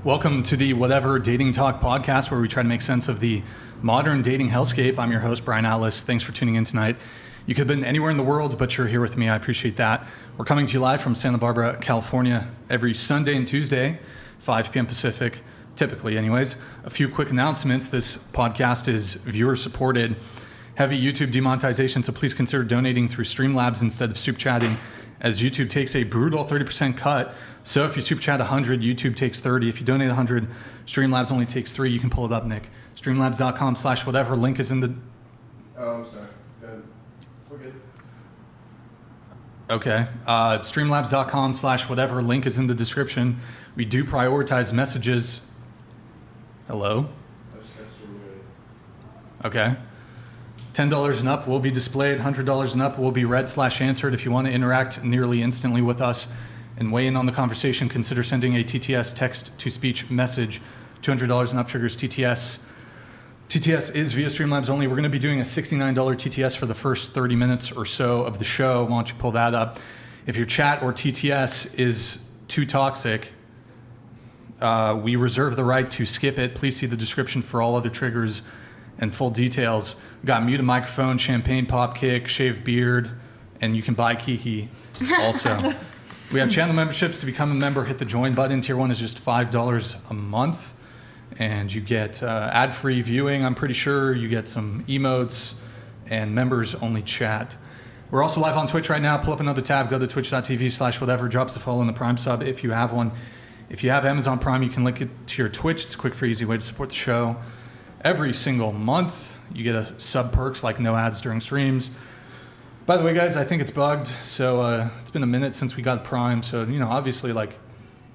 Welcome to the Whatever Dating Talk podcast, where we try to make sense of the modern dating hellscape. I'm your host, Brian Atlas. Thanks for tuning in tonight. You could have been anywhere in the world, but you're here with me. I appreciate that. We're coming to you live from Santa Barbara, California, every Sunday and Tuesday, 5 p.m. Pacific, typically anyways. A few quick announcements. This podcast is viewer-supported. Heavy YouTube demonetization, so please consider donating through Streamlabs instead of super chatting, as YouTube takes a brutal 30% cut. So if you super chat 100, YouTube takes 30. If you donate 100, Streamlabs only takes 3. You can pull it up, Nick. Streamlabs.com/whatever. Link is in the... Oh, I'm sorry. We're good. Okay. Streamlabs.com/whatever. Link is in the description. We do prioritize messages. Hello? Okay. $10 and up will be displayed. $100 and up will be read/answered. If you want to interact nearly instantly with us and weigh in on the conversation, consider sending a TTS, text-to-speech message. $200 and up triggers TTS. TTS is via Streamlabs only. We're going to be doing a $69 TTS for the first 30 minutes or so of the show. Why don't you pull that up? If your chat or TTS is too toxic, we reserve the right to skip it. Please see the description for all other triggers and full details. We got muted microphone, champagne pop kick, shaved beard, and you can buy Kiki also. We have channel memberships. To become a member, hit the join button. Tier 1 is just $5 a month, and you get ad-free viewing, I'm pretty sure. You get some emotes and members-only chat. We're also live on Twitch right now. Pull up another tab, go to twitch.tv/whatever, drop us a follow in the Prime sub if you have one. If you have Amazon Prime, you can link it to your Twitch. It's a quick, free, easy way to support the show. Every single month, you get a sub perks like no ads during streams. By the way, guys, I think it's bugged. So it's been a minute since we got Prime. So, obviously,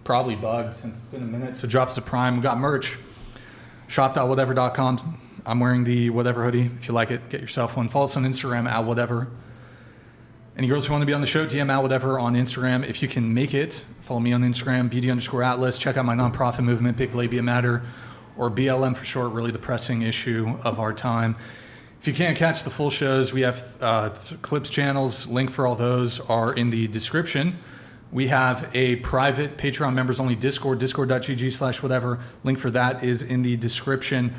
probably bugged since it's been a minute. So drop us a Prime. We got merch. Shop.whatever.com. I'm wearing the Whatever hoodie. If you like it, get yourself one. Follow us on Instagram @whatever. Any girls who want to be on the show, DM @whatever on Instagram. If you can make it, follow me on Instagram, BD_Atlas. Check out my nonprofit movement, Big Labia Matter, or BLM for short, really the pressing issue of our time. If you can't catch the full shows, we have clips channels. Link for all those are in the description. We have a private Patreon members only Discord, discord.gg/whatever. Link for that is in the description.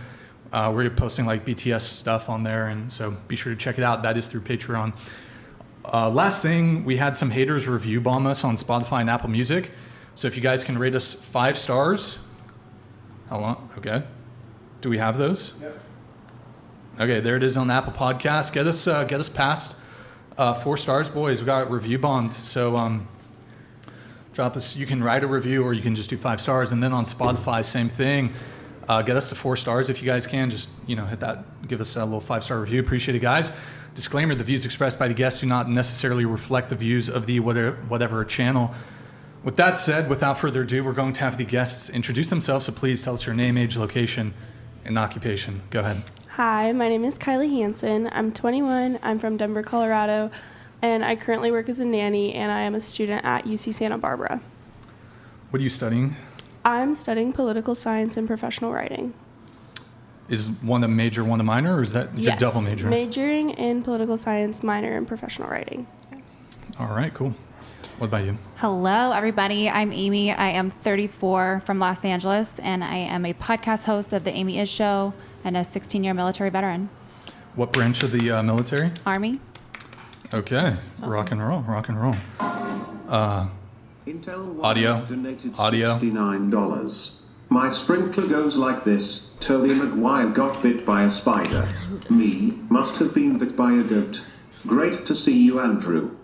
We're posting BTS stuff on there, and so be sure to check it out. That is through Patreon. Last thing, we had some haters review bomb us on Spotify and Apple Music. So if you guys can rate us 5 stars. How long? Okay. Do we have those? Yep. Okay, there it is on Apple Podcasts. Get us past 4 stars, boys. We got review bombed. So drop us. You can write a review, or you can just do 5 stars. And then on Spotify, same thing. Get us to 4 stars if you guys can. Just hit that. Give us a little 5-star review. Appreciate it, guys. Disclaimer: the views expressed by the guests do not necessarily reflect the views of the Whatever channel. With that said, without further ado, we're going to have the guests introduce themselves. So please tell us your name, age, location, and occupation. Go ahead. Hi, my name is Kylie Hansen. I'm 21. I'm from Denver, Colorado, and I currently work as a nanny, and I am a student at UC Santa Barbara. What are you studying? I'm studying political science and professional writing. Is one a major, one a minor, or is that your double major? Majoring in political science, minor in professional writing. All right, cool. What about you? Hello, everybody. I'm Amy. I am 34 from Los Angeles, and I am a podcast host of The Amy Is Show and a 16-year military veteran. What branch of the military? Army. Okay. Awesome. Rock and roll. Intel Audio. donated Audio. $69. My sprinkler goes like this. Tobey Maguire got bit by a spider. Me must have been bit by a goat. Great to see you, Andrew.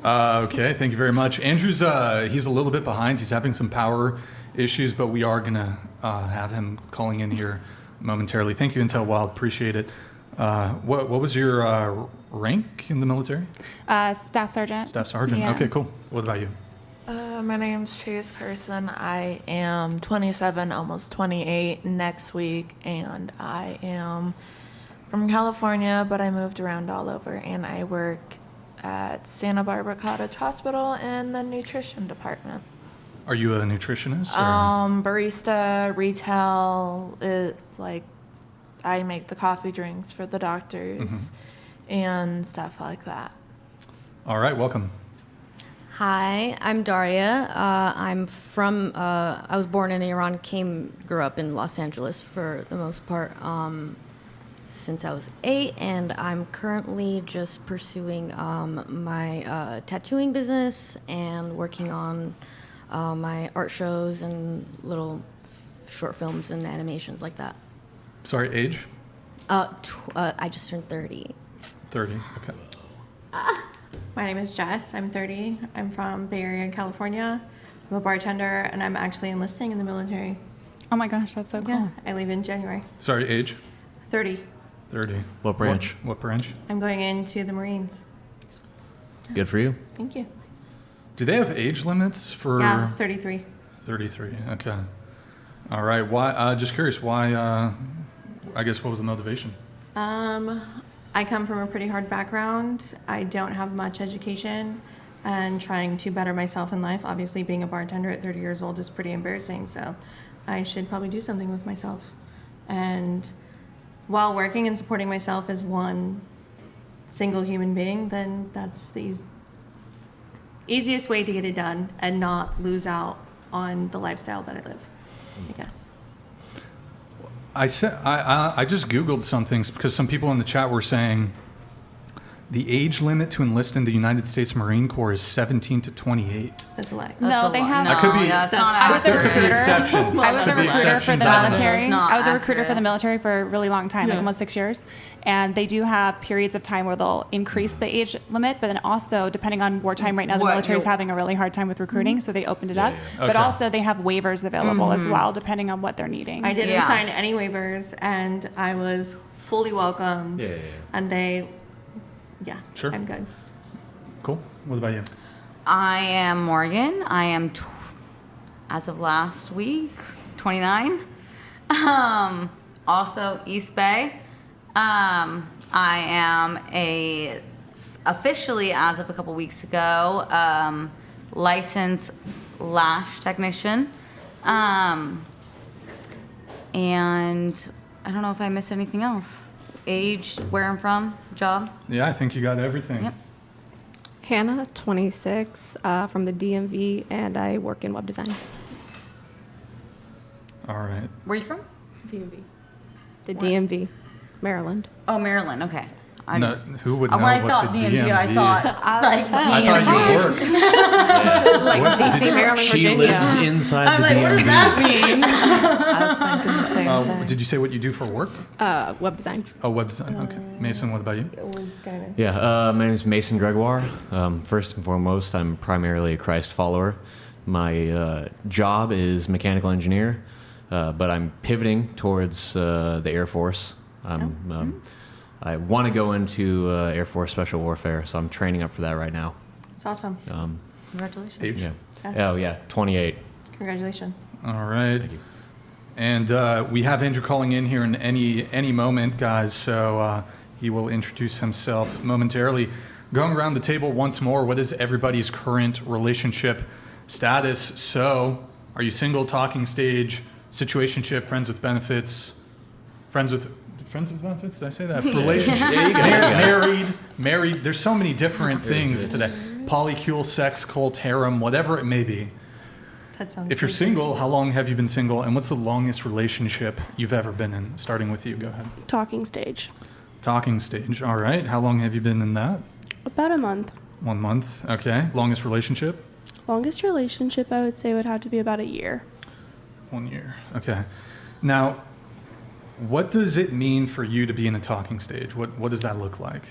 Okay, thank you very much. Andrew's he's a little bit behind. He's having some power issues, but we are gonna have him calling in here momentarily. Thank you, Intel Wild. Appreciate it. What was your rank in the military? Staff sergeant. Staff sergeant. Yeah. Okay, cool. What about you? My name's Chase Carson. I am 27, almost 28 next week, and I am from California, but I moved around all over, and I work at Santa Barbara Cottage Hospital in the nutrition department. Are you a nutritionist? Or? Barista, retail, I make the coffee drinks for the doctors and stuff like that. All right, welcome. Hi, I'm Daria. I'm from, I was born in Iran, grew up in Los Angeles for the most part since I was 8, and I'm currently just pursuing my tattooing business and working on my art shows and little short films and animations like that. Sorry, age? I just turned 30. 30, okay. My name is Jess. I'm 30. I'm from Bay Area, California. I'm a bartender, and I'm actually enlisting in the military. Oh my gosh, that's so cool. Yeah, I leave in January. Sorry, age? 30. 30. What branch? What branch? I'm going into the Marines. Good for you. Thank you. Do they have age limits for? Yeah, 33. 33, okay. All right, why, just curious, why, I guess what was the motivation? I come from a pretty hard background. I don't have much education, and trying to better myself in life. Obviously, being a bartender at 30 years old is pretty embarrassing, so I should probably do something with myself. And while working and supporting myself as one single human being, then that's the easiest way to get it done and not lose out on the lifestyle that I live, I guess. I just Googled some things because some people in the chat were saying the age limit to enlist in the United States Marine Corps is 17 to 28. That's a lie. That's No, a they lot. have. That could be- that's That's- not I was a accurate. There could be recruiter. exceptions. I was Could a be recruiter for exceptions, the I don't know. military. It's not I was a recruiter accurate. for the military for a really long time, like Yeah. almost 6 years. And they do have periods of time where they'll increase the age limit, but then also, depending on wartime, right now the What military is you're- having a really hard time with recruiting, so they opened it up. But Okay. also, they have waivers available as well, depending on what they're needing. I didn't Yeah. sign any waivers, and I was fully welcomed. Yeah. And they, Sure. I'm good. Cool. What about you? I am Morgan. I am, as of last week, 29. Also East Bay. I am officially, as of a couple weeks ago, licensed lash technician. And I don't know if I missed anything else. Age, where I'm from, job. Yeah, I think you got everything. Yep. Hannah, 26, from the DMV, and I work in web design. All right. Where are you from? DMV. The DMV, Maryland. Oh, Maryland. Okay. No, who would know When I what thought the DMV, DMV? I thought like I thought you worked. Like What DC, did- Maryland, She Virginia. lives inside I'm the like, DMV. what does that mean? I was thinking the same thing. Did you say what you do for work? Web design. Oh, web design. Okay. Mason, what about you? Yeah, my name is Mason Gregoire. First and foremost, I'm primarily a Christ follower. My job is mechanical engineer, but I'm pivoting towards the Air Force. I want to go into Air Force Special Warfare, so I'm training up for that right now. It's awesome. Congratulations. Age? Yeah. Yes. Oh, yeah, 28. Congratulations. All right. Thank you. And we have Andrew calling in here in any moment, guys. So he will introduce himself momentarily. Going around the table once more, what is everybody's current relationship status? So, are you single, talking stage, situationship, friends with benefits, friends with benefits? Did I say that? Relationship, married. There's so many different things today. Polycule, sex, cult, harem, whatever it may be. That sounds If you're good. single, how long have you been single, and what's the longest relationship you've ever been in? Starting with you, go ahead. Talking stage. Talking stage, all right. How long have you been in that? About a month. 1 month, okay. Longest relationship? Longest relationship, I would say, would have to be about a year. 1 year, okay. Now, what does it mean for you to be in a talking stage? What does that look like?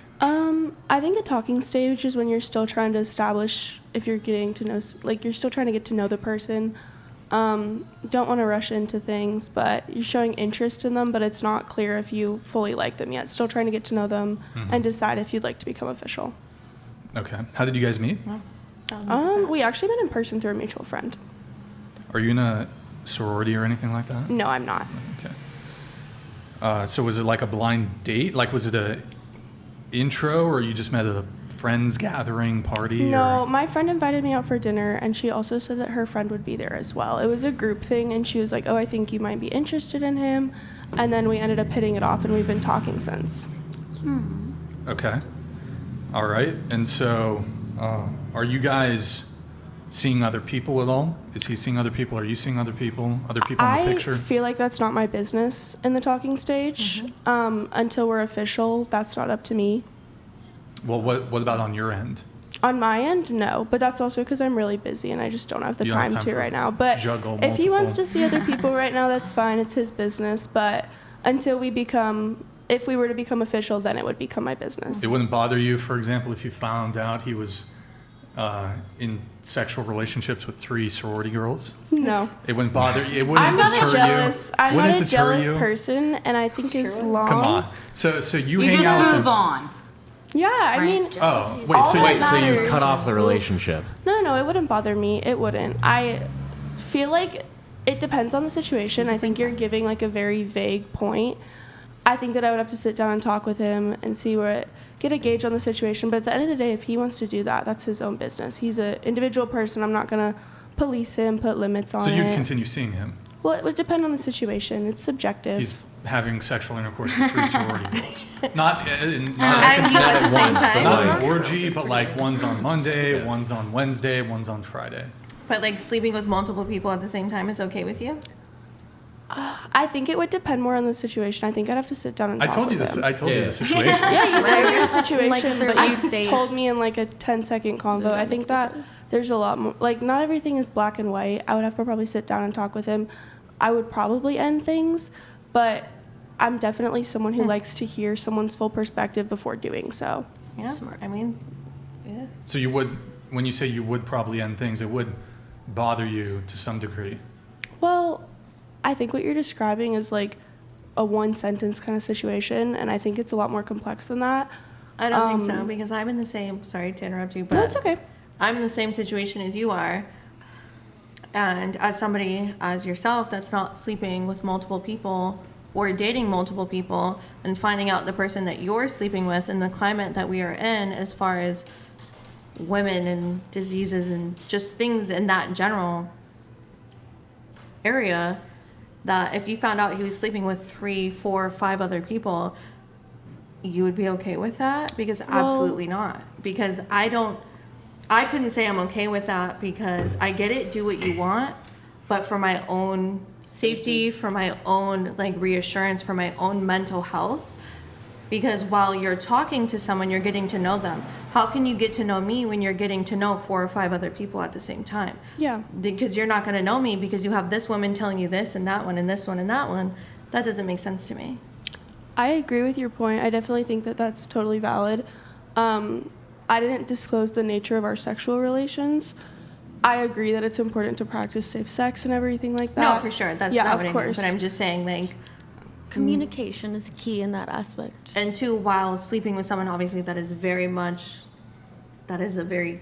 I think a talking stage is when you're still trying to establish if you're getting to know, like you're still trying to get to know the person. Don't want to rush into things, but you're showing interest in them, but it's not clear if you fully like them yet. Still trying to get to know them and decide if you'd like to become official. Okay. How did you guys meet? 1000%. We actually met in person through a mutual friend. Are you in a sorority or anything like that? No, I'm not. Okay. So was it like a blind date? Like was it a intro, or you just met at a friends gathering party? No, or? my friend invited me out for dinner, and she also said that her friend would be there as well. It was a group thing, and she was like, oh, I think you might be interested in him. And then we ended up hitting it off, and we've been talking since. Okay. All right. And so, are you guys seeing other people at all? Is he seeing other people? Are you seeing other people? Other people in the I picture? feel like that's not my business in the talking stage. Until we're official, that's not up to me. Well, what about on your end? On my end, no, but that's also because I'm really busy and I just don't have the You don't have time time to for right now. But juggle if he wants multiple- to see other people right now, that's fine. It's his business. But until if we were to become official, then it would become my business. It wouldn't bother you, for example, if you found out he was in sexual relationships with 3 sorority girls? No. It wouldn't bother you? It wouldn't I'm not deter a jealous. you? I'm Wouldn't not a deter jealous you? person, and I think as long. Come on. So you You hang just out with move him. on. Yeah, I Right. mean. Oh, All so that So you matters. cut off the relationship. No, it wouldn't bother me. It wouldn't. I feel like it depends on the situation. I think you're giving like a very vague point. I think that I would have to sit down and talk with him and get a gauge on the situation. But at the end of the day, if he wants to do that, that's his own business. He's an individual person. I'm not going to police him, put limits on So it. you'd continue seeing him? Well, it would depend on the situation. It's subjective. He's having sexual intercourse with 3 sorority girls. Not And you at the same time. not an orgy, but like one's on Monday, one's on Wednesday, one's on Friday. But like sleeping with multiple people at the same time is okay with you? I think it would depend more on the situation. I think I'd have to sit down and I talk told you with this. him. I told you Yeah. the situation. Yeah, you told me the situation, Like, but you safe. told me in like a 10-second convo. I think that there's a lot more. Like, not everything is black and white. I would have to probably sit down and talk with him. I would probably end things, but I'm definitely someone who likes to hear someone's full perspective before doing so. Yeah. I mean, yeah. So you would, when you say you would probably end things, it would bother you to some degree. Well, I think what you're describing is like a one-sentence kind of situation, and I think it's a lot more complex than that. I don't think so because I'm in the same, sorry to interrupt you, but No, it's okay. I'm in the same situation as you are. And as somebody, as yourself, that's not sleeping with multiple people or dating multiple people and finding out the person that you're sleeping with in the climate that we are in as far as women and diseases and just things in that general area, that if you found out he was sleeping with 3, 4, 5 other people, you would be okay with that? Because absolutely not. Because I couldn't say I'm okay with that because I get it, do what you want, but for my own safety, for my own like reassurance, for my own mental health, because while you're talking to someone, you're getting to know them. How can you get to know me when you're getting to know 4 or 5 other people at the same time? Yeah. Because you're not going to know me because you have this woman telling you this and that one and this one and that one. That doesn't make sense to me. I agree with your point. I definitely think that that's totally valid. I didn't disclose the nature of our sexual relations. I agree that it's important to practice safe sex and everything like that. No, for sure. That's yeah, not of what I mean. course. But I'm just saying, like, Communication is key in that aspect. and two, while sleeping with someone, obviously, that is a very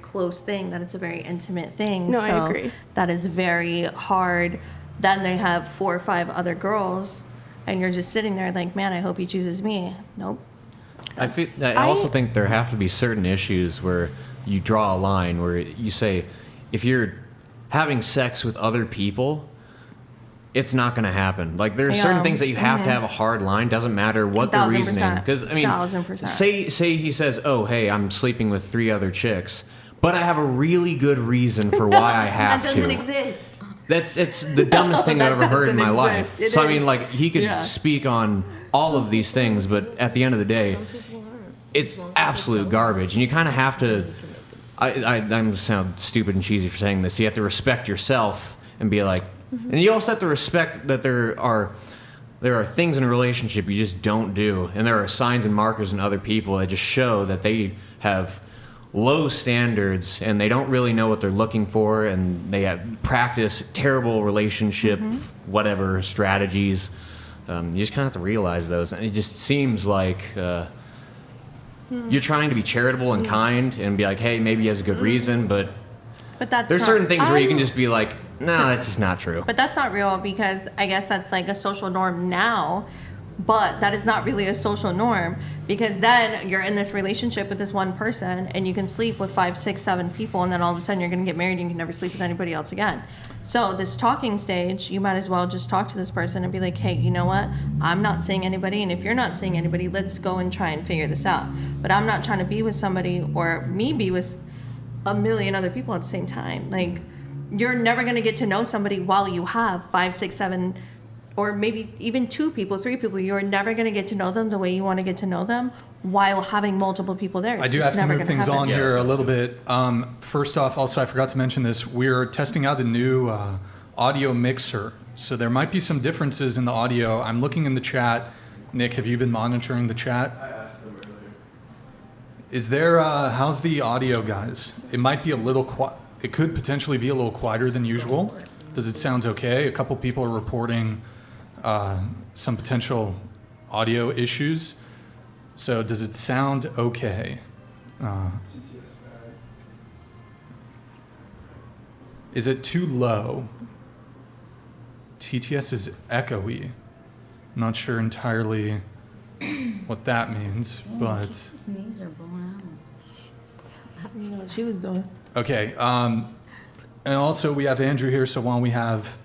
close thing, that it's a very intimate thing. No, so I agree. That is very hard. Then they have 4 or 5 other girls, and you're just sitting there like, man, I hope he chooses me. Nope. I also think there have to be certain issues where you draw a line where you say, if you're having sex with other people, it's not going to happen. Like, there are certain Yeah. things that you have to have a hard line. Doesn't matter what the 1000%. reasoning. Because I mean, 1000%. say he says, "Oh, hey, I'm sleeping with 3 other chicks," but I have a really good reason for why I have That to. doesn't exist. It's the dumbest thing I've ever heard in my doesn't life. exist. So It I mean, is. like, he could Yeah. speak on all of these things, but at the end of the day, it's absolute garbage, and you kind of have to. I'm gonna sound stupid and cheesy for saying this. You have to respect yourself and be like, and you also have to respect that there are things in a relationship you just don't do, and there are signs and markers in other people that just show that they have low standards and they don't really know what they're looking for, and they have practice terrible relationship whatever strategies. You just kind of have to realize those, and it just seems like you're trying to be charitable and kind and be like, hey, maybe he has a good reason, but But there's certain things where you can just be like, no, that's just not true. But that's not real because I guess that's like a social norm now, but that is not really a social norm because then you're in this relationship with this one person and you can sleep with 5, 6, 7 people, and then all of a sudden you're going to get married and you can never sleep with anybody else again. So this talking stage, you might as well just talk to this person and be like, hey, you know what? I'm not seeing anybody, and if you're not seeing anybody, let's go and try and figure this out. But I'm not trying to be with somebody or me be with a million other people at the same time. Like, you're never going to get to know somebody while you have 5, 6, 7, or maybe even 2 people, 3 people. You're never going to get to know them the way you want to get to know them while having multiple people there. It's I do just have to never move gonna things happen. on here a little bit. First off, also, I forgot to mention this. We're testing out a new audio mixer. So there might be some differences in the audio. I'm looking in the chat. Nick, have you been monitoring the chat? I asked them earlier. Is there, how's the audio, guys? It might be a little it could potentially be a little quieter than usual. Does it sound okay? A couple people are reporting some potential audio issues. So does it sound okay? Is it too low? TTS is echoey. I'm not sure entirely what that means, but His knees are blown out. You know what she was doing. okay. And also we have Andrew here, so while we have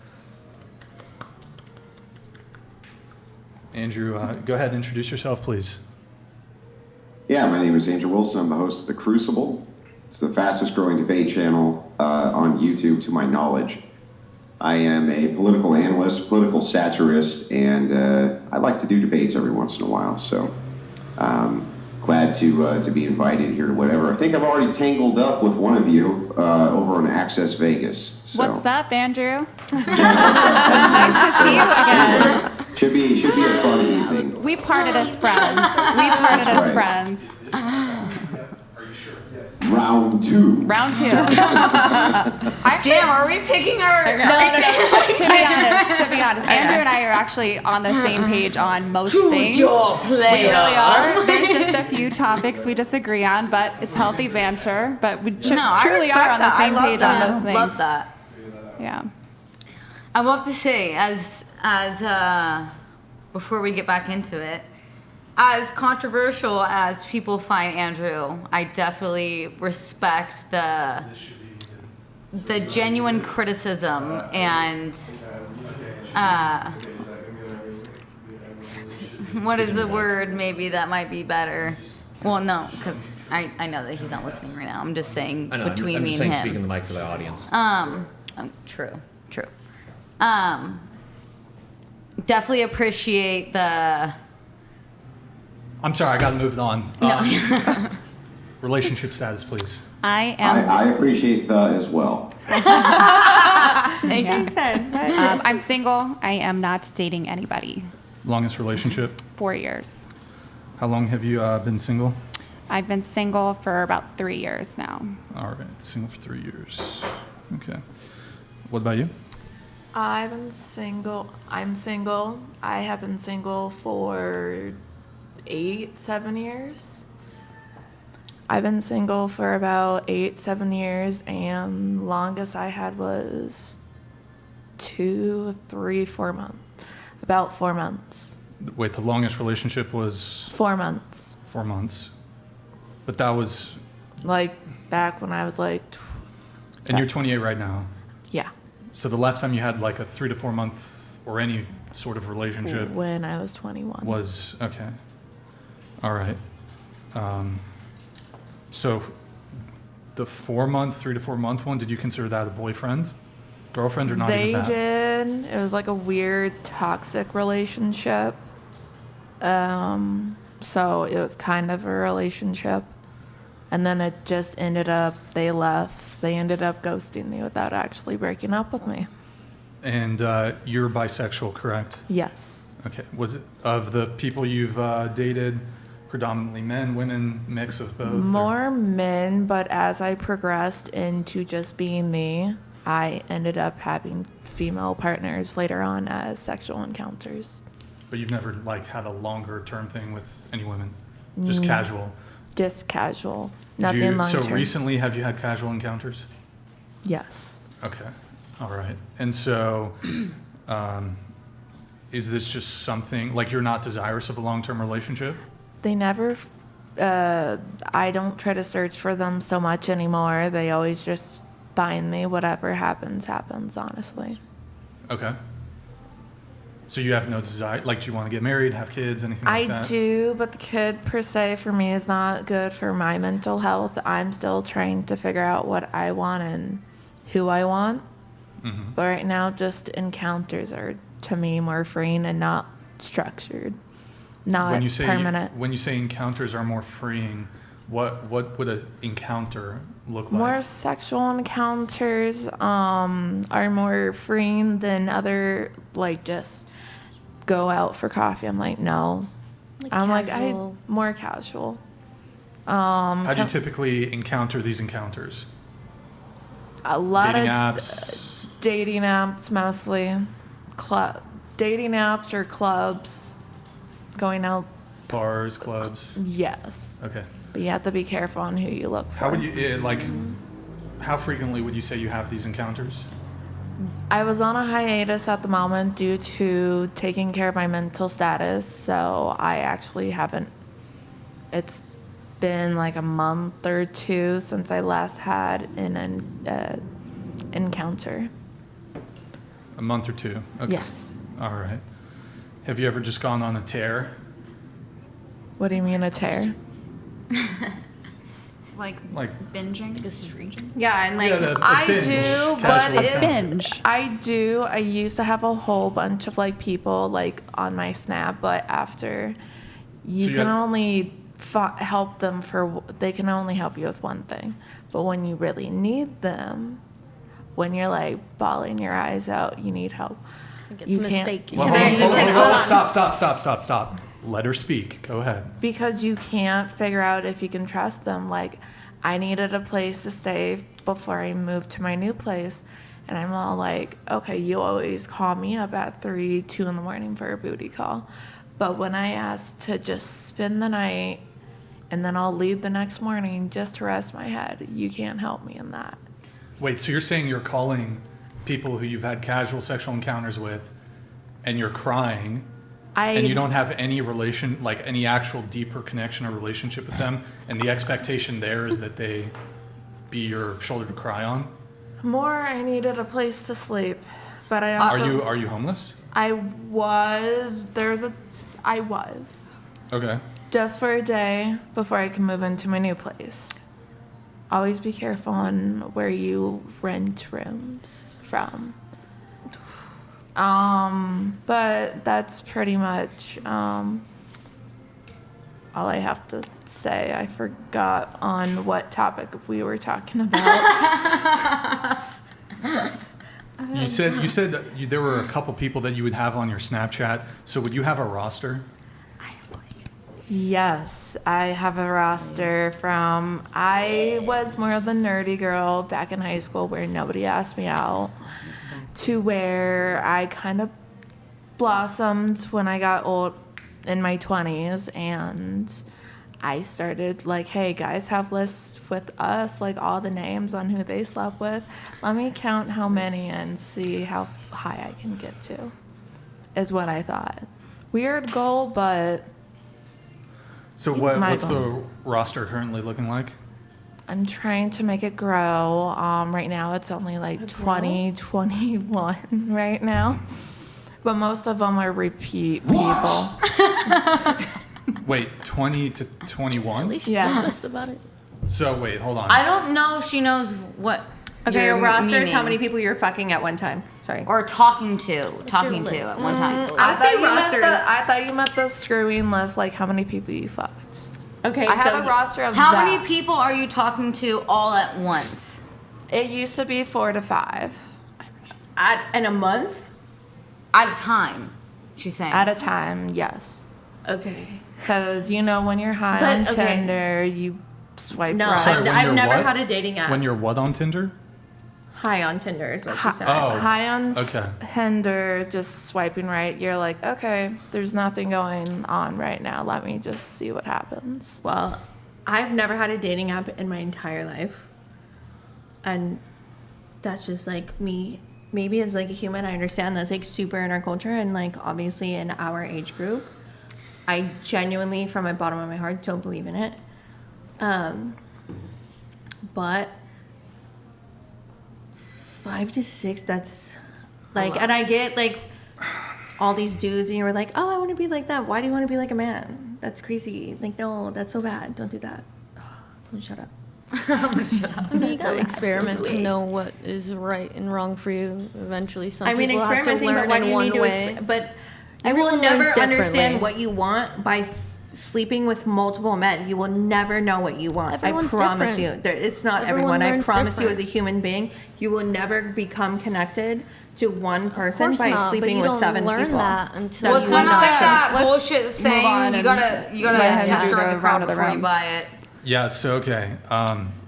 Andrew, go ahead and introduce yourself, please. Yeah, my name is Andrew Wilson. I'm the host of The Crucible. It's the fastest growing debate channel on YouTube, to my knowledge. I am a political analyst, political satirist, and I like to do debates every once in a while. So glad to be invited here to whatever. I think I've already tangled up with one of you over on Access Vegas. So. What's up, Andrew? Nice to see you again. Should be a fun evening. We parted as friends. We parted as right. friends. Round 2. Round 2. Damn, are we picking our... No. To be honest, Andrew and I are actually on the same page on most things. your We really are. There's just a few topics we disagree on, but it's healthy banter. But we truly are on the same page on those things. Love that. Yeah. I will have to say, as before we get back into it, as controversial as people find Andrew, I definitely respect the genuine criticism and what is the word maybe that might be better? Well, no, because I know that he's not listening right now. I'm just saying I know, between I'm me just and saying him. speaking the mic for the audience. True. Definitely appreciate the... I'm sorry, I got to move it on. Relationship status, please. I appreciate that as well. Like you said, right? I'm single. I am not dating anybody. Longest relationship? 4 years. How long have you been single? I've been single for about 3 years now. All right, single for 3 years. Okay. What about you? I've been single. I'm single. I have been single for 7 years. I've been single for about 7 years, and longest I had was 2, 3, 4 months. About 4 months. Wait, the longest relationship was 4 months. 4 months. But that was... Like back when I was like... And you're 28 right now. Yeah. So the last time you had like a 3 to 4 month or any sort of relationship When I was 21. was... Okay. All right. So the 4 month, 3 to 4 month one, did you consider that a boyfriend, girlfriend, or not They even that? did. It was like a weird toxic relationship. So it was kind of a relationship. And then it just ended up, they left. They ended up ghosting me without actually breaking up with me. And you're bisexual, correct? Yes. Okay. Was it, of the people you've dated, predominantly men, women, mix of both? More men, but as I progressed into just being me, I ended up having female partners later on as sexual encounters. But you've never like had a longer term thing with any women? Just casual? Just casual. Did Nothing you, long term. So recently, have you had casual encounters? Yes. Okay. All right. And so is this just something, like you're not desirous of a long-term relationship? They never, I don't try to search for them so much anymore. They always just find me. Whatever happens, happens, honestly. Okay. So you have no desire, like, do you want to get married, have kids, anything like that? I do, but the kid per se for me is not good for my mental health. I'm still trying to figure out what I want and who I want. Mm-hmm. But right now, just encounters are, to me, more freeing and not structured, not permanent. When you say encounters are more freeing, what would an encounter look like? More sexual encounters are more freeing than other, like, just go out for coffee. I'm like, no. I'm casual. like, more casual. How do you typically encounter these encounters? A lot Dating of apps? dating apps mostly. Dating apps or clubs. Going out. Bars, clubs? Yes. Okay. But you have to be careful on who you look for. How would you, how frequently would you say you have these encounters? I was on a hiatus at the moment due to taking care of my mental status, so I actually haven't. It's been like a month or two since I last had an encounter. A month or two? Okay. Yes. All right. Have you ever just gone on a tear? What do you mean a tear? Like binging? Binging? Yeah, and like I binge. do, Casual but binge. I do. I used to have a whole bunch of like people like on my Snap, but after you So can only help them they can only help you with one thing. But when you really need them, when you're like bawling your eyes out, you need help. It's You can't- mistaken. Well, hold on. Stop. Let her speak. Go ahead. Because you can't figure out if you can trust them. Like, I needed a place to stay before I moved to my new place. And I'm all like, okay, you always call me up at 2 in the morning for a booty call. But when I ask to just spend the night and then I'll leave the next morning just to rest my head, you can't help me in that. Wait, so you're saying you're calling people who you've had casual sexual encounters with and you're crying and you don't have any relation, like any actual deeper connection or relationship with them, and the expectation there is that they be your shoulder to cry on? I needed a place to sleep. But I also... Are you homeless? I was. I was. Okay. Just for a day before I can move into my new place. Always be careful on where you rent rooms from. But that's pretty much all I have to say. I forgot on what topic we were talking about. You said that there were a couple people that you would have on your Snapchat. So would you have a roster? Yes, I have a roster from... I was more of the nerdy girl back in high school where nobody asked me out, to where I kind of blossomed when I got old in my 20s, and I started like, hey, guys have lists with us, like all the names on who they slept with. Let me count how many and see how high I can get to, is what I thought. Weird goal, but... So what's the roster currently looking like? I'm trying to make it grow. Right now it's only like 20, 21 right now. But most of them are repeat people. Wait, 20 to 21? Yes. About it. So wait, hold on. I don't know if she knows what. Okay, a roster is meaning. how many people you're fucking at one time. Sorry. Or talking to at one time. I would say rosters. I thought you meant the screwing list, like how many people you fucked. Okay, I have a roster of How that. many people are you talking to all at once? It used to be 4 to 5. In a month? At a time, she's saying. At a time, yes. Okay. Because, when you're high But, on okay. Tinder, you swipe No, right. Sorry, I've you're never what? had a dating app. When you're what on Tinder? High on Tinder is what she said. Oh. High on Okay. Tinder, just swiping right, you're like, okay, there's nothing going on right now. Let me just see what happens. Well, I've never had a dating app in my entire life. And that's just like me. Maybe as like a human, I understand that's like super in our culture and like obviously in our age group. I genuinely, from my bottom of my heart, don't believe in it. But 5 to 6, that's like, and I get like, all these dudes and you were like, oh, I want to be like that. Why do you want to be like a man? That's crazy. Like, no, that's so bad. Don't do that. Shut up. You gotta experiment to know what is right and wrong for you. Eventually, some I mean, people have to experimenting, but learn why in do you one need to way. but you Everyone will never learns understand differently. what you want by sleeping with multiple men. You will never know what you want. Everyone's I promise different. you. It's not Everyone everyone. I learns promise you, as different. a human being, you will never become connected to one person course by not, but sleeping you with don't 7 learn people. that until That Well, you it's will kind of not like change. that Let's bullshit move saying on you and gotta let him test do drive the a car round of the before you room. buy it. Yeah, so okay.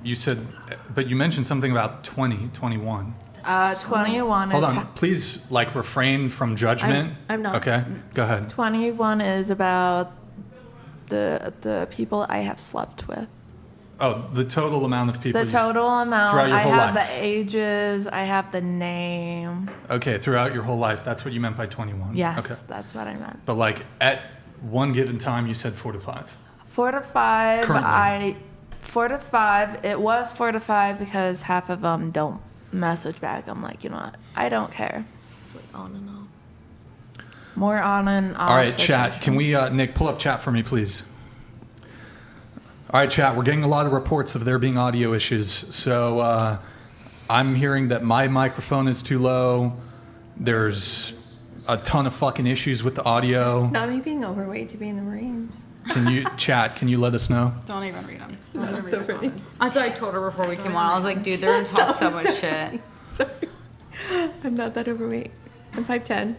You said, but you mentioned something about 20, 21. 21 Hold is on, please, like, refrain from judgment. I'm not. Okay, go ahead. 21 is about the people I have slept with. Oh, the total amount of people. The total amount. throughout your I whole have life. the ages. I have the name. Okay, throughout your whole life. That's what you meant by 21. Yes, Okay. that's what I meant. But like at one given time, you said 4 to 5. 4 to 5. Currently. 4 to 5. It was 4 to 5 because half of them don't message back. I'm like, you know what? I don't care. It's like on and off. More on and off. All right, chat. situation. Can we, Nick, pull up chat for me, please? All right, chat. We're getting a lot of reports of there being audio issues. So I'm hearing that my microphone is too low. There's a ton of fucking issues with the audio. Not me being overweight to be in the Marines. Can you, chat, can you let us know? Don't even read them. That's so funny. I thought I told her before we came on. I was like, dude, they're gonna talk so much shit. Sorry. I'm not that overweight. I'm 5'10".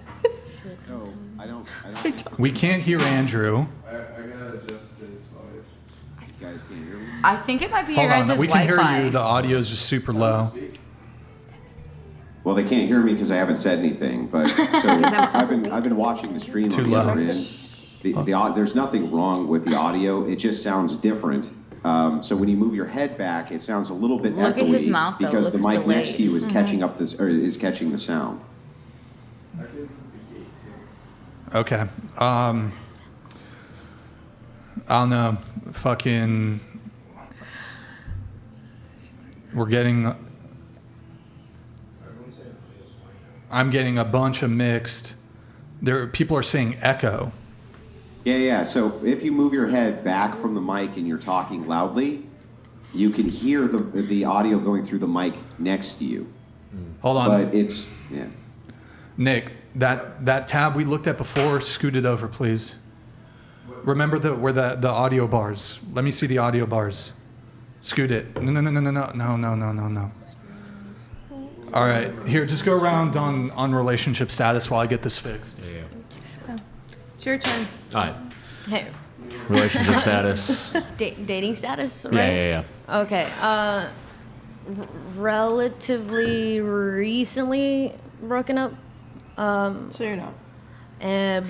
No, I don't. We can't hear Andrew. I gotta adjust his volume. You guys can hear me? I think it might be Hold your guys' on, we can Wi-Fi. hear you. The audio is just super low. Well, they can't hear me because I haven't said anything. But so I've been watching the stream Too on the low. other end. There's nothing wrong with the audio. It just sounds different. So when you move your head back, it sounds a little bit Look at echoey his mouth, though. because the Looks mic next to delayed. you is catching up this or is catching the sound. I can put the gate too. Okay. I don't know. Fucking. We're getting. I'm getting a bunch of mixed. People are saying echo. Yeah. So if you move your head back from the mic and you're talking loudly, you can hear the audio going through the mic next to you. Hold on, But it's Nick. That tab we looked at before, scoot it over, please. Remember where the audio bars. Let me see the audio bars. Scoot it. No. All right, here, just go around on relationship status while I get this fixed. Yeah. It's your turn. All right. Hey, Relationship status. dating status, right? Yeah. Okay. Relatively recently broken up, So you're not.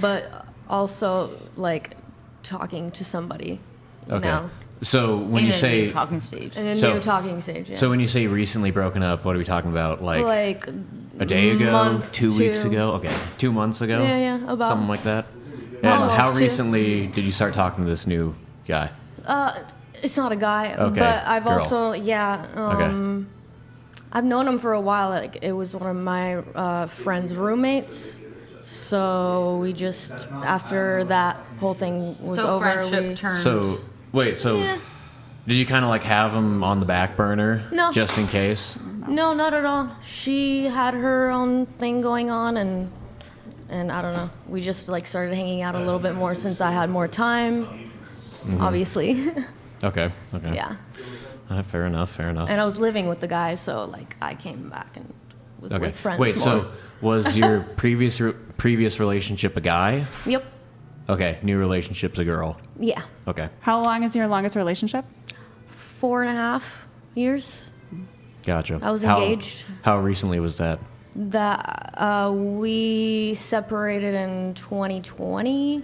but also like talking to somebody Okay. now So when In you a say new talking stage. in a So- new talking stage. Yeah. so when you say recently broken up, what are we talking about? Like a day ago, month, 2 weeks two. ago? Okay, 2 months ago. Yeah, about. Something like that. And Almost how two. recently did you start talking to this new guy? It's not a guy, Okay, but I've girl. also Okay. I've known him for a while. Like it was one of my friend's roommates. So we just after that whole thing was So over. friendship we, turned. So wait, so Yeah. did you kind of like have him on the back burner No. just in case? No, not at all. She had her own thing going on, and I don't know. We just like started hanging out a little bit more since I had more time. Obviously, Okay. yeah. Fair enough. And I was living with the guy, so like I came back and was Okay. with friends Wait, more. so was your previous relationship a guy? Yep. Okay, new relationship's a girl. Yeah. Okay, How long is your longest relationship? 4.5 years. gotcha. I was engaged. How recently was that? That we separated in 2020,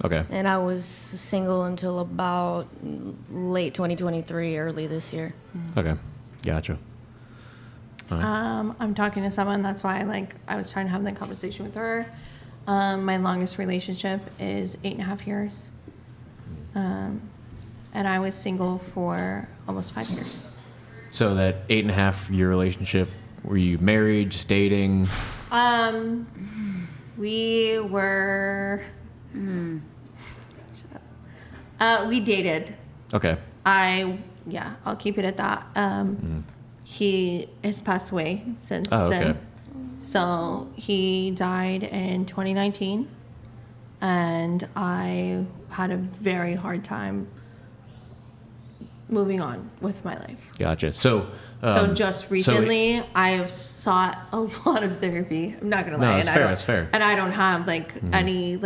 Okay. and I was single until about late 2023, early this year. Okay, gotcha. I'm talking to someone. That's why I was trying to have that conversation with her. My longest relationship is 8.5 years. And I was single for almost 5 years. So that 8.5 year relationship, were you married, just dating? We were. We dated. Okay. I'll keep it at that. He has passed away since okay. then. So he died in 2019, and I had a very hard time moving on with my life. Gotcha. So just recently, I have sought a lot of therapy. I'm not gonna lie. No, it's fair. And I don't have any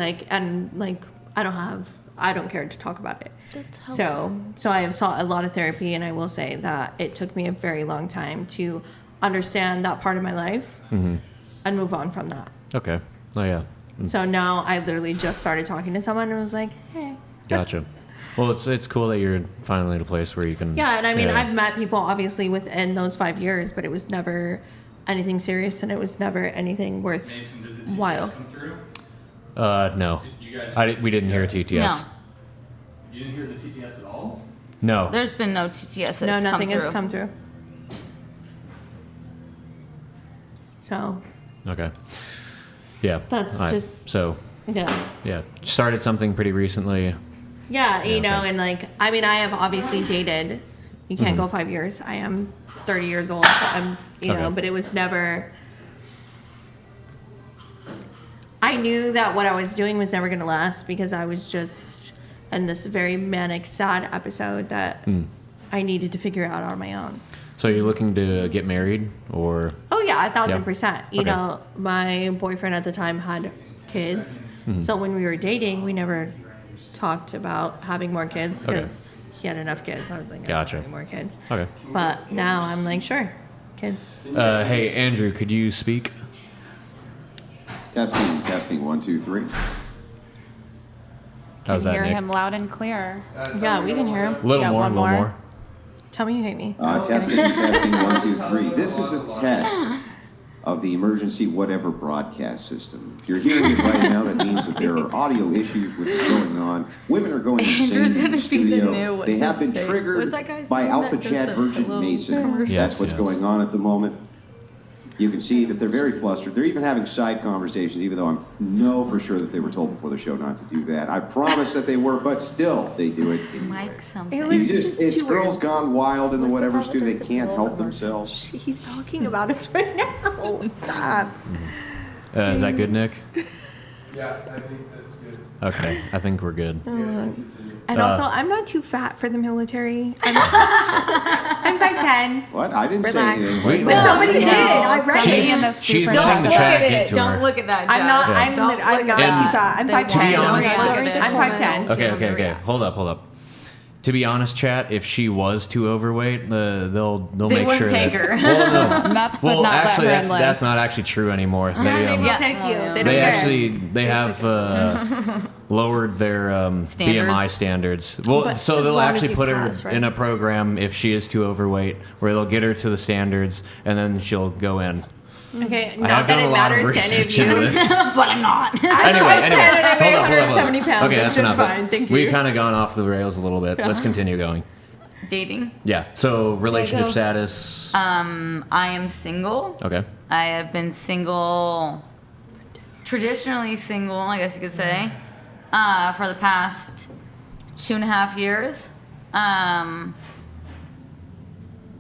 I don't care to talk about it. That's helpful. So I have sought a lot of therapy, and I will say that it took me a very long time to understand that part of my life and move on from that. Okay. Oh yeah. So now I literally just started talking to someone and was like, hey. Gotcha. Well, it's cool that you're finally at a place where you can. Yeah, and I mean, I've met people obviously within those 5 years, but it was never anything serious, and it was never anything worth Mason, did the TTS while. come through? No. Did you guys We didn't hear a TTS. No. You didn't hear the TTS at all? No. There's been no TTS that's No, nothing come has through. come through. So Okay. Yeah. That's just- So yeah. started something pretty recently. Yeah, you know, okay. and like, I mean, I have obviously dated. You can't go 5 years. I am 30 years old. So I'm, you know, Okay. but it was never. I knew that what I was doing was never going to last because I was just in this very manic, sad episode that I needed to figure out on my own. So you're looking to get married or? Oh yeah, 1,000%. You Okay. know, my boyfriend at the time had kids, so when we were dating, we never talked about having more kids because he had enough kids. I was like, I don't Gotcha. want any more kids. Okay. But now I'm like, sure, kids. Hey, Andrew, could you speak? Testing, 1, 2, 3. How's Can that, hear Nick? him loud and clear. Yeah, we can hear him. A little Yeah, more, one a little more. more. Tell me you hate me. Testing, 1, 2, 3. This is a test of the emergency whatever broadcast system. If you're hearing it right now, that means that there are audio issues which are going on. Women are going Andrew's insane in the gonna be the studio. new what's They have his been face? triggered What's that guy's by name Alpha that does Chat the Virgin little Mason. commercials? Yes, That's what's yes. going on at the moment. You can see that they're very flustered. They're even having side conversations, even though I know for sure that they were told before the show not to do that. I promise that they were, but still, they do it. Mike something. It was You just it's two girls words. gone wild in the What's the whatever guy studio. that They does the can't little help themselves. He's talking about us right now. Stop. Is that good, Nick? Yeah, I think that's good. Okay, I think we're good. And also, I'm not too fat for the military. I'm 5'10". What? I didn't Relax. say anything. Wait, But somebody did. Yeah. I read Somebody it. in the She's Superchats. letting the Look chat at get it. to Don't her. look at that. I'm not. Jess. I'm Don't not look too at that. fat. I'm They 5'10". To be honest- Don't look at it. I'm 5'10". Okay. Hold up. To be honest, chat, if she was too overweight, they'll They make wouldn't sure take that, her. Well, no. Maps would Well, not actually, let her that's enlist. not actually true anymore. They They will take you. They don't they care. actually have lowered their BMI standards. Well, But so as they'll long as actually you put pass, her right? in a program if she is too overweight, where they'll get her to the standards, and then she'll go in. Okay, I not have that done a it lot of matters to any of research into you. this. But I'm not. I'm 5'10" and I weigh Hold up. 170 pounds. Okay, I'm that's just enough. fine. Thank you. We've kind of gone off the rails a little bit. Let's continue going. Dating. Yeah. So relationship go. status. I am single. Okay. I have been single, traditionally single, I guess you could say, for the past 2.5 years.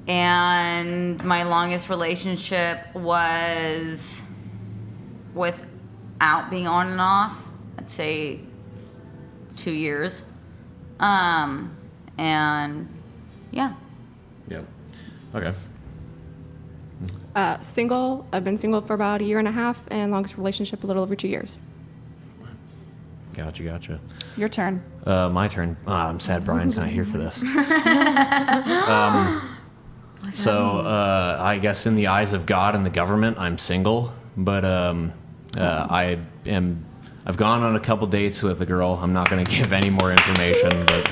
And my longest relationship was without being on and off, I'd say 2 years. And yeah. Yep. Okay. Single. I've been single for about 1.5 years, and longest relationship a little over 2 years. Gotcha. Your turn. My turn. I'm sad Brian's not here for this. I guess in the eyes of God and the government, I'm single, but I've gone on a couple dates with a girl. I'm not going to give any more information, but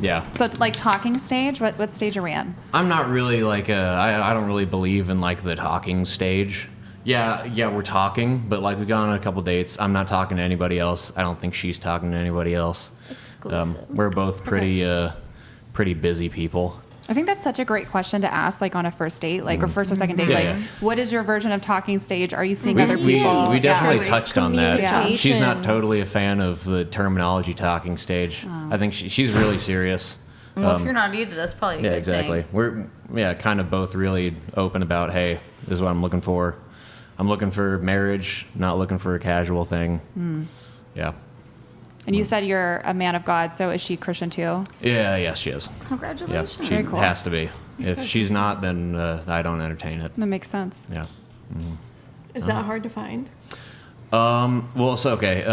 yeah. So, like, talking stage? What stage are we in? I'm not really like I don't really believe in like the talking stage. Yeah, we're talking, but like we've gone on a couple dates. I'm not talking to anybody else. I don't think she's talking to anybody else. Exclusive. We're both pretty busy people. I think that's such a great question to ask, like on a first date, like or first or second date. Like, what is your version of talking stage? Are you seeing other people? We definitely touched on that. Yeah. She's not totally a fan of the terminology talking stage. I think she's really serious. Well, if you're not either, that's probably a good exactly. thing. We're kind of both really open about, hey, this is what I'm looking for. I'm looking for marriage, not looking for a casual thing. Yeah. And you said you're a man of God, so is she Christian too? Yeah, yes, she is. Congratulations. Yeah, she has to be. If she's not, then I don't entertain it. That makes sense. Yeah. Is that hard to find? Well, so okay.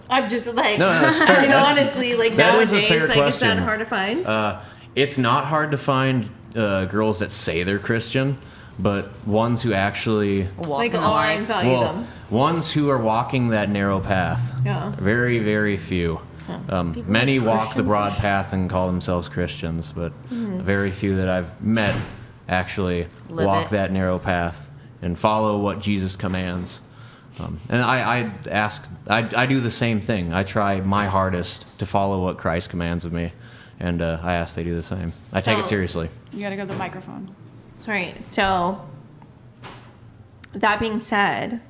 I'm just like, No, that's fair. I mean, honestly, like That is a nowadays, fair like, is that question. hard to find? It's not hard to find girls that say they're Christian, but ones who actually Like, I value them. ones who are walking that narrow path. Yeah. Very, very few. Many walk the broad path and call themselves Christians, but very few that I've met actually walk that narrow path and follow what Jesus commands. And I do the same thing. I try my hardest to follow what Christ commands of me, and I ask they do the same. I take it seriously. You gotta go to the microphone. Sorry. So, that being said,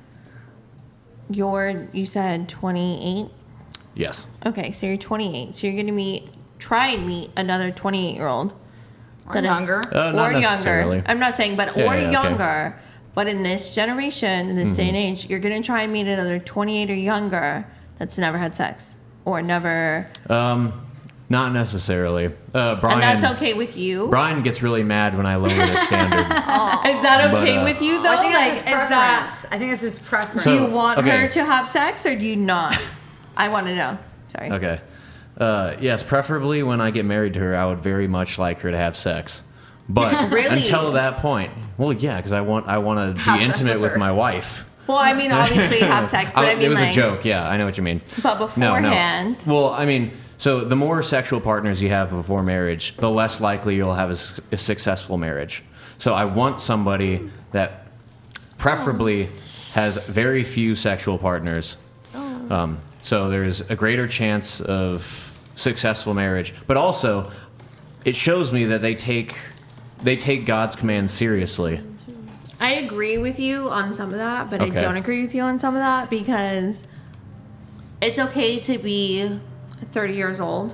you said 28? Yes. Okay, so you're 28. So you're going to try and meet another 28-year-old. Or younger. Not or necessarily. younger. I'm not saying, but Yeah, or yeah, okay. younger. But in this generation, in this day and age, you're going to try and meet another 28 or younger that's never had sex or never. Not necessarily. Brian. And that's okay with you? Brian gets really mad when I lower the standard. Is that okay But, with you, though? I think Like, that's his preference. I think it's his preference. do you want okay. her to have sex or do you not? I want to know. Sorry. Okay. Yes, preferably when I get married to her, I would very much like her to have sex. But Really? until that point, well, yeah, because I want to Have be sex intimate with with her. my wife. Well, I mean, obviously have sex, but I mean, it was like, a joke. Yeah, I know what you mean. But No, beforehand. no. Well, I mean, so the more sexual partners you have before marriage, the less likely you'll have a successful marriage. So I want somebody that preferably has very few sexual partners. So there's a greater chance of successful marriage, but also it shows me that they take God's commands seriously. I agree with you on some of that, but Okay. I don't agree with you on some of that because it's okay to be 30 years old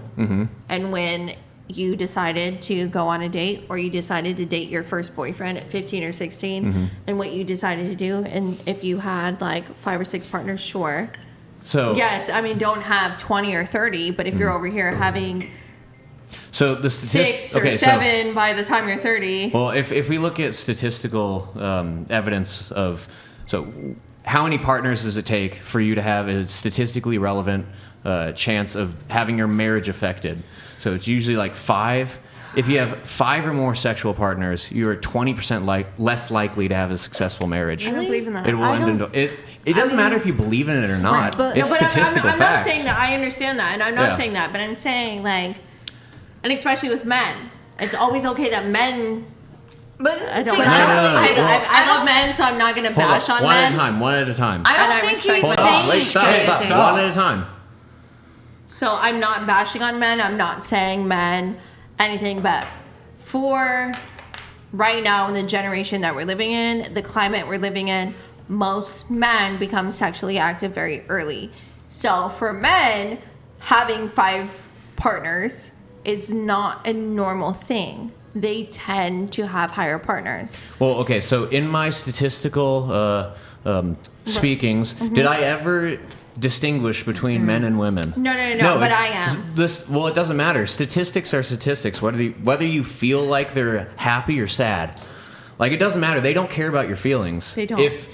and when you decided to go on a date or you decided to date your first boyfriend at 15 or 16 and what you decided to do, and if you had like 5 or 6 partners, sure. So Yes, I mean, don't have 20 or 30, but if you're over here having so the 6 or 7 by the time you're 30. Well, if we look at statistical evidence of how many partners does it take for you to have a statistically relevant chance of having your marriage affected? So it's usually like 5. If you have 5 or more sexual partners, you are 20% less likely to have a successful marriage. I don't believe in that. It will end in it doesn't matter if you believe in it or not. But- it's No, but statistical I'm fact. not saying that. I understand that, and I'm not Yeah. saying that, but I'm saying like, and especially with men, it's always okay that men. But I don't. think- I love men, so I'm not gonna Hold bash up, on one men. at a time. One at a time. I And don't I think respect he's that. Hold on, saying. wait, stop. One at a time. So I'm not bashing on men. I'm not saying men anything, but for right now in the generation that we're living in, the climate we're living in, most men become sexually active very early. So for men, having 5 partners is not a normal thing. They tend to have higher partners. Well, okay, so in my statistical speakings, did I ever distinguish between men and women? No, but I am. Well, it doesn't matter. Statistics are statistics, whether you feel like they're happy or sad. Like, it doesn't matter. They don't care about your feelings. They don't. If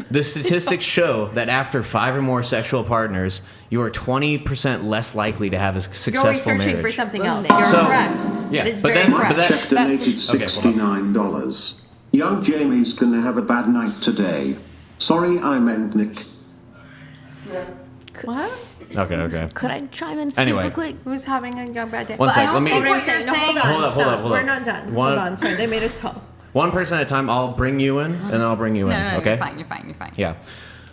the statistics show that after 5 or more sexual partners, you are 20% less likely to have a You're successful always searching marriage. for something else. You're So- correct. yeah, That is but very then- My but correct. that- check donated Okay, hold on. $69. Young Jamie's gonna have a bad night today. Sorry, I meant Nick. What? Okay. Could I chime in Anyway. super quick? Who's having a bad day? One But I sec, don't let me... think Hold what you're saying. Hold up. We're not done. One- Hold on. Sorry, they made us talk. One person at a time. I'll bring you in, and then I'll bring you in. No, okay? you're fine. Yeah.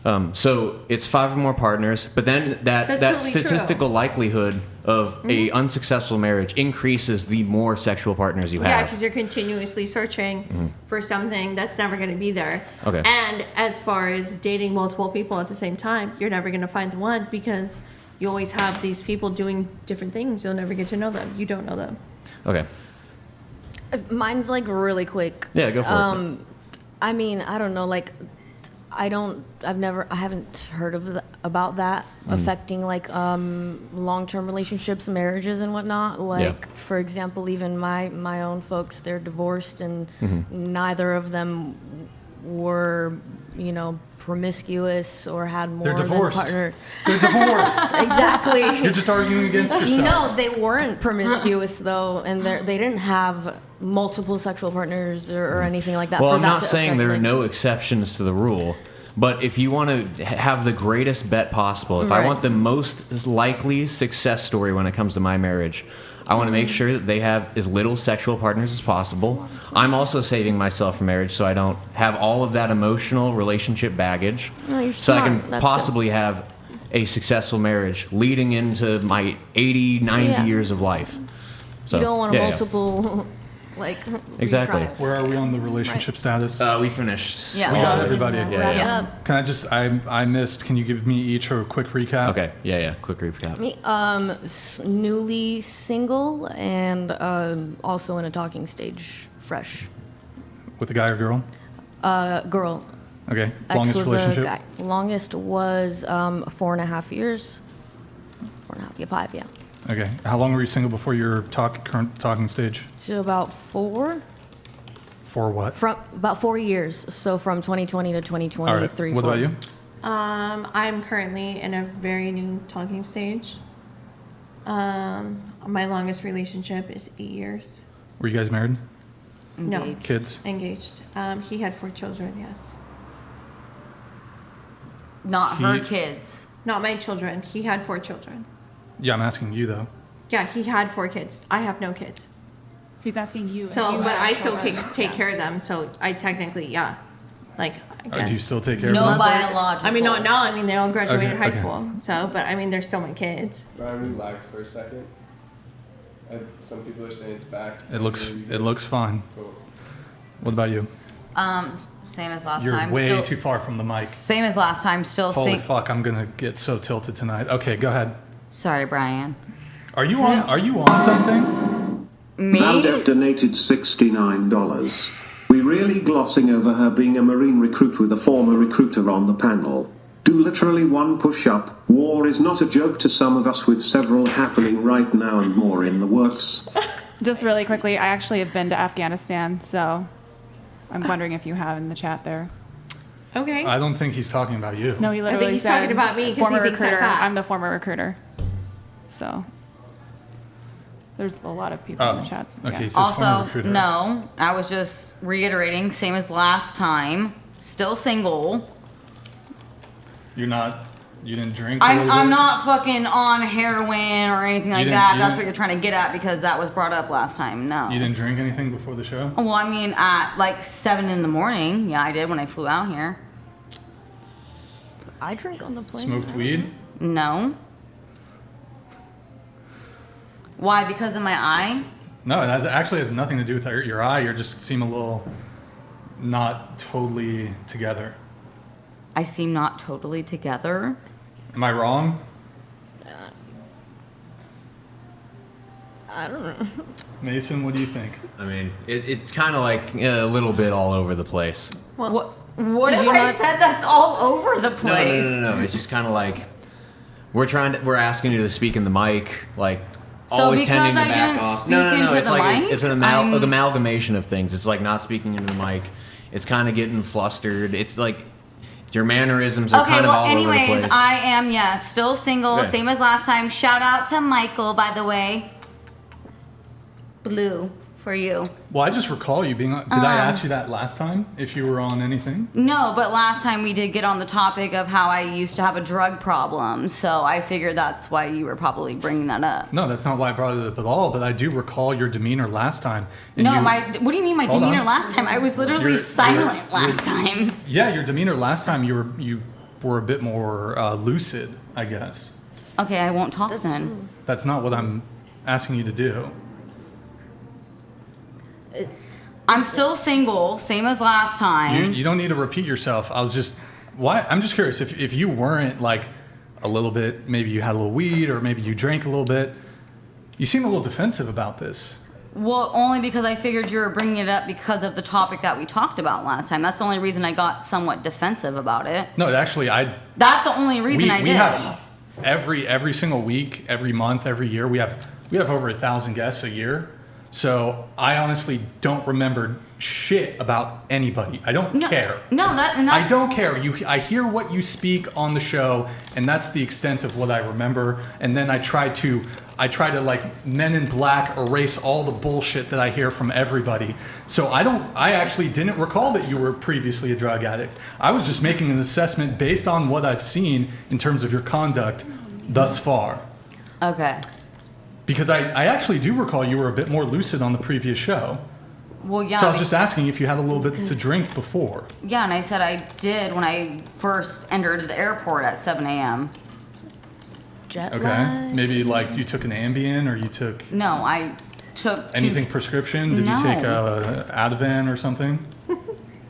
So it's 5 or more partners, but then that totally statistical likelihood of a unsuccessful marriage increases the more sexual partners you have. Yeah, because you're continuously searching for something that's never going to be there. Okay. And as far as dating multiple people at the same time, you're never going to find the one because you always have these people doing different things. You'll never get to know them. You don't know them. Okay. Mine's like really quick. Yeah, go for it. I mean, I don't know, like, I haven't heard of about that affecting like long-term relationships, marriages, and whatnot. Like, for example, even my own folks, they're divorced, and neither of them were, promiscuous or had more They're than divorced. partner. They're divorced. Exactly. You're just arguing against yourself. No, they weren't promiscuous though, and they didn't have multiple sexual partners or anything like that. Well, for I'm that not to saying affect, there are like- no exceptions to the rule, but if you want to have the greatest bet possible, if I Right. want the most likely success story when it comes to my marriage, I want to make sure that they have as little sexual partners as possible. I'm also saving myself from marriage so I don't have all of that emotional relationship baggage. No, you're so I smart. can That's possibly have a successful marriage leading into my 80, 90 Yeah. years of life. So, You don't want yeah, yeah. multiple, like. Exactly. retry. Where are we on the relationship status? We finished. Yeah. We got everybody. Yeah, yeah. Can I just, I missed, can you give me each a quick recap? Okay. Yeah. Quick recap. Me, newly single and also in a talking stage, fresh. With a guy or girl? Girl. Okay. Ex Longest was relationship? a guy. Longest was 4.5 years. 4.5, yeah, 5, yeah. Okay. How long were you single before your current talking stage? So about 4. For what? From about 4 years. So from 2020 to 2023. All right. What about you? I'm currently in a very new talking stage. My longest relationship is 8 years. Were you guys married? No, Kids? engaged. He had 4 children, yes. Not her He- kids. Not my children. He had 4 children. Yeah, I'm asking you though. Yeah, he had 4 kids. I have no kids. He's asking you. So, and you but have I still children. take care of them. So I technically, yeah. Like, I guess. Do you still take care No of them? biological. I mean, not now. I mean, they all graduated Okay, high okay. school. So, but I mean, they're still my kids. Brian, we lagged for a second. Some people are saying it's back. It looks fine. Cool. What about you? Same as last You're time. way still, too far from the mic. Same as last time. Still Holy sing. fuck, I'm gonna get so tilted tonight. Okay, go ahead. Sorry, Brian. Are you on something? Me? Valdev donated $69. We really glossing over her being a Marine recruit with a former recruiter on the panel. Do literally one push-up. War is not a joke to some of us, with several happening right now and more in the works. Just really quickly, I actually have been to Afghanistan, so I'm wondering if you have in the chat there. Okay. I don't think he's talking about you. No, he literally he's said talking about me 'cause he former thinks I'm recruiter. fat. I'm the former recruiter. So there's a lot of people in the chats. Okay, Yeah. he says former Also, recruiter. no. I was just reiterating. Same as last time. Still single. You didn't drink a I'm little bit? not fucking on heroin or anything like didn't- that. you That's didn't- what you're trying to get at because that was brought up last time. No. You didn't drink anything before the show? Well, I mean, at like 7 in the morning. Yeah, I did when I flew out here. I drink on the plane. Smoked weed? No. Why? Because of my eye? No, it actually has nothing to do with your eye. You just seem a little not totally together. I seem not totally together. Am I wrong? I don't know. Mason, what do you think? I mean, it's kind of like a little bit all over the place. What if you I not- said that's all over the No, place? no. It's just kind of like we're asking you to speak in the mic, like So always because tending to I back didn't off. speak No. into It's the like mic, it's an I'm- amalgamation of things. It's like not speaking into the mic. It's kind of getting flustered. It's like your mannerisms are Okay, kind of well, all over the anyways, place. I am, still single, Okay. same as last time. Shout out to Michael, by the way. Blue for you. Well, I just recall you being on. Did I ask you that last time? If you were on anything? No, but last time we did get on the topic of how I used to have a drug problem, so I figured that's why you were probably bringing that up. No, that's not why I brought it up at all, but I do recall your demeanor last time. and No, you- what do you mean my Hold demeanor on. last time? I was literally You're- silent you're- last time. Yeah, your demeanor last time, you were a bit more lucid, I guess. Okay, I won't talk then. That's not what I'm asking you to do. I'm still single, same as last time. You don't need to repeat yourself. I'm just curious if you weren't like a little bit, maybe you had a little weed or maybe you drank a little bit. You seem a little defensive about this. Well, only because I figured you were bringing it up because of the topic that we talked about last time. That's the only reason I got somewhat defensive about it. No, actually, That's the only reason I did. We have every single week, every month, every year. We have over 1,000 guests a year. So I honestly don't remember shit about anybody. I don't care. I don't care. I hear what you speak on the show, and that's the extent of what I remember. And then I try to like Men in Black erase all the bullshit that I hear from everybody. So I actually didn't recall that you were previously a drug addict. I was just making an assessment based on what I've seen in terms of your conduct thus far. Okay. Because I actually do recall you were a bit more lucid on the previous show. Well, yeah. So I was just asking if you had a little bit to drink before. Yeah, and I said I did when I first entered the airport at 7 a.m. Jet Okay. lag. Maybe like you took an Ambien or you took No, I took anything prescription? Did you take Ativan or something?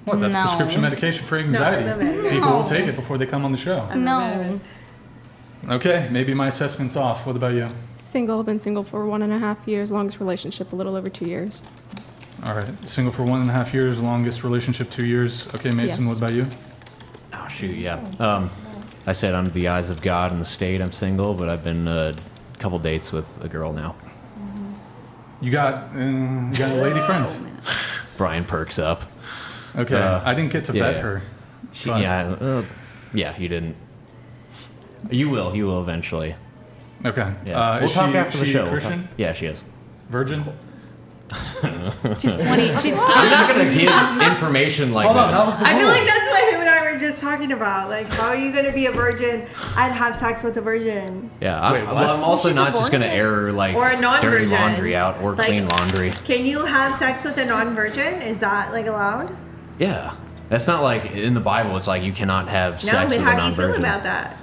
What? That's No. prescription medication for anxiety. People will take it before they come on the show. No. Okay, maybe my assessment's off. What about you? Single, been single for 1.5 years, longest relationship a little over 2 years. All right, single for 1.5 years, longest relationship 2 years. Okay, Mason, Yes. what about you? Oh, shoot, yeah. I said under the eyes of God and the state I'm single, but I've been a couple dates with a girl now. You got a lady friend. Brian perks up. Okay, I didn't get to vet her. Yeah, you didn't. You will eventually. Okay. Yeah. We'll talk after the show. Christian? Yeah, she is. Virgin? She's 20. She's I'm not going to give information like this. I feel like that's what him and I were just talking about. Like, how are you going to be a virgin and have sex with a virgin? Yeah, I'm also not just going to air like Or a dirty non-virgin. laundry out or Like- clean laundry. Can you have sex with a non-virgin? Is that like allowed? Yeah, that's not like in the Bible. It's like you cannot have No, sex but with a how do you non-virgin. feel about that?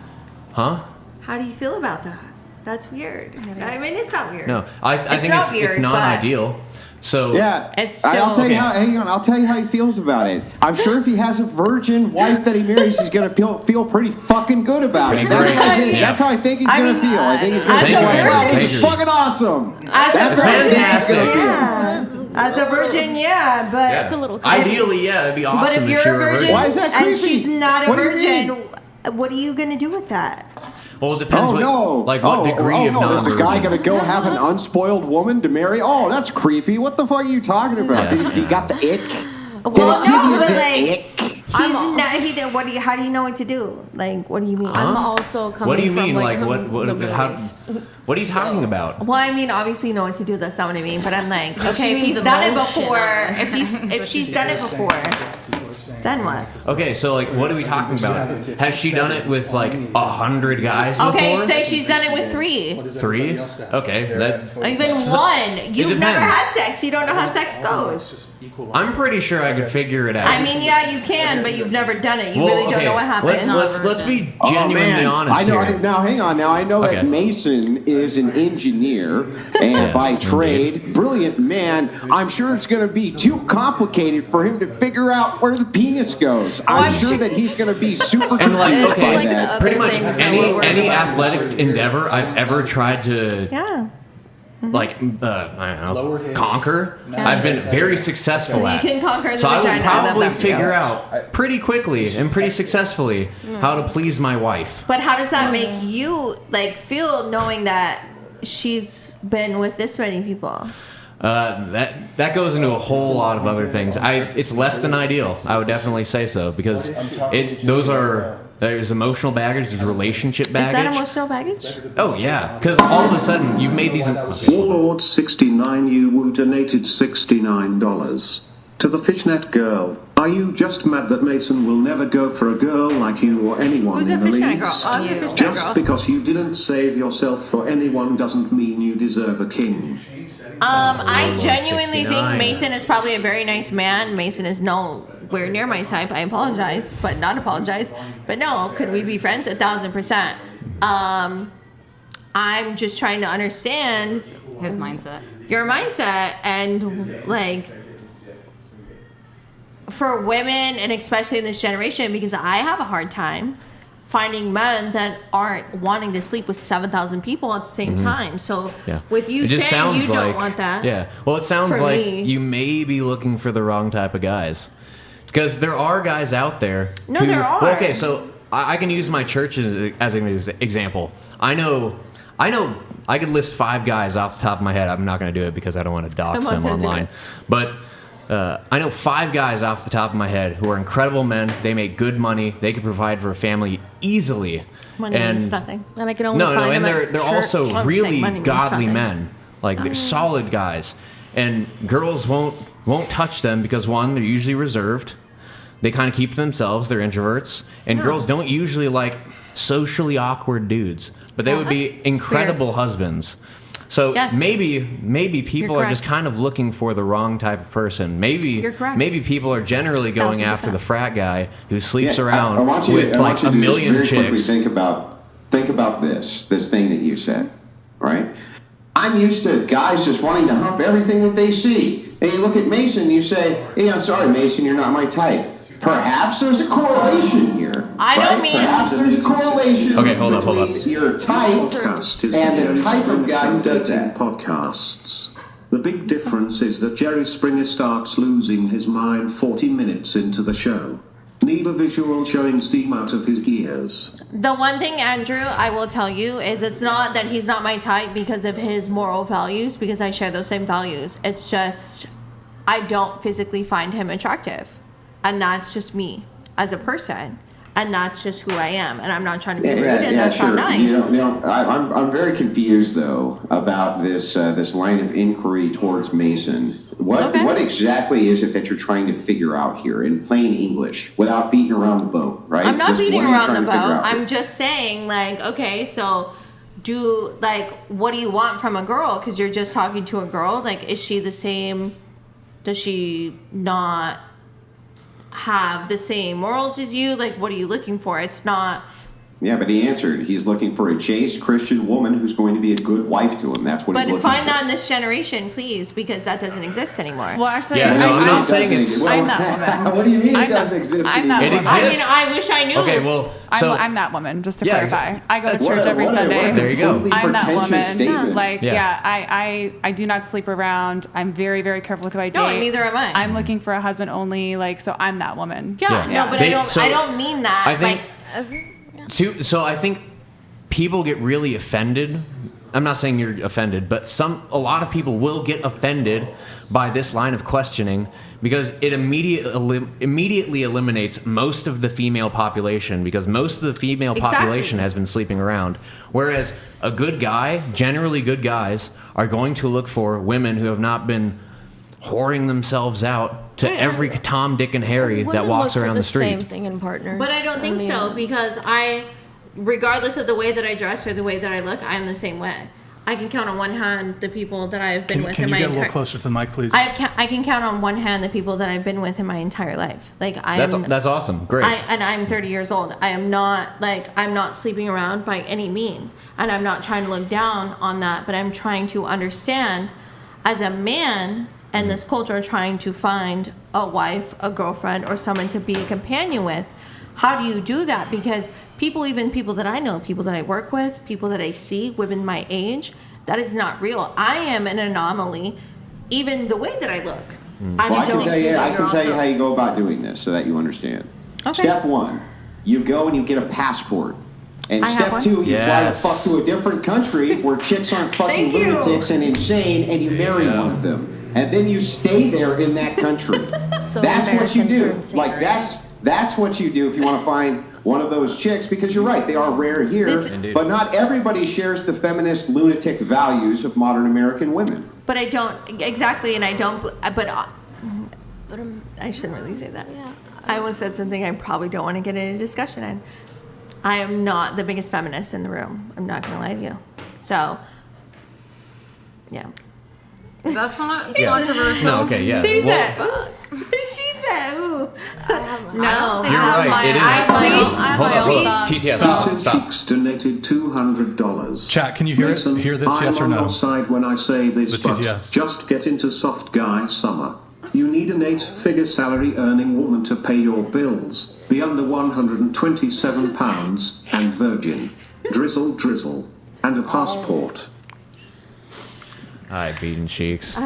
Huh? How do you feel about that? That's weird. I mean, it's not weird. No, I think not weird, it's not but- ideal. So Yeah, It's I'll still- tell you how. Hang on, I'll tell you how he feels about it. I'm sure if he has a virgin wife that he marries, he's gonna feel pretty fucking good about it. That's what I think. Yeah. That's how I think he's gonna feel. I think he's gonna as feel a like, wow, virgin- this is fucking awesome. As That's a how I think he's fantastic. gonna feel. Yeah. As a virgin, yeah, but yeah. It's a little Ideally, yeah, it'd be awesome but if you're she a were virgin, Why is that and creepy? she's not a What do you virgin, mean? what are you gonna do with that? Well, it depends Oh no! what degree of no! Is a guy non-virgin. gonna go have an unspoiled woman to marry? Oh, that's creepy. What the fuck are you talking about? Yeah. Do you got the ick? Well, Did it give no, you but the like ick? he's not. He did. What do you? How do you know what to do? Like, what do you mean? I'm also coming What do you from mean? Like, the what? Middle How? East. What are you talking about? Well, I mean, obviously, you know what to do. That's not what I mean. But I'm like, No, she okay, if means he's done it emotion. before, if she's done it before, then what? Okay, so like, what are we talking about? Has she done it with like 100 guys before? Okay, say she's done it with 3. 3? Okay, that. Or even So- 1. You've never depends. had sex. You don't know how sex goes. I'm pretty sure I could figure it out. I mean, yeah, you can, but you've never done it. You really don't know what happens. Let's be genuinely honest I know. here. Now, hang on. Now, I know Okay. that Mason is an engineer and Yes, by trade, brilliant man. I'm sure it's going to be too complicated for him to figure out where the penis goes. I'm sure that he's going to be super And like, confused by okay, that. pretty much things that any we're worried any about. athletic endeavor I've ever tried to Yeah. like I don't know, conquer, I've been very successful So you at. can conquer the So I would vagina. probably That's figure true. out pretty quickly and pretty successfully how to please my wife. But how does that make you like feel knowing that she's been with this many people? That goes into a whole lot of other things. It's less than ideal. I would definitely say so because there's emotional baggage, there's relationship Is that baggage. emotional baggage? Oh yeah, because all of a sudden you've made these. Warlord 69 you donated $69. To the fishnet girl, are you just mad that Mason will never go for a girl like you or anyone Who's in a the fishnet girl? least? I'm the fishnet Just girl. because you didn't save yourself for anyone doesn't mean you deserve a king. I genuinely 69. think Mason is probably a very nice man. Mason is no nowhere near my type, I apologize, but not apologize. But no, could we be friends? 1,000%. I'm just trying to understand his mindset, your mindset, and like for women, and especially in this generation, because I have a hard time finding men that aren't wanting to sleep with 7,000 people at the same time. So with you saying you don't want that. Yeah. Well, it sounds for like me, you may be looking for the wrong type of guys. Because there are guys out there. No, there are. Well, okay, so I can use my church as an example. I know I could list 5 guys off the top of my head. I'm not going to do it because I don't want to dox them online. But I know 5 guys off the top of my head who are incredible men. They make good money. They can provide for a family easily. Money means nothing. And I can only find and them they're also really godly men. Like they're Oh. solid guys, and girls won't touch them because one, they're usually reserved. They kind of keep to themselves. They're introverts, and girls don't usually like socially awkward dudes. But they would be incredible husbands. So maybe people are just kind of looking for the wrong type of person. Maybe people are generally going 1,000%. after the frat guy who sleeps around I want you with to like a do million this very quickly. chicks. Think about this thing that you said, right? I'm used to guys just wanting to hump everything that they see. And you look at Mason and you say, hey, I'm sorry, Mason, you're not my type. Perhaps there's a correlation here. I don't mean. Perhaps there's a correlation Okay, hold up. between your type Podcast is and the the type of guy who does dating that. podcasts. The big difference is that Jerry Springer starts losing his mind 40 minutes into the show. Need a visual showing steam out of his ears. The one thing, Andrew, I will tell you is it's not that he's not my type because of his moral values, because I share those same values. It's just I don't physically find him attractive. And that's just me as a person. And that's just who I am. And I'm not trying to be rude, and that's not nice. I'm very confused, though, about this line of inquiry towards Mason. What exactly is it that you're trying to figure out here in plain English without beating around the boat, right? I'm not Just beating what are you around trying the to figure boat. out here? I'm just saying, like, okay, so what do you want from a girl? Because you're just talking to a girl. Like, is she the same? Does she not have the same morals as you? Like, what are you looking for? It's not. Yeah, but he answered. He's looking for a chaste Christian woman who's going to be a good wife to him. That's what he's But looking find for. that in this generation, please, because that doesn't exist anymore. Well, actually, I'm not saying it's. I'm that woman. What do you mean I'm it doesn't that- exist I'm that anymore? woman. I mean, I wish I knew. Okay, well, so I'm that woman, just to Yeah, clarify. I go to What church a- every what a- Sunday. what a There you go. completely I'm that pretentious woman. statement. Like, Yeah. I do not sleep around. I'm very, very careful with who I date. No, and neither am I. I'm looking for a husband only. Like, so I'm that woman. Yeah, Yeah. no, but They- I don't mean that. I think. like, So I think people get really offended. I'm not saying you're offended, but a lot of people will get offended by this line of questioning because it immediately eliminates most of the female population, because most of the female population has been sleeping around. Whereas a good guy, generally good guys, are going to look for women who have not been whoring themselves out to every Tom, Dick, and Harry that Women walks look for around the street. Same thing in partners. But I don't think so, because regardless of the way that I dress or the way that I look, I am the same way. I can count on one hand the people that I've been with Can in you my get a entire. little closer to the mic, please? I can count on one hand the people that I've been with in my entire life. Like That's awesome. Great. and I'm 30 years old. I'm not sleeping around by any means, and I'm not trying to look down on that. But I'm trying to understand, as a man in this culture, trying to find a wife, a girlfriend, or someone to be a companion with. How do you do that? Because people that I know, people that I work with, people that I see, women my age, that is not real. I am an anomaly, even the way that I look. Well, I can tell you how you go about doing this so that you understand. Okay. Step 1, you go and you get a passport. And I have step one. 2, you fly the Yes. fuck to a different country where chicks aren't fucking lunatics and insane, and you marry one of them. And then you stay there in that country. So That's what you Americans are do. insane, Like right? that's what you do if you want to find one of those chicks, because you're right, they are rare here, Indeed. but not everybody shares the feminist lunatic values of modern American women. But I don't exactly, and I don't. But I shouldn't really say that. Yeah. I almost said something I probably don't want to get into discussion in. I am not the biggest feminist in the room. I'm not going to lie to you. So, yeah. That's not Yeah. controversial. No, okay, yeah. She's Well, She said, "Ooh, No. You're right. It is. Hold on. TTS. Peter Stop. Cheeks donated $200. Chat, can you hear Mason, it? Hear this, yes or I'm on no? your side when I say this, The but TTS. just get into soft guy summer. You need an 8-figure salary earning woman to pay your bills, be under £127, and virgin. Drizzle, and a passport. Hi, beaten cheeks.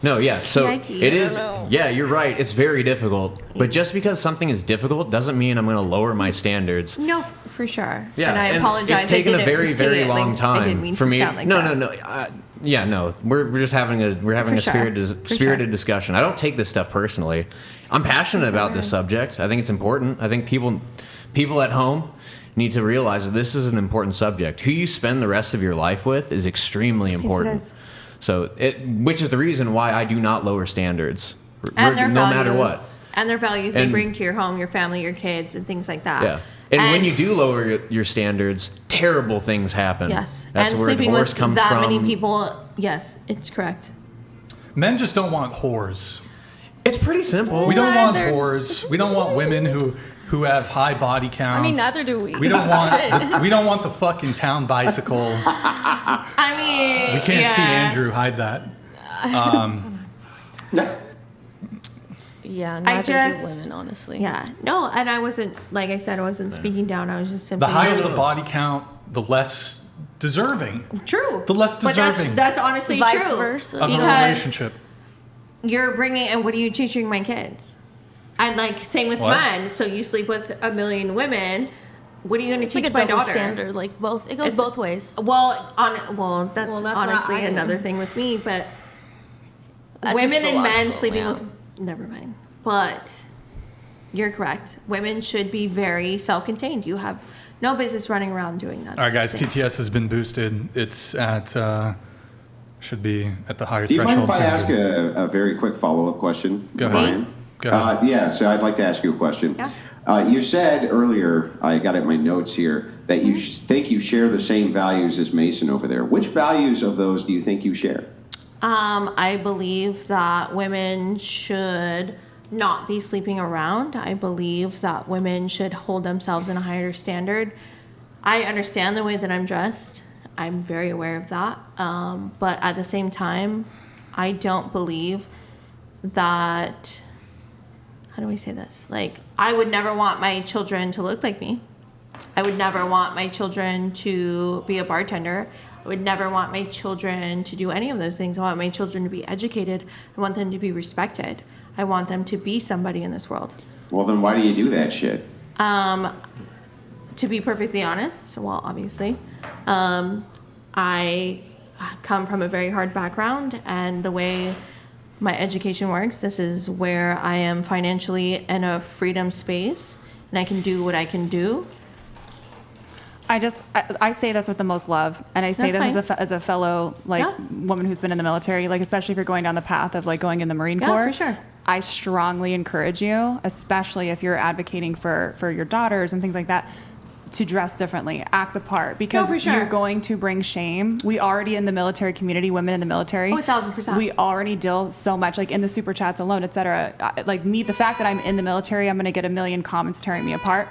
No, yeah. So Yikes. it is. I don't know. Yeah, you're right. It's very difficult. But just because something is difficult doesn't mean I'm going to lower my standards. No, for sure. Yeah, and I apologize. It's taken I a didn't very, say very it long like, I didn't mean time for to me. sound like No. that. Yeah, no. We're just having a For sure. spirited discussion. I don't take this stuff personally. I'm passionate about this subject. I think it's important. I think people at home need to realize that this is an important subject. Who you spend the rest of your life with is extremely important. Yes, it is. So which is the reason why I do not lower standards, And their no values, matter what. And their values they And- bring to your home, your family, your kids, and things like that. Yeah. And when you do lower your standards, terrible things happen. Yes. That's and where sleeping divorce with comes that from. many people, yes, it's correct. Men just don't want whores. It's pretty simple. We don't want Neither. whores. We don't want women who have high body counts. I mean, neither do we. We don't want the fucking town bicycle. I mean, We can't see Andrew hide that. Yeah, neither do just- women, honestly. Yeah. No, and I wasn't, like I said, I wasn't speaking down. I was just simply. The higher the body count, the less deserving True. The less But deserving that's honestly Vice true. versa. of a Because relationship. you're bringing, and what are you teaching my kids? And like, same with What? men. So you sleep with a million women. What are you going to It's teach like a my double daughter? standard. Like both, it goes It's- both ways. Well, that's Well, that's what honestly I did. another thing with me. But That's women just the and men logical, sleeping yeah. with, never mind. But you're correct. Women should be very self-contained. You have no business running around doing that. All right, guys. things. TTS has been boosted. It's at should be at the higher Do you mind threshold. if I ask a very quick follow-up question? Go ahead. Ryan? Go ahead. Yeah, so I'd like to ask you a question. Yeah. You said earlier, I got it in my notes here, that you think you share the same values as Mason over there. Which values of those do you think you share? I believe that women should not be sleeping around. I believe that women should hold themselves in a higher standard. I understand the way that I'm dressed. I'm very aware of that. But at the same time, I don't believe that, how do we say this? Like, I would never want my children to look like me. I would never want my children to be a bartender. I would never want my children to do any of those things. I want my children to be educated. I want them to be respected. I want them to be somebody in this world. Well, then why do you do that shit? To be perfectly honest, well, obviously, I come from a very hard background, and the way my education works, this is where I am financially in a freedom space, and I can do what I can do. I say this with the most love, and I say That's this as a fellow Yeah. woman who's been in the military, like especially if you're going down the path of like going in the Marine Yeah, Corps. for sure. I strongly encourage you, especially if you're advocating for your daughters and things like that, to dress differently, act the part, because for sure. you're going to bring shame. We already in the military community, women in the military, 1,000%. we already deal so much, like in the super chats alone, et cetera. Like me, the fact that I'm in the military, I'm going to get a million comments tearing me apart.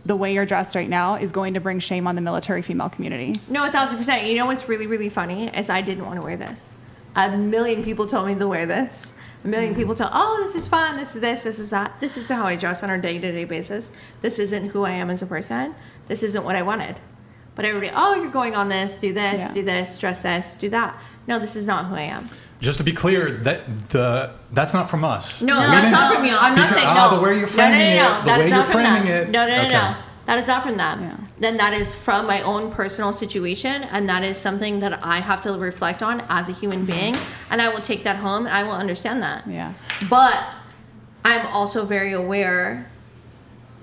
The way you're dressed right now is going to bring shame on the military female community. No, 1,000%. You know what's really, really funny is I didn't want to wear this. A million people told me to wear this. A million people told, oh, this is fun, this is this, this is that. This is how I dress on a day-to-day basis. This isn't who I am as a person. This isn't what I wanted. But everybody, oh, you're going on this, do this, Yeah. do this, dress this, do that. No, this is not who I am. Just to be clear, that's not from us. No, We that's didn't- not from you. I'm not because- saying no. The way you're No, framing it, the That way is you're not from framing them. it. No. Okay. That is not from them. Yeah. Then that is from my own personal situation, and that is something that I have to reflect on as a human being, and I will take that home, and I will understand that. Yeah. But I'm also very aware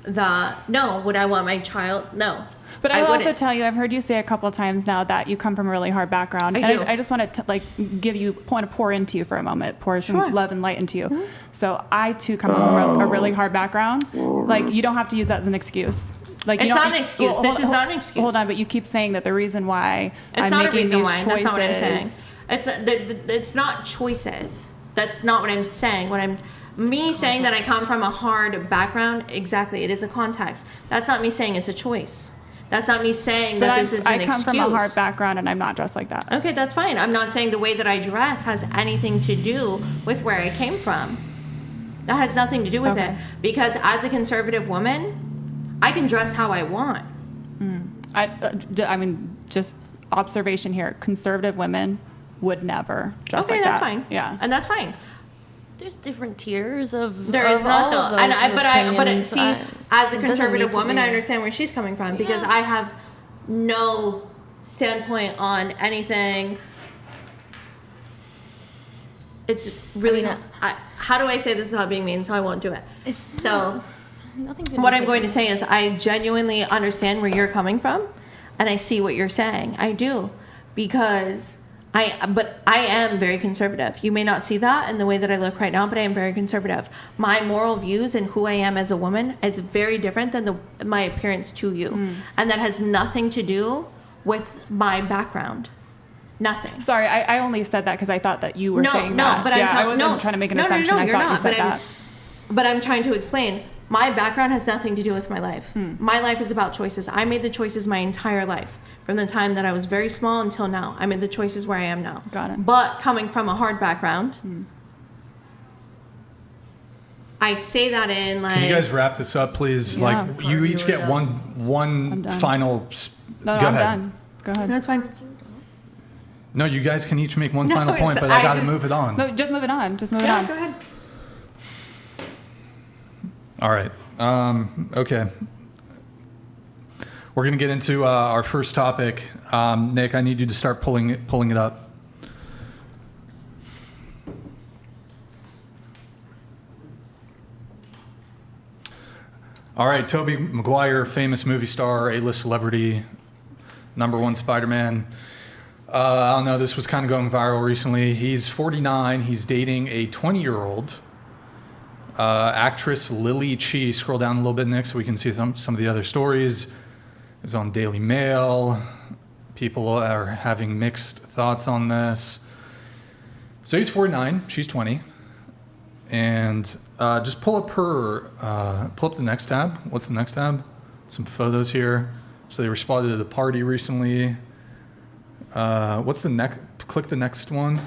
that, no, would I want my child? No. But I will also wouldn't. tell you, I've heard you say a couple of times now that you come from a really hard background. I and do. I just want to want to pour into you for a moment, pour some Sure. love and light into you. So I too come from a really hard background. Like, you don't have to use that as an excuse. Like, It's you don't- not an excuse. This is not an excuse. Hold on, but you keep saying that the reason why It's I'm not a making reason these why. choices. That's not what I'm saying. It's not choices. That's not what I'm saying. Me saying that I come from a hard background, exactly, it is a context. That's not me saying it's a choice. That's not me saying that this is an excuse. I come from a hard background and I'm not dressed like that. Okay, that's fine. I'm not saying the way that I dress has anything to do with where I came from. That has nothing to do with it. Because as a conservative woman, I can dress how I want. I mean, just observation here. Conservative women would never dress like that. Okay, that's fine. Yeah. And that's fine. There's different tiers of There is of not all though. of those But opinions. see, as a it doesn't conservative need to woman, be- I understand where she's coming from because I have no standpoint on anything. It's really not. How do I say this without being mean? So I won't do it. What I'm going to say is I genuinely understand where you're coming from, and I see what you're saying. I do, because but I am very conservative. You may not see that in the way that I look right now, but I am very conservative. My moral views and who I am as a woman is very different than my appearance to you. And that has nothing to do with my background. Nothing. Sorry, I only said that because I thought that you were saying no, that. But I wasn't trying to make an assumption. I you're thought not, you said that. But I'm trying to explain. My background has nothing to do with my life. My life is about choices. I made the choices my entire life. From the time that I was very small until now. I made the choices where I am now. Got it. But coming from a hard background, I say that in like... Can you guys wrap this up, please? Yeah. Like, you each get one final... No, Go I'm ahead. done. Go ahead. That's fine. No, you guys can each make one No, final point, it's- but I I got to just- move it on. No, just move it on. Just move it Yeah, on. go ahead. All right. Okay. We're going to get into our first topic. Nick, I need you to start pulling it up. All right, Tobey Maguire, famous movie star, A-list celebrity, #1 Spider-Man. I don't know, this was kind of going viral recently. He's 49. He's dating a 20-year-old. Actress Lily Chi. Scroll down a little bit, Nick, so we can see some of the other stories. It was on Daily Mail. People are having mixed thoughts on this. So he's 49, she's 20. And just pull up the next tab. What's the next tab? Some photos here. So they responded to the party recently. What's the next? Click the next one.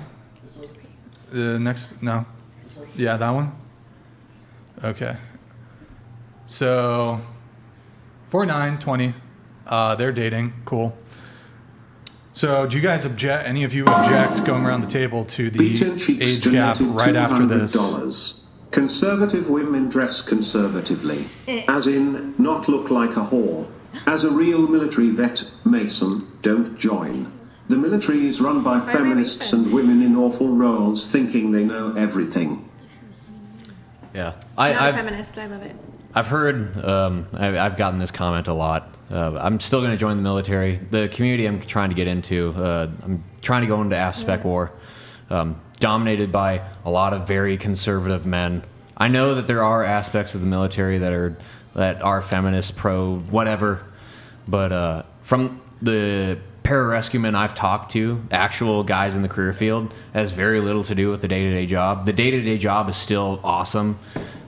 The next, no. Yeah, that one. Okay. So 49, 20. They're dating. Cool. So do you guys object, any of you object going around the table to the age gap right after this? Conservative women dress conservatively. As in, not look like a whore. As a real military vet, Mason, don't join. The military is run by feminists and women in awful roles thinking they know everything. Yeah. I'm a feminist. I love it. I've heard, I've gotten this comment a lot. I'm still going to join the military. The community I'm trying to get into, I'm trying to go into aspect war, dominated by a lot of very conservative men. I know that there are aspects of the military that are feminist, pro, whatever, but from the pararescuemen I've talked to, actual guys in the career field, it has very little to do with the day-to-day job. The day-to-day job is still awesome.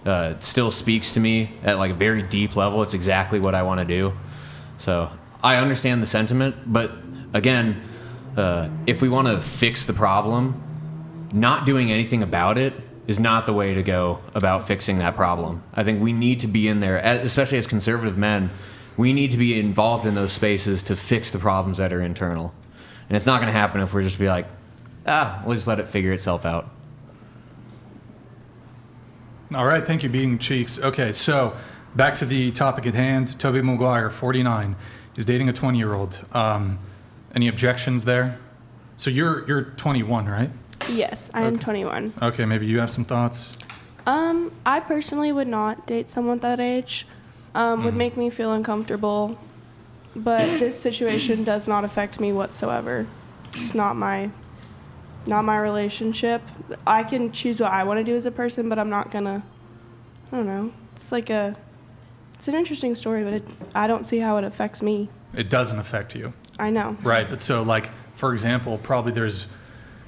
It still speaks to me at like a very deep level. It's exactly what I want to do. So I understand the sentiment, but again, if we want to fix the problem, not doing anything about it is not the way to go about fixing that problem. I think we need to be in there, especially as conservative men, we need to be involved in those spaces to fix the problems that are internal. And it's not going to happen if we're just be like, we'll just let it figure itself out. All right, thank you, Beating Cheeks. Okay, so back to the topic at hand. Tobey Maguire, 49. He's dating a 20-year-old. Any objections there? So you're 21, right? Yes, I am 21. Okay, maybe you have some thoughts. I personally would not date someone that age. Would make me feel uncomfortable, but this situation does not affect me whatsoever. It's not my relationship. I can choose what I want to do as a person, but I'm not gonna. I don't know. It's an interesting story, but I don't see how it affects me. It doesn't affect you. I know. Right, but so like, for example, probably there's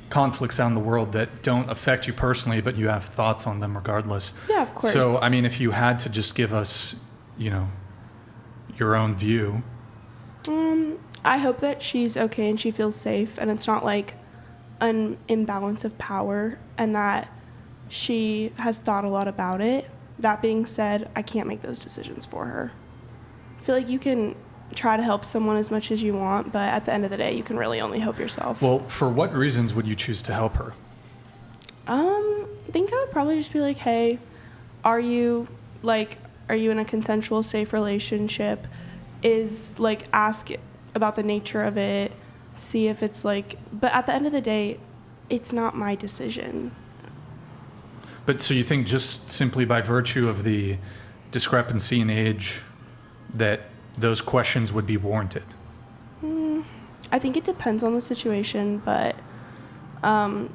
conflicts out in the world that don't affect you personally, but you have thoughts on them regardless. Yeah, of course. So, I mean, if you had to just give us, your own view. I hope that she's okay and she feels safe and it's not like an imbalance of power and that she has thought a lot about it. That being said, I can't make those decisions for her. I feel like you can try to help someone as much as you want, but at the end of the day, you can really only help yourself. Well, for what reasons would you choose to help her? I think I would probably just be like, hey, are you in a consensual, safe relationship? Ask about the nature of it, see if it's but at the end of the day, it's not my decision. But so you think just simply by virtue of the discrepancy in age that those questions would be warranted? I think it depends on the situation, but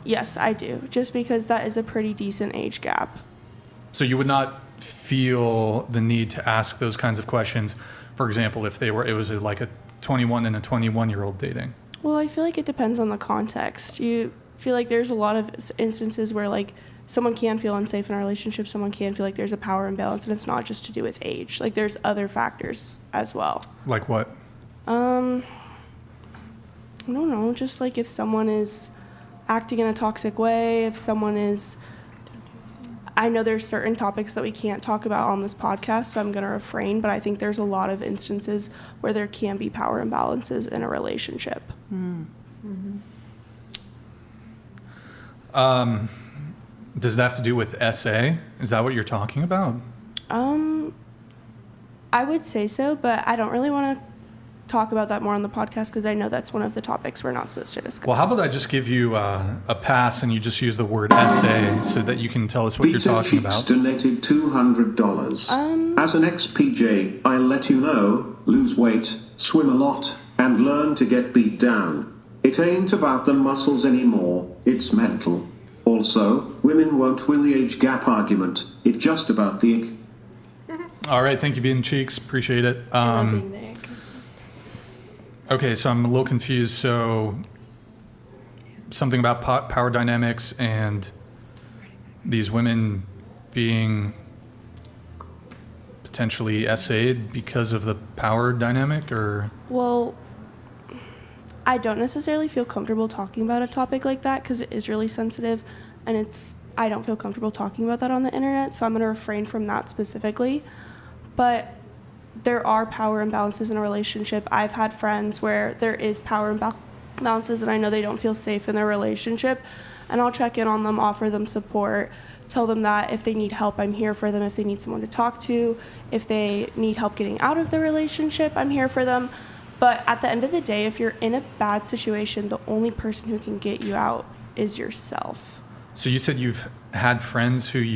yes, I do. Just because that is a pretty decent age gap. So you would not feel the need to ask those kinds of questions, for example, if it was like a 21 and a 21-year-old dating? Well, I feel like it depends on the context. You feel like there's a lot of instances where someone can feel unsafe in a relationship, someone can feel like there's a power imbalance, and it's not just to do with age. There's other factors as well. Like what? I don't know. Just if someone is acting in a toxic way, if someone is... I know there's certain topics that we can't talk about on this podcast, so I'm going to refrain, but I think there's a lot of instances where there can be power imbalances in a relationship. Mm-hmm. Does that have to do with SA? Is that what you're talking about? I would say so, but I don't really want to talk about that more on the podcast because I know that's one of the topics we're not supposed to discuss. Well, how about I just give you a pass and you just use the word SA so that you can tell us what you're talking about? Donated $200. As an ex-PJ, I'll let you know, lose weight, swim a lot, and learn to get beat down. It ain't about the muscles anymore, it's mental. Also, women won't win the age gap argument. It's just about the ick. All right, thank you, Bean Cheeks. Appreciate it. Okay, so I'm a little confused. So something about power dynamics and these women being potentially SA'd because of the power dynamic, or? Well, I don't necessarily feel comfortable talking about a topic like that because it is really sensitive, and I don't feel comfortable talking about that on the internet, so I'm going to refrain from that specifically. But there are power imbalances in a relationship. I've had friends where there is power imbalances and I know they don't feel safe in their relationship, and I'll check in on them, offer them support, tell them that if they need help, I'm here for them. If they need someone to talk to, if they need help getting out of the relationship, I'm here for them. But at the end of the day, if you're in a bad situation, the only person who can get you out is yourself. So you said you've had friends who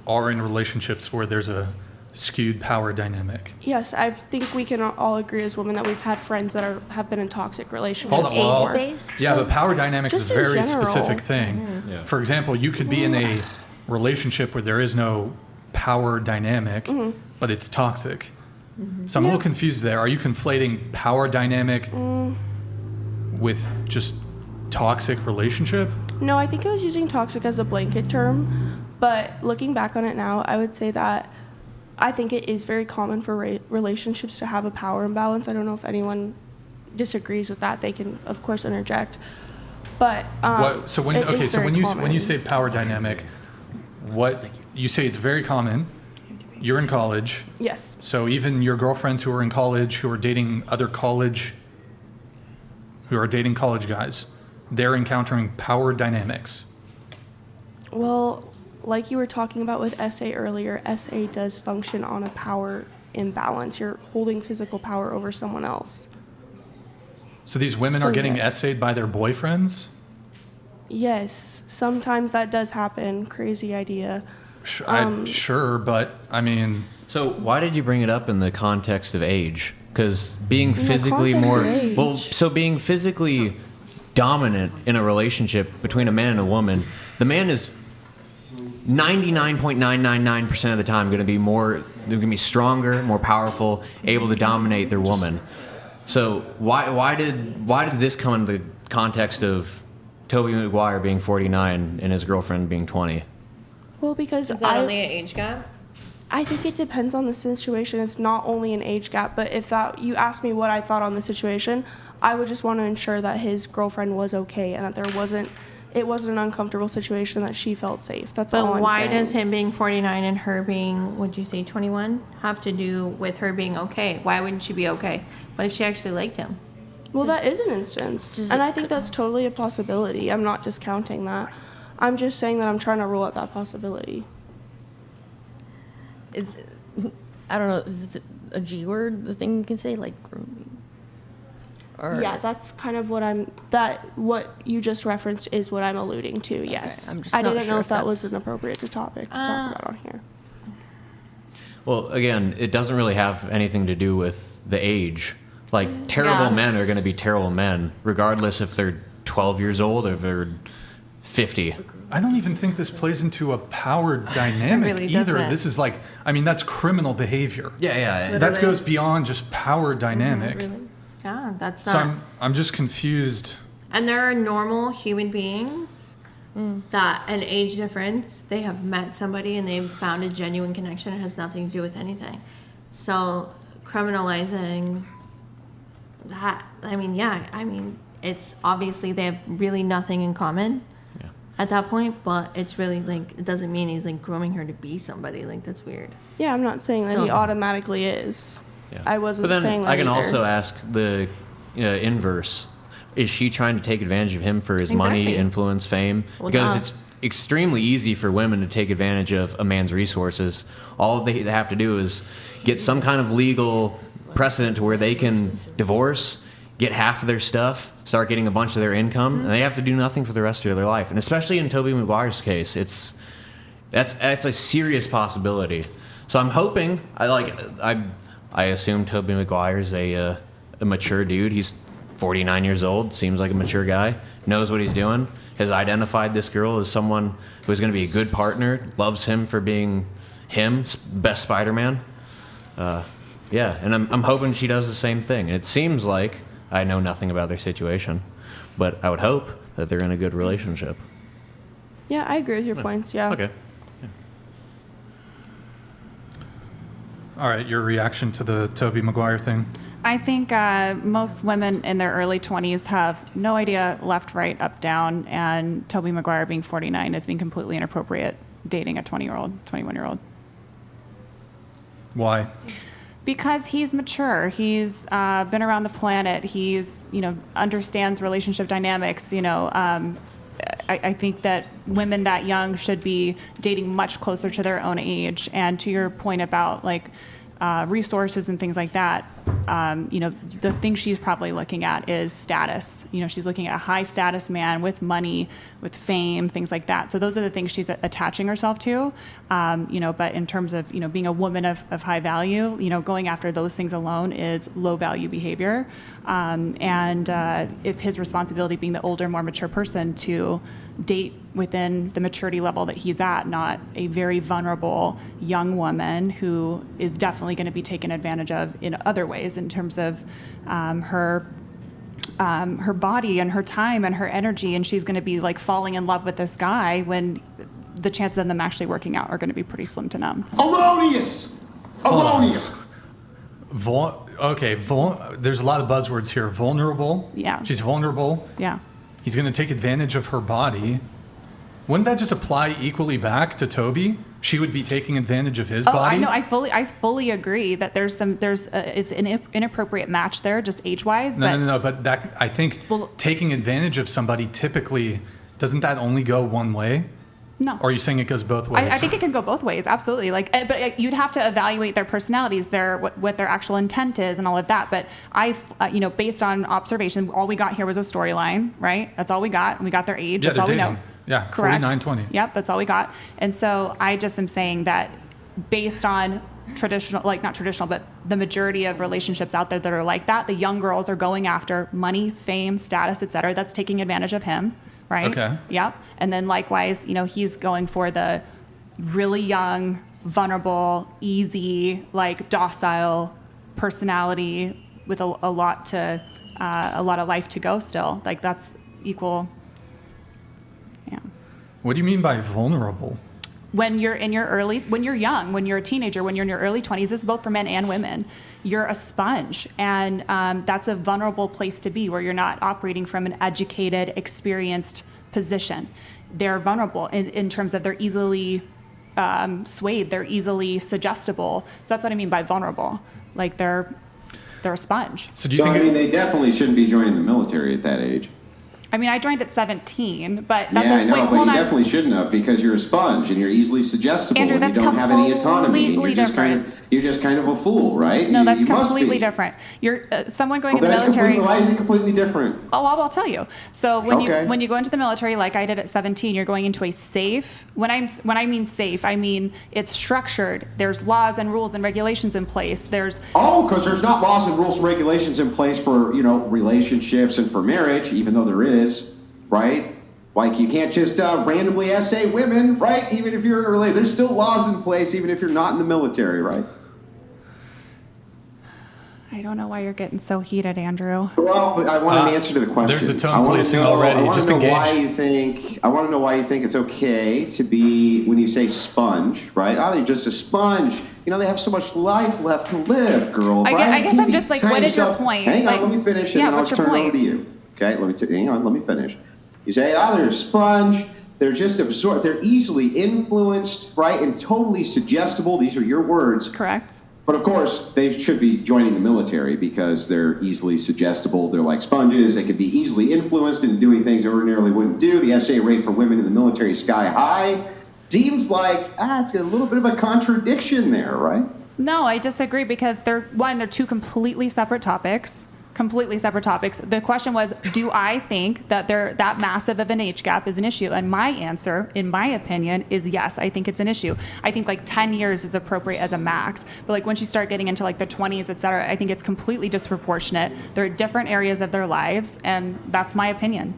are in relationships where there's a skewed power dynamic. Yes, I think we can all agree as women that we've had friends that have been in toxic relationships. Hold on, well, Age-based? yeah, but power dynamics is Just a in very general. specific thing. Mm-hmm. Yeah. For example, you could be in a relationship where there is no power dynamic, but it's toxic. So I'm a little confused there. Are you conflating power dynamic with just toxic relationship? No, I think I was using toxic as a blanket term, but looking back on it now, I would say that I think it is very common for relationships to have a power imbalance. I don't know if anyone disagrees with that. They can, of course, interject. But when you say power dynamic, what you say it's very common. You're in college. Yes. So even your girlfriends who are in college, who are dating college guys, they're encountering power dynamics. Well, like you were talking about with SA earlier, SA does function on a power imbalance. You're holding physical power over someone else. So these women are getting SA'd by their boyfriends? Yes, sometimes that does happen. Crazy idea. Sure, but I mean... So why did you bring it up in the context of age? Because being physically being physically dominant in a relationship between a man and a woman, the man is 99.999% of the time going to be stronger, more powerful, able to dominate their woman. So why did this come into the context of Tobey Maguire being 49 and his girlfriend being 20? Well, because Is that only an age gap? I think it depends on the situation. It's not only an age gap, but if you asked me what I thought on the situation, I would just want to ensure that his girlfriend was okay and that it wasn't an uncomfortable situation, that she felt safe. That's all I'm saying. But why does him being 49 and her being, would you say 21, have to do with her being okay? Why wouldn't she be okay? What if she actually liked him? Well, that is an instance, and I think that's totally a possibility. I'm not discounting that. I'm just saying that I'm trying to rule out that possibility. I don't know, is it a G word, the thing you can say, like grooming? Or Yeah, that's kind of what you just referenced is what I'm alluding to, yes. I'm just I not didn't know sure if if that was that's- an appropriate topic to talk about on here. Well, again, it doesn't really have anything to do with the age. Like, terrible men are going to be terrible men, regardless if they're 12 years old or if they're 50. I don't even think this plays into a power dynamic really either. doesn't. This is like, I mean, that's criminal behavior. Yeah. That goes beyond just power dynamic. Yeah, that's So not. I'm just confused. And there are normal human beings that an age difference, they have met somebody and they've found a genuine connection. It has nothing to do with anything. So criminalizing that, I mean, it's obviously they have really nothing in common at that point, but it's really like, it doesn't mean he's like grooming her to be somebody. Like, that's weird. Yeah, I'm not saying that he Don't. automatically is. Yeah. I wasn't But then saying that I can either. also ask the inverse. Is she trying to take advantage of him for his money, Exactly. influence, fame? Well, Because duh. it's extremely easy for women to take advantage of a man's resources. All they have to do is get some kind of legal precedent to where they can divorce, get half of their stuff, start getting a bunch of their income, and they have to do nothing for the rest of their life. And especially in Tobey Maguire's case, that's a serious possibility. So I'm hoping, I assume Tobey Maguire's a mature dude. He's 49 years old, seems like a mature guy, knows what he's doing, has identified this girl as someone who's going to be a good partner, loves him for being him, best Spider-Man. Yeah, and I'm hoping she does the same thing. It seems like, I know nothing about their situation, but I would hope that they're in a good relationship. Yeah, I agree with your points, yeah. Okay. All right, your reaction to the Tobey Maguire thing? I think most women in their early 20s have no idea left, right, up, down, and Tobey Maguire being 49 is being completely inappropriate dating a 20-year-old, 21-year-old. Why? Because he's mature. He's been around the planet. He's, understands relationship dynamics. I think that women that young should be dating much closer to their own age. And to your point about resources and things like that, the thing she's probably looking at is status. She's looking at a high status man with money, with fame, things like that. So those are the things she's attaching herself to. But in terms of, being a woman of high value, going after those things alone is low value behavior. And it's his responsibility, being the older, more mature person, to date within the maturity level that he's at, not a very vulnerable young woman who is definitely going to be taken advantage of in other ways in terms of her body and her time and her energy, and she's going to be falling in love with this guy when the chances of them actually working out are going to be pretty slim to none. Erroneous! Erroneous! There's a lot of buzzwords here. Vulnerable. Yeah. She's vulnerable. Yeah. He's going to take advantage of her body. Wouldn't that just apply equally back to Tobey? She would be taking advantage of his body. I know. I fully agree that it's an inappropriate match there, just age-wise. No. But that, I think, taking advantage of somebody typically, doesn't that only go one way? No. Or are you saying it goes both ways? I think it can go both ways, absolutely. But you'd have to evaluate their personalities, what their actual intent is, and all of that. But based on observation, all we got here was a storyline, right? That's all we got. And we got their age. Yeah, That's all we dating. know. Yeah, Correct. 49, 20. Yep, that's all we got. And so I just am saying that based on traditional, not traditional, but the majority of relationships out there that are like that, the young girls are going after money, fame, status, et cetera. That's taking advantage of him. Right? Okay. Yep. And then likewise, he's going for the really young, vulnerable, easy, docile personality with a lot of life to go still. That's equal What do you mean by vulnerable? When you're young, when you're a teenager, when you're in your early 20s, this is both for men and women, you're a sponge. And that's a vulnerable place to be, where you're not operating from an educated, experienced position. They're vulnerable in terms of they're easily swayed, they're easily suggestible. So that's what I mean by vulnerable. Like they're a sponge. So do you think? I mean, they definitely shouldn't be joining the military at that age. I mean, I joined at 17, but that's I know, wait, but hold you on. definitely shouldn't have, because you're a sponge and you're easily suggestible, Andrew, and you that's don't have any autonomy, and completely you're just kind of a fool, right? No, that's you must completely be. different. You're someone going Well, in the that's military. Why is it completely different? Oh, well, I'll tell you. So when Okay. you go into the military, like I did at 17, you're going into a safe. When I mean safe, I mean it's structured. There's laws and rules and regulations in place. There's because there's not laws and rules and regulations in place for relationships and for marriage, even though there is, right? Like you can't just randomly essay women, right? Even if you're in a relationship, there's still laws in place, even if you're not in the military, right? I don't know why you're getting so heated, Andrew. Well, I want an answer to the question. There's the tone policing already. Just engage. I want to know why you think it's okay to be, when you say sponge, right? Oh, they're just a sponge. They have so much life left to live, girl. I right? guess I'm just like, what is your point? Hang Like, on, let me finish, and yeah, then I'll what's your turn it over point? to you. Okay, hang on, let me finish. You say, they're a sponge. They're just absorbed. They're easily influenced, right, and totally suggestible. These are your words. Correct. But of course, they should be joining the military because they're easily suggestible. They're like sponges. They could be easily influenced into doing things they ordinarily wouldn't do. The SA rate for women in the military is sky high. Seems like, it's a little bit of a contradiction there, right? No, I disagree because they're two completely separate topics. The question was, do I think that that massive of an age gap is an issue? And my answer, in my opinion, is yes, I think it's an issue. I think like 10 years is appropriate as a max. But like once you start getting into like the 20s, et cetera, I think it's completely disproportionate. They're different areas of their lives, and that's my opinion.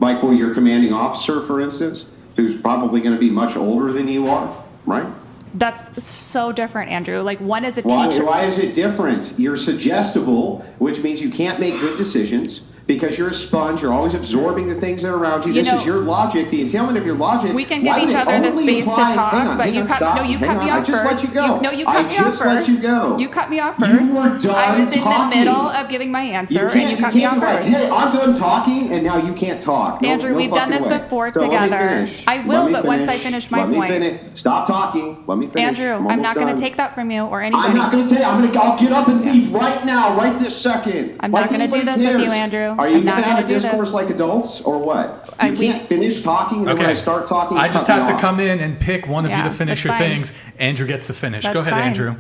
Like, well, your commanding officer, for instance, who's probably going to be much older than you are, right? That's so different, Andrew. Like one is a teacher. Why is it different? You're suggestible, which means you can't make good decisions because you're a sponge. You're always absorbing the things that are around you. This is your logic, the entailment of your logic. We can give each other the space to talk, but you cut me off first. I just let you go. You cut me off first. Let you go. You cut me off first. You were done I was in talking. the middle of giving my answer, and you cut me off first. Hey, I'm done talking, and now you can't talk. Andrew, we've done this before together. I will, but once I finish my point. Stop talking. Let me finish. Andrew, I'm not going to take that from you or anybody. I'm not going to take it. I'll get up and leave right now, right this second. I'm not going to do this with you, Andrew. Are you I'm not going to do this. Discourse like adults, or what? You can't finish talking, and then when I start talking, I just have to come in and pick one of you to finish your fine. things. Andrew gets to finish. That's Go ahead, fine. Andrew.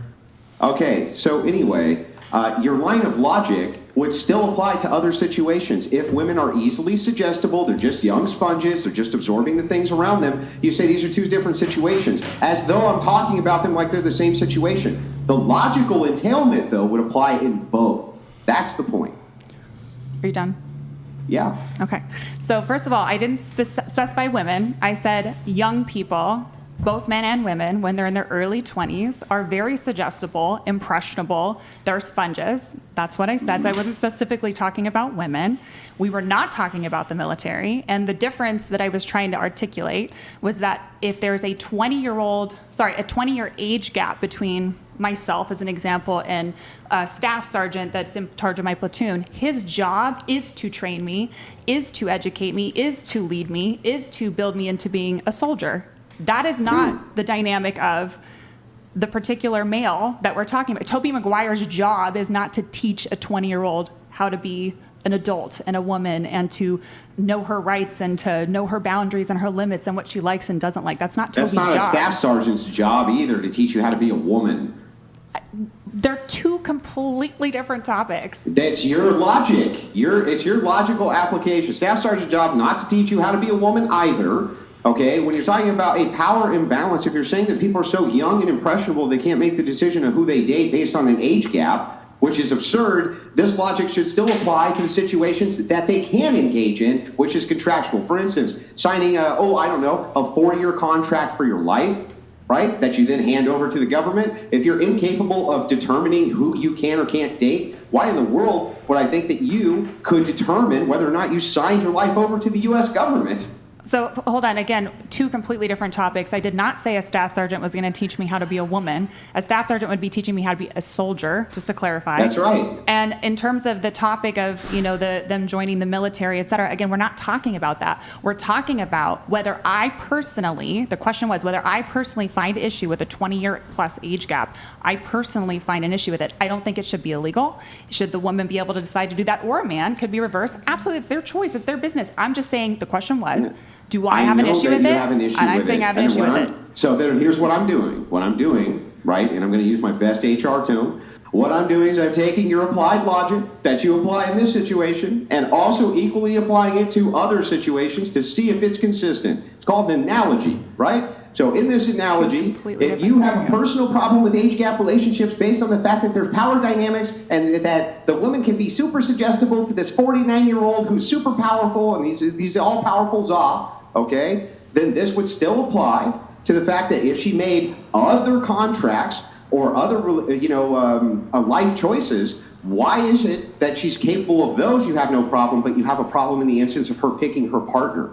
Okay, so anyway, your line of logic would still apply to other situations. If women are easily suggestible, they're just young sponges, they're just absorbing the things around them, you say these are two different situations, as though I'm talking about them like they're the same situation. The logical entailment, though, would apply in both. That's the point. Are you done? Yeah. Okay. So first of all, I didn't specify women. I said young people, both men and women, when they're in their early 20s, are very suggestible, impressionable. They're sponges. That's what I said. So I wasn't specifically talking about women. We were not talking about the military. And the difference that I was trying to articulate was that if there's a 20-year age gap between myself, as an example, and a staff sergeant that's in charge of my platoon, his job is to train me, is to educate me, is to lead me, is to build me into being a soldier. That is not the dynamic of the particular male that we're talking about. Tobey Maguire's job is not to teach a 20-year-old how to be an adult and a woman and to know her rights and to know her boundaries and her limits and what she likes and doesn't like. That's not Toby's job. That's not a staff sergeant's job either, to teach you how to be a woman. They're two completely different topics. That's your logic. It's your logical application. Staff sergeant's job not to teach you how to be a woman either. Okay, when you're talking about a power imbalance, if you're saying that people are so young and impressionable they can't make the decision of who they date based on an age gap, which is absurd, this logic should still apply to the situations that they can engage in, which is contractual. For instance, signing a 4-year contract for your life, right, that you then hand over to the government. If you're incapable of determining who you can or can't date, why in the world would I think that you could determine whether or not you signed your life over to the U.S. government? So hold on, again, two completely different topics. I did not say a staff sergeant was going to teach me how to be a woman. A staff sergeant would be teaching me how to be a soldier, just to clarify. That's right. And in terms of the topic of, them joining the military, et cetera, again, we're not talking about that. We're talking about whether the question was whether I personally find issue with a 20-year plus age gap. I personally find an issue with it. I don't think it should be illegal. Should the woman be able to decide to do that, or a man could be reversed? Absolutely, it's their choice, it's their business. I'm just saying the question was, do I have an issue with it? And I'm saying I have an issue with it. So then here's what I'm doing. Right, and I'm going to use my best HR tone. What I'm doing is I'm taking your applied logic that you apply in this situation and also equally applying it to other situations to see if it's consistent. It's called an analogy, right? So in this analogy, if you have a personal problem with age gap relationships based on the fact that there's power dynamics and that the woman can be super suggestible to this 49-year-old who's super powerful and these all-powerful Za, okay, then this would still apply to the fact that if she made other contracts or other, life choices, why is it that she's capable of those you have no problem, but you have a problem in the instance of her picking her partner?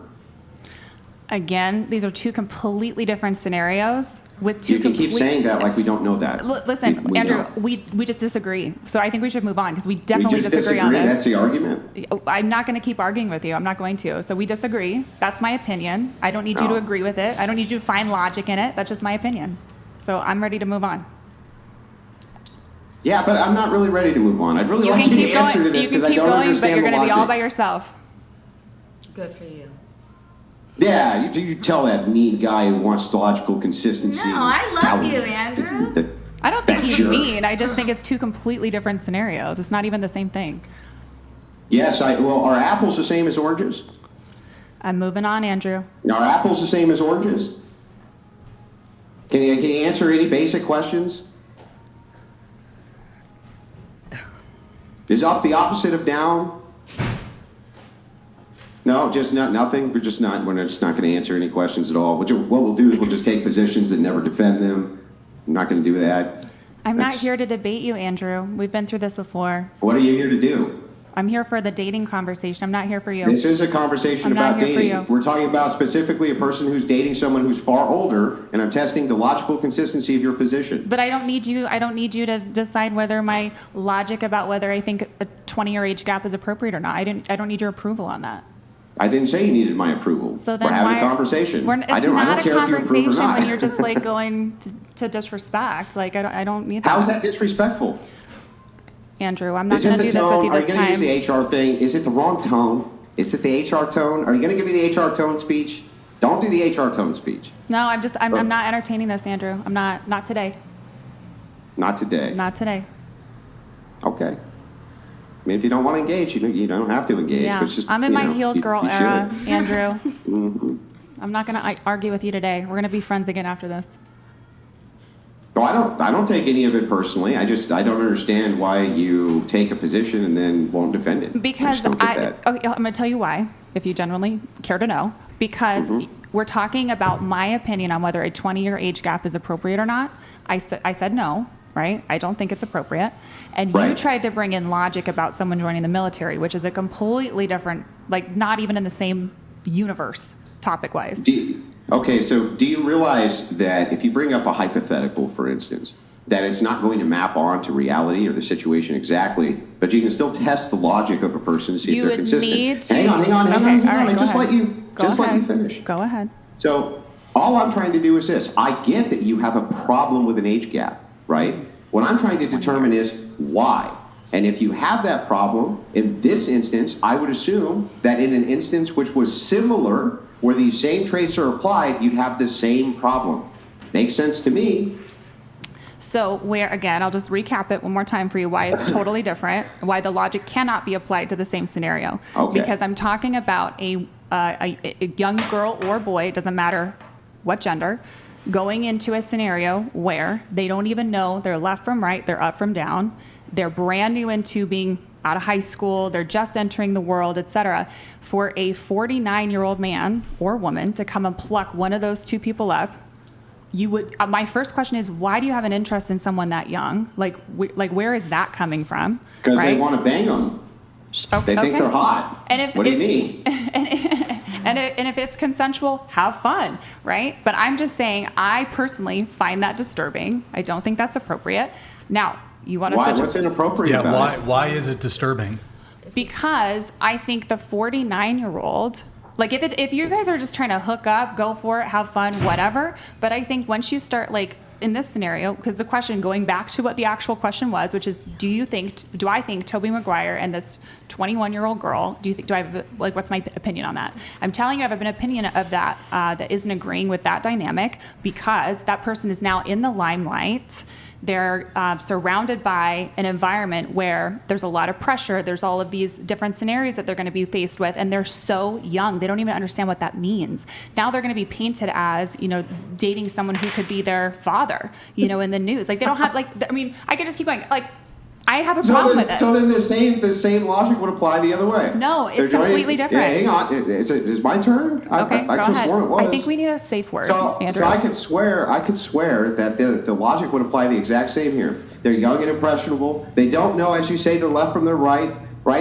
Again, these are two completely different scenarios with two. You can keep saying that like we don't know that. Listen, Andrew, we just disagree. So I think we should move on because we definitely disagree on this. That's the argument. I'm not going to keep arguing with you. I'm not going to. So we disagree. That's my opinion. I don't need you to agree with it. I don't need you to find logic in it. That's just my opinion. So I'm ready to move on. Yeah, but I'm not really ready to move on. I'd really like you to answer to this because I don't understand the logic. But you're going to be all by yourself. Good for you. Yeah, you tell that mean guy who wants logical consistency. No, I love you, Andrew. I don't think he's mean. I just think it's two completely different scenarios. It's not even the same thing. Yes, are apples the same as oranges? I'm moving on, Andrew. Are apples the same as oranges? Can you answer any basic questions? Is up the opposite of down? No, just nothing. We're just not going to answer any questions at all. What we'll do is we'll just take positions and never defend them. I'm not going to do that. I'm not here to debate you, Andrew. We've been through this before. What are you here to do? I'm here for the dating conversation. I'm not here for you. This is a conversation about dating. We're talking about specifically a person who's dating someone who's far older, and I'm testing the logical consistency of your position. But I don't need you to decide whether my logic about whether I think a 20-year age gap is appropriate or not. I don't need your approval on that. I didn't say you needed my approval. So then we're having a conversation. I don't care if you approve or not. When you're just like going to disrespect. Like I don't need that. How's that disrespectful? Andrew, I'm not going to do this with you this time. Are you going to use the HR thing? Is it the wrong tone? Is it the HR tone? Are you going to give me the HR tone speech? Don't do the HR tone speech. No, I'm not entertaining this, Andrew. I'm not today. Not today. Not today. Okay. I mean, if you don't want to engage, you don't have to engage. Yeah. But just, I'm in my healed girl era, Andrew. Mm-hmm. I'm not going to argue with you today. We're going to be friends again after this. Oh, I don't take any of it personally. I don't understand why you take a position and then won't defend it. Because I'm going to tell you why, if you generally care to know. Because we're talking about my opinion on whether a 20-year age gap is appropriate or not. I said no, right? I don't think it's appropriate. And you tried to bring in logic about someone joining the military, which is a completely different, like not even in the same universe, topic-wise. Okay, so do you realize that if you bring up a hypothetical, for instance, that it's not going to map on to reality or the situation exactly, but you can still test the logic of a person to see if they're consistent. Hang on. I just let you finish. Go ahead. So all I'm trying to do is this. I get that you have a problem with an age gap, right? What I'm trying to determine is why. And if you have that problem, in this instance, I would assume that in an instance which was similar, where these same traits are applied, you'd have the same problem. Makes sense to me. So again, I'll just recap it one more time for you why it's totally different, why the logic cannot be applied to the same scenario. Okay. Because I'm talking about a young girl or boy, it doesn't matter what gender, going into a scenario where they don't even know they're left from right, they're up from down, they're brand new into being out of high school, they're just entering the world, etc. For a 49-year-old man or woman to come and pluck one of those two people up, you would. My first question is, why do you have an interest in someone that young? Like where is that coming from? Because they want to bang them. They think they're hot. And what do you mean? And if it's consensual, have fun, right? But I'm just saying, I personally find that disturbing. I don't think that's appropriate. Now, you want to Why? What's inappropriate about it? Why is it disturbing? Because I think the 49-year-old, like if you guys are just trying to hook up, go for it, have fun, whatever. But I think once you start, like in this scenario, because the question, going back to what the actual question was, which is, do I think Tobey Maguire and this 21-year-old girl, what's my opinion on that? I'm telling you, I have an opinion of that that isn't agreeing with that dynamic, because that person is now in the limelight. They're surrounded by an environment where there's a lot of pressure. There's all of these different scenarios that they're going to be faced with, and they're so young. They don't even understand what that means. Now they're going to be painted as, dating someone who could be their father, in the news. Like, they don't have, I could just keep going. Like, I have a problem with it. So then the same logic would apply the other way. No, it's completely different. Yeah, hang on. Is my turn? Okay, go ahead. It was. I think we need a safe word, Andrew. So I could swear that the logic would apply the exact same here. They're young and impressionable. They don't know, as you say, their left from their right.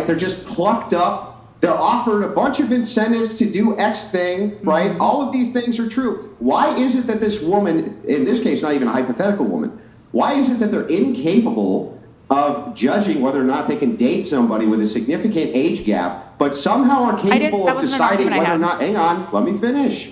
They're just plucked up. They're offered a bunch of incentives to do X thing, right? Mm-hmm. All of these things are true. Why is it that this woman, in this case, not even a hypothetical woman, why is it that they're incapable of judging whether or not they can date somebody with a significant age gap, but somehow are capable of deciding whether or not, hang on, let me finish.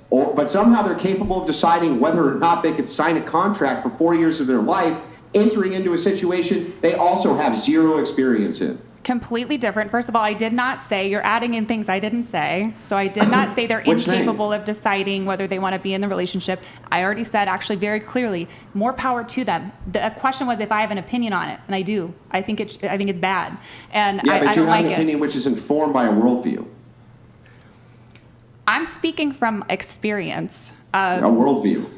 But somehow they're capable of deciding whether or not they could sign a contract for 4 years of their life, entering into a situation they also have zero experience in. Completely different. First of all, I did not say, you're adding in things I didn't say. So I did not say they're incapable of deciding whether they want to be in the relationship. I already said, actually, very clearly, more power to them. The question was if I have an opinion on it, and I do. I think it's bad, and yeah, I but don't you like have an opinion which is informed by a worldview. I'm speaking from experience. A worldview.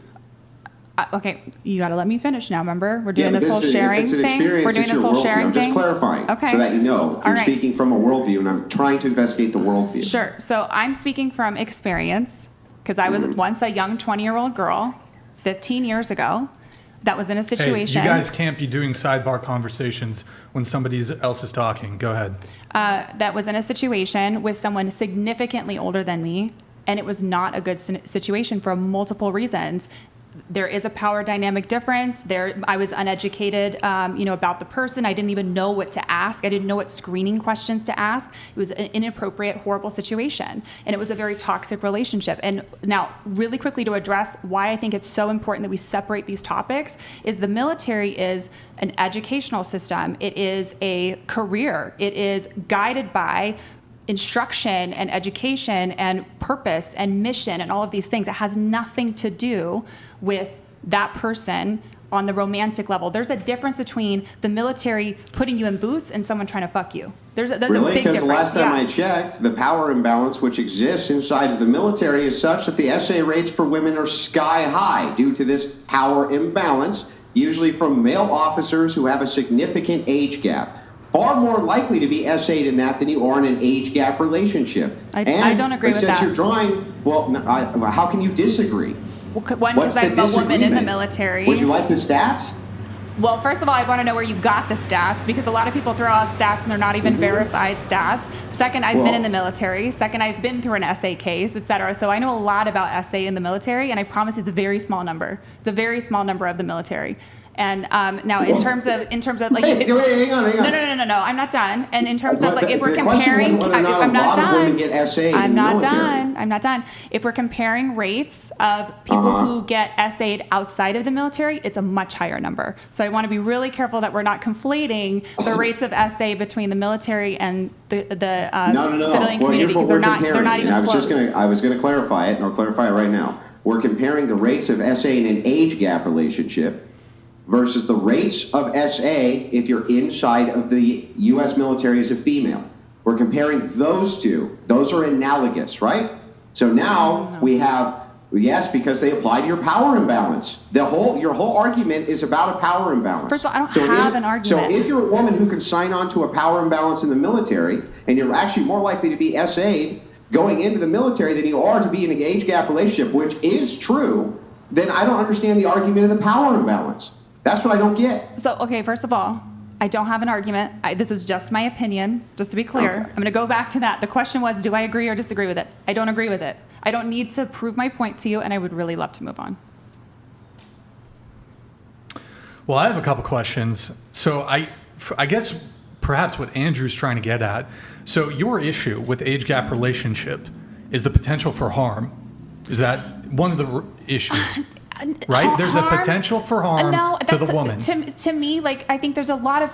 Okay, you got to let me finish now. Remember, we're doing this whole sharing thing. We're doing this whole sharing thing. I'm just clarifying, so that you know you're speaking from a worldview, and I'm trying to investigate the worldview. Sure. So I'm speaking from experience, because I was once a young 20-year-old girl, 15 years ago, that was in a situation. Hey, you guys can't be doing sidebar conversations when somebody else is talking. Go ahead. That was in a situation with someone significantly older than me, and it was not a good situation for multiple reasons. There is a power dynamic difference. I was uneducated, about the person. I didn't even know what to ask. I didn't know what screening questions to ask. It was an inappropriate, horrible situation, and it was a very toxic relationship. And now, really quickly, to address why I think it's so important that we separate these topics, is the military is an educational system. It is a career. It is guided by instruction and education and purpose and mission and all of these things. It has nothing to do with that person on the romantic level. There's a difference between the military putting you in boots and someone trying to fuck you. There's a big difference. Because the last time I checked, the power imbalance which exists inside of the military is such that the SA rates for women are sky high due to this power imbalance, usually from male officers who have a significant age gap. Far more likely to be SA'd in that than you are in an age gap relationship. I don't agree with that. Since you're drawing, how can you disagree? One, because I'm a woman in the military. Would you like the stats? Well, first of all, I want to know where you got the stats, because a lot of people throw out stats and they're not even verified stats. Second, I've been in the military. Second, I've been through an SA case, et cetera. So I know a lot about SA in the military, and I promise you it's a very small number. It's a very small number of the military. And now, in terms of like, hang on. No, I'm not done. And in terms of like, if we're comparing, I'm not done. If we're comparing rates of people who get SA'd outside of the military, it's a much higher number. So I want to be really careful that we're not conflating the rates of SA between the military and the civilian community, because they're not even close. I was going to clarify it, and I'll clarify it right now. We're comparing the rates of SA in an age gap relationship versus the rates of SA if you're inside of the U.S. military as a female. We're comparing those two. Those are analogous, right? So now we have, yes, because they apply to your power imbalance. Your whole argument is about a power imbalance. First of all, I don't have an argument. So if you're a woman who can sign on to a power imbalance in the military, and you're actually more likely to be SA'd going into the military than you are to be in an age gap relationship, which is true, then I don't understand the argument of the power imbalance. That's what I don't get. So, okay, first of all, I don't have an argument. This was just my opinion, just to be clear. Okay. I'm going to go back to that. The question was, do I agree or disagree with it? I don't agree with it. I don't need to prove my point to you, and I would really love to move on. Well, I have a couple questions. So I guess perhaps what Andrew's trying to get at. So your issue with age gap relationship is the potential for harm. Is that one of the issues? Right? There's a potential for harm to the woman. To me, like, I think there's a lot of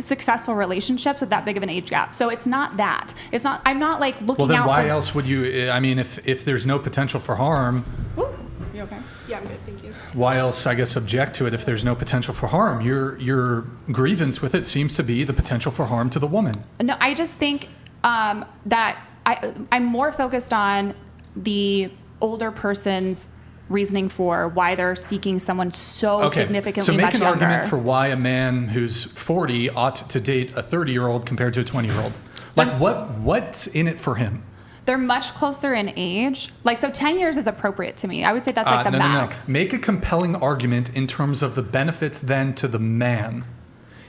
successful relationships with that big of an age gap. So it's not that. It's not. I'm not like looking out. Well, then why else would you? I mean, if there's no potential for harm. Ooh, you okay? Yeah, I'm good. Thank you. Why else, I guess, object to it if there's no potential for harm? Your grievance with it seems to be the potential for harm to the woman. No, I just think that I'm more focused on the older person's reasoning for why they're seeking someone so significantly much younger. So make an argument for why a man who's 40 ought to date a 30-year-old compared to a 20-year-old. Like, what's in it for him? They're much closer in age. Like, so 10 years is appropriate to me. I would say that's like the max. No. Make a compelling argument in terms of the benefits then to the man.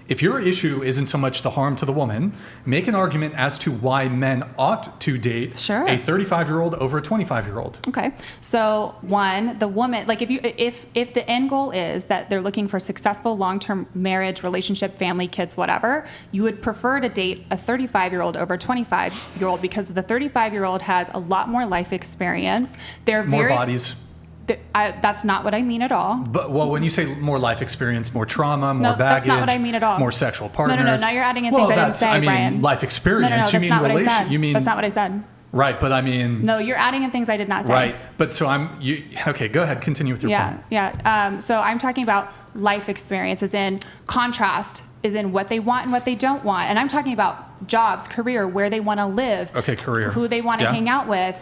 If your issue isn't so much the harm to the woman, make an argument as to why men ought to date a 35-year-old over a 25-year-old. Okay. So one, the woman, like if the end goal is that they're looking for successful long-term marriage, relationship, family, kids, whatever, you would prefer to date a 35-year-old over a 25-year-old because the 35-year-old has a lot more life experience. They're more bodies. That's not what I mean at all. But when you say more life experience, more trauma, more baggage, that's not what I mean at all. More sexual partners. No. Now you're adding in things I didn't say, Brian. Life experience. No, that's you mean not what I said. You mean that's not what I said. Right, but I mean. No, you're adding in things I did not say. Right, but so okay, go ahead, continue with your point. Yeah. So I'm talking about life experience, as in contrast, is in what they want and what they don't want, and I'm talking about jobs, career, where they want to live, career, who they want to hang out with,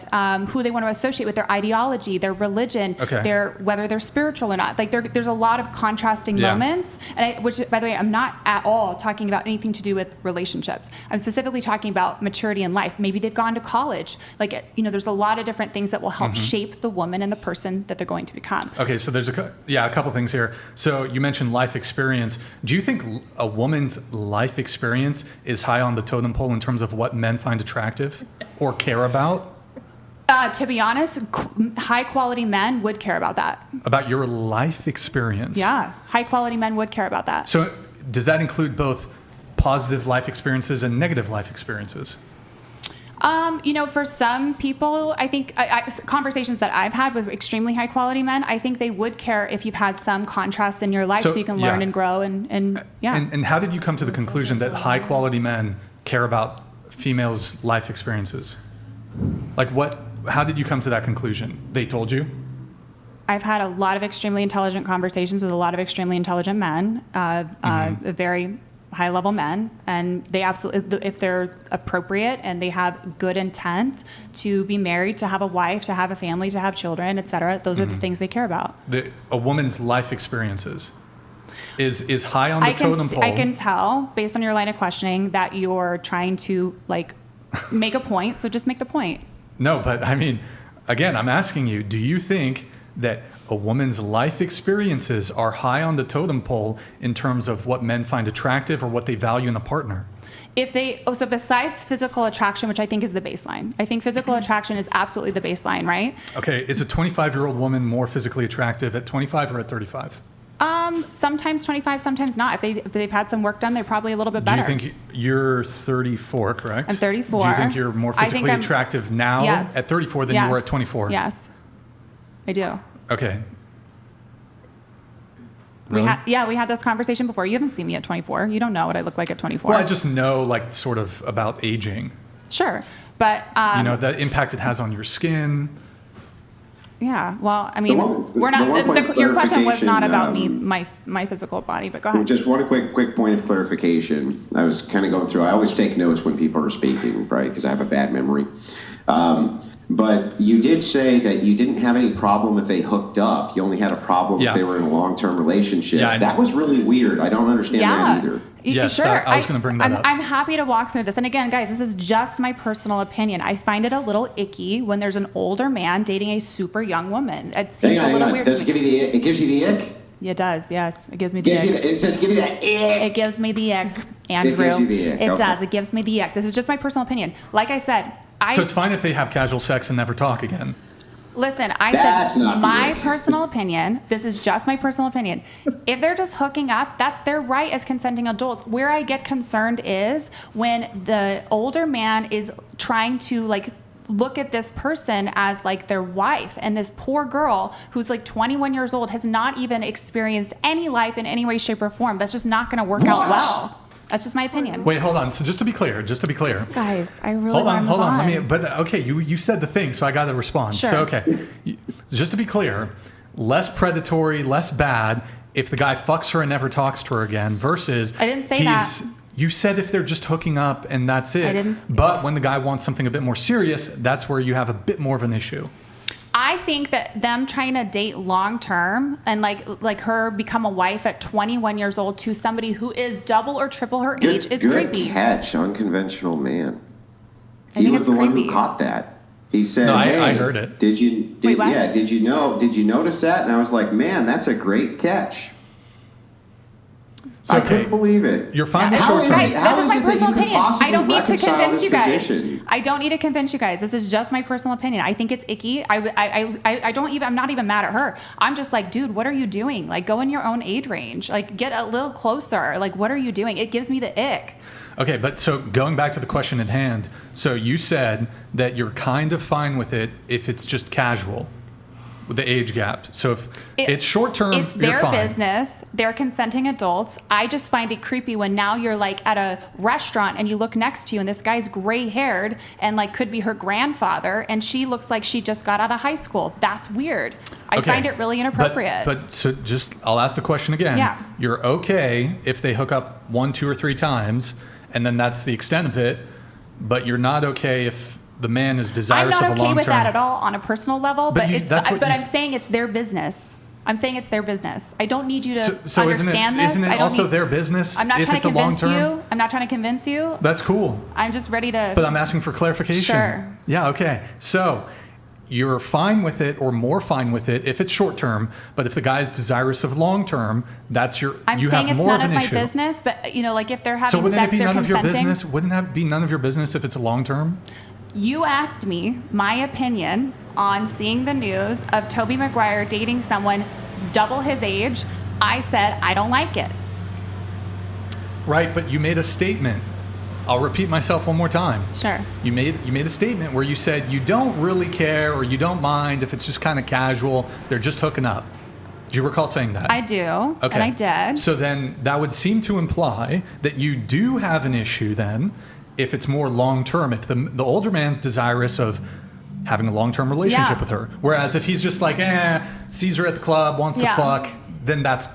who they want to associate with, their ideology, their religion, whether they're spiritual or not. Like there's a lot of contrasting moments, and which, by the way, I'm not at all talking about anything to do with relationships. I'm specifically talking about maturity in life. Maybe they've gone to college. Like, there's a lot of different things that will help shape the woman and the person that they're going to become. Okay, so there's a couple things here. So you mentioned life experience. Do you think a woman's life experience is high on the totem pole in terms of what men find attractive or care about? To be honest, high quality men would care about that. About your life experience? Yeah, high quality men would care about that. So does that include both positive life experiences and negative life experiences? For some people, I think conversations that I've had with extremely high quality men, I think they would care if you've had some contrast in your life so you can learn and grow and. And how did you come to the conclusion that high quality men care about females' life experiences? Like how did you come to that conclusion? They told you? I've had a lot of extremely intelligent conversations with a lot of extremely intelligent men, very high-level men, and they absolutely, if they're appropriate and they have good intent to be married, to have a wife, to have a family, to have children, etc., those are the things they care about. A woman's life experiences is high on the totem pole. I can tell, based on your line of questioning, that you're trying to, make a point, so just make the point. No, but I mean, again, I'm asking you, do you think that a woman's life experiences are high on the totem pole in terms of what men find attractive or what they value in a partner? So besides physical attraction, which I think is the baseline, I think physical attraction is absolutely the baseline, right? Okay, is a 25-year-old woman more physically attractive at 25 or at 35? Sometimes 25, sometimes not. If they've had some work done, they're probably a little bit better. Do you think you're 34, correct? I'm 34. Do you think you're more physically attractive now at 34 than you were at 24? Yes, I do. Okay. Really? We had this conversation before. You haven't seen me at 24. You don't know what I look like at 24. Well, I just know, sort of about aging. Sure, but the impact it has on your skin. Yeah, well, I mean, your question was not about me, my physical body, but go ahead. Just one quick point of clarification. I was kind of going through. I always take notes when people are speaking, right? Because I have a bad memory. But you did say that you didn't have any problem if they hooked up. You only had a problem if they were in a long-term relationship. Yeah, that was really weird. I don't understand that either. Yes, sure. I was going to bring that up. I'm happy to walk through this. And again, guys, this is just my personal opinion. I find it a little icky when there's an older man dating a super young woman. It seems a little weird to me. It gives you the ick? It does, yes. It gives me the ick. It says, give me that ick. It gives me the ick, Andrew. gives you the ick, It okay. does. It gives me the ick. This is just my personal opinion. Like I said, So it's fine if they have casual sex and never talk again. Listen, I That's said not the my ick. personal opinion. This is just my personal opinion. If they're just hooking up, that's their right as consenting adults. Where I get concerned is when the older man is trying to like look at this person as like their wife, and this poor girl who's like 21 years old has not even experienced any life in any way, shape, or form. That's just not going to work out well. That's just my opinion. Wait, hold on. So just to be clear, Guys, I really hold want to on. move Let me. But okay, you said the thing, so I got to respond. Sure. So okay, just to be clear, less predatory, less bad if the guy fucks her and never talks to her again versus I didn't say that. You said if they're just hooking up and that's it. I didn't. But when the guy wants something a bit more serious, that's where you have a bit more of an issue. I think that them trying to date long term and like her become a wife at 21 years old to somebody who is double or triple her age is Good creepy. catch, unconventional man. I He think was it's the one creepy. who caught that. He said, No, "Hey, I heard it. Did you notice that?" And I was like, "Man, that's a great catch." So, I okay, couldn't believe it. You're fine with How short is term. it- Guys, how this is is my it that personal you can opinion. I possibly don't need to reconcile convince this you guys. position? I don't need to convince you guys. This is just my personal opinion. I think it's icky. I don't even. I'm not even mad at her. I'm just like, dude, what are you doing? Like, go in your own age range. Like, get a little closer. Like, what are you doing? It gives me the ick. Okay, but so going back to the question at hand, so you said that you're kind of fine with it if it's just casual, with the age gap. So if it's short term, It's you're their fine. business. They're consenting adults. I just find it creepy when now you're like at a restaurant and you look next to you and this guy's gray haired and like could be her grandfather and she looks like she just got out of high school. That's weird. I Okay, find it really inappropriate. But so just, I'll ask the question again. Yeah. You're okay if they hook up 1, 2, or 3 times, and then that's the extent of it, but you're not okay if the man is I'm desirous not of a okay long-term. with that at all on a personal level, But but, you- that's what you I'm s- saying it's their business. I'm saying it's their business. I don't need you to So understand this. isn't I it don't also need- their business I'm not if trying it's to a convince long-term? you. I'm not trying to convince you. That's cool. I'm just ready to. But I'm asking for clarification. Sure. Yeah, okay. So you're fine with it or more fine with it if it's short term, but if the guy's desirous of long term, that's your I'm you saying have it's more none of of an my issue. business, but you know, like if they're So having wouldn't sex, it be they're none of your consenting. business? Wouldn't that be none of your business if it's a long term? You asked me my opinion on seeing the news of Tobey Maguire dating someone double his age. I said I don't like it. Right, but you made a statement. I'll repeat myself one more time. Sure. You made a statement where you said you don't really care or you don't mind if it's just kind of casual, they're just hooking up. Do you recall saying that? I do, Okay. and I did. So then that would seem to imply that you do have an issue then if it's more long term, if the older man's desirous of having a long term relationship Yeah. with her. Whereas if he's just like, sees her at the club, wants to Yeah. fuck, then that's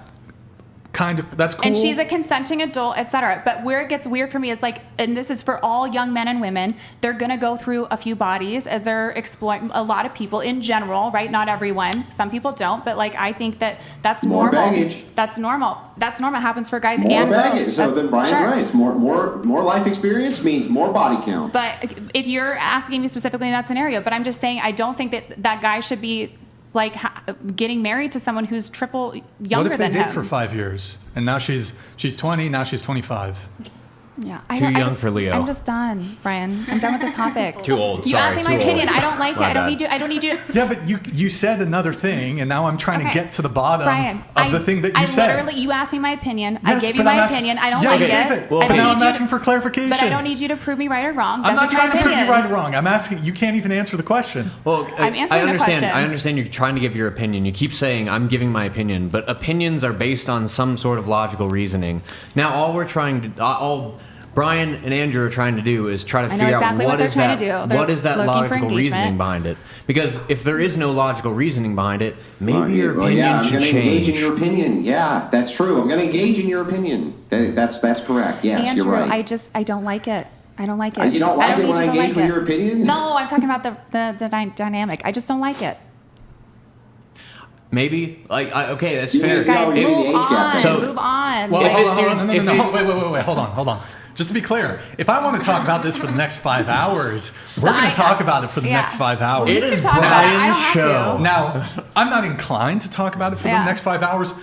cool. And she's a consenting adult, etc. But where it gets weird for me is like, and this is for all young men and women, they're gonna go through a few bodies as they're exploring. A lot of people in general, right? Not everyone. Some people don't, but like I think that's More normal. baggage. That's normal. That's normal. It happens for guys More and baggage. girls. So then Brian's Sure. right. It's more life experience means more body count. But if you're asking me specifically in that scenario, but I'm just saying I don't think that guy should be like getting married to someone who's triple younger What if they than did him. for 5 years and now she's 20, now she's 25? Yeah, Too young for Leo. I'm just done, Brian. I'm done with this topic. Too old. You Sorry, asked me my too opinion. old. I don't like it. My I don't bad. need you. I don't need you. Yeah, but you said another thing, and now I'm trying to Okay. get to the bottom Brian, of the thing that you I said. literally, you asked me my opinion. I Yes, gave you but I'm my asking- opinion. I don't Yeah, like you it. gave it. Well, I but don't now need I'm you asking for clarification. But I don't need you to prove me right or wrong. I'm That's not just trying my to prove opinion. you right or wrong. I'm asking. You can't even answer the question. Well, I'm answering I the understand. question. I understand you're trying to give your opinion. You keep saying I'm giving my opinion, but opinions are based on some sort of logical reasoning. Now, all Brian and Andrew are trying to do is try to I know figure exactly out what they're is trying that to do. They're what is that looking for logical engagement. reasoning behind it. Because if there is no logical reasoning behind it, maybe your Well, opinion yeah, I'm should going to engage in change. your opinion. Yeah, that's true. I'm going to engage in your opinion. That's correct. Yes, Andrew, you're right. I don't like it. I don't like it. You don't like I it when I need you to engage like with it. your opinion? No, I'm talking about the dynamic. I just don't like it. Maybe okay, that's You fair. need- Guys, maybe the move age gap on. thing. So- Move on. Well, If hold it's on, your- hold on, if no, it- wait, hold on. Just to be clear, if I want to talk about this for the next 5 hours, we're going I- to talk about it for the yeah. next 5 hours. It can is talk about it. I Brian's don't have show. to. Now, I'm not inclined to talk about it for the Yeah. next 5 hours,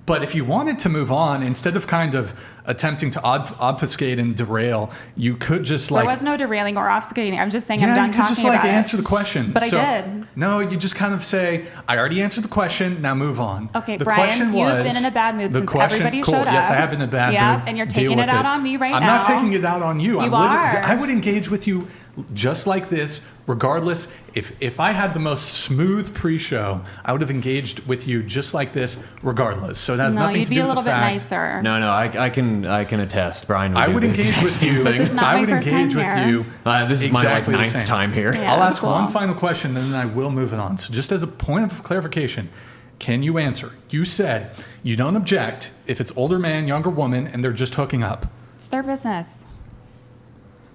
But if you wanted to move on, instead of kind of attempting to obfuscate and derail, you could just There was no derailing or obfuscating. I'm just saying I'm done you could talking just like about answer it. the question. But I did. No, you just kind of say, I already answered the question, now move on. Okay, the Brian, question you've was, been in a bad mood the since question, everybody cool, showed up. Yes, I have been in a bad mood. Yeah, and you're Deal taking it with out on me right I'm now. not taking it out on you. You are. I would engage with you just like this, regardless. If I had the most smooth pre-show, I would have engaged with you just like this, regardless. So it has nothing to do with the you'd be a little bit fact. nicer. No, I can attest. Brian would I do would the engage exact with same you. thing. This is not I my would first engage time with here. you. This is exactly my the ninth same. time here. Yeah, I'll ask cool. one final question, and then I will move it on. So just as a point of clarification, can you answer? You said you don't object if it's older man, younger woman, and they're just hooking up. It's their business.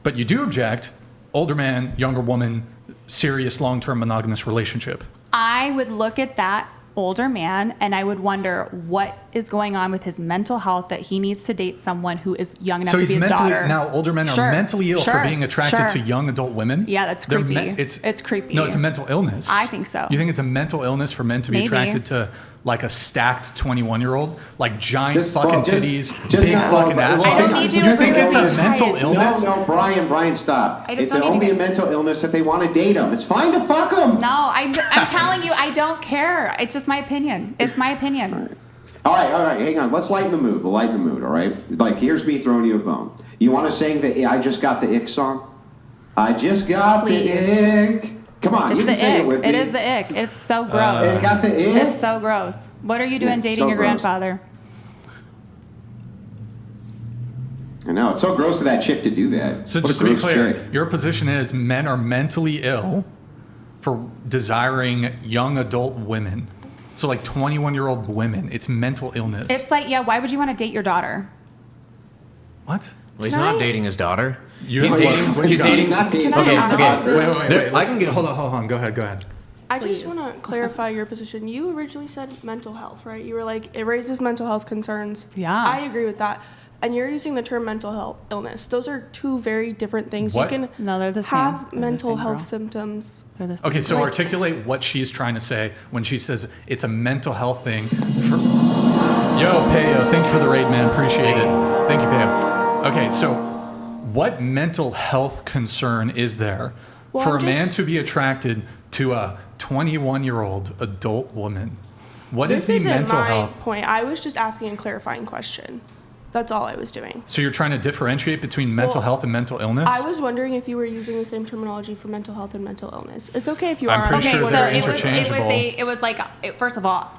But you do object, older man, younger woman, serious long-term monogamous relationship. I would look at that older man and I would wonder what is going on with his mental health that he needs to date someone who is young enough So to he's be his mentally, daughter. now older men Sure, are mentally ill for sure, being attracted to sure. young adult women? Yeah, that's They're creepy. it's creepy. No, it's a mental illness. I think so. You think it's a mental illness for men to be Maybe. attracted to like a stacked 21-year-old? Like giant Just- fucking well, just- titties, just big not- fucking well, ass. I don't need you You to think agree it's with a me. mental illness? No, Brian, stop. I just It's don't need only to a mental illness if they want to date them. It's fine to fuck them. No, I'm telling you, I don't care. It's just my opinion. It's my opinion. All right, hang on. Let's lighten the mood. We'll lighten the mood, all right? Like, here's me throwing you a bone. You want to sing the I Just Got the Ick song? I just got Please. the ick. Come on, It's you the can sing it ick. with me. It is the ick. It's so gross. It got the ick? It's so gross. What are you doing It's dating so your gross. grandfather? I know, it's so gross of that chick to do that. So What a just to be gross clear, chick. your position is men are mentally ill for desiring young adult women. So like 21-year-old women, it's mental illness. It's like, yeah, why would you want to date your daughter? What? Well, he's Can not I- dating his daughter. You're He's dating. He's dating. Not dating. Can I Okay, ask? okay. Wait. There- I can get. Hold on. Go ahead. I just want to clarify your position. You originally said mental health, right? You were like, it raises mental health concerns. Yeah. I agree with that. And you're using the term mental health illness. Those are two very different things. What? You can No, they're the same. have They're the mental same, health girl. symptoms. They're the same. Okay, so Like- articulate what she's trying to say when she says it's a mental health thing. Yo, Payo, thank you for the raid, man. Appreciate it. Thank you, Payo. Okay, so what mental health concern is there Well, for I'm a man just- to be attracted to a 21-year-old adult woman? What is This the isn't mental my health? point. I was just asking a clarifying question. That's all I was doing. So you're trying to differentiate between mental Well, health and mental illness? I was wondering if you were using the same terminology for mental health and mental illness. It's okay if you I'm are. pretty Okay, sure so they're it was interchangeable. it was like first of all,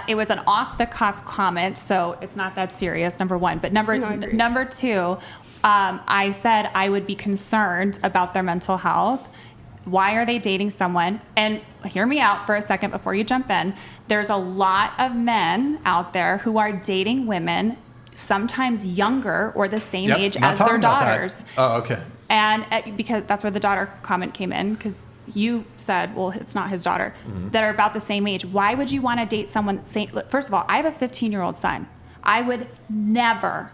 it was an off the cuff comment, so it's not that serious. Number one, but No, I agree. number two, I said I would be concerned about their mental health. Why are they dating someone? And hear me out for a second before you jump in. There's a lot of men out there who are dating women, sometimes younger or the same Yep, age not as their talking about that. daughters. Oh, okay. And because that's where the daughter comment came in, because you said, well, it's not his daughter, that are about the same age. Why would you want to date someone? Look, first of all, I have a 15-year-old son. I would never,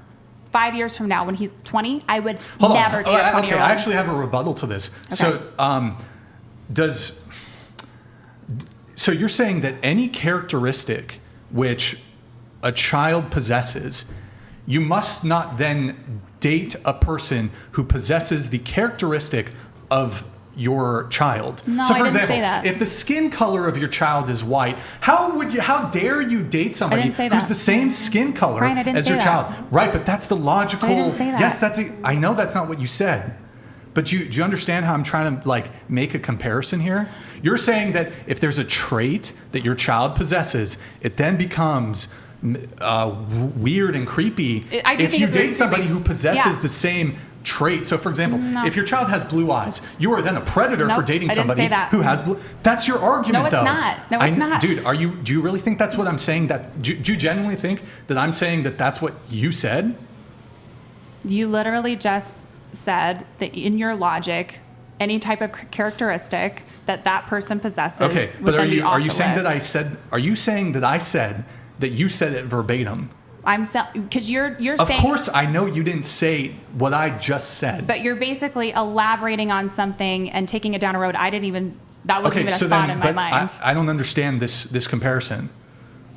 5 years from now, when he's 20, I would Hold never on. date a 20-year-old. Okay, I actually have a rebuttal to this. So, so you're saying that any characteristic which a child possesses, you must not then date a person who possesses the characteristic of your child. No, so I for didn't say example, that. if the skin color of your child is white, how dare you date somebody didn't say who's that. the same skin color Brian, I didn't as say your that. child? Right, but that's the logical. I didn't say that. Yes, I know that's not what you said. But do you understand how I'm trying to like make a comparison here? You're saying that if there's a trait that your child possesses, it then becomes weird and creepy I do if think you it's very date somebody creepy. who possesses Yeah. the same trait. So for example, No. if your child has blue eyes, you are then a predator for Nope, dating I didn't somebody say that. who has blue. That's your argument, No, it's though. not. No, it's not. Dude, do you really think that's what I'm saying? Do you genuinely think that I'm saying that that's what you said? You literally just said that in your logic, any type of characteristic that that person possesses Okay, would but then be off are you the saying list. that I said? Are you saying that I said that you said it verbatim? Because you're Of saying. course, I know you didn't say what I just said. But you're basically elaborating on something and taking it down a road that wasn't Okay, even a so thought then, in my but mind. I don't understand this comparison.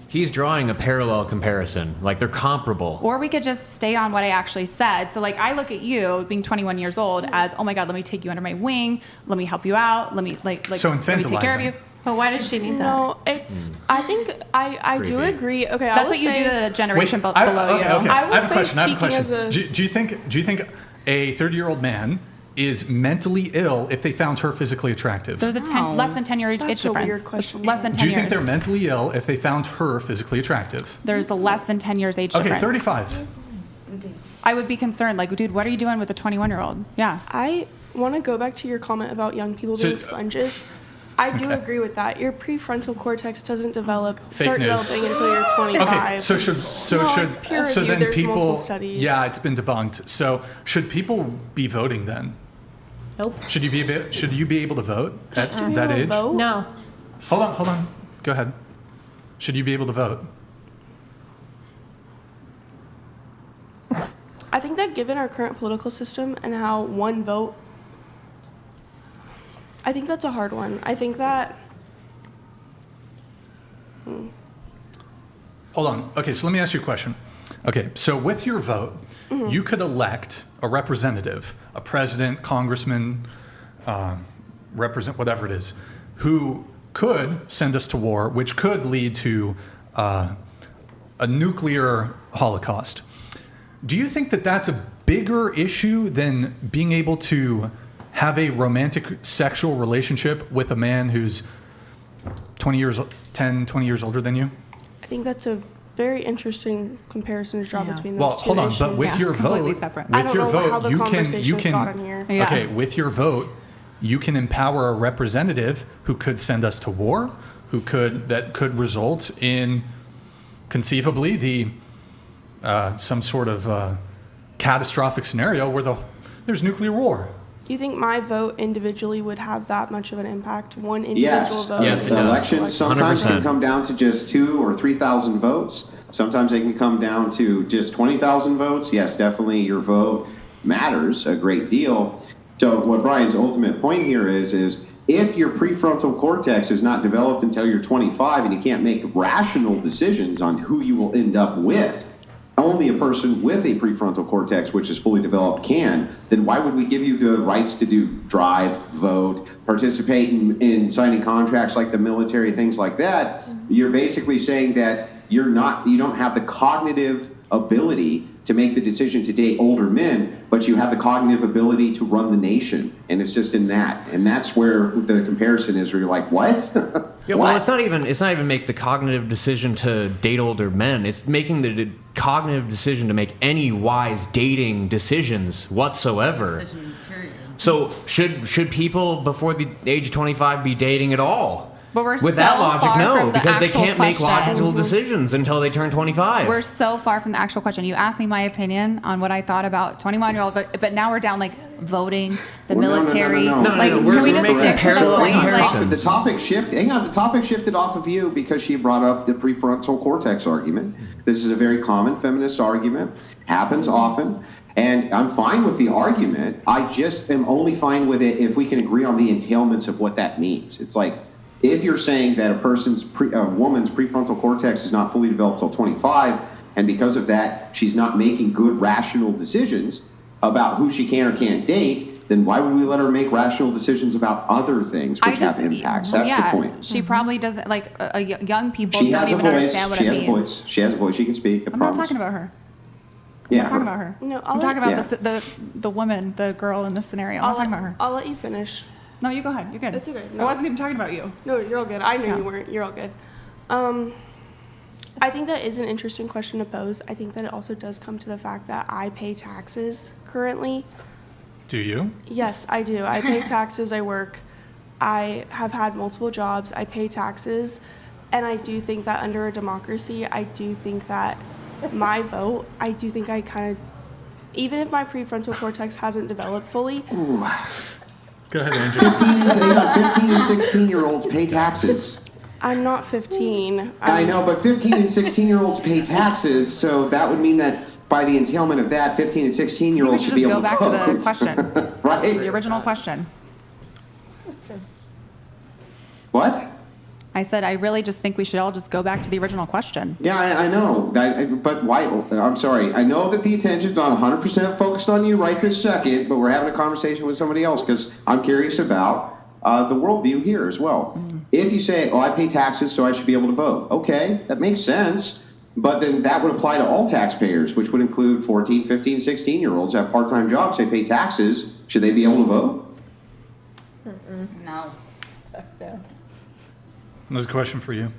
he's drawing a parallel comparison. Like, they're comparable. Or we could just stay on what I actually said. So, like, I look at you being 21 years old as, oh my God, let me take you under my wing. Let me help you out. Let me So let me take care of you. But why does she need that? No, it's. I think I do Creepy. agree. Okay, I That's will what you say, do to the generation below okay, you. Okay. I will I have a say question. I have a speaking question. as a- Do you think a 30-year-old man is mentally ill if they found her physically attractive? There's a less than 10 year age That's a difference. weird question. Less than 10 Do you years. think they're mentally ill if they found her physically attractive? There's a less than 10 years age Okay, difference. 35. I would be concerned. Like, dude, what are you doing with a 21-year-old? Yeah. I want to go back to your comment about young people So- being sponges. I do Okay. agree with that. Your prefrontal cortex doesn't Fake start news. developing until you're 25. Okay, so it's peer so review. then There's people, multiple studies. yeah, it's been debunked. So should people be voting then? Nope. Should you be able to vote at Should you be that able to age? vote? No. Hold on. Go ahead. Should you be able to vote? I think that given our current political system and how one vote, I think that's a hard one. I think that. Hold on. Okay, so let me ask you a question. Okay, so with your vote, you could elect a representative, a president, congressman, represent whatever it is, who could send us to war, which could lead to a nuclear holocaust. Do you think that that's a bigger issue than being able to have a romantic sexual relationship with a man who's 20 years older than you? I think that's a very interesting comparison to draw between those Well, two hold on, nations. but with your completely vote, separate. I don't know how the you conversation's can gotten here. Yeah. okay, with your vote, you can empower a representative who could send us to war, that could result in conceivably the some sort of catastrophic scenario where there's nuclear war. Do you think my vote individually would have that much of an impact? One individual Yes. vote? Yes, it The does. elections sometimes 100%. can come down to just 2,000 or 3,000 votes. Sometimes they can come down to just 20,000 votes. Yes, definitely your vote matters a great deal. So what Brian's ultimate point here is if your prefrontal cortex is not developed until you're 25 and you can't make rational decisions on who you will end up with, only a person with a prefrontal cortex which is fully developed can, then why would we give you the rights to drive, vote, participate in signing contracts like the military, things like that? You're basically saying that you don't have the cognitive ability to make the decision to date older men, but you have the cognitive ability to run the nation and assist in that. And that's where the comparison is, where you're like, what? Yeah, well, it's not even make the cognitive decision to date older men. It's making the cognitive decision to make any wise dating decisions whatsoever. So should people before the age of 25 be dating at all? But we're With so that logic, far no, from the because they actual can't make question. logical decisions until they turn 25. We're so far from the actual question. You asked me my opinion on what I thought about 21-year-old, but now we're down like voting, the military. No. Like, We're can we just making stick to the parallel point? comparisons. The topic shifted off of you because she brought up the prefrontal cortex argument. This is a very common feminist argument, happens often. And I'm fine with the argument. I just am only fine with it if we can agree on the entailments of what that means. It's like, if you're saying that a woman's prefrontal cortex is not fully developed till 25, and because of that, she's not making good rational decisions about who she can or can't date, then why would we let her make rational decisions about other things which have impacts? That's the point. She probably doesn't, like, young people She don't has a even voice. understand what She it has a means. voice. She has a voice. She can speak. I I'm promise. not talking about her. Yeah, I'm not talking about her. No, I'm talking about the woman, the girl in this scenario. I'm not talking about her. I'll let you finish. No, you go ahead. You're good. It's okay. I wasn't even talking about you. No, you're all good. I knew Yeah. you weren't. You're all good. I think that is an interesting question to pose. I think that it also does come to the fact that I pay taxes currently. Do you? Yes, I do. I pay taxes. I work. I have had multiple jobs. I pay taxes. And I do think that under a democracy, I do think that my vote, I do think I kind of, even if my prefrontal cortex hasn't developed fully. Ooh. Go ahead, Andrew. 15 and 16-year-olds pay taxes. I'm not 15. I know, but 15 and 16-year-olds pay taxes, so that would mean that by the entailment of that, 15 and 16-year-olds should be able to vote. Go back to the question. Right? The original question. What? I said I really just think we should all just go back to the original question. Yeah, I know. But why? I'm sorry. I know that the attention's not 100% focused on you right this second, but we're having a conversation with somebody else because I'm curious about the worldview here as well. If you say, I pay taxes, so I should be able to vote. Okay, that makes sense. But then that would apply to all taxpayers, which would include 14, 15, 16-year-olds who have part-time jobs. They pay taxes. Should they be able to vote? No. There's a question for you.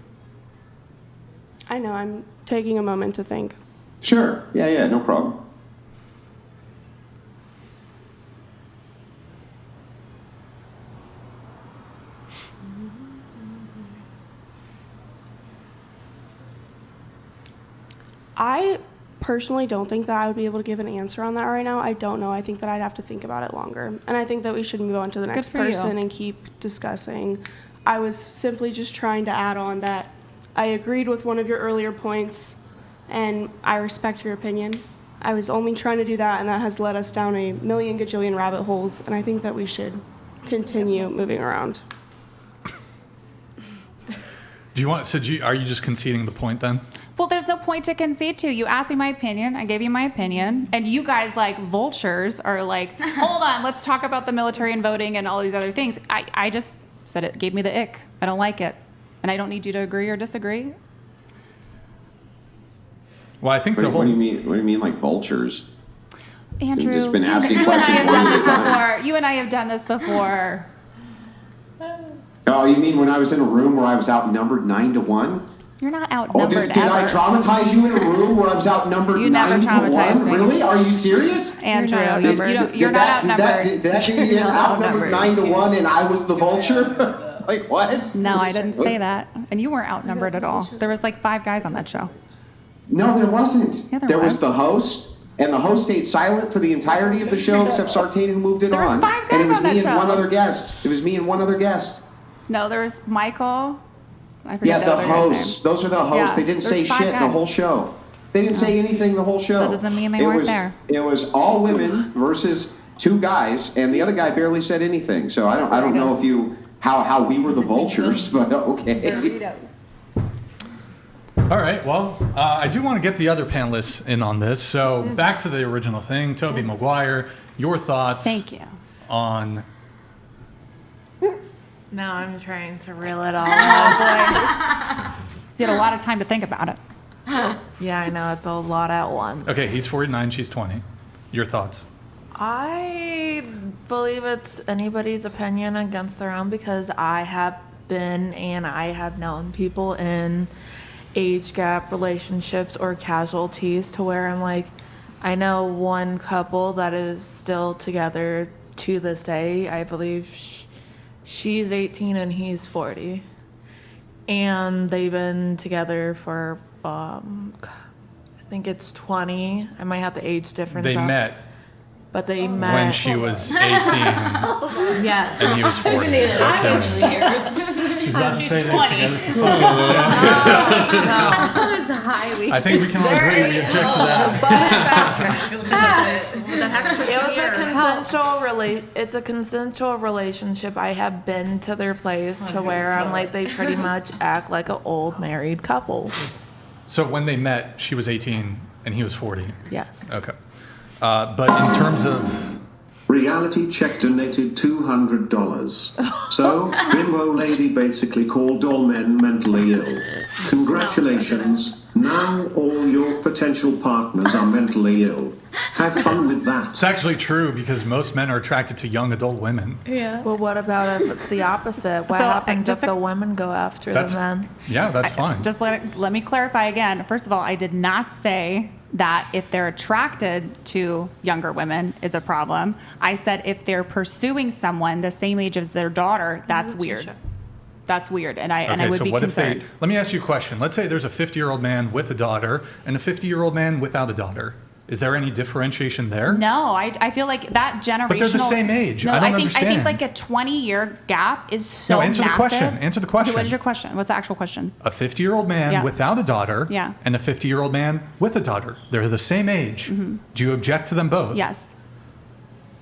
I know, I'm taking a moment to think. Sure. Yeah, no problem. I personally don't think that I would be able to give an answer on that right now. I don't know. I think that I'd have to think about it longer. And I think that we should move on to the next for you. person and keep discussing. I was simply just trying to add on that I agreed with one of your earlier points, and I respect your opinion. I was only trying to do that, and that has led us down a million gajillion rabbit holes, and I think that we should continue moving around. Are you just conceding the point then? Well, there's no point to concede to. You asked me my opinion. I gave you my opinion. And you guys, like vultures, are like, hold on, let's talk about the military and voting and all these other things. I just said it gave me the ick. I don't like it. And I don't need you to agree or disagree. Well, I think What do you mean, like vultures? Andrew, You've just been asking you and I questions have one done at a this time. before. You and I have done this before. Oh, you mean when I was in a room where I was outnumbered 9-1? You're not Oh, outnumbered did I ever. traumatize you in a room where I was outnumbered You never 9-1? traumatized me. Really? Are you serious? Andrew, Did you're not outnumbered. Did that get you outnumbered 9-1 and I was the vulture? Like what? No, I didn't say that. And you weren't outnumbered at all. There was like 5 guys on that show. No, there wasn't. Yeah, there was the host, and the host stayed silent for the entirety of the show except Sartain, who moved it There was on. 5 And it guys was on that me and show. one other guest. It was me and one other guest. No, there was Michael. I Yeah, forget the other guy's hosts. name. Those are the hosts. Yeah, They didn't say there's 5 shit the guys. whole show. They didn't say anything the whole show. That doesn't mean they It weren't was- there. It was all women versus 2 guys, and the other guy barely said anything. So I don't know if you how we were the vultures, but okay. All right, well, I do want to get the other panelists in on this. So back to the original thing. Tobey Maguire, your thoughts Thank you. on... Now I'm trying to reel it all Oh, out. You had a lot of time to think about it. Yeah, I know. It's a lot at once. Okay, he's 49, she's 20. Your thoughts? I believe it's anybody's opinion against their own because I have been and I have known people in age gap relationships or casualties to where I'm like, I know one couple that is still together to this day. I believe she's 18 and he's 40. And they've been together for, I think it's 20. I might have the age difference. They up. met But they met when she was 18 Yes. and he was 40. She's about to say they're together for 5 That was highly. I think we can all agree we object to that. It's a consensual relationship. I have been to their place to where I'm like they pretty much act like an old married couple. So when they met, she was 18 and he was 40. Yes. Okay. But in terms of... Reality check donated $200. So, Bimbo Lady basically called all men mentally ill. Congratulations. Now all your potential partners are mentally ill. Have fun with that. It's actually true because most men are attracted to young adult women. Yeah. Well, what about if it's the opposite? What So, happens just if the women go after That's- the men? Yeah, that's fine. Just let me clarify again. First of all, I did not say that if they're attracted to younger women is a problem. I said if they're pursuing someone the same age as their daughter, that's weird. That's weird, and I Okay, would so be what concerned. if they... Let me ask you a question. Let's say there's a 50-year-old man with a daughter and a 50-year-old man without a daughter. Is there any differentiation there? No, I feel like that generational. But they're the same age. No, I don't I understand. think like a 20-year gap is so No, answer the massive. question. Answer the question. Okay, what is your question? What's the actual question? A 50-year-old man Yeah. without a daughter Yeah. and a 50-year-old man with a daughter. They're the same age. Do you object to them both? Yes.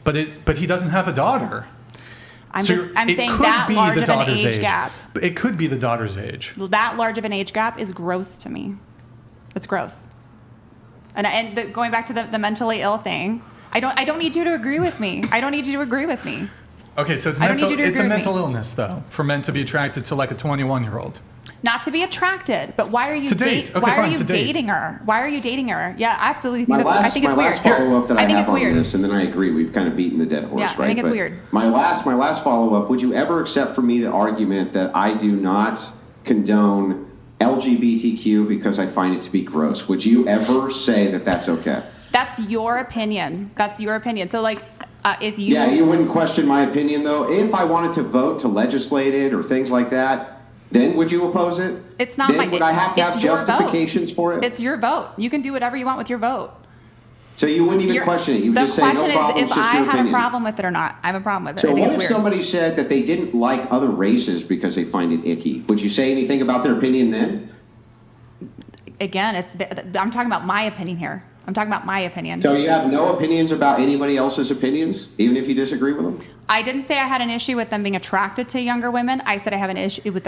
But he doesn't have a daughter. I'm So I'm it saying could that be large the of an daughter's age gap. But it could be the daughter's age. That large of an age gap is gross to me. It's gross. And going back to the mentally ill thing, I don't need you to agree with me. I don't need you to agree with me. Okay, so it's I don't need mental. you to It's a agree with mental me. illness, though, for men to be attracted to like a 21-year-old. Not to be attracted, but why are you To date. Okay, why fine, are you to date. dating her? Why are you dating her? Yeah, I absolutely think My that's, I last, think my it's weird. last follow-up that I think have it's on weird. this, and then I agree, we've kind of beaten the dead horse, Yeah, right? I think it's But weird. My last follow-up, would you ever accept from me the argument that I do not condone LGBTQ because I find it to be gross? Would you ever say that that's okay? That's your opinion. That's your opinion. So like, if you Yeah, you wouldn't question my opinion, though. If I wanted to vote to legislate it or things like that, then would you oppose it? It's not then my. would I have to it's have your vote. justifications for it? It's your vote. You can do whatever you want with your vote. So you wouldn't even Your- question it. You would the just say, no question problem, is it's if just I your have opinion. a problem with it or not. I have a problem with it. So I think what it's if weird. somebody said that they didn't like other races because they find it icky? Would you say anything about their opinion then? Again, I'm talking about my opinion here. I'm talking about my opinion. So you have no opinions about anybody else's opinions, even if you disagree with them? I didn't say I had an issue with them being attracted to younger women. I said I have an issue with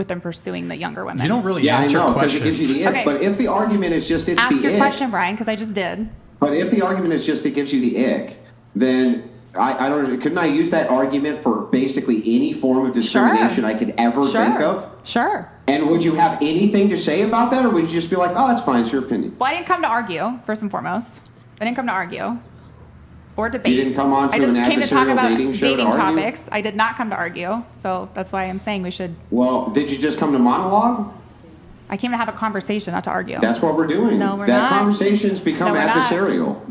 them pursuing the younger women. You don't really Yeah, answer I know, because it questions. gives you the ick. Okay. But if the argument is just it's Ask the your ick, question, Brian, because I just did. but if the argument is just it gives you the ick, then I don't know, couldn't I use that argument for basically any form of discrimination I could ever think of? Sure. And would you have anything to say about that, or would you just be like, oh, that's fine, it's your opinion? Well, I didn't come to argue, first and foremost. I didn't come to argue or debate. You didn't come on to I just an came to talk adversarial about dating show to argue? topics. I did not come to argue, so that's why I'm saying we should. Well, did you just come to monologue? I came to have a conversation, not to argue. That's what we're doing. No, we're that not. conversation's become No, we're not. adversarial.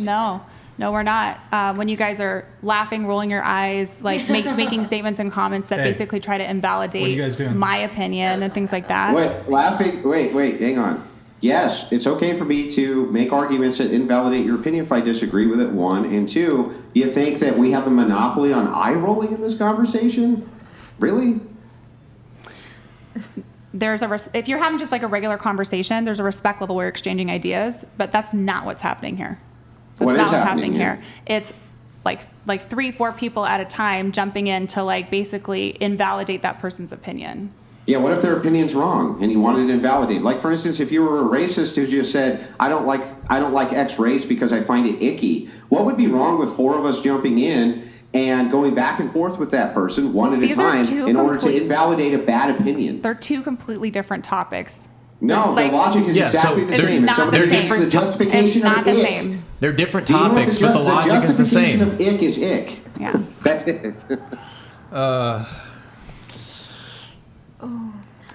No, we're not. When you guys are laughing, rolling your eyes, like making statements and comments that Hey, basically try to invalidate what are you guys doing? my opinion and things like that. Wait, hang on. Yes, it's okay for me to make arguments that invalidate your opinion if I disagree with it, one. And two, you think that we have the monopoly on eye rolling in this conversation? Really? If you're having just like a regular conversation, there's a respect level where you're exchanging ideas, but that's not what's happening here. That's What not is what's happening happening here. It's like 3-4 people at a time jumping in to like basically invalidate that person's opinion. Yeah, what if their opinion's wrong and you wanted it invalidated? Like, for instance, if you were a racist who just said, I don't like X race because I find it icky, what would be wrong with 4 of us jumping in and going back and forth with that person one at These a are time two in order to complete- invalidate a bad opinion? They're two completely different topics. No, Like- the logic is Yeah, exactly so the it's same. If not somebody the thinks same. the justification It's not of the ick, same. They're different do you know what topics, but the logic is the justification same. of ick is ick. Yeah. That's it.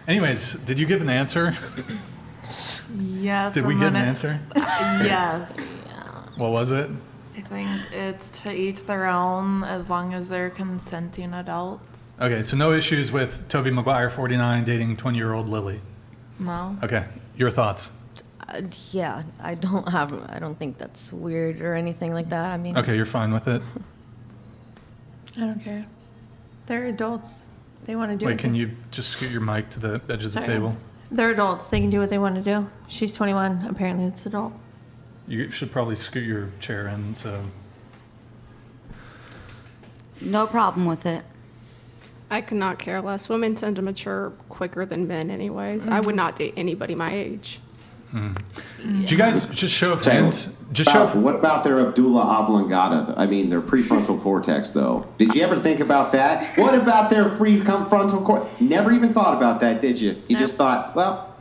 Anyways, did you give an answer? Yes. Did we and get an then answer? Yes. What was it? I think it's to each their own as long as they're consenting adults. Okay, so no issues with Tobey Maguire, 49, dating 20-year-old Lily. No. Okay, your thoughts? Yeah, I don't think that's weird or anything like that. I mean, Okay, you're fine with it? I don't care. They're adults. They want to do Wait, it. can you just scoot your mic to the edge of the Sorry. table? They're adults. They can do what they want to do. She's 21. Apparently, it's adult. You should probably scoot your chair in, so... No problem with it. I could not care less. Women tend to mature quicker than men anyways. I would not date anybody my age. Did you guys just show of So, hands? Just show what about their Abdullah oblongata? I mean, their prefrontal cortex, though. Did you ever think about that? What about their frontal cortex? Never even thought about that, did you? You just thought, well,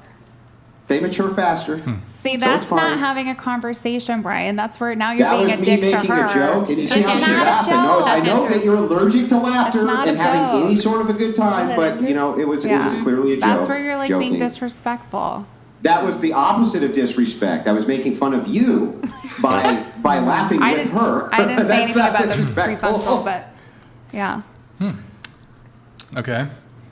they mature faster. See, so that's it's fine. not having a conversation, Brian. That's where now you're That being was a me dick to making her. a joke, and you see how It's she not a laughed. joke. I know that you're allergic to laughter That's not a and having joke. any sort of a good time, but you know, it was clearly a joke. That's where you're like being joking. disrespectful. That was the opposite of disrespect. I was making fun of you by laughing with her. I didn't say That's anything not about the disrespectful. prefrontal, but yeah. Okay.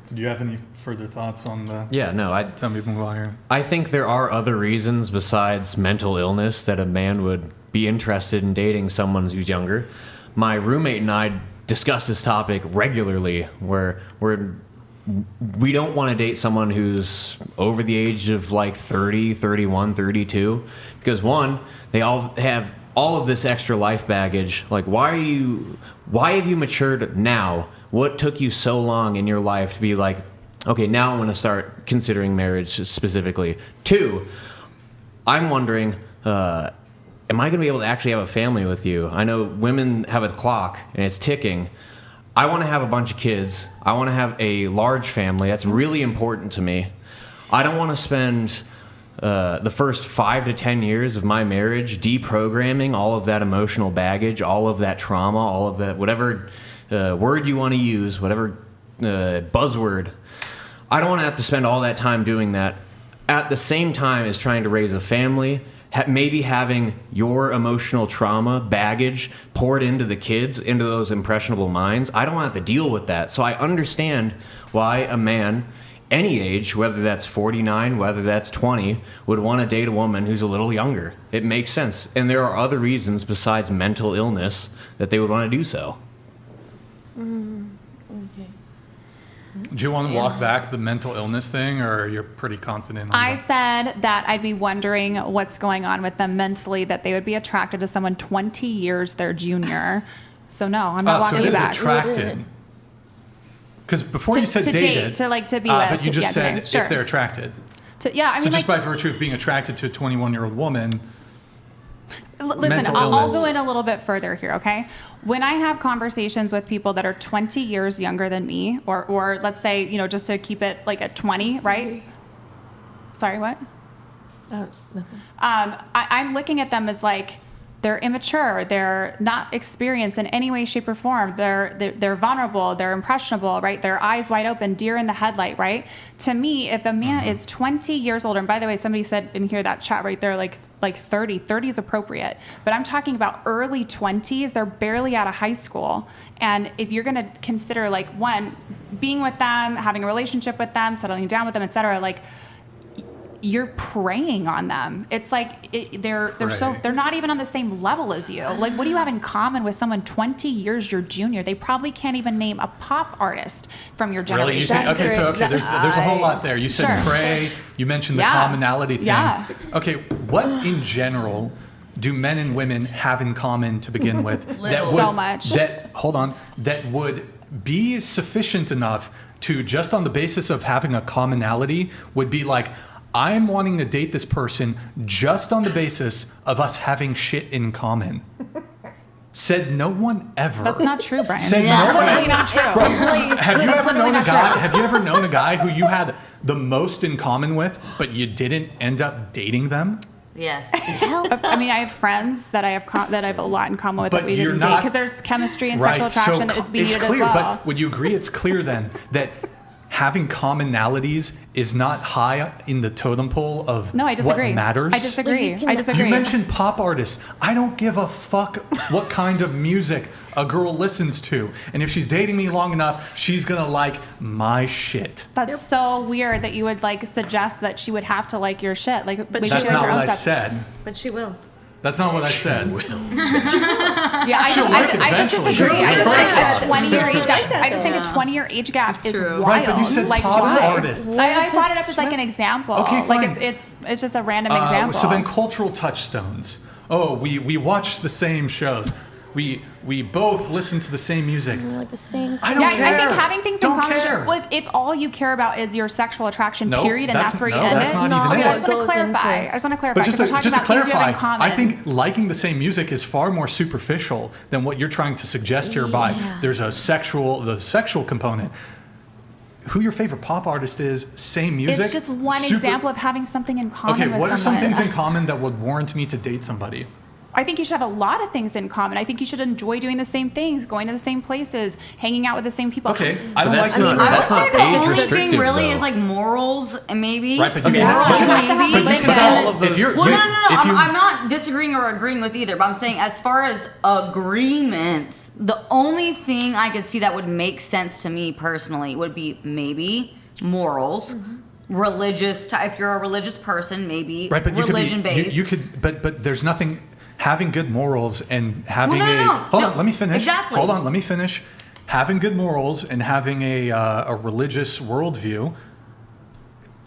Did you have any further thoughts on the... Yeah, no, Tobey Maguire? I think there are other reasons besides mental illness that a man would be interested in dating someone who's younger. My roommate and I discuss this topic regularly, where we don't want to date someone who's over the age of like 30, 31, 32, because one, they all have all of this extra life baggage. Like, why have you matured now what took you so long in your life to be like, okay, now I'm going to start considering marriage specifically? 2, I'm wondering, am I going to be able to actually have a family with you? I know women have a clock and it's ticking. I want to have a bunch of kids. I want to have a large family. That's really important to me. I don't want to spend the first 5 to 10 years of my marriage deprogramming all of that emotional baggage, all of that trauma, all of that, whatever word you want to use, whatever buzzword. I don't want to have to spend all that time doing that at the same time as trying to raise a family, maybe having your emotional trauma baggage poured into the kids, into those impressionable minds. I don't want to have to deal with that. So I understand why a man, any age, whether that's 49, whether that's 20, would want to date a woman who's a little younger. It makes sense. And there are other reasons besides mental illness that they would want to do so. Okay. Do you want to walk back the mental illness thing, or you're pretty confident on I that? said that I'd be wondering what's going on with them mentally, that they would be attracted to someone 20 years their junior. So no, I'm not walking so it is back. attracted. Because before you said to dated, date, to be with. but you just said date. Sure. if they're attracted. Yeah, I so mean, just by virtue of being attracted to a 21-year-old woman. Listen, mental I'll illness. go in a little bit further here, okay? When I have conversations with people that are 20 years younger than me, or let's say, just to keep it like at 20, right? Sorry, what? Nothing. I'm looking at them as like, they're immature, they're not experienced in any way, shape, or form. They're vulnerable, they're impressionable, right? Their eyes wide open, deer in the headlight, right? To me, if a man is 20 years older, and by the way, somebody said in here that chat right there, like 30 is appropriate. But I'm talking about early 20s, they're barely out of high school. And if you're gonna consider like one, being with them, having a relationship with them, settling down with them, etc., like you're preying on them. It's like they're not even on the same level as you. Like, what do you have in common with someone 20 years your junior? They probably can't even name a pop artist from your generation. Really? There's a whole lot there. You said prey. You mentioned the commonality thing. Yeah. Okay, what in general do men and women have in common to begin with? That would be sufficient enough to, just on the basis of having a commonality, would be like, I'm wanting to date this person just on the basis of us having shit in common. Said no one ever. That's not true, Brian. Said That's no one literally ever. not true. Bro, have you ever known a guy who you had the most in common with, but you didn't end up dating them? Yes. I mean, I have friends that I have a lot in common with But that we you're didn't not- date because there's chemistry and Right, sexual attraction so that would be it's needed clear, as well. but would you agree it's clear then that having commonalities is not high in the totem pole of No, I disagree. what matters? I disagree. I disagree. You mentioned pop artists. I don't give a fuck what kind of music a girl listens to. And if she's dating me long enough, she's gonna like my shit. That's so weird that you would like suggest that she would have to like your shit. Like, That's not what I said. But she will. That's not what I said. Yeah, I She'll like it just eventually. disagree. I just think a 20-year age gap. that, I just think a though. 20-year age gap is wild. Right, but you said like, pop why? artists. I brought it up as like an example. Okay, like fine. it's just a random example. So then cultural touchstones. Oh, we watch the same shows. We both listen to the same music. Like the same. I don't care. I think having things Don't in common. care. Well, if all you care about is your sexual attraction, No, period, and that's where you no, end that's it. not even Okay, it. I just want to clarify. I just want to clarify But just because we're to talking about things you have clarify, in common. I think liking the same music is far more superficial than what you're trying to suggest here by there's the sexual component. Who your favorite pop artist is, same music. It's just one example of having something in common Okay, with what are some someone. things in common that would warrant me to date somebody? I think you should have a lot of things in common. I think you should enjoy doing the same things, going to the same places, hanging out with the same people. Okay, I don't like I would say the only thing restrictive, really though. is like morals, and maybe. Right, but you morals, can- maybe. but think about all of those. Well, no. I'm not disagreeing or agreeing with either, but I'm saying as far as agreements, the only thing I could see that would make sense to me personally would be maybe morals. Religious, if you're a religious person, maybe right, but religion based. You could, but there's nothing. Having good morals and having Hold on, let me finish. Exactly. Hold on, let me finish. Having good morals and having a religious worldview.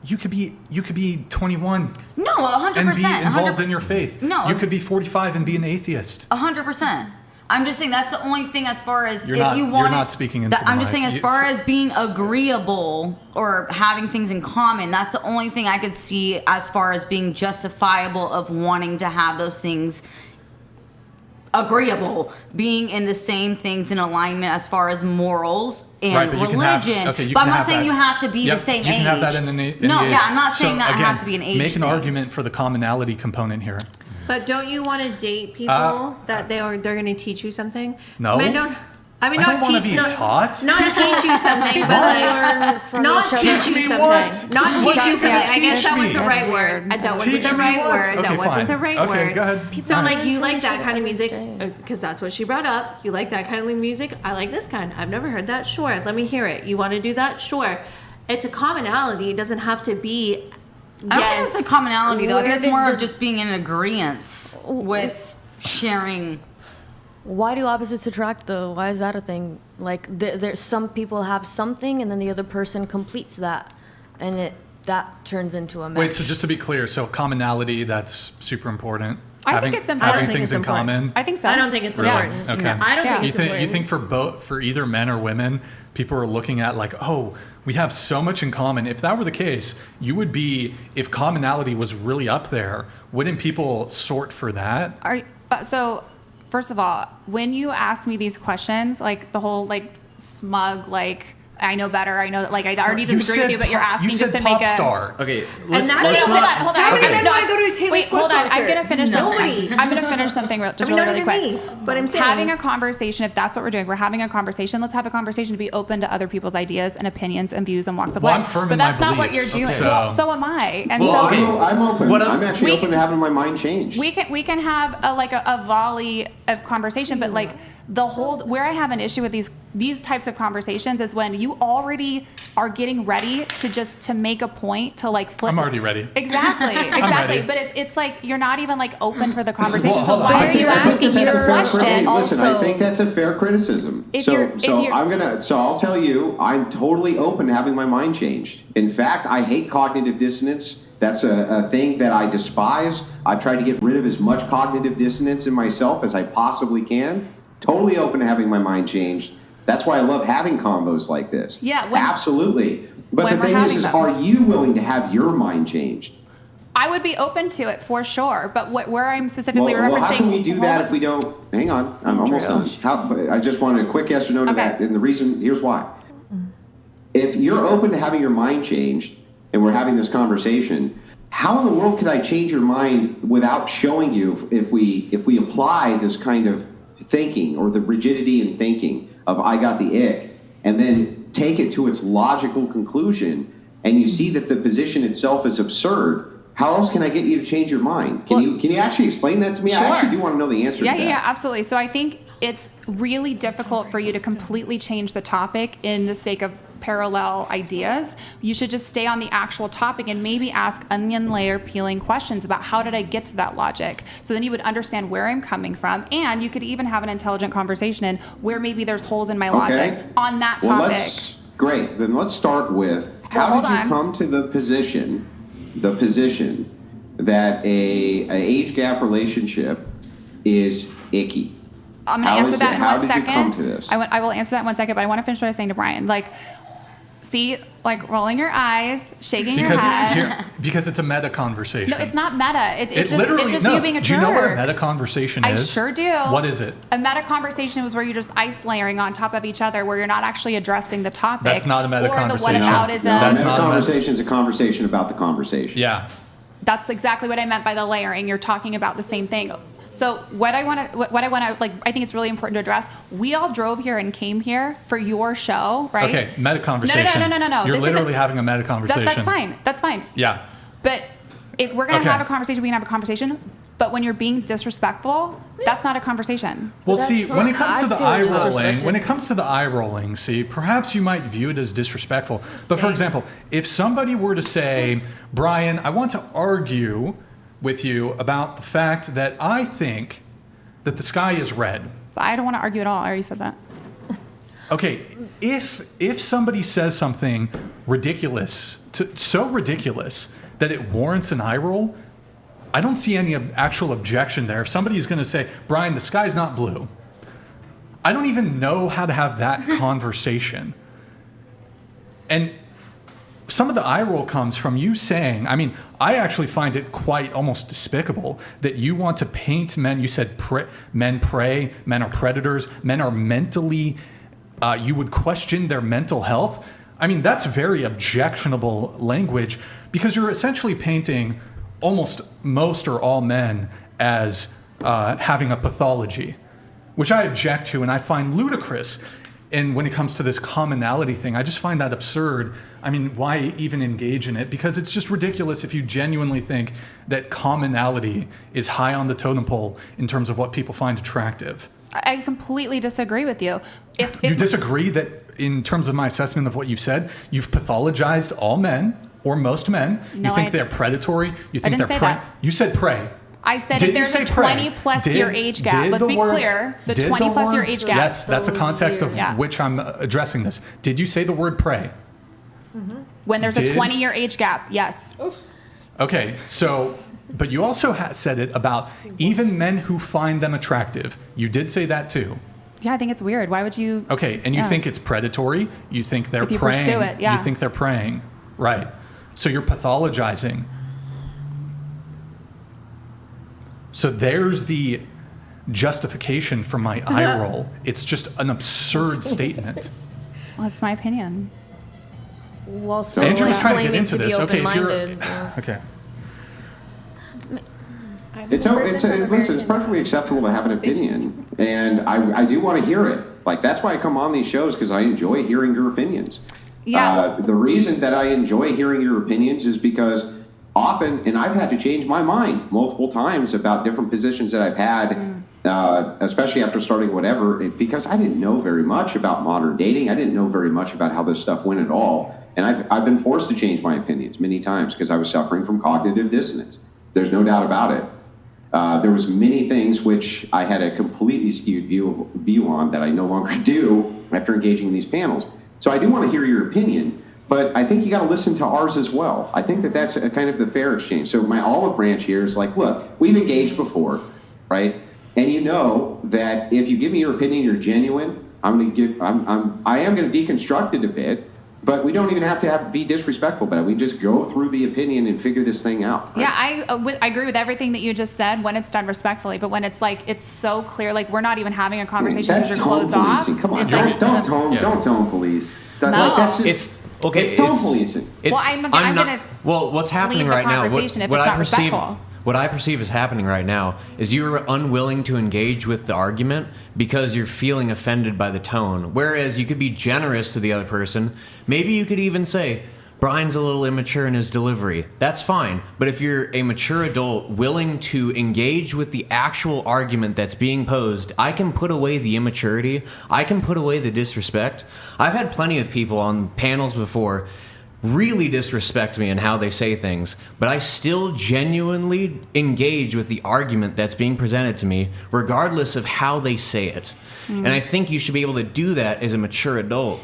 You could be 21. No, 100%. And be involved in your faith. No. You could be 45 and be an atheist. 100%. I'm just saying that's the only thing as far as You're if not, you you're want. not speaking into the I'm just mic. saying as far as being agreeable or having things in common, that's the only thing I could see as far as being justifiable of wanting to have those things agreeable, being in the same things in alignment as far as morals and Right, but you can have- religion. okay, you but I'm can not have saying that. you have to be Yep, the same you age. can have that in any no, age. yeah, I'm not saying So, that it again, has to be an age make an thing. argument for the commonality component here. But don't you want to date people that they're going to teach you something? No. Men don't. I mean, I not don't wanna teach. be taught. Not teach you something, but like, not teach you something. Not teach you something. I guess that was the right word. That wasn't the right word. That wasn't the right word. Okay, go ahead. So like, you like that kind of music because that's what she brought up. You like that kind of music. I like this kind. I've never heard that. Sure, let me hear it. You want to do that? Sure. It's a commonality. It doesn't have to be. I don't think it's a commonality though. I think it's more Where of just being in agreement with sharing. Why do opposites attract though? Why is that a thing? Like there's some people have something and then the other person completes that, and that turns into a match. Wait, so just to be clear, so commonality, that's super important. I think it's important. Having things in common. I think so. I don't think it's Really? important. Okay. No, I don't think You it's think important. you think for either men or women, people are looking at like, oh, we have so much in common. If that were the case, you would be. If commonality was really up there, wouldn't people sort for that? So, first of all, when you ask me these questions, like the whole like smug, like I know better, I know that, like I already disagree with you, but you're asking just to make a star. Okay, And that let's is not- hold on. How okay. do I go to a Taylor Wait, Swift hold on. I'm concert? gonna finish Nobody. something. I'm gonna finish something just I mean, really, not really even quick. me, but I'm saying Having a conversation, if that's what we're doing, we're having a conversation. Let's have a conversation to be open to other people's ideas and opinions and views and walks of Well, life. I'm firm but in my that's not what you're beliefs, doing. so- Well, so am I. And Well, so okay. I'm open. What I'm actually we open to having my mind changed. we can have a volley of conversation, but like the whole where I have an issue with these types of conversations is when you already are getting ready to make a point to like flip. I'm already ready. Exactly. ready. But it's like you're not even like open for the conversation. Well, so hold on. why I are think- you I think asking me that's the a fair question? criticism. Listen, I Also, think that's a fair criticism. If So you're- I'll tell you, I'm totally open to having my mind changed. In fact, I hate cognitive dissonance. That's a thing that I despise. I've tried to get rid of as much cognitive dissonance in myself as I possibly can. Totally open to having my mind changed. That's why I love having combos like this. Yeah, absolutely. But when the we're thing having is them. are you willing to have your mind changed? I would be open to it for sure. But where I'm specifically Well, referencing. how can we do that if we don't? Hang on, I'm almost done. I just wanted a quick yes or no to Okay. that, and the reason here's why. If you're open to having your mind changed, and we're having this conversation, how in the world could I change your mind without showing you if we apply this kind of thinking or the rigidity in thinking of I got the ick, and then take it to its logical conclusion, and you see that the position itself is absurd? How else can I get you to change your mind? Can you actually explain that to me? Sure. I actually do want to know the answer to that. Yeah, absolutely. So I think it's really difficult for you to completely change the topic in the sake of parallel ideas. You should just stay on the actual topic and maybe ask onion layer peeling questions about how did I get to that logic? So then you would understand where I'm coming from, and you could even have an intelligent conversation in where maybe there's holes in my logic on that topic. Great. Then let's start with how hold did you on. come to the position that a age gap relationship is icky? I'm going to How answer is that it- in how one did you second. come to this? I will answer that in 1 second, but I want to finish what I was saying to Brian. Like, see, like rolling your eyes, shaking your head. Because it's a meta conversation. No, it's not meta. It's literally just no. you being a Do you know what a jerk. meta conversation I is? sure do. What is it? A meta conversation was where you're just ice layering on top of each other, where you're not actually addressing the topic. That's not a meta or conversation. the whataboutism. That's not a conversation is a conversation about the conversation. Yeah. That's exactly what I meant by the layering. You're talking about the same thing. So what I want to, like, I think it's really important to address. We all drove here and came here for your show, right? Okay, meta conversation. No. You're This literally isn't- having a meta conversation. That's fine. That's fine. Yeah. But if we're gonna Okay. have a conversation, we can have a conversation. But when you're being disrespectful, that's not a conversation. Well, see, when it comes to the eye rolling, disrespected. see, perhaps you might view it as disrespectful. But for example, if somebody were to say, Brian, I want to argue with you about the fact that I think that the sky is red. I don't want to argue at all. I already said that. Okay, if somebody says something ridiculous, so ridiculous that it warrants an eye roll, I don't see any actual objection there. If somebody's going to say, Brian, the sky's not blue, I don't even know how to have that conversation. And some of the eye roll comes from you saying, I mean, I actually find it quite almost despicable that you want to paint men. You said men prey, men are predators, men are mentally, you would question their mental health. I mean, that's very objectionable language because you're essentially painting almost most or all men as having a pathology, which I object to and I find ludicrous. And when it comes to this commonality thing, I just find that absurd. I mean, why even engage in it? Because it's just ridiculous if you genuinely think that commonality is high on the totem pole in terms of what people find attractive. I completely disagree with you. You disagree that in terms of my assessment of what you've said, you've pathologized all men or most men. No, you think they're predatory. You think I didn't they're say that. You said prey. I said Did if there's you a say prey? 20 plus year age gap, let's be clear, the did 20 plus year words- age gap. Yes, that's the context of which I'm addressing this. Did you say the word prey? When there's a 20-year age gap, yes. Okay, so, but you also said it about even men who find them attractive. You did say that too. Yeah, I think it's weird. Why would you? Okay, and you think it's predatory? You think they're If you preying? pursue it, yeah. You think they're preying, right? So you're pathologizing. So there's the justification for my eye roll. It's just an absurd statement. Well, that's my opinion. Well, So Andrew was trying to get claiming into be this. Okay, if you're open-minded, yeah. okay. Listen, it's perfectly acceptable to have an opinion, and I do want to hear it. Like, that's why I come on these shows, because I enjoy hearing your opinions. Yeah. The reason that I enjoy hearing your opinions is because often, and I've had to change my mind multiple times about different positions that I've had, especially after starting whatever, because I didn't know very much about modern dating. I didn't know very much about how this stuff went at all. And I've been forced to change my opinions many times because I was suffering from cognitive dissonance. There's no doubt about it. There was many things which I had a completely skewed view on that I no longer do after engaging in these panels. So I do want to hear your opinion, but I think you got to listen to ours as well. I think that that's a kind of the fair exchange. So my olive branch here is like, look, we've engaged before, right? And you know that if you give me your opinion, you're genuine. I am going to deconstruct it a bit, but we don't even have to be disrespectful about it. We just go through the opinion and figure this thing out. Right? Yeah, I agree with everything that you just said when it's done respectfully, but when it's like, it's so clear, like we're not even having a conversation because you're closed off. Come on, it's like, don't tone police. No. Like, that's just, It's okay. It's tone policing. Well, I'm gonna Well, what's happening leave the right now? conversation if it's not respectful. What I perceive is happening right now is you're unwilling to engage with the argument because you're feeling offended by the tone. Whereas you could be generous to the other person. Maybe you could even say, Brian's a little immature in his delivery. That's fine. But if you're a mature adult willing to engage with the actual argument that's being posed, I can put away the immaturity. I can put away the disrespect. I've had plenty of people on panels before really disrespect me in how they say things, but I still genuinely engage with the argument that's being presented to me, regardless of how they say it. And I think you should be able to do that as a mature adult.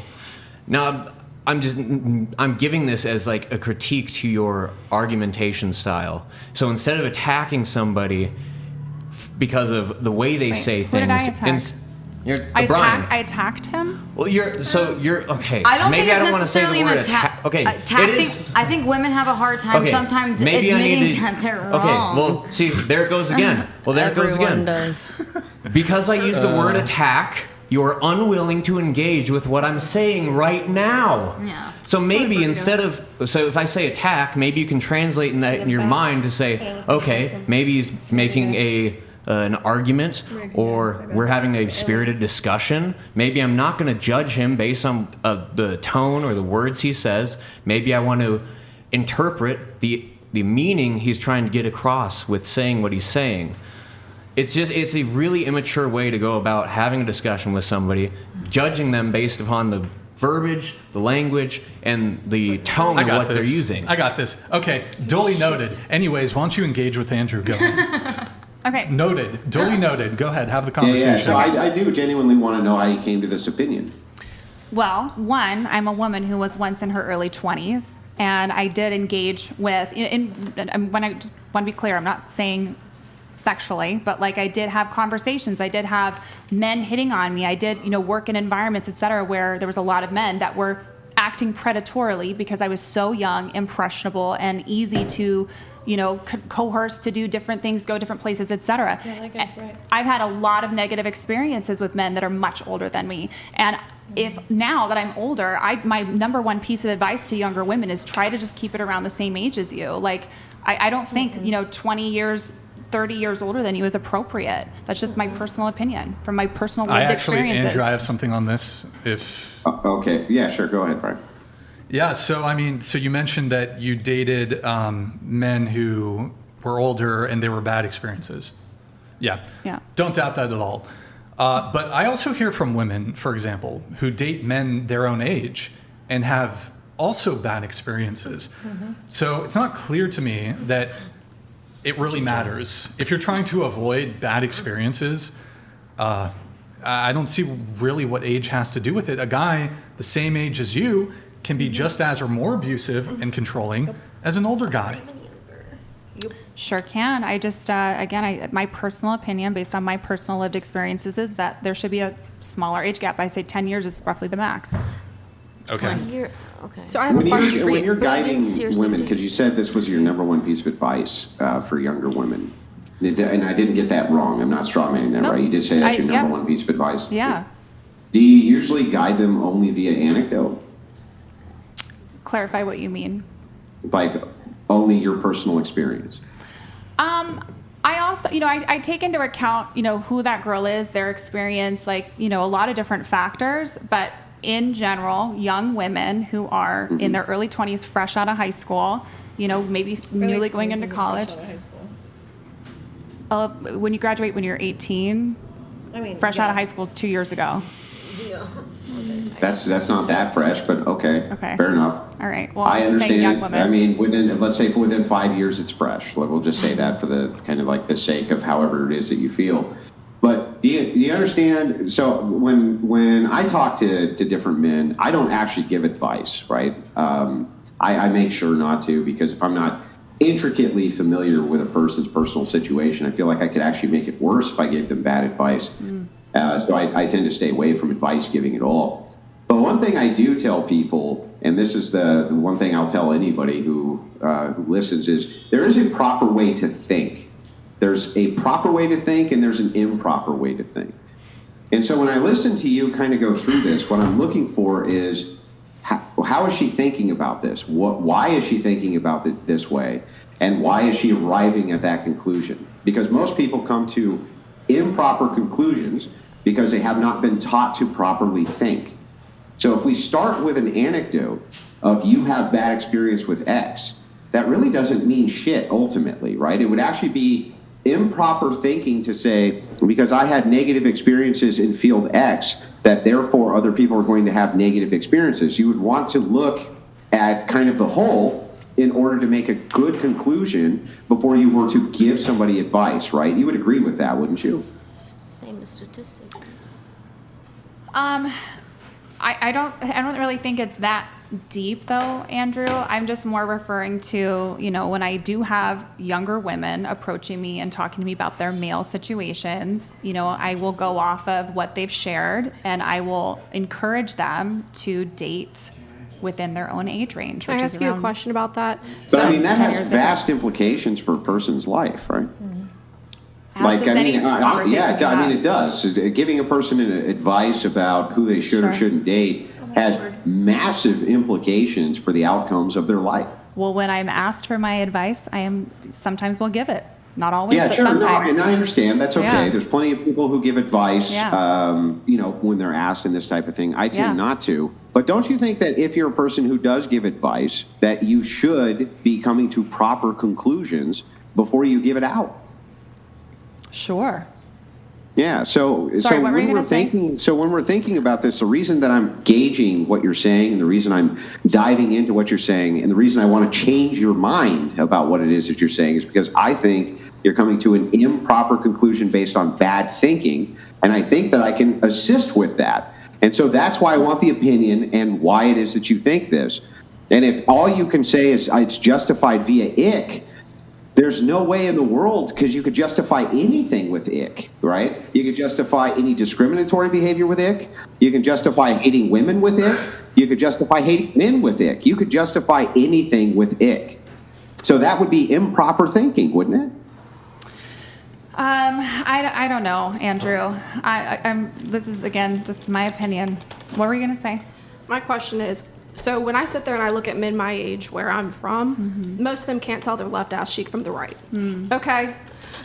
Now, I'm giving this as like a critique to your argumentation style. So instead of attacking somebody because of the way they say who did I things, attack? Brian. I attacked him. Well, you're okay. I don't Maybe think it's I don't want to say the necessarily word an attack. Okay, Attacking, it is. I think women have a hard time Okay, sometimes maybe I admitting need to- that they're Okay, wrong. well, see, there it goes again. Well, there it goes Everyone again. does. Because I use the word attack, you're unwilling to engage with what I'm saying right now. Yeah. So maybe instead of, so if I say attack, maybe you can translate in that in your mind to say, okay, maybe he's making an argument, or we're having a spirited discussion. Maybe I'm not going to judge him based on the tone or the words he says. Maybe I want to interpret the meaning he's trying to get across with saying what he's saying. It's a really immature way to go about having a discussion with somebody, judging them based upon the verbiage, the language, and the tone of what they're using. I got this. Okay, duly noted. Anyways, why don't you engage with Andrew? Go. Okay. Noted. Duly noted. Go ahead. Have the conversation. Yeah. So I do genuinely want to know how you came to this opinion. Well, one, I'm a woman who was once in her early 20s, and I did engage with, and when I just want to be clear, I'm not saying sexually, but like I did have conversations. I did have men hitting on me. I did, work in environments, et cetera, where there was a lot of men that were acting predatorily because I was so young, impressionable, and easy to, coerce to do different things, go different places, et cetera. Yeah, that guy's right. I've had a lot of negative experiences with men that are much older than me. And if now that I'm older, my number one piece of advice to younger women is try to just keep it around the same age as you. Like, I don't think, 20 years, 30 years older than you is appropriate. That's just my personal opinion from my personal lived experiences. Andrew, I have something on this. Okay. Yeah, sure. Go ahead, Brian. Yeah, so you mentioned that you dated men who were older and they were bad experiences. Yeah. Don't doubt that at all. But I also hear from women, for example, who date men their own age and have also bad experiences. Mm-hmm. So it's not clear to me that it really matters. If you're trying to avoid bad experiences, I don't see really what age has to do with it. A guy the same age as you can be just as or more abusive and controlling as an older guy. Sure can. I just, my personal opinion based on my personal lived experiences is that there should be a smaller age gap. I say 10 years is roughly the max. Okay. So I have When a question for when you. you're guiding women, because you said this was your number one piece of advice for younger women, and I didn't get that wrong. I'm not strawmanning that, right? You did say that's your number one piece of advice. Yeah. Do you usually guide them only via anecdote? Clarify what you mean. Like only your personal experience? I also, I take into account, who that girl is, their experience, like, a lot of different factors. But in general, young women who are in their early 20s, fresh out of high school, maybe newly going into college. When you graduate when you're 18, fresh out of high school is 2 years ago. That's not that fresh, but okay. Fair enough. All right. Well, I I'm just saying young understand. women. Let's say within 5 years, it's fresh. We'll just say that for the kind of like the sake of however it is that you feel. But do you understand? So when I talk to different men, I don't actually give advice, right? I make sure not to, because if I'm not intricately familiar with a person's personal situation, I feel like I could actually make it worse if I gave them bad advice. So I tend to stay away from advice giving at all. But one thing I do tell people, and this is the one thing I'll tell anybody who listens, is there is a proper way to think. There's a proper way to think, and there's an improper way to think. And so when I listen to you kind of go through this, what I'm looking for is how is she thinking about this? Why is she thinking about it this way? And why is she arriving at that conclusion? Because most people come to improper conclusions because they have not been taught to properly think. So if we start with an anecdote of you have bad experience with X, that really doesn't mean shit ultimately, right? It would actually be improper thinking to say, because I had negative experiences in field X, that therefore other people are going to have negative experiences. You would want to look at kind of the whole in order to make a good conclusion before you were to give somebody advice, right? You would agree with that, wouldn't you? Same as statistics. I don't really think it's that deep though, Andrew. I'm just more referring to, when I do have younger women approaching me and talking to me about their male situations, I will go off of what they've shared and I will encourage them to date within their own age range. Can I ask you a question about that? But I mean, that has vast implications for a person's life, right? It does. Giving a person advice about who they should or shouldn't date has massive implications for the outcomes of their life. Well, when I'm asked for my advice, sometimes will give it. Not always, yeah, but sure. sometimes. No, and I understand. That's okay. Yeah. There's plenty of people who give advice, Yeah. when they're asked and this type of thing. I tend not to. But don't you think that if you're a person who does give advice, that you should be coming to proper conclusions before you give it out? Sure. Yeah. So Sorry, what were you when we're gonna say? thinking, so when we're thinking about this, the reason that I'm gauging what you're saying, and the reason I'm diving into what you're saying, and the reason I want to change your mind about what it is that you're saying, is because I think you're coming to an improper conclusion based on bad thinking, and I think that I can assist with that. And so that's why I want the opinion and why it is that you think this. And if all you can say is it's justified via ick, There's no way in the world, because you could justify anything with ick, right? You could justify any discriminatory behavior with ick. You can justify hating women with ick. You could justify hating men with ick. You could justify anything with ick. So that would be improper thinking, wouldn't it? I don't know, Andrew. I'm. This is again just my opinion. What were you gonna say? My question is, so when I sit there and I look at men my age where I'm from, most of them can't tell their left ass cheek from the right. Okay?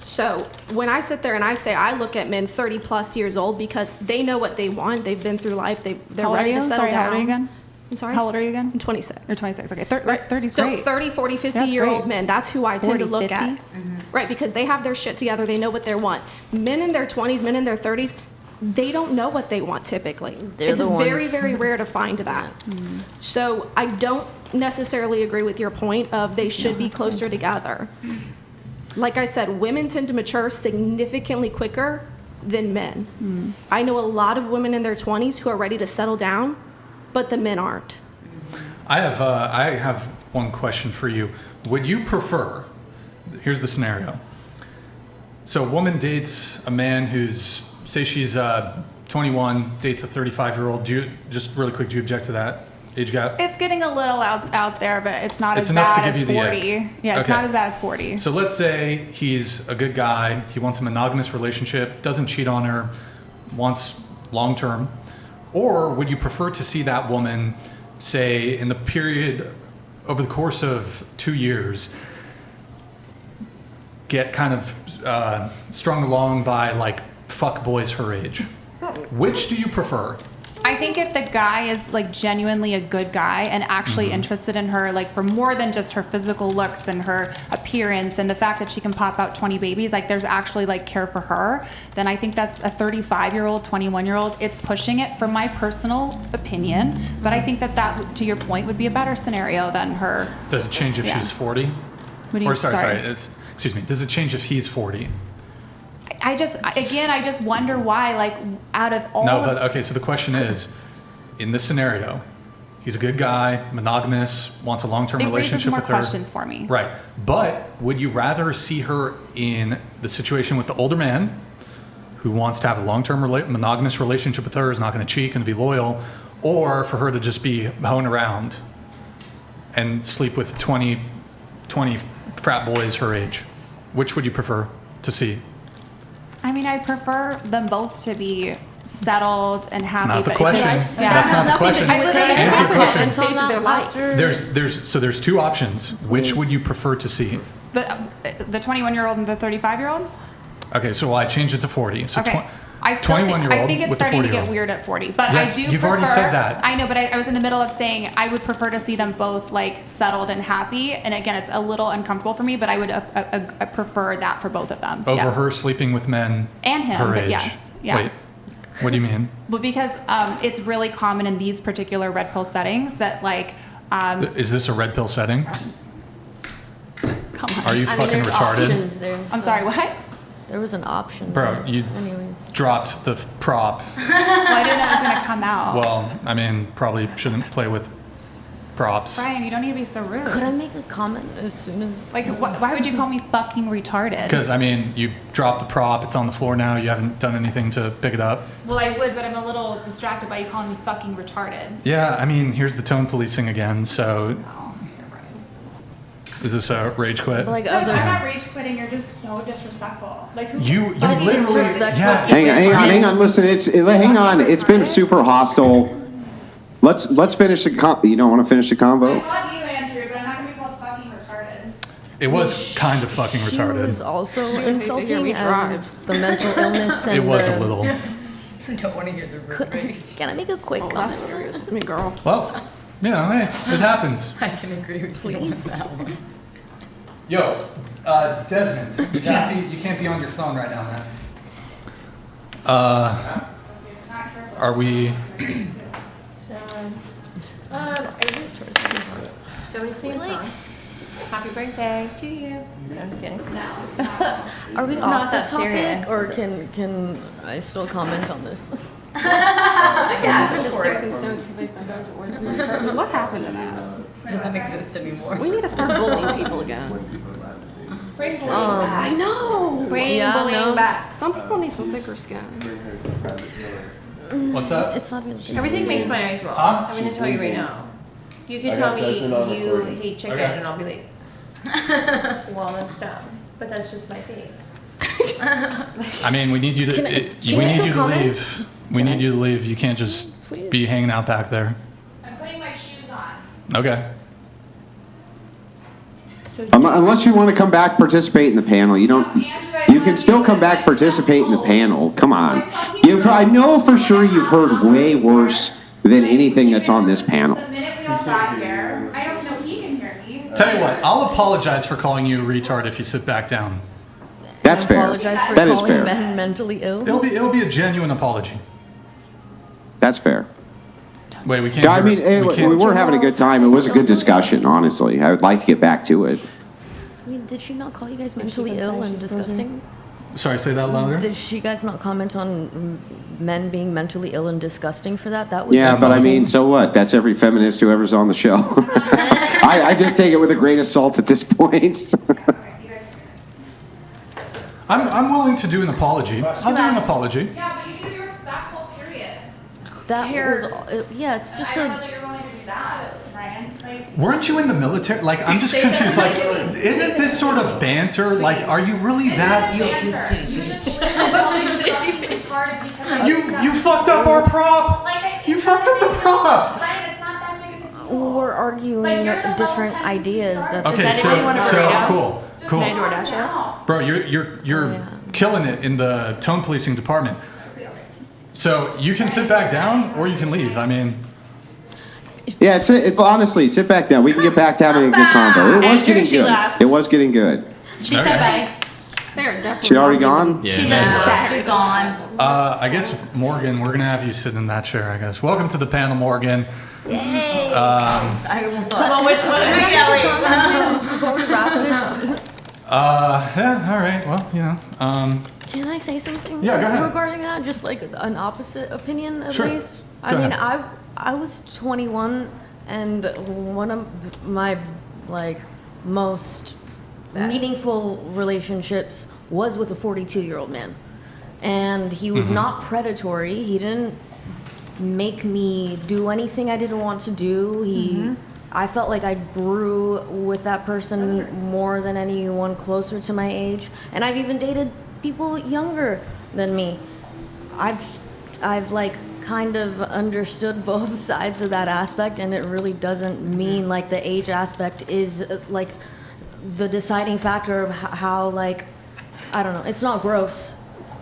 So when I sit there and I say I look at men 30 plus years old because they know what they want, they've been through life, they're How old ready are you? to settle Sorry, down. How old are you again? I'm sorry? How old are you again? I'm 26. You're 26. Okay, that's 30. So Great. 30, 40, 50 That's year old great. men, that's who I tend 40, to look 50? at. Right, because they have their shit together, they know what they want. Men in their 20s, men in their 30s, they don't know what they want typically. They're It's the very, ones. very rare to find that. So I don't necessarily agree with your point of they should be closer together. Like I said, women tend to mature significantly quicker than men. I know a lot of women in their 20s who are ready to settle down, but the men aren't. I have one question for you. Would you prefer, here's the scenario. So a woman dates a man who's, say she's 21, dates a 35-year-old. Just really quick, do you object to that age gap? It's getting a little out there, but it's not It's as enough bad to give as you the 40. ick. Yeah, it's Okay. not as bad as 40. So let's say he's a good guy, he wants a monogamous relationship, doesn't cheat on her, wants long-term. Or would you prefer to see that woman, say, in the period over the course of 2 years, get kind of strung along by like fuck boys her age? Which do you prefer? I think if the guy is like genuinely a good guy and actually interested in her, like for more than just her physical looks and her appearance and the fact that she can pop out 20 babies, like there's actually like care for her, then I think that a 35-year-old, 21-year-old, it's pushing it from my personal opinion. But I think that to your point, would be a better scenario than her. Does it change if Yeah. she's 40? What do you- Or sorry, sorry. excuse me. Does it change if he's 40? I just wonder why, like, out of all No, of- but okay, so the question is, in this scenario, he's a good guy, monogamous, wants a long-term it raises relationship more with her. questions for me. Right. But would you rather see her in the situation with the older man who wants to have a long-term monogamous relationship with her, is not going to cheat, going to be loyal, or for her to just be hoeing around and sleep with 20 frat boys her age? Which would you prefer to see? I mean, I prefer them both to be settled and happy. not the but question. it's- That's not the question. I literally Answer the question. Stage of their life. There's two options. Which would you prefer to see? The 21-year-old and the 35-year-old. Okay, so I changed it to 40. So Okay. I still think, 21-year-old I think it's with the starting to 40-year-old. get weird at 40, but Yes, I do. you've already said that. I know, but I was in the middle of saying I would prefer to see them both like settled and happy. And again, it's a little uncomfortable for me, but I would prefer that for both of them. Over yes. her sleeping with men And him, her but age. yes, yeah. Wait, what do you mean? But because it's really common in these particular red pill settings that like. Is this a red pill setting? Come on. Are you fucking retarded? I'm sorry, what? There was an option. Bro, you dropped the prop. Well, I didn't know it was gonna come out. Well, I mean, probably shouldn't play with props. Brian, you don't need to be so rude. Could I make a comment as soon as? Like, why would you call me fucking retarded? Because, I mean, you dropped the prop, it's on the floor now, you haven't done anything to pick it up. Well, I would, but I'm a little distracted by you calling me fucking retarded. Yeah, I mean, here's the tone policing again, so. Is this a rage quit? Like I'm other. not rage quitting. You're just so disrespectful. Like who? You But it's literally. disrespectful Yeah. to Hang on. Listen, hang on. It's been super hostile. Let's finish the You don't want to finish the I convo? love you, Andrew, but I'm not gonna be called fucking retarded. It was kind of fucking She retarded. was also She would hate to hear insulting me and drive. the mental illness and It was the, a little. Don't want to hear the road rage. Can I make a quick Oh, comment? that's serious with me, girl. Well, you know, hey, it happens. I can agree with you on that one. Yo, Desmond, you can't be on your phone right now, man. Are we? Somebody sing a song. Happy birthday to you. No, I'm just kidding. Are we It's off not the that topic, serious. or can I still comment on this? Yeah, the sticks and stones can make my bones with words of my heart. What happened to that? Doesn't exist anymore. We need to start bullying people again. I know. Bring Yeah, bullying no. back. Some people need some thicker skin. Bring her to private dinner. What's that? It's not really. Everything makes my eyes roll. Huh? I'm gonna She's tell you right leaving. now. You could I tell got me Desmond on you recording. hate chicken Okay. and I'll be like, well, that's dumb. But that's just my face. I mean, we need you to. Can I- we can I need still you to comment? leave. We need you to leave. You can't just Please. be hanging out back there. I'm putting my shoes on. Okay. Unless you want to come back, participate in the panel. You don't. You can still come back, participate in the panel. Come on. I know for sure you've heard way worse than anything that's on this panel. The minute we all got here, I don't know he can hear me. Tell you what, I'll apologize for calling you a retard if you sit back down. That's fair. Apologize for That is calling fair. men mentally ill. It'll be a genuine apology. That's fair. Wait, we can't. Yeah, I mean, can't- we were having a good time. It was a good discussion, honestly. I would like to get back to it. I mean, did she not call you guys mentally ill and disgusting? Sorry, say that louder. Did she guys not comment on men being mentally ill and disgusting for that? That was Yeah, but I mean, so what? That's every feminist who ever's on the show. I just take it with a grain of salt at this point. I'm willing to do an apology. I'll do an apology. Yeah, but you can be respectful, period. that was yeah. It's just I don't know a that you're willing to do that, Ryan. Like, Weren't you in the military? Like, I'm just confused. Like, isn't this sort of banter? Like, are you really that? you just retarded because You fucked up our prop. like You fucked up the prop. Ryan, it's not that big of a deal. we're arguing Like, you're the different most sensitive ideas. start. That's Okay, Does anyone want a so burrito? cool. Can I DoorDash it? Bro, you're killing it in the tone policing department. So you can sit back down or you can leave. I mean, Yeah, honestly, sit back down. We can get back to having a good convo. It was Andrew, getting she good. left. It was getting good. She Okay. said bye. They're definitely. She already gone? She's upset. Gone. I guess Morgan, we're gonna have you sit in that chair. I guess. Welcome to the panel, Morgan. Yay! I almost Come on, which one am I yelling? Before we wrap this, Yeah. All right. Well, you know. can I say something? Yeah, go ahead. Regarding that, just like an opposite opinion at Sure. least. Go I mean, ahead. I was 21, and one of my like most meaningful relationships was with a 42-year-old man, and he was not predatory. He didn't make me do anything I didn't want to do. I felt like I grew with that person more than anyone closer to my age, and I've even dated people younger than me. I've like kind of understood both sides of that aspect, and it really doesn't mean like the age aspect is like the deciding factor of how like, I don't know, it's not gross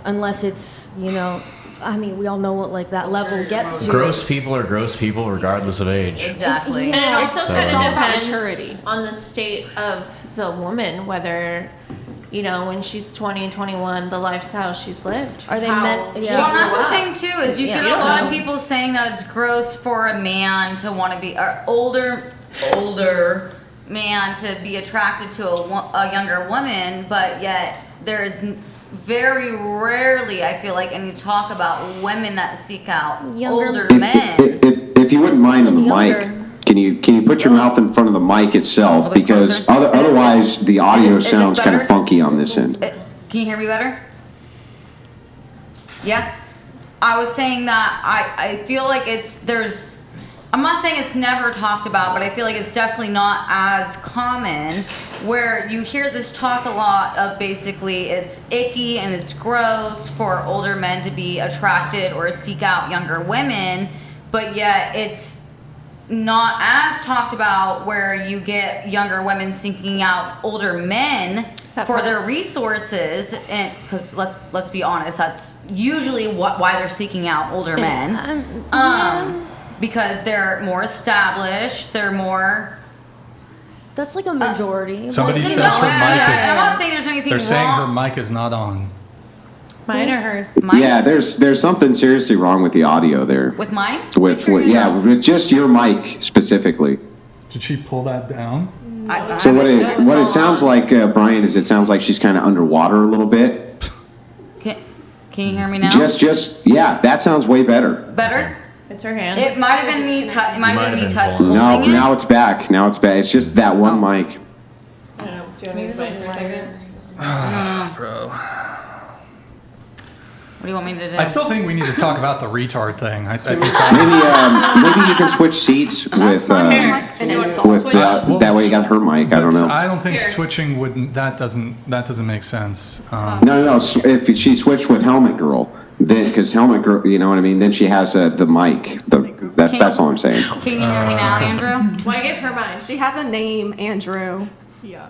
unless it's, you know, I mean, we all know what like that level gets to. Gross people are gross people regardless of age. Exactly. And it also kind it's of all about depends maturity. on the state of the woman, whether, you know, when she's 20 and 21, the lifestyle she's lived. Are they how meant- she yeah. Well, that's grew the up. thing too is you Yeah. get You a don't lot of know. people saying that it's gross for a man to want to be or older man to be attracted to a younger woman, but yet there's very rarely I feel like any talk about women that seek out Younger- older men. If you wouldn't mind on the Younger. mic, can you put your mouth in front of the mic itself? A bit Because closer. otherwise the audio Is this sounds kind of better? funky on this end. Can you hear me better? Yeah. I was saying that I feel like I'm not saying it's never talked about, but I feel like it's definitely not as common where you hear this talk a lot of basically it's icky and it's gross for older men to be attracted or seek out younger women, but yet it's not as talked about where you get younger women seeking out older men for their resources, and because let's be honest, that's usually why they're seeking out older men. Because they're more established, they're more. That's like a majority. Somebody Like, says you know, her mic is. I'm not saying there's anything They're saying her wrong. mic is not on. Mine or hers? Mine? Yeah, there's something seriously wrong with the audio there. With mine? With with just your mic specifically. Did she pull that down? So what it sounds like, Brian, is it sounds like she's kind of underwater a little bit. Can you hear me now? Just yeah, that sounds way better. Better? It's her hands. It might have been me. It might have been me holding No, it. now it's back. Now it's back. It's just that one mic. I don't know. Do you want to use mine for a second? Bro. What do you want me to do? I still think we need to talk about the retard thing. I think Maybe you can switch seats with that way you got her mic. I don't know. I don't think switching would. That doesn't make sense. No. If she switched with Helmet Girl, then because Helmet Girl, you know what I mean. Then she has the mic. That's all I'm saying. Can you hear me now, Andrew? Well, I gave her mine. She has a name, Andrew. Yeah.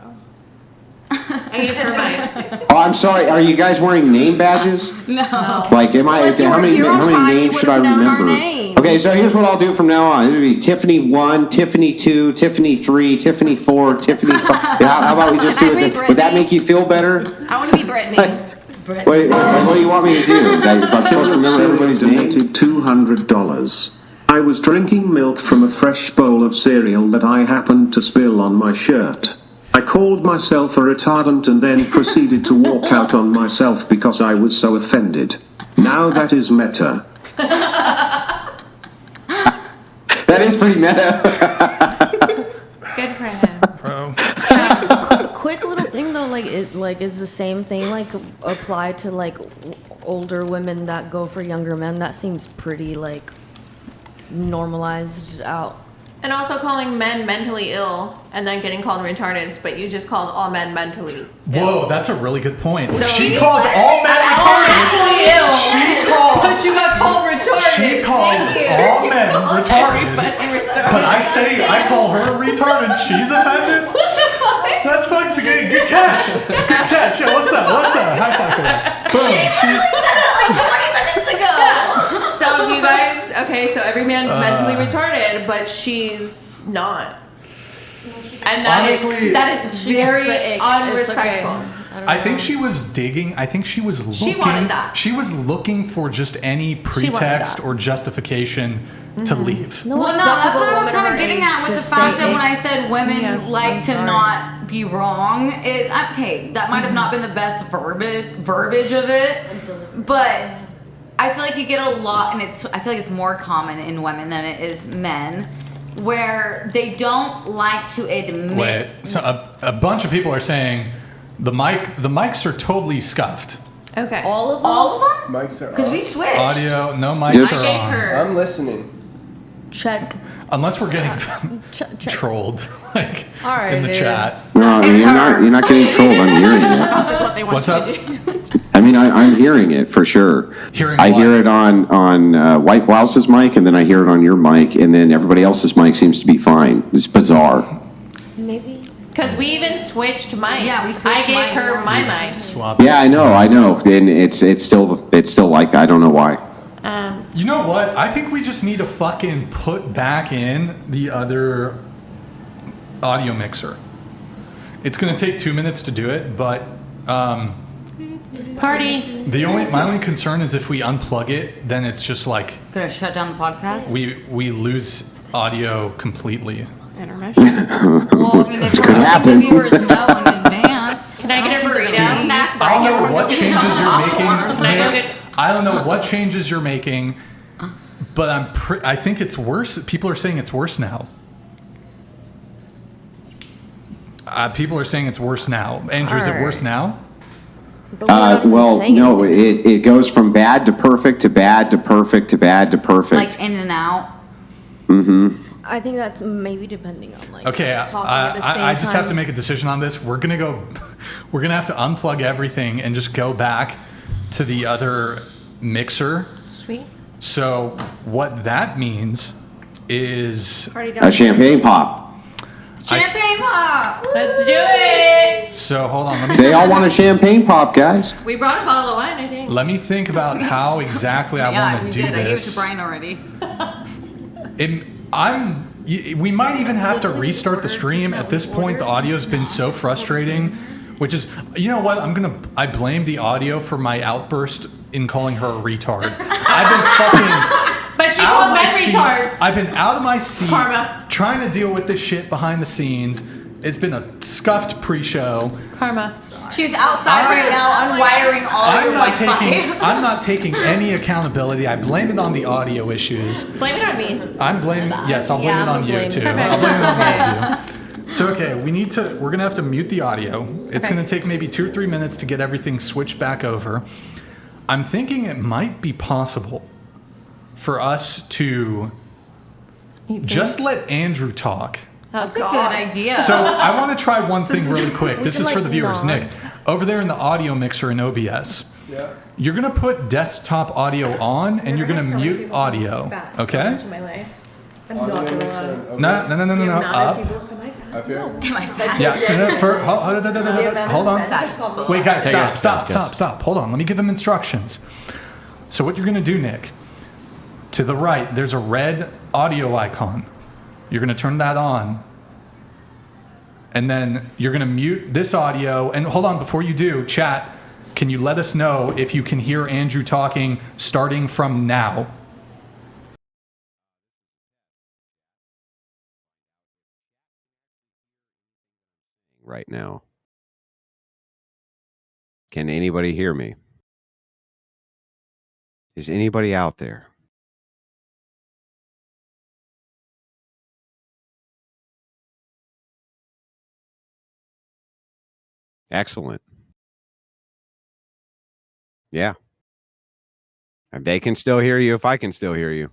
I gave her mine. Oh, I'm sorry. Are you guys wearing name badges? No. Like, am I? How many names should I remember? Okay, so here's what I'll do from now on. It'll be Tiffany 1, Tiffany 2, Tiffany 3, Tiffany 4, Tiffany 5. How about we just do it? Would that make you feel better? I want to be Brittany. What do you want me to do? I'm supposed to remember everybody's name? Donated $200. I was drinking milk from a fresh bowl of cereal that I happened to spill on my shirt. I called myself a retardant and then proceeded to walk out on myself because I was so offended. Now that is meta. That is pretty meta. Good for him. Bro. Quick little thing though, is the same thing apply to older women that go for younger men? That seems pretty normalized out. And also calling men mentally ill and then getting called retardeds, but you just called all men mentally ill. Whoa, that's a really good point. So She called all men retarded. ill. She called. But you got called retarded. She called all men retarded. But I call her retarded. She's offended. What the fuck? That's fucking good catch. Good catch. Yeah, what's up? High five for that. Boom. So if you guys, so every man's mentally retarded, but she's not. And that is very unrespectful. I think she was digging. I think she was looking. She wanted that. She was looking for just any pretext or justification to leave. Well, no, that's what I was kind of getting at with the fact that when I said women like to not be wrong, that might have not been the best verbiage of it, but I feel like you get a lot, and I feel like it's more common in women than it is men, where they don't like to admit. Wait, so a bunch of people are saying the mics are totally scuffed. Okay. All of them? Mics are Because we on. switched. Audio, no mics are on. I'm listening. Check. Unless we're getting trolled, All right, in the chat. No, you're not getting trolled. I'm hearing it. What's up? I mean, I'm hearing it for sure. I hear it on White Blouse's mic, and then I hear it on your mic, and then everybody else's mic seems to be fine. It's bizarre. Maybe. Because we even switched mics. Yeah, we switched I gave mics. her my mic. Yeah, I know, and it's still like that. I don't know why. You know what? I think we just need to fucking put back in the other audio mixer. It's gonna take 2 minutes to do it, but Party. my only concern is if we unplug it, then it's just like Gonna shut down the podcast? we lose audio completely. Intermission. Well, I mean, if we're letting the viewers know in advance. Can I get a burrito? Snack break. I don't know what changes you're making. Can I go Nick. get? I don't know what changes you're making, but I think it's worse. People are saying it's worse now. People are saying it's worse now. Andrew, is it worse now? Well, no, it goes from bad to perfect to bad to perfect to bad to perfect. Like in and out. Mm-hmm. I think that's maybe depending on Okay, I just have to make a decision on this. We're gonna have to unplug everything and just go back to the other mixer. Sweet. So what that means is a champagne pop. Champagne pop! Let's do it. So hold on. Let me They all want a champagne pop, guys. We brought a bottle of wine, I think. Let me think about how exactly I want to do I gave it to this. Brian already. We might even have to restart the stream. At this point, the audio's been so frustrating, which is, you know what? I blame the audio for my outburst in calling her a retard. I've been fucking But she called men retards. I've been out of my seat Karma. trying to deal with this shit behind the scenes. It's been a scuffed pre-show. Karma. She's outside right now unwiring all your Wi-Fi. I'm not taking any accountability. I blame it on the audio issues. Blame it on me. I'm blaming. Yes, I'll blame it on you too. Perfect. I'll blame it on all of you. So, okay, we're going to have to mute the audio. It's Okay. going to take maybe 2 or 3 minutes to get everything switched back over. I'm thinking it might be possible for us to just let Andrew talk. That's a good idea. So I want to try one thing really quick. This can, is for like, the viewers. nod. Nick, over there in the audio mixer in OBS, Yeah. you're going to put desktop audio on and you're going to mute audio. Okay? I'm not gonna lie. No. Up. Up here. Am I fat? Yeah. So hold on. Wait, guys, stop. Hold on. Let me give him instructions. So what you're going to do, Nick, to the right, there's a red audio icon. You're going to turn that on. And then you're going to mute this audio. And hold on, before you do, chat, can you let us know if you can hear Andrew talking starting from now? Right now. Can anybody hear me? Is anybody out there? Excellent. Yeah. If they can still hear you, if I can still hear you.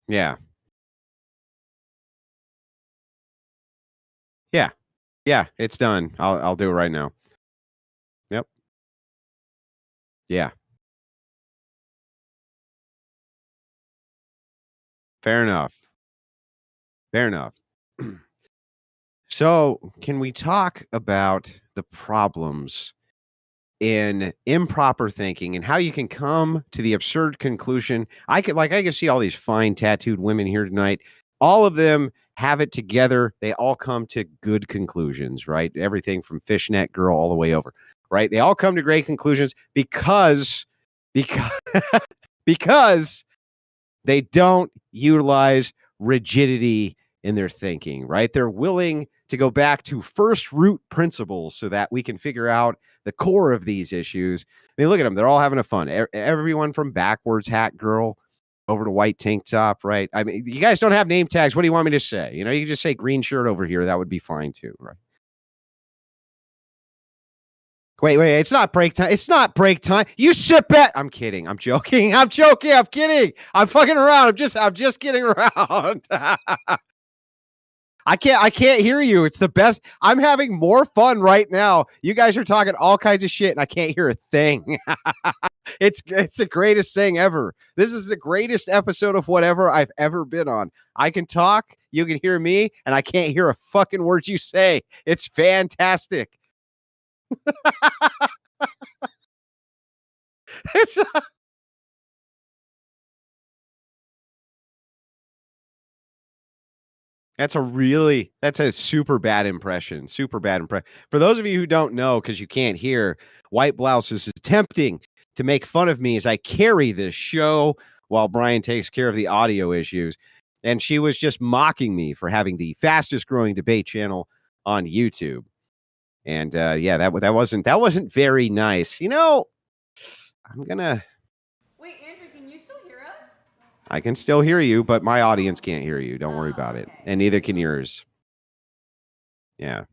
Yeah. Yeah. Yeah, it's done. I'll do it right now. Yep. Yeah. Fair enough. Fair enough. So, can we talk about the problems in improper thinking and how you can come to the absurd conclusion? I can see all these fine tattooed women here tonight. All of them have it together. They all come to good conclusions, right? Everything from fishnet girl all the way over, right? They all come to great conclusions because because they don't utilize rigidity in their thinking, right? They're willing to go back to first root principles so that we can figure out the core of these issues. I mean, look at them. They're all having a fun. Everyone from backwards hat girl over to white tank top, right? I mean, you guys don't have name tags. What do you want me to say? You know, you can just say green shirt over here. That would be fine too, right? Wait, it's not break time. It's not break time. You sit back. I'm kidding. I'm joking. I'm kidding. I'm fucking around. I'm just kidding around. I can't hear you. It's the best. I'm having more fun right now. You guys are talking all kinds of shit and I can't hear a thing. It's the greatest thing ever. This is the greatest episode of whatever I've ever been on. I can talk, you can hear me, and I can't hear a fucking word you say. It's fantastic. It's That's a super bad impression. Super bad impression. For those of you who don't know, because you can't hear, White Blouse is attempting to make fun of me as I carry this show while Brian takes care of the audio issues. And she was just mocking me for having the fastest growing debate channel on YouTube. And yeah, that wasn't very nice. You know, I'm gonna. Wait, Andrew, can you still hear us? I can still hear you, but my audience can't hear you. Don't worry about it. And neither can yours. Yeah.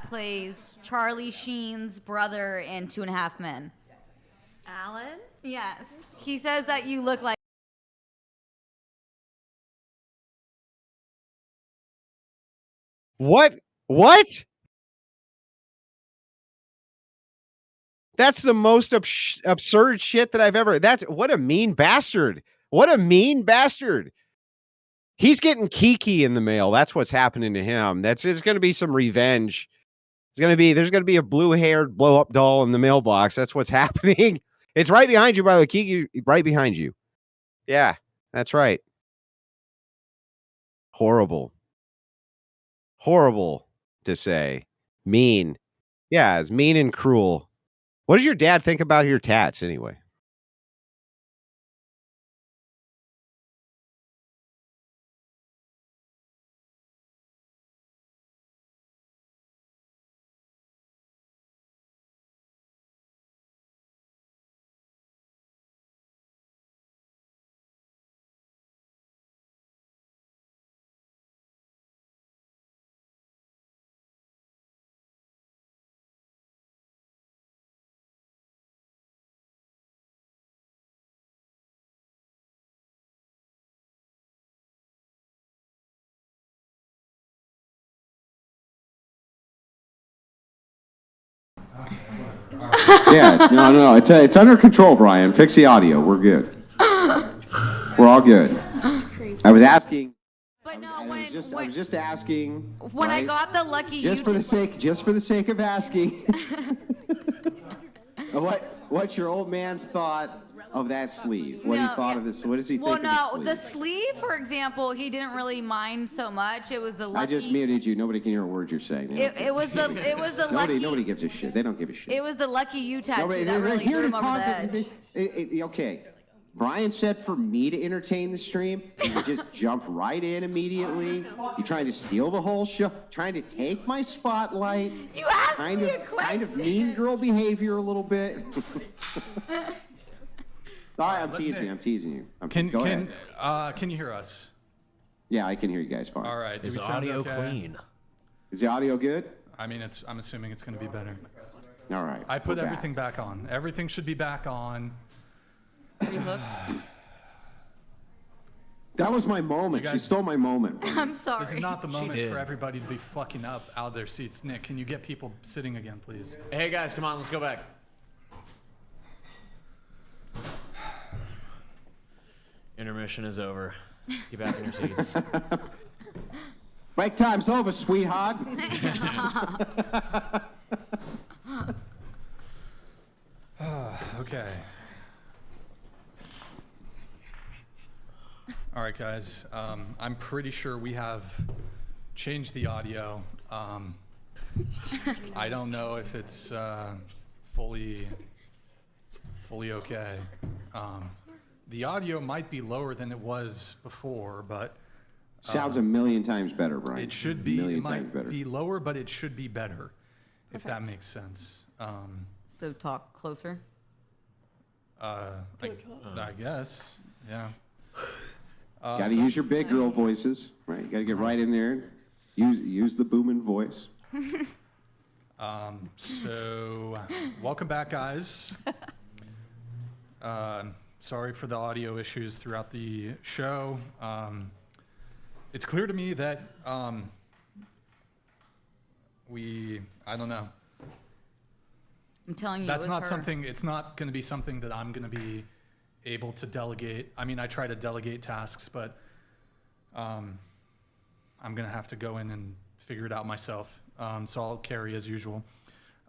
Plays Charlie Sheen's brother in 2.5 Men. Alan? Yes. He says that you look like. What? That's the most absurd shit that I've ever. What a mean bastard. What a mean bastard. He's getting Kiki in the mail. That's what's happening to him. It's going to be some revenge. There's going to be a blue-haired blow-up doll in the mailbox. That's what's happening. It's right behind you, by the way. Kiki, right behind you. Yeah, that's right. Horrible to say. Mean. Yeah, it's mean and cruel. What does your dad think about your tats anyway? Yeah, no. It's under control, Brian. Fix the audio. We're good. We're all good. That's crazy. I was asking. But no, I was just asking. When I right? got the lucky just for the sake of asking, what your old man thought of that sleeve? What he thought of this? What does he think of the sleeve? The sleeve, for example, he didn't really mind so much. It was the lucky. I just muted you. Nobody can hear a word you're saying. It was the lucky. Nobody gives a shit. They don't give a shit. It was the lucky you tattoo that really threw him over the edge. Okay. Brian said for me to entertain the stream, you just jump right in immediately. You're trying to steal the whole show, trying to take my spotlight. You asked me a question. Kind of mean girl behavior a little bit. Sorry, I'm teasing you. Go ahead. Can you hear us? Yeah, I can hear you guys fine. All right. Is audio clean? Is the audio good? I mean, I'm assuming it's going to be better. All right. I put everything back on. Everything should be back on. Are you hooked? That was my moment. She stole my moment. I'm sorry. This is not the moment for everybody to be fucking up out of their seats. Nick, can you get people sitting again, please? Hey guys, come on, let's go back. Intermission is over. Get back in your seats. Break time's over, sweetheart. Okay. All right, guys. I'm pretty sure we have changed the audio. I don't know if it's fully okay. The audio might be lower than it was before, but sounds a million times better, Brian. It should be. It might be lower, but it should be better, if that makes sense. So talk closer. I guess. Yeah. Got to use your big girl voices, right? You got to get right in there. Use the booming voice. So, welcome back, guys. Sorry for the audio issues throughout the show. It's clear to me that I don't know. I'm telling you, that's not something. It's not going to be something that I'm going to be able to delegate. I mean, I try to delegate tasks, but I'm going to have to go in and figure it out myself. So I'll carry as usual.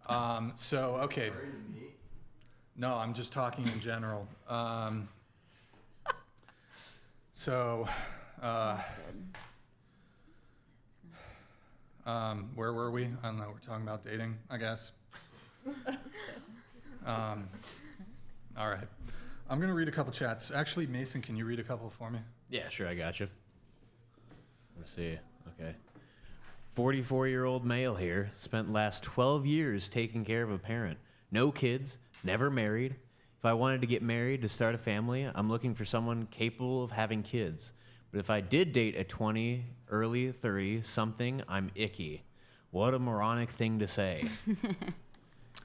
Okay. No, I'm just talking in general. Where were we? I don't know. We're talking about dating, I guess. All right. I'm going to read a couple chats. Actually, Mason, can you read a couple for me? Yeah, sure, I got you. Let's see. Okay. 44-year-old male here. Spent last 12 years taking care of a parent. No kids, never married. If I wanted to get married to start a family, I'm looking for someone capable of having kids. But if I did date a 20, early 30 something, I'm icky. What a moronic thing to say.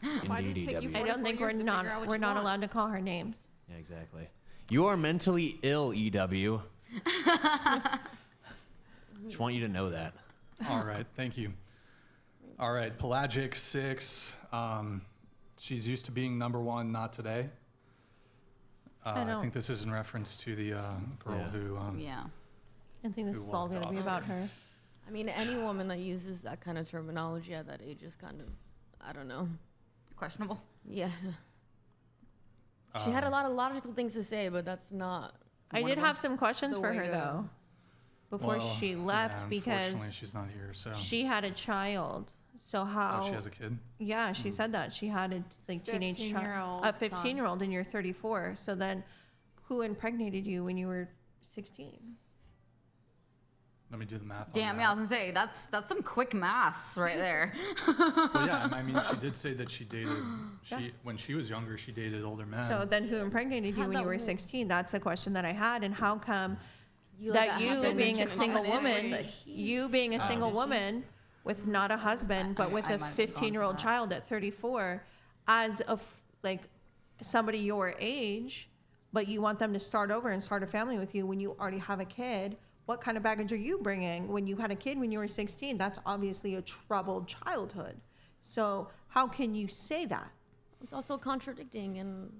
Indeed, EW. I don't think we're not allowed to call her names. Yeah, exactly. You are mentally ill, EW. Just want you to know that. All right, thank you. All right, Pelagic 6. She's used to being number one, not today. I think this is in reference to the girl who. I think this is all going to be about her. I mean, any woman that uses that kind of terminology at that age is kind of, I don't know. Questionable. Yeah. She had a lot of logical things to say, but that's not. I did have some questions for her, though, before she left, because unfortunately she's not here. So she had a child. So how? Oh, she has a kid? Yeah, she said that she had a teenage child, a 15-year-old, and you're 34. So then, who impregnated you when you were 16? Let me do the math. Damn, yeah, I was gonna say that's some quick maths right there. Well, yeah, I mean, she did say that she dated. When she was younger, she dated older men. So then, who impregnated you when you were 16? That's a question that I had. And how come that you being a single woman, with not a husband, but with a 15-year-old child at 34, as somebody your age, but you want them to start over and start a family with you when you already have a kid? What kind of baggage are you bringing when you had a kid when you were 16? That's obviously a troubled childhood. So how can you say that? It's also contradicting. And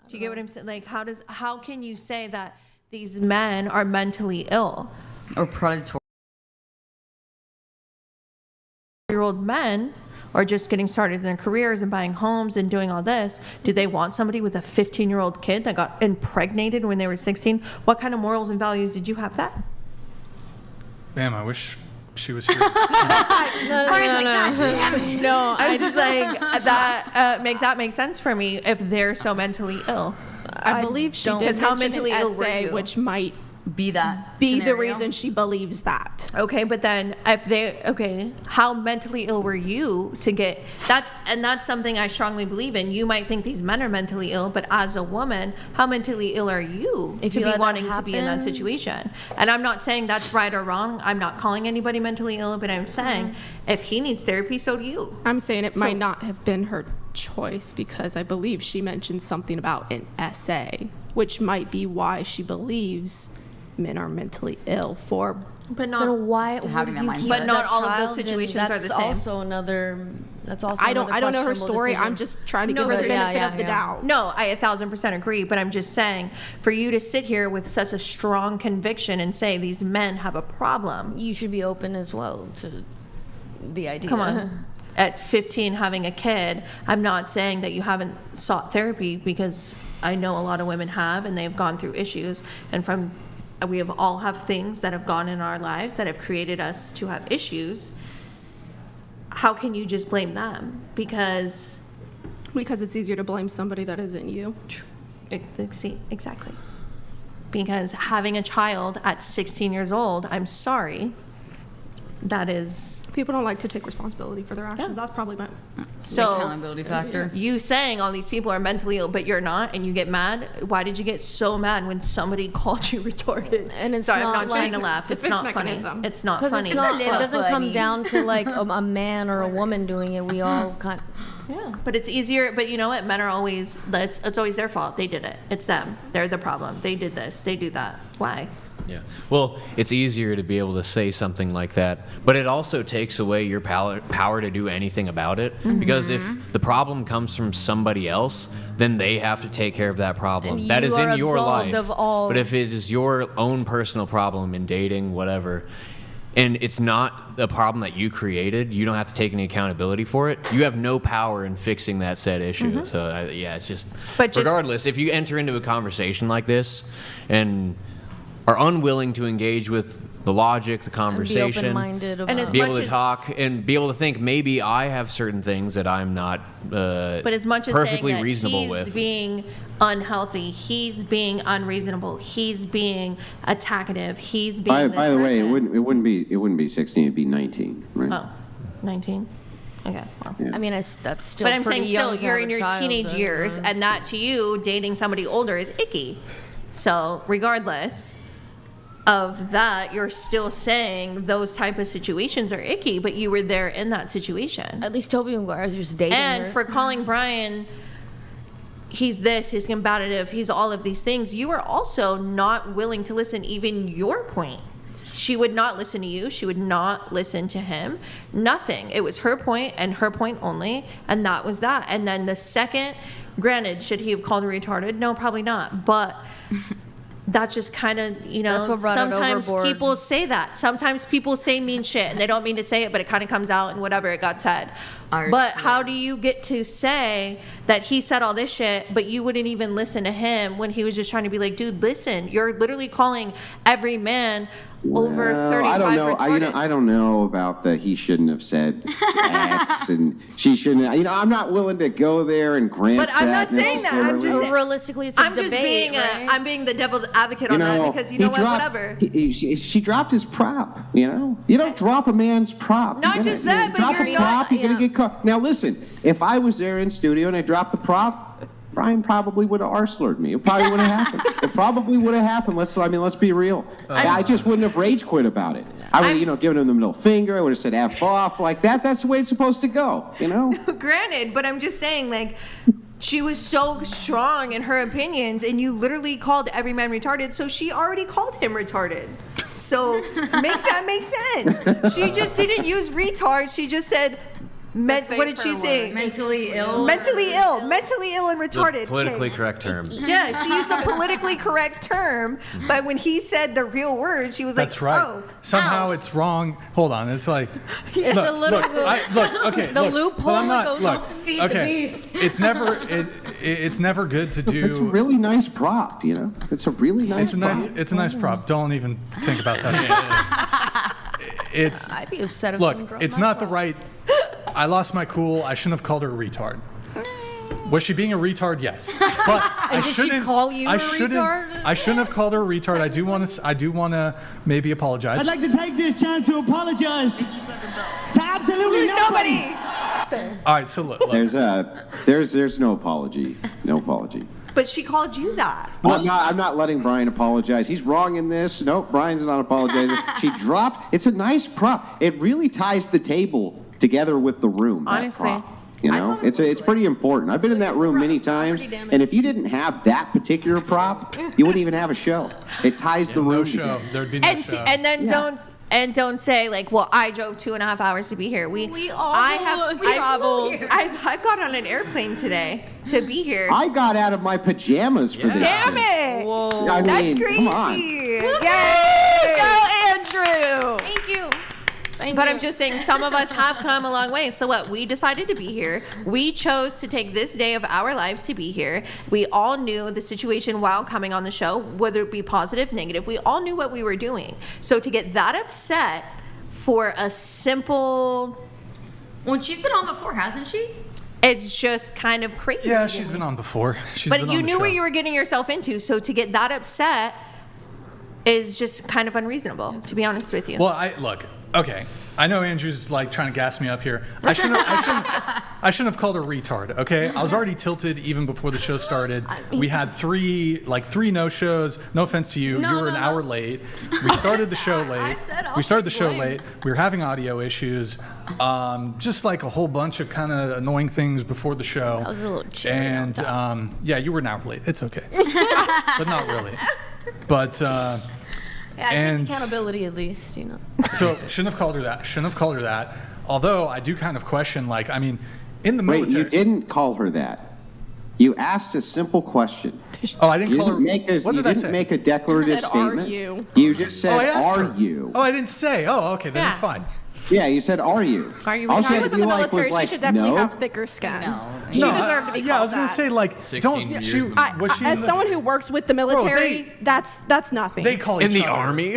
do you get what I'm saying? Like, how can you say that these men are mentally ill or predatory? Year-old men are just getting started in their careers and buying homes and doing all this. Do they want somebody with a 15-year-old kid that got impregnated when they were 16? What kind of morals and values did you have that? Damn, I wish she was here. No, I just like that. Make that make sense for me if they're so mentally ill. I believe she did how mention mentally an ill were essay, you? which might be the reason she believes that. Okay, but then how mentally ill were you to get that's something I strongly believe in. You might think these men are mentally ill, but as a woman, how mentally ill are you to be wanting to be in that situation? And I'm not saying that's right or wrong. I'm not calling anybody mentally ill, but I'm saying if he needs therapy, so do you. I'm saying it might not have been her choice because I believe she mentioned something about an essay, which might be why she believes men are mentally ill but not then why having that mindset. But not all of those situations are the same. That's also I don't know her story. Decision. I'm just trying to give her the benefit of the doubt. No, I 1,000% agree, but I'm just saying for you to sit here with such a strong conviction and say these men have a problem, you should be open as well to the idea. Come on. At 15 having a kid, I'm not saying that you haven't sought therapy, because I know a lot of women have, and they've gone through issues, and we have all have things that have gone in our lives that have created us to have issues. How can you just blame them? Because it's easier to blame somebody that isn't you. See, exactly. Because having a child at 16 years old, I'm sorry, that is... People don't like to take responsibility for their actions. That's probably my accountability factor. You saying all these people are mentally ill, but you're not, and you get mad. Why did you get so mad when somebody called you retarded? And it's sorry, not I'm not trying to like laugh. It's not funny. It's not funny. It doesn't come down to like a man or a woman doing it. We all kind. Yeah, but it's easier. But you know what? Men are always. It's always their fault. They did it. It's them. They're the problem. They did this. They do that. Why? Yeah. Well, it's easier to be able to say something like that, but it also takes away your power to do anything about it. Mm-hmm. Because if the problem comes from somebody else, then they have to take care of that problem. And that is in your life. But if it is your own personal problem in dating, whatever, and it's not a problem that you created, you don't have to take any accountability for it. You have no power in fixing that said issue. Mm-hmm. So it's just. But regardless, if you enter into a conversation like this and are unwilling to engage with the logic, the conversation, and be able to talk and be able to think maybe I have certain things that I'm not but as much as perfectly saying that reasonable he's with. Being unhealthy, he's being unreasonable, he's being attackative, he's being by the way, it wouldn't be 16, it'd be 19, right? Oh, 19. Okay. Well. Yeah. I mean, that's still. But I'm saying young still, you're in your teenage years, and that to you, dating somebody older is icky. So regardless of that, you're still saying those type of situations are icky, but you were there in that situation. At least Tobey Maguire is just dating and her. For calling Brian, he's this, he's combative, he's all of these things, you were also not willing to listen even your point. She would not listen to you. She would not listen to him. Nothing. It was her point and her point only, and that was that. And then the second, granted, should he have called her retarded? No, probably not. But that's just kind of, sometimes people say that. Sometimes people say mean shit and they don't mean to say it, but it kind of comes out and whatever, it got said. But how do you get to say that he said all this shit, but you wouldn't even listen to him when he was just trying to be like, dude, listen, you're literally calling every man over 35 I don't know. retarded. I don't know about the he shouldn't have said X and she shouldn't. I'm not willing to go there and grant But I'm that not saying that. I'm necessarily. just realistically, it's a I'm just debate, being right? I'm being the devil's advocate on that because you know what, whatever. She dropped his prop. You don't drop a man's prop. Not just that, but drop you're a not- prop, you're gonna get caught. Now listen, if I was there in studio and I dropped the prop, Brian probably would have arselored me. It probably would have happened. It probably would have happened. Let's be real. I just wouldn't have rage quit about it. I would have, given him the middle finger. I would have said F off like that. That's the way it's supposed to go. Granted, but I'm just saying, like, she was so strong in her opinions, and you literally called every man retarded, so she already called him retarded. So make that make sense. She just didn't use retard. She just said, what did she say? Mentally ill. Mentally ill and retarded. The politically correct term. Yeah, she used the politically correct term, but when he said the real word, she was That's like, right. oh. Somehow it's wrong. Hold on. It's like It's look, a little okay. the look, loophole but I'm not, goes look, Feed the okay. beast. It's never it's never good to do. It's a really nice prop. It's a really nice. It's a nice prop. Don't even think about touching it. I'd be upset if Look, someone dropped it's my not the prop. right. I lost my cool. I shouldn't have called her a retard. Was she being a retard? Yes, but I And did she shouldn't. call you I a shouldn't. retard? I shouldn't have called her a retard. I do want to maybe apologize. I'd like to take this chance to apologize to absolutely nobody. All right, so look. There's no apology. No apology. But she called you that. I'm not letting Brian apologize. He's wrong in this. Nope, Brian's not apologizing. She dropped. It's a nice prop. It really ties the table together with the room. that Honestly. prop. It's pretty important. I've been in that room many times, and if you didn't have that particular prop, you wouldn't even have a show. It ties the room No together. show. There'd be no And show. and then don't say like, well, I drove 2.5 hours to be here. I've got on an airplane today to be here. I got out of my pajamas for this. Damn thing. it! Whoa. I That's mean, crazy. come on. Yay! Go, Andrew. Thank you. But I'm just saying, some of us have come a long way. So what? We decided to be here. We chose to take this day of our lives to be here. We all knew the situation while coming on the show, whether it be positive, negative. We all knew what we were doing. So to get that upset for a simple... Well, she's been on before, hasn't she? It's just kind of crazy. Yeah, she's been on before. But you knew what you were getting yourself into. So to get that upset is just kind of unreasonable, to be honest with you. Well, look. Okay, I know Andrew's like trying to gas me up here. I shouldn't have called her retard. Okay, I was already tilted even before the show started. We had three no shows. No offense to you, you were an hour late. We started the show late. We were having audio issues. Just like a whole bunch of kind of annoying things before the show. That was a little cherry on top. And yeah, you were an hour late. It's okay, but not really. But. Yeah, I take accountability at least, So shouldn't have called her that. Although I do kind of question, like, I mean, in the military. Wait, you didn't call her that. You asked a simple question. Oh, I didn't call her. What did I say? You didn't make a declarative statement. Are you? You just said, I asked are her. you? Oh, I didn't say. Oh, okay, then it's fine. Yeah, you said, are you? Are you? All If she I had was to in be the like military, was she should definitely no. have thicker skin. No. She deserved to be called Yeah, I was gonna that. say like, 16 years in the was she As in the- someone who works with the military, that's nothing. They call In each the other. army?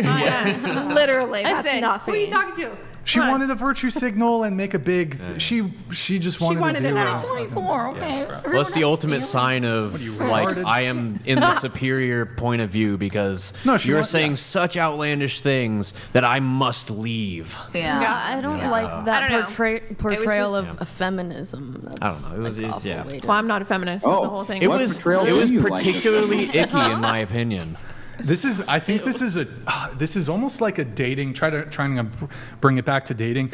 Literally, that's Listen, nothing. who are you talking to? She wanted a virtue signal and make a big. She just wanted to do it it. out. 24, okay. Well, that's the ultimate sign of like retarded? I am in the superior point of view because No, she you're was- saying such outlandish things that I must leave. Yeah. I don't like that I don't know. portrayal It was of feminism. That's I don't know. It was like just- awful yeah. way to- Well, I'm not a feminist. Oh. So the whole thing. It What was portrayal do you like? particularly icky in my opinion. I think this is almost like a dating. Trying to bring it back to dating.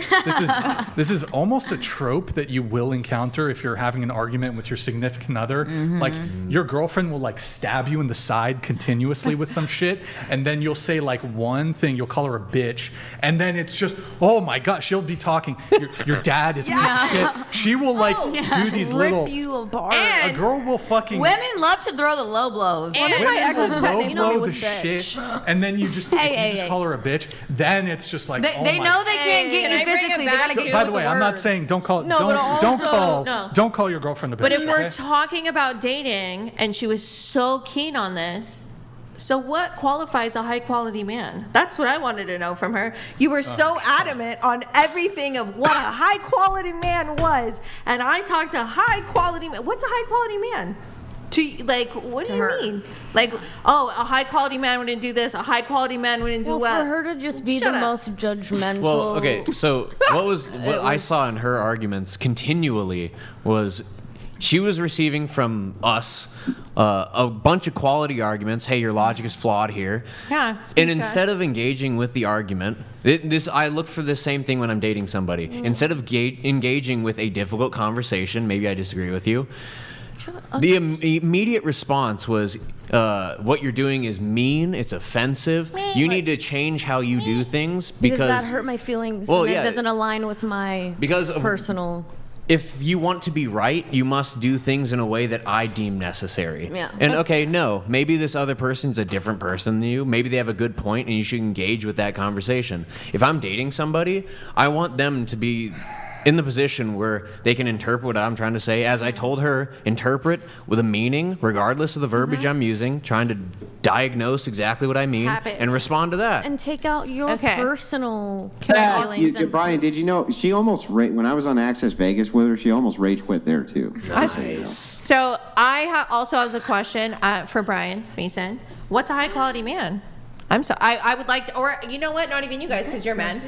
This is almost a trope that you will encounter if you're having an argument with your significant other. Like your girlfriend will like stab you in the side continuously with some shit, and then you'll say like one thing. You'll call her a bitch, and then it's just, oh my god, she'll be talking. Your dad is a piece of shit. She will like do these Rip little. you apart. A girl will fucking. Women love to throw the low blows. One of my ex's pet names low for me the was bitch. shit, and then you just call her a bitch, then it's just like They know they can't get you physically. They gotta get you By with the way, the I'm not words. saying don't call No. don't call your girlfriend a bitch. But if we're okay? talking about dating and she was so keen on this, so what qualifies a high quality man? That's what I wanted to know from her. You were so adamant on everything of what a high quality man was, and I talked to high quality man. What's a high quality man? To like, what do you mean? Like, oh, a high quality man wouldn't do this. A high quality man wouldn't do Well, for her to just be Shut the up. most judgmental. Well, okay, so what I saw in her arguments continually was she was receiving from us a bunch of quality arguments. Hey, your logic is flawed here. Yeah. And instead of engaging with the argument, I look for the same thing when I'm dating somebody. Instead of engaging with a difficult conversation, maybe I disagree with you. The immediate response was, what you're doing is mean, it's offensive. You need to change how you do things because that hurt my feelings. Well, and yeah. It doesn't align with my personal. If you want to be right, you must do things in a way that I deem necessary. Yeah. And okay, no, maybe this other person's a different person than you. Maybe they have a good point and you should engage with that conversation. If I'm dating somebody, I want them to be in the position where they can interpret what I'm trying to say. As I told her, interpret with a meaning, regardless of the verbiage I'm using, trying to diagnose exactly what I mean and respond to that. And take out your personal Yeah, feelings. and Brian, did you know she almost when I was on Access Vegas with her, she almost rage quit there too. So I also has a question for Brian Mason. What's a high quality man? I would like to, or you know what? Not even you guys, because you're men.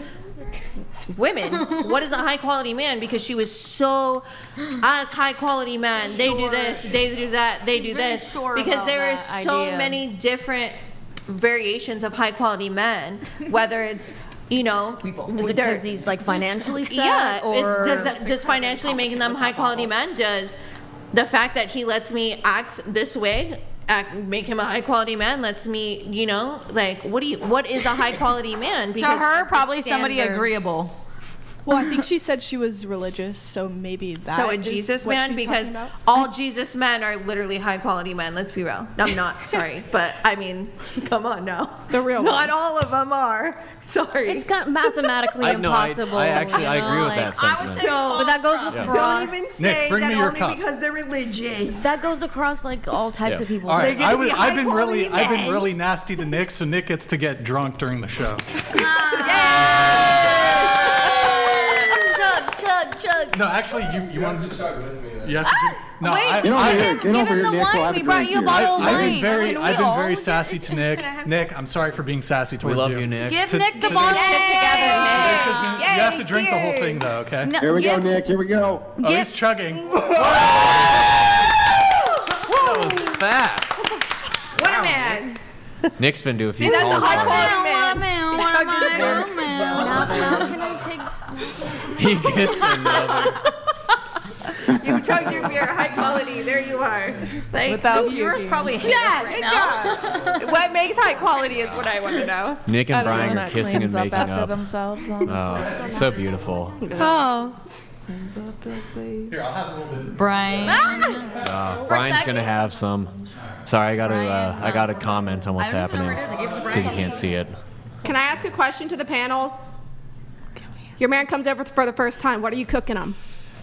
Women, what is a high quality man? Because she was so, as high quality man, they do this, they do that, they do this. Because there are so many different variations of high quality men, whether it's, you know, Is it because he's like financially set? yeah, or does financially making them high quality men? Does the fact that he lets me act this way make him a high quality man? Lets me, you know, like what is a high quality man? To her, probably somebody agreeable. Well, I think she said she was religious, so maybe that. So a is Jesus what man, she's because talking about. all Jesus men are literally high quality men. Let's be real. I'm not sorry, but I mean, come on now. The real Not ones. all of them are. Sorry. It's mathematically impossible. I actually you I know, agree with like, that sentiment. But that goes across. Don't even say bring that me your only cup. because they're religious. That goes across like all types of people. All right, They're gonna be I've been high-quality men. really nasty to Nick, so Nick gets to get drunk during the show. Chug. No, actually, you want to chug with me. You have to drink. No, Wait, I, Get over I, here, get over here, Nick. We'll have a drink here. I've been very sassy to Nick. Nick, I'm sorry for being sassy towards you. love you, Nick. Give Nick the bottle together, Nick. You have to drink the whole thing, though, okay? No, Here we go, give- Nick. Here we go. Oh, he's chugging. That was fast. What a man. Nick's been doing a few See, that's a calls high already. quality man. Now can I take? He gets another. You chugged your beer, high quality. There you are. Like, Without viewers probably hate us right now. what makes high quality is what I want to know. Nick and Brian are kissing and making up. themselves. Oh, so beautiful. Oh. Here, I'll have a little bit. Brian. Brian's gonna have some. Sorry, I gotta comment on what's happening because you can't see it. Can I ask a question to the panel? Your man comes over for the first time. What are you cooking him?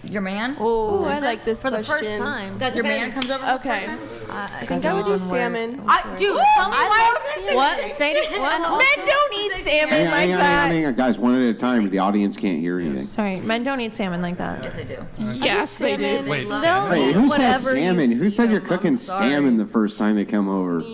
Your man? Oh, I like this For the question. first time. Your man comes over for the Okay. first time? I think I would do salmon. Dude, tell me why I was gonna say What? this. Say it. What? Men don't eat salmon like that. Hang on, guys. One at a time. The audience can't hear anything. Sorry, men don't eat salmon like that. Yes, I do. Yes, they do. Wait, They'll salmon? eat Wait, who said whatever salmon? you Who said you're feed them. cooking I'm sorry. salmon the first time they come over?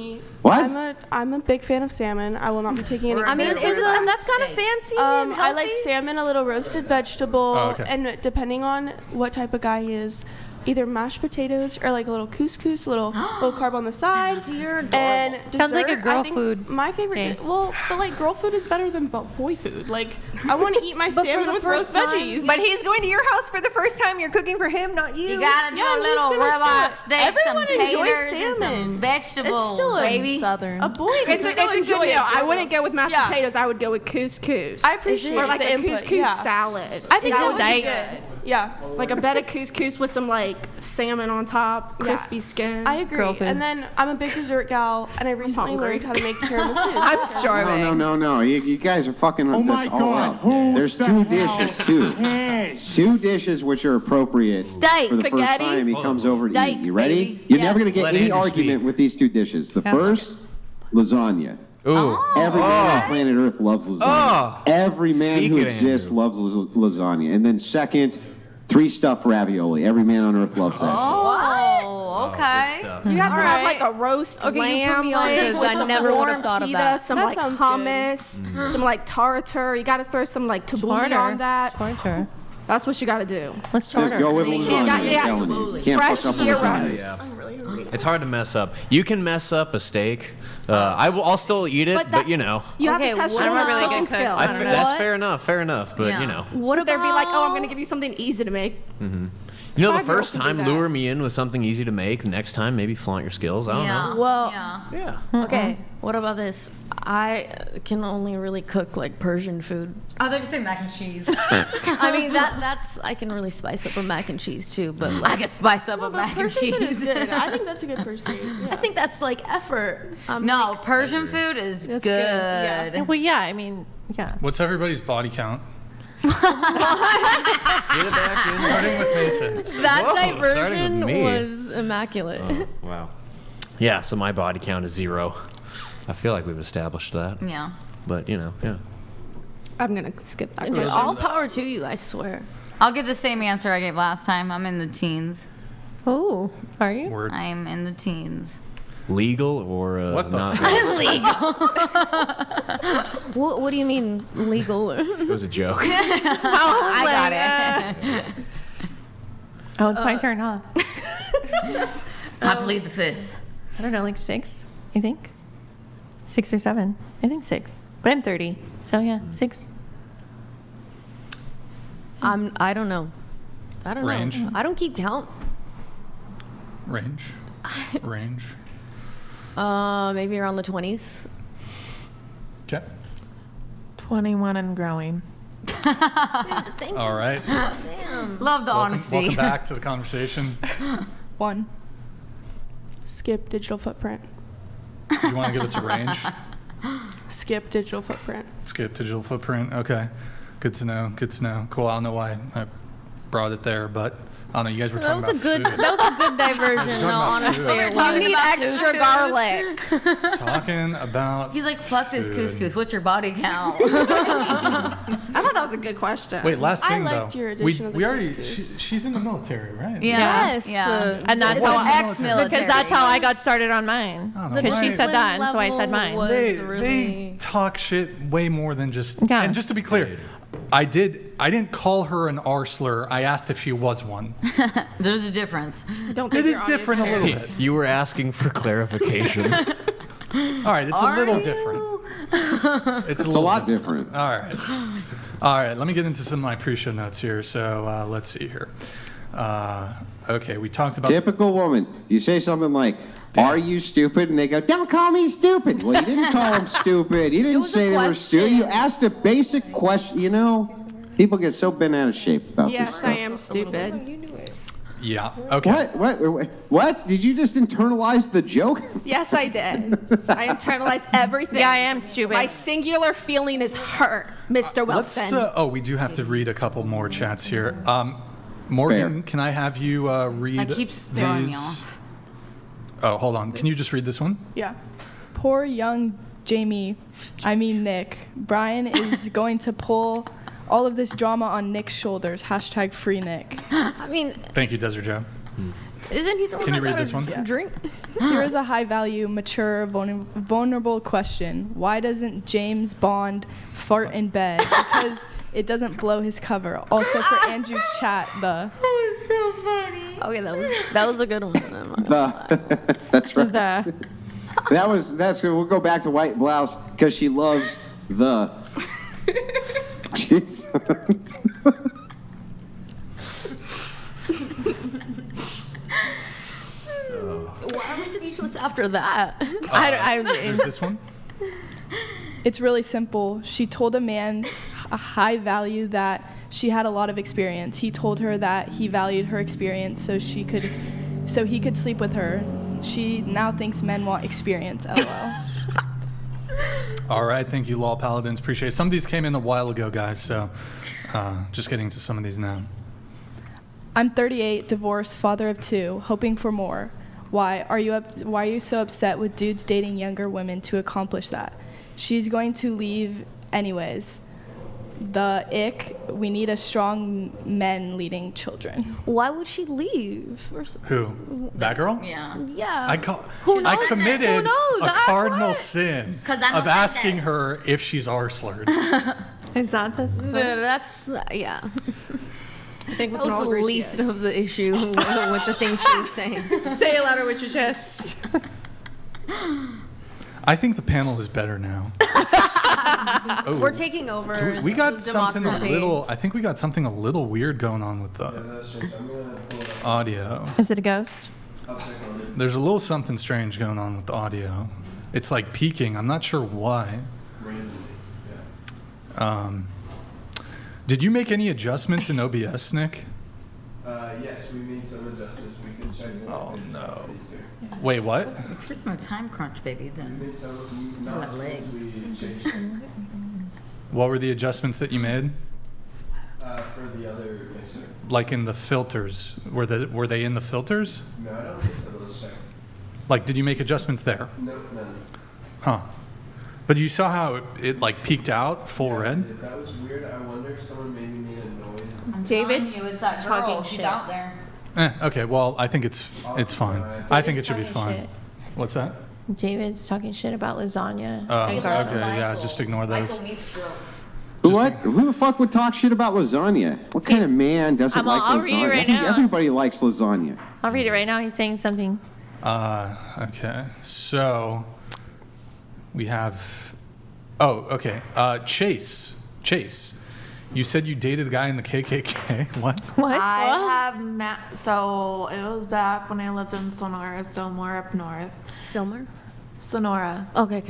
What? I'm a big fan of salmon. I will not be taking any. I mean, criticism. that's kind of fancy and I like healthy. salmon, a little roasted vegetable, Oh, okay. and depending on what type of guy he is, either mashed potatoes or like a little couscous, a little carb on the side. You're adorable. And Sounds like a dessert, girl I think food My favorite. day. Well, but like girl food is better than boy food. Like I want to eat my But for salmon the with first roast time- veggies. But he's going to your house for the first time. You're cooking for him, not you. You gotta do Yeah, a who's little gonna ribeye stop? steak, some Everyone enjoys taters, and some salmon. vegetables, It's still baby. Southern. a boy. It's a good meal. I wouldn't go with mashed Yeah. potatoes. I would go with couscous. I appreciate or like the a input, couscous yeah. salad. I think that salad would be day. good. Yeah, like a bed of couscous with some like salmon on top, crispy skin. I agree. Girl food. And then I'm a big dessert gal, and I recently learned how to make tiramisu. I'm starving. No. You guys are fucking Oh my this all God, up. who There's the two hell dishes, too. cares? Two dishes which are appropriate Steak, for the first spaghetti. time he comes over to Steak, eat. You ready? baby. You're Yeah. never going to get Let any Andrew argument speak. with these two dishes. The first, lasagna. Ooh. Every man on planet Earth loves lasagna. Oh. Every man Speak who it, exists Andrew. loves lasagna. And then second, 3 stuffed ravioli. Every man on Earth loves that. Oh, okay. You have to have Alright. like a roast Okay, you lamb, put me on like, this. with I some never would've warm thought of pita, that. some That like sounds hummus, some like tartar. You got to throw some like tabbouleh on that. Tartar. That's what you got to do. Let's Just go with lasagna. Yeah, I'm yeah. telling you. You can't Fresh fuck up a year lasagna. round. Yeah. It's hard to mess up. You can mess up a steak. I'll still eat it, but you know. You have Okay, to test what your about- cooking really good skills. cooks. I don't know. That's fair enough. But Yeah. you know. What They'd about? be like, oh, I'm going to give you something easy to make. You know, the 5-year-olds first can do time that. lure me in with something easy to make. The next time, maybe flaunt your skills. I don't know. Well, Yeah. okay. What about this? I can only really cook like Persian food. I thought you said mac and cheese. I mean that's I can really spice up a mac and cheese too, but like, I could spice up a mac and Persian food is cheese. good. I think that's a good first date. Yeah. I think that's like effort. No, Persian food is good. That's good, yeah. Well, yeah, I mean, yeah. What's everybody's body count? Get it back in. Starting with Mason. That Whoa, starting with diversion me. was immaculate. Oh, wow. Yeah, so my body count is 0. I feel like we've established that. Yeah. But, you know, yeah. I'm going to skip that. And all power to you, I swear. I'll give the same answer I gave last time. I'm in the teens. Oh, are you? Word. I'm in the teens. Legal or What the not? What do you mean legal? It was a joke. I got it. Oh, it's my turn, huh? I plead the fifth. I don't know, like 6, I think. 6 or 7. I think 6. But I'm 30, so yeah, 6. I don't know. I don't Range? know. I don't keep count. Range. Maybe around the 20s. Okay. 21 and growing. All right. Love the honesty. Welcome back to the conversation. 1. Skip digital footprint. You want to give us a range? Skip digital footprint. Skip digital footprint. Okay. Good to know. Cool. I don't know why I brought it there, but I don't know. You guys were That talking was a about good. food. That was a good diversion. Talking No, about honestly, food. it We're talking was. You need about extra couscous. garlic. Talking about. He's like, fuck this food. couscous. What's your body count? I thought that was a good question. Wait, last I thing liked though. your addition of the we already. couscous. She's in the military, right? Yeah. Yes. Yeah. And that's What how is ex-military. because that's how I got started on mine. I don't know. Because she Right. said that, and so I said Level mine. was They really. talk shit way more than just. Yeah. And just to be clear, I didn't call her an R slur. I asked if she was one. There's a difference. I don't think It your is audience different a little cares. bit. You were asking for clarification. All right, it's a little different. It's It's a lot different. All right. Let me get into some of my pre-show notes here. So let's see here. Okay, we talked about. Typical woman. You say something like, "Are you stupid?" And they go, "Don't call me stupid." Well, you didn't call them stupid. You didn't was a say they were stupid. You question. asked a basic question. You know, people get so bent out of shape about this Yes, stuff. I am stupid. Yeah. Okay. What? Did you just internalize the joke? Yes, I did. I internalize everything. Yeah, I am stupid. My singular feeling is her, Mr. Let's. Wilson. We do have to read a couple more chats here. Morgan, Fair. can I have you read I keep throwing these? you off. Oh, hold on. Can you just read this one? Yeah. Poor young Nick. Brian is going to pull all of this drama on Nick's shoulders. # free Nick. I mean, Thank you, Desert Joe. isn't he the one Can you that read got this a one? drink? Here is a high-value, mature, vulnerable question. Why doesn't James Bond fart in bed? Because it doesn't blow his cover. Also for Andrew Chat, the... So funny. Okay, that was a good one. I'm not gonna lie. That's right. The That's good. We'll go back to White Blouse because she loves the. Jeez. Why was it useless after that? There's this one. It's really simple. She told a man a high value that She had a lot of experience. He told her that he valued her experience so he could sleep with her. She now thinks men want experience. LOL. All right, thank you, Lol Paladins. Appreciate it. Some of these came in a while ago, guys, so just getting to some of these now. I'm 38, divorced, father of 2, hoping for more. Why are you so upset with dudes dating younger women to accomplish that? She's going to leave anyways. The ick, we need a strong men leading children. Why would she leave? Who? That girl? Yeah. Yeah. I committed Who knows? a cardinal sin 'Cause I'm of offended. asking her if she's arslerd. Is that the? That's yeah. I think we That can all was the agree she least is. of the issue with the things she was saying. Say it louder with your chest. I think the panel is better now. Oh. We're taking over. We got the something democracy. I think we got something a little weird going on with the audio. Is it a ghost? There's a little something strange going on with the audio. It's like peaking. I'm not sure why. Did you make any adjustments in OBS, Nick? Yes, we made some adjustments. We can check it out. Oh no. Wait, what? If you're on a time crunch, baby, then We made some you got not legs. since we changed it. What were the adjustments that you made? For the other mixer. Like in the filters. Were they in the filters? No, I don't think so. Let's check. Like, did you make adjustments there? No, none. Huh. But you saw how it like peaked out full red? If that was weird, I wonder if someone maybe made a noise. David, you, it's that girl. talking She's shit. out there. Okay, well, I think it's fine. I think it should be fine. Shit. What's that? David's talking shit about lasagna. Oh, and okay, garlic. yeah, just ignore those. What? Who the fuck would talk shit about lasagna? What kind of man doesn't like I'll lasagna? read it right now. Everybody likes lasagna. I'll read it right now. He's saying something. Okay, so we have. Oh, okay. Chase, you said you dated a guy in the KKK. What? What? I have so it was back when I lived in Sonora, so more up north. Silmer? Sonora. Okay.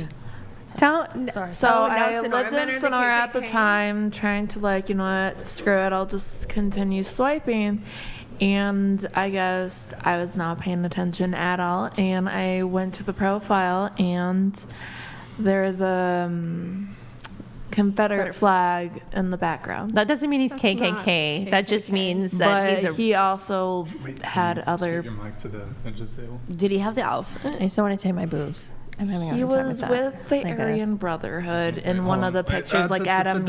Sorry. So Oh, no, I Sonora lived men are in the Sonora at the KKK. time, trying to you know what, screw it, I'll just continue swiping. And I guess I was not paying attention at all. And I went to the profile, and there's a Confederate flag in the background. That doesn't mean he's KKK. That just means that But he's a. he also had other. Your mic to the edge of the table. Did he have the outfit? I just don't want to take my boobs. I'm having a He hard time was with that. with the Like Aryan Brotherhood in one of the pictures, like Adam.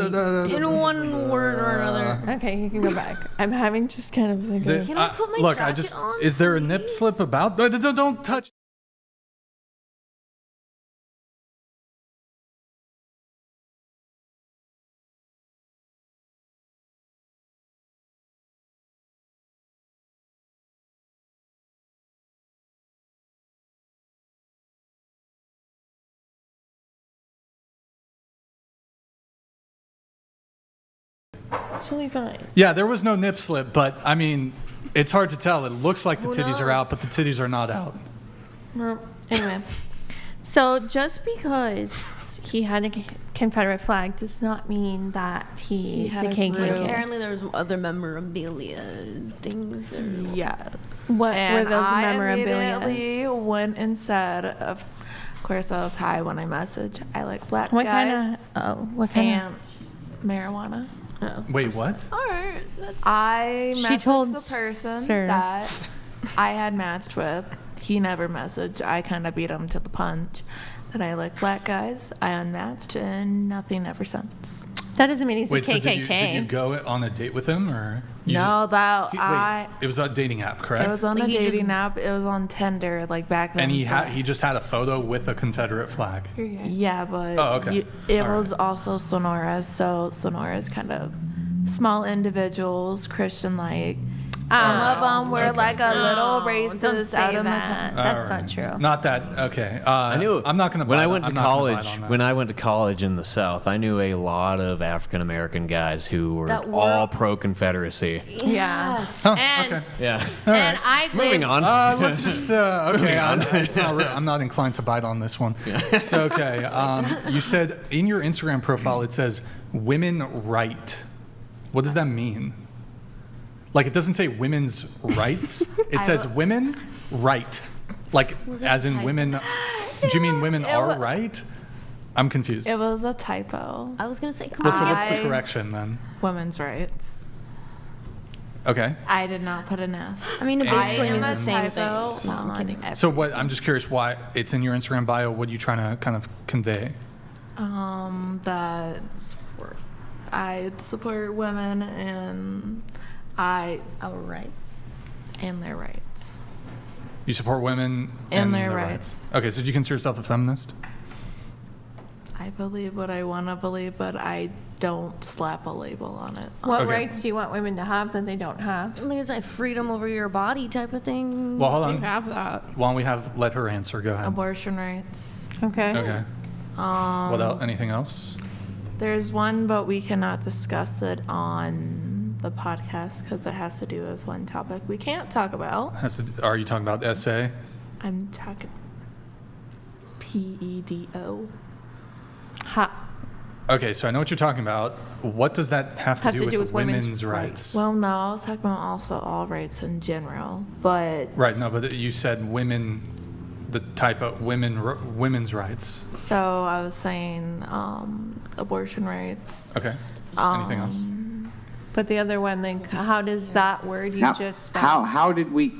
In one word or another. Okay, you can go back. I'm having just kind of like a. Can I put my Look, jacket on, is there a nip slip about? Don't touch. It's totally fine. Yeah, there was no nip slip, but I mean, it's hard to tell. It looks like the titties are out, but the titties are not out. Well, anyway, so just because he had a Confederate flag does not mean that he's had a a KKK. group. Apparently there was other memorabilia things. Or Yes. What And were those I memorabilia? immediately went and said, of course, I was high when I messaged. I like black What guys. what kind and marijuana. Wait, what? All right. I She messaged told the person Sir. that I had matched with. He never messaged. I kind of beat him to the punch. That I like black guys. I unmatched, and nothing ever since. That doesn't mean he's Wait, a so KKK. did you go on a date with him, or? You No, that wait, I. it was a dating app, correct? It was on Like a he just- dating app. It was on Tinder, like back then. and he but- he just had a photo with a Confederate flag. Yeah, but Oh, okay. it All was also Sonora, so Sonora is kind of small individuals, Christian-like. Some of them were like a little don't racist say out of that. the. That's All not right. true. Not that. Okay. I knew. I'm not gonna. When bite I on- went to I'm not gonna bite college, on that. when I went to college in the South, I knew a lot of African American guys who were That were- all pro Confederacy. Yeah. Huh, And okay. Yeah. and I Moving lived. on. Let's just okay. I'm not inclined to bite on this one. So okay, you said in your Instagram profile it says women right. What does that mean? Like, it doesn't say women's rights. It says women right. Like, as in women. Do you mean women are right? I'm confused. It was a typo. I was gonna say. Well, so what's the correction then? Women's rights. Okay. I did not put an S. I mean, it basically means the same typo thing. No, I'm kidding. So what? I'm just curious why it's in your Instagram bio. What are you trying to kind of convey? That I support women and our rights and their rights. You support women and their rights. Okay, so do you consider yourself a feminist? I believe what I want to believe, but I don't slap a label on it. What rights do you want women to have that they don't have? There's like freedom over your body type of thing. Well, hold on. You have that. Why don't we let her answer? Go ahead. Abortion rights. Okay. Okay. What else? Anything else? There's one, but we cannot discuss it on the podcast because it has to do with one topic we can't talk about. Are you talking about essay? I'm talking PEDO. Okay, so I know what you're talking about. What does that have to do with women's rights? Well, no, I was talking about also all rights in general, but Right, no, but you said women, the type of women's rights. So I was saying abortion rights. Okay. Anything else? But the other one, then, how does that word you just spelled? How did we?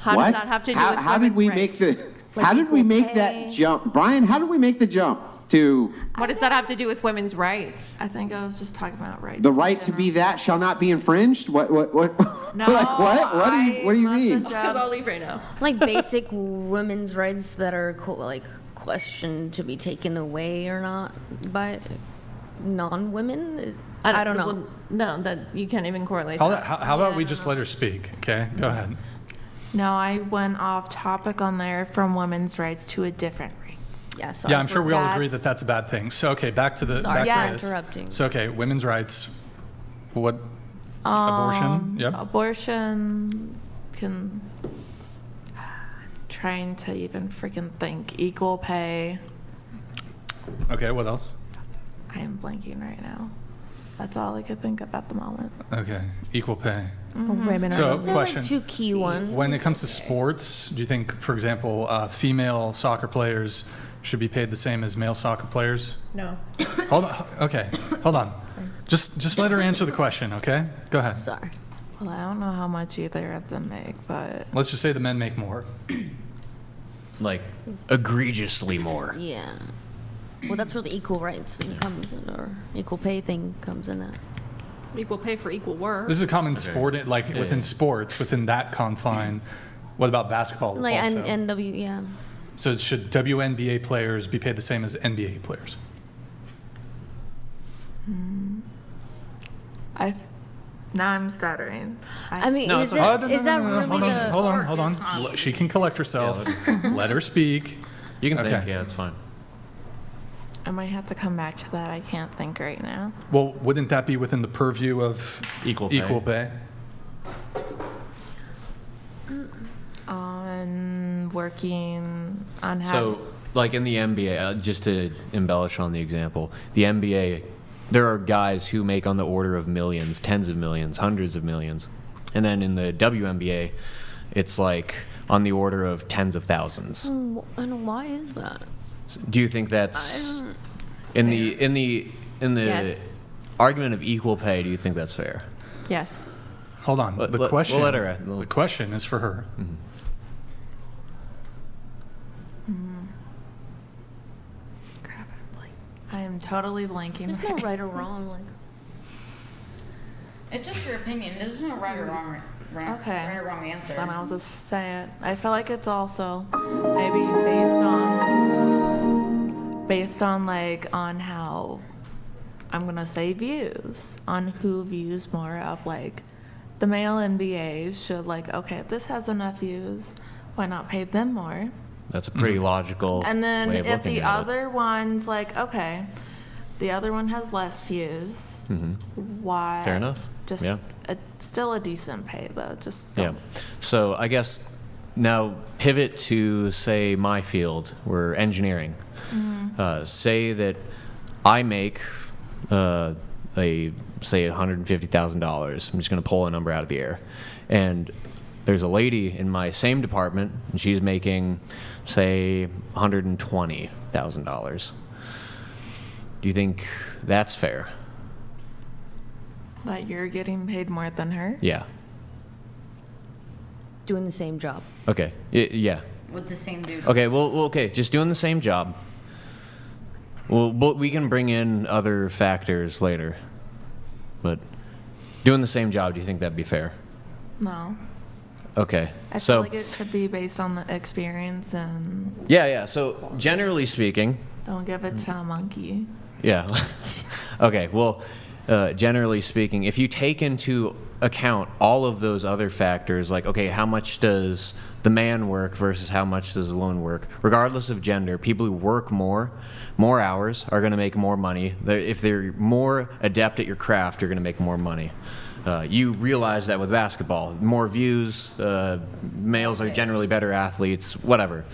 How what? does that have to do with how did we women's make rights? how did we make that jump, Brian? How did we make the jump to What does that have to do with women's rights? I think I was just talking about rights. the right to be that shall not be infringed? What? No, like what? What do you mean? Because I'll leave right now. Like basic women's rights that are like questioned to be taken away or not by non-women. I don't know. Well, no, that you can't even correlate. How that. about we just let her speak? Okay, go ahead. No, I went off topic on there from women's rights to a different rights. Yeah, Yeah, I'm sure we all agree that that's a bad thing. So okay, back to this. interrupting. So okay, women's rights. What? Abortion. Yep. Abortion can. Trying to even freaking think. Equal pay. Okay, what else? I am blanking right now. That's all I could think of at the moment. Okay, equal pay. Women So, are those question. Two key ones. When it comes to sports, do you think, for example, female soccer players should be paid the same as male soccer players? No. Hold on. Okay, hold on. Just let her answer the question, okay? Go ahead. Sorry. Well, I don't know how much either of them make, but Let's just say the men make more. Like, egregiously more. Yeah. Well, that's where the equal rights thing comes in, or equal pay thing comes in. That. Equal pay for equal work. This is a common sport, like within sports, within that confine. What about basketball? Like also? NW, yeah. So should WNBA players be paid the same as NBA players? now I'm stuttering. I mean, No, is it's okay. that really Hold on. She can collect herself. Let her speak. You can Okay. think, yeah, it's fine. I might have to come back to that. I can't think right now. Well, wouldn't that be within the purview of Equal pay. On working on how. So, like in the NBA, just to embellish on the example, the NBA, there are guys who make on the order of millions, tens of millions, hundreds of millions. And then in the WNBA, it's like on the order of tens of thousands. And why is that? Do you think that's in the Yes. argument of equal pay? Do you think that's fair? Yes. Hold on. The question. We'll let her. The question is for her. Mm-hmm. Crap, I am totally blanking. There's no right or wrong. Like. It's just your opinion. There's no right or wrong. Okay. Right or wrong answer. Then I'll just say it. I feel like it's also maybe based on like on how I'm gonna say views on who views more of like the male MBAs should like okay if this has enough views why not pay them more That's a pretty logical. and then way of if looking the at it. other one's like okay the other one has less views why Fair enough. just Yeah. still a decent pay though just Yeah. So I guess now pivot to say my field, we're engineering. Say that I make say $150,000. I'm just going to pull a number out of the air. And there's a lady in my same department, and she's making, say, $120,000. Do you think that's fair? That you're getting paid more than her? Yeah. Doing the same job. Okay. Yeah. With the same dude. Okay. Well, okay. Just doing the same job. Well, but we can bring in other factors later. But doing the same job, do you think that'd be fair? No. Okay. I feel like it should be based on the experience and Yeah. So generally speaking. don't give it to a monkey. Yeah. Okay. Well, generally speaking, if you take into account all of those other factors, like, okay, how much does the man work versus how much does the woman work, regardless of gender, people who work more hours are going to make more money. If they're more adept at your craft, you're going to make more money. You realize that with basketball, more views, males are generally better athletes, whatever.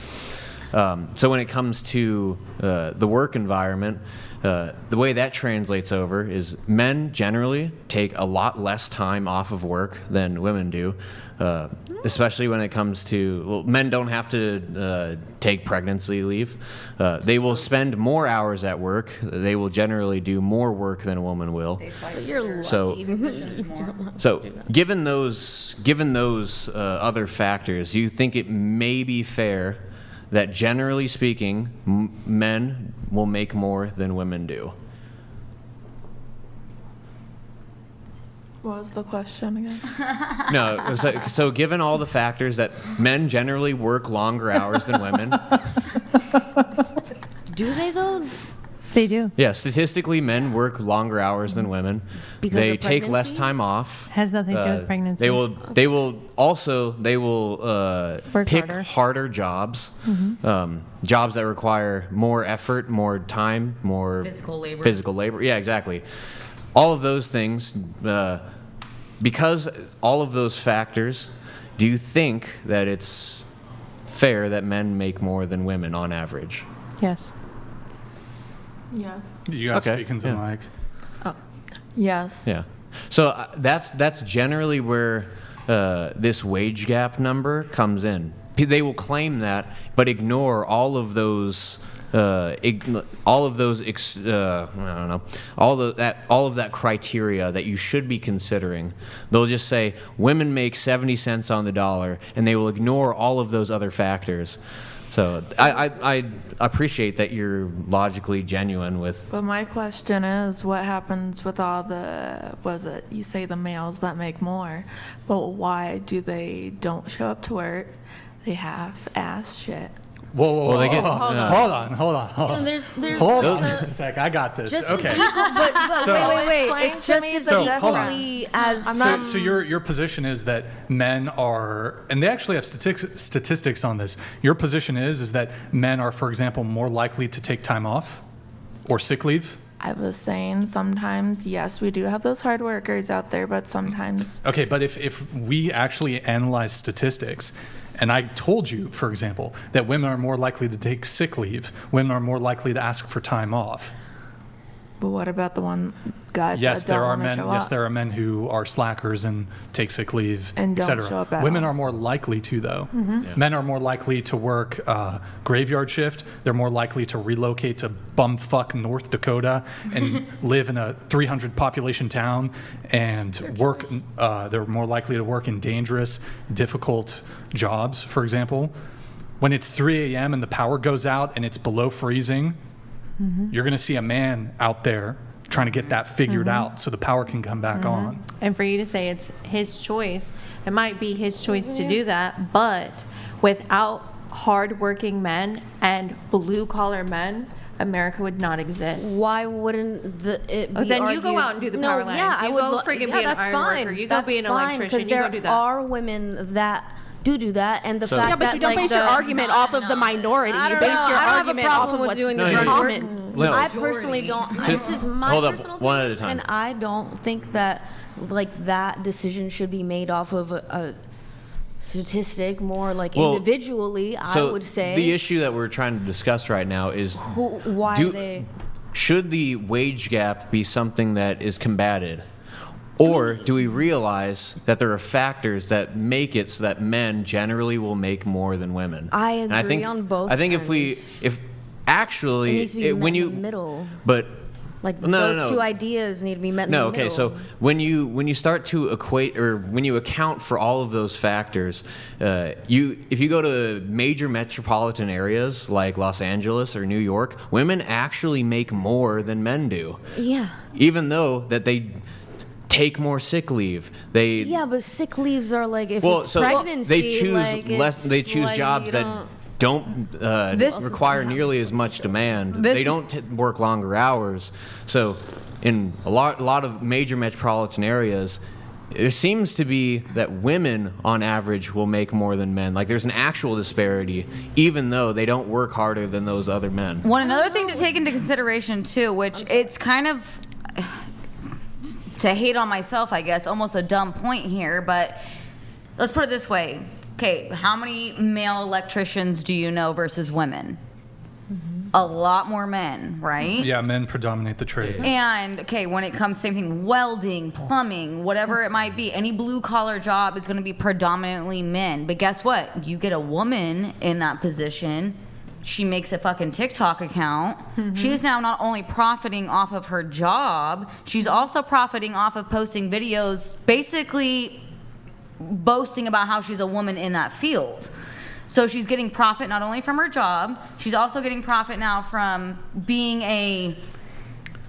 So when it comes to the work environment, the way that translates over is men generally take a lot less time off of work than women do, especially when it comes to, well, men don't have to take pregnancy leave. They will spend more hours at work. They will generally do more work than a woman will. You're lucky. So given those other factors, do you think it may be fair that generally speaking, men will make more than women do? What was the question again? No, so given all the factors that men generally work longer hours than women. Do they though? They do. Yeah, statistically, men work longer hours than women. Because they of take less pregnancy? time off. Has nothing to do with pregnancy. They will Work pick harder. harder jobs, Mhm. jobs that require more effort, more time, more Physical labor. Physical labor. Yeah, exactly. All of those things, because all of those factors, do you think that it's fair that men make more than women on average? Yes. Yes. You got to Okay, speak into the mic. Yes. Yeah. So that's generally where this wage gap number comes in. They will claim that, but ignore all of those, all of that criteria that you should be considering. They'll just say women make 70 cents on the dollar, and they will ignore all of those other factors. So I appreciate that you're logically genuine with. But my question is, what happens with all you say the males that make more, but why do they don't show up to work? They have ass shit. Whoa, Well, they get- hold on. There's Hold on just a sec. I got this. Just Okay. as equal, but So- wait. Explain It's to just me as the equally as So your position is that men are, and they actually have statistics on this. Your position is that men are, for example, more likely to take time off or sick leave? I was saying sometimes, yes, we do have those hard workers out there, but sometimes Okay, but if we actually analyze statistics, and I told you, for example, that women are more likely to take sick leave, women are more likely to ask for time off. But what about the one guys Yes, that don't there are want to men. show Yes, up? there are men who are slackers and take sick leave, And don't etc. show up at Women all. are more likely to, though. Mhm. Yeah. Men are more likely to work graveyard shift. They're more likely to relocate to bumfuck North Dakota and live in a 300 population town and work. They're more likely to work in dangerous, difficult jobs. For example, when it's 3 a.m. and the power goes out and it's below freezing. You're going to see a man out there trying to get that figured out so the power can come back on. And for you to say it's his choice, it might be his choice to do that, but without hardworking men and blue collar men, America would not exist. Why wouldn't it be Then you go argued- out and do the No, power lines. Yeah, You I would go friggin' be an that's iron fine. worker. You go That's be an fine, electrician. 'cause You go there do that. are women that do that, and the So- fact Yeah, but that you don't like, base your argument off of the minority. I You don't base know. your I don't have a argument problem off of with what's doing No, the here's- common. No. I personally don't. This is my Hold up, personal one at a opinion, time. and I don't think that like that decision should be made off of a statistic. More like Well, individually, I So would say. the issue that we're trying to discuss right now is why do- they. should the wage gap be something that is combated? Or do we realize that there are factors that make it so that men generally will make more than women? I And agree on both I think ends. if actually, It needs to be met when in you, the middle. but Like No, those two ideas need to be met in the no, middle. okay. So when you start to equate or when you account for all of those factors, if you go to major metropolitan areas like Los Angeles or New York, women actually make more than men do. Yeah. Even though that they take more sick leave, Yeah, but sick leaves are like if it's so pregnancy, they choose like, less. it's They choose like jobs you that don't require nearly as much demand. They don't work longer hours. So in a lot of major metropolitan areas, it seems to be that women on average will make more than men. Like there's an actual disparity, even though they don't work harder than those other men. Another thing to take into consideration too, which it's kind of to hate on myself, I guess, almost a dumb point here, but let's put it this way. Okay, how many male electricians do you know versus women? A lot more men, right? Yeah, men predominate the trades. And okay, when it comes to same thing, welding, plumbing, whatever it might be, any blue collar job is going to be predominantly men. But guess what? You get a woman in that position, she makes a fucking TikTok account. She is now not only profiting off of her job, she's also profiting off of posting videos, basically boasting about how she's a woman in that field. So she's getting profit not only from her job, she's also getting profit now from being a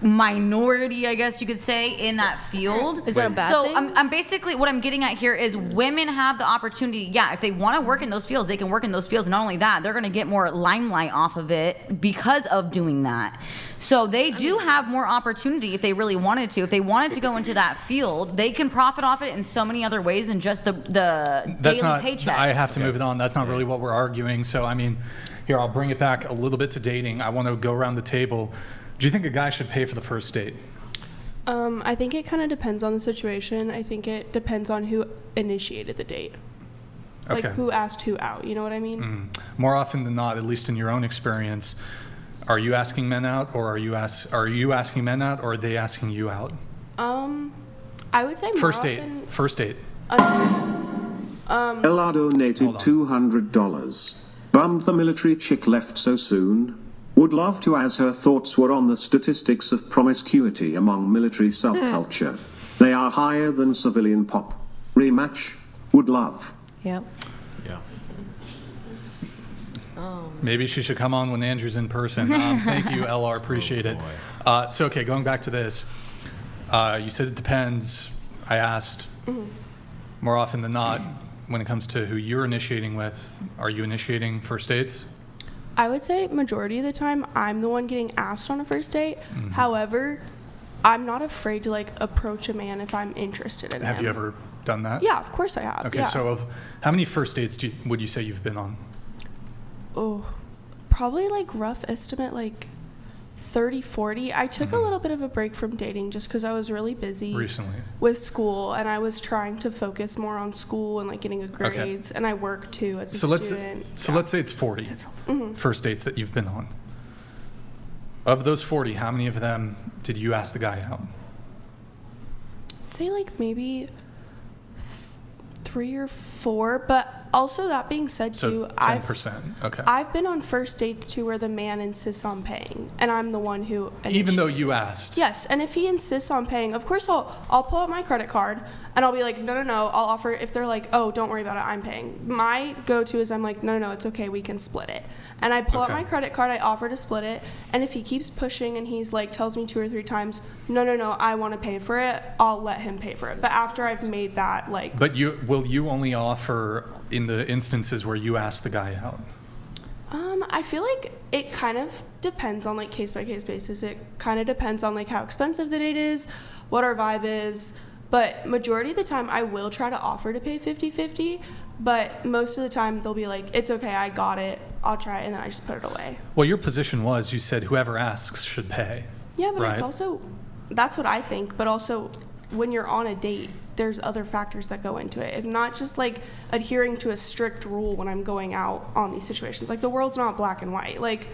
minority, I guess you could say, in that field. Is that a bad so thing? I'm basically, what I'm getting at here is women have the opportunity, if they want to work in those fields, they can work in those fields. And not only that, they're going to get more limelight off of it because of doing that. So they do have more opportunity if they really wanted to. If they wanted to go into that field, they can profit off it in so many other ways than just the daily paycheck. I have to move it on. That's not really what we're arguing. So, I mean, here, I'll bring it back a little bit to dating. I want to go around the table. Do you think a guy should pay for the first date? I think it kind of depends on the situation. I think it depends on who initiated the date. Like Okay. who asked who out, you know what I mean? More often than not, at least in your own experience, are you asking men out, or are you asking men out, or are they asking you out? I would say more First date. often- First date. Ella donated $200. Bummed the military chick left so soon. Would love to, as her thoughts were on the statistics of promiscuity among military subculture. They are higher than civilian pop. Rematch? Would love. Yep. Yeah. Maybe she should come on when Andrew's in person. Thank you, LR. Appreciate it. So, okay, going back to this. You said it depends. I asked more often than not, when it comes to who you're initiating with, are you initiating first dates? I would say majority of the time I'm the one getting asked on a first date. However, I'm not afraid to like approach a man if I'm interested in him. Have you ever done that? Yeah, of course I have. Okay, yeah. so of how many first dates would you say you've been on? Oh, probably like rough estimate like 30, 40. I took a little bit of a break from dating just because I was really busy Recently. with school, and I was trying to focus more on school and like getting good grades, and I work too as a student. Let's say it's 40 first dates that you've been on. Of those 40, how many of them did you ask the guy out? I'd say like maybe 3 or 4, but also that being said So too, 10%. Okay. I've been on first dates too where the man insists on paying, and I'm the one who Even though you asked. Yes, and if he insists on paying, of course I'll pull out my credit card and I'll be like, no, I'll offer. If they're like, oh, don't worry about it, I'm paying. My go-to is I'm like, no, it's okay, we can split it. And I pull out my credit card, I offer to split it, and if he keeps pushing and he's like tells me 2 or 3 times, no, I want to pay for it, I'll let him pay for it. But after I've made that like. But will you only offer in the instances where you ask the guy out? I feel like it kind of depends on like case by case basis. It kind of depends on like how expensive the date is, what our vibe is. But majority of the time I will try to offer to pay 50-50, but most of the time they'll be like, it's okay, I got it, I'll try it, and then I just put it away. Well, your position was you said whoever asks should pay. Yeah, but right? it's also, that's what I think, but also when you're on a date, there's other factors that go into it. If not just like adhering to a strict rule when I'm going out on these situations. Like the world's not black and white. Like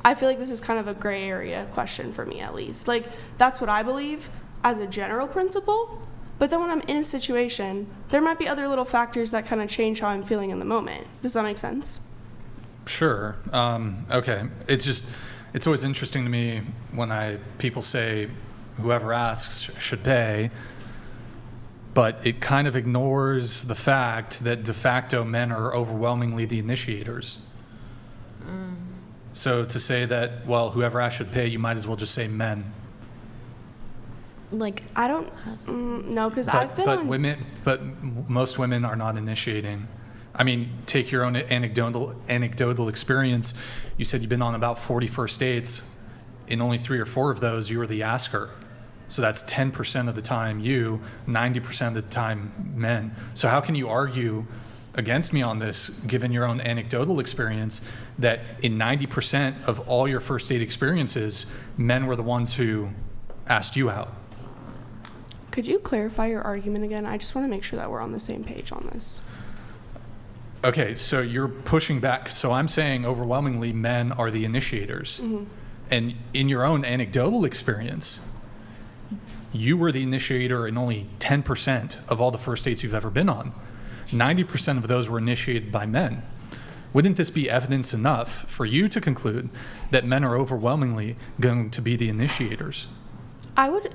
I feel like this is kind of a gray area question for me, at least. Like, that's what I believe as a general principle. But then when I'm in a situation, there might be other little factors that kind of change how I'm feeling in the moment. Does that make sense? Sure. Okay. It's always interesting to me when people say whoever asks should pay, but it kind of ignores the fact that de facto men are overwhelmingly the initiators. So to say that, well, whoever asks should pay, you might as well just say men. Like, I don't know, because I've been on... But most women are not initiating. I mean, take your own anecdotal experience. You said you've been on about 40 first dates. In only 3 or 4 of those, you were the asker. So that's 10% of the time you, 90% of the time men. So how can you argue against me on this, given your own anecdotal experience, that in 90% of all your first date experiences, men were the ones who asked you out? Could you clarify your argument again? I just want to make sure that we're on the same page on this. Okay, so you're pushing back. So I'm saying overwhelmingly men are the initiators. Mm-hmm. And in your own anecdotal experience, you were the initiator in only 10% of all the first dates you've ever been on. 90% of those were initiated by men. Wouldn't this be evidence enough for you to conclude that men are overwhelmingly going to be the initiators? I would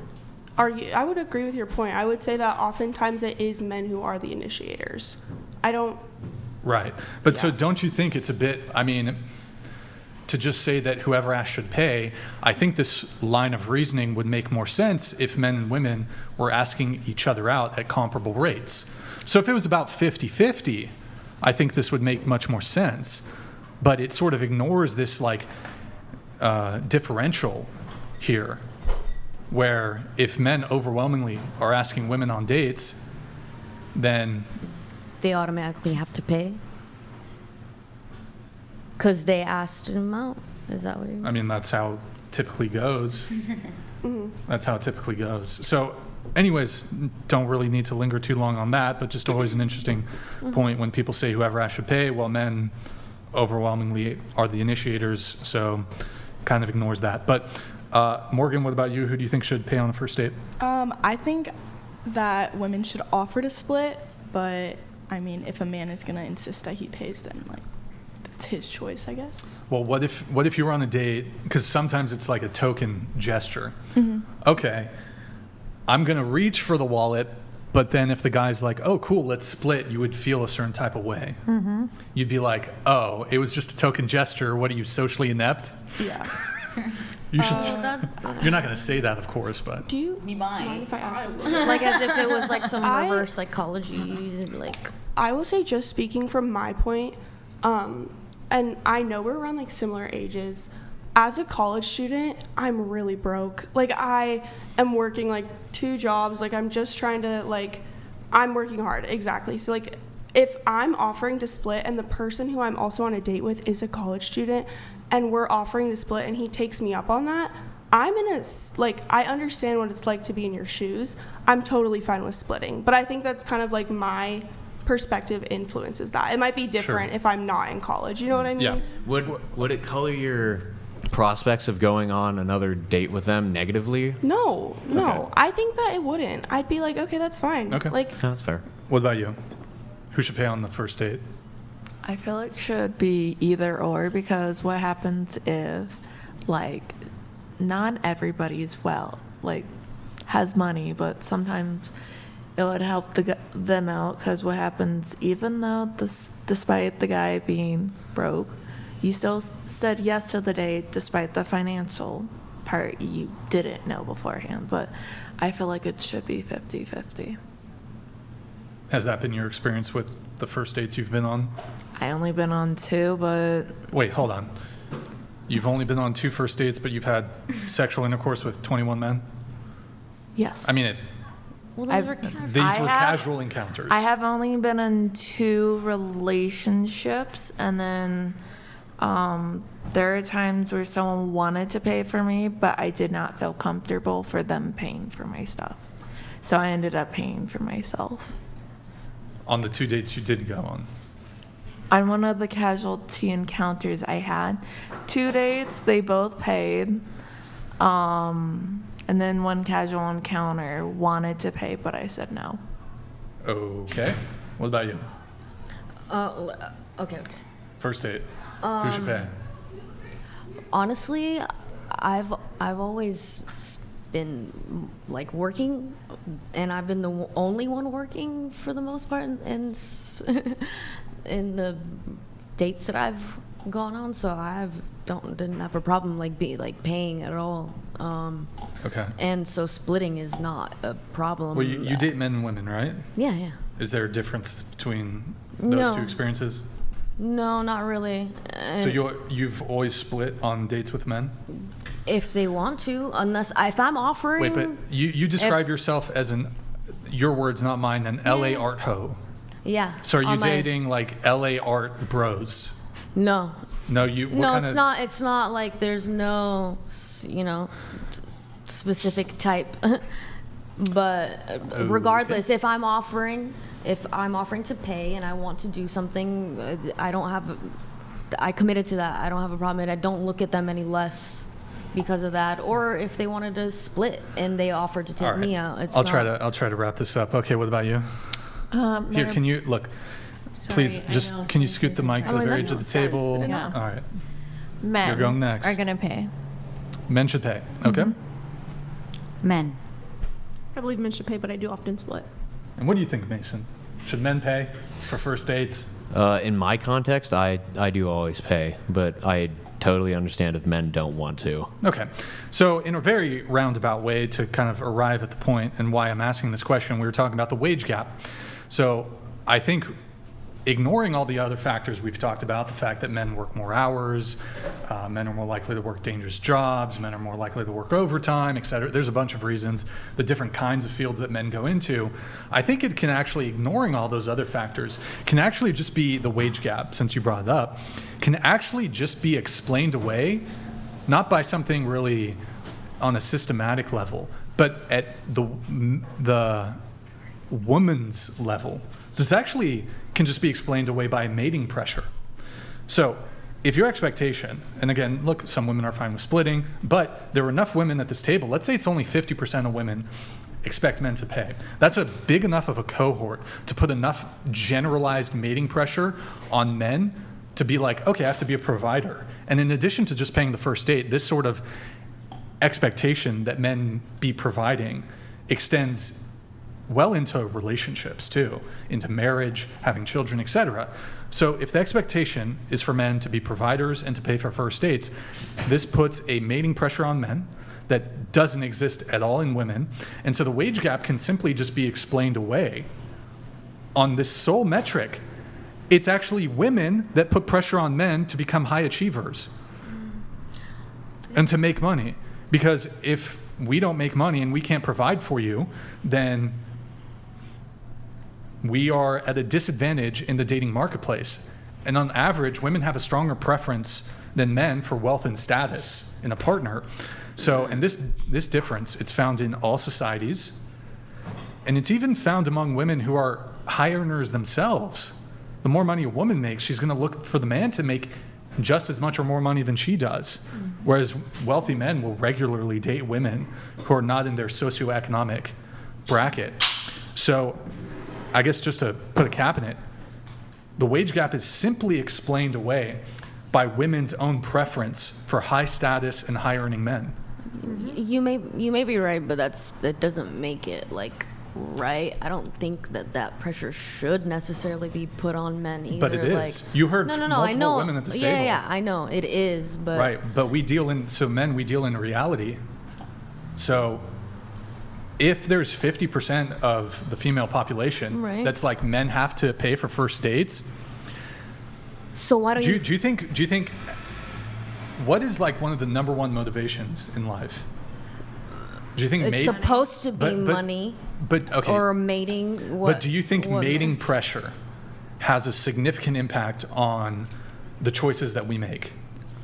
agree with your point. I would say that oftentimes it is men who are the initiators. Right. But so don't you think it's a bit, I mean, to just say that whoever asks should pay, I think this line of reasoning would make more sense if men and women were asking each other out at comparable rates. So if it was about 50-50, I think this would make much more sense. But it sort of ignores this differential here, where if men overwhelmingly are asking women on dates, then they automatically have to pay because they asked them out. Is that what you mean? I mean, that's how it typically goes. That's how it typically goes. So anyways, don't really need to linger too long on that, but just always an interesting point when people say whoever asks should pay. Well, men overwhelmingly are the initiators, so kind of ignores that. But Morgan, what about you? Who do you think should pay on a first date? I think that women should offer to split, but I mean, if a man is gonna insist that he pays, then it's his choice, I guess. Well, what if you were on a date? Because sometimes it's like a token gesture. Mm-hmm. Okay, I'm gonna reach for the wallet, but then if the guy's like, "Oh, cool, let's split," you would feel a certain type of way. Mm-hmm. You'd be like, "Oh, it was just a token gesture. What are you, socially inept?" Yeah. You should. You're not going to say that, of course, but. Do you mind if I add something? Like as if it was like some reverse psychology, like. I will say, just speaking from my point, and I know we're around like similar ages. As a college student, I'm really broke. Like, I am working like 2 jobs. Like, I'm just trying to I'm working hard. Exactly. So like, if I'm offering to split and the person who I'm also on a date with is a college student, and we're offering to split and he takes me up on that, I'm in I understand what it's like to be in your shoes. I'm totally fine with splitting. But I think that's kind of like my perspective influences that. It might be different if I'm not in college. You know what I mean? Yeah. Would it color your prospects of going on another date with them negatively? No. Okay. I think that it wouldn't. I'd be like, okay, that's fine. Okay. That's fair. What about you? Who should pay on the first date? I feel like should be either or, because what happens if not everybody's has money, but sometimes it would help them out, because what happens, even though despite the guy being broke, you still said yes to the date despite the financial part you didn't know beforehand. But I feel like it should be 50-50. Has that been your experience with the first dates you've been on? I only been on 2, but... Wait, hold on. You've only been on 2 first dates, but you've had sexual intercourse with 21 men? Yes. I mean, Well, those were casual. these were casual encounters. I have only been in 2 relationships, and then there are times where someone wanted to pay for me, but I did not feel comfortable for them paying for my stuff. So I ended up paying for myself. On the 2 dates you did go on? On one of the casualty encounters I had, 2 dates, they both paid. And then one casual encounter wanted to pay, but I said no. Okay. What about you? Okay. First date. Who should pay? Honestly, I've always been like working, and I've been the only one working for the most part in the dates that I've gone on. So didn't have a problem paying at all. Okay. And so splitting is not a problem. Well, you date men and women, right? Yeah. Is there a difference between those two experiences? No, not really. So you've always split on dates with men? If they want to, if I'm offering. Wait, but you describe yourself as your words, not mine, an LA art hoe. Yeah. So are you dating like LA art bros? No. No, it's not like there's no, specific type. But regardless, if I'm offering to pay and I want to do something, I committed to that. I don't have a problem, and I don't look at them any less because of that. Or if they wanted to split and they offered to take me out, I'll try to wrap this up. Okay, what about you? Here, can you look? Please, can you scoot the mic to the very edge of the table? Yeah. All right. Men You're going next. are going to pay. Men should pay. Okay. Men. I believe men should pay, but I do often split. And what do you think, Mason? Should men pay for first dates? In my context, I do always pay, but I totally understand if men don't want to. Okay. So in a very roundabout way to kind of arrive at the point and why I'm asking this question, we were talking about the wage gap. So I think ignoring all the other factors we've talked about, the fact that men work more hours, men are more likely to work dangerous jobs, men are more likely to work overtime, et cetera. There's a bunch of reasons, the different kinds of fields that men go into. I think it can actually, ignoring all those other factors, can actually just be the wage gap, since you brought it up, can actually just be explained away, not by something really on a systematic level, but at the woman's level. So this actually can just be explained away by mating pressure. So if your expectation, and again, look, some women are fine with splitting, but there are enough women at this table, let's say it's only 50% of women expect men to pay. That's a big enough of a cohort to put enough generalized mating pressure on men to be like, okay, I have to be a provider. And in addition to just paying the first date, this sort of expectation that men be providing extends well into relationships too, into marriage, having children, etc. So if the expectation is for men to be providers and to pay for first dates, this puts a mating pressure on men that doesn't exist at all in women. And so the wage gap can simply just be explained away on this sole metric. It's actually women that put pressure on men to become high achievers and to make money. Because if we don't make money and we can't provide for you, then we are at a disadvantage in the dating marketplace. And on average, women have a stronger preference than men for wealth and status in a partner. So, and this difference, it's found in all societies, and it's even found among women who are high earners themselves. The more money a woman makes, she's going to look for the man to make just as much or more money than she does. Whereas wealthy men will regularly date women who are not in their socioeconomic bracket. So I guess just to put a cap in it, the wage gap is simply explained away by women's own preference for high status and high earning men. You may be right, but that doesn't make it like right. I don't think that pressure should necessarily be put on men either. But it is. Like, You heard no, multiple I know. women at this table. Yeah, I know it is, but Right, but we deal in reality. So if there's 50% of the female population that's like men have to pay for first dates. So why do you think what is like one of the number one motivations in life? Do you think it's supposed to be money? But okay. Or mating. But do you think mating pressure has a significant impact on the choices that we make?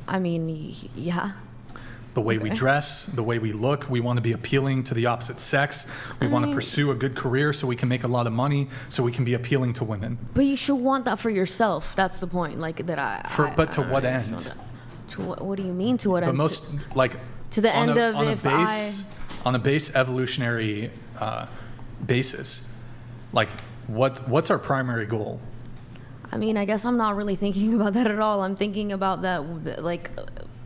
I mean, yeah. the way we dress, the way we look. We want to be appealing to the opposite sex. We want to pursue a good career so we can make a lot of money, so we can be appealing to women. But you should want that for yourself. That's the point. Like that. But to what end? To what do you mean? To what But end? most like to the end of if on a base evolutionary basis, like what's our primary goal? I mean, I guess I'm not really thinking about that at all. I'm thinking about that, like,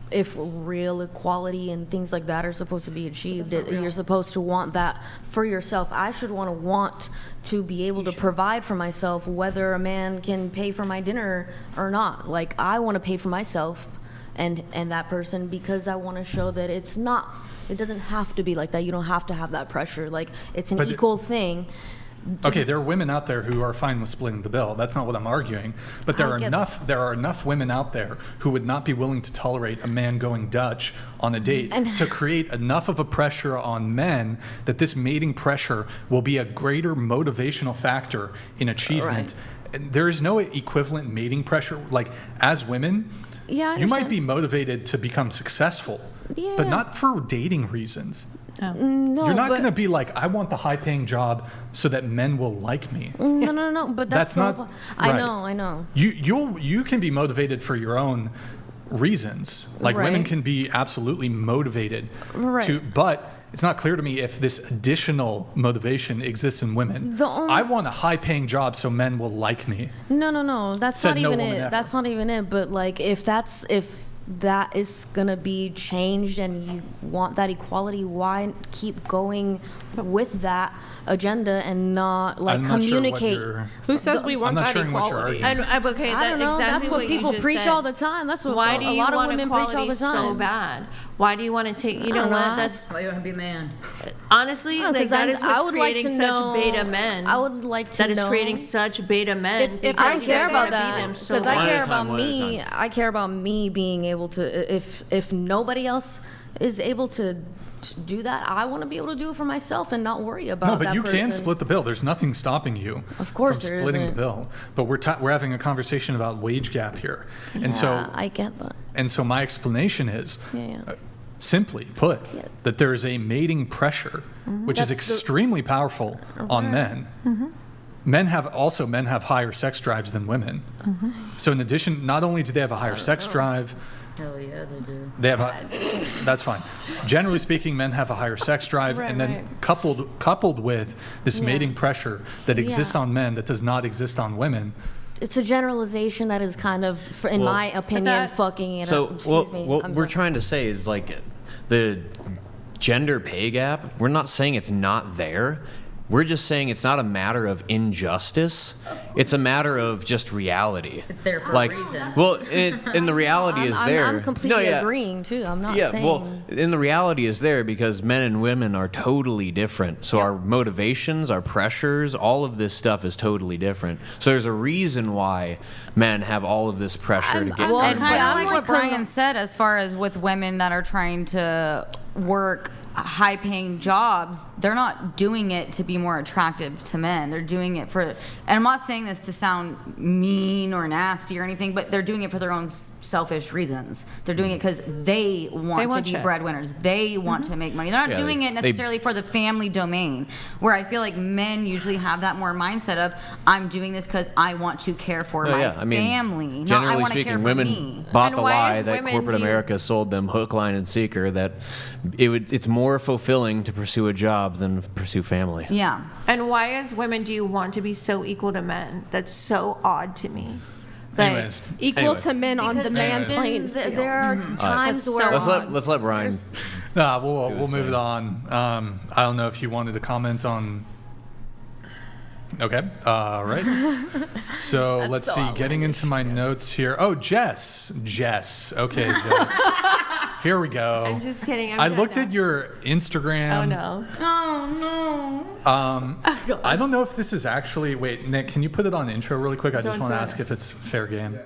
if real equality and things like that are supposed to be achieved, you're supposed to want that for yourself. I should want to be able to provide for myself, whether a man can pay for my dinner or not. Like, I want to pay for myself and that person, because I want to show that it doesn't have to be like that. You don't have to have that pressure. Like, it's an equal thing. Okay, there are women out there who are fine with splitting the bill. That's not what I'm arguing. But there are enough women out there who would not be willing to tolerate a man going Dutch on a date to create enough of a pressure on men that this mating pressure will be a greater motivational factor in achievement. Right. There is no equivalent mating pressure. Like, as women, you might be motivated to become successful, but not for dating reasons. Oh. No, you're not going to be like, I want the high-paying job so that men will like me. No. But that's not. Right. I know. You can be motivated for your own reasons. Like, women can be absolutely motivated to, but it's not clear to me if this additional motivation exists in women. I want a high-paying job so men will like me. No. That's not even it. That's not even it. But like, if that is gonna be changed and you want that equality, why keep going with that agenda and not like communicate? Who says we want that equality? And okay, I don't know. Exactly that's what people preach all the time. That's what why do you a lot of want women preach all the time. so bad? Why do you want to take? You know what? That's why you want to be a man. Honestly, like that is what's creating such beta men. I would like to know. That is creating such beta men. If I care about that, because I care about me. I care about me being able to. If nobody else is able to do that, I want to be able to do it for myself and not worry about that. No, but you person. can split the bill. There's nothing stopping you from splitting the bill. But we're having a conversation about wage gap here, and so I get that. And so my explanation is. Simply put, that there is a mating pressure, which is extremely powerful on men. Men have higher sex drives than women. So in addition, not only do they have a higher sex drive, hell yeah, they do. That's fine. Generally speaking, men have a higher sex drive, and then coupled with this mating pressure that exists on men that does not exist on women. It's a generalization that is kind of, in my opinion, fucking it up. What we're trying to say is, like, the gender pay gap, we're not saying it's not there. We're just saying it's not a matter of injustice. It's a matter of just reality. It's there for a reason. Well, and the reality is there. I'm completely agreeing, too. I'm not saying... well, and the reality is there because men and women are totally different. So our motivations, our pressures, all of this stuff is totally different. So there's a reason why men have all of this pressure to get... Well, kind of like what Brian said, as far as with women that are trying to work high-paying jobs, they're not doing it to be more attractive to men. They're doing it for, and I'm not saying this to sound mean or nasty or anything, but they're doing it for their own selfish reasons. They're doing it because they want to be breadwinners. They want to make money. They're not doing it necessarily for the family domain, where I feel like men usually have that more mindset of, I'm doing this because I want to care for my family, not I want to care for me. Generally speaking, women bought the lie that corporate America sold them hook, line, and sinker, that it's more fulfilling to pursue a job than pursue family. Yeah. And why, as women, do you want to be so equal to men? That's so odd to me. Anyways, equal to men on the man plane. There are times where let's let Brian. We'll move it on. I don't know if you wanted to comment on. Okay. Right. So let's see. Getting into my notes here. Oh, Jess. Okay, Jess. Here we go. I'm just kidding. I looked at your Instagram. Oh no. I don't know if this is actually. Wait, Nick, can you put it on intro really quick? I just want to ask if it's fair game.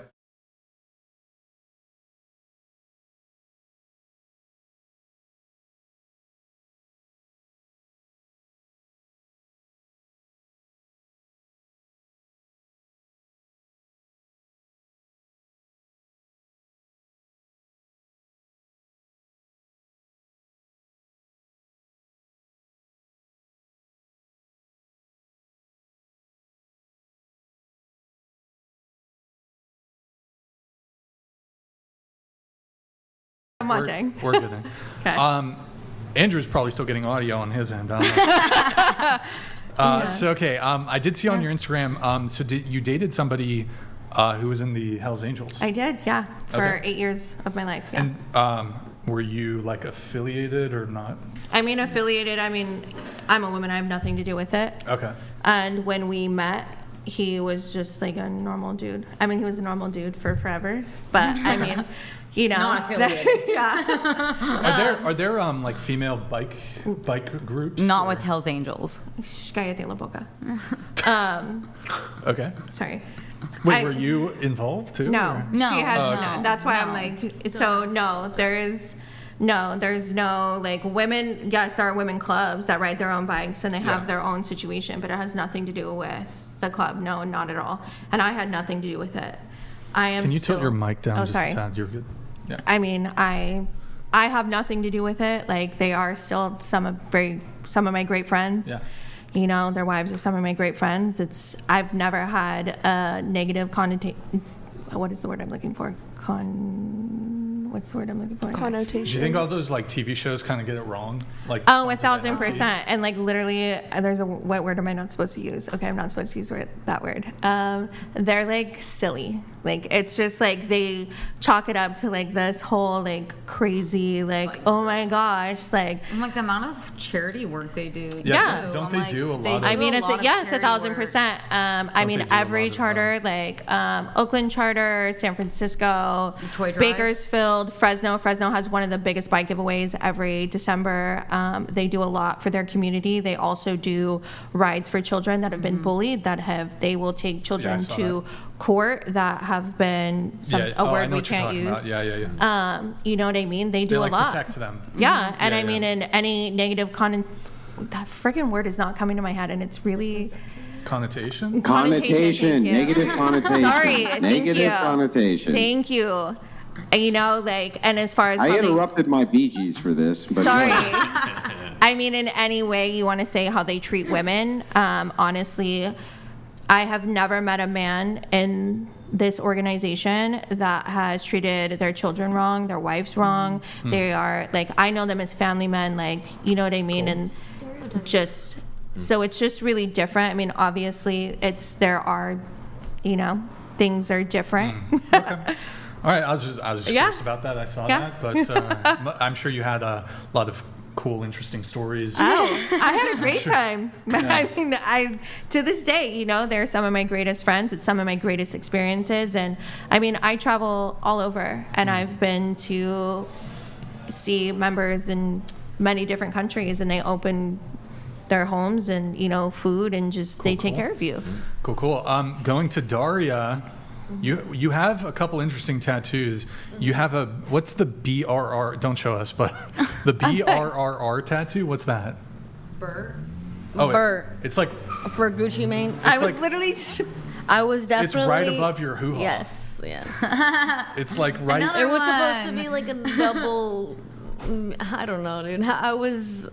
I'm watching. We're good then. Okay. Andrew's probably still getting audio on his end. I don't know. So, okay, I did see on your Instagram, so you dated somebody who was in the Hells Angels? I did, yeah, for Okay. 8 years of my life, yeah. And were you like affiliated or not? I mean, affiliated, I mean, I'm a woman, I have nothing to do with it. Okay. And when we met, he was just like a normal dude. I mean, he was a normal dude for forever, but I mean, you know. Not affiliated. Yeah. Are there like female bike groups? Not with Hells Angels. Cállate la boca. Okay. Sorry. Wait, were you involved too? No, or? she has. no, that's why no. I'm like, so no, there's no like women. Yes, there are women clubs that ride their own bikes and they have their own situation, but it has nothing to do with the club. No, not at all. And I had nothing to do with it. I am. Can you tilt your mic down just sorry. a tad? You're good. Yeah. I mean, I have nothing to do with it. Like they are still some of my great friends. Yeah. You know, their wives are some of my great friends. I've never had a negative connotation. What is the word I'm looking for? What's the word I'm looking for? Connotation. Do you think all those like TV shows kind of get it wrong? Like Oh, 1,000%. And like literally, there's what word am I not supposed to use? Okay, I'm not supposed to use that word. They're like silly. Like it's just like they chalk it up to like this whole like crazy like oh my gosh like. I'm like the amount of charity work they do. Yeah. Don't they do a lot of? I mean, yes, 1,000%. I mean, every charter, like Oakland Charter, San Francisco, Toy drives. Bakersfield, Fresno. Fresno has one of the biggest bike giveaways every December. They do a lot for their community. They also do rides for children that have been bullied. They will take children to court that have been a word we can't use. Yeah. You know what I mean? They do like a lot. Protect them. Yeah, and I mean, in any negative that friggin' word is not coming to my head, and it's really Connotation. Connotation. Thank you. Negative connotation. Sorry, thank Negative you. connotation. Thank you. You know, like, and as far as I how they- interrupted my Bee Gees for this. But Sorry. I mean, in any way you want to say how they treat women, honestly, I have never met a man in this organization that has treated their children wrong, their wives wrong. They are, like, I know them as family men, like, you know what I mean? And just, so it's just really different. I mean, obviously, there are, you know, things are different. All right, I was just curious about that. I saw that, but I'm sure you had a lot of cool, interesting stories. Oh, I had a great time. I mean, to this day, you know, they're some of my greatest friends. It's some of my greatest experiences. And I mean, I travel all over, and I've been to see members in many different countries, and they open their homes and, you know, food, and just they take care of you. Cool. Going to Daria. You have a couple interesting tattoos. You have what's the BRR? Don't show us, but the BRRR tattoo. What's that? Bert. Oh, Bert. It's like For Gucci Mane. I was literally just. I was definitely. It's right above your hoo-ha. Yes. It's like right. It was supposed to be like a double. I don't know, dude. I was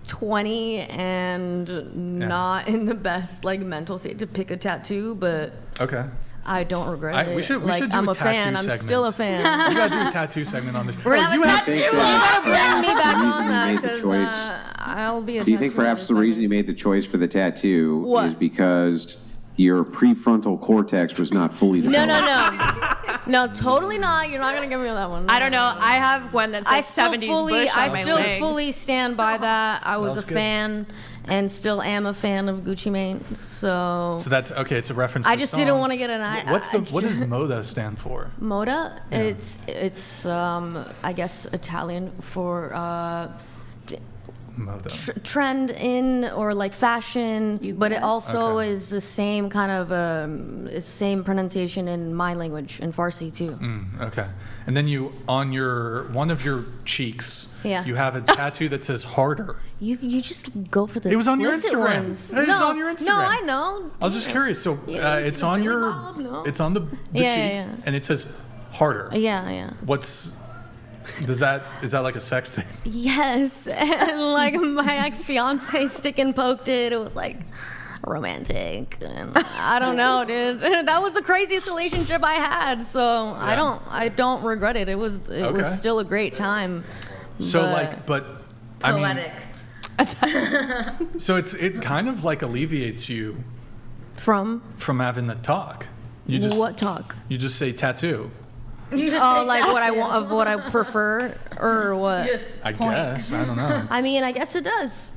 20 and not in the best like mental state to pick a tattoo, but okay. I don't regret it. We should like, do I'm a a tattoo fan. segment. I'm still a fan. We gotta do a tattoo segment on this. We're gonna have a tattoo. You gotta bring me back on you that made the because choice. I'll be a Do you think tattoo perhaps the reason you made the choice for the tattoo What? is because your prefrontal cortex was not fully developed? No, totally not. You're not gonna give me that one. I don't know. I have one that says 70s Bush on my leg. I still fully stand by that. I was a fan and still am a fan of Gucci Mane. So that's okay. It's a reference. I to just song. didn't want to get an what does MODA stand for? Moda. It's I guess Italian for MODA. trend in or like fashion, but it also is the same kind of same pronunciation in my language in Farsi too. Okay, and then you on one of your cheeks. Yeah. You have a tattoo that says harder. You just go for the. It was on your explicit Instagram. ones. It was on your Instagram. No, I know. I was just curious. So it's on your. It's on the cheek, and it says harder. Yeah. Is that like a sex thing? Yes, and like my ex-fiance stick and poked it. It was like, romantic. And I don't know, dude. That was the craziest relationship I had. So I don't regret it. It was still a great time. So poetic. So it kind of like alleviates you from having the talk. You just what talk? You just say tattoo. Like what I want, of what I prefer, or what? I guess. I don't know. I mean, I guess it does.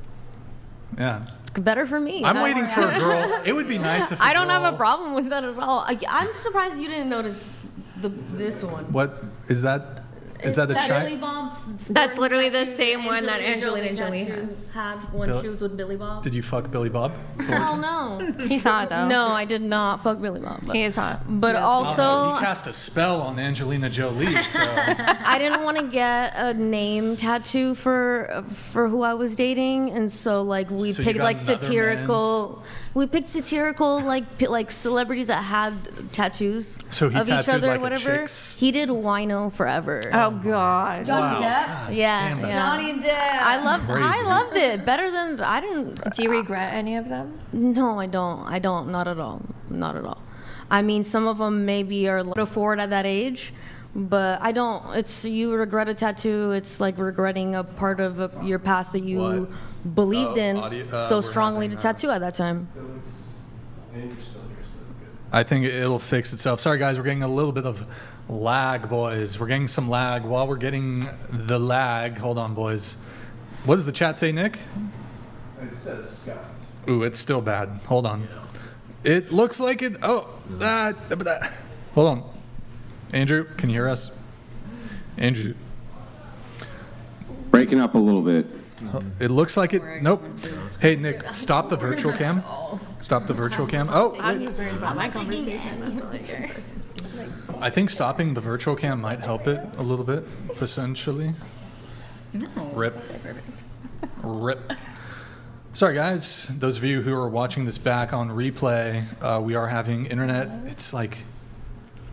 Yeah. Better for me. I'm waiting for a girl. It would be nice if I don't have a problem with that at all. I'm surprised you didn't notice this one. What is that? Is that a Billy child? Bob? That's literally the same one that Angelina Jolie has. Had when she was with Billy Bob. Did you fuck Billy Bob? Hell no. He's hot though. No, I did not fuck Billy Bob. He is hot. But also, he cast a spell on Angelina Jolie. So I didn't want to get a name tattoo for who I was dating, and so like we So you picked got like another satirical. We picked satirical like celebrities that had tattoos So he of each tattooed, other like, or a whatever. chick's- He did Wino Forever. Oh God. Johnny Depp? Yeah, damn, that's yeah. Johnny Depp. I loved it better than I didn't. Do you regret any of them? No, I don't. Not at all. Not at all. I mean, some of them maybe are a little forward at that age, but I don't. It's you regret a tattoo. It's like regretting a part of your past that you believed in so strongly to tattoo at that time. I think it'll fix itself. Sorry, guys, we're getting a little bit of lag, boys. We're getting some lag. While we're getting the lag, hold on, boys. What does the chat say, Nick? It says scoffed. Ooh, it's still bad. Hold on. It looks like it. Oh, hold on. Andrew, can you hear us? Andrew. Breaking up a little bit. It looks like it. Nope. Hey, Nick, stop the virtual cam. Stop the virtual cam. Oh, I'm just worried about my conversation. That's all I care. I think stopping the virtual cam might help it a little bit, potentially. No. Rip. Rip. Sorry, guys. Those of you who are watching this back on replay, we are having internet. It's like,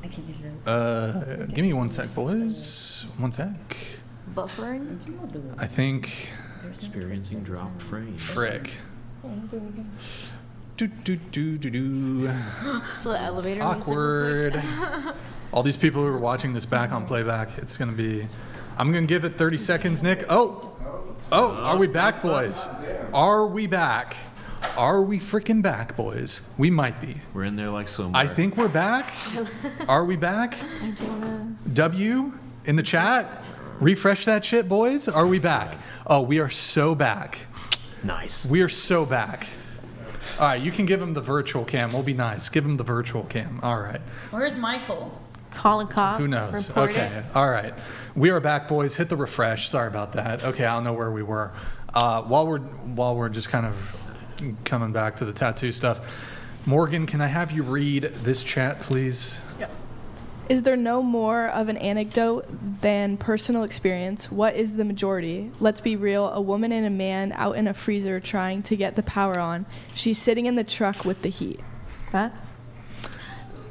I can't get it out. give me 1 sec, boys. 1 sec. Buffering? I think. Experiencing drop frame. Frick. Do. So the elevator. Awkward. All these people who are watching this back on playback, it's gonna be. I'm gonna give it 30 seconds, Nick. Oh, are we back, boys? Are we back? Are we freaking back, boys? We might be. We're in there like swimwear. I think we're back. Are we back? W in the chat. Refresh that shit, boys. Are we back? Oh, we are so back. Nice. We are so back. All right, you can give him the virtual cam. We'll be nice. Give him the virtual cam. All right. Where's Michael? Call a cop. Who knows? Report Okay. it. All right. We are back, boys. Hit the refresh. Sorry about that. Okay, I don't know where we were. While we're just kind of coming back to the tattoo stuff, Morgan, can I have you read this chat, please? Is there no more of an anecdote than personal experience? What is the majority? Let's be real, a woman and a man out in a freezer trying to get the power on. She's sitting in the truck with the heat. Huh?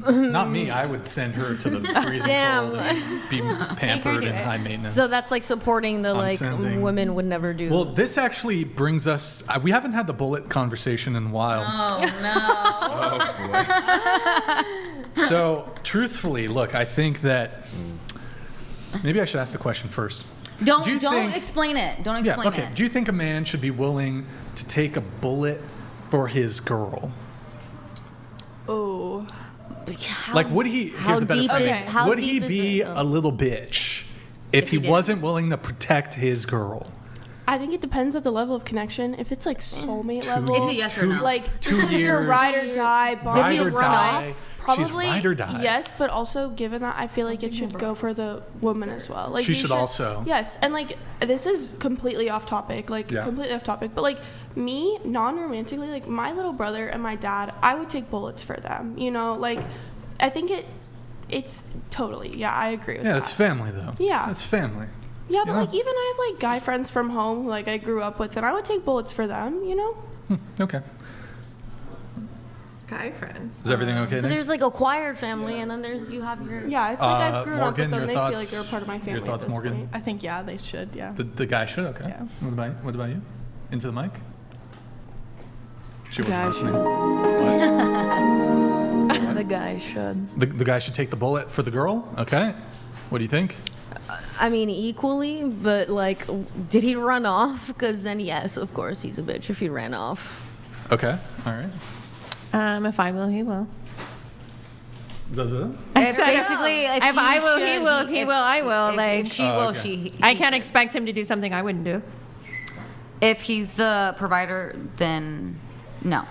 Not me. I would send her to the freezing Damn. cold and be pampered and high maintenance. So that's like supporting the I'm sending- women would never do. Well, this actually brings us. We haven't had the bullet conversation in a while. Oh, no. So, truthfully, look, I think that maybe I should ask the question first. Don't Do you think- explain it. Don't explain Yeah, okay. it. Do you think a man should be willing to take a bullet for his girl? Oh. Like, would he? Here's a better phrase. Would he be a little bitch if he didn't. wasn't willing to protect his girl? I think it depends on the level of connection. If it's like soulmate level, It's a yes or no. Like 2 this is your years. ride or die. Bond. Ride or die. Probably She's ride or die. yes, but also given that I feel like it should go for the woman as well. Like She you should also. Yes, and like this is completely off topic. Like Yeah. completely off topic. But like me, non-romantically, like my little brother and my dad, I would take bullets for them. You know, like I think it's totally I agree with Yeah, that. it's family though. Yeah. It's family. Yeah, but Yeah. like even I have like guy friends from home who like I grew up with, and I would take bullets for them. You know. Okay. Guy friends. Is everything okay? Because Nick? there's like acquired family, and then there's you have your. Yeah, it's like I've grown up Morgan, with them. your They thoughts? feel like they're a part of my family. Your thoughts, at this Morgan? point. I think, yeah, they should, yeah. The guy should. Okay. Yeah. What about you? Into the mic. She wasn't Guy listening. The guy should. The guy should take the bullet for the girl? Okay. What do you think? I mean, equally, but like, did he run off? Because then, yes, of course, he's a bitch if he ran off. Okay. All right. If I will, he will. If basically, if I he will, he should, will. If he will, I will. If she will, she. I can't expect him to do something I wouldn't do. If he's the provider, then no.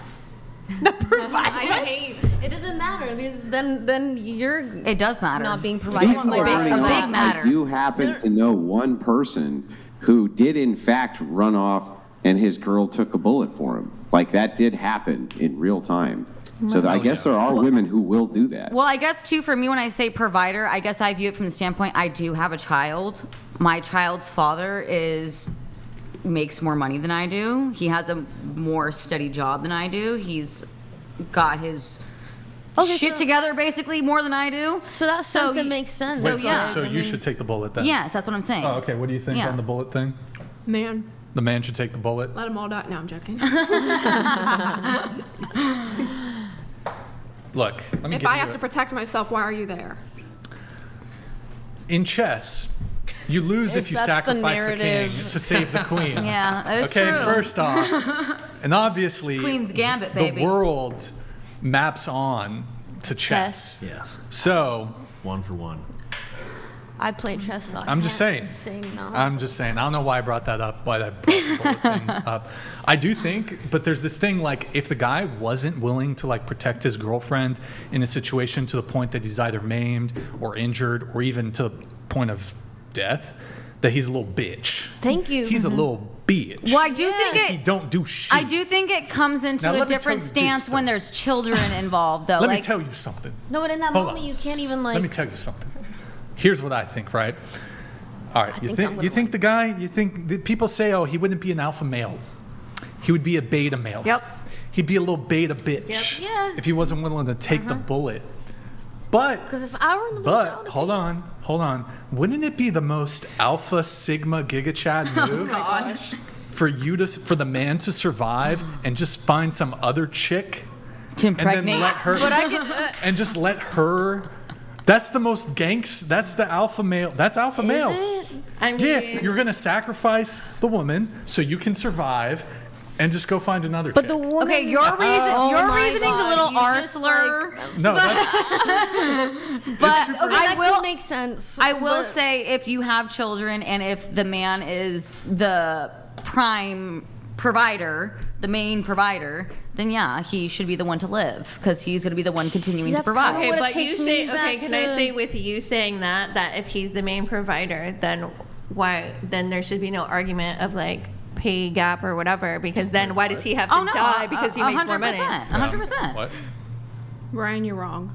I hate. It doesn't matter. Because then you're. It does matter. Not being provided for. A big matter. I do happen to know one person who did in fact run off, and his girl took a bullet for him. Like that did happen in real time. So I guess there are women who will do that. Well, I guess too, for me, when I say provider, I guess I view it from the standpoint, I do have a child. My child's father makes more money than I do. He has a more steady job than I do. He's got his shit together basically more than I do. So that sense it makes sense. Wait, so you should take the bullet then? Yes, that's what I'm saying. Oh, okay. What do you think on the bullet thing? Man. The man should take the bullet? Let them all die. No, I'm joking. Look, let me If give I you have to protect myself, why are you there? In chess, you lose if you that's the sacrifice the king narrative. to save the queen. Yeah, it's okay, true. first off, and obviously, Queen's Gambit, baby. The world maps on to chess. Yes. So, 1 for 1. I play chess. So I'm just saying. I'm just saying. I don't know why I brought that up. Why I brought the bullet thing up. I do think, but there's this thing like if the guy wasn't willing to like protect his girlfriend in a situation to the point that he's either maimed or injured or even to the point of death, that he's a little bitch. Thank you. He's a little bitch. Well, I do think He don't do shit. I do think it comes into Now, a let me different tell you this, stance when there's children involved, though. Let me like, tell you something. No, but in that Hold moment, on. you can't even like. Let me tell you something. Here's what I think, right? All right, you think the guy, people say, oh, he wouldn't be an alpha male. He would be a beta male. Yep. He'd be a little beta bitch Yep. Yeah. if he wasn't willing to take the bullet. But, Because if I were in the middle, I would've hold on. Wouldn't it be the most alpha sigma giga chad move for the man to survive and just find some other chick to and then impregnate. let her But I can. and just let her. That's the most ganks. That's the alpha male. That's alpha male. I mean, Yeah, you're gonna sacrifice the woman so you can survive, and just go find another But chick. the woman. Okay, your reasoning's a little R slur. No, that's, But super- okay, that will make sense. I will but- say if you have children and if the man is the prime provider, the main provider, then yeah, he should be the one to live because he's going to be the one continuing to that's provide. kinda Okay, what it but you takes me say, back okay, can I to- say with you saying that if he's the main provider, then then there should be no argument of like pay gap or whatever, because then why does he have to Oh no, die because he makes more money? 100%. what? Ryan, you're wrong.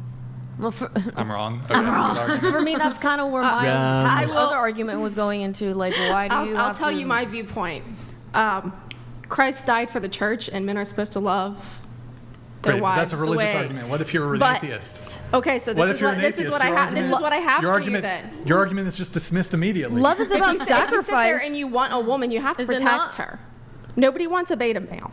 Well, for, I'm wrong. Okay, good argument. for me, that's kind of where my Yeah. other argument was going into. Like, why do you? I'll have tell to- you my viewpoint. Christ died for the church, and men are supposed to love their Great, but wives. that's a religious the way. argument. What if you're an But- atheist? Okay, so What this if you're an this is atheist? what I Your have. This argument- is what I have your for argument, you. Then Your argument is just dismissed immediately. Love is about if you sit there sacrifice. and you want a woman, you have to Is it protect not? her. Nobody wants a beta male.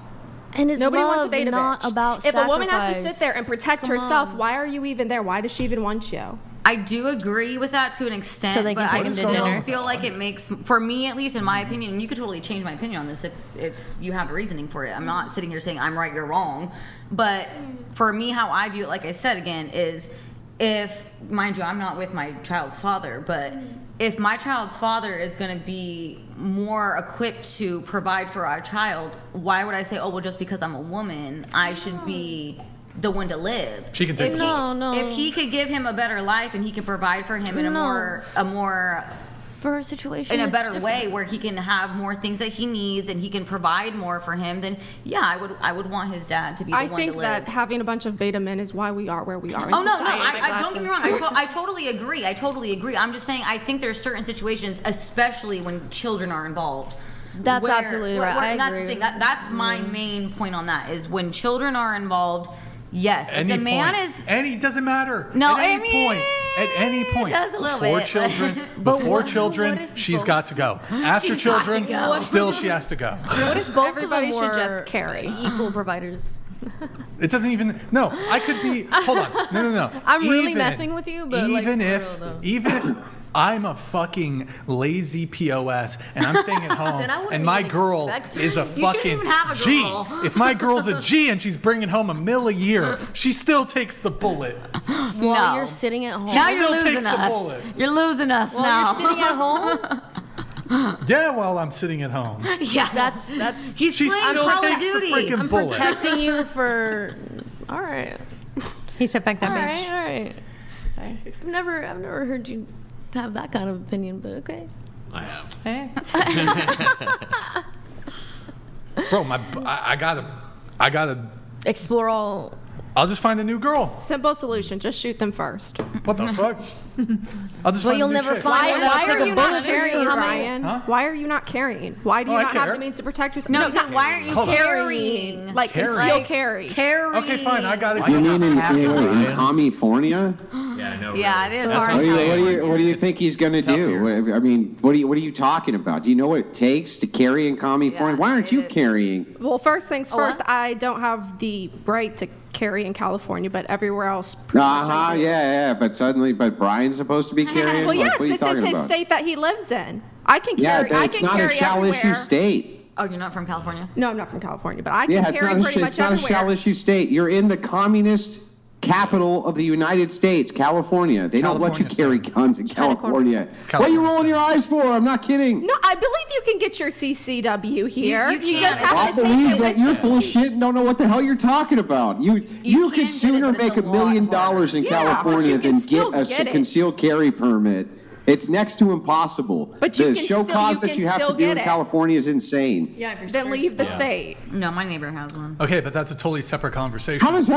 And is Nobody wants a love beta not bitch. about If a woman has to sacrifice? sit there and protect Come herself, on. why are you even there? Why does she even want you? I do agree with that to an extent, So they can but take I him to still dinner. feel like it makes, for me at least, in my opinion, and you could totally change my opinion on this if you have a reasoning for it. I'm not sitting here saying I'm right, you're wrong, but for me, how I view it, like I said again, is if, mind you, I'm not with my child's father, but if my child's father is going to be more equipped to provide for our child, why would I say, oh, well, just because I'm a woman, I should be the one to live? She can take if the he, No. If he could give him a better life and he can provide for him in a more for a situation in a it's better different. way where he can have more things that he needs and he can provide more for him, then yeah, I would want his dad to be the I one think to that live. having a bunch of beta men is why we are where we are. in Oh no, society. I don't get me wrong. I totally agree. I totally agree. I'm just saying I think there's certain situations, especially when children are involved. That's absolutely right. I and that's agree. the thing. That's my main point on that is when children are involved. Yes, if Any the man point. is. Any doesn't matter. No, at any I mean, point. At any point. it does a little before bit, children, but before what children, if she's both- got to go. After She's got to children, go. still she has to go. What if both Everybody of them should were just carry. equal providers? It doesn't even. No, I could be. Hold on. No. I'm really messing with you, but even like, if I'm a fucking lazy POS and I'm staying at home and my girl is a fucking even have a G. girl. If my girl's a G and she's bringing home $1 million a year, she still takes the bullet. While you're sitting at home. Now you're still takes losing the us. bullet. You're losing us While now. you're sitting at home. Yeah, while I'm sitting at home. Yeah, that's. He's She playing still Call of takes the Duty. freaking I'm bullet. protecting you for. All right. He said, "Back that bitch." All right. I've never heard you have that kind of opinion, but okay. I have. Hey. Bro, I gotta. Explore all. I'll just find a new girl. Simple solution: just shoot them first. What the fuck? I'll just Well, find you'll a new never chick. find one Why that'll are take you a not bullet for carrying, you. How many? Ryan? Huh? Why are you not carrying? Why do you I not have care. the means to protect yourself? No, exactly. Why aren't you Hold on. carrying? Like Carry. conceal carry. Carry. Okay, fine. I got it. You mean in California? Yeah, no. Yeah, it is That's hard. What what do you think he's going to tough do? here. I mean, what are you talking about? Do you know what it takes to carry in California? Why aren't you carrying? Well, first things Oh, first. what? I don't have the right to carry in California, but everywhere else. pretty much I do. Yeah. But Brian's supposed to be carrying. Well, Like, yes, what are you this is talking his about? state that he lives in. I can Yeah, carry. I it's can not a carry shall issue everywhere. state. Oh, you're not from California? No, I'm not from California, but I can Yeah, it's carry not, pretty much it's not a everywhere. shall issue state. You're in the communist capital of the United States, California. They don't let you carry guns in California. What are you rolling your eyes for? I'm not kidding. No, I believe you can get your CCW here. You just can. have I to take believe it that with you're full of shit and don't know what the hell you're talking about. You could sooner make $1 million in Yeah, California but you can than still get a get it. concealed carry permit. It's next to impossible. But you the can show still- cause you that can you have still to do get in it. California is insane. Yeah, if you're Then leave the Yeah. state. No, my neighbor has one. Okay, but that's a totally separate conversation. How does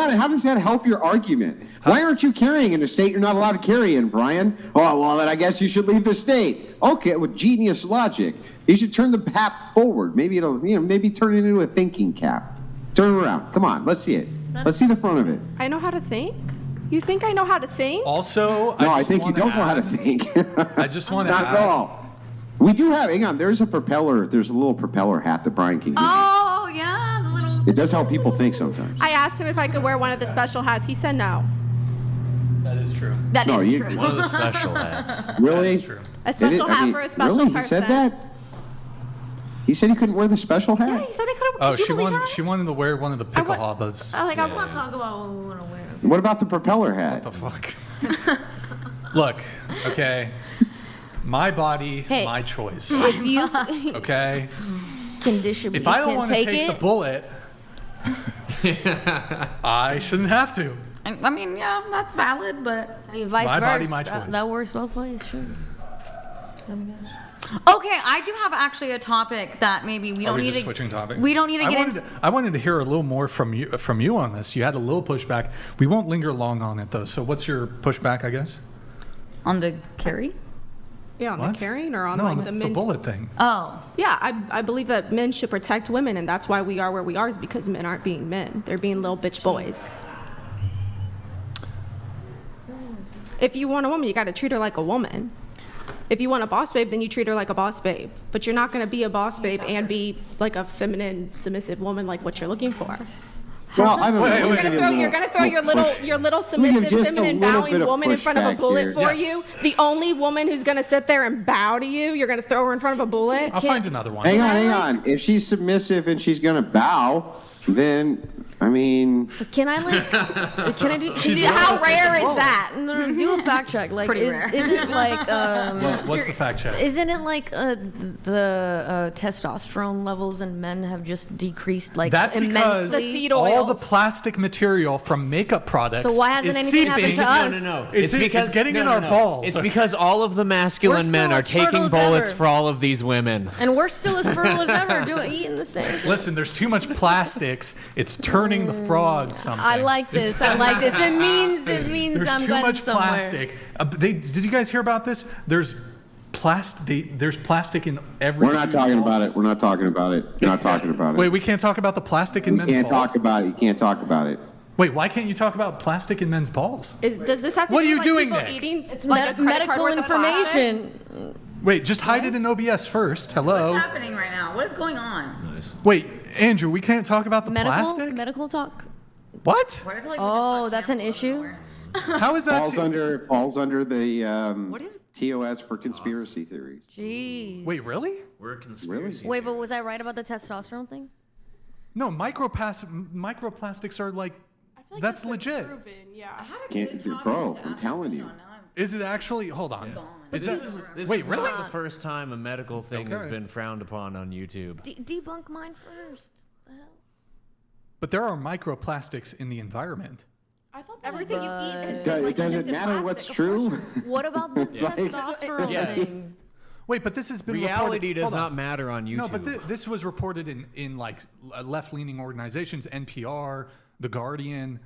that help your argument? Why aren't you carrying in a state you're not allowed to carry in, Brian? Oh, well, then I guess you should leave the state. Okay, with genius logic. You should turn the cap forward. Maybe it'll, maybe turn it into a thinking cap. Turn it around. Come on, let's see it. Let's see the front of it. I know how to think. You think I know how to think? Also, No, I just think you wanna don't know how to add- think. I just want to Not add. at all. We do have, hang on, there's a propeller, there's a little propeller hat that Brian can use. Oh, yeah, the little. It does help people think sometimes. I asked him if I could wear one of the special hats. He said no. That is true. That No, is you- true. One of the special hats. Really? That's true. A special hat for a special really? person. He said that? He said he couldn't wear the special hat? Yeah, he said I could. Oh, Could you she believe that? she wanted to wear one of the pickle hobbas. I Let's not talk about what we want to wear. What about the propeller hat? What the fuck? Look, okay. My body, Hey. my choice. If you Okay. condition, If you I don't can't want to take take it. the bullet, I shouldn't have to. I mean, yeah, that's valid, but. I mean, vice My versa. body, my choice. That works both ways, sure. Okay, I do have actually a topic that maybe we Are don't we need just to. switching topics? We don't need to get into. I wanted to hear a little more from you on this. You had a little pushback. We won't linger long on it though. So what's your pushback? I guess. On the carry? Yeah, on What? the carrying or on No, like on the the men. bullet thing. Oh. Yeah, I believe that men should protect women, and that's why we are where we are, is because men aren't being men. They're being little bitch boys. If you want a woman, you got to treat her like a woman. If you want a boss babe, then you treat her like a boss babe. But you're not going to be a boss babe and be like a feminine, submissive woman like what you're looking for. Well, I don't know. You're gonna throw your little submissive, just a feminine, little bowing bit of woman in front of a pushback bullet here. for Yes. you. The only woman who's gonna sit there and bow to you, you're gonna throw her in front of a bullet. I'll find another one. Hang on. If she's submissive and she's going to bow, then, I mean... Can I like? Can I do? How rare is that? No, do a fact check. Like, Pretty rare. isn't like What's the fact check? Isn't it like the testosterone levels in men have just decreased like That's because immensely? The seed all oils. the plastic material from makeup products So why hasn't is anything happened seeping. to us? No. It's getting in our balls. It's because all of the masculine We're men still are as fertile taking as bullets ever. for all of these women. And we're still as fertile as ever, eating the same. Listen, there's too much plastics. It's turning the frogs something. I like this. I like this. It means There's I'm too going much somewhere. plastic. Did you guys hear about this? There's plastic in every. We're not talking about it. We're not talking about it. You're not talking about it. Wait, we can't talk about the plastic in You men's can't balls? talk about it. You can't talk about it. Wait, why can't you talk about plastic in men's balls? Does this have to What do are you with doing, people Nick? eating? It's like a credit card medical worth of plastic? information. Wait, just hide it in OBS first. Hello. What's happening right now? What is going on? Wait, Andrew, we can't talk about the plastic? Medical talk. What? What if, like, Oh, that's an issue. How is that? Falls under the What is- TOS for conspiracy theories. Jeez. Wait, really? We're conspiracy. Wait, but was I right about the testosterone thing? No, microplastics are like, that's legit. Yeah. Bro, I'm telling you. Is it actually? Hold on. Is that? This Wait, is really? not the first time a medical thing has Okay. been frowned upon on YouTube. Debunk mine first. The hell? But there are microplastics in the environment. I thought Everything you eat is It doesn't matter what's true. What about the Like- testosterone Yeah. thing? Wait, but this has been Reality reported. does Hold on. not matter on YouTube. No, but this was reported in like left-leaning organizations, NPR, The Guardian.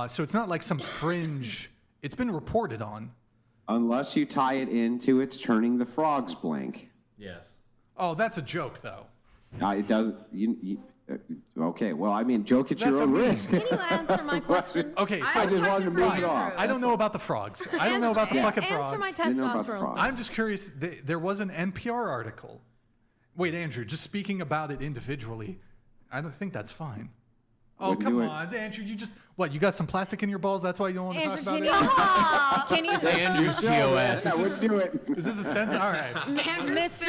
So it's not like some fringe. It's been reported on. Unless you tie it into it's turning the frogs blank. Yes. Oh, that's a joke, though. It doesn't. Okay, well, I mean, joke at your That's own a meme. risk. Can you answer my question? Okay, so I just wanted to move it off. I don't know about the frogs. I don't know about the fucking frogs. Answer my Didn't know about the testosterone. frogs. I'm just curious. There was an NPR article. Wait, Andrew, just speaking about it individually, I don't think that's fine. Oh, Wouldn't come do it. on, Andrew. You just, what, you got some plastic in your balls? That's why you don't want to Andrew, talk can about you, it? can you, It's Andrew's TOS. I wouldn't do it. Is this a sense? All right. Mr.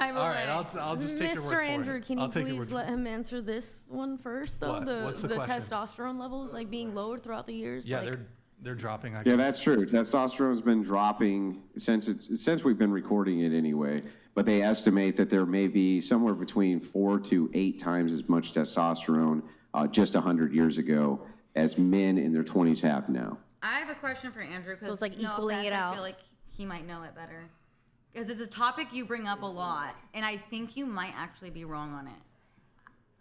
All right, I'll just take your word for Mr. it. Andrew, can you I'll take your word please for let it. him answer this one first, though? What? What's the question? testosterone levels like being lowered throughout the years. Yeah, like, they're dropping. I Yeah, guess. that's true. Testosterone's been dropping since we've been recording it anyway. But they estimate that there may be somewhere between 4 to 8 times as much testosterone just 100 years ago as men in their 20s have now. I have a question for Andrew. So it's like equaling it I out. feel like he might know it better. Because it's a topic you bring up a lot, and I think you might actually be wrong on it.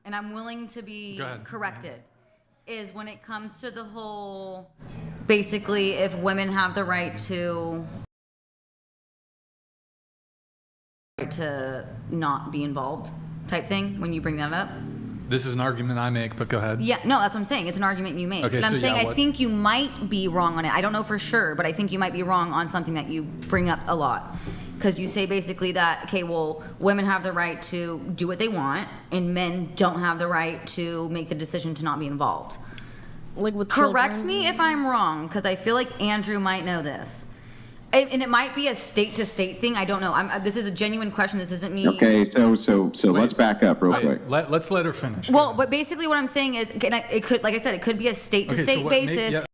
And I'm willing to be Go ahead. corrected. Is when it comes to the whole, basically, if women have the right to not be involved type thing, when you bring that up. This is an argument I make, but go ahead. Yeah, no, that's what I'm saying. It's an argument you make. Okay, and I'm so saying yeah, I what- think you might be wrong on it. I don't know for sure, but I think you might be wrong on something that you bring up a lot. Because you say basically that, okay, well, women have the right to do what they want, and men don't have the right to make the decision to not be involved. like with Correct children? me if I'm wrong, because I feel like Andrew might know this. And it might be a state-to-state thing. I don't know. This is a genuine question. This isn't me. Okay, so let's back up real quick. Let's let her finish. Well, but basically what I'm saying is, it could, like I said, it could be a state-to-state basis.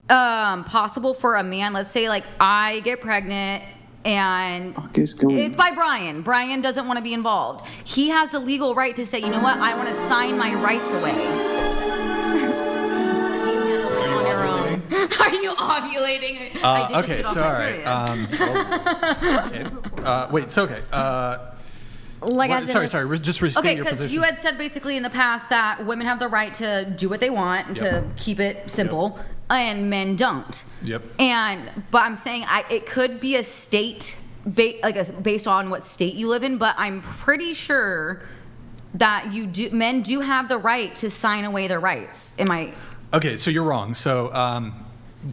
Possible for a man. Let's say, like, I get pregnant and it's by Brian. Brian doesn't want to be involved. He has the legal right to say, you know what, I want to sign my rights away. Are you ovulating? I did Okay, just so get all off right. Okay. Wait, so okay. Like what- as in sorry. Just restate Okay, your because position. you had said basically in the past that women have the right to do what they want, to keep it simple, and men don't. Yep. But I'm saying it could be a state, based on what state you live in. But I'm pretty sure that men do have the right to sign away their rights. Am I? Okay, so you're wrong. So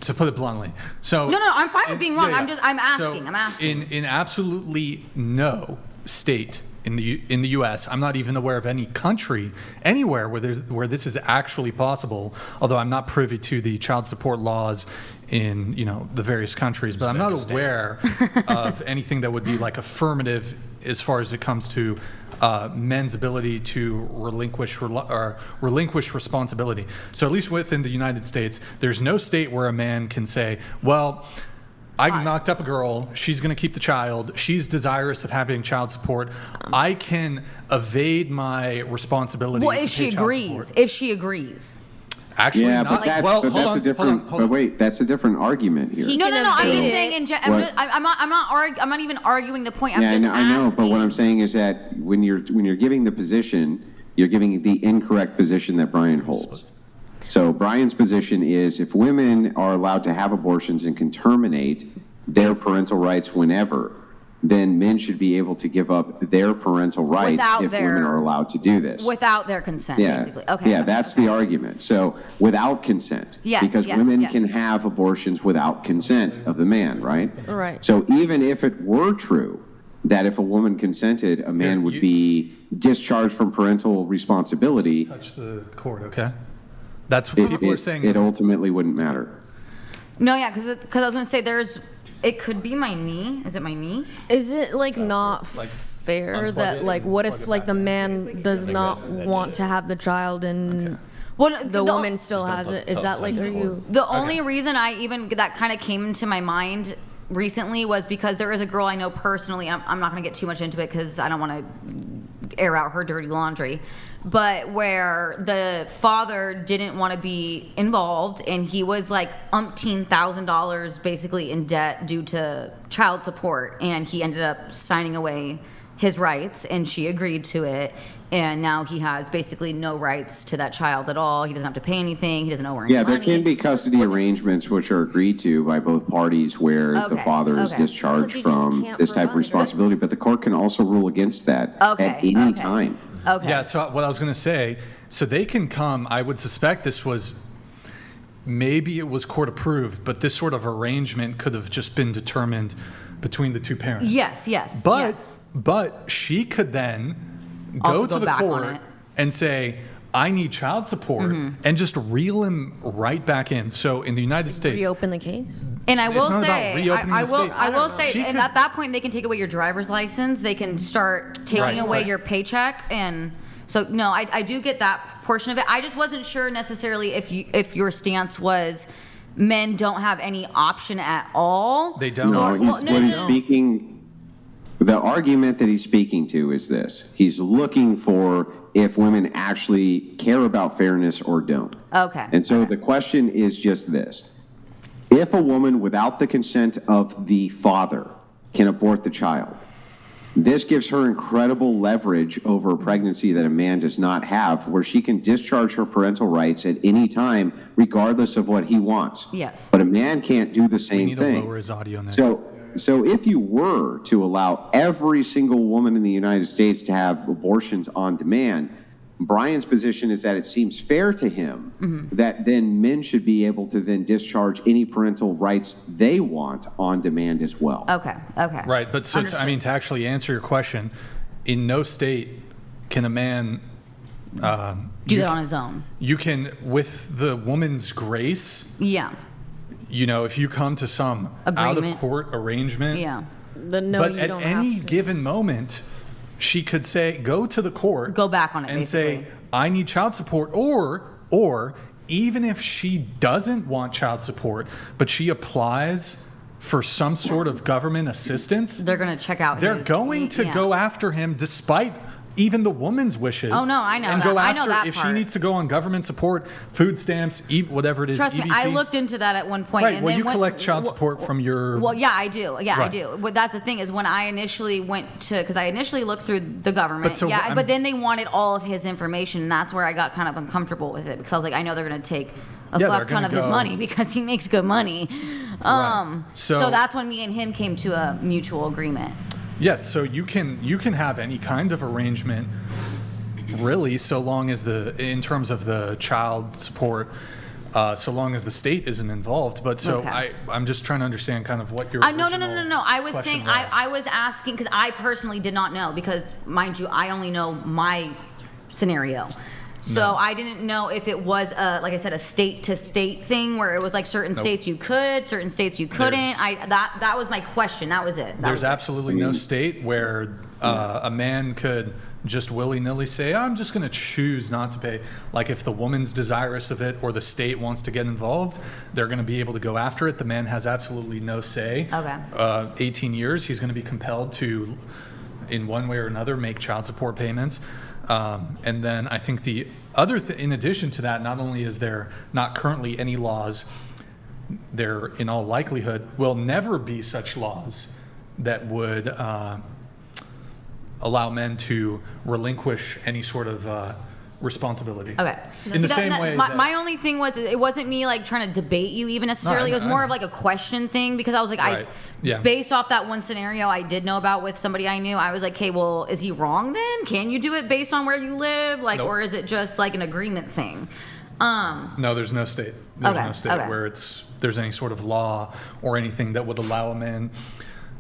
to put it bluntly, so No, I'm fine with being wrong. yeah. I'm asking. So I'm asking. In absolutely no state in the U.S., I'm not even aware of any country anywhere where this is actually possible. Although I'm not privy to the child support laws in the various countries, but I'm not aware of anything that would be like affirmative as far as it comes to men's ability to relinquish responsibility. So at least within the United States, there's no state where a man can say, well, I knocked up a girl, she's going to keep the child, she's desirous of having child support, I can evade my responsibility Well, to if she pay child agrees. support. If she agrees. Actually, yeah, not. but that's, well, but hold that's on, a different. hold on. But wait, that's a different argument here. No. I'm just saying. What- I'm not even arguing the point. I'm Yeah, just I know, asking. but what I'm saying is that when you're giving the position, you're giving the incorrect position that Brian holds. So Brian's position is if women are allowed to have abortions and can terminate their parental rights whenever, then men should be able to give up their parental rights Without if their- women are allowed to do this. Without their consent, Yeah. basically. Okay. Yeah, that's the argument. So without consent. Yes, Because yes, women yes. can have abortions without consent of the man, right? Right. So even if it were true that if a woman consented, a man would be discharged from parental responsibility. Touch the cord, okay? That's what people are saying. It ultimately wouldn't matter. No, yeah, because I was gonna say it could be my knee. Is it my knee? Is it like not fair that like what if like the man does not want to have the child and the woman still has it? Is that like, are you? The only reason that kind of came into my mind recently was because there is a girl I know personally. I'm not going to get too much into it because I don't want to air out her dirty laundry. But where the father didn't want to be involved, and he was like $1,000 basically in debt due to child support, and he ended up signing away his rights, and she agreed to it, and now he has basically no rights to that child at all. He doesn't have to pay anything. He doesn't owe her any money. Yeah, there can be custody arrangements which are agreed to by both parties where the father is discharged from this type of responsibility, but the court can also rule against that at any time. Okay. Yeah, so what I was going to say, so they can come, I would suspect this was, maybe it was court approved, but this sort of arrangement could have just been determined between the two parents. Yes. But she could then go to the court and say, I need child support, and just reel him right back in. So in the United States, Reopen the case? And I will not about say, reopening the state. I will say, She and could- at that point, they can take away your driver's license. They can start taking away your paycheck, and so no, I do get that portion of it. I just wasn't sure necessarily if your stance was men don't have any option at all. They don't. No, he's speaking. The argument that he's speaking to is this: he's looking for if women actually care about fairness or don't. Okay. And so the question is just this: if a woman, without the consent of the father, can abort the child, this gives her incredible leverage over a pregnancy that a man does not have, where she can discharge her parental rights at any time, regardless of what he wants. Yes. But a man can't do the same we need thing. to lower his audio now. So if you were to allow every single woman in the United States to have abortions on demand, Brian's position is that it seems fair to him that then men should be able to then discharge any parental rights they want on demand as well. Okay. Right, but so to actually answer your question, in no state can a man do that on his own. You can, with the woman's grace. Yeah. You know, if you come to some out-of-court arrangement. Yeah. But at any given moment, she could say, go to the court. Go back on it, and basically. say, I need child support. Or even if she doesn't want child support, but she applies for some sort of government assistance. They're going to check out They're going to go after him despite even the woman's wishes. Oh, no, I know and that. go I after know that if part. she needs to go on government support, food stamps, whatever it is. Trust me, EBT. I looked into that at one point. Right, and well, then you collect child support from your. Well, yeah, I do. Yeah, I Right. do. But that's the thing is when I initially went to, because I initially looked through the government. But so but then they wanted all of his information, and that's where I got kind of uncomfortable with it because I was like, I know they're going to take a fuck ton of his money because he makes good money. Right. So that's when me and him came to a mutual agreement. Yes, so you can have any kind of arrangement, really, so long as in terms of the child support, so long as the state isn't involved. But so I'm just trying to understand kind of what your No. I was saying was. I was asking because I personally did not know because mind you, I only know my scenario. So I didn't know if it was like I said, a state to state thing where it was like certain states you could, certain states you couldn't. That was my question. That was it. There's absolutely no state where a man could just willy-nilly say, I'm just going to choose not to pay. Like if the woman's desirous of it or the state wants to get involved, they're going to be able to go after it. The man has absolutely no say. Okay. 18 years, he's going to be compelled to, in one way or another, make child support payments. And then I think the other in addition to that, not only is there not currently any laws, there in all likelihood will never be such laws that would allow men to relinquish any sort of responsibility. Okay. In the same way. My only thing was it wasn't me like trying to debate you even necessarily. It was more of like a question thing because I was like, based off that one scenario I did know about with somebody I knew, I was like, okay, well, is he wrong then? Can you do it based on where you live? Like, or is it just like an agreement thing? No, there's no state. There's no state where there's any sort of law or anything that would allow a man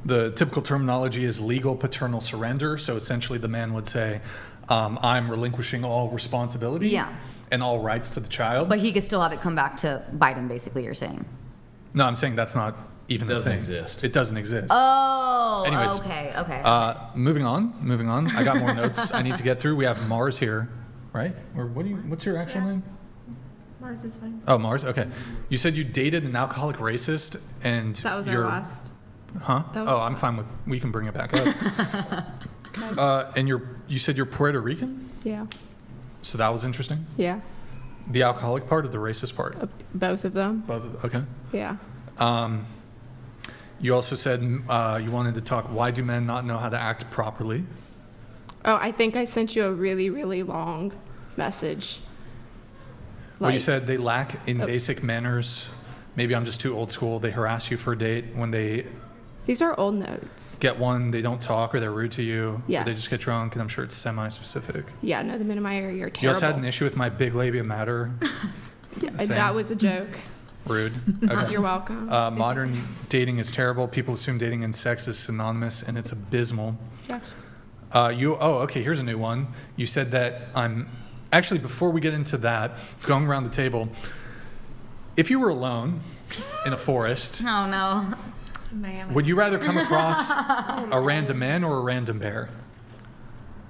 The typical terminology is legal paternal surrender. So essentially the man would say, I'm relinquishing all responsibility Yeah. and all rights to the child. But he could still have it come back to bite him, basically, you're saying. No, I'm saying that's not even Doesn't a thing. exist. It doesn't exist. Oh, Anyways, okay. Moving on. I got more notes I need to get through. We have Mars here, right? Or what's your actual name? Mars is fine. Oh, Mars. Okay. You said you dated an alcoholic racist, and That was our you're, last. Huh? That was Oh, I'm fine with. We can bring it back up. And you said you're Puerto Rican, Yeah. so that was interesting. Yeah. The alcoholic part or the racist part? Both of them. Both. Okay. Yeah. You also said you wanted to talk. Why do men not know how to act properly? Oh, I think I sent you a really, really long message. Well, you said they lack in basic manners. Maybe I'm just too old school. They harass you for a date. When they These are old notes. get one, they don't talk, or they're rude to you. Yeah. Or they just get drunk, and I'm sure it's semi-specific. Yeah, no, the men in my area are terrible. You also had an issue with my big labia matter. Yeah, that was a joke. Rude. Okay. You're welcome. Modern dating is terrible. People assume dating and sex is synonymous, and it's abysmal. Yes. Okay, here's a new one. You said that actually, before we get into that, going around the table, if you were alone in a forest, Oh, no. would you rather come across a random man or a random bear?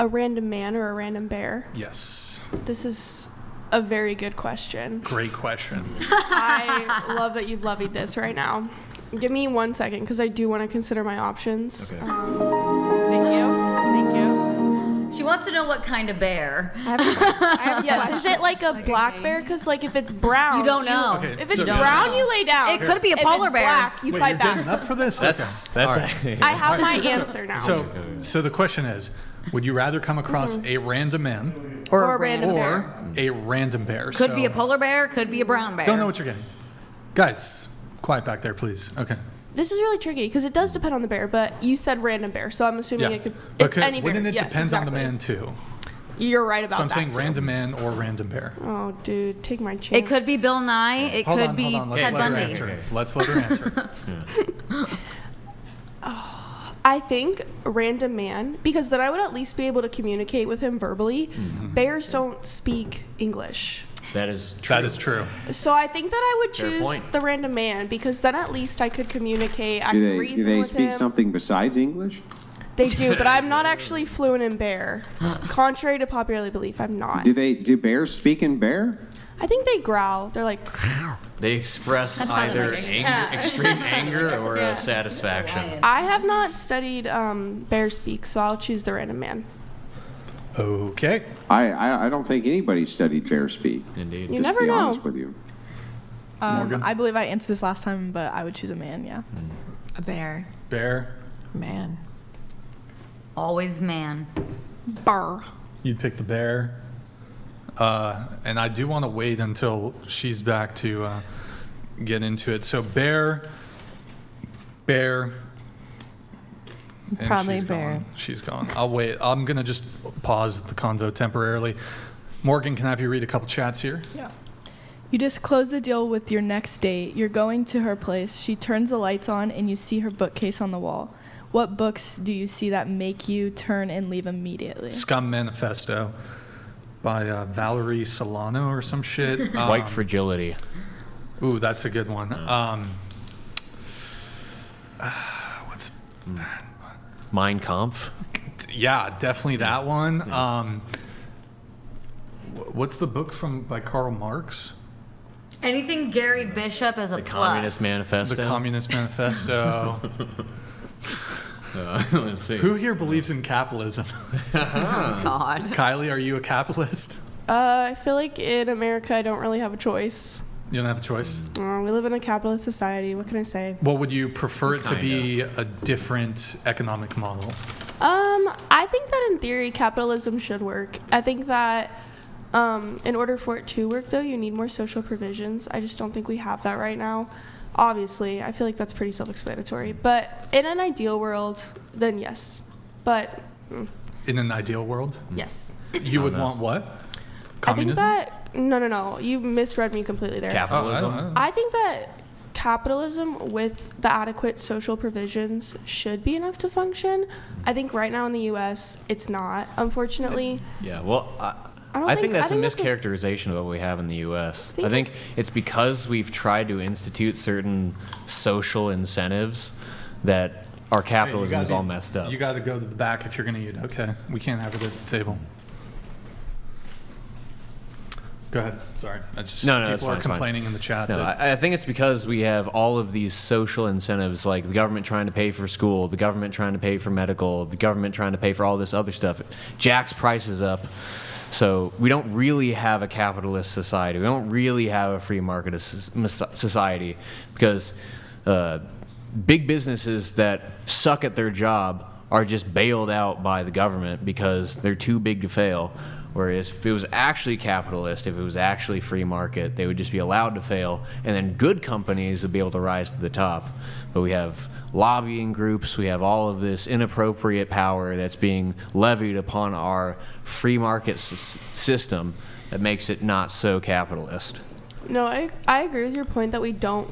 A random man or a random bear? Yes. This is a very good question. Great question. I love that you've levied this right now. Give me 1 second, because I do want to consider my options. Okay. Thank you. She wants to know what kind of bear. Yes, is it like a black bear? Because like if it's brown, You don't know. Okay, if it's so- brown, you lay down. It could be a If polar it's bear. Black, you Wait, fight you're back. getting up for this? That's Okay. All right. I have my All right, answer now. So the question is, would you rather come across a random man Or a random or a random bear? Could be a polar bear, could be a brown bear. Don't know what you're getting. Guys, quiet back there, please. Okay. This is really tricky because it does depend on the bear, but you said random bear, so I'm assuming Yeah. it could. But It's any bear. wouldn't it Yes, depends on the exactly. man too? You're right about So I'm that. saying too. random man or random bear. Oh, dude, take my chance. It could be Bill Nye. It Hold could on, be hold on. Let's Ted let her Bundy. answer. Let's let her answer. I think random man, because then I would at least be able to communicate with him verbally. Mm-hmm. Bears don't speak English. That is true. That is true. So I think that I would Fair choose point. the random man because then at least I could communicate. I Do could they, reason do they with speak him. something besides English? They do, but I'm not actually fluent in bear. Contrary to popular belief, I'm not. Do bears speak in bear? I think they growl. They're like, They express That's not either like- extreme anger or satisfaction. I have not studied bear speak, so I'll choose the random man. Okay. I don't think anybody studied bear speak. Indeed. You Just never be know. honest with you. Morgan? I believe I answered this last time, but I would choose a man, yeah. A bear. Bear. Man. Always man. Burr. You'd pick the bear. And I do want to wait until she's back to get into it. So bear. And Probably she's bear. Gone. She's gone. I'll wait. I'm going to just pause the convo temporarily. Morgan, can I have you read a couple chats here? Yeah. You just close the deal with your next date. You're going to her place. She turns the lights on and you see her bookcase on the wall. What books do you see that make you turn and leave immediately? Scum Manifesto by Valerie Solano or some shit. White Fragility. Ooh, that's a good one. What's Mein Kampf. Yeah, definitely that one. What's the book by Karl Marx? Anything Gary Bishop as a The plus. Communist Manifesto. The Communist Manifesto. Let's see. Who here believes in capitalism? God. Kylie, are you a capitalist? I feel like in America, I don't really have a choice. You don't have a choice? We live in a capitalist society. What can I say? Well, would you prefer it to be a different economic model? I think that in theory, capitalism should work. I think that in order for it to work, though, you need more social provisions. I just don't think we have that right now. Obviously, I feel like that's pretty self-explanatory. But in an ideal world, then yes. But In an ideal world? yes. You would want what? Communism? I think that no. You misread me completely there. Capitalism. Oh, I think that capitalism with the adequate social provisions should be enough to function. I think right now in the U.S. it's not, unfortunately. Yeah, well, I think that's a mischaracterization of what we have in the U.S. I think it's because we've tried to institute certain social incentives that our capitalism is all messed up. You got to go to the back if you're going to eat. Okay, we can't have it at the table. Go ahead. Sorry. People are complaining in the chat. No, I think it's because we have all of these social incentives, like the government trying to pay for school, the government trying to pay for medical, the government trying to pay for all this other stuff. It jacks prices up. So we don't really have a capitalist society. We don't really have a free market society because big businesses that suck at their job are just bailed out by the government because they're too big to fail. Whereas if it was actually capitalist, if it was actually free market, they would just be allowed to fail, and then good companies would be able to rise to the top. But we have lobbying groups, we have all of this inappropriate power that's being levied upon our free market system that makes it not so capitalist. No, I agree with your point that we don't.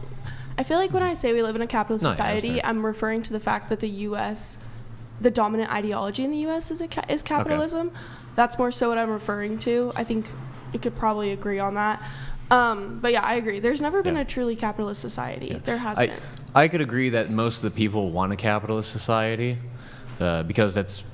I feel like when I say we live in a capitalist society, I'm referring to the fact that the U.S., the dominant ideology in the U.S. is capitalism. Okay. That's more so what I'm referring to. I think you could probably agree on that. But yeah, I agree. There's never been a truly capitalist society. Yeah. There hasn't. I could agree that most of the people want a capitalist society because that's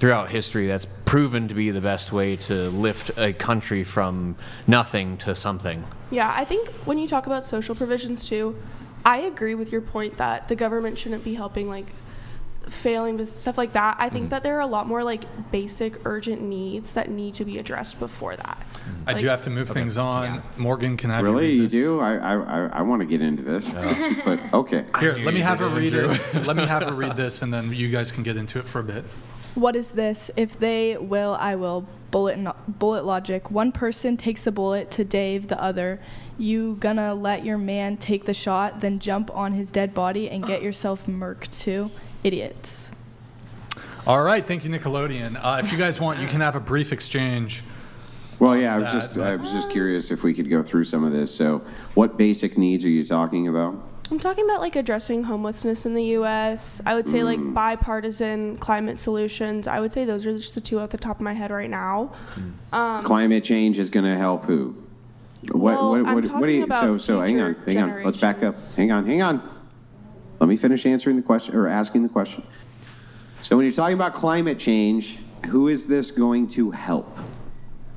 throughout history that's proven to be the best way to lift a country from nothing to something. Yeah, I think when you talk about social provisions too, I agree with your point that the government shouldn't be helping like failing business, stuff like that. I think that there are a lot more like basic urgent needs that need to be addressed before that. I do have to move things on. Yeah. Morgan, can I really? You read this? Do? I want to get into this, but okay. Here, let me have her read it. Let me have her read this, and then you guys can get into it for a bit. What is this? If they will, I will. Bullet logic. One person takes the bullet to Dave the other. You gonna let your man take the shot, then jump on his dead body and get yourself murked too? Idiots. All right, thank you, Nickelodeon. If you guys want, you can have a brief exchange. Well, yeah, I was just curious if we could go through some of this. So, what basic needs are you talking about? I'm talking about like addressing homelessness in the U.S. I would say like bipartisan climate solutions. I would say those are just the two off the top of my head right now. Climate change is going to help who? What do you? So hang on. Let's back up. Hang on. Let me finish answering the question or asking the question. So when you're talking about climate change, who is this going to help?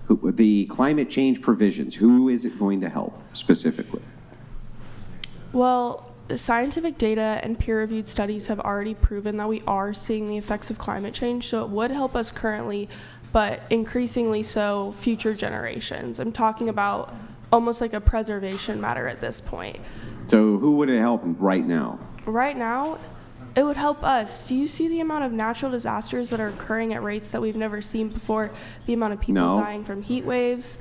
The climate change provisions, who is it going to help specifically? Well, scientific data and peer-reviewed studies have already proven that we are seeing the effects of climate change, so it would help us currently, but increasingly so future generations. I'm talking about almost like a preservation matter at this point. So who would it help right now? Right now, it would help us. Do you see the amount of natural disasters that are occurring at rates that we've never seen before? The amount of people dying from heat waves?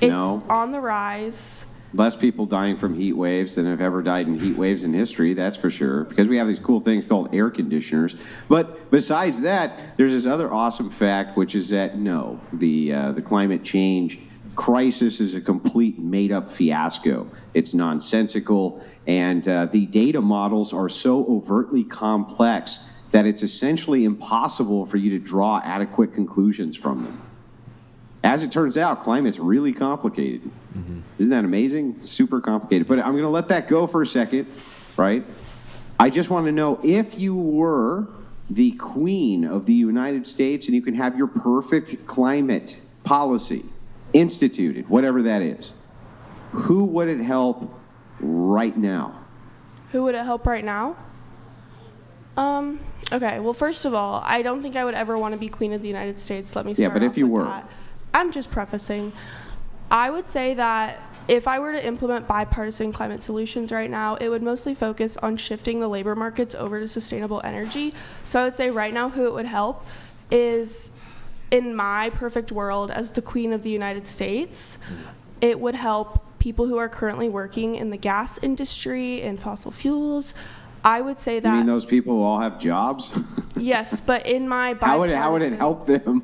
It's on the rise. Less people dying from heat waves than have ever died in heat waves in history, that's for sure, because we have these cool things called air conditioners. But besides that, there's this other awesome fact, which is that the climate change crisis is a complete made-up fiasco. It's nonsensical, and the data models are so overtly complex that it's essentially impossible for you to draw adequate conclusions from them. As it turns out, climate's really complicated. Mm-hmm. Isn't that amazing? Super complicated. But I'm going to let that go for a second, right? I just want to know, if you were the Queen of the United States and you can have your perfect climate policy instituted, whatever that is, who would it help right now? Who would it help right now? Okay, well, first of all, I don't think I would ever want to be Queen of the United States. Let me start but if you were. that. I'm just prefacing. I would say that if I were to implement bipartisan climate solutions right now, it would mostly focus on shifting the labor markets over to sustainable energy. So I would say right now who it would help is, in my perfect world as the Queen of the United States, it would help people who are currently working in the gas industry and fossil fuels. I would say that. You mean those people who all have jobs? Yes, but in my how would it help them?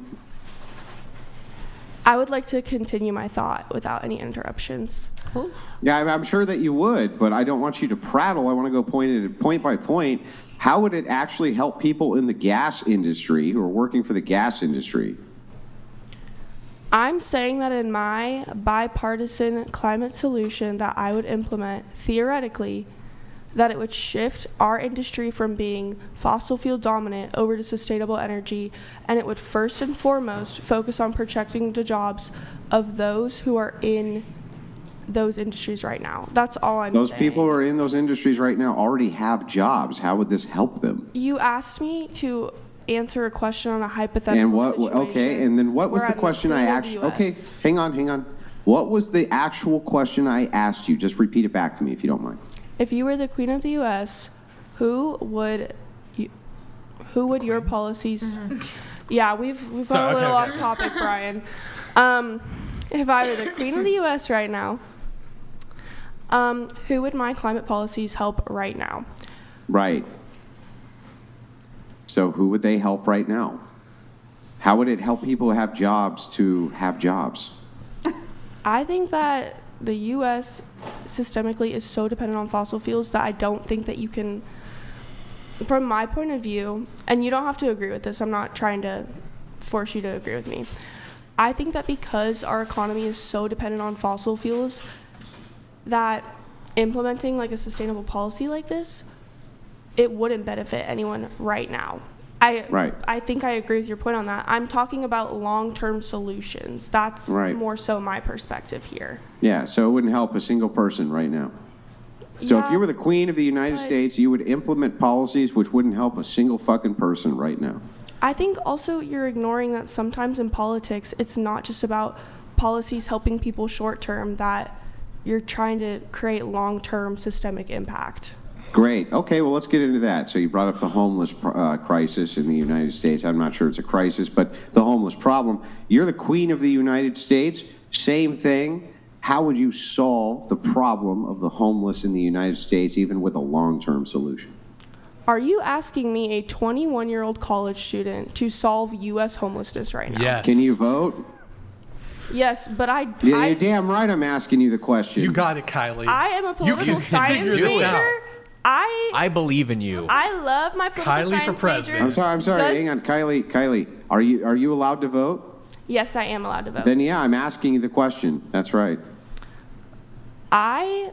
I would like to continue my thought without any interruptions. Yeah, I'm sure that you would, but I don't want you to prattle. I want to go point by point. How would it actually help people in the gas industry who are working for the gas industry? I'm saying that in my bipartisan climate solution that I would implement, theoretically, that it would shift our industry from being fossil fuel dominant over to sustainable energy, and it would first and foremost focus on protecting the jobs of those who are in those industries right now. That's all I'm saying. Those people who are in those industries right now already have jobs. How would this help them? You asked me to answer a question on a hypothetical And what? situation. Okay, and then what was where the I'm question I including asked? the Okay, US. hang on. What was the actual question I asked you? Just repeat it back to me if you don't mind. If you were the queen of the U.S., who would your policies? Yeah, we've gone Sorry, a little okay. off topic, Brian. If I were the queen of the U.S. right now, who would my climate policies help right now? Right. So who would they help right now? How would it help people who have jobs to have jobs? I think that the U.S. systemically is so dependent on fossil fuels that I don't think that you can, from my point of view, and you don't have to agree with this, I'm not trying to force you to agree with me. I think that because our economy is so dependent on fossil fuels, that implementing like a sustainable policy like this, it wouldn't benefit anyone right now. I think I agree with your point on that. I'm talking about long-term solutions. That's more so my perspective here. Yeah, so it wouldn't help a single person right now. So if you were the queen of the United States, you would implement policies which wouldn't help a single fucking person right now. I think also you're ignoring that sometimes in politics, it's not just about policies helping people short-term, that you're trying to create long-term systemic impact. Great. Okay, well, let's get into that. So you brought up the homeless crisis in the United States. I'm not sure it's a crisis, but the homeless problem. You're the queen of the United States. Same thing. How would you solve the problem of the homeless in the United States, even with a long-term solution? Are you asking me, a 21-year-old college student, to solve U.S. homelessness right now? Yes. Can you vote? Yes, but Yeah, you're damn right I'm asking you the question. You got it, Kylie. I am a political science major. I believe in you. I love my political Kylie science for president. major. I'm sorry. Hang on, Kylie. Are you allowed to vote? Yes, I am allowed to vote. Then yeah, I'm asking you the question. That's right. I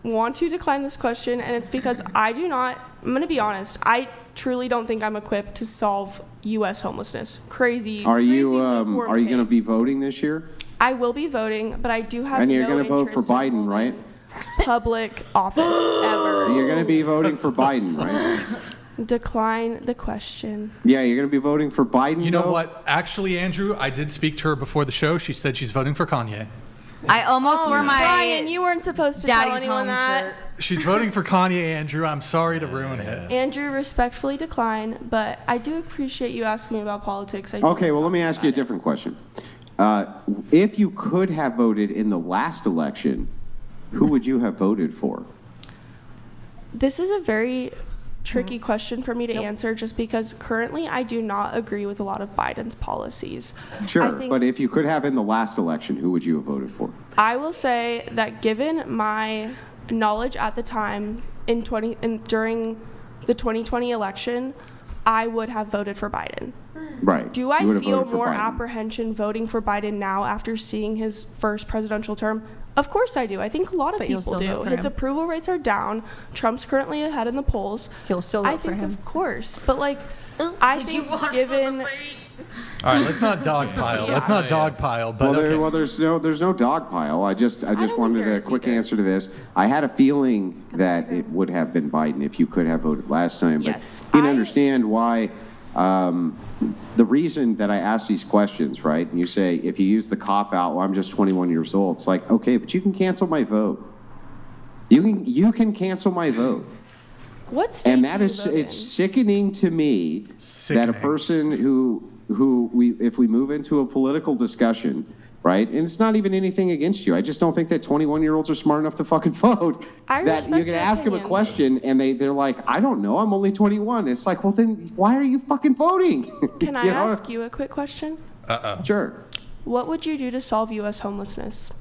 want to decline this question, and it's because I'm going to be honest, I truly don't think I'm equipped to solve U.S. homelessness. Are you going to be voting this year? I will be voting, but I do have And you're no going to vote for interest in Biden, right? public office ever. You're going to be voting for Biden, right? Decline the question. Yeah, you're going to be voting for Biden. You know what? Actually, Andrew, I did speak to her before the show. She said she's voting for Kanye. I almost wore my Brian, you weren't supposed to tell daddy's anyone home that. shirt. She's voting for Kanye, Andrew. I'm sorry to ruin it. Andrew, respectfully decline, but I do appreciate you asking me about politics. Okay, well, let me ask you a different question. If you could have voted in the last election, who would you have voted for? This is a very tricky question for me to answer, just because currently I do not agree with a lot of Biden's policies. Sure, I think but if you could have in the last election, who would you have voted for? I will say that given my knowledge at the time during the 2020 election, I would have voted for Biden. Right. Do I You would have feel voted for more Biden. apprehension voting for Biden now after seeing his first presidential term? Of course I do. I think a lot of But you'll people still do. vote for His him. approval rates are down. Trump's currently ahead in the polls. You'll still I vote for think, him. of course. But I think given All right, let's not dogpile. Let's not dogpile. But Well, there's no dogpile. I just wanted a quick answer to this. I had a feeling that it would have been Biden if you could have voted last time. But Yes, you can understand why. The reason that I ask these questions, right? And you say, if you use the cop out, well, I'm just 21 years old. It's like, okay, but you can cancel my vote. You can cancel my vote. What state And that do you is, vote it's in? sickening to me that a person if we move into a political discussion, right? And it's not even anything against you. I just don't think that 21-year-olds are smart enough to fucking vote. I That respect you can your ask them a opinion. question and they're like, I don't know, I'm only 21. It's like, well then why are you fucking voting? Can I You know? ask you a quick question? Sure. What would you do to solve U.S. homelessness?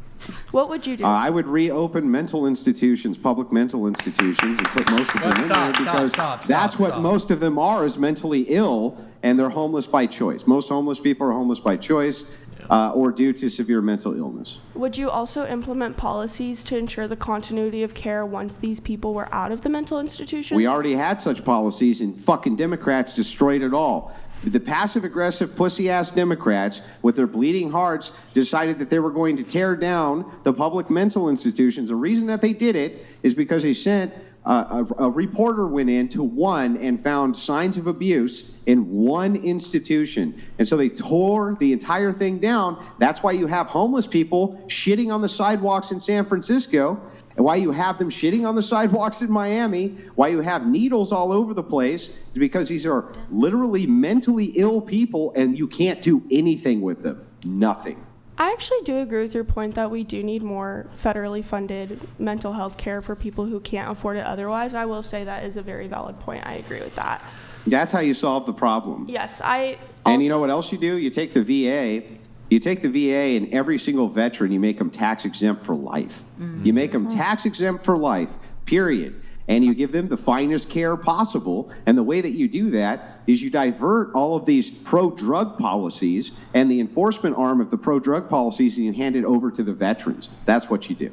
What would you do? I would reopen mental institutions, public mental institutions, and put most of them in there because that's what most of them are, is mentally ill, and they're homeless by choice. Most homeless people are homeless by choice or due to severe mental illness. Would you also implement policies to ensure the continuity of care once these people were out of the mental institution? We already had such policies, and fucking Democrats destroyed it all. The passive-aggressive, pussy-ass Democrats, with their bleeding hearts, decided that they were going to tear down the public mental institutions. The reason that they did it is because they sent a reporter went in to one and found signs of abuse in one institution. And so they tore the entire thing down. That's why you have homeless people shitting on the sidewalks in San Francisco, and why you have them shitting on the sidewalks in Miami, why you have needles all over the place, is because these are literally mentally ill people and you can't do anything with them. Nothing. I actually do agree with your point that we do need more federally funded mental health care for people who can't afford it otherwise. I will say that is a very valid point. I agree with that. That's how you solve the problem. Yes, And you know what else you do? You take the VA. You take the VA and every single veteran, you make them tax exempt for life. You make them tax exempt for life, period. And you give them the finest care possible. And the way that you do that is you divert all of these pro-drug policies and the enforcement arm of the pro-drug policies, and you hand it over to the veterans. That's what you do.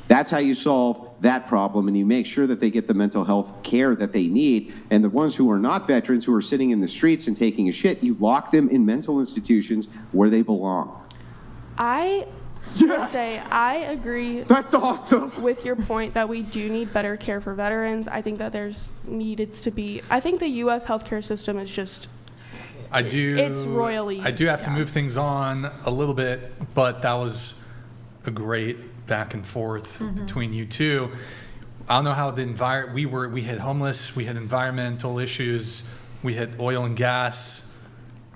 That's how you solve that problem, and you make sure that they get the mental health care that they need. And the ones who are not veterans, who are sitting in the streets and taking a shit, you lock them in mental institutions where they belong. I would say I agree. That's awesome. With your point that we do need better care for veterans. I think that I think the U.S. healthcare system is just. It's royally. I do have to move things on a little bit, but that was a great back and forth between you two. I don't know how we had homeless, we had environmental issues, we had oil and gas.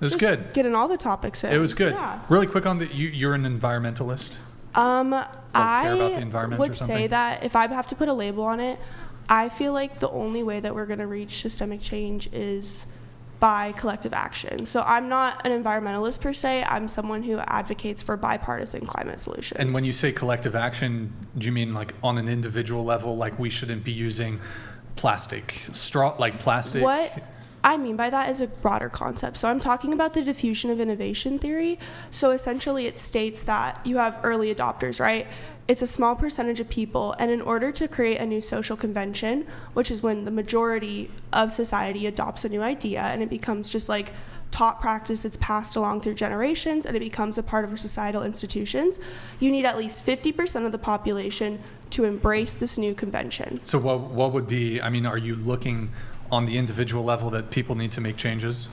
It was just good. Getting all the topics in. It was good. Yeah. Really quick on you're an environmentalist. I would say that if I have to put a label on it, I feel like the only way that we're going to reach systemic change is by collective action. So I'm not an environmentalist per se. I'm someone who advocates for bipartisan climate solutions. And when you say collective action, do you mean like on an individual level, like we shouldn't be using plastic, plastic? What I mean by that is a broader concept. So I'm talking about the diffusion of innovation theory. So essentially it states that you have early adopters, right? It's a small percentage of people, and in order to create a new social convention, which is when the majority of society adopts a new idea and it becomes just like taught practice, it's passed along through generations, and it becomes a part of our societal institutions, you need at least 50% of the population to embrace this new convention. So what would be, are you looking on the individual level that people need to make changes?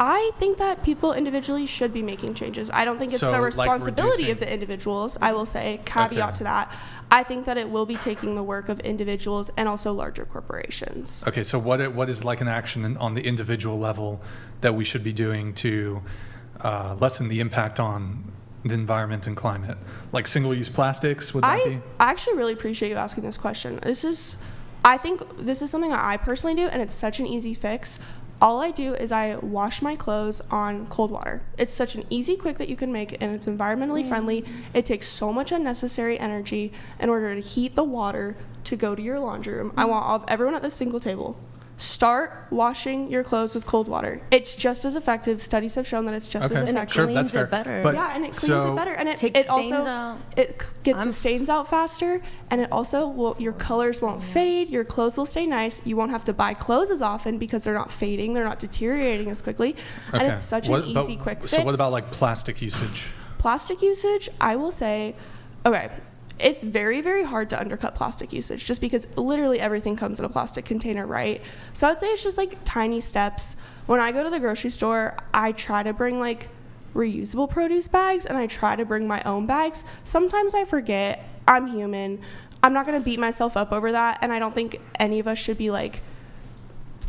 I think that people individually should be making changes. I don't think it's the responsibility of the individuals, I will say, caveat to that. I think that it will be taking the work of individuals and also larger corporations. Okay, so what is like an action on the individual level that we should be doing to lessen the impact on the environment and climate? Like single-use plastics, would that be? I actually really appreciate you asking this question. I think this is something that I personally do, and it's such an easy fix. All I do is I wash my clothes on cold water. It's such an easy, quick that you can make, and it's environmentally friendly. It takes so much unnecessary energy in order to heat the water to go to your laundry room. I want everyone at this single table. Start washing your clothes with cold water. It's just as effective. Studies have shown that it's just as effective. And it cleans it better. And it cleans it better. And it gets the stains out faster. And it also your colors won't fade. Your clothes will stay nice. You won't have to buy clothes as often because they're not fading. They're not deteriorating as quickly. And it's such an easy, quick fix. So what about like plastic usage? Plastic usage, I will say, okay. It's very, very hard to undercut plastic usage just because literally everything comes in a plastic container, right? So I'd say it's just like tiny steps. When I go to the grocery store, I try to bring like reusable produce bags and I try to bring my own bags. Sometimes I forget. I'm human. I'm not going to beat myself up over that. And I don't think any of us should be like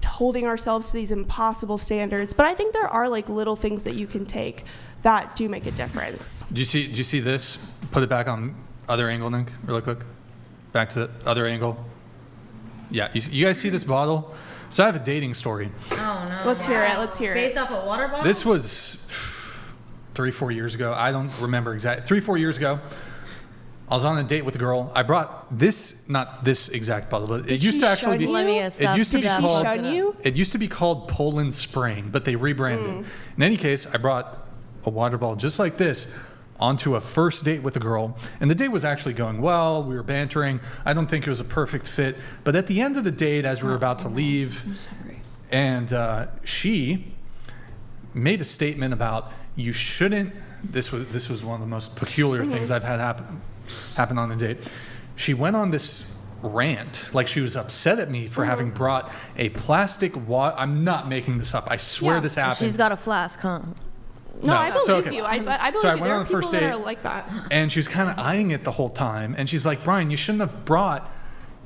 holding ourselves to these impossible standards. But I think there are like little things that you can take that do make a difference. Do you see this? Put it back on other angle, Nick, really quick. Back to the other angle. Yeah, you guys see this bottle? So I have a dating story. Oh no. Let's hear it. Based off a water bottle? This was 3-4 years ago. I don't remember exactly. 3-4 years ago, I was on a date with a girl. I brought this, not this exact bottle, but it used to actually be. It used to be called Poland Spring, but they rebranded. In any case, I brought a water bottle just like this onto a first date with a girl, and the date was actually going well. We were bantering. I don't think it was a perfect fit, but at the end of the date, as we were about to leave, and she made a statement about you shouldn't. This was one of the most peculiar things I've had happen on a date. She went on this rant, like she was upset at me for having brought a plastic water. I'm not making this up. I swear this happened. She's got a flask, huh? No, I believe you. I believe so I you. went There on are the first people that date, are like that. and she was kind of eyeing it the whole time. And she's like, Brian, you shouldn't have brought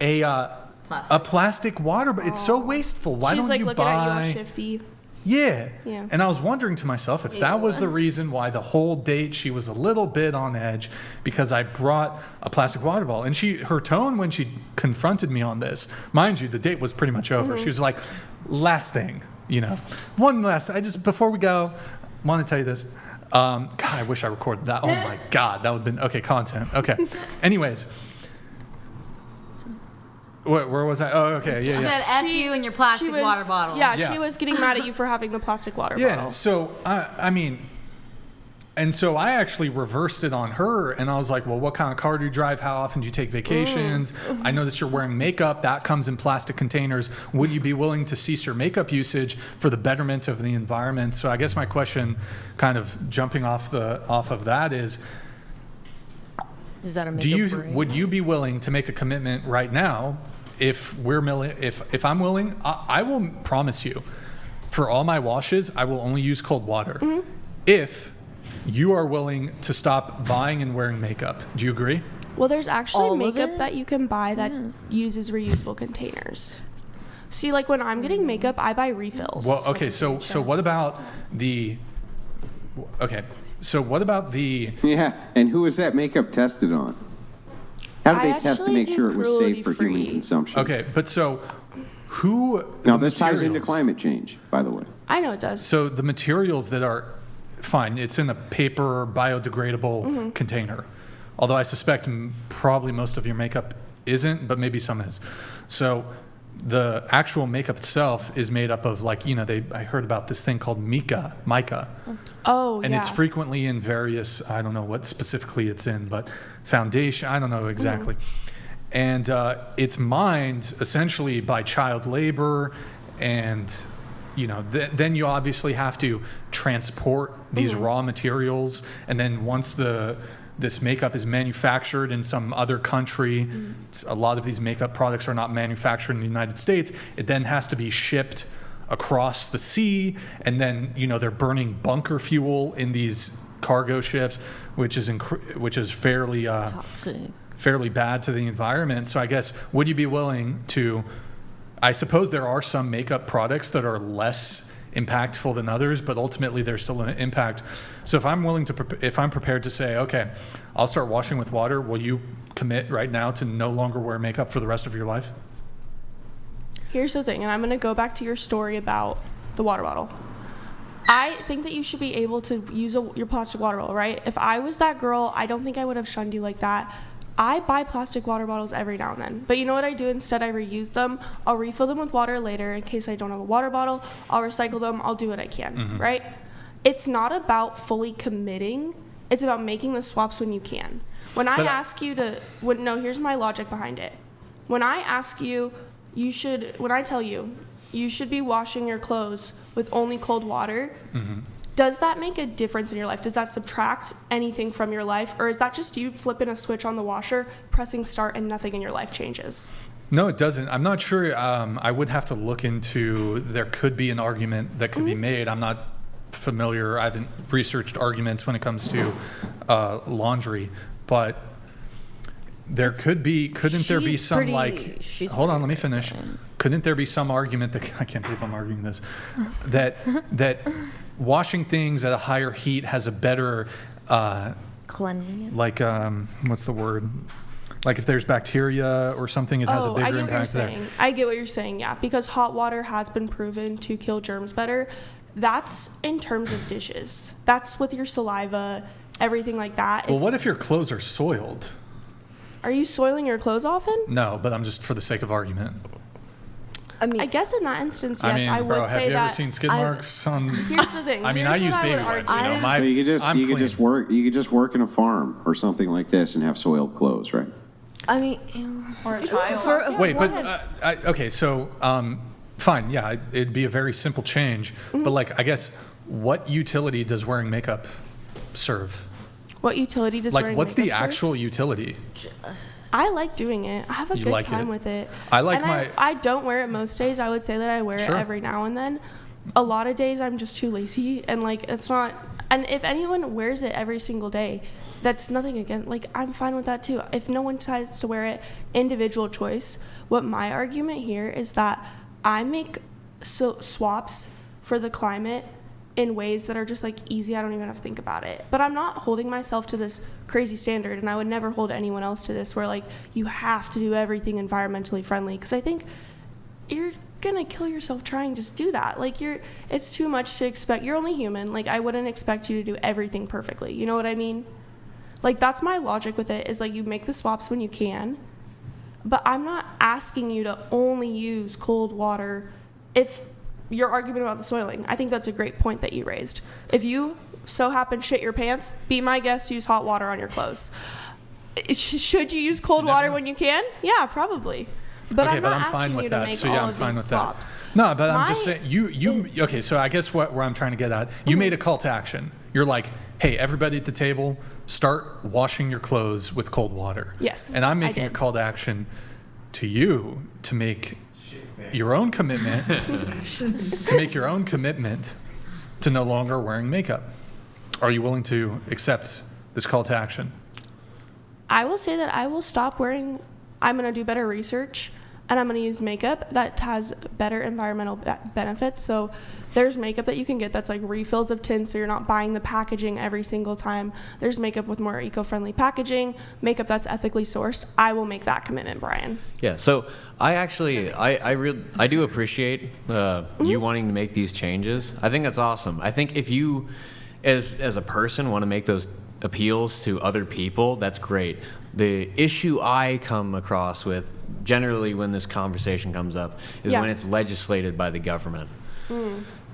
a plastic water, but it's so wasteful. Why She's don't like you looking buy? at you all shifty. Yeah. Yeah. And I was wondering to myself if that was the reason why the whole date she was a little bit on edge, because I brought a plastic water bottle. And her tone when she confronted me on this, mind you, the date was pretty much over. She was like, last thing, one last, before we go, want to tell you this. God, I wish I recorded that. Oh my God, that would have been, okay, content. Okay. Anyways. Where was I? Oh, okay. Yeah, She said F you and your plastic water bottle. Yeah, she was getting mad at you for having the plastic water Yeah, bottle. so, so I actually reversed it on her, and I was like, well, what kind of car do you drive? How often do you take vacations? I noticed you're wearing makeup. That comes in plastic containers. Would you be willing to cease your makeup usage for the betterment of the environment? So I guess my question, kind of jumping off of that, is that a would you be willing to make a commitment right now? If I'm willing, I will promise you, for all my washes, I will only use cold water. If you are willing to stop buying and wearing makeup. Do you agree? Well, there's actually All of makeup it? that you can buy that uses reusable containers. See, like when I'm getting makeup, I buy refills. Well, okay, so what about the? Okay, so what about the? Yeah, and who was that makeup tested on? How did they test to actually make do sure it was safe for human cruelty-free. consumption? Okay, but so who? Now, the this ties into materials- climate change, by the way. I know it does. So the materials that are fine, it's in a paper biodegradable container. Although I suspect probably most of your makeup isn't, but maybe some is. So the actual makeup itself is made up of I heard about this thing called mica. Oh, and it's frequently in various, I don't know what specifically it's in, but foundation, I don't know exactly. And it's mined essentially by child labor, and then you obviously have to transport these raw materials, and then once this makeup is manufactured in some other country, a lot of these makeup products are not manufactured in the United States, it then has to be shipped across the sea, and then they're burning bunker fuel in these cargo ships, which is fairly toxic, fairly bad to the environment. So I guess, would you be willing to? I suppose there are some makeup products that are less impactful than others, but ultimately there's still an impact. So if I'm prepared to say, okay, I'll start washing with water, will you commit right now to no longer wear makeup for the rest of your life? Here's the thing, and I'm going to go back to your story about the water bottle. I think that you should be able to use your plastic water bottle, right? If I was that girl, I don't think I would have shunned you like that. I buy plastic water bottles every now and then. But you know what I do instead? I reuse them. I'll refill them with water later in case I don't have a water bottle. I'll recycle them. I'll do what I can, right? It's not about fully committing. It's about making the swaps when you can. When I ask you to, here's my logic behind it. When I ask you, when I tell you, you should be washing your clothes with only cold water, does that make a difference in your life? Does that subtract anything from your life? Or is that just you flipping a switch on the washer, pressing start, and nothing in your life changes? No, it doesn't. I'm not sure. I would have to look into, there could be an argument that could be made. I'm not familiar. I haven't researched arguments when it comes to laundry, but couldn't there be some hold on, let me finish. Couldn't there be some argument that, I can't believe I'm arguing this, that washing things at a higher heat has a better cleanliness? What's the word? Like if there's bacteria or something, it has a bigger impact there. I get what you're saying, yeah, because hot water has been proven to kill germs better. that's in terms of dishes. That's with your saliva, everything like that. Well, what if your clothes are soiled? Are you soiling your clothes often? No, but I'm just for the sake of argument. I guess in that instance, yes, I would bro, say have you that. ever seen skid marks on? Here's the thing. I mean, I use baby wipes. You know, But you could just work in a farm or something like this and have soiled clothes, right? I mean, or a child. Wait, but okay, so fine, yeah, it'd be a very simple change, but like, I guess, what utility does wearing makeup serve? What utility does Like, wearing what's the makeup serve? actual utility? I like doing it. I have a You good like time it? with it. I like and my- I don't wear it most days. I would say that I wear Sure. it every now and then. A lot of days I'm just too lazy, and like it's not. And if anyone wears it every single day, that's nothing against. Like I'm fine with that too. If no one decides to wear it, individual choice. What my argument here is that I make swaps for the climate in ways that are just like easy. I don't even have to think about it. But I'm not holding myself to this crazy standard, and I would never hold anyone else to this where like you have to do everything environmentally friendly, because I think you're gonna kill yourself trying to just do that. Like it's too much to expect. You're only human. Like I wouldn't expect you to do everything perfectly. You know what I mean? Like that's my logic with it, is like you make the swaps when you can, but I'm not asking you to only use cold water. If your argument about the soiling, I think that's a great point that you raised. If you so happen to shit your pants, be my guest, use hot water on your clothes. Should you use cold water when you can? Yeah, probably. But okay, I'm but not I'm fine asking with you to that. make So all yeah, I'm of fine these with swaps. that. No, but I'm just My- saying you okay, so I guess where I'm trying to get at, you made a call to action. You're like, hey, everybody at the table, start washing your clothes with cold water. Yes, And I'm I making a did. call to action to you to make your own commitment to no longer wearing makeup. Are you willing to accept this call to action? I will say that I will stop wearing. I'm going to do better research, and I'm going to use makeup that has better environmental benefits. So there's makeup that you can get that's like refills of tins, so you're not buying the packaging every single time. There's makeup with more eco-friendly packaging, makeup that's ethically sourced. I will make that commitment, Brian. Yeah, so I actually, I do appreciate you wanting to make these changes. I think that's awesome. I think if you, as a person, want to make those appeals to other people, that's great. The issue I come across with, generally when this conversation comes up, is when it's legislated by the government.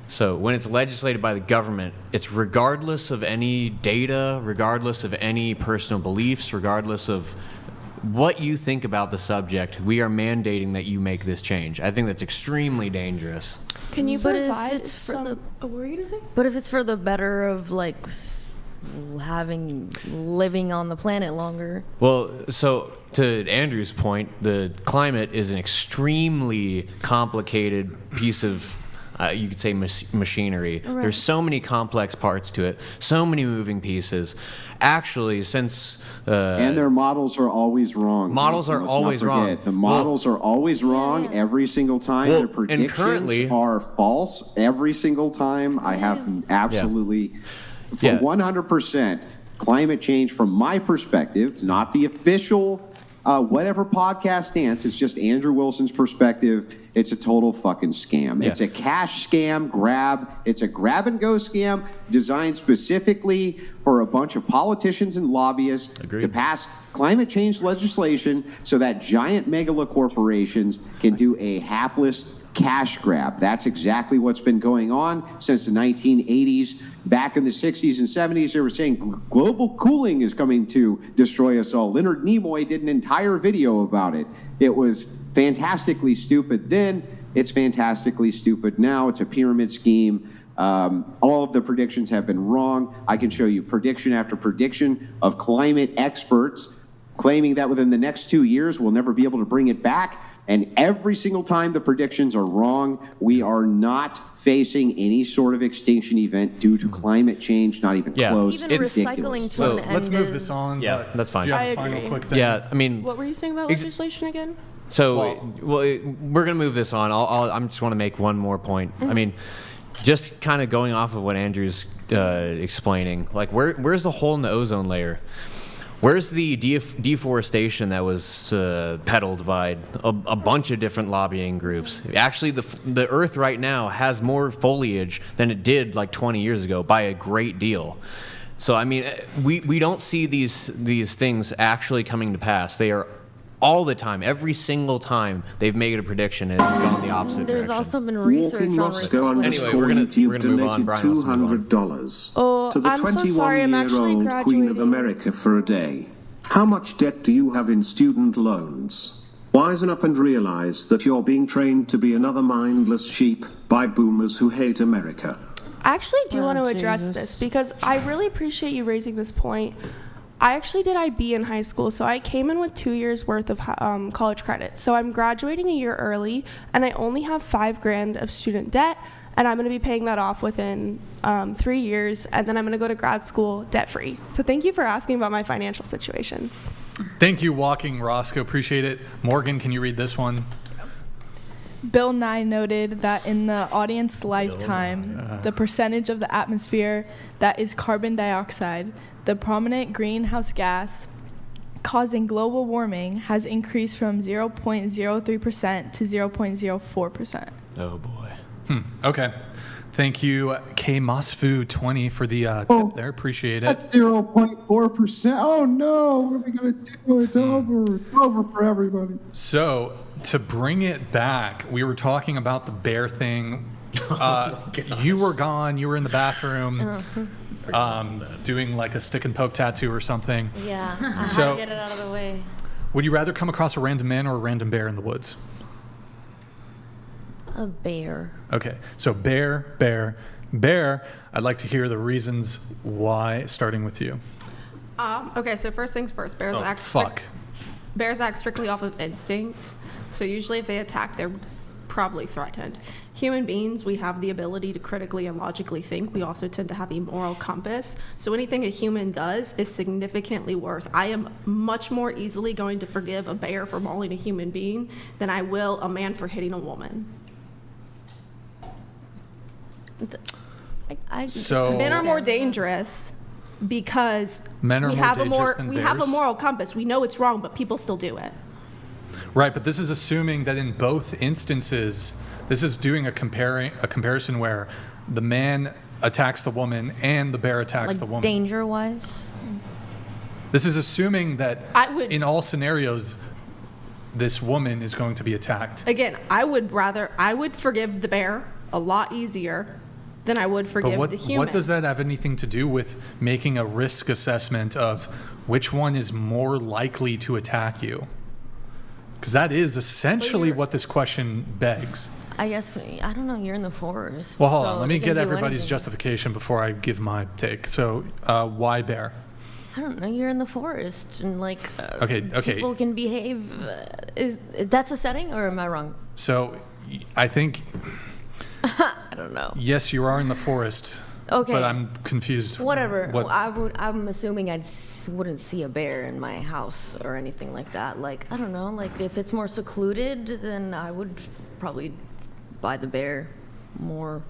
So when it's legislated by the government, it's regardless of any data, regardless of any personal beliefs, regardless of what you think about the subject, we are mandating that you make this change. I think that's extremely dangerous. Can you But if provide it's for some? the- What were you gonna say? But if it's for the better of like living on the planet longer. Well, so to Andrew's point, the climate is an extremely complicated piece of, you could say, machinery. Right. There's so many complex parts to it, so many moving pieces. Actually, since And their models are always wrong. Models Let's are not always forget. wrong. The models are always wrong every single time. Well, Their and predictions currently- are false every single time. I have absolutely, for 100%, climate change from my perspective, it's not the official whatever podcast stance, it's just Andrew Wilson's perspective. It's a total fucking scam. Yeah. It's a cash scam, it's a grab and go scam designed specifically for a bunch of politicians and lobbyists to pass climate change legislation so that giant megala corporations can do a hapless cash grab. That's exactly what's been going on since the 1980s. Back in the 60s and 70s, they were saying global cooling is coming to destroy us all. Leonard Nimoy did an entire video about it. It was fantastically stupid then. It's fantastically stupid now. It's a pyramid scheme. All of the predictions have been wrong. I can show you prediction after prediction of climate experts claiming that within the next 2 years, we'll never be able to bring it back. And every single time the predictions are wrong, we are not facing any sort of extinction event due to climate change, not even close. Even It's recycling ridiculous. to an Let's end move this on. Yeah, but that's fine. Do you have I a final agree. quick thing? Yeah, I mean, What were you saying about legislation again? so we're gonna move this on. I just want to make one more point. I mean, just kind of going off of what Andrew's explaining, like where's the hole in the ozone layer? Where's the deforestation that was peddled by a bunch of different lobbying groups? Actually, the Earth right now has more foliage than it did like 20 years ago by a great deal. So I mean, we don't see these things actually coming to pass. They are all the time, every single time they've made a prediction and it's gone the opposite There's direction. also been research Walking on Roscoe Anyway, we're gonna YouTube move on. donated Brian wants to move on. $200 Oh, to the I'm so sorry. I'm actually 21-year-old Queen of graduating. America for a day. How much debt do you have in student loans? Wisen up and realize that you're being trained to be another mindless sheep by boomers who hate America. I actually do want to Oh, address Jesus. this because I really appreciate you raising this point. I actually did IB in high school, so I came in with 2 years worth of college credit. So I'm graduating a year early, and I only have $5,000 of student debt, and I'm going to be paying that off within 3 years, and then I'm going to go to grad school debt-free. So thank you for asking about my financial situation. Thank you, Walking Roscoe. Appreciate it. Morgan, can you read this one? Bill Nye noted that in the audience lifetime, the percentage of the atmosphere that is carbon dioxide, the prominent greenhouse gas causing global warming, has increased from 0.03% to 0.04%. Oh boy. Okay. Thank you, KMosfu20 for the tip there. Appreciate it. That's 0.4%. Oh no, what are we gonna do? It's over. It's over for everybody. So, to bring it back, we were talking about the bear thing. You were gone. You were in the bathroom doing like a stick and poke tattoo or something. Yeah, I had So- to get it out of the way. Would you rather come across a random man or a random bear in the woods? A bear. Okay, so bear. I'd like to hear the reasons why, starting with you. Okay, so first things first. Bears Oh, act fuck. Bears act strictly off of instinct. So usually if they attack, they're probably threatened. Human beings, we have the ability to critically and logically think. We also tend to have a moral compass. So anything a human does is significantly worse. I am much more easily going to forgive a bear for mauling a human being than I will a man for hitting a woman. So- Men are more dangerous because Men are we more have dangerous a than we have a bears? moral compass. We know it's wrong, but people still do it. Right, but this is assuming that in both instances, this is doing a comparison where the man attacks the woman and the bear attacks the woman. Danger-wise? This is assuming that I would- in all scenarios, this woman is going to be attacked. Again, I would forgive the bear a lot easier than I would forgive But the human. what does that have anything to do with making a risk assessment of which one is more likely to attack you? Because that is essentially what this question begs. I guess, I don't know, you're in the forest. Well, hold so on. Let me they can get do everybody's anything. justification before I give my take. So, why bear? I don't know, you're in the forest and like Okay. people can behave. Is that's a setting or am I wrong? So, I think, I don't know. yes, you are in the forest. Okay. But I'm confused. Whatever. What, I'm assuming I wouldn't see a bear in my house or anything like that. Like, I don't know. Like, if it's more secluded, then I would probably buy the bear more.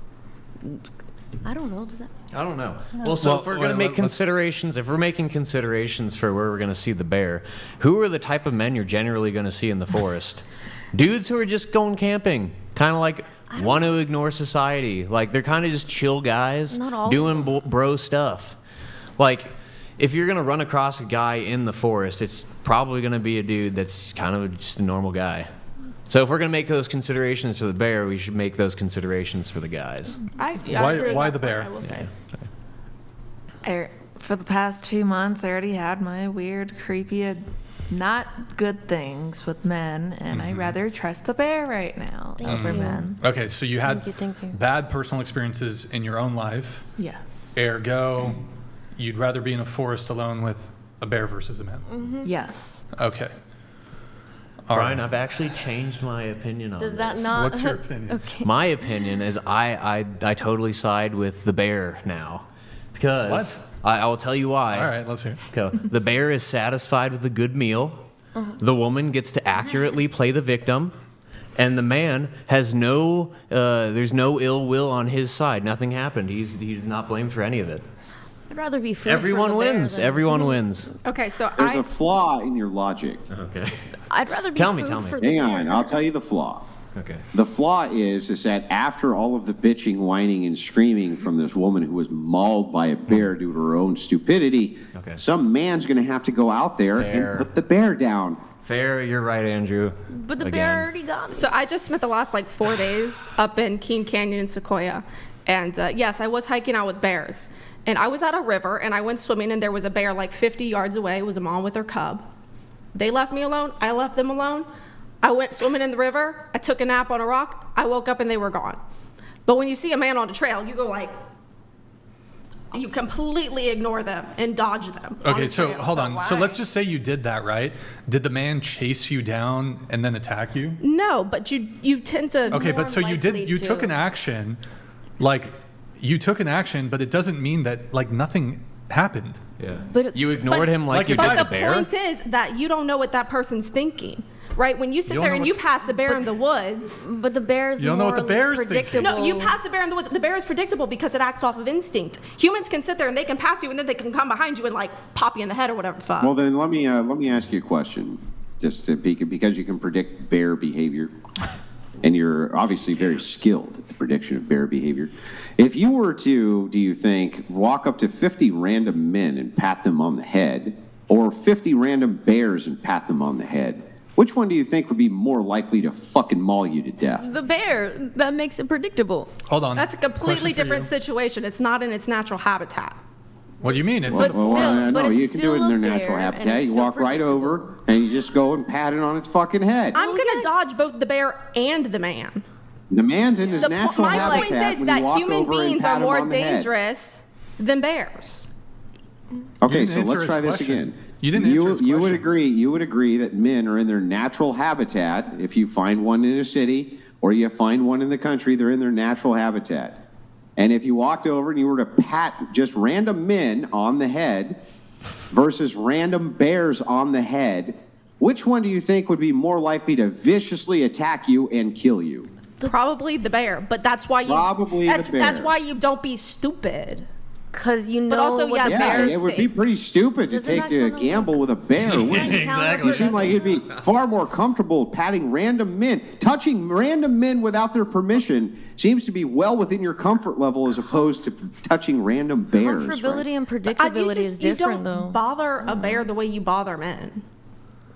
I don't know. Does that? I don't know. Well, so if we're going to make let's- considerations, if we're making considerations for where we're going to see the bear, who are the type of men you're generally going to see in the forest? Dudes who are just going camping, kind of like want to ignore society. Like they're kind of just chill guys Not all of doing bro stuff. Like if you're going to run across a guy in the forest, it's probably going to be a dude that's kind of just a normal guy. So if we're going to make those considerations for the bear, we should make those considerations for the guys. I agree with why that the bear? part, I will say. For the past 2 months, I already had my weird, creepy, not good things with men, and I rather trust the bear right now over men. Okay, so you had Thank you. bad personal experiences in your own life. Yes. Ergo, you'd rather be in a forest alone with a bear versus a man. Yes. Okay. All Brian, right. I've actually changed my opinion on Does this. that not? What's your opinion? Okay. My opinion is I totally side with the bear now. Because What? I will tell you why. All right, let's hear it. Okay. The bear is satisfied with a good meal. The woman gets to accurately play the victim. And the man has there's no ill will on his side. Nothing happened. He's not blamed for any of it. I'd rather be food Everyone for the bear wins. than- Everyone wins. Okay, so There's a flaw in your logic. Okay. I'd rather be Tell me, food tell me. for the Hang bear. on, I'll tell you the flaw. Okay. The flaw is that after all of the bitching, whining, and screaming from this woman who was mauled by a bear due to her own stupidity, some man's going to have to go out there Fair. and put the bear down. Fair, you're right, Andrew. But the Again. bear already got me. So I just spent the last like 4 days up in Keene Canyon in Sequoia. And yes, I was hiking out with bears. And I was at a river and I went swimming and there was a bear like 50 yards away. It was a mom with her cub. They left me alone. I left them alone. I went swimming in the river. I took a nap on a rock. I woke up and they were gone. But when you see a man on the trail, you go like, you completely ignore them and dodge them. on Okay, the so trail. hold on. So let's just say you did that, right? Did the man chase you down and then attack you? No, but you tend to. Okay, but so you took an action, like you took an action, but it doesn't mean that like nothing happened. Yeah. But you ignored him like you but did the the bear? point is that you don't know what that person's thinking, right? When you sit You don't there know and what you pass the bear in the woods, but the bear's You don't know what the more bear's thinking. predictable. No, you pass the bear in the woods. The bear is predictable because it acts off of instinct. Humans can sit there and they can pass you, and then they can come behind you and like pop you in the head or whatever the fuck. Well, then let me ask you a question, just to because you can predict bear behavior, and you're obviously very skilled at the prediction of bear behavior. If you were to, do you think, walk up to 50 random men and pat them on the head, or 50 random bears and pat them on the head, which one do you think would be more likely to fucking maul you to death? The bear, that makes it predictable. Hold on. That's a completely Question for different you. situation. It's not in its natural habitat. What do you mean? It's Well, in no, but you it's can do it in still their a natural bear, and habitat. it's You still walk right over and you just go and pat it on its fucking head. I'm gonna dodge both the bear and the man. The man's in his natural My habitat. point is when that you walk human over and beings pat are him more on the head. dangerous than bears. Okay, You so didn't answer let's his try this question. again. You didn't answer his You would question. agree. You would agree that men are in their natural habitat. If you find one in a city or you find one in the country, they're in their natural habitat. And if you walked over and you were to pat just random men on the head versus random bears on the head, which one do you think would be more likely to viciously attack you and kill you? Probably the bear, but that's why you. Probably the bear. That's why you don't be stupid. Because you know But also, what the yes, Yeah, bear's it would be pretty stupid to Doesn't take that a kinda gamble with a bear, wouldn't it? Exactly. You seem like you'd be far more comfortable patting random men. Touching random men without their permission seems to be well within your comfort level as opposed to touching random bears. right? Comfortability and But predictability is you different, don't though. bother a bear the way you bother men.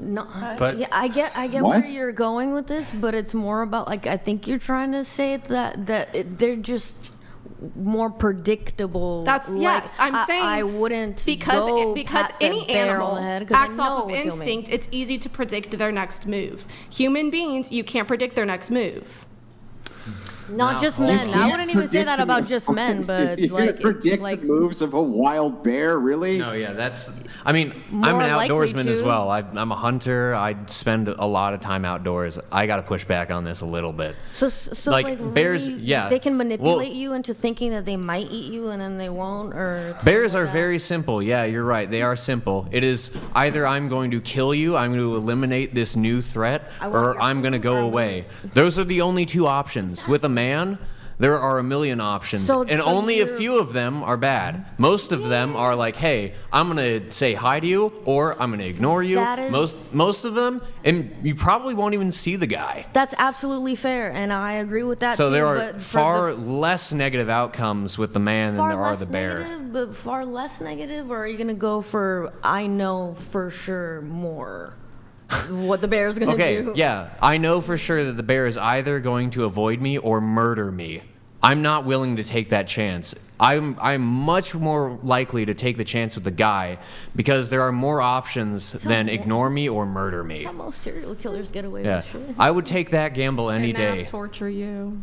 No, But- yeah, I get What? where you're going with this, but it's more about like I think you're trying to say they're just more predictable. That's like, yes. I'm saying I wouldn't because pat the any bear animal on the head 'cause I acts know off it of would kill me. instinct. It's easy to predict their next move. Human beings, you can't predict their next move. Not Now, just hold men. on. I wouldn't even say that about just men, but You're gonna like predict the moves of a wild bear, really? No, yeah, that's. I mean, More I'm an likely outdoorsman as to. well. I'm a hunter. I spend a lot of time outdoors. I got to push back on this a little bit. so like, bears, really, yeah. they can manipulate Well, you into thinking that they might eat you and then they won't, or Bears are very simple. Yeah, you're right. They are simple. It is either I'm going to kill you, I'm going to eliminate this new threat, I want or your I'm going to food, or go I'm away. Those are the only two options. With a man, there are a million options, So- and so only a you're- few of them are bad. Most of them are like, hey, I'm going to say hi to you, or I'm going to ignore you. That is- Most of them, and you probably won't even see the guy. That's absolutely fair, and I agree with that So too. there are but for far the less negative outcomes with the man than far there are less the bear. negative, but far less negative, or are you gonna go for I know for sure more what the bear's gonna Okay, do? yeah, I know for sure that the bear is either going to avoid me or murder me. I'm not willing to take that chance. I'm much more likely to take the chance with the guy because there are more options than ignore me or murder me. That's how most serial killers get away Yeah, with shit. I would take that gamble any day. Torture you.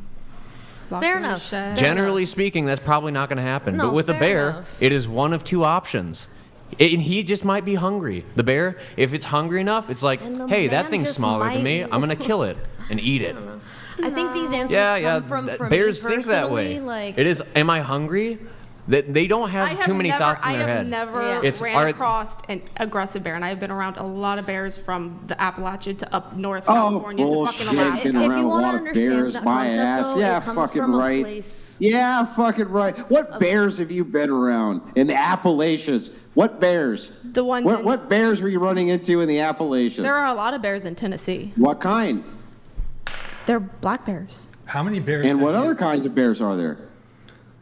lock Fair you in a enough. shed. Generally speaking, that's probably not going to happen. No, But with a fair bear, enough. it is one of two options. And he just might be hungry. The bear, if it's hungry enough, it's like, And the hey, that man thing's just smaller than me. might- I'm going to kill it and eat it. I think these answers Yeah, come from bears me think that way. personally, Like, It is, am I hungry? They don't have too many thoughts in their head. I have never ran across an aggressive bear, and I've been around a lot of bears from the Appalachia to up north California to fucking Alaska. Been around a lot of bears, my ass. Yeah, fucking right. Yeah, fucking right. What bears have you been around in the Appalachians? What bears? The ones. What bears were you running into in the Appalachians? There are a lot of bears in Tennessee. What kind? They're black bears. How many bears? And what other kinds of bears are there?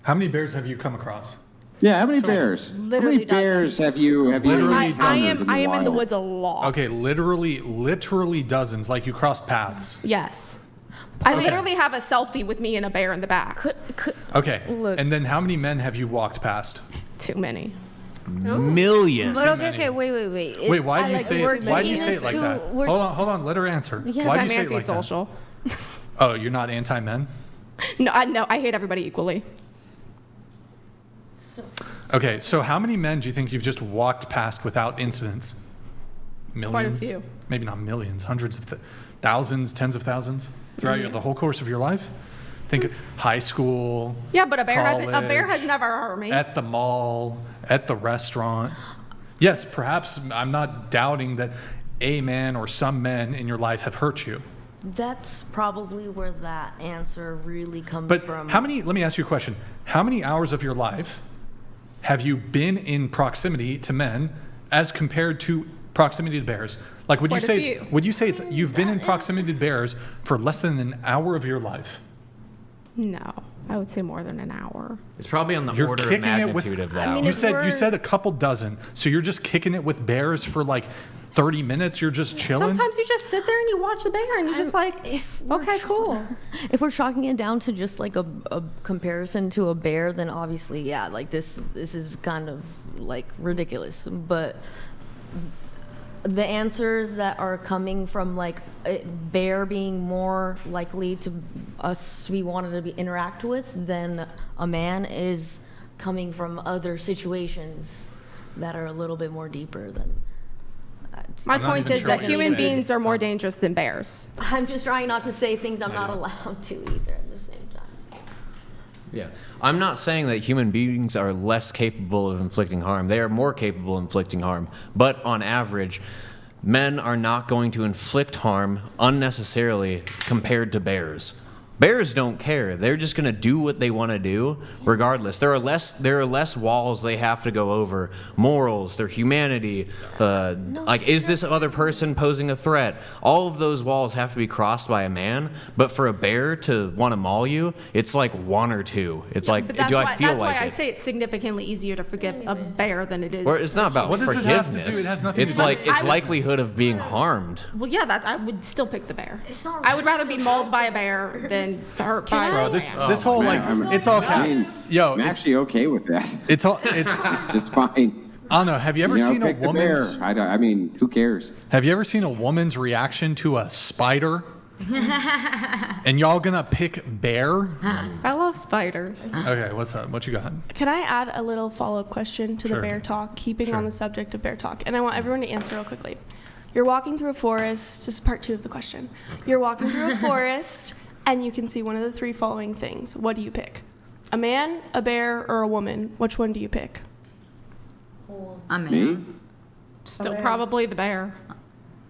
How many bears have you come across? Yeah, how many bears? Literally how many bears have you? I am in the woods a lot. Okay, literally dozens. Like you cross paths. Yes. I literally have a selfie with me and a bear in the back. Okay. Look. And then how many men have you walked past? Too many. Millions. But okay, wait. Wait, why do you say it? Why do you say it like that? Hold on. Let her answer. Yes, why do I'm you say it like that? antisocial. Oh, you're not anti-men? No, I hate everybody equally. Okay, so how many men do you think you've just walked past without incidents? Millions? Quite a few. Maybe not millions, hundreds of thousands, tens of thousands throughout the whole course of your life? Think of high school. Yeah, but a bear college, has never hurt me. At the mall, at the restaurant. Yes, perhaps I'm not doubting that a man or some men in your life have hurt you. That's probably where that answer really comes But from. let me ask you a question. How many hours of your life have you been in proximity to men as compared to proximity to bears? Like, would you say you've been in proximity to bears for less than an hour of your life? No, I would say more than an hour. It's probably on the You're order of kicking it magnitude with, of that. you said a couple dozen, so you're just kicking it with bears for like 30 minutes. You're just chilling. Sometimes you just sit there and you watch the bear and you're just like, okay, cool. If we're chalking it down to just like a comparison to a bear, then obviously, yeah, like this is kind of like ridiculous. But the answers that are coming from like a bear being more likely to us to be wanted to be interact with than a man is coming from other situations that are a little bit more deeper than. My point is that human beings are more dangerous than bears. I'm just trying not to say things I'm not allowed to either at the same time. So. Yeah. I'm not saying that human beings are less capable of inflicting harm. They are more capable of inflicting harm. But on average, men are not going to inflict harm unnecessarily compared to bears. Bears don't care. They're just going to do what they want to do regardless. There are less walls they have to go over. Morals, their humanity, like is this other person posing a threat? All of those walls have to be crossed by a man, but for a bear to want to maul you, it's like one or two. It's like, do I feel like it? That's why I say it's significantly easier to forgive a bear than it is. Or it's not about forgiveness. It have to do? It has nothing it's to do like with it's likelihood of being harmed. Well, yeah, I would still pick the bear. I would rather be mauled by a bear than hurt by a Bro, man. this whole it's all yo. I'm actually okay with that. It's just fine. I don't know. Have you ever seen a pick the bear. woman's? I mean, who cares? Have you ever seen a woman's reaction to a spider? And y'all gonna pick bear? I love spiders. Okay, what's up? What you got? Can I add a little follow-up question to Sure. the bear talk, keeping Sure. on the subject of bear talk? And I want everyone to answer real quickly. You're walking through a forest. This is part 2 of the question. You're walking through a forest, and you can see one of the 3 following things. What do you pick? A man, a bear, or a woman? Which one do you pick? A man. Me? Still probably the bear.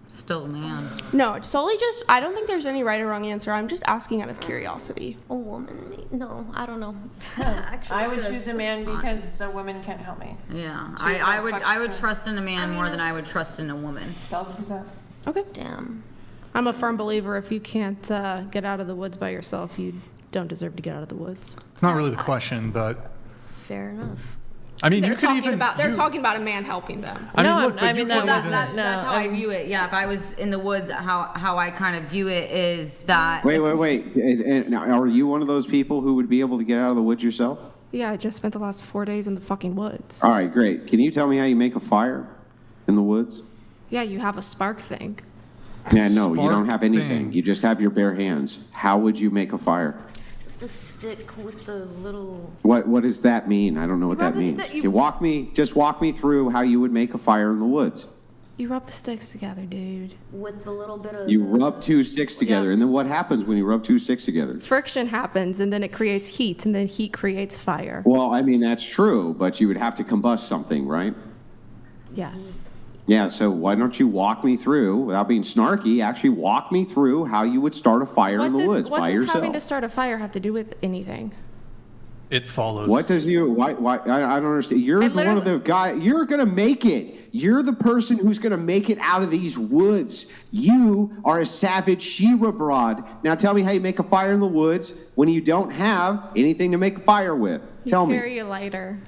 Still a man. No, it's solely just, I don't think there's any right or wrong answer. I'm just asking out of curiosity. A woman? No, I don't know. Actually, I would choose a man because a woman can't help me. Yeah, She's I would trust in a man more than I would trust in a woman. 1,000%. Okay. Damn. I'm a firm believer if you can't get out of the woods by yourself, you don't deserve to get out of the woods. It's not really the question, but Fair enough. I mean, They're you could talking even. about, they're talking about a man helping them. I mean, look, but you could that's, even- that's how I view it. Yeah, if I was in the woods, how I kind of view it is that. Wait. Now, are you one of those people who would be able to get out of the woods yourself? Yeah, I just spent the last 4 days in the fucking woods. All right, great. Can you tell me how you make a fire in the woods? Yeah, you have a spark thing. Yeah, no, you don't Spark have anything. thing. You just have your bare hands. How would you make a fire? The stick with the little. What does that mean? I don't know what that Rub a means. stick- you- Okay, walk me through how you would make a fire in the woods. You rub the sticks together, dude. With a little bit of You rub two sticks together, and then what happens when you rub two sticks together? Friction happens, and then it creates heat, and then heat creates fire. Well, I mean, that's true, but you would have to combust something, right? Yes. Yeah, so why don't you walk me through, without being snarky, actually walk me through how you would start a fire in the woods What by does yourself? having to start a fire have to do with anything? It follows. What does you, why, I don't understand. You're one of the guy, you're going to make it. You're the person who's going to make it out of these woods. You are a savage Shira broad. Now tell me how you make a fire in the woods when you don't have anything to make a fire with. Tell me. You carry a lighter.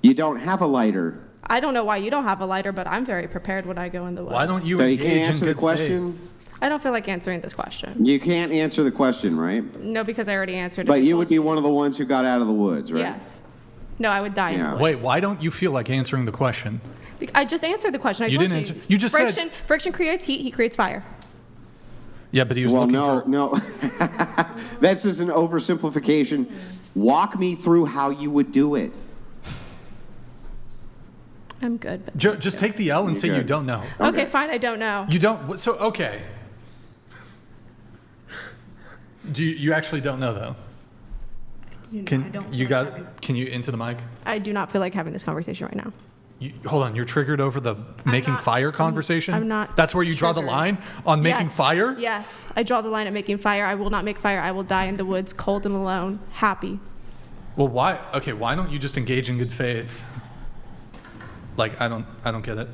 You don't have a lighter. I don't know why you don't have a lighter, but I'm very prepared when I go in the woods. Why don't you So you engage can't in answer the good question? faith? I don't feel like answering this question. You can't answer the question, right? No, because I already answered it. But I you told would be one of the ones who got out of the woods, right? Yes. No, I would die in the woods. Wait, why don't you feel like answering the question? I just answered the question. I You told didn't answer- you just said- friction creates heat, heat creates fire. Yeah, but he was Well, looking no, for... no. That's just an oversimplification. Walk me through how you would do it. I'm good. But Just take the L and say you don't know. okay, fine. I don't know. You don't... So, okay. Do you actually don't know, though? Can you into the mic? I do not feel like having this conversation right now. Hold on, you're triggered over the making fire conversation? I'm not That's where you draw the triggered. line on making Yes. fire? Yes, I draw the line at making fire. I will not make fire. I will die in the woods, cold and alone, happy. Well, why? Okay, why don't you just engage in good faith? Like, I don't get it.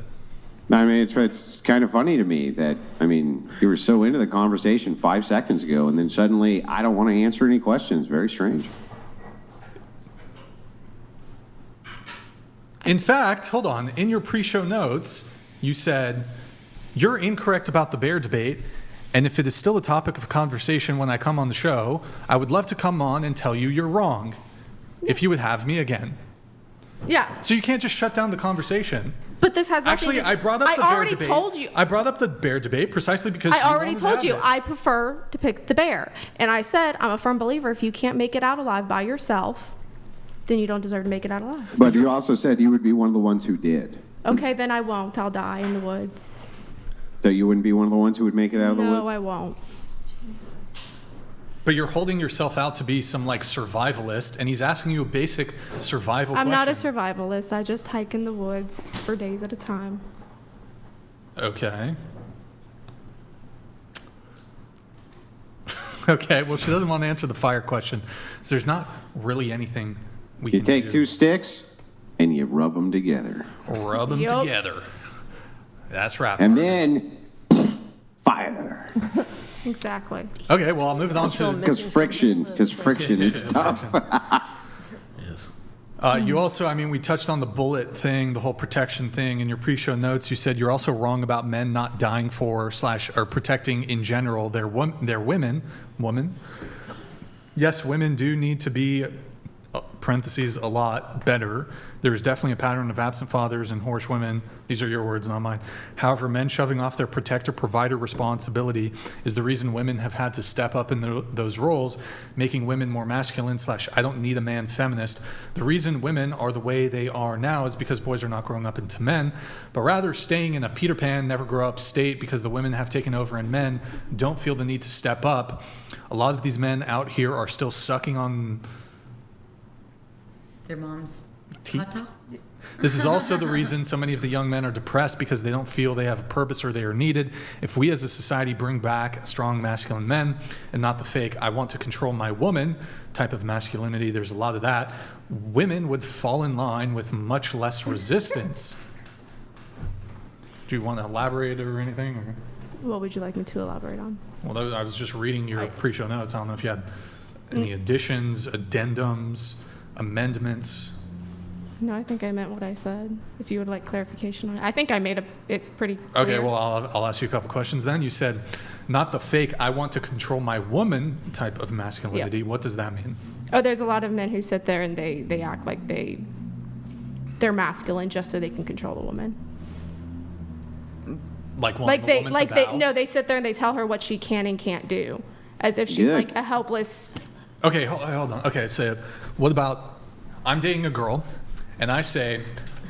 I mean, it's kind of funny to me that, I mean, you were so into the conversation 5 seconds ago, and then suddenly, I don't want to answer any questions. Very strange. In fact, hold on, in your pre-show notes, you said, you're incorrect about the bear debate, and if it is still a topic of conversation when I come on the show, I would love to come on and tell you you're wrong, if you would have me again. Yeah. So you can't just shut down the conversation. But this has nothing Actually, to- I brought up the bear already debate. told you. I brought up the bear debate precisely because I already wanted to told have you it. I prefer to pick the bear. And I said I'm a firm believer if you can't make it out alive by yourself, then you don't deserve to make it out alive. But you also said you would be one of the ones who did. Okay, then I won't. I'll die in the woods. So you wouldn't be one of the ones who would make it out of the No, woods? I won't. But you're holding yourself out to be some like survivalist, and he's asking you a basic survival I'm question. not a survivalist. I just hike in the woods for days at a time. Okay. Okay, well, she doesn't want to answer the fire question. So there's not really anything we You can take do. 2 sticks, and you rub them together. Rub them Yup. together. That's right. And then, fire. Exactly. Okay, well, I'll move it on to... Because friction is tough. You also, I mean, we touched on the bullet thing, the whole protection thing. In your pre-show notes, you said you're also wrong about men not dying for / or protecting in general their women. Yes, women do need to be, parentheses, a lot better. There's definitely a pattern of absent fathers and whorish women. These are your words, not mine. However, men shoving off their protector-provider responsibility is the reason women have had to step up in those roles, making women more masculine / I don't need a man feminist. The reason women are the way they are now is because boys are not growing up into men, but rather staying in a Peter Pan, never grow up state because the women have taken over and men don't feel the need to step up. A lot of these men out here are still sucking on Their mom's teat. tata? This is also the reason so many of the young men are depressed because they don't feel they have a purpose or they are needed. If we as a society bring back strong masculine men and not the fake, I want to control my woman type of masculinity, there's a lot of that, women would fall in line with much less resistance. Do you want to elaborate or anything? Or? What would you like me to elaborate on? Well, I was just reading your pre-show notes. I don't know if you had any additions, addendums, amendments. No, I think I meant what I said. If you would like clarification on it. I think I made it pretty clear. Okay, well, I'll ask you a couple questions then. You said, not the fake, I want to control my woman type of masculinity. Yep. What does that mean? Oh, there's a lot of men who sit there and they act like they're masculine just so they can control the woman. Like wanting the woman to bow? they sit there and they tell her what she can and can't do, as if she's Good. like a helpless. Okay, hold on. Okay, so what about, I'm dating a girl, and I say,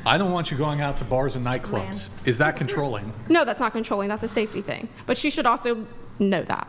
I don't want you going out to bars and nightclubs. Is that controlling? No, that's not controlling. That's a safety thing. But she should also know that.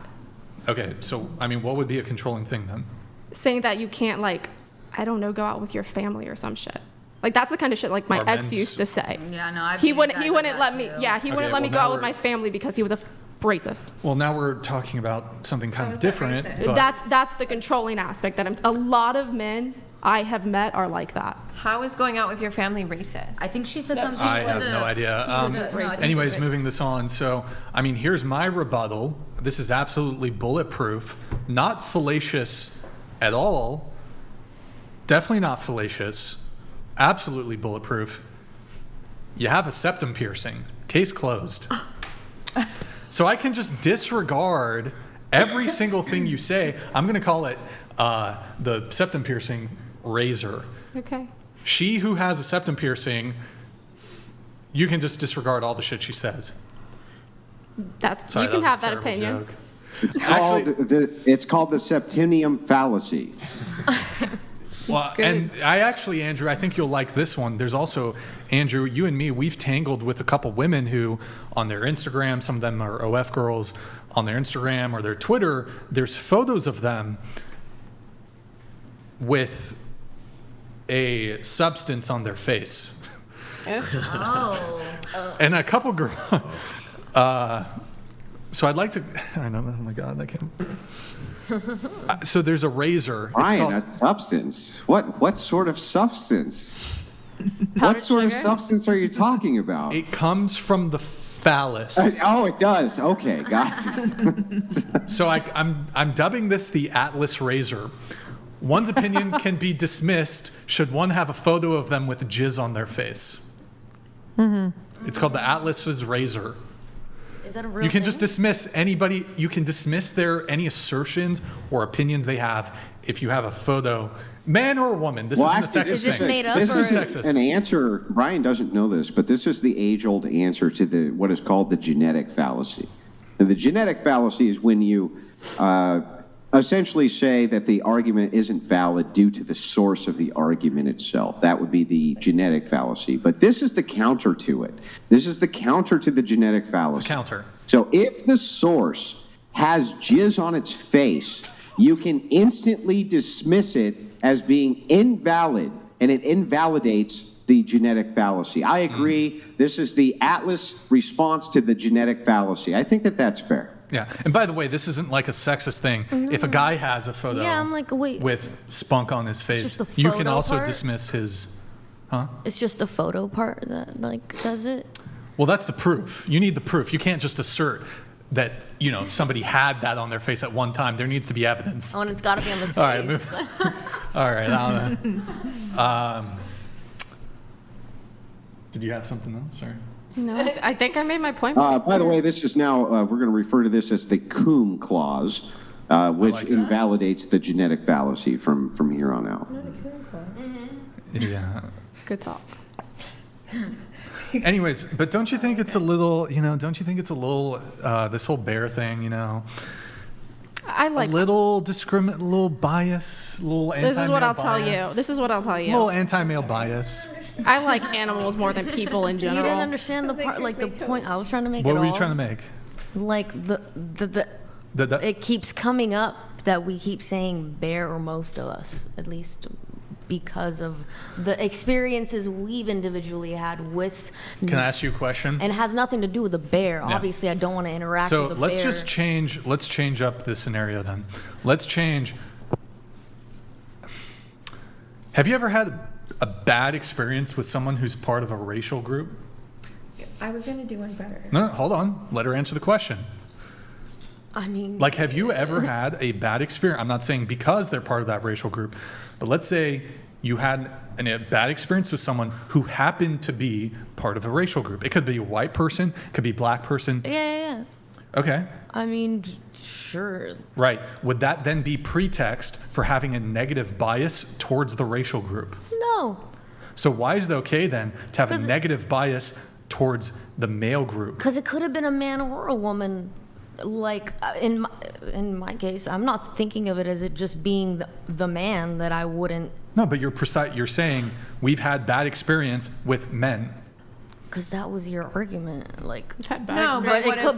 Okay, so, I mean, what would be a controlling thing then? Saying that you can't, like, I don't know, go out with your family or some shit. Like, that's the kind of shit, like, my Our ex men's- used to say. Yeah, no, I've He seen wouldn't guys like let that me, too. yeah, he Okay, wouldn't let me well, go now out with we're- my family because he was a racist. Well, now we're talking about something kind of different. but- That's the controlling aspect that a lot of men I have met are like that. How is going out with your family racist? I think she said No, something. I to have the- no idea. No, I think Anyways, it's- moving this on. So, I mean, here's my rebuttal. This is absolutely bulletproof, not fallacious at all. Definitely not fallacious. Absolutely bulletproof. You have a septum piercing. Case closed. So I can just disregard every single thing you say. I'm going to call it the septum piercing razor. Okay. She who has a septum piercing, you can just disregard all the shit she says. That's Sorry, you can that have was a that terrible opinion. joke. It's called the septimium fallacy. Well, and Andrew, I think you'll like this one. There's also, Andrew, you and me, we've tangled with a couple women who, on their Instagram, some of them are OF girls, on their Instagram or their Twitter, there's photos of them with a substance on their face. Oh. And a couple girls. So I'd like to. I know. Oh my God, I can't. So there's a razor. It's Ryan, called- a substance. What sort of substance? Powdered What sort of sugar? substance are you talking about? It comes from the phallus. Oh, it does. Okay, got it. So I'm dubbing this the Atlas razor. One's opinion can be dismissed should one have a photo of them with jizz on their face. It's called the Atlas's razor. Is that a real You can thing? just dismiss anybody. You can dismiss any assertions or opinions they have if you have a photo, man or woman. This isn't a sexist thing. up, This or- isn't sexist. An answer. Brian doesn't know this, but this is the age-old answer to what is called the genetic fallacy. And the genetic fallacy is when you essentially say that the argument isn't valid due to the source of the argument itself. That would be the genetic fallacy. But this is the counter to it. This is the counter to the genetic fallacy. It's a counter. So if the source has jizz on its face, you can instantly dismiss it as being invalid, and it invalidates the genetic fallacy. I agree. This is the Atlas response to the genetic fallacy. I think that that's fair. Yeah. And by the way, this isn't like a sexist thing. If a guy has a photo Yeah, I'm like, wait. with spunk on his face, just the you can photo also part? dismiss his. Huh? It's just the photo part that does it. Well, that's the proof. You need the proof. You can't just assert that, somebody had that on their face at one time. There needs to be evidence. Oh, and it's got to be on the face. All right, move. All right. Did you have something else? Or? No, I think I made my point. By the way, this is now, we're going to refer to this as the Coombe Clause, which like invalidates the genetic fallacy from here on out. Yeah. Good talk. Anyways, but don't you think it's a little, this whole bear thing, I like. a little a little bias, a little anti-male This is what I'll tell you. bias, This is what I'll tell a little you. anti-male bias. I like animals more than people in You general. didn't understand the part, like the point I was trying to make. What at were you all. trying to make? Like it keeps coming up that we keep saying bear, or most of us, at least, because of the experiences we've individually had with. Can I ask you a question? And it has nothing to do with the bear. Yeah. Obviously, I don't want to interact So with the let's bear. just change. Let's change up the scenario then. Let's change. Have you ever had a bad experience with someone who's part of a racial group? I was gonna do one better. No, hold on. Let her answer the question. I mean, Like, have you ever had a bad experience? I'm not saying because they're part of that racial group, but let's say you had a bad experience with someone who happened to be part of a racial group. It could be a white person, it could be a black person. Yeah. Okay, I mean, sure. right. Would that then be pretext for having a negative bias towards the racial group? No. So why is it okay then to have a 'Cause- negative bias towards the male group? Because it could have been a man or a woman. Like in my case, I'm not thinking of it as it just being the man that I wouldn't No, but you're saying we've had bad experience with men. Because that was your argument, like. No,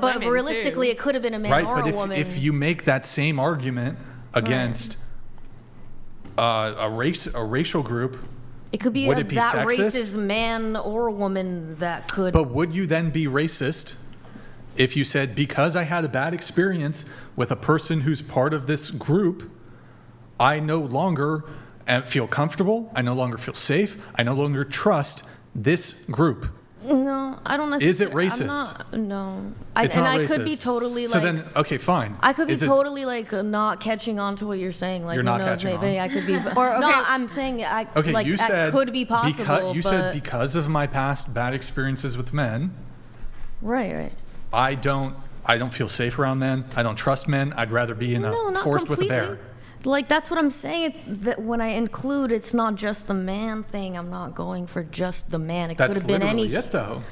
but realistically, it could have been a man Right, or but a woman. if you make that same argument against a racial group, it could be would it be that sexist? racist man or woman that could. But would you then be racist if you said, because I had a bad experience with a person who's part of this group, I no longer feel comfortable, I no longer feel safe, I no longer trust this group? No, I don't necessarily. Is it racist? No. It's not I could be racist. totally So like. then, okay, fine. I could be Is it- totally like not catching on to what you're saying. Like, You're who not knows? catching Maybe on. I could be. No, I'm saying Okay, like you that said could be possible. You but, said because of my past bad experiences with men, Right. I don't feel safe around men. I don't trust men. I'd rather be in a No, not forest with a completely. bear. Like that's what I'm saying. It's that when I include, it's not just the man thing. I'm not going for just the man. It could That's have been literally any. it, though.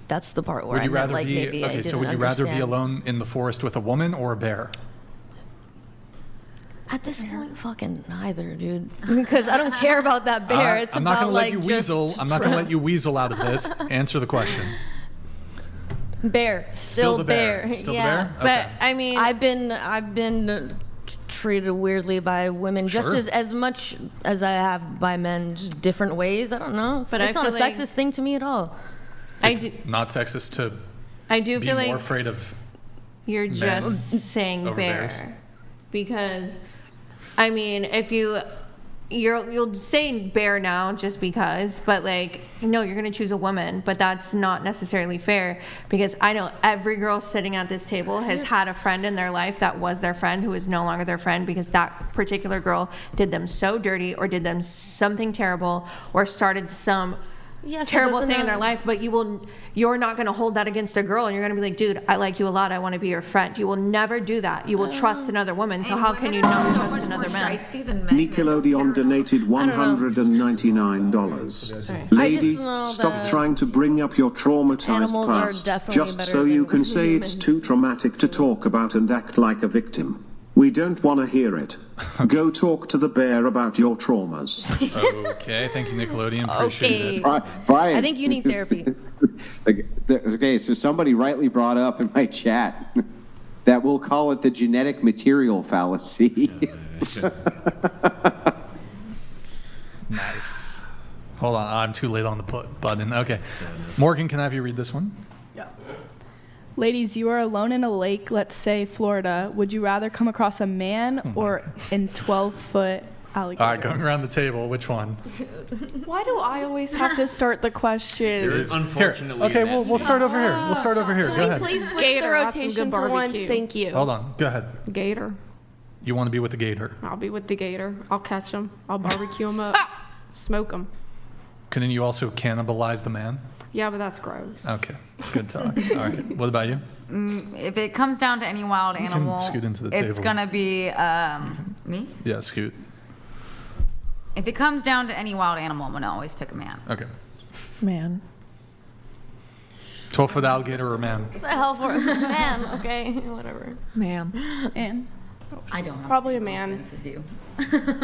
That's the part where Would I you meant, rather like be maybe I okay? So didn't would you rather be understand. alone in the forest with a woman or a bear? At this point, fucking neither, dude. Because I don't care about that bear. It's I'm about not gonna like let you just weasel. I'm not gonna let you weasel out of this. Answer the question. Bear, still the bear. Still the yeah. bear? Okay. But I mean, I've been treated weirdly by women just Sure. as much as I have by men, just different ways. I don't know. But It's I not a feel like- sexist thing to me at all. It's not sexist to I do be feel more like afraid of you're men just saying over bear bears. because I mean if you'll say bear now just because, but like no, you're gonna choose a woman, but that's not necessarily fair because I know every girl sitting at this table has had a friend in their life that was their friend who is no longer their friend because that particular girl did them so dirty or did them something terrible or started some Yeah, so terrible doesn't thing in that- their life, but you're not going to hold that against a girl and you're going to be like, dude, I like you a lot, I want to be your friend. You will never do that. You will trust another woman, so how can you not trust another man? Nickelodeon donated $199. Lady, stop trying to bring up your traumatized Animals are past definitely just better so you than can say it's too traumatic to talk about and act like a victim. We don't want to hear it. Go talk to the bear about your traumas. Okay, thank you, Nickelodeon. Appreciate it. Brian, I think you need therapy. Okay, so somebody rightly brought up in my chat that we'll call it the genetic material fallacy. Nice. Hold on, I'm too late on the button. Okay. Morgan, can I have you read this one? Ladies, you are alone in a lake, let's say Florida. Would you rather come across a man or in 12-foot alligator? All right, going around the table, which one? Why do I always have to start the question? Unfortunately. Okay, we'll start over here. We'll start over here. Go ahead. Please switch Gator, the that's some rotation good for once. barbecue. Thank you. Hold on. Go ahead. Gator. You want to be with the gator. I'll be with the gator. I'll catch him. I'll barbecue him up. Smoke him. Couldn't you also cannibalize the man? Yeah, but that's gross. Okay, good talk. All right, what about you? If it comes down to any wild can animal, scoot into the it's table. gonna be me. Yeah, Scoot. If it comes down to any wild animal, I'm gonna always pick a man. Okay. Man. 12-foot alligator or man? What the hell for man? Okay, whatever. Man. And I don't have probably the a same man. confidence as you.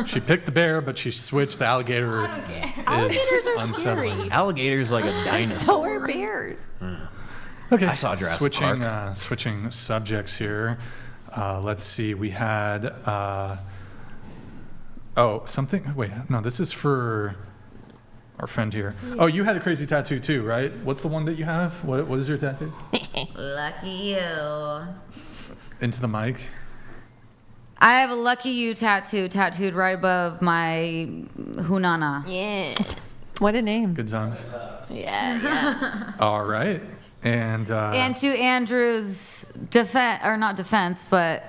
She picked the bear, but she switched the alligator. Alligators are scary. Unsettling. Alligator's like a dinosaur. So are bears. Okay. I saw Jurassic switching, Park. Switching subjects here. Let's see. We had. Something. Wait, no. This is for our friend here. Oh, you had a crazy tattoo too, right? What's the one that you have? What is your tattoo? Lucky you. Into the mic. I have a lucky you tattooed right above my hunana. Yeah. What a name. Good times. Yeah. All right. And And to Andrew's defense, but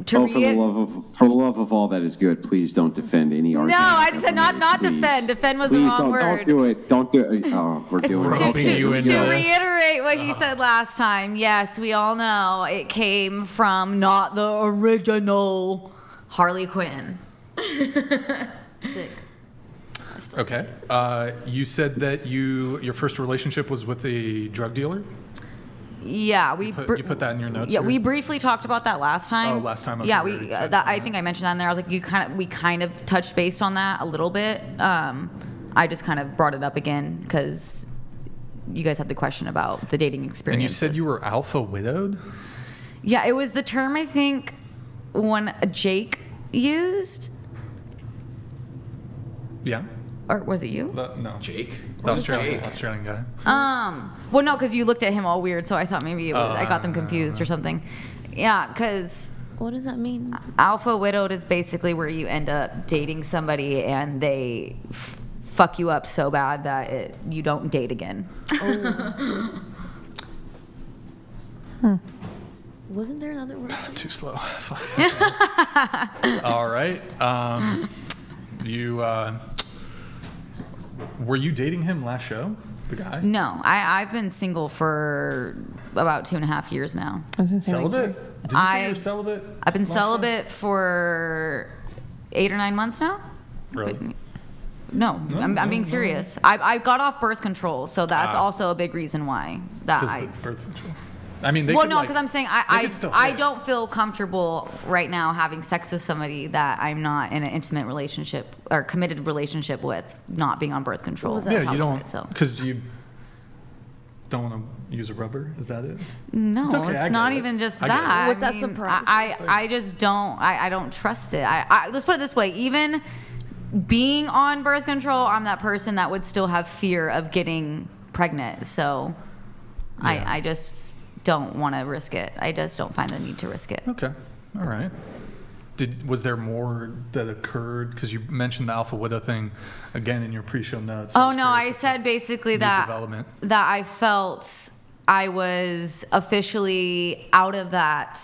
to For the love of all that is good, please don't defend any argument. No, I just said not Please. defend. Defend was the Please wrong word. don't do it. Don't do it. Oh, we're doing it. To reiterate what he said last time, yes, we all know it came from not the original Harley Quinn. Sick. okay. You said that your first relationship was with a drug dealer? Yeah, You put that in your notes. Yeah, here? we briefly talked about that last time. Oh, last time. Okay, Yeah, we already touched that, on I think I mentioned that in there. I was like, we kind of touched base on that a little bit. I just kind of brought it up again because you guys had the question about the dating experience. And you said you were alpha widowed? Yeah, it was the term I think one Jake used. Yeah. Or was it you? No. Jake? The Australian guy. Well, no, because you looked at him all weird, so I thought maybe it was, I got them confused or something. Yeah, because What does that mean? alpha widowed is basically where you end up dating somebody and they fuck you up so bad that you don't date again. Wasn't there another word? Too slow. Fuck. All right. Were you dating him last show? The guy? No, I've been single for about 2.5 years now. Celibate? Did you say you're celibate? I've been last celibate for 8 or 9 months now. Really? No, I'm being serious. I got off birth control, so that's also a big reason why that I. Birth control. I mean, they Well, could, no, because I'm saying still I hurt. don't feel comfortable right now having sex with somebody that I'm not in an intimate relationship or committed relationship with, not being on birth control. Yeah, you don't, because you don't want to use a rubber. Is that it? No, It's okay, I it's get not it. even just I get it. that. What's that mean, surprise? I just don't. I don't trust it. Let's put it this way. Even being on birth control, I'm that person that would still have fear of getting pregnant. So I just don't want to risk it. I just don't find the need to risk it. Okay. All right. Was there more that occurred? Because you mentioned the alpha widow thing again in your pre-show notes. Oh no, I said basically that I felt I was officially out of that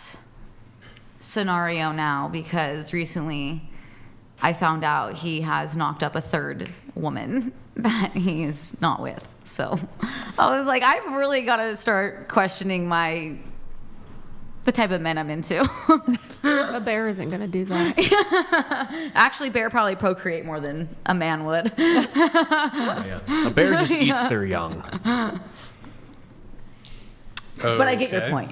scenario now because recently I found out he has knocked up a third woman that he's not with. So I was like, I've really got to start questioning the type of men I'm into. A bear isn't going to do that. Actually, bear probably procreate more than a man would. A bear just eats their young. But I get your point.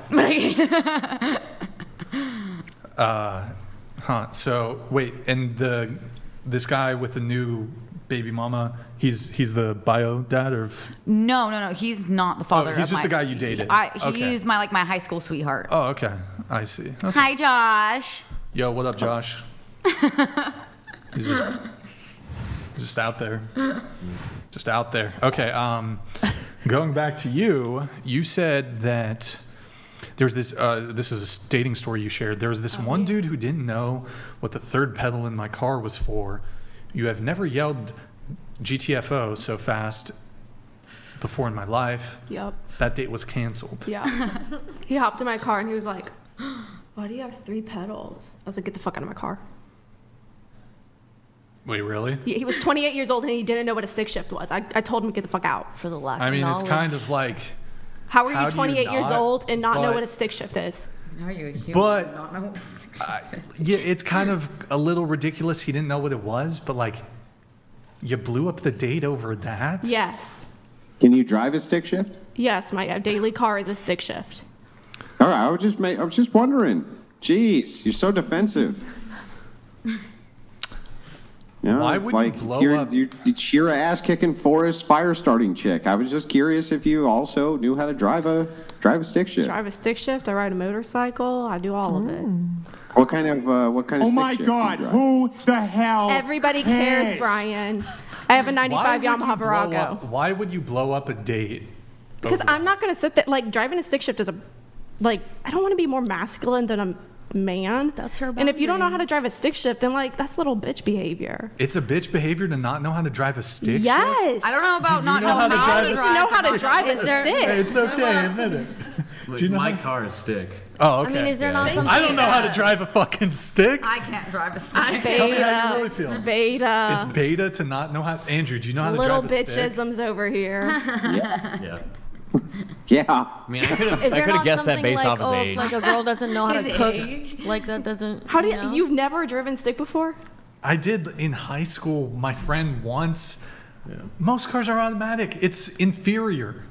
So wait, and this guy with the new baby mama, he's the bio dad or? No. He's not the father. He's just the guy you dated. He's my high school sweetheart. Oh, okay. I see. Okay. Hi, Josh. Yo, what up, Josh? He's just out there. Just out there. Okay. Going back to you, you said that there's this. This is a dating story you shared. There was this one dude who didn't know what the third pedal in my car was for. You have never yelled GTFO so fast before in my life. Yep. That date was canceled. Yeah. He hopped in my car and he was like, why do you have 3 pedals? I was like, get the fuck out of my car. Wait, really? He was 28 years old and he didn't know what a stick shift was. I told him to get the fuck out. For the lack I of mean, knowledge. it's kind of like. How are you do you 28 years not? old and not know But- what a stick shift is? Now you're a human. But not know what a stick shift is. yeah, it's kind of a little ridiculous. He didn't know what it was, but like, you blew up the date over that. Yes. Can you drive a stick shift? Yes, my daily car is a stick shift. All right, I was just wondering. Jeez, you're so defensive. Yeah, Why would you blow up? You're an ass-kicking forest fire-starting chick. I was just curious if you also knew how to drive a stick shift. Drive a stick shift. I ride a motorcycle. I do all of it. What kind of Oh stick my shift do you God, drive? who the hell Everybody cares, Brian. I have a 95 Yamaha Virago. Why would you blow up a date? Because I'm not going to sit there. Like, driving a stick shift is I don't want to be more masculine than a man. That's her And if you don't know boundary. how to drive a stick shift, then, that's little bitch behavior. It's a bitch behavior to not know how to drive a stick. Yes. I don't know about Do you not know how knowing to how drive to a drive. know how to but drive a is there- stick. It's okay, admit it. Do you know my how- car is stick. Oh, okay. I mean, is there not something? I don't know how to drive a fucking stick. I can't drive a stick. Tell me how you really feel. Beta. It's beta to not know how. Andrew, do you know how to Little drive a stick? bitchisms over here. Yeah. Yeah. I mean, I could Is there have not guessed that something based like, off his if age. like a girl doesn't know how to His cook, age? like that doesn't. How do know? you've never driven stick before? I did in high school. My friend once. Most cars are automatic. It's inferior.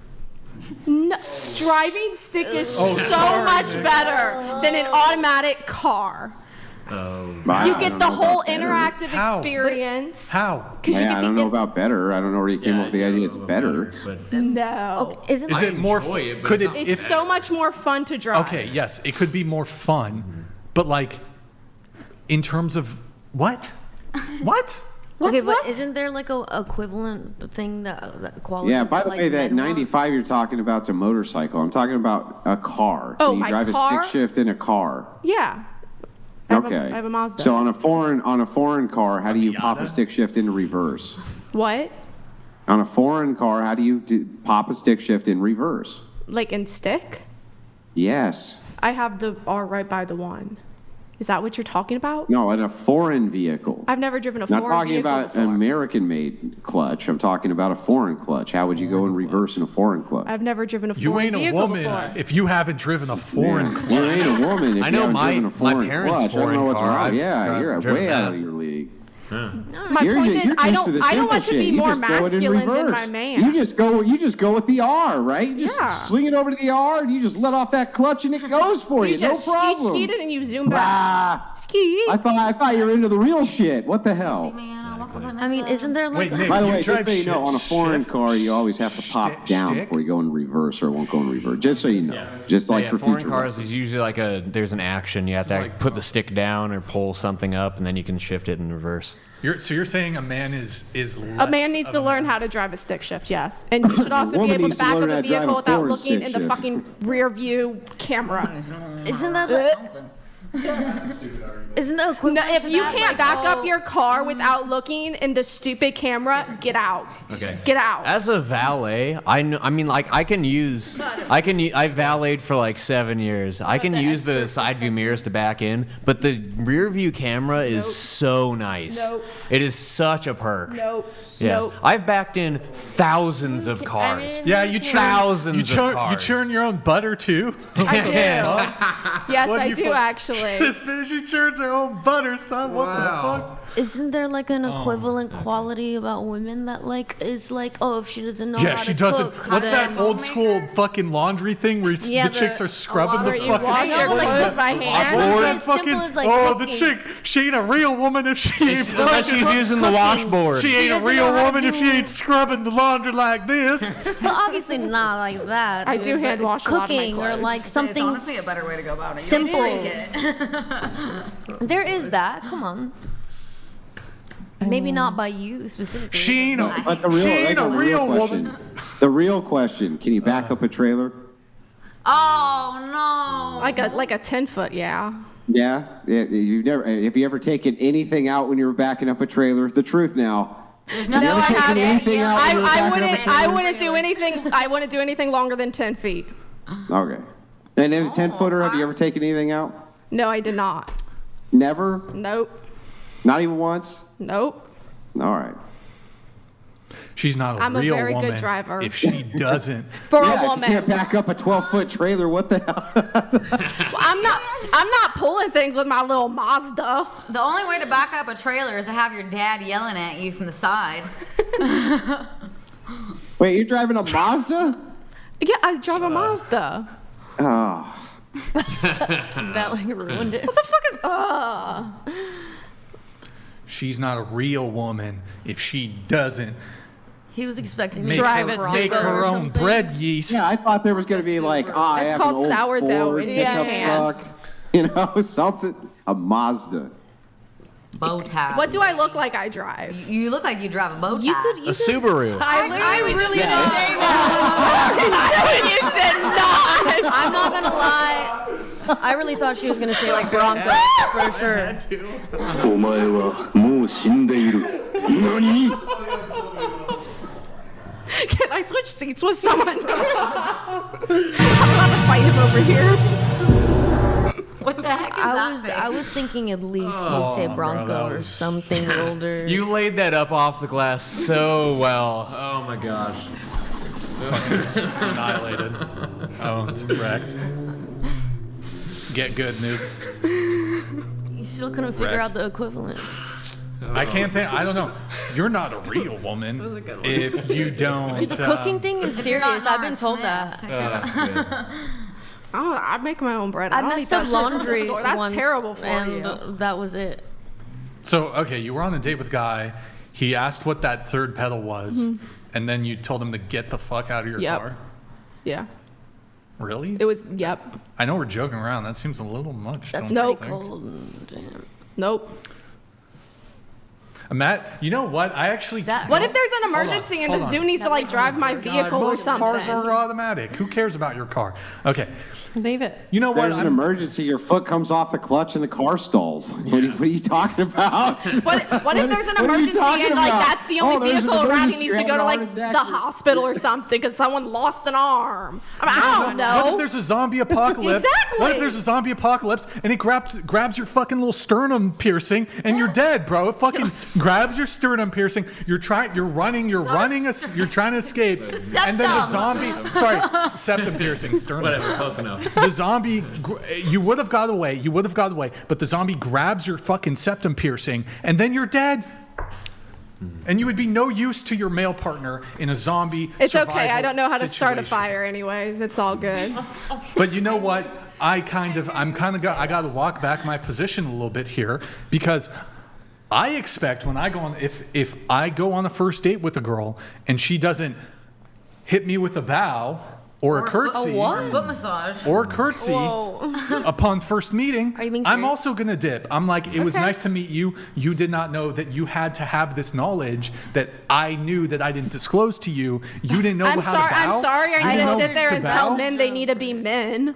No, driving stick is Oh, so sorry, much Nick. better than an automatic car. Oh. You get the whole better. interactive How? experience. How? 'Cause you Yeah, get I the don't know about better. I don't know where you came up with the idea it's better. No. Isn't Is it more? enjoy it, but Could it's it? It's if- so much more fun to drive. Okay, yes, it could be more fun, but like, in terms of what? What? okay, but isn't there like a equivalent thing that quality? Yeah, by the like way, that men want? 95 you're talking about is a motorcycle. I'm talking about a car. Oh, Can you my drive car? a stick shift in a car? Yeah. Okay. I have a Mazda. So on a foreign car, how do you pop a stick shift into reverse? What? On a foreign car, how do you pop a stick shift in reverse? Like in stick? Yes. I have the R right by the one. Is that what you're talking about? No, in a foreign vehicle. I've never driven a Not foreign talking vehicle about before. an American-made clutch. I'm talking about a foreign clutch. How would you go in reverse in a foreign clutch? I've never driven a You foreign ain't a vehicle woman before. if you haven't driven a foreign clutch. You ain't a woman if I you know haven't my- driven a my foreign parents' clutch. I don't foreign know what's car, wrong. I've Yeah, you're driven way out that. of your league. My point is, I used to don't the simple want to be shit. You more just throw it in masculine than reverse. my man. You just go with the R, right? You just Yeah. swing it over to the R and you just let off that clutch and it goes for you. You just no problem. skeet it and you zoom back. Ah, Ski. I thought you were into the real shit. What the hell? I mean, isn't there like? Wait, Nick, By the you way, just drive so you know, on a foreign car, you always have to pop down shtick? before you go in reverse, or it won't go in reverse. Just so you know, just like yeah, for foreign future. cars, there's usually like there's an action. You have to put the stick down or pull something up, and then you can shift it in reverse. So you're saying a man is A man needs to learn how to drive a stick shift, yes. And you should also be woman able to needs to back up learn a how to drive vehicle a without forward looking stick in the shift. fucking rear view camera. Isn't that isn't that equivalent? No, if to you that, can't like, back up oh, your car without looking in the stupid camera, get out. Okay. Get out. As a valet, I mean, like I valeted for like 7 years. I can use the side view mirrors to back in, but the rear view camera is so nice. Nope. It is such a perk. Nope. Yeah. Nope. I've backed in thousands of cars. Yeah, you churn thousands of cars. You churn your own butter too. I do. Yes, What do I you do fuck- actually. This bitch, she churns her own butter, son. What the fuck? Isn't there like an Oh, equivalent quality about women that like is like, oh, if she doesn't know Yeah, how she to doesn't. cook, What's then- that old school fucking laundry thing where Yeah, the chicks the- are scrubbing where the you fucking wash your clothes by hand? Or Something as simple fucking, as, like, oh, cooking. the chick, she ain't a real woman if she ain't Unless she's using the washboard. She ain't a doesn't real know how to woman if she do- ain't scrubbing the laundry like this. Well, obviously not like that. I dude, do but hand wash a lot of my cooking or clothes. like It's something. It's honestly a better way to go about it. You Simple. don't break it. There is that. Come on. Maybe not by you specifically. She ain't a, But the real, she ain't a real question. woman. The real question: can you back up a trailer? Oh no! Like a 10-foot, yeah. Yeah. You've never. Have you ever taken anything out when you were backing up a trailer? The truth now. There's Have you nothing ever I taken haven't. anything out when you were I backing up a trailer? wouldn't do anything. I wouldn't do anything longer than 10 feet. Okay. And in a 10-footer, have you ever taken anything out? No, I did not. Never. Nope. Not even once. Nope. All right. She's not a I'm a real very good woman driver. if she doesn't. For Yeah, a if you woman. can't back up a 12-foot trailer. What the hell? I'm not pulling things with my little Mazda. The only way to back up a trailer is to have your dad yelling at you from the side. Wait, you're driving a Mazda? Yeah, I drive a Mazda. Oh. That like ruined it. What the fuck is She's not a real woman if she doesn't He was expecting me make to Drive her, it make super her or own something. bread yeast. Yeah, I thought there was going to be like, I It's have called an old sourdough Ford in pickup Japan. truck. You know, something. A Mazda. Bow tie. What do I look like I drive? You look like you drive a bow tie. You could. A Subaru. I really didn't Yeah. say that. You did not. I'm not gonna lie. I really thought she was gonna say like Bronco for sure. お前はもう死んでいる。何？ Can I switch seats with someone? I'm about to fight him over here. What the heck is that thing? I was thinking at least Oh, you'd say bro, Bronco that or was- something older. You laid that up off the glass so well. Oh my gosh. Annihilated. Owned. Wrecked. Get good, noob. You still couldn't figure Wrecked. out the equivalent. I can't think. I don't know. you're not a real woman was a good one. if you don't. Dude, the cooking thing is If you're not serious. I've been Nora told Smith, that. I make my own bread. I don't eat messed that up shit from the laundry store. That's once, terrible for and you. that was it. So, okay, you were on a date with a guy. He asked what that third pedal was, and then you told him to get the fuck out of your Yep. car. Yeah. Really? It was, yep. I know we're joking around. That seems a little much. That's don't you pretty think? cold. Damn. Nope. Matt, you know what? I actually. What if there's an emergency and hold this on. dude needs to like drive my vehicle or most something? cars are automatic. Who cares about your car? Okay. Leave it. You know what? There's an emergency. Your foot comes off the clutch and the car stalls. What are you talking about? What if there's an what are you emergency talking and like about? that's the only there's an vehicle around? He emergency. needs to You're go to having a like heart the attack. hospital or something because someone lost an arm. I don't know. What if there's a zombie apocalypse? Exactly. What if there's a zombie apocalypse and it grabs your fucking little sternum piercing and you're dead, bro? It fucking grabs your sternum piercing. You're trying to escape, and then the zombie. Sorry, septum piercing, sternum. Whatever, close enough. The zombie, you would have got away. But the zombie grabs your fucking septum piercing, and then you're dead. And you would be no use to your male partner in a zombie. It's okay. survival I don't know how to start a situation. fire, anyways. It's all good. But you know what? I got to walk back my position a little bit here because I expect when I go on, if I go on a first date with a girl and she doesn't hit me with a bow or a curtsy Or foot massage. or a curtsy upon first meeting, Are you being I'm serious? also gonna dip. I'm like, it was Okay. nice to meet you. You did not know that you had to have this knowledge that I knew that I didn't disclose to you. You didn't know I'm how sorry. to bow. I'm sorry. You I didn't need to know sit there to and bow. tell men they need to be men.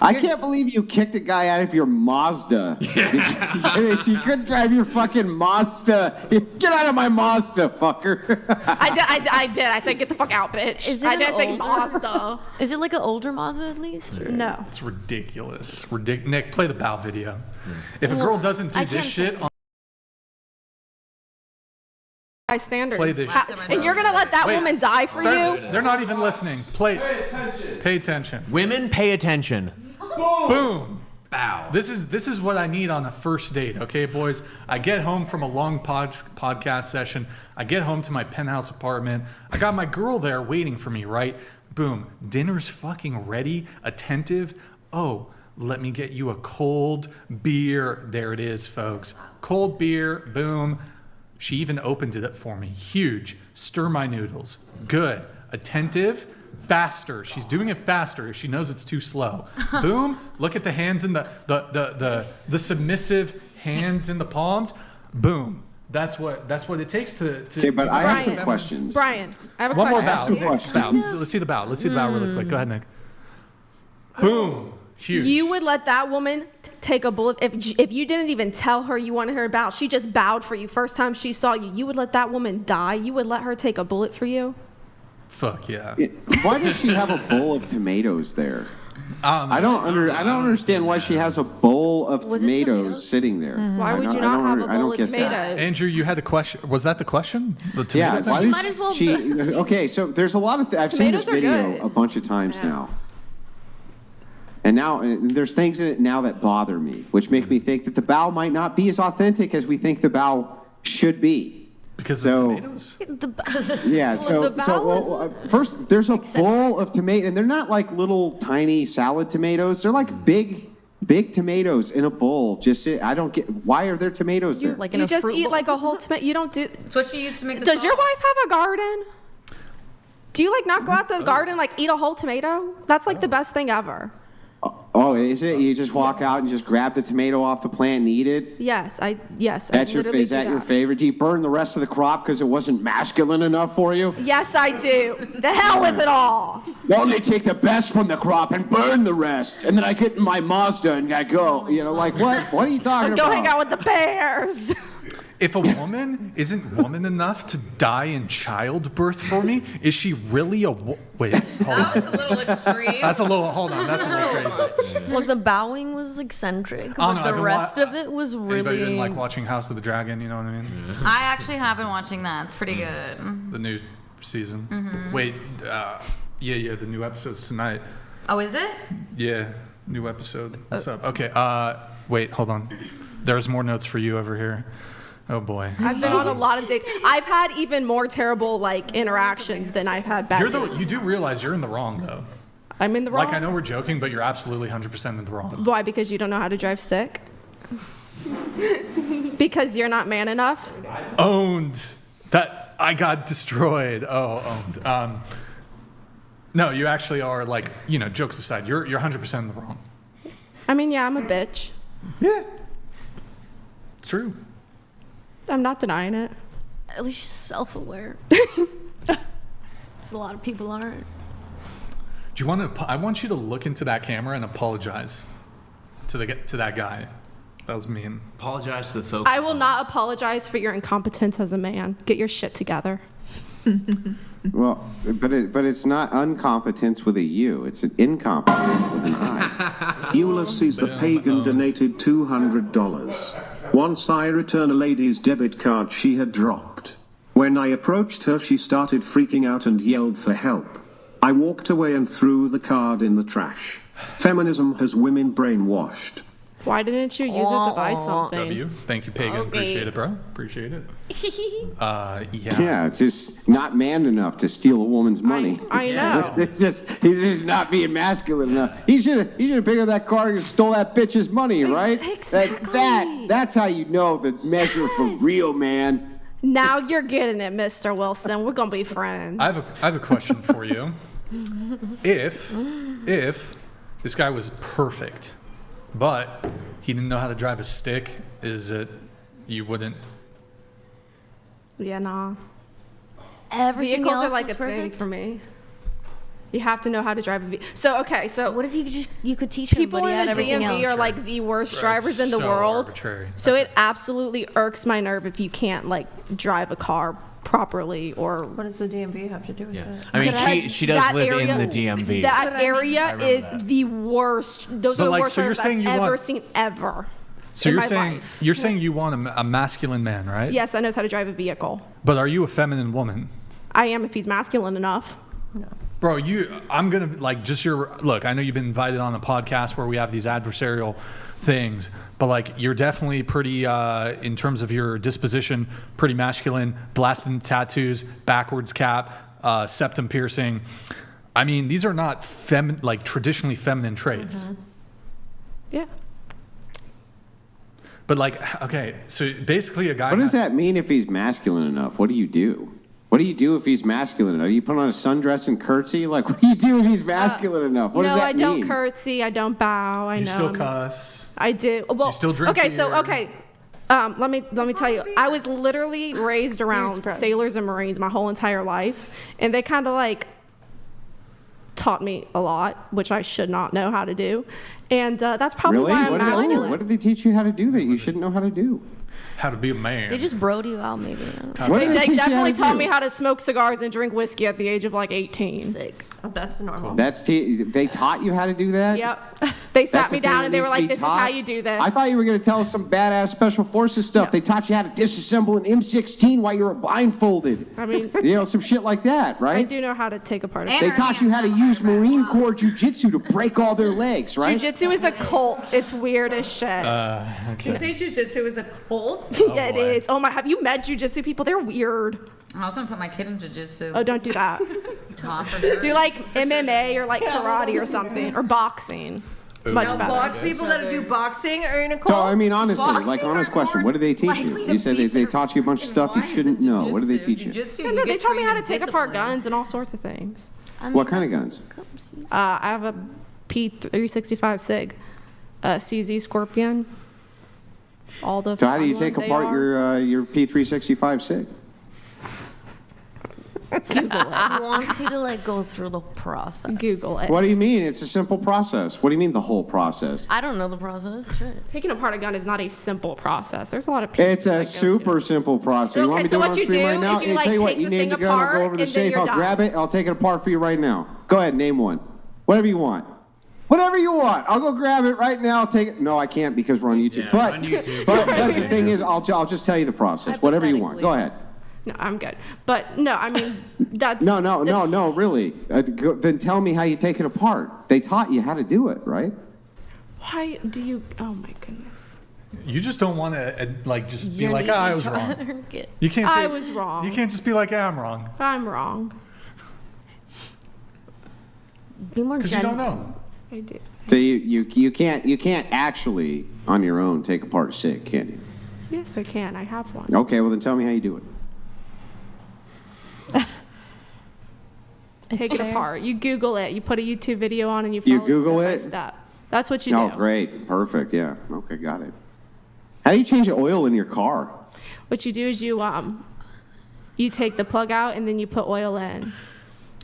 I can't believe you kicked a guy out of your Mazda. Because you couldn't drive your fucking Mazda. Get out of my Mazda, fucker. I did. I said, get the fuck out, bitch. Is it I an didn't say older- Mazda. Is it like an older Mazda at least? or- No. It's ridiculous. Nick, play the bow video. If a girl doesn't do I this can't shit say- on High standards. Play this And you're gonna let that Wait, woman die for you? They're not even listening. Pay attention. Pay attention. Women, pay attention. Boom. Bow. This is what I need on a first date, okay, boys? I get home from a long podcast session. I get home to my penthouse apartment. I got my girl there waiting for me, right? Boom. Dinner's fucking ready, attentive. Oh, let me get you a cold beer. There it is, folks. Cold beer. Boom. She even opened it up for me. Huge. Stir my noodles. Good. Attentive. Faster. She's doing it faster if she knows it's too slow. Boom. Look at the hands in the submissive hands in the palms. Boom. That's what it takes to Okay, but I have some Brian. questions. Brian, I have a One more question. bow. Bow. Let's see the bow. Let's see the bow really quick. Go ahead, Nick. Boom. Huge. You would let that woman take a bullet if you didn't even tell her you wanted her to bow. She just bowed for you first time she saw you. You would let that woman die. You would let her take a bullet for you. Fuck yeah. Why does she have a bowl of tomatoes there? I don't understand why she has a bowl of Was it tomatoes tomatoes? sitting there. Why would you I not don't have under- a I don't bowl of get that. tomatoes? Andrew, you had the question. Was that the question? The Yeah, tomato why thing? does she? Okay, so there's a lot of. I've seen this Tomatoes are video good. a bunch of times now, and now there's things in it now that bother me, which make me think that the bow might not be as authentic as we think the bow should be. Because of tomatoes? Yeah. Well, the bow First, there's a bowl of tomato, and they're not like little tiny salad tomatoes. They're like big tomatoes in a bowl. I don't get why are there tomatoes there? Like in You a just fruit eat bowl? like a whole tomato. You don't do. It's what she used to make the Does your sauce. wife have a garden? Do you like not go out to the garden like eat a whole tomato? That's like the best thing ever. Oh, is it? You just walk out and just grab the tomato off the plant and eat it? Yes. That's I your literally is that do your favorite? Do you burn the rest of the crop because it wasn't masculine enough for you? Yes, I do. The hell with it all. No, they take the best from the crop and burn the rest, and then I get in my Mazda and I go. You know, like what? What are you talking Go about? hang out with the bears. If a woman isn't woman enough to die in childbirth for me, is she really a wait? Hold on. That was a little extreme. That's a little. Hold on. That's a little crazy. Was the bowing was eccentric, I don't but know, I've the been rest of it was Anybody really. didn't like watching House of the Dragon? You know what I mean? I actually have been watching that. It's pretty good. The new season. Mhm. Wait. Yeah. The new episode's tonight. Oh, is it? Yeah. New episode. What's up? Okay. Wait. Hold on. There's more notes for you over here. Oh boy. I've been on a lot of dates. I've had even more terrible like interactions than I've had bad dates. You do realize you're in the wrong though. I'm in the wrong? Like, I know we're joking, but you're absolutely 100% in the wrong. Why? Because you don't know how to drive stick? Because you're not man enough? Owned. That I got destroyed. Oh, owned. No, you actually are, like, jokes aside, you're 100% in the wrong. I mean, yeah, I'm a bitch. Yeah. It's true. I'm not denying it. At least she's self-aware. A lot of people aren't. Do you want to? I want you to look into that camera and apologize to that guy. That was mean. Apologize to the folks. I will not apologize for your incompetence as a man. Get your shit together. Well, but it's not uncompetence with a U. It's an incompetence with an I. Ulysses the Pagan donated $200. Once I returned a lady's debit card she had dropped. When I approached her, she started freaking out and yelled for help. I walked away and threw the card in the trash. Feminism has women brainwashed. Why didn't you use it to buy something? W. Thank you, Pagan. Okay. Appreciate it, bro. Appreciate it. Yeah. Yeah, it's just not man enough to steal a woman's money. I know. He's just not being masculine enough. He should have picked up that card and stole that bitch's money, right? Exactly. That's how you know the measure for real man. Now you're getting it, Mr. Wilson. We're gonna be friends. I have a question for you. If this guy was perfect, but he didn't know how to drive a stick, is it you wouldn't? Yeah, nah. Everything Vehicles else are like was a thing perfect? for me. You have to know how to drive a vehicle. So what if you could teach people everybody in the everything DMV else? are like the worst Right, drivers in the so world. arbitrary. So it absolutely irks my nerve if you can't like drive a car properly or. What does the DMV have to do with it? I mean, she does that live area- in the DMV. That area remember is that. the worst. Those But, are the like, worst so you're drivers saying I've you ever want- seen ever. So in you're my saying life. you want a masculine man, right? Yes, that knows how to drive a vehicle. But are you a feminine woman? I am if he's masculine enough. Bro, I'm gonna like just look. I know you've been invited on a podcast where we have these adversarial things, but like you're definitely pretty, in terms of your disposition, pretty masculine. Blasting tattoos, backwards cap, septum piercing. I mean, these are not like traditionally feminine traits. Mm-hmm. Yeah. But like, okay, so basically a guy. What does that mean if he's masculine enough? What do you do? What do you do if he's masculine enough? You put on a sundress and curtsy? Like, what do you do if he's masculine enough? What does that mean? No, I don't curtsy. I don't bow. I You know. still cuss. I do. Well, You still drink okay, beer. so let me tell you. I was literally raised around sailors and Marines my whole entire life, and they kind of like taught me a lot, which I should not know how to do, and that's probably Really? why I'm What masculine. did they teach you how to do that you shouldn't know how to do? How to be a man. They just broed you out, maybe. I don't know. What did They teach you how definitely to taught do? me how to smoke cigars and drink whiskey at the age of like 18. Sick. Oh, that's normal. They taught you how to do that? Yep. They sat That's me the thing down that and they needs were to be like, "This is taught? how you do this." I thought you were going to tell us some badass special forces stuff. They taught you how to disassemble an M16 while you were blindfolded. I mean, some shit like that, right? I do know how to take apart a They taught you how to use Marine Corps jiu-jitsu to break all their legs, right? Jiu-jitsu is a cult. It's weird as shit. Did you say jujitsu is a cult? Yeah, it is. Oh my, have you met jujitsu people? They're weird. I was gonna put my kid in jiu-jitsu. Oh, don't do that. Huh, for sure. Do like MMA or like karate or something or boxing. Much Now, better. box people that do boxing are in a cult. So, I mean, honestly, Boxing like, are honest question, what did they teach you? likely to You said they taught you a bunch of stuff you shouldn't know. What did they teach you? Yeah, no, they taught me how to take apart guns and all sorts of things. What kind of guns? I have a P365 SIG, CZ Scorpion. All the. So how do you fun take ones, apart ARs. your P365 SIG? Google it. He wants you to like go through the process. Google it. What do you mean? It's a simple process. What do you mean the whole process? I don't know the process. Shit. Taking apart a gun is not a simple process. There's a lot of pieces. It's a super simple process. You want me to do it on stream right now? is you Hey, tell you what, take you the name thing the gun, I'll apart go over to the and then safe, you're I'll done. grab it, and I'll take it apart for you right now. Go ahead, name one. Whatever you want. Whatever you want. I'll go grab it right now. I'll take it. No, I can't because we're on YouTube. Yeah, but, on YouTube. but the thing is, I'll just tell you the process. Whatever you want. Go ahead. No, I'm good. But no, I mean, that's. No, really. Then tell me how you take it apart. They taught you how to do it, right? Why do you. Oh my goodness. You just don't want to like just be You're like, an I easy was wrong. target. You can't. I Take, was wrong. You can't just be like, yeah, I'm wrong. I'm wrong. Be more Because you don't know. I do. So you can't actually on your own take apart a stick, can you? Yes, I can. I have one. Okay, well then tell me how you do it. Take it fair. apart. You Google it. You put a YouTube video on and you follow You Google step it? by step. That's what you Oh, do. great, perfect, yeah. Okay, got it. How do you change the oil in your car? What you do is you take the plug out and then you put oil in.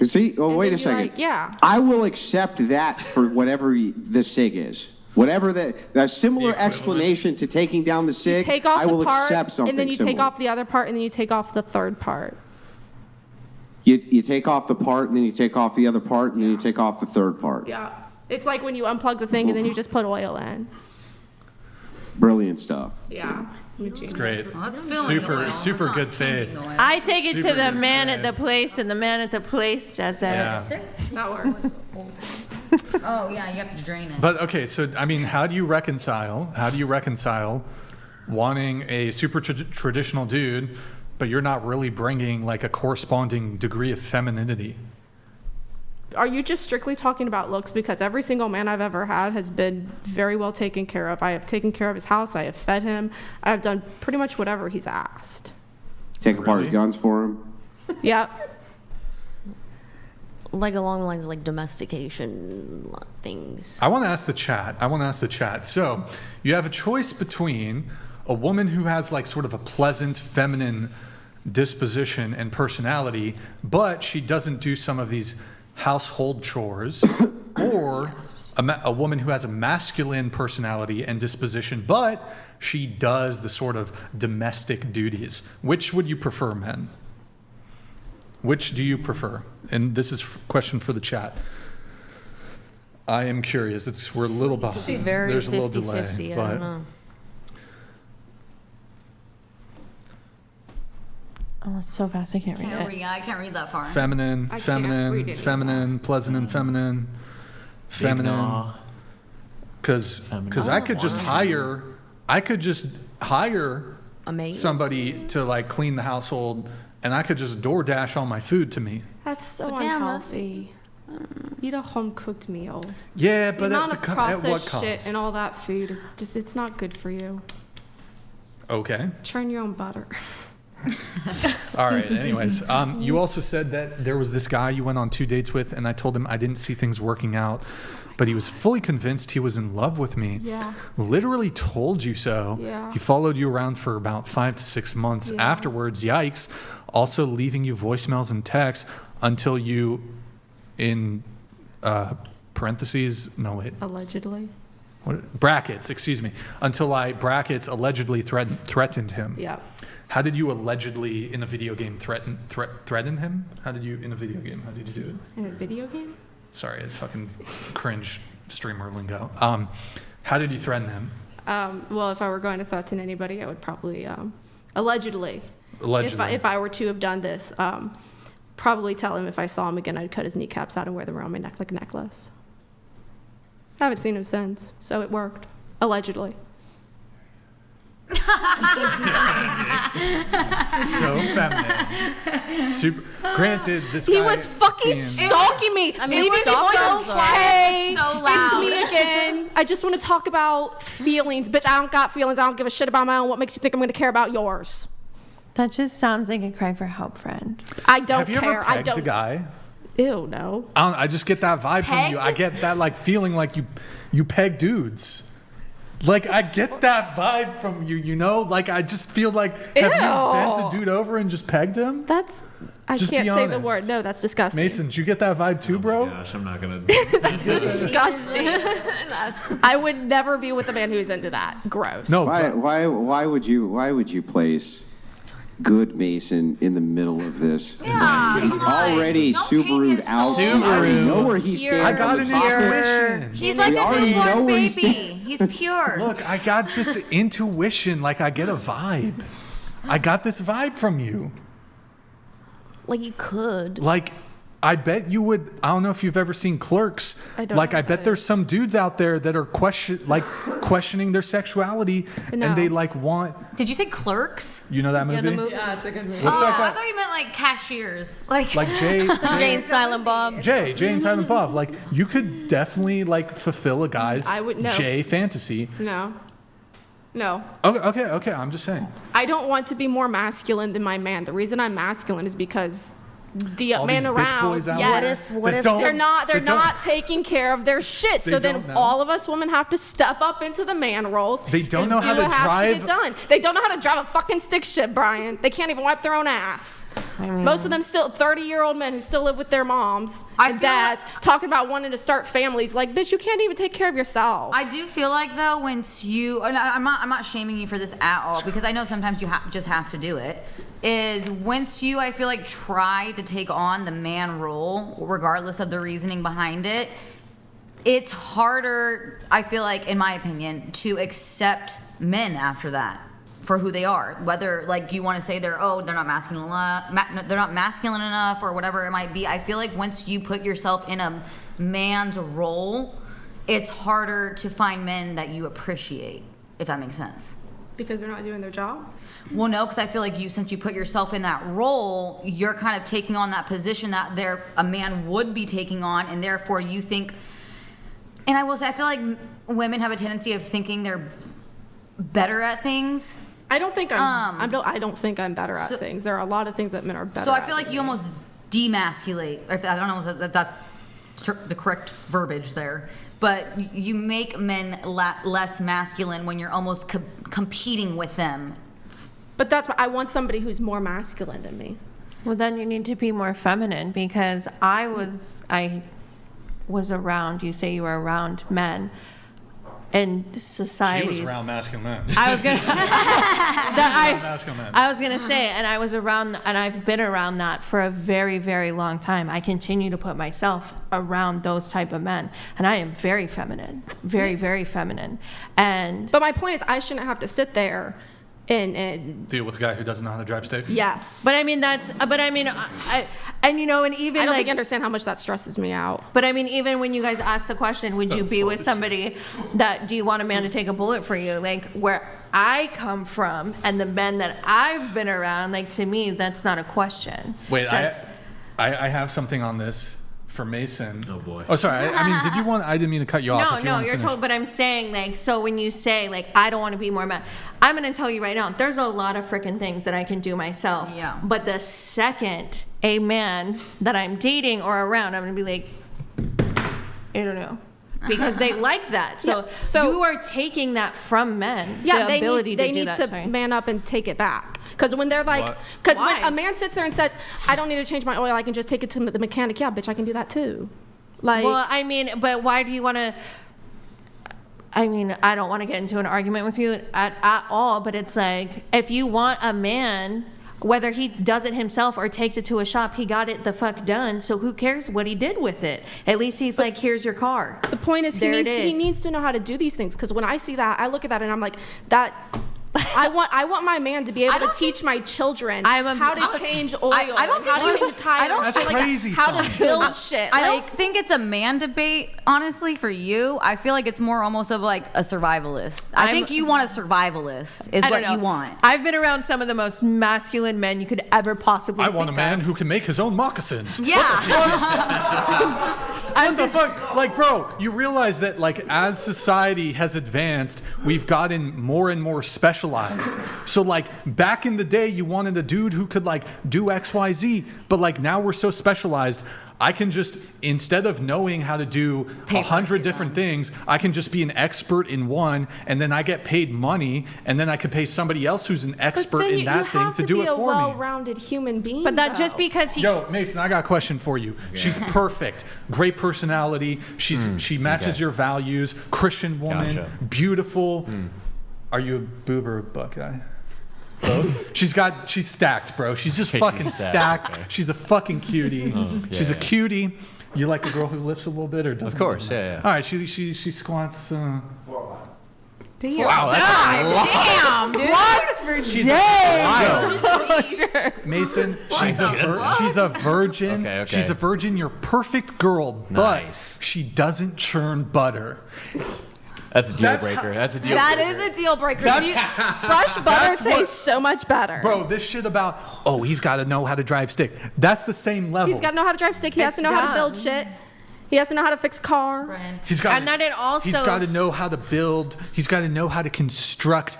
See, oh, And wait then a you, second. like, yeah. I will accept that for whatever the SIG is. Whatever that similar explanation to taking down the SIG, Take off I will the part accept something and then you similar. take off the other part and then you take off the third part. You take off the part, and then you take off the other part, and then you take off the third part. Yeah. It's like when you unplug the thing and then you just put oil in. Brilliant stuff. Yeah. It's great. Well, that's filling the oil. Super That's good not fade. changing the oil. I take it Super to the good man fade. at the place, and the man at the place does it. Yeah. That works. Oh yeah, you have to drain it. But okay, so I mean, how do you reconcile wanting a super traditional dude, but you're not really bringing like a corresponding degree of femininity? Are you just strictly talking about looks? Because every single man I've ever had has been very well taken care of. I have taken care of his house. I have fed him. I have done pretty much whatever he's asked. Take apart his guns for him. Yep. Like along the lines of like domestication things. I want to ask the chat. So you have a choice between a woman who has like sort of a pleasant feminine disposition and personality, but she doesn't do some of these household chores, or a woman who has a masculine personality and disposition, but she does the sort of domestic duties. Which would you prefer, men? Which do you prefer? And this is a question for the chat. I am curious. We're a little behind. Very There's a little 50-50, delay, I but don't know. Oh, it's so fast I can't read it. I can't read that far. feminine, I can't read feminine, any of feminine, pleasant and feminine, feminine. Because I could just hire A maid? somebody to like clean the household, and I could just DoorDash all my food to me. That's so But damn, unhealthy. Eat a home cooked meal. Yeah, The but amount at of what processed cost? shit and all that food is just, it's not good for you. Okay. Churn your own butter. All right. Anyways, you also said that there was this guy you went on 2 dates with, and I told him I didn't see things working out, but he was fully convinced he was in love with me. Yeah. Literally told you so. Yeah. He followed you around for about 5 to 6 months Yeah. afterwards. Yikes. Also leaving you voicemails and texts until you, in parentheses, no wait. Allegedly. What, brackets, excuse me. Until I, brackets, allegedly threatened him. Yeah. How did you allegedly in a video game threaten him? How did you in a video game? How did you do it? In a video game? Sorry, I fucking cringe streamer lingo. How did you threaten him? Well, if I were going to threaten anybody, I would probably allegedly. Allegedly. If I were to have done this, probably tell him if I saw him again, I'd cut his kneecaps out and wear them around my neck like a necklace. I haven't seen him since, so it worked. Allegedly. So feminine. Super. Granted, this He guy was fucking being- stalking me. I mean, Leave me stalkers alone. are- Hey, So loud. it's me again. I just want to talk about feelings. Bitch, I don't got feelings. I don't give a shit about my own. What makes you think I'm going to care about yours? That just sounds like a cry for help, friend. I don't Have you care. ever I pegged don't. a guy? Ew, no. I just get that vibe from you. I get that like feeling like you peg dudes. Like I get that vibe from you, you know? Like I just feel like have you bent a dude over and just pegged him? That's I Just can't be say the honest. word. No, that's disgusting. Mason, did you get that vibe too, bro? Gosh, I'm not gonna. That's disgusting. I would never be with a man who's into that. Gross. No. Why would you place good Mason in the middle of this? Yeah, He's come on. already Don't take Subaru'd his out. soul. You already Subaru. know where he stands. I got on an the topic. intuition. He's like We a already know newborn where he baby. He's pure. Look, I got this intuition. Like I get a vibe. I got this vibe from you. Like you could. Like I bet you would. I don't know if you've ever seen Clerks. I don't Like, know I what bet that there's some dudes out there that are questioning their sexuality, No. and they like want. Did you say Clerks? You know that movie? Yeah, the movie. Yeah, it's a good movie. What's Oh, that I guy? thought you meant like cashiers. Like Jay Jane Silent Bob. Jay and Silent Bob. Like, you could definitely like fulfill a guy's I would- no. Jay fantasy. No. No. Okay. I'm just saying. I don't want to be more masculine than my man. The reason I'm masculine is because the All man these bitch around. boys out Yes. there that don't- They're not that don't- taking care of their shit. They So then don't know. all of us women have to step up into the man roles. They don't and know how do to what has drive- get done. They don't know how to drive a fucking stick shift, Brian. They can't even wipe their own ass. Most of them still 30-year-old men who still live with their moms and dads talking about wanting to start families. Like, bitch, you can't even take care of yourself. I do feel like though, once you, and I'm not shaming you for this at all, because I know sometimes you just have to do it. Is once you, I feel like, try to take on the man role, regardless of the reasoning behind it, it's harder, I feel like, in my opinion, to accept men after that for who they are. Whether like you want to say they're not masculine enough, they're not masculine enough, or whatever it might be. I feel like once you put yourself in a man's role, it's harder to find men that you appreciate, if that makes sense. Because they're not doing their job? Well, no, because I feel like since you put yourself in that role, you're kind of taking on that position that a man would be taking on, and therefore you think. And I will say, I feel like women have a tendency of thinking they're better at things. I don't think I don't think I'm better at things. There are a lot of things that men are better at. So I feel like you almost demasculate. I don't know if that's the correct verbiage there, but you make men less masculine when you're almost competing with them. But that's why I want somebody who's more masculine than me. Well, then you need to be more feminine, because I was around, you say you were around men in society. She was around masculine men. I was gonna masculine men. I was gonna say, and I was around, and I've been around that for a very, very long time. I continue to put myself around those type of men, and I am very feminine, very, very feminine. But my point is, I shouldn't have to sit there and deal with a guy who doesn't know how to drive steak. Yes. But I mean, and you know, and even I don't like, think you understand how much that stresses me out. But I mean, even when you guys ask the question, would you be with somebody do you want a man to take a bullet for you? Like, where I come from and the men that I've been around, like, to me, that's not a question. Wait, I have something on this for Mason. Oh boy. Oh, sorry. I mean, I didn't mean to cut you off. No, you're told. But I'm saying, like, so when you say, like, I don't want to be more man, I'm gonna tell you right now, there's a lot of freaking things that I can do myself. Yeah. But the second a man that I'm dating or around, I'm gonna be like, I don't know. Because they like that. So you are taking that from men. Yeah, the they ability need to do to that. Sorry. man up and take it back. Because when they're like, because when a man sits there and says, I don't need to change my oil, I can just take it to the mechanic. Yeah, bitch, I can do that too. Like, well, I mean, but why do you want to? I mean, I don't want to get into an argument with you at all, but it's like, if you want a man, whether he does it himself or takes it to a shop, he got it the fuck done. So who cares what he did with it? At least he's like, here's your car. The point is, he needs to know how to do these things. Because when I see that, I look at that and I'm like, I want my man to be able to teach my children how to change oil, I don't think how to change tires, That's crazy. how to build shit. I don't think it's a man debate, honestly, for you. I feel like it's more almost of like a survivalist. I think you want a survivalist is what you want. I've been around some of the most masculine men you could ever possibly I want a man who can make his own moccasins. Yeah. What the fuck? Like, bro, you realize that, like, as society has advanced, we've gotten more and more specialized. So, like, back in the day, you wanted a dude who could, like, do X, Y, Z. But, like, now we're so specialized. I can just, instead of knowing how to do 100 different things, I can just be an expert in one, and then I get paid money, and then I could pay somebody else who's an expert in that thing to do it for me. You have to be a well-rounded human being. But that just because he... Yo, Mason, I got a question for you. Okay. She's perfect. Great personality. She matches your values. Christian woman. Beautiful. Are you a boob or a butt guy? Both? She's stacked, bro. She's just fucking stacked. Okay. She's a fucking cutie. She's a cutie. You like a girl who lifts a little bit, or doesn't? Of course, yeah. All right, she squats. Damn. Wow, that's a lot. Damn, dude. What's for She's days. a Sure. Mason, she's a virgin. Okay. She's a virgin. You're a perfect girl, but she doesn't churn butter. That's a deal breaker. That's a deal breaker. That is a deal breaker. Fresh butter that's what- tastes so much better. Bro, this shit about, he's got to know how to drive stick. That's the same level. He's got to know how to drive stick. He has to know how to build shit. He has to know how to fix car. He's got. And then it also. He's got to know how to build. He's got to know how to construct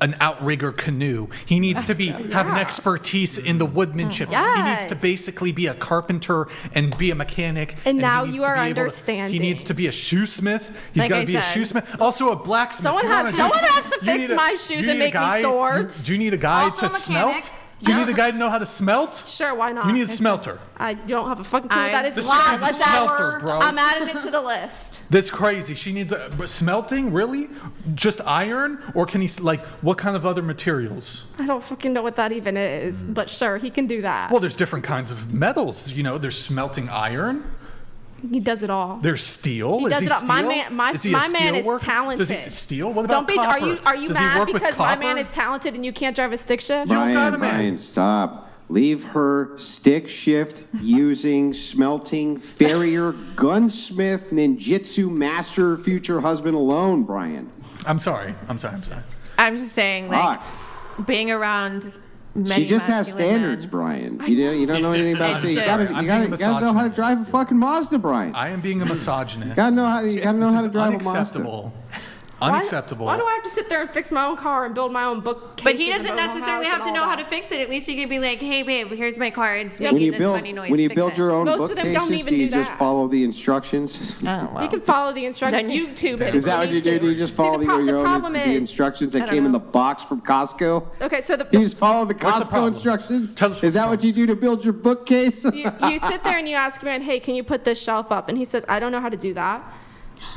an outrigger canoe. He needs to have an expertise in the woodmanship. He needs to basically be a carpenter and be a mechanic. And he now needs you to are be able to- understanding. He needs to be a shoesmith. He's Like got I to be a said. shoesmith. Also a blacksmith. Someone has to You fix need my shoes you and need a make me guy- swords. Do you need a guy Also to a mechanic. smelt? Do you need a guy to know how to smelt? Sure, why not? You need a smelter. I don't have a fucking clue what that is. This chick is a Let's smelter, add- bro. I'm adding it to the list. That's crazy. She needs smelting, really? Just iron? Or can he, what kind of other materials? I don't fucking know what that even is, but sure, he can do that. Well, there's different kinds of metals. There's smelting iron. He does it all. There's steel. He Is does he it all. My steel? man, Is he a my man steel is worker? talented. Does he steel? What about Don't be. copper? Are you Does he mad work with because my copper? man is talented and you can't drive a stick shift? Brian, stop. Leave her stick shift using smelting farrier gunsmith ninjutsu master future husband alone, Brian. I'm sorry. I'm just saying, being around many She just has masculine standards, men. Brian. You don't know anything about it. You gotta know how to drive a fucking Mazda, Brian. I am being a misogynist. You gotta know how to drive a Mazda. Unacceptable. Unacceptable. Why do I have to sit there and fix my own car and build my own bookcase? But he and doesn't my own necessarily house have to and know all how that? to fix it. At least you could be like, hey, babe, here's my car. It's When making you this build, funny noise. when you Fix build it. your own Most of them don't bookcases, even do you do just that. follow the instructions? You can follow the instructions. YouTube it. Is that what you do? Do you just follow the problem is- instructions that I don't came in know. the box from Costco? Okay, so the You just follow the What's the Costco problem? instructions? Is that what you do to build your bookcase? you sit there and you ask a man, hey, can you put this shelf up? And he says, I don't know how to do that.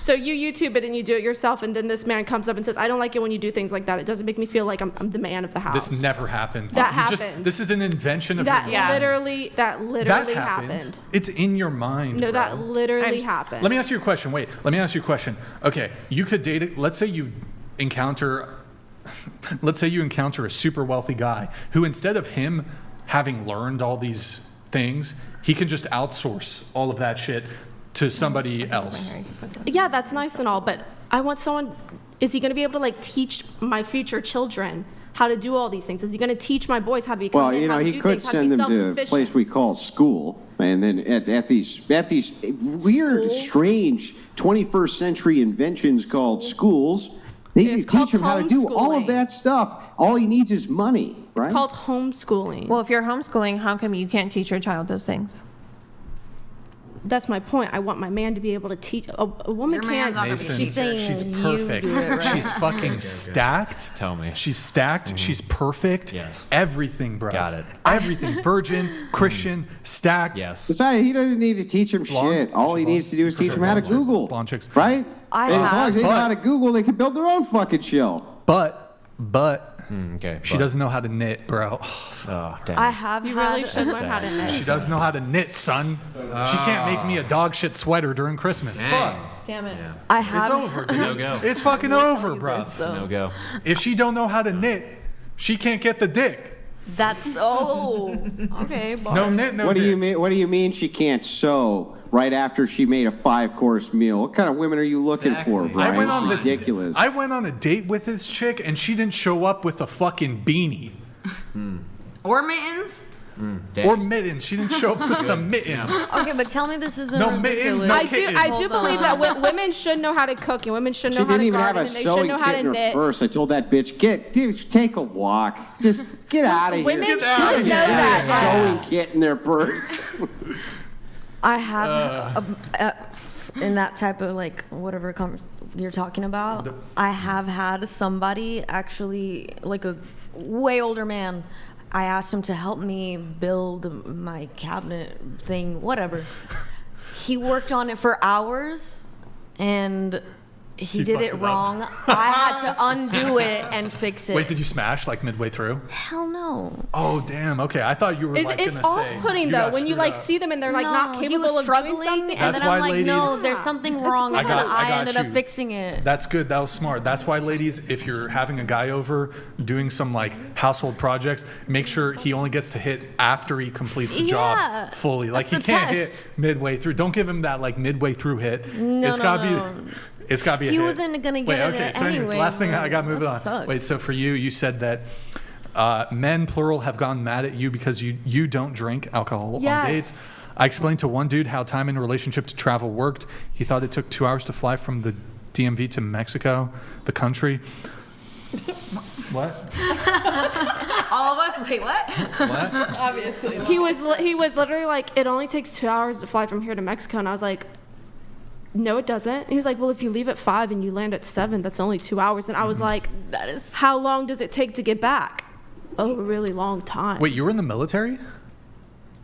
So you YouTube it and you do it yourself, and then this man comes up and says, I don't like it when you do things like that. It doesn't make me feel like I'm the man of the house. This never happened. That You just- happened. This is an invention of That your mind. literally That happened. It's in your mind. No, bro. that literally happened. Let me ask you a question. Wait, let me ask you a question. Okay, you could date. Let's say you encounter a super wealthy guy who, instead of him having learned all these things, he can just outsource all of that shit to somebody else. Yeah, that's nice and all, but I want someone. Is he going to be able to teach my future children how to do all these things? Is he going to teach my boys how to become Well, men, how to he do could things, how to send be them to a self-sufficient? place we call school, and then at these weird, strange 21st century inventions called schools. They It's teach called him how to do all of homeschooling. that stuff. All he needs is money, right? It's called homeschooling. Well, if you're homeschooling, how come you can't teach your child those things? That's my point. I want my man to be able to teach. A woman can't. Mason, She's saying she's you perfect. do it right. She's fucking stacked. Tell me. She's stacked. She's perfect. Yes. Everything, bro. Got it. Everything. Virgin, Christian, stacked. Yes. Besides, he doesn't need to teach him shit. All he needs to do is teach him how to Google. Blonde chicks. Right? I And as long as they know have- how to Google, they can build their own fucking show. But Okay. she doesn't know how to knit, bro. Oh, damn. I have. You really should learn how to knit. She doesn't know how to knit, son. She can't make me a dog shit sweater during Christmas. Dang. Damn it. I It's have. over, dude. No-go. It's fucking over, bro. No go. If she don't know how to knit, she can't get the dick. That's okay. No knit, no What do dick. you mean? What do you mean she can't sew right after she made a 5-course meal? What kind of women are you looking for, Brian? I went on It's this. ridiculous. I went on a date with this chick, and she didn't show up with a fucking beanie Or mittens. or mittens. She didn't show up with some mittens. Okay, but tell me this isn't No ridiculous. mittens, no I do. kittens. I do Hold believe on. that women should know how to cook and women should She know how didn't to even have garden a and they should sewing know kit how to in her knit. purse. I told that bitch, dude, take a walk. Just get out of here. Women Get should out of know here. that. Sewing kit in their purse. I have in that type of whatever you're talking about. I have had somebody actually a way older man. I asked him to help me build my cabinet thing, whatever. He worked on it for hours, and He You did fucked it it up. wrong. I had to undo it and fix it. Wait, did you smash like midway through? Hell no. Oh damn. Okay, I thought you were It's gonna say. off-putting you though got when you screwed like up. see them and they're like No, not he capable was of struggling, doing something. and That's then I'm why, like, no, ladies- there's something wrong, I and got- then I I got ended up you. fixing it. That's good. That was smart. That's why, ladies, if you're having a guy over doing some like household projects, make sure he only gets to hit after he completes the Yeah. job fully. Like he That's the can't test. hit midway through. Don't give him that like midway through hit. No, it's no, gotta no. be. It's gotta be a He hit. wasn't gonna get Wait, it okay. So anyways, anyway, last thing but I got moving that on. sucks. Wait. So for you said that. Men, plural, have gotten mad at you because you don't drink alcohol Yes. on dates. I explained to one dude how time in a relationship to travel worked. He thought it took 2 hours to fly from the DMV to Mexico, the country. What? All of us. Wait, what? What? Obviously. He was literally like, it only takes 2 hours to fly from here to Mexico, and I was like, no, it doesn't. And he was like, well, if you leave at 5 and you land at 7, that's only 2 hours. And I was like, That is. how long does it take to get back? Oh, a really long time. Wait, you were in the military?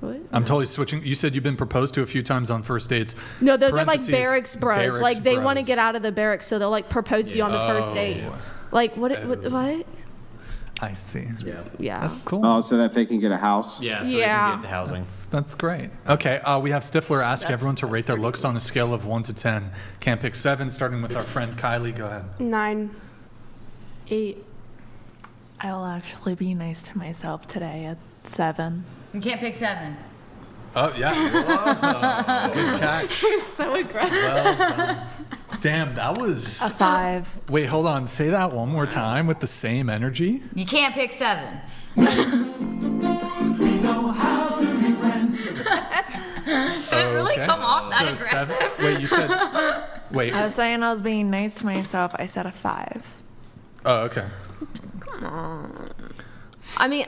What? I'm totally switching. You said you've been proposed to a few times on first dates. No, those are like Parentheses, barracks bros. barracks Like they want to bros. get out of the barracks, so they'll like propose to you on the first date. Oh. Like what? I see. Yeah. That's cool. Oh, so that they can get a house? Yeah, so Yeah. they can get housing. That's great. Okay, we have Stifler ask everyone to rate their looks on a scale of 1 to 10. Can't pick 7, starting with our friend Kylie. Go ahead. 9, 8. I will actually be nice to myself today at 7. You can't pick 7. Oh, yeah. Whoa. Good catch. We're so aggressive. Well done. Damn, that was... A 5. Wait, hold on. Say that one more time with the same energy. You can't pick 7. We know how to be friends. Did it really come off that aggressive? 7. Wait, you said... Wait. I was saying I was being nice to myself. I said a 5. Oh, okay. Come on. I mean,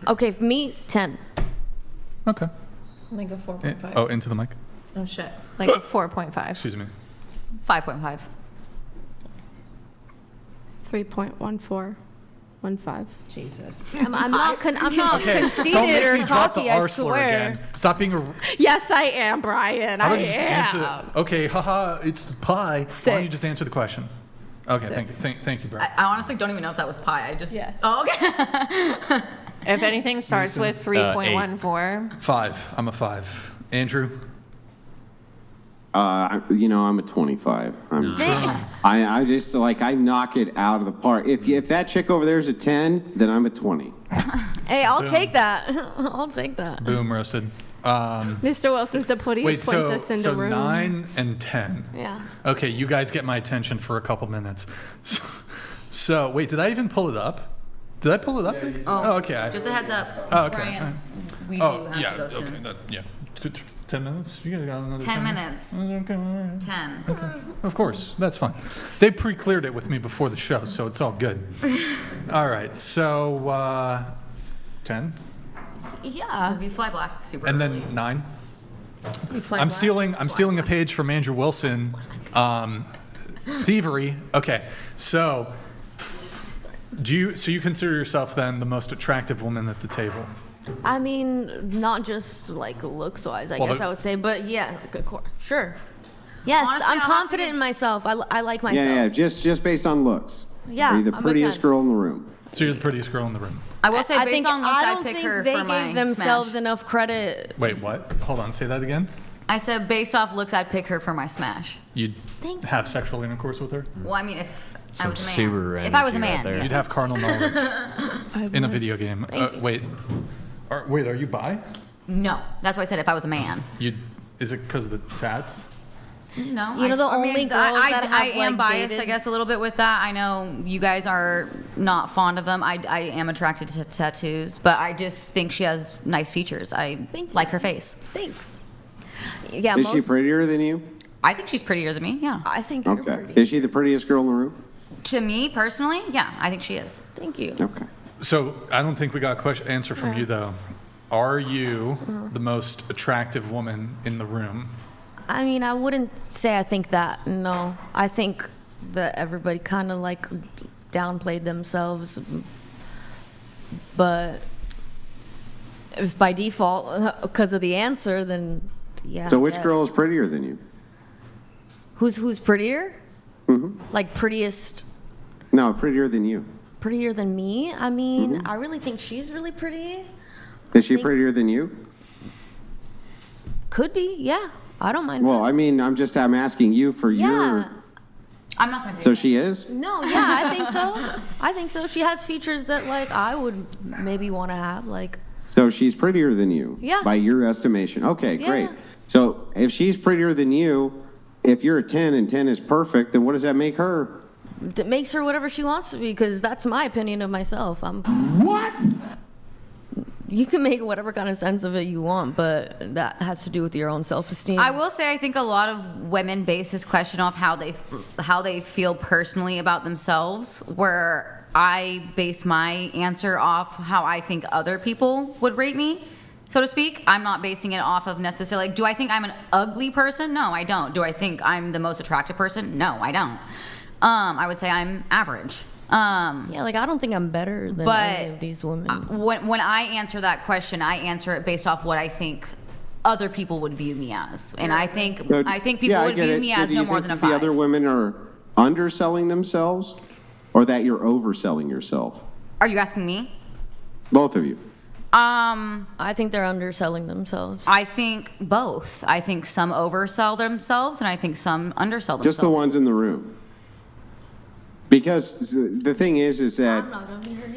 okay, for me, 10. Okay. Like a 4.5. Oh, into the mic. Oh shit. Like a 4.5. Excuse me. 5.5. 3.1415. Jesus. I'm not Okay, conceited don't make or me drop the cocky, I R slur swear. again. Stop being a... Yes, I am, Brian. How I about you just answer am. the... Okay, haha, it's the pie. Why don't you 6. just answer the question? Okay, thank you. Thank you, bro. I honestly don't even know if that was pie. I just. Yes. Oh, okay. If anything starts with 3.14. 5. I'm a 5. Andrew? I'm a 25. I just like I knock it out of the park. If that chick over there is a 10, then I'm a 20. Hey, I'll Boom. take that. I'll take that. Boom, roasted. Mr. Wilson's the prettiest Wait, princess in so the room. 9 and 10. Yeah. Okay, you guys get my attention for a couple minutes. So wait, did I even pull it up? Did I pull it up? Oh, okay. Just a heads up. Oh, okay. Brian, we do Oh, have yeah. to go soon. Okay. 10 minutes? You guys got another 10 10 minutes. Okay, all right. 10. Okay. Of course, that's fine. They pre-cleared it with me before the show, so it's all good. All right, so 10, Yeah. Because we fly black super and early. then 9. We fly I'm black. stealing a page from Andrew Wilson. Thievery. Okay, so you consider yourself then the most attractive woman at the table? I mean, not just like looks wise, I Well, guess the- I would say, but yeah, good core. Sure. Yes, Honestly, I'm I'll have to confident give- in myself. I like myself. Yeah, just based on looks. Yeah, Are you the I'm a prettiest fan. girl in the room? So you're the prettiest girl in the room. I will say, I based think on looks, I I'd don't pick think her they for my gave themselves smash. enough credit. Wait, what? Hold on, say that again. I said, based off looks, I'd pick her for my smash. You'd Thank have sexual intercourse with her? Well, I mean, if I Some was a man. super If I was a energy right man, there. yes. You'd have carnal knowledge in a video game. Wait. Wait, are you bi? No, that's why I said if I was a man. Is it because of the tats? No, You know, the only girls that have, I am like, biased, dated- I guess, a little bit with that. I know you guys are not fond of them. I am attracted to tattoos, but I just think she has nice features. I like her face. Thanks. Yeah, Is she prettier than you? I think she's prettier than me. Yeah. I think you're Okay. pretty. Is she the prettiest girl in the room? To me personally, yeah, I think she is. Thank you. Okay. So I don't think we got a answer from you though. Are you the most attractive woman in the room? I mean, I wouldn't say I think that. No, I think that everybody kind of like downplayed themselves, but if by default, because of the answer, then yeah. So I which guess. girl is prettier than you? Who's prettier? Like prettiest, No, prettier than you. prettier than me? I mean, I really think she's really pretty. Is she prettier than you? Could be, yeah. I don't mind Well, I mean, I'm asking you for Yeah. your. I'm not gonna. So she is? No, yeah, I think so. I think so. She has features that like I would maybe want to have, like. So she's prettier than you? Yeah. By your estimation. Okay, Yeah. great. So if she's prettier than you, if you're a 10 and 10 is perfect, then what does that make her? That makes her whatever she wants to be, because that's my opinion of myself. What? You can make whatever kind of sense of it you want, but that has to do with your own self-esteem. I will say I think a lot of women base this question off how they feel personally about themselves, where I base my answer off how I think other people would rate me, so to speak. I'm not basing it off of necessarily, like, do I think I'm an ugly person? No, I don't. Do I think I'm the most attractive person? No, I don't. I would say I'm average. Yeah, like I don't think I'm better than any of these women. When I answer that question, I answer it based off what I think other people would view me as, and I think people would view me as no more than a 5. The other women are underselling themselves, or that you're overselling yourself? Are you asking me? Both of you. I think they're underselling themselves. I think both. I think some oversell themselves, and I think some undersell themselves. Just the ones in the room. Because the thing is that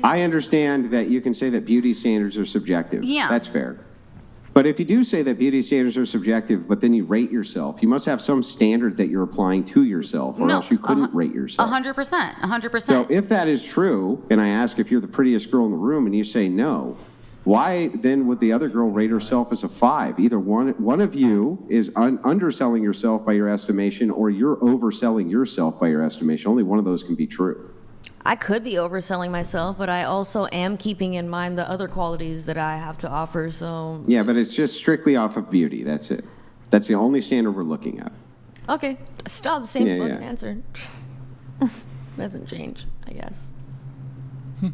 I understand that you can say that beauty standards are subjective. Yeah. That's fair. But if you do say that beauty standards are subjective, but then you rate yourself, you must have some standard that you're applying to yourself, or else you couldn't rate yourself. 100%. 100%. So if that is true, and I ask if you're the prettiest girl in the room, and you say no, why then would the other girl rate herself as a 5? Either one of you is underselling yourself by your estimation, or you're overselling yourself by your estimation. Only one of those can be true. I could be overselling myself, but I also am keeping in mind the other qualities that I have to offer. So Yeah, but it's just strictly off of beauty. That's it. That's the only standard we're looking at. okay, stop. Same Yeah, fucking yeah. answer. Doesn't change, I guess.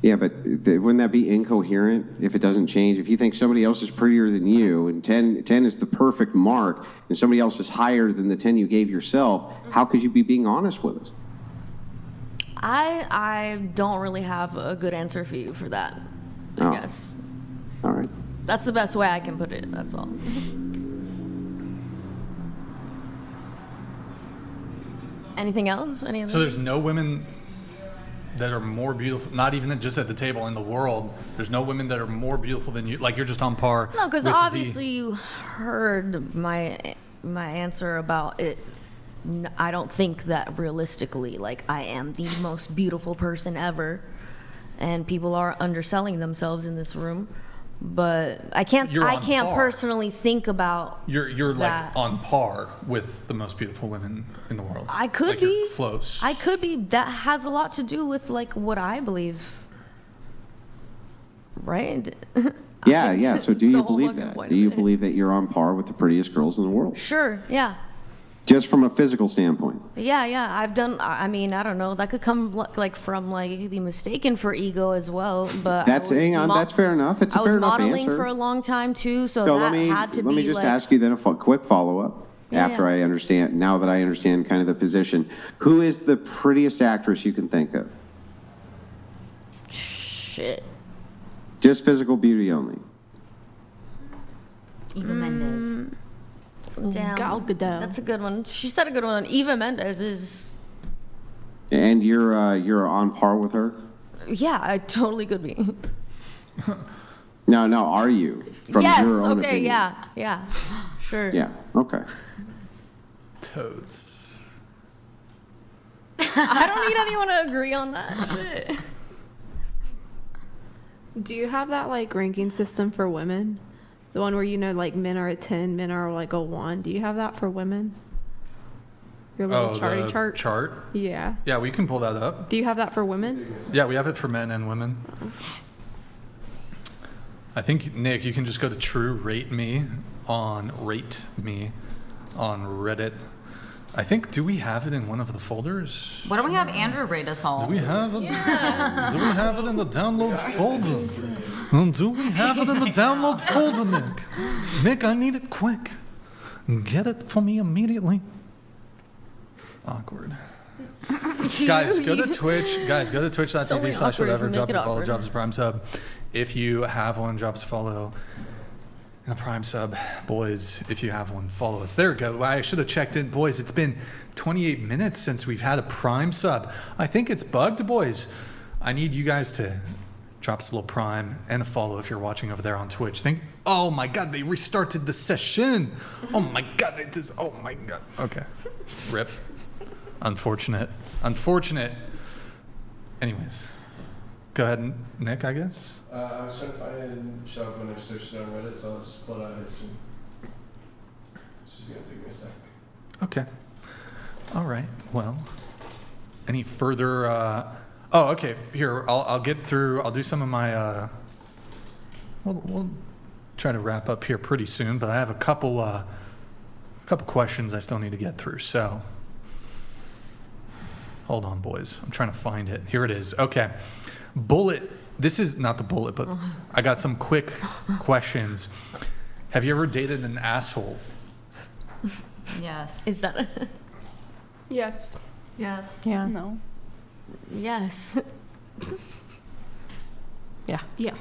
Yeah, but wouldn't that be incoherent if it doesn't change? If you think somebody else is prettier than you, and 10 is the perfect mark, and somebody else is higher than the 10 you gave yourself, how could you be being honest with us? I don't really have a good answer for you for that, I guess. All right. That's the best way I can put it, that's all. Anything else? Any other? So there's no women that are more beautiful, not even just at the table, in the world. There's no women that are more beautiful than you. Like, you're just on par. No, because with obviously you heard my answer about it. I don't think that realistically, like, I am the most beautiful person ever, and people are underselling themselves in this room. But I can't par. personally think about You're that. like on par with the most beautiful women in the world. I could Like, be you're close. I could be. That has a lot to do with like what I believe, right? Yeah. So do It's the you whole believe fucking that? point Do of you it. believe that you're on par with the prettiest girls in the world? Sure. Yeah. Just from a physical standpoint. Yeah. I've done. I mean, I don't know. That could come like from like it could be mistaken for ego as well. But Hang on. That's fair enough. It's a I fair was enough modeling answer. for a long time too, so let that had to be. me just like, ask you then a quick follow-up. Yeah, After yeah. I understand, now that I understand kind of the position, who is the prettiest actress you can think of? Shit. Just physical beauty only. Eva Mendes. Damn. Gal Gadot. That's a good one. She said a good one. Eva Mendes is. And you're on par with her? Yeah, I totally could be. No, are you? From yes. your own Okay. opinion? Yeah. Sure. Yeah. Okay. Toads. I don't need anyone to agree on that shit. Do you have that like ranking system for women? The one where like men are a 10, men are like a 1. Do you have that for women? Your little the chart? chart? Yeah. Yeah, we can pull that up. Do you have that for women? Yeah, we have it for men and women. I think, Nick, you can just go to TrueRateMe on Reddit. I think, do we have it in one of the folders? Why don't we have Andrew rate us all? Do we have it? Do we have it in the download folder? Do we have it in the download folder, Nick? Nick, I need it quick. Get it for me immediately. Awkward. Guys, go to Twitch. Guys, go to twitch.tv/whatever. awkward if we Drops make a it follow, awkward. drops a prime sub. If you have one, drops a follow. And a prime sub. Boys, if you have one, follow us. There we go. I should have checked in. Boys, it's been 28 minutes since we've had a prime sub. I think it's bugged, boys. I need you guys to drop us a little prime and a follow if you're watching over there on Twitch. Oh my God, they restarted the session. Oh my God, they just, oh my God. Okay. Rip. Unfortunate. Anyways, go ahead, Nick, I guess. I was trying to find it and show up when I searched it on Reddit, so I'll just pull it out history. It's just gonna take me a sec. Okay. All right. Well, any further? Oh, okay. Here, I'll get through. I'll do some of my. We'll try to wrap up here pretty soon, but I have a couple questions I still need to get through. So, hold on, boys. I'm trying to find it. Here it is. Okay. Bullet. This is not the bullet, but I got some quick questions. Have you ever dated an asshole? Yes. Is that? Yes. Yes. Yeah. No. Yes. Yeah. Yeah.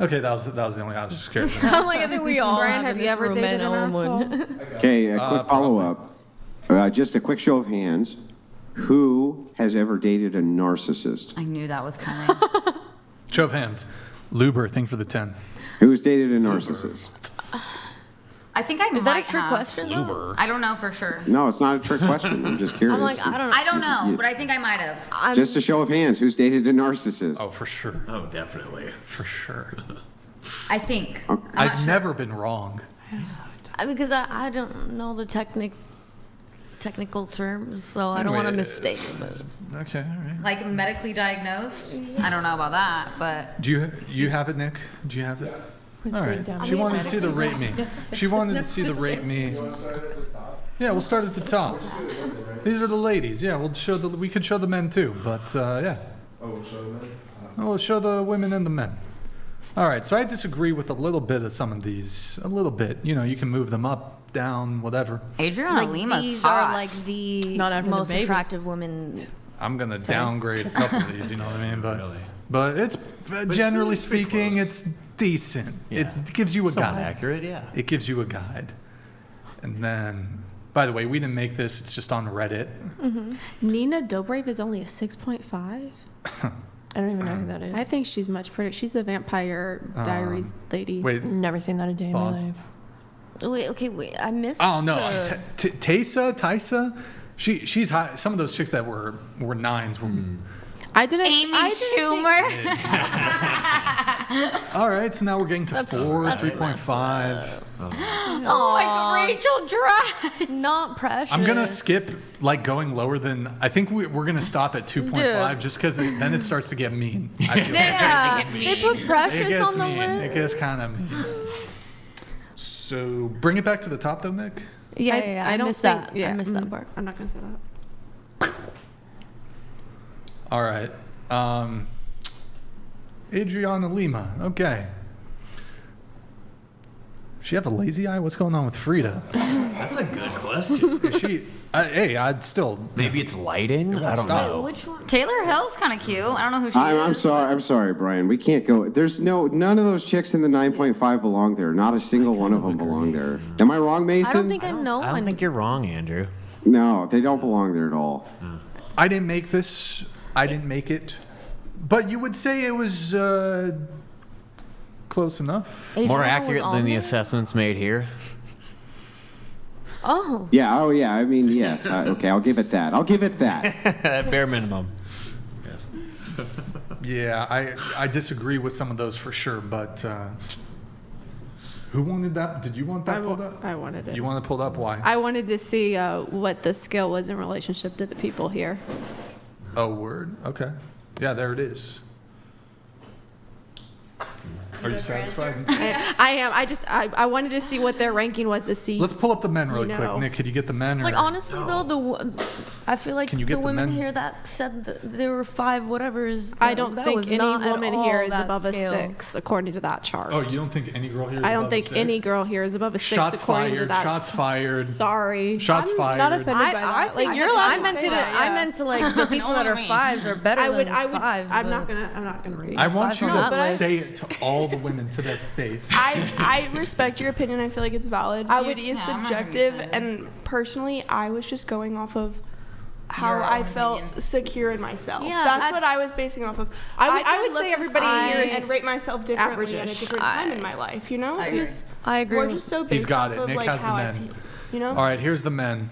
Okay, that was the only. I was just curious. I'm like, I think we all Brian, have have you ever dated an asshole? Okay, a quick follow-up. Just a quick show of hands. Who has ever dated a narcissist? I knew that was coming. Show of hands. Luber, thank for the 10. Who's dated a narcissist? I think I might Is that a trick have. question? Though? I don't know for sure. No, it's not a trick question. I'm just curious. I'm like, I don't know. But I think I might have. Just a show of hands. Who's dated a narcissist? Oh, for sure. Oh, definitely. For sure. I think. I've never been wrong. Because I don't know the technical terms, so I don't want to mistake it. Okay, all right. Like medically diagnosed? I don't know about that, but. Do you have it, Nick? Do you have it? All right. She wanted to see the rate me. She wanted to see the rate me. You want to start at the top? Yeah, we'll start at the top. These are the ladies. Yeah, we could show the men too, but yeah. Oh, we'll show them We'll show the women and the men. All right, so I disagree with a little bit of some of these. A little bit. You know, you can move them up, down, whatever. Adriana Like Lima's these hot. are like the Not having a most baby. attractive women. I'm gonna downgrade a couple of these, you know what I mean? But it's generally speaking, it's decent. Yeah. It gives you a Somewhat guide. accurate, yeah. It gives you a guide. And then, by the way, we didn't make this. It's just on Reddit. Nina Dobrev is only a 6.5. I don't even know who that is. I think she's much prettier. She's the Vampire Diaries lady. Wait. Never seen that a day in my Pause. life. Wait, I missed. Oh no, the- Tysa. She's high. Some of those chicks that were nines were. I didn't. Amy Schumer. All right, so now we're getting to 4, 3.5. Oh, like Rachel Dratch. Not precious. I'm gonna skip like going lower than. I think we're gonna stop at 2.5 Dude. just because then it starts to get mean. I feel Yeah, they put it precious gets on the mean. list. It gets kind of mean. So bring it back to the top though, Nick. Yeah, I don't missed think- that. yeah, I missed that part. I'm not gonna say that. All right. Adriana Lima. Okay. She have a lazy eye? What's going on with Frida? That's a good question. Is she? Hey, I'd still. Maybe it's lighting. It won't I don't stop. know. Which one? Taylor Hill's kind of cute. I don't know who she I'm is. sorry. I'm sorry, Brian. We can't go. There's none of those chicks in the 9.5 belong there. Not a single one of them belong there. Am I wrong, Mason? I don't think I know I don't one. think you're wrong, Andrew. No, they don't belong there at all. I didn't make this. I didn't make it. But you would say it was close enough. More Adriana was accurate on than the there? assessments made here. Oh. Yeah. Oh, yeah. I mean, yes. Okay, I'll give it that. At bare minimum. Yeah, I disagree with some of those for sure. But who wanted that? Did you want that pulled up? I wanted it. You want it pulled up? Why? I wanted to see what the skill was in relationship to the people here. Oh, word. Okay. Yeah, there it is. Are you satisfied? I am. I wanted to see what their ranking was to see. Let's pull up the men really You quick. know. Nick, could you get the men? Like, honestly, though, I feel like Can you the get the women men? here that said that there were 5 whatevers. I don't that think was any not at woman all here is that above scale. a 6, according to that chart. Oh, you don't think any girl here is I don't above think a 6? any girl here is above a 6, Shots according to fired. that. Shots fired. Sorry. Shots I'm fired. not offended by that. I think Like, you're allowed I to meant say to. that, I yeah. meant to like the people that are 5s are better than 5s. I'm but- not gonna read. I want you on that to list. say it to all the women to their face. I respect your opinion. I feel like it's valid. Beauty is I'm not gonna be subjective, offended. and personally, I was just going off of how Your I own felt opinion. secure in myself. Yeah, that's what I that's- was basing off of. I I would could say look everybody aside here is and rate myself differently at a average-ish. different time in my life. You know, I agree. I agree. We're just so based He's got off it. of Nick like has the how I men. feel. You know. All right, here's the men.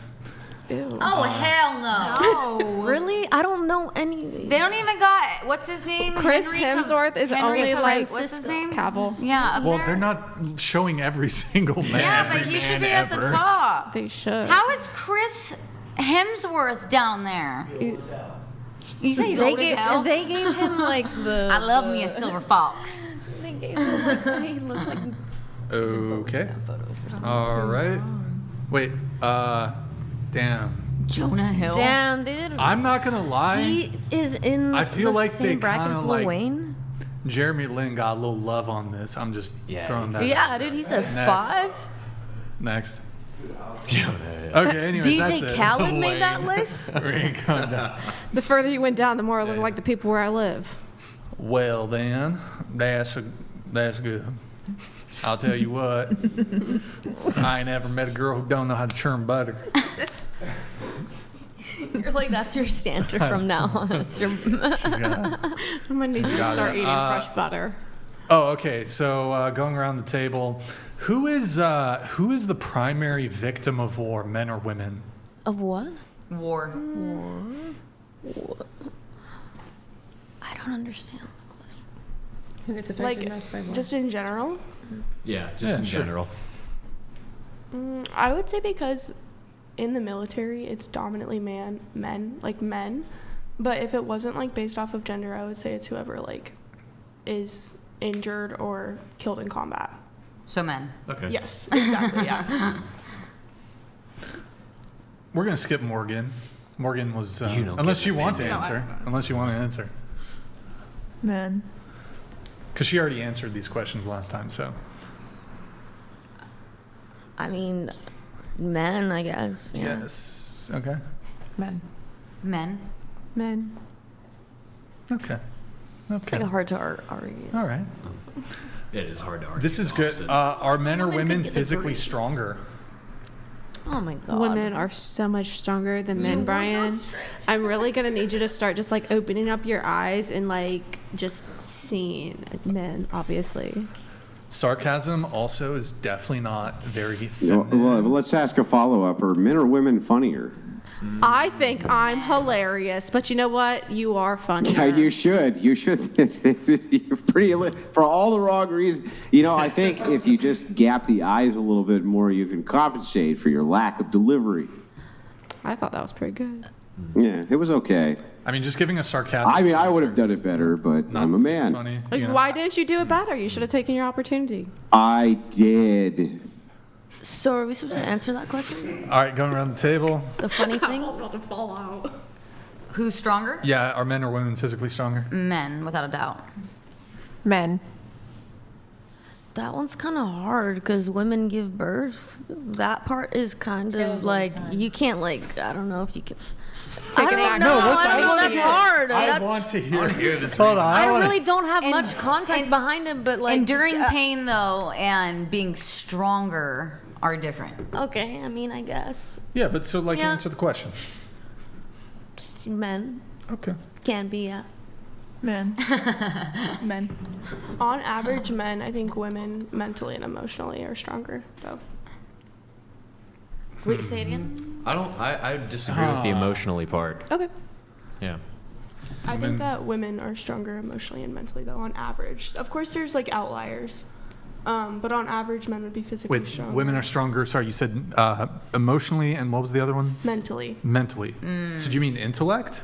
Ew. Oh hell no! No. Really? I don't know any. They don't even got what's his name? Chris Henry Hemsworth is Henry only Cavill. like What's his name? Cavill. Yeah. up Well, there. they're not showing every single man. Yeah, but every he should man be at the ever. top. They should. How is Chris Hemsworth down there? You say he's old as hell? They gave him like the. I love me a silver fox. They gave him like, he looked like. Okay. All right. Wait. Damn. Jonah Hill. Damn, they did. I'm not gonna lie. He is in. I feel the like same they bracket kinda as Lil like- Wayne. Jeremy Lin got a little love on this. I'm just throwing that. Yeah, dude, he's a Next. 5. Next. Okay. Anyways, that's DJ it. Khaled made that Wayne. list. We're gonna come down. The further you went down, the more it looked like the people where I live. Well then, that's good. I'll tell you what. I ain't ever met a girl who don't know how to churn butter. You're like, that's your standard from now on. That's your. I'm gonna need you to Got start it. eating fresh butter. Oh, okay. So going around the table, who is the primary victim of war, men or women? Of what? War. I don't understand. Like just in general. Yeah, just Yeah, in sure. general. I would say because in the military it's dominantly men. But if it wasn't like based off of gender, I would say it's whoever like is injured or killed in combat. So men. Okay. Yes, exactly. Yeah. We're gonna skip Morgan. Morgan was You don't unless get you the want to man. answer. Unless you want to answer, Men. because she already answered these questions last time. So I mean, men, I guess. Yeah. yes. Okay. Men. Men. Men. Okay. It's Okay. like hard to argue. All right. It is hard to argue. This is the good. opposite. Are men or Women women could physically agree. stronger? Oh my god. Women are so much stronger than men, You Brian. want that I'm really gonna need you to start just like opening up your eyes and like just seeing men, obviously. Sarcasm also is definitely not very Well, feminine. let's ask a follow up. Are men or women funnier? I think I'm hilarious, but you know what? You are funny. Yeah, you should. You should. You're pretty for all the wrong reasons. You know, I think if you just gap the eyes a little bit more, you can compensate for your lack of delivery. I thought that was pretty good. Yeah, it was okay. I mean, just giving a sarcastic. I mean, I would have done it better, but I'm a so man. Funny, Like, you know. why didn't you do it better? You should have taken your opportunity. I did. So are we supposed to answer that question? All right, going around the table. The funny thing? about to fall out. Who's stronger? Yeah, are men or women physically stronger? Men, without a doubt. Men. That one's kind of hard because women give birth. That part is kind of like, you can't like, I don't know if you can. Take I it don't back. know. No, let's- I don't know. I That's wanna hard. I That's, want to hear. this. Hold on. I wanna- really don't have much context behind it, but like Enduring pain, though, and being stronger are different. Okay, I mean, I guess Yeah, but so like Yeah. answer the question. just men Okay. can be. Yeah. Men. Men. On average, men, I think women mentally and emotionally are stronger, though. Wait, say it again. I disagree with the emotionally part. Okay. Yeah. I Women- think that women are stronger emotionally and mentally, though, on average. Of course, there's like outliers, but on average, men would be physically Wait, stronger. women are stronger. Sorry, you said emotionally, and what was the other one? mentally. Mentally. So do you mean intellect?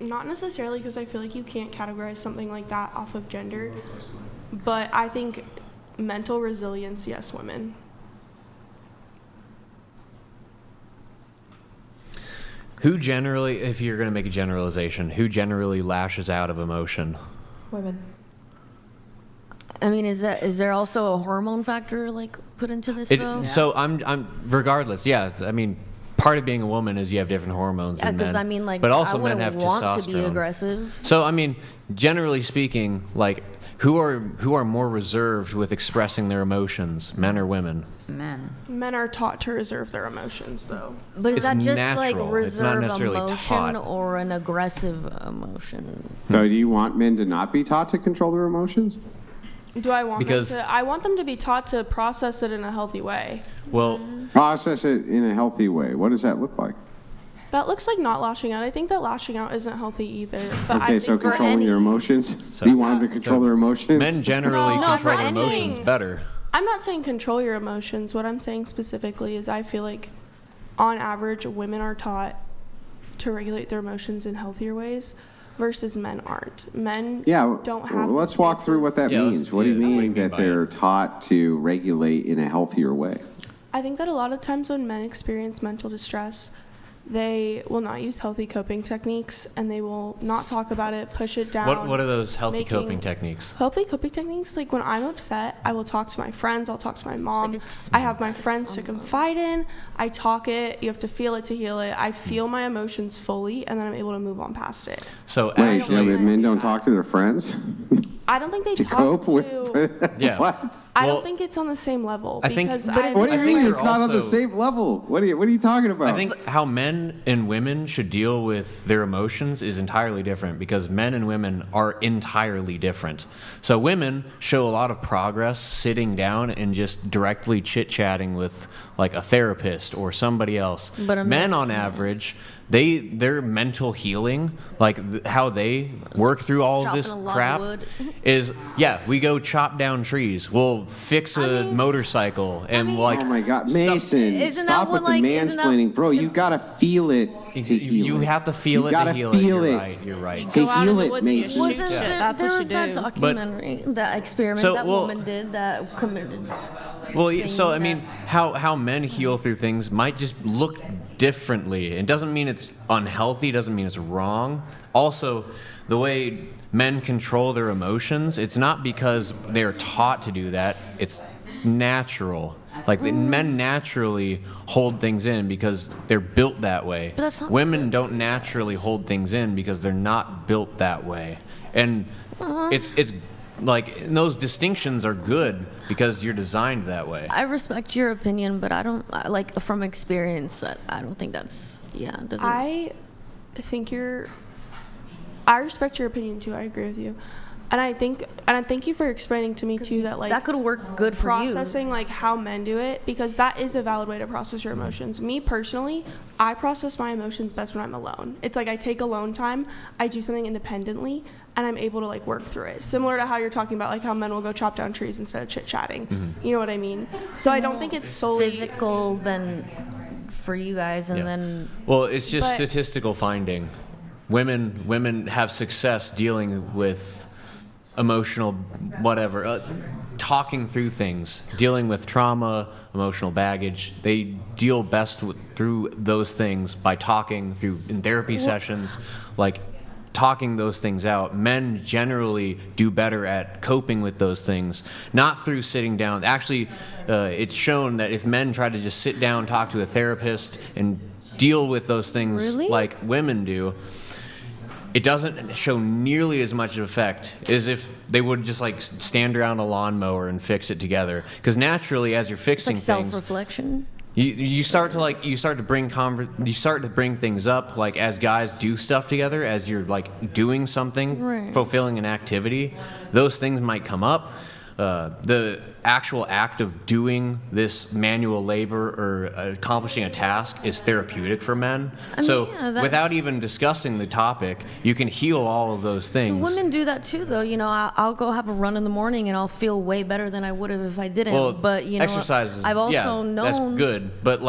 Not necessarily, because I feel like you can't categorize something like that off of gender. But I think mental resilience, yes, women. Who generally, if you're going to make a generalization, who generally lashes out of emotion? Women. I mean, is there also a hormone factor like put into this though? So I'm regardless. Yeah, I mean, part of being a woman is you have different hormones Yeah, than men. because I mean, like, but also I wouldn't men have want testosterone. to be aggressive. So I mean, generally speaking, like who are more reserved with expressing their emotions, men or women? Men. Men are taught to reserve their emotions, though. But is It's that just natural. like It's not reserve necessarily emotion taught. or an aggressive emotion? So do you want men to not be taught to control their emotions? Do I want Because- them to? I want them to be taught to process it in a healthy way. Well, Process it in a healthy way. What does that look like? That looks like not lashing out. I think that lashing out isn't healthy either. But Okay, I so think for controlling any, their emotions? Do you want them to control their emotions? Men generally No, control for their emotions any- better. I'm not saying control your emotions. What I'm saying specifically is I feel like, on average, women are taught to regulate their emotions in healthier ways, versus men aren't. Men don't have. Well, let's walk through what that means. What do you mean that they're taught to regulate in a healthier way? I think that a lot of times when men experience mental distress, they will not use healthy coping techniques, and they will not talk about it, push it down. What are those healthy making- coping techniques? Healthy coping techniques, like when I'm upset, I will talk to my friends, I'll talk to my mom. I have my friends to confide in. I talk it. You have to feel it to heal it. I feel my emotions fully, and then I'm able to move on past it. So Wait, yeah, but men don't talk to their friends I don't think they to talk cope to. with. Yeah. What? I don't think it's on the same level. I think- because But I've What do you think mean you're it's not on the also- same level? What are you talking about? I think how men and women should deal with their emotions is entirely different because men and women are entirely different. So women show a lot of progress sitting down and just directly chit-chatting with like a therapist or somebody else. But a men man on can't. average, their mental healing, like how they work through all of Chopping this a log of crap wood. is, we go chop down trees. We'll fix a motorcycle and oh my God, Mason! Isn't that Stop what, with the like, isn't that- mansplaining, bro. You gotta feel it to heal you it. have to feel You it to gotta heal feel it. it. You're right. You're right. To Go out in heal the it, woods and you Mason. shoot Wasn't shit. there, That's there what was you that do. documentary, that experiment So, that well- woman did that committed. Well, so I thing mean, how men heal through things might just look differently. It doesn't mean it's unhealthy. Doesn't mean it's wrong. Also, the way men control their emotions, it's not because they're taught to do that. It's natural. Like men naturally hold things in because they're built that way. But that's not Women don't naturally hold things in because they're not built that way. And it's like those distinctions are good because you're designed that way. I respect your opinion, but I don't like from experience. I don't think that's it doesn't. I think I respect your opinion too. I agree with you, and I thank you for explaining to me too that like that could work good for you. processing like how men do it, because that is a valid way to process your emotions. Me personally, I process my emotions best when I'm alone. It's like I take alone time, I do something independently, and I'm able to like work through it. Similar to how you're talking about like how men will go chop down trees instead of chit-chatting. You know what I mean? So I don't think it's solely physical than for you guys, and then Well, it's just But- statistical finding. Women have success dealing with emotional whatever, talking through things, dealing with trauma, emotional baggage. They deal best through those things by talking through in therapy sessions, like talking those things out. Men generally do better at coping with those things, not through sitting down. Actually, it's shown that if men try to just sit down, talk to a therapist, and deal with those things Really? like women do, it doesn't show nearly as much of effect as if they would just like stand around a lawnmower and fix it together. Because naturally, as you're it's fixing like things, self-reflection. you start to bring things up, like as guys do stuff together, as you're like doing something, Right. fulfilling an activity, those things might come up. The actual act of doing this manual labor or accomplishing a task is therapeutic for men. Without even discussing the topic, you can heal all of those things. Women do that too, though. I'll go have a run in the morning and I'll feel way better than I would have if I didn't. Well, but exercise is, I've also known that's good. But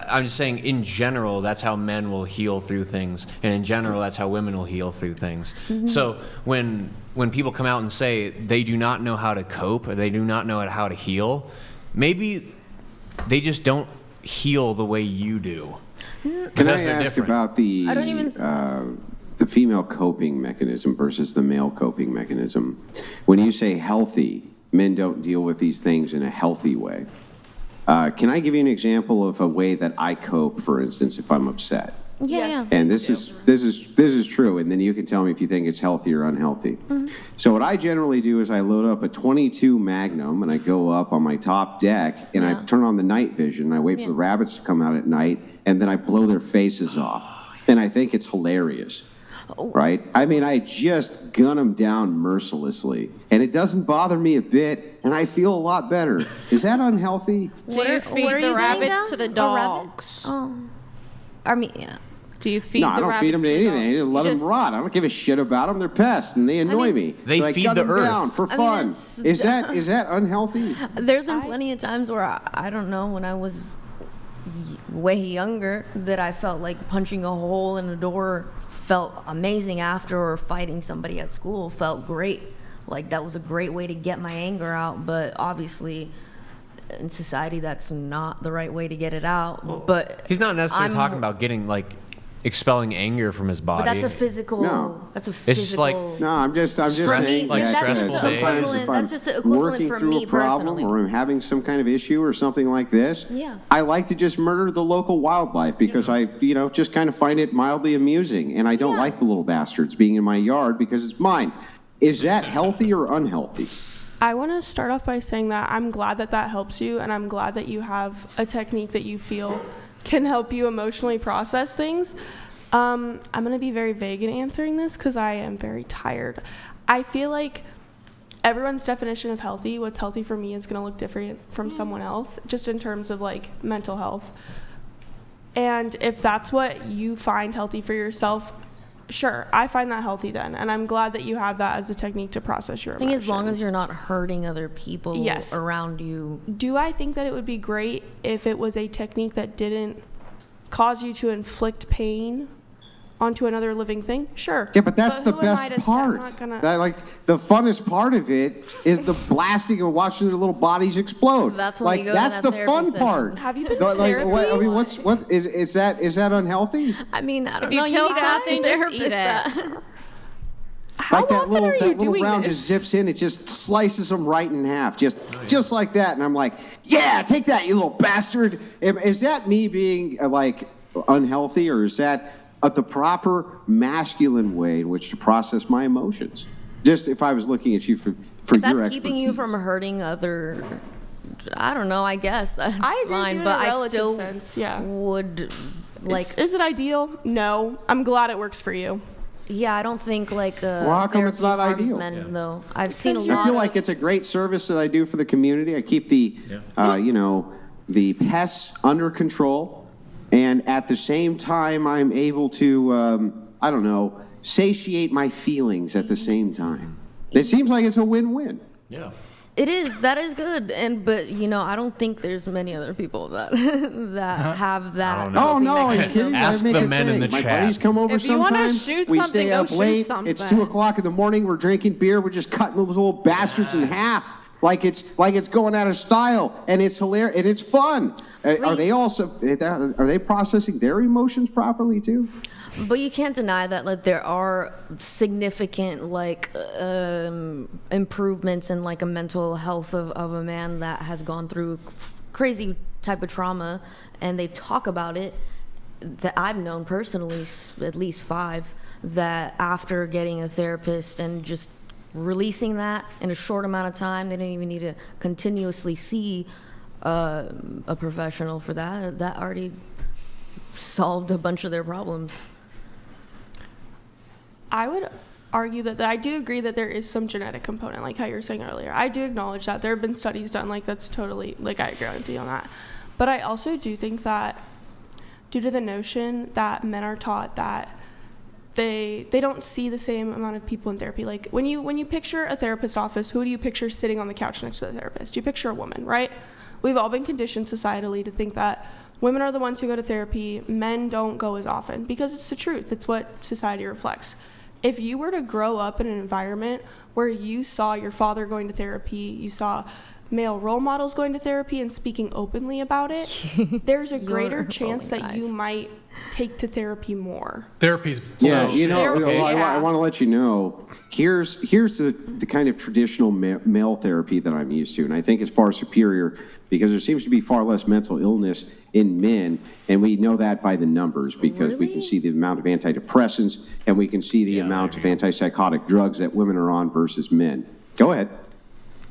I'm just saying, in general, that's how men will heal through things, and in general, that's how women will heal through things. Mhm. So when people come out and say they do not know how to cope or they do not know how to heal, maybe they just don't heal the way you do. Can I ask about the I don't even- the female coping mechanism versus the male coping mechanism? When you say healthy, men don't deal with these things in a healthy way. Can I give you an example of a way that I cope, for instance, if I'm upset? Yeah. And this is true, and then you can tell me if you think it's healthy or unhealthy. Mhm. So what I generally do is I load up a 22 Magnum and I go up on my top deck and I turn on the night vision and I wait for the rabbits to come out at night and then I blow their faces off. And I think it's hilarious. Right? I mean, I just gun them down mercilessly and it doesn't bother me a bit and I feel a lot better. Is that unhealthy? Do you feed the rabbits to the dogs? Oh. I mean, yeah. Do you feed No, the I don't rabbits feed them to the anything. dogs? I just let them rot. I don't give a shit about them. They're pests and they annoy me. They So I feed gun the them earth. down for I mean, fun. there's- Is that unhealthy? There's been plenty of times where I don't know, when I was way younger, that I felt like punching a hole in a door felt amazing after, or fighting somebody at school felt great. Like that was a great way to get my anger out, but obviously in society that's not the right way to get it out. But He's not necessarily I'm- talking about getting expelling anger from his body. But that's a physical. No. That's a It's physical. just like No, I'm just saying like that stressful days. sometimes if I'm That's just the equivalent working for through me a problem personally. or I'm having some kind of issue or something like this, Yeah. I like to just murder the local wildlife because I, just kind of find it mildly amusing, and I don't like the little bastards being in my yard because it's mine. Is that healthy or unhealthy? I want to start off by saying that I'm glad that that helps you, and I'm glad that you have a technique that you feel can help you emotionally process things. I'm going to be very vague in answering this because I am very tired. I feel like everyone's definition of healthy, what's healthy for me is going to look different from someone else, just in terms of mental health. And if that's what you find healthy for yourself, sure, I find that healthy then. And I'm glad that you have that as a technique to process your I think emotions. as long as you're not hurting other people Yes. around you. Do I think that it would be great if it was a technique that didn't cause you to inflict pain onto another living thing? Sure. Yeah, but that's the who am I best to say? I'm part. not gonna- The funnest part of it is the blasting and watching their little bodies explode. That's when you go to that's that the therapy fun session. part. Have you been The- to therapy? what is that unhealthy? I mean, I don't If you know. kill need to ask something, a just therapist eat it. that. How that often are you little doing round this? just zips in, it just slices them right in half, just like that. And I'm like, yeah, take that, you little bastard. Is that me being unhealthy, or is that the proper masculine way in which to process my emotions? Just if I was looking at you for If your that's keeping you expertise. from hurting other, I don't know. I guess that's I agree with fine, you in but a I relative still sense, yeah. would Is it ideal? No. I'm glad it works for you. Yeah, I don't think Well, how come it's therapy not harms ideal? men, though. I've seen a I lot. feel like it's a great service that I do for the community. I keep the pests under control, and at the same time, I'm able to, satiate my feelings at the same time. It seems like it's a win-win. Yeah. It is. That is good. But I don't think there's many other people that that have that. Oh no! Are you kidding? Ask I make the a men in thing. the My chat. buddies come over If you wanna sometimes. shoot We something, stay go up shoot late. something. It's 2:00 in the morning. We're drinking beer. We're just cutting those little bastards in half, like it's going out of style, and it's hilarious and it's fun. Are they processing their emotions properly too? But you can't deny that there are significant improvements in a mental health of a man that has gone through crazy type of trauma, and they talk about it. That I've known personally, at least 5, that after getting a therapist and just releasing that in a short amount of time, they didn't even need to continuously see a professional for that. That already solved a bunch of their problems. I would argue that I do agree that there is some genetic component, like how you were saying earlier. I do acknowledge that. There have been studies done, like that's totally, like I agree with you on that. But I also do think that due to the notion that men are taught that they don't see the same amount of people in therapy. Like when you picture a therapist office, who do you picture sitting on the couch next to the therapist? You picture a woman, right? We've all been conditioned societally to think that women are the ones who go to therapy, men don't go as often, because it's the truth. It's what society reflects. If you were to grow up in an environment where you saw your father going to therapy, you saw male role models going to therapy and speaking openly about it, there's a greater chance that you might take to therapy more. Therapy's I want to let you know, here's the kind of traditional male therapy that I'm used to, and I think it's far superior because there seems to be far less mental illness in men, and we know that by the numbers because we can see the amount of antidepressants and we can see the amount of antipsychotic drugs that women are on versus men. Go ahead.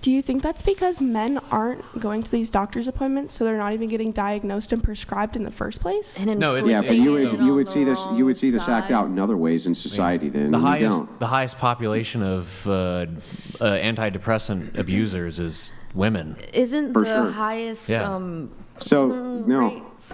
Do you think that's because men aren't going to these doctor's appointments, so they're not even getting diagnosed and prescribed in the first place? But you would see this act out in other ways in society. Then The highest population of antidepressant abusers is women. Isn't For the sure. highest Yeah.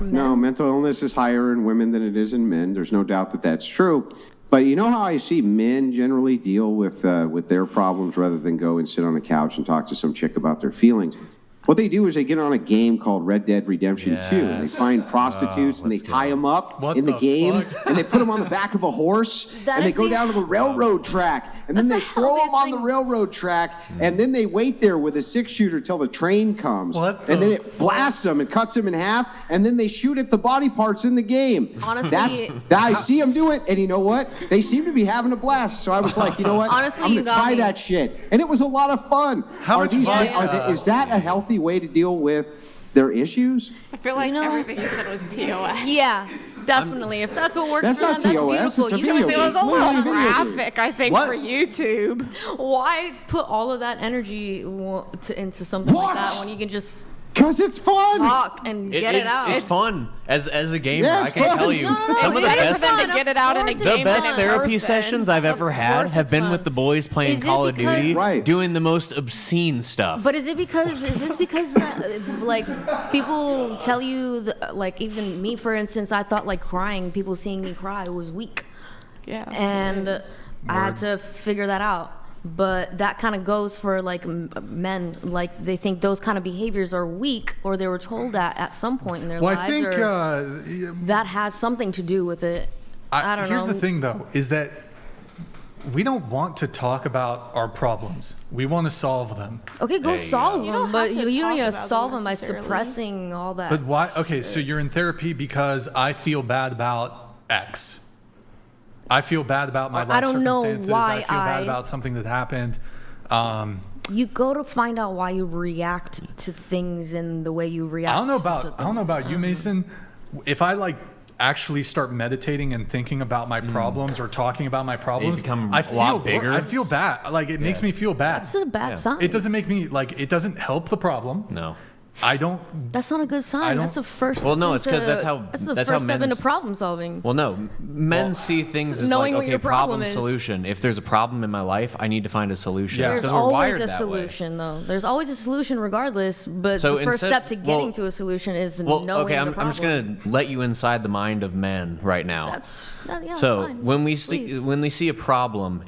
No, mental illness is higher in women than it is in men. There's no doubt that that's true. But you know how I see men generally deal with their problems rather than go and sit on a couch and talk to some chick about their feelings? What they do is they get on a game called Red Dead Redemption 2, and they find prostitutes and they tie them up in the game, and they put them on the back of a horse, and they go down to the railroad track, and then they throw them on the railroad track, and then they wait there with a 6-shooter till the train comes, and then it blasts them and cuts them in half, and then they shoot at the body parts in the game. Honestly, I see them do it, and you know what? They seem to be having a blast. So I was like, you know what? Honestly, I'm you gonna got try me. that shit, and it was a lot of fun. Is that a healthy way to deal with their issues? I feel like everything you said was TOS. Yeah, definitely. If that's what works That's for not them, TOS, that's beautiful. it's a You video guys, game. it was a It's literally little a video game. Graphic, I think, What? for YouTube. Why put all of that energy into something like that when you can just Because it's fun. talk and get it out? It's fun. As a gamer, Yeah, I it's can fun. tell you, No, some of the It's better best, for them to get it out in a the game best than in therapy person. sessions I've ever had course have it's been fun. with the boys playing Is it Call of Duty, because- doing the most obscene stuff. But is this because like people tell you like even me for instance, I thought like crying, people seeing me cry was weak. Yeah. And I had to figure that out. But that kind of goes for like men, like they think those kind of behaviors are weak, or they were told that at some point in their Well, lives, I think or that has something to do with it. I don't know. Here's the thing, though, is that we don't want to talk about our problems. We want to solve them. Okay, go solve You them, don't but have to you don't talk need to about solve them them by necessarily. suppressing all that. But why? Okay, so you're in therapy because I feel bad about X. I feel bad about my life I don't know circumstances. why I feel bad about something that happened. You go to find out why you react to things in the way you react. I don't know to about things. you, Mason. If I like actually start meditating and thinking about my problems or talking about my problems, become I a feel lot bigger. I feel bad. Like it makes me feel bad. That's a bad sign. It doesn't make me like it doesn't help the problem. No. I don't. That's not a good sign. That's the first. Well, no, thing it's 'cause to- that's how- That's the that's how first step men's- into problem solving. Well, no, men see things as Knowing like, what okay, your problem problem is. solution. If there's a problem in my life, I need to find a solution. Yeah. It's There's 'cause we're always wired a that way. solution, though. There's always a solution, regardless. But So the first instead- step to getting well- to a solution is Well, knowing okay, the I'm problem. just gonna let you inside the mind of men right now. Yeah, so fine. when we Please. see a problem,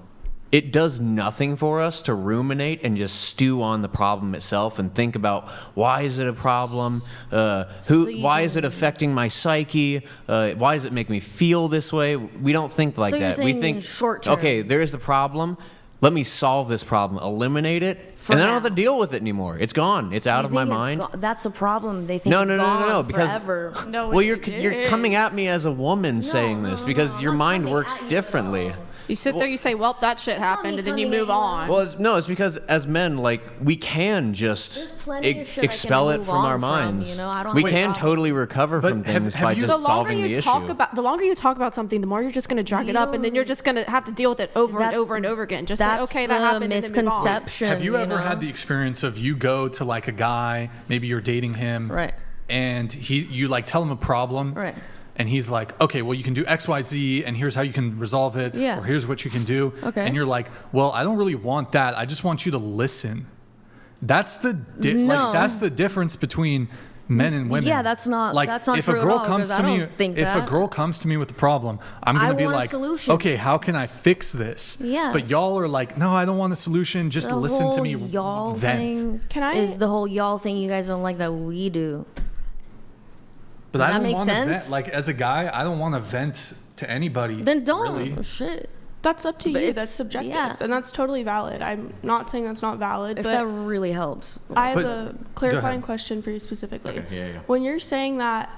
it does nothing for us to ruminate and just stew on the problem itself and think about why is it a problem, why is it affecting my psyche, why does it make me feel this way? We don't think like So you're that. We saying think short term. okay, there's the problem. Let me solve this problem, eliminate it, and then I don't have to deal with it anymore. It's gone. It's out You of my think it's mind. That's a problem. They think No, it's no, no, no, gone no, because forever. well, you're coming at me as a woman saying this because your mind works differently. You sit there, you say, well, that shit happened, and then you move on. Well, it's because as men, like we can just plenty of shit I can expel it move from on our from, minds. you know? I don't We have a can problem. totally recover from things by just the longer solving the you issue. talk about, the longer you talk about something, the more you're just going to drag it up, and then you're just going to have to deal with it over and over and over again. Just say, that's okay, that the happened, and then move on. misconception. Have you ever know? had the experience of you go to like a guy, maybe you're dating him, Right. and you like tell him a problem, Right. and he's like, okay, well, you can do X, Y, Z, and here's how you can resolve it, Yeah. or here's what you can do. Okay. And you're like, well, I don't really want that. I just want you to listen. That's the No. that's the difference between men and women. Yeah, that's not if true a girl at all, comes 'cause to I me don't think if that. a girl comes to me with a problem, I'm going I to be want a like, solution. okay, how can I fix this? Yeah. But y'all are like, no, I don't want a solution. Just The listen to whole me y'all vent. thing is the whole y'all thing you guys don't like that we do. But Does I that don't make want to sense? vent. Like, as a guy, I don't want to vent to anybody. Then don't. Really. Shit. That's up to But you. it's- That's subjective, yeah. and that's totally valid. I'm not saying that's not valid. If but that really helps. I have But- a go clarifying ahead. question for you specifically. Okay, yeah. When you're saying that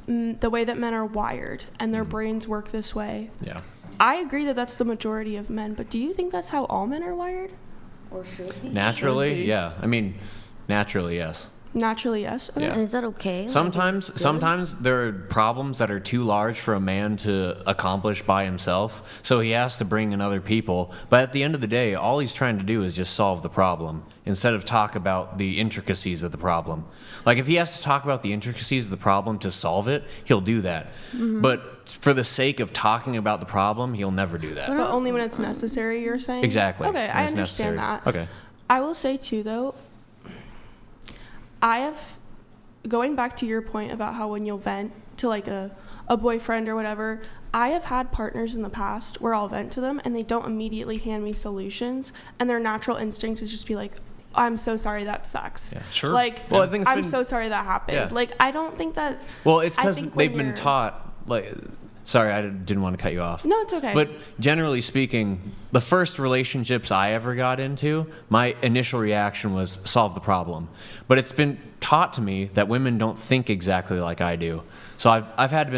the way that men are wired and Mm. their brains work this way, Yeah. I agree that that's the majority of men. But do you think that's how all men are wired? Or should be? Naturally, yeah. I mean, naturally, yes. Naturally, yes. Okay. Yeah. And is that okay? Like, Sometimes, it's good? sometimes there are problems that are too large for a man to accomplish by himself, so he has to bring in other people. But at the end of the day, all he's trying to do is just solve the problem instead of talk about the intricacies of the problem. Like if he has to talk about the intricacies of the problem to solve it, he'll do that. Mhm. But for the sake of talking about the problem, he'll never do that. But only when it's necessary, you're saying? Exactly. Okay, when I it's understand necessary. that. Okay. I will say too, though, I have, going back to your point about how when you'll vent to like a boyfriend or whatever, I have had partners in the past where I'll vent to them and they don't immediately hand me solutions, and their natural instinct is just be like, I'm so sorry, that sucks. Yeah. Sure. Like, Well, I think it's I'm been- so sorry that happened. Yeah. Like, I don't think that. Well, it's I because think when they've been you're- taught, like, sorry, I didn't want to cut you off. No, it's okay. But generally speaking, the first relationships I ever got into, my initial reaction was solve the problem. But it's been taught to me that women don't think exactly like I do. So I've had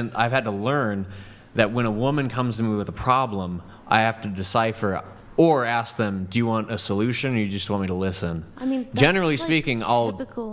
to learn that when a woman comes to me with a problem, I have to decipher or ask them, do you want a solution or you just want me to listen? I mean, that's generally like speaking, typical.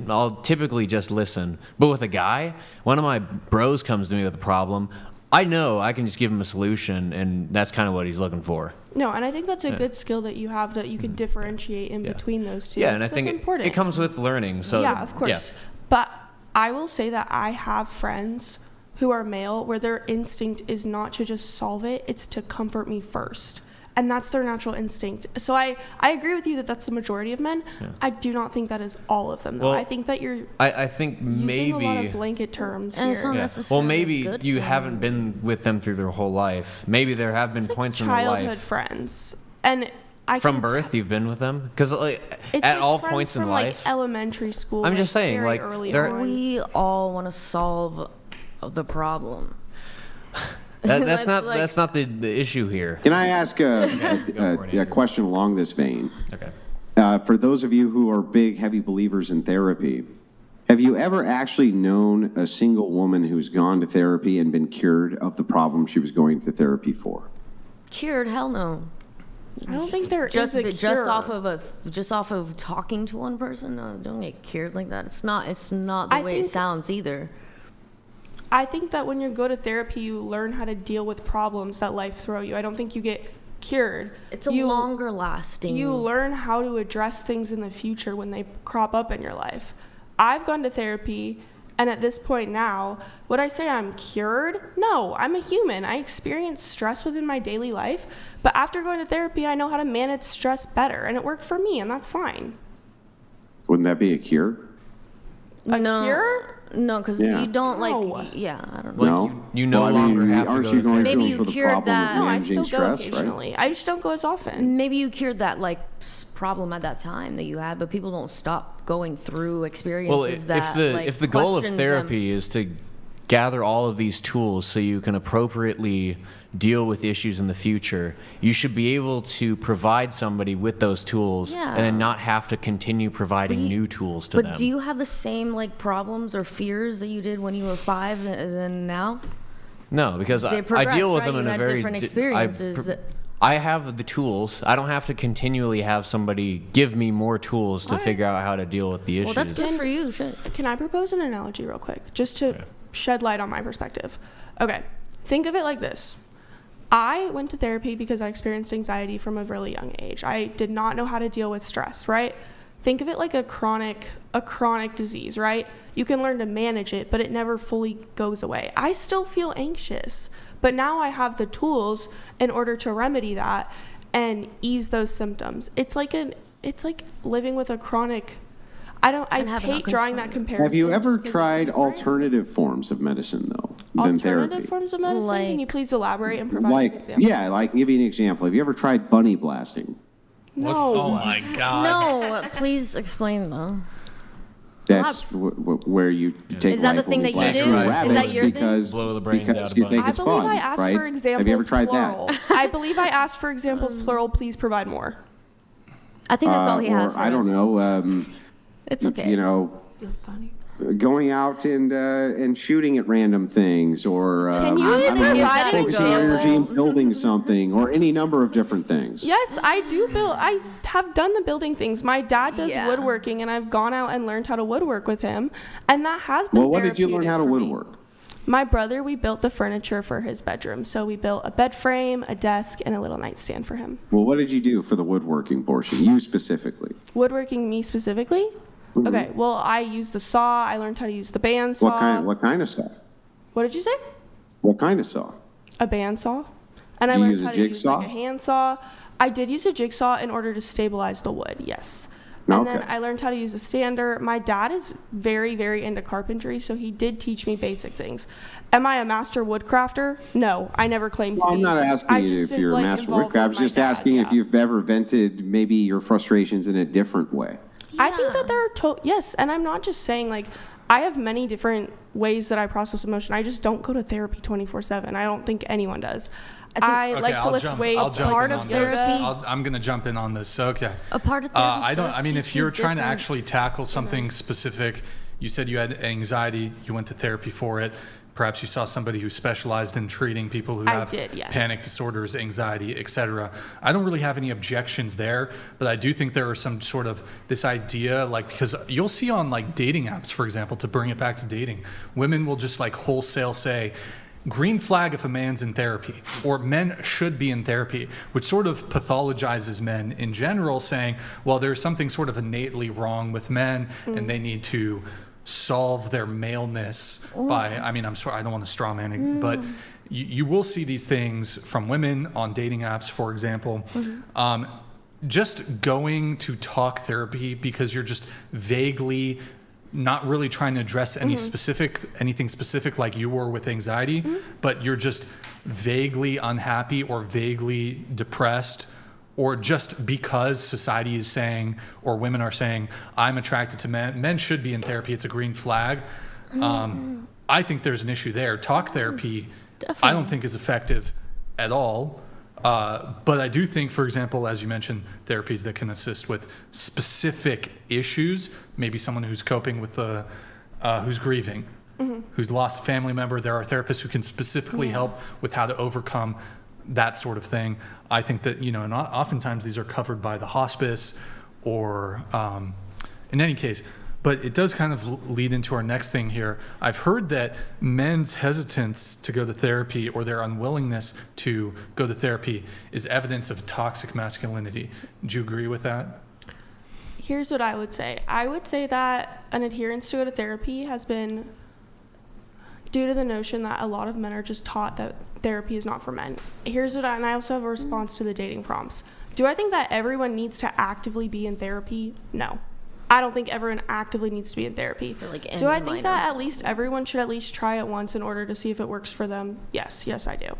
I'll typically just listen. But with a guy, one of my bros comes to me with a problem, I know I can just give him a solution, and that's kind of what he's looking for. No, and I think that's a Yeah. good skill that you have, that you can differentiate in between those two. Yeah, and I 'cause think that's important. it comes with learning. So yeah, of course. But I will say that I have friends who are male where their instinct is not to just solve it, it's to comfort me first. And that's their natural instinct. So I agree with you that that's the majority of men. Yeah. I do not think that is all of them, though. Well, I think that you're I think maybe. using a lot of blanket terms And here. it's not Yeah. necessarily Well, maybe good you for haven't been with them through their whole life. Maybe there have been points in their childhood life. friends. And I From can birth, you've been with them? Because like, It's at like all friends points in from, life. like elementary school. I'm like, just saying, very like, early there- on. We all want to solve the problem. That's not like- that's not the issue here. Can I ask a question along this vein? Okay. For those of you who are big, heavy believers in therapy, have you ever actually known a single woman who's gone to therapy and been cured of the problem she was going to therapy for? Cured? Hell no. I don't think there is Just a just cure. off of talking to one person. No, don't get cured like that. It's not the I way it think- sounds either. I think that when you go to therapy, you learn how to deal with problems that life throw you. I don't think you get cured. It's a longer lasting. You learn how to address things in the future when they crop up in your life. I've gone to therapy, and at this point now, would I say I'm cured? No, I'm a human. I experience stress within my daily life, but after going to therapy, I know how to manage stress better, and it worked for me, and that's fine. Wouldn't that be a cure? A no, cure? No, because Yeah. you don't No. like. Yeah, I don't know. No? you no Well, I mean, longer have to aren't go you to going Maybe to you for the cured problem that. of No, I managing still go stress, right? occasionally. I just don't go as often. Maybe you cured that like problem at that time that you had, but people don't stop going through experiences Well, that if the goal of questions therapy is to gather all of these tools so you can appropriately deal with issues in the future, you should be able to provide somebody with those tools Yeah. and then not have to continue providing new tools to But them. do you have the same like problems or fears that you did when you were 5 than now? No, because They I progress, deal with right? them in You a had very different experiences. I have the tools. I don't have to continually have somebody give me more tools to figure out how to deal with the issues. Well, that's good for you. Shit. Can I propose an analogy real quick, just to shed light on my perspective? Okay, think of it like this. I went to therapy because I experienced anxiety from a really young age. I did not know how to deal with stress, right? think of it like a chronic disease, right? You can learn to manage it, but it never fully goes away. I still feel anxious, but now I have the tools in order to remedy that and ease those symptoms. It's like living with a chronic. I hate drawing that comparison. Have you ever tried alternative forms of medicine, though, than therapy? Alternative forms of medicine? Can you please elaborate and provide some examples? Yeah, like give you an example. Have you ever tried bunny blasting? No. Oh my God. No, please explain though. That's where you take. Is that the thing that you do? Is that your because, Blow the brains because out of you bunnies. think it's I believe fun, I asked right? for examples. Have you ever tried plural. that? I believe I asked for examples plural. Please provide more. I think that's all he has for I don't us. know. It's okay. You know, going out and shooting at random things, or Can you provide an focusing your energy in example? building something, or any number of different things. Yes, I do build. I have done the building things. My dad does woodworking, and I've gone out and learned how to woodwork with him, and that has been. Well, what did you learn how to therapeutic for me. woodwork? My brother, we built the furniture for his bedroom. So we built a bed frame, a desk, and a little nightstand for him. Well, what did you do for the woodworking portion? You specifically. Woodworking, me specifically? Mhm. Okay, well, I used the saw. I learned how to use the bandsaw. What kind of saw? What did you say? What kind of saw? A bandsaw. And I Do you learned use a how to use jigsaw? like a handsaw. I did use a jigsaw in order to stabilize the wood, yes. And then I learned how to use a stander. My dad is very, very into carpentry, so he did teach me basic things. Am I a master woodcrafter? No, I never claimed to be. I'm not asking you if you're a master woodcrafter. I was just asking if you've ever vented maybe your frustrations in a different way. I think that there are yes, and I'm not just saying like I have many different ways that I process emotion. I just don't go to therapy 24/7. I don't think anyone does. I like to lift weights. I'll jump part in of on therapy. this. I'm going to jump in on this. Okay. A part of therapy. I mean, if you're trying to actually tackle something specific, you said you had anxiety, you went to therapy for it. Perhaps you saw somebody who specialized in treating people who have panic disorders, anxiety, etc. I don't really have any objections there, but I do think there are some sort of this idea, like, because you'll see on like dating apps, for example, to bring it back to dating, women will just like wholesale say, green flag if a man's in therapy, or men should be in therapy, which sort of pathologizes men in general, saying, well, there's something sort of innately wrong with men and they need to solve their maleness by, I mean, I'm sorry, I don't want to straw man it, but you will see these things from women on dating apps, for example. Just going to talk therapy because you're just vaguely not really trying to address anything specific like you were with anxiety, but you're just vaguely unhappy or vaguely depressed, or just because society is saying, or women are saying, I'm attracted to men, men should be in therapy, it's a green flag. I think there's an issue there. Talk therapy, I don't think is effective at all. But I do think, for example, as you mentioned, therapies that can assist with specific issues, maybe someone who's coping with who's grieving, who's lost a family member. There are therapists who can specifically help with how to overcome that sort of thing. I think that, and oftentimes these are covered by the hospice or in any case. But it does kind of lead into our next thing here. I've heard that men's hesitance to go to therapy or their unwillingness to go to therapy is evidence of toxic masculinity. Do you agree with that? Here's what I would say. I would say that an adherence to go to therapy has been due to the notion that a lot of men are just taught that therapy is not for men. And I also have a response to the dating prompts. Do I think that everyone needs to actively be in therapy? No. I don't think everyone actively needs to be in therapy. Do I think that at least everyone should at least try it once in order to see if it works for them? Yes, I do.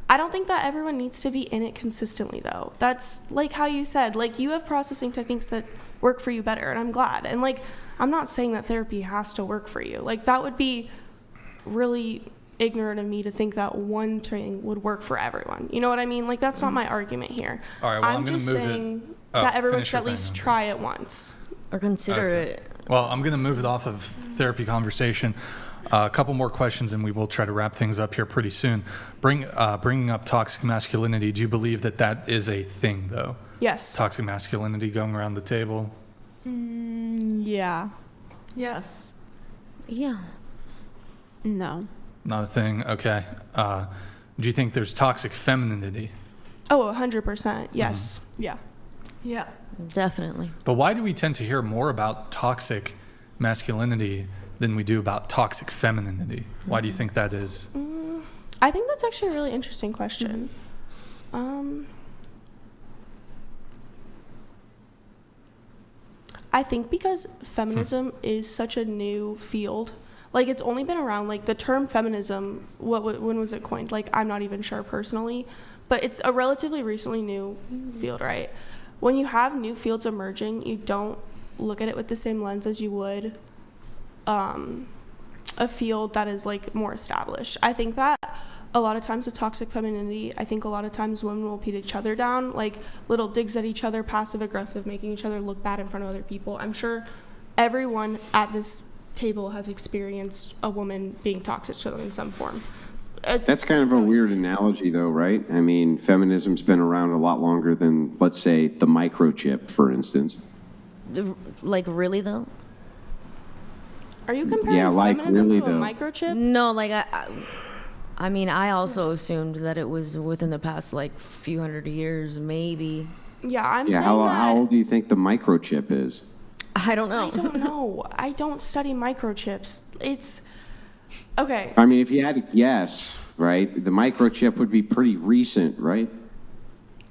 I don't think that everyone needs to be in it consistently, though. That's like how you said, like, you have processing techniques that work for you better, and I'm glad. And like, I'm not saying that therapy has to work for you. Like, that would be really ignorant of me to think that one thing would work for everyone. You know what I mean? Like, that's not my argument here. All right, well, I'm just gonna move saying that everyone should at least try it once. Or consider it. Well, I'm going to move it off of therapy conversation. A couple more questions, and we will try to wrap things up here pretty soon. Bringing up toxic masculinity, do you believe that is a thing, though? Yes. Toxic masculinity going around the table? Yeah. Yes. Yeah. No. Not a thing? Okay. Do you think there's toxic femininity? Oh, 100%. Yes. Yeah. Yeah. Definitely. But why do we tend to hear more about toxic masculinity than we do about toxic femininity? Why do you think that is? I think that's actually a really interesting question. I think because feminism is such a new field. Like, it's only been around, like, the term feminism, when was it coined? Like, I'm not even sure personally, but it's a relatively recently new field, right? When you have new fields emerging, you don't look at it with the same lens as you would a field that is, like, more established. I think that a lot of times with toxic femininity, I think a lot of times women will beat each other down, like little digs at each other, passive aggressive, making each other look bad in front of other people. I'm sure everyone at this table has experienced a woman being toxic to them in some form. That's kind of a weird analogy, though, right? I mean, feminism's been around a lot longer than, let's say, the microchip, for instance. Like, really, though? Are you comparing feminism really, to a though. microchip? No, like, I mean, I also assumed that it was within the past, like, few hundred years, maybe. Yeah, I'm saying how old do you think the microchip is? I don't know. I don't know. I don't study microchips. It's okay. I mean, if you had to guess, right, the microchip would be pretty recent, right?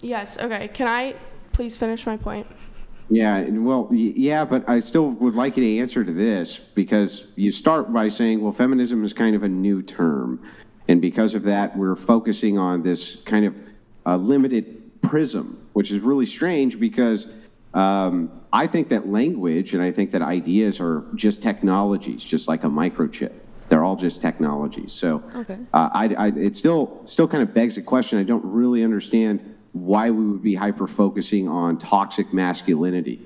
Yes. Okay. Can I please finish my point? Yeah, well, yeah, but I still would like you to answer to this, because you start by saying, well, feminism is kind of a new term. And because of that, we're focusing on this kind of limited prism, which is really strange because I think that language and I think that ideas are just technologies, just like a microchip. They're all just technologies. So Okay. It still kind of begs the question. I don't really understand why we would be hyper-focusing on toxic masculinity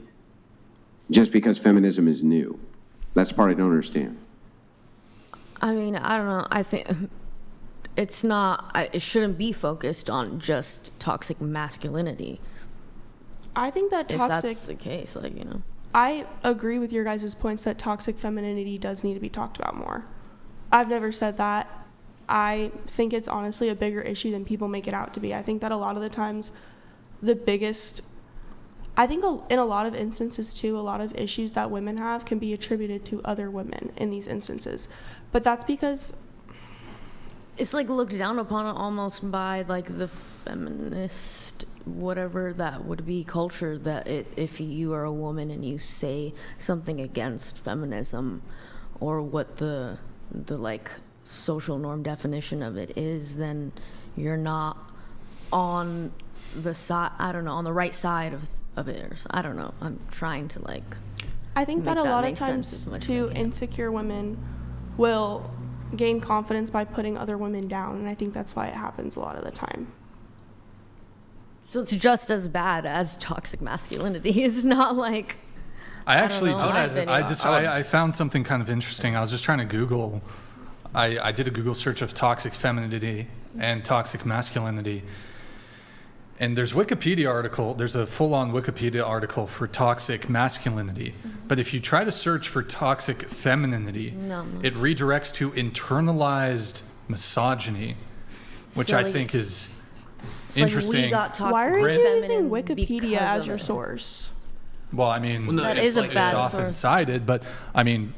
just because feminism is new. That's the part I don't understand. I mean, I don't know. I think it's not, it shouldn't be focused on just toxic masculinity. I think that If toxic. that's the case, like, you know. I agree with your guys' points that toxic femininity does need to be talked about more. I've never said that. I think it's honestly a bigger issue than people make it out to be. I think that a lot of the times I think in a lot of instances too, a lot of issues that women have can be attributed to other women in these instances. But that's because it's like looked down upon almost by like the feminist whatever that would be culture, that if you are a woman and you say something against feminism or what the like social norm definition of it is, then you're not on the side, I don't know, on the right side of it, or I don't know. I'm trying to like I think that a lot of make sense times as much as too, I can. insecure women will gain confidence by putting other women down, and I think that's why it happens a lot of the time. So it's just as bad as toxic masculinity. It's not like I actually don't know. I found something kind of interesting. I was just trying to Google. I did a Google search of toxic femininity and toxic masculinity. And there's Wikipedia article, there's a full-on Wikipedia article for toxic masculinity. But if you try to search for toxic femininity, it redirects to internalized misogyny, which I think is interesting. Why are you using Wikipedia as your source? Well, I mean, That is a bad it's often source. cited, but I mean,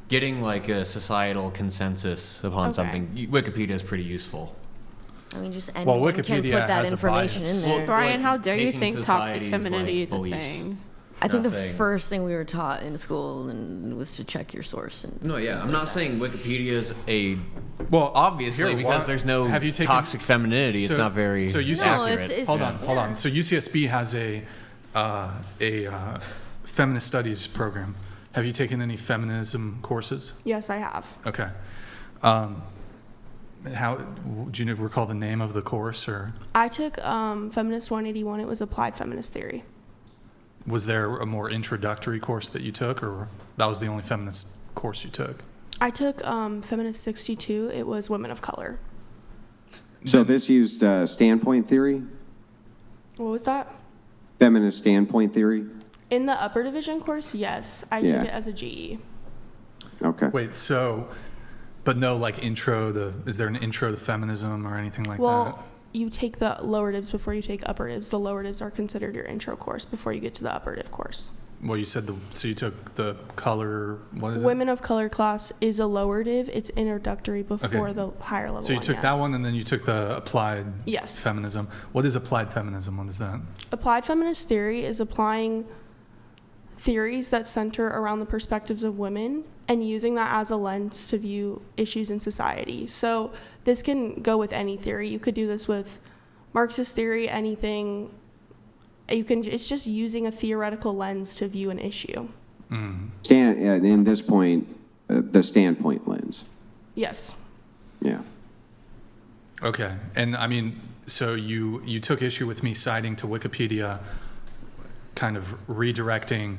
getting like a societal consensus upon something, Wikipedia is pretty useful. I mean, just anyone can put that information in there. Brian, how dare you think toxic society's, femininity like, is a beliefs. thing? I think the saying- first thing we were taught in school was to check your source. No, yeah, I'm not saying Wikipedia is a well, obviously here, because why- there's no have you taken- toxic femininity. It's not very So UCS, accurate. hold on. So UCSB has a feminist studies program. Have you taken any feminism courses? Yes, I have. Okay. How do you recall the name of the course, or I took Feminist 181. It was applied feminist theory. was there a more introductory course that you took, or that was the only feminist course you took? I took Feminist 62. It was women of color. So this used standpoint theory, What was that? feminist standpoint theory. In the upper division course, yes. I Yeah. took it as a GE. Okay. Wait, so, but no, like is there an intro to feminism or anything like Well, you take the loweratives before you take upperatives. The loweratives are considered your intro course before you get to the upperative course. Well, you said so you took the color, what is Women of color class is a lowertive. It's introductory before the higher level. So you took that one, and then you took the applied Yes. feminism. What is applied feminism? What is that? Applied feminist theory is applying theories that center around the perspectives of women and using that as a lens to view issues in society. So this can go with any theory. You could do this with Marxist theory, anything. It's just using a theoretical lens to view an issue. In this point, the standpoint lens. Yes. Yeah. Okay. And I mean, so you took issue with me citing to Wikipedia, kind of redirecting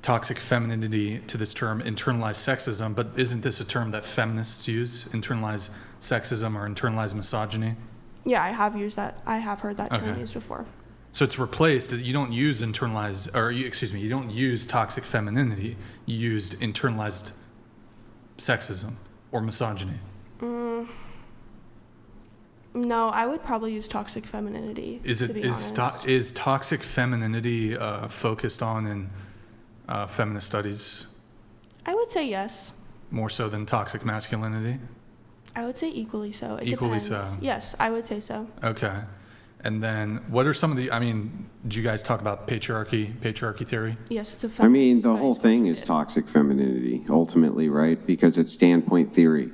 toxic femininity to this term internalized sexism, but isn't this a term that feminists use, internalized sexism or internalized misogyny? Yeah, I have used that. I have heard that term Okay. used before. So it's replaced. You don't use internalized, or you don't use toxic femininity. You used internalized sexism or misogyny. No, I would probably use toxic femininity. Is toxic femininity focused on in feminist studies I would say yes. more so than toxic masculinity? I would say equally so. It Equally depends. so. Yes, I would say so. Okay. And then what are some of the, I mean, do you guys talk about patriarchy theory? Yes, it's a I mean, the whole thing is toxic femininity, ultimately, right? Because it's standpoint theory.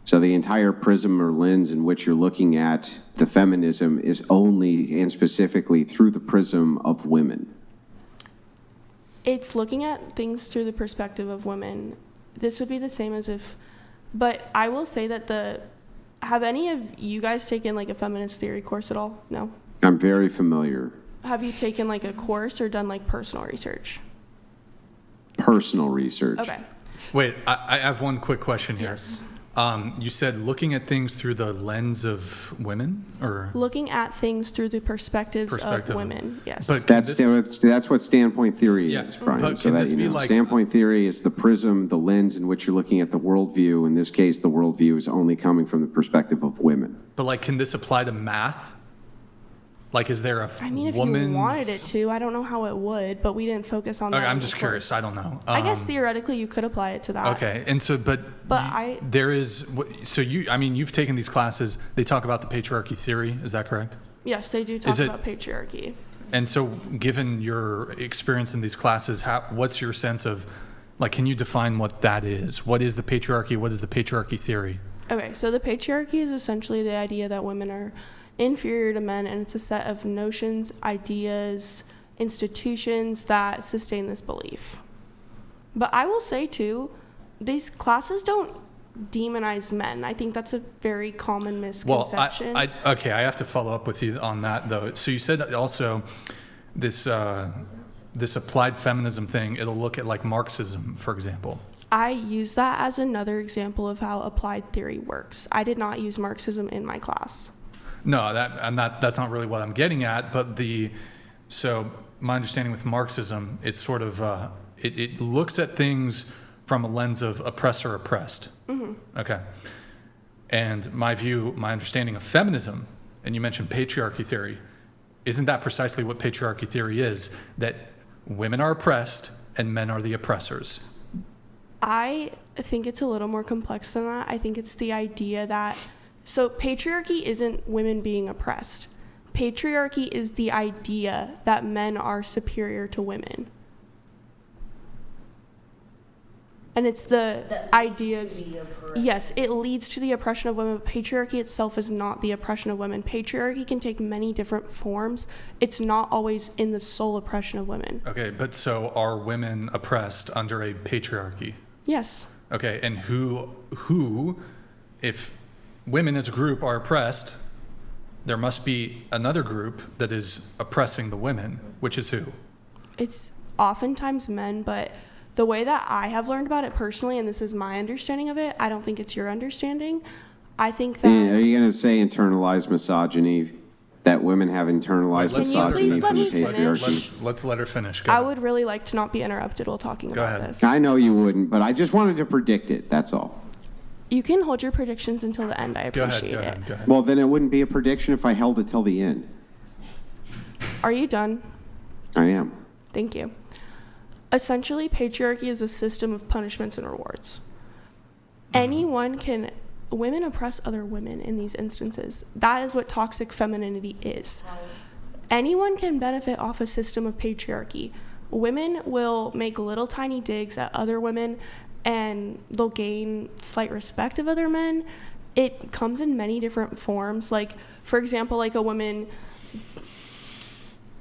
So the entire prism or lens in which you're looking at the feminism is only and specifically through the prism of women. It's looking at things through the perspective of women. This would be the same as if, but I will say that have any of you guys taken like a feminist theory course at all? No? I'm very familiar. Have you taken like a course or done like personal research? Personal research. Okay. Wait, I have one quick question here. Yes. You said looking at things through the lens of women, or Looking at things through the perspectives of women, yes. But That's what standpoint theory is, Brian. but So can that this you be know, like- standpoint theory is the prism, the lens in which you're looking at the worldview. In this case, the worldview is only coming from the perspective of women. But like, can this apply to math? Like, is there a I mean, if woman's... you wanted it to, I don't know how it would, but we didn't focus on that. Okay, in I'm the just course. curious. I don't know. I guess theoretically you could apply it to that. Okay, and so, there is, so you've taken these classes, they talk about the patriarchy theory, is that correct? Yes, they do talk Is it- about patriarchy. And so, given your experience in these classes, what's your sense of, like, can you define what that is? What is the patriarchy? What is the patriarchy theory? Okay, so the patriarchy is essentially the idea that women are inferior to men, and it's a set of notions, ideas, institutions that sustain this belief. But I will say too, these classes don't demonize men. I think that's a very common misconception. Well, I have to follow up with you on that though. So you said that also this applied feminism thing, it'll look at like Marxism, for example. I use that as another example of how applied theory works. I did not use Marxism in my class. No, that's not really what I'm getting at, but so my understanding with Marxism, it's sort of, it looks at things from a lens of oppressor oppressed. Mm-hmm. Okay. And my understanding of feminism, and you mentioned patriarchy theory, isn't that precisely what patriarchy theory is? That women are oppressed and men are the oppressors. I think it's a little more complex than that. I think it's the idea that, so patriarchy isn't women being oppressed. Patriarchy is the idea that men are superior to women. And it's the ideas. Yes, it leads to the oppression of women. But patriarchy itself is not the oppression of women. Patriarchy can take many different forms. It's not always in the sole oppression of women. Okay, but so are women oppressed under a patriarchy? Yes. Okay, and who, if women as a group are oppressed, there must be another group that is oppressing the women, which is who? It's oftentimes men, but the way that I have learned about it personally, and this is my understanding of it, I don't think it's your understanding. I think that... Are you going to say internalized misogyny, that women have internalized misogyny from the patriarchy? Let's let her finish. Go I ahead. would really like to not be interrupted while talking about this. I know you wouldn't, but I just wanted to predict it, that's all. You can hold your predictions until the end. I appreciate it. Go ahead. Well, then it wouldn't be a prediction if I held it till the end. Are you done? I am. Thank you. Essentially, patriarchy is a system of punishments and rewards. Women oppress other women in these instances. That is what toxic femininity is. Anyone can benefit off a system of patriarchy. Women will make little tiny digs at other women and they'll gain slight respect of other men. It comes in many different forms. Like, for example, like a woman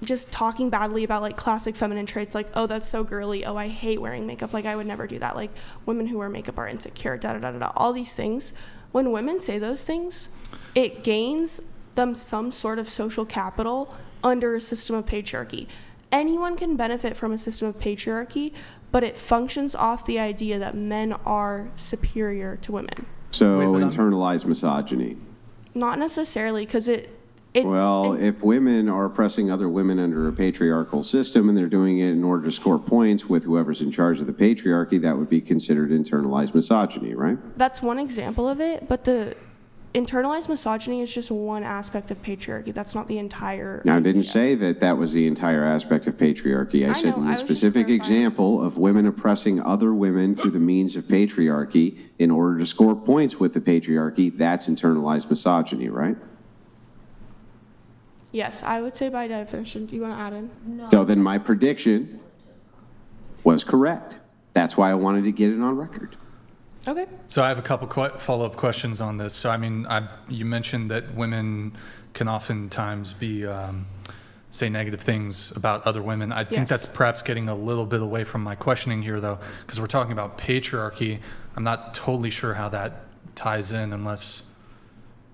just talking badly about like classic feminine traits, like, oh, that's so girly, oh, I hate wearing makeup, like I would never do that, like women who wear makeup are insecure, da da da da, all these things. When women say those things, it gains them some sort of social capital under a system of patriarchy. Anyone can benefit from a system of patriarchy, but it functions off the idea that men are superior to women. So internalized misogyny. Not necessarily, because if women are oppressing other women under a patriarchal system and they're doing it in order to score points with whoever's in charge of the patriarchy, that would be considered internalized misogyny, right? That's one example of it, but the internalized misogyny is just one aspect of patriarchy. That's not the entire Now, I didn't say that that was the entire aspect of patriarchy. I said in the specific example of women oppressing other women through the means of patriarchy in order to score points with the patriarchy, that's internalized misogyny, right? Yes, I would say by definition. Do you want to add in? No. So then my prediction was correct. That's why I wanted to get it on record. Okay. So I have a couple follow-up questions on this. So I mean, you mentioned that women can oftentimes be say negative things about other women. I think that's perhaps getting a little bit away from my questioning here, though, because we're talking about patriarchy. I'm not totally sure how that ties in unless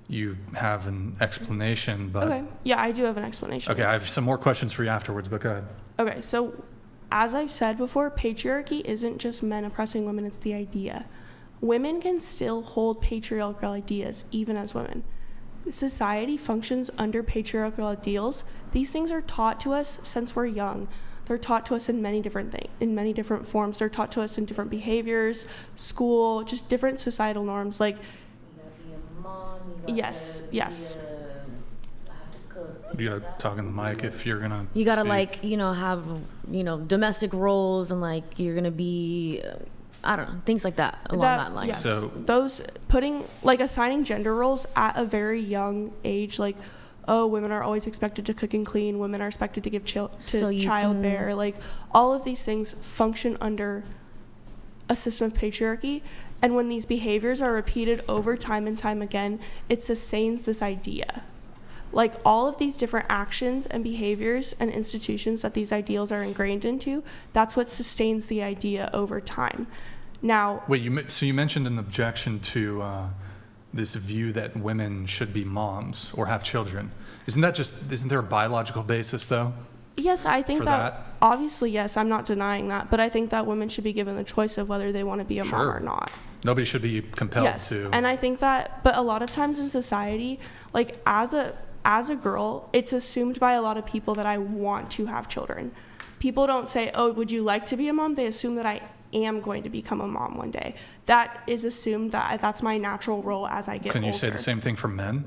you have an explanation. But okay. Yeah, I do have an explanation. Okay, I have some more questions for you afterwards, but go ahead. Okay, so as I've said before, patriarchy isn't just men oppressing women, it's the idea. Women can still hold patriarchal ideas, even as women. Society functions under patriarchal ideals. These things are taught to us since we're young. They're taught to us in many different things, in many different forms. They're taught to us in different behaviors, school, just different societal norms. Like, yes. You gotta talk in the mic if you're gonna. You gotta speak. have domestic roles and you're gonna be. I don't know, things like that along that line. Yes. So those assigning gender roles at a very young age, like, oh, women are always expected to cook and clean, women are expected to give childbear, like all of these things function under a system of patriarchy. And when these behaviors are repeated over time and time again, it sustains this idea. Like all of these different actions and behaviors and institutions that these ideals are ingrained into, that's what sustains the idea over time. Now, wait, so you mentioned an objection to this view that women should be moms or have children. Isn't there a biological basis though? Yes, I think that obviously, yes, I'm not denying that, but I think that women should be given the choice of whether they want to be a mom or not. Nobody should be compelled to. And I think that, but a lot of times in society, like as a girl, it's assumed by a lot of people that I want to have children. People don't say, oh, would you like to be a mom? They assume that I am going to become a mom one day. That is assumed that that's my natural role as I get older. Can you say the same thing for men?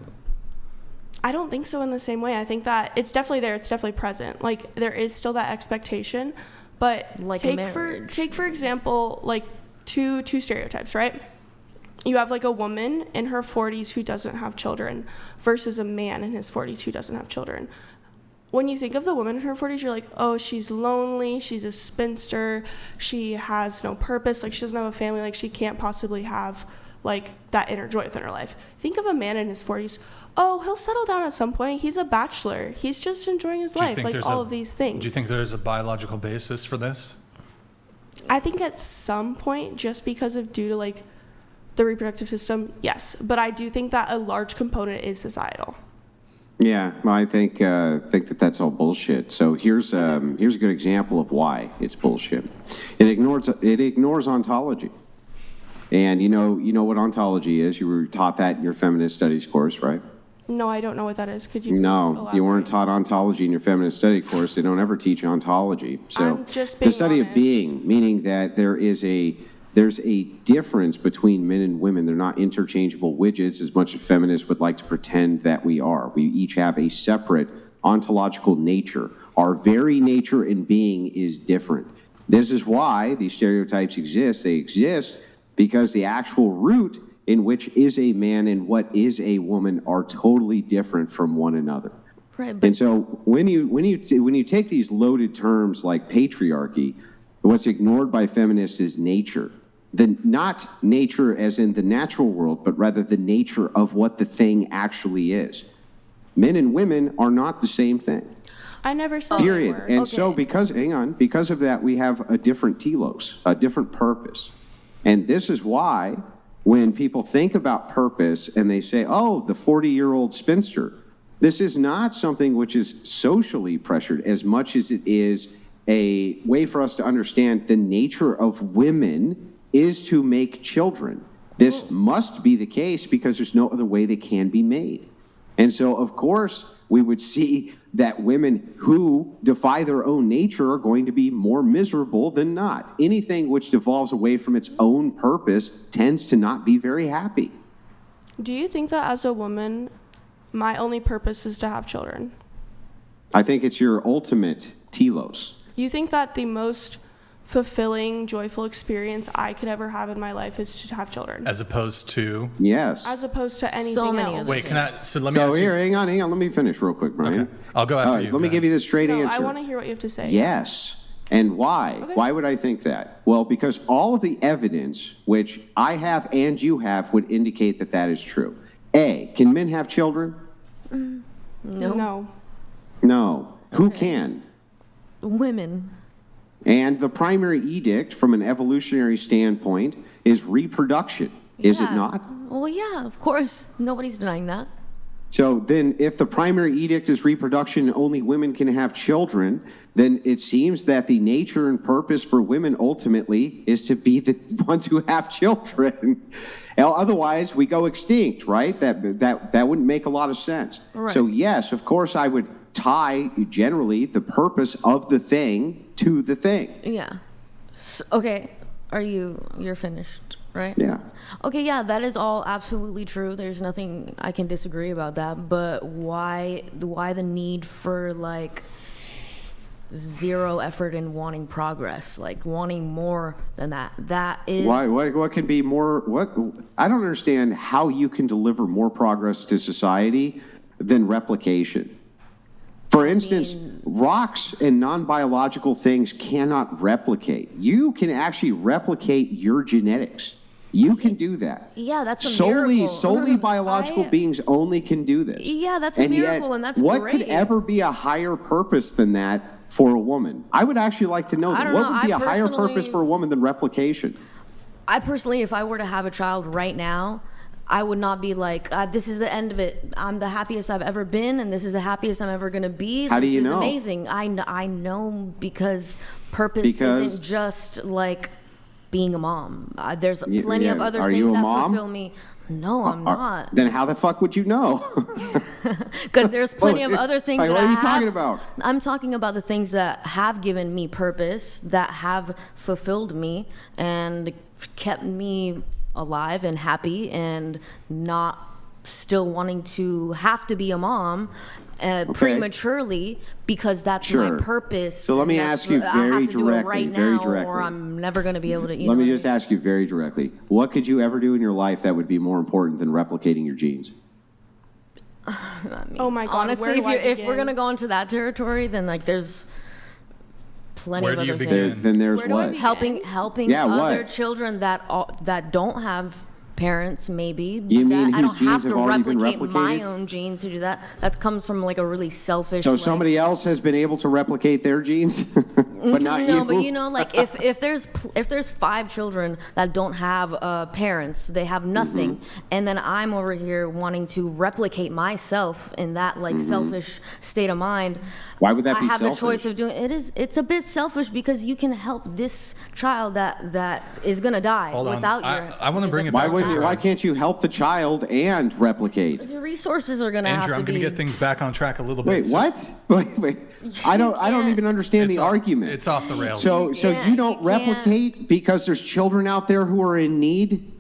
I don't think so in the same way. I think that it's definitely there. It's definitely present. Like there is still that expectation, but take for example, like two stereotypes, right? You have like a woman in her 40s who doesn't have children versus a man in his 40s who doesn't have children. When you think of the woman in her 40s, you're like, oh, she's lonely, she's a spinster, she has no purpose, like she doesn't have a family, like she can't possibly have like that inner joy within her life. Think of a man in his 40s, oh, he'll settle down at some point, he's a bachelor, he's just enjoying his life, like all of these things. Do you think there's a biological basis for this? I think at some point, just because of due to like the reproductive system, yes, but I do think that a large component is societal. Yeah, well, I think that that's all bullshit. So here's a good example of why it's bullshit. It ignores ontology, and you know what ontology is. You were taught that in your feminist studies course, right? No, I don't know what that is. Could you? No, you weren't taught ontology in your feminist study course. They don't ever teach ontology. So I'm just the study of being, meaning that there is a there's a difference between men and women. They're not interchangeable widgets as much as feminists would like to pretend that we are. We each have a separate ontological nature. Our very nature and being is different. This is why these stereotypes exist. They exist because the actual root in which is a man and what is a woman are totally different from one another. Right, and so when you take these loaded terms like patriarchy, what's ignored by feminists is nature. Not nature as in the natural world, but rather the nature of what the thing actually is. Men and women are not the same thing. I never said Period. They were. And Okay. so because of that, we have a different telos, a different purpose. And this is why when people think about purpose and they say, oh, the 40-year-old spinster, this is not something which is socially pressured as much as it is a way for us to understand the nature of women is to make children. This must be the case because there's no other way they can be made. And so, of course, we would see that women who defy their own nature are going to be more miserable than not. Anything which devolves away from its own purpose tends to not be very happy. Do you think that as a woman, my only purpose is to have children? I think it's your ultimate telos. You think that the most fulfilling, joyful experience I could ever have in my life is to have children? As opposed to? Yes. As opposed to anything So many else. Wait, can I? So let me So ask here, you. hang on. Let me finish real quick, Brian. Okay. I'll go after you. Let me give you the straight No, answer. I want to hear what you have to say. Yes. And why? Okay. Why would I think that? Well, because all of the evidence, which I have and you have, would indicate that that is true. A, can men have children? No. No. Who can? Women. And the primary edict from an evolutionary standpoint is reproduction, is it Yeah. not? Well, yeah, of course. Nobody's denying that. So then if the primary edict is reproduction, only women can have children, then it seems that the nature and purpose for women ultimately is to be the ones who have children. Otherwise, we go extinct, right? That wouldn't make a lot of sense. Right. So yes, of course, I would tie generally the purpose of the thing to the thing. Yeah. Okay. You're finished, right? Yeah. Okay, yeah, that is all absolutely true. There's nothing I can disagree about that. But why the need for like zero effort in wanting progress, like wanting more than that? That is Why? What can be more? What? I don't understand how you can deliver more progress to society than replication. For instance, rocks and non-biological things cannot replicate. You can actually replicate your genetics. You can do that. Yeah, that's a miracle. Solely biological beings only can do this. Yeah, that's a miracle, and that's what great. could ever be a higher purpose than that for a woman? I would actually like to know I that. don't What know. would be I a higher purpose personally- for a woman than replication? I personally, if I were to have a child right now, I would not be like, this is the end of it. I'm the happiest I've ever been, and this is the happiest I'm ever going to be. How do you This is know? amazing. I know because purpose Because- isn't just like being a mom. There's Y- plenty of yeah. other Are things you a that mom? fulfill me. No, I'm not. Then how the fuck would you know? Because there's plenty of other things Like, that what I are you have. talking about? I'm talking about the things that have given me purpose, that have fulfilled me and kept me alive and happy and not still wanting to have to be a mom prematurely because that's Sure. my purpose. So let and me that's- ask you I very have to do it directly, right very now, directly. or I'm never going to be able to. Let me just ask you very directly. What could you ever do in your life that would be more important than replicating your genes? Oh my God. Honestly, where do I if we're begin? gonna go into that territory, then like there's plenty Where of do you other begin? things. Then there's what? Helping Yeah, other what? children that don't have parents, maybe. You mean that I whose don't genes have have to already been replicate my replicated? own genes to do that. That comes from like a really selfish. So like, somebody else has been able to replicate their genes, but not you. no, but you know, like if there's 5 children that don't have parents, they have nothing, and then I'm over here wanting to replicate myself in that like selfish state of mind. Why would that I be have selfish? the choice of doing it's a bit selfish because you can help this child that is gonna die Hold on. without your. I want to bring it Why back wouldn't to you? Why can't you help the child and replicate? The resources are gonna Andrew, have I'm to going be. to get things back on track a little bit. Wait, So- what? Wait. I don't even understand the argument. It's off the rails. So Yeah, you don't you can't- replicate because there's children out there who are in need?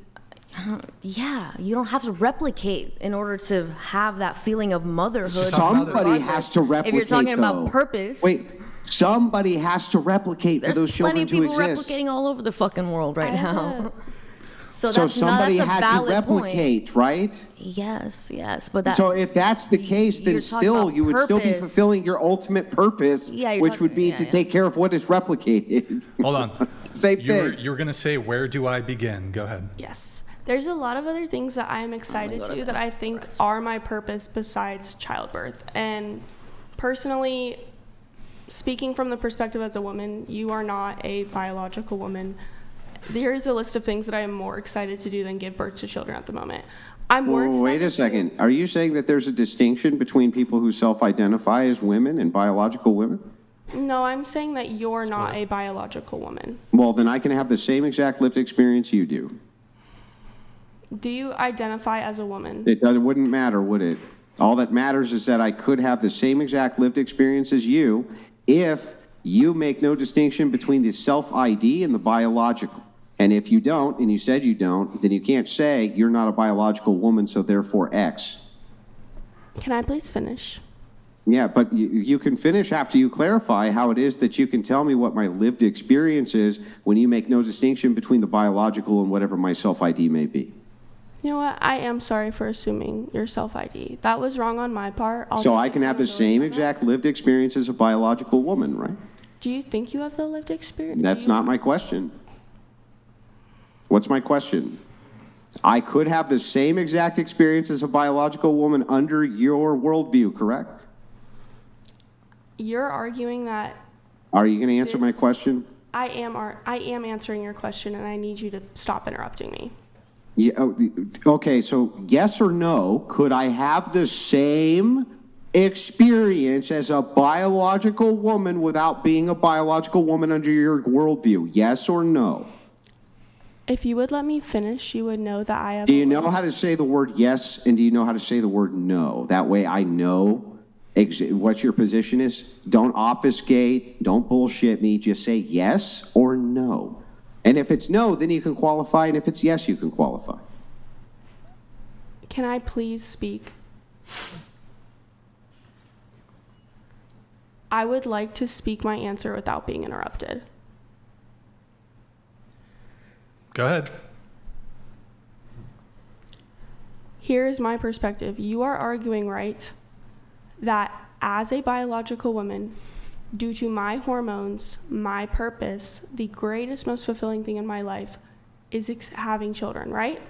Yeah, you don't have to replicate in order to have that feeling of motherhood. Somebody has to replicate. If you're talking though. about purpose. Wait, somebody has to replicate for those Plenty children of to people exist. replicating all over the fucking world right now. So So that's somebody that's a had to valid replicate, right? Yes, but that. So if that's the case, then you're talking still about you would still be purpose. fulfilling your ultimate purpose, Yeah, you're which talking- would be to take care of what is replicated. Hold on. Same You were thing. going to say, where do I begin? Go ahead. Yes. There's a lot of other things that I am excited go to to that. that I think are my purpose besides childbirth. And personally, speaking from the perspective as a woman, you are not a biological woman. There is a list of things that I am more excited to do than give birth to children at the moment. I'm more excited. Wait a second. Are you saying that there's a distinction between people who self-identify as women and biological women? No, I'm saying that you're not a biological woman. Well, then I can have the same exact lived experience you do. Do you identify as a woman? It wouldn't matter, would it? All that matters is that I could have the same exact lived experience as you if you make no distinction between the self-ID and the biological. And if you don't, and you said you don't, then you can't say you're not a biological woman, so therefore X. Can I please finish? Yeah, but you can finish after you clarify how it is that you can tell me what my lived experience is when you make no distinction between the biological and whatever my self-ID may be. You know what? I am sorry for assuming your self-ID. That was wrong on my part. So I can have the same exact lived experience as a biological woman, right? Do you think you have the lived experience? That's not my question. What's my question? I could have the same exact experience as a biological woman under your worldview, correct? You're arguing that Are you going to answer my question? I am answering your question, and I need you to stop interrupting me. Yeah, okay, so yes or no, could I have the same experience as a biological woman without being a biological woman under your worldview? Yes or no? If you would let me finish, you would know that I have. Do you know how to say the word yes, and do you know how to say the word no? That way I know what your position is. Don't obfuscate, don't bullshit me, just say yes or no. And if it's no, then you can qualify, and if it's yes, you can qualify. Can I please speak? I would like to speak my answer without being interrupted. Go ahead. Here is my perspective. You are arguing, right, that as a biological woman, due to my hormones, my purpose, the greatest, most fulfilling thing in my life is having children, right?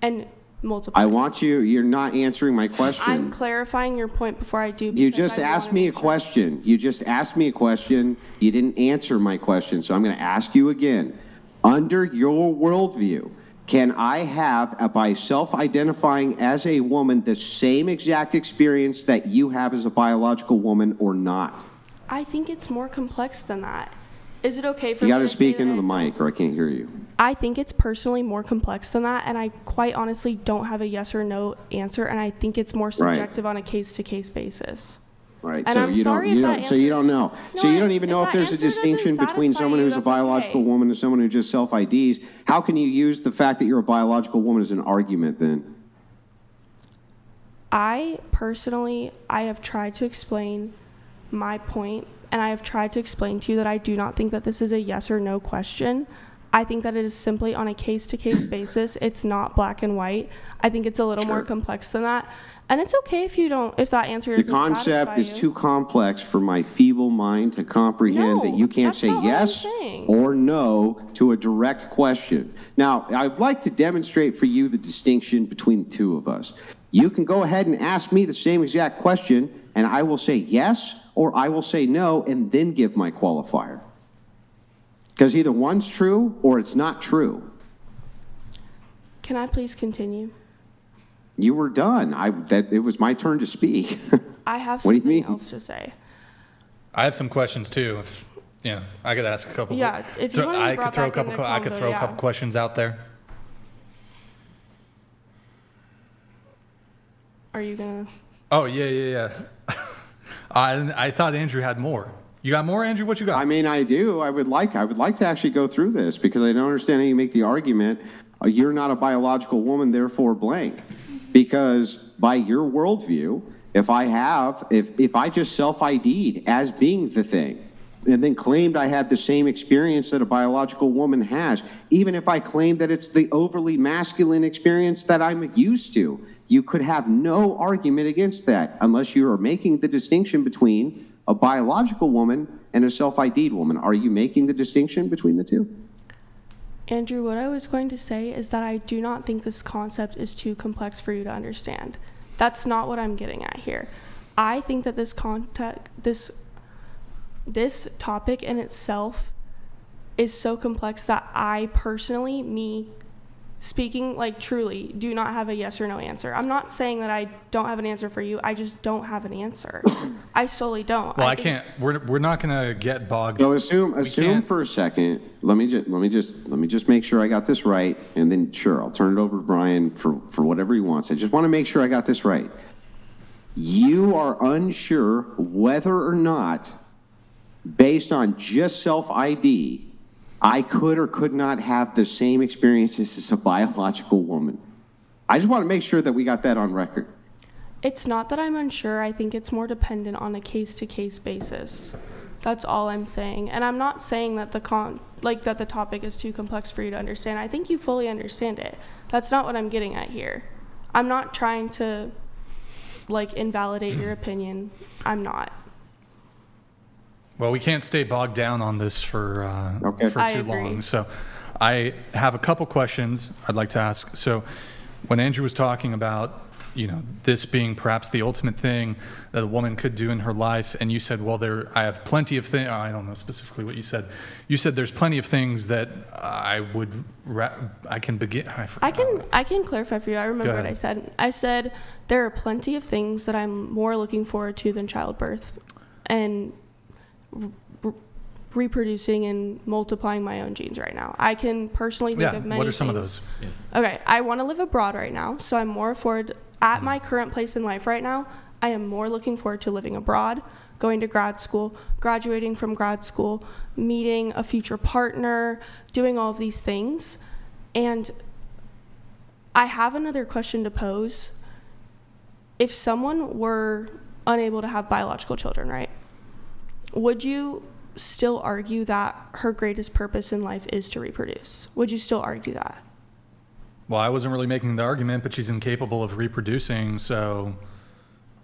And multiple. I want you're not answering my question. I'm clarifying your point before I do. You because just I asked wanna me a make sure. question. You just asked me a question. You didn't answer my question, so I'm going to ask you again. Under your worldview, can I have, by self-identifying as a woman, the same exact experience that you have as a biological woman or not? I think it's more complex than that. Is it okay for You me got to to say speak that into the mic or I can't hear you. I think it's personally more complex than that, and I quite honestly don't have a yes or no answer, and I think it's more Right. subjective on a case-to-case basis. Right. And So I'm you don't. sorry if You that don't. So you don't know. No, So you don't even know if if that there's a answer doesn't distinction between satisfy someone you, who's a that's biological okay. woman and someone who just self-IDs. How can you use the fact that you're a biological woman as an argument then? I have tried to explain my point, and I have tried to explain to you that I do not think that this is a yes or no question. I think that it is simply on a case-to-case basis. It's not black and white. I think it's a little more complex than that. And it's okay if that answer The doesn't concept satisfy is you. too complex for my feeble mind to comprehend that you can't say yes or no to a direct question. Now, I'd like to demonstrate for you the distinction between the two of us. You can go ahead and ask me the same exact question, and I will say yes or I will say no, and then give my qualifier. Because either one's true or it's not true. Can I please continue? You were done. It was my turn to speak. I have What do you something mean? else to say. I have some questions too. If, I could ask a couple. Yeah, if you want to be I brought could throw a back couple. into I could convo, throw a yeah. couple questions out there. Are you gonna? Oh yeah. I thought Andrew had more. You got more, Andrew? What you got? I mean, I do. I would like to actually go through this because I don't understand how you make the argument, you're not a biological woman, therefore blank. Because by your worldview, if I just self-ID'd as being the thing, and then claimed I had the same experience that a biological woman has, even if I claimed that it's the overly masculine experience that I'm used to, you could have no argument against that unless you are making the distinction between a biological woman and a self-ID'd woman. Are you making the distinction between the two? Andrew, what I was going to say is that I do not think this concept is too complex for you to understand. That's not what I'm getting at here. I think that this topic in itself is so complex that I personally, me speaking like truly, do not have a yes or no answer. I'm not saying that I don't have an answer for you. I just don't have an answer. I solely don't. Well, I can't. We're not gonna get bogged. So assume for a second. Let me just make sure I got this right, and then sure, I'll turn it over to Brian for whatever he wants. I just want to make sure I got this right. You are unsure whether or not, based on just self-ID, I could or could not have the same experiences as a biological woman. I just want to make sure that we got that on record. It's not that I'm unsure. I think it's more dependent on a case-to-case basis. That's all I'm saying. And I'm not saying that the topic is too complex for you to understand. I think you fully understand it. That's not what I'm getting at here. I'm not trying to invalidate your opinion. I'm not. Well, we can't stay bogged down on this for too long. So I have a couple questions I'd like to ask. So when Andrew was talking about, this being perhaps the ultimate thing that a woman could do in her life, and you said, well, I have plenty of things. I don't know specifically what you said. You said there's plenty of things that I can begin. I can clarify for you. I remember what I said. I said there are plenty of things that I'm more looking forward to than childbirth and reproducing and multiplying my own genes right now. I can personally think of many what are some things. of those? Yeah. Okay, I want to live abroad right now, so I'm more forward at my current place in life right now. I am more looking forward to living abroad, going to grad school, graduating from grad school, meeting a future partner, doing all of these things. And I have another question to pose. If someone were unable to have biological children, right? Would you still argue that her greatest purpose in life is to reproduce? Would you still argue that? Well, I wasn't really making the argument, but she's incapable of reproducing. So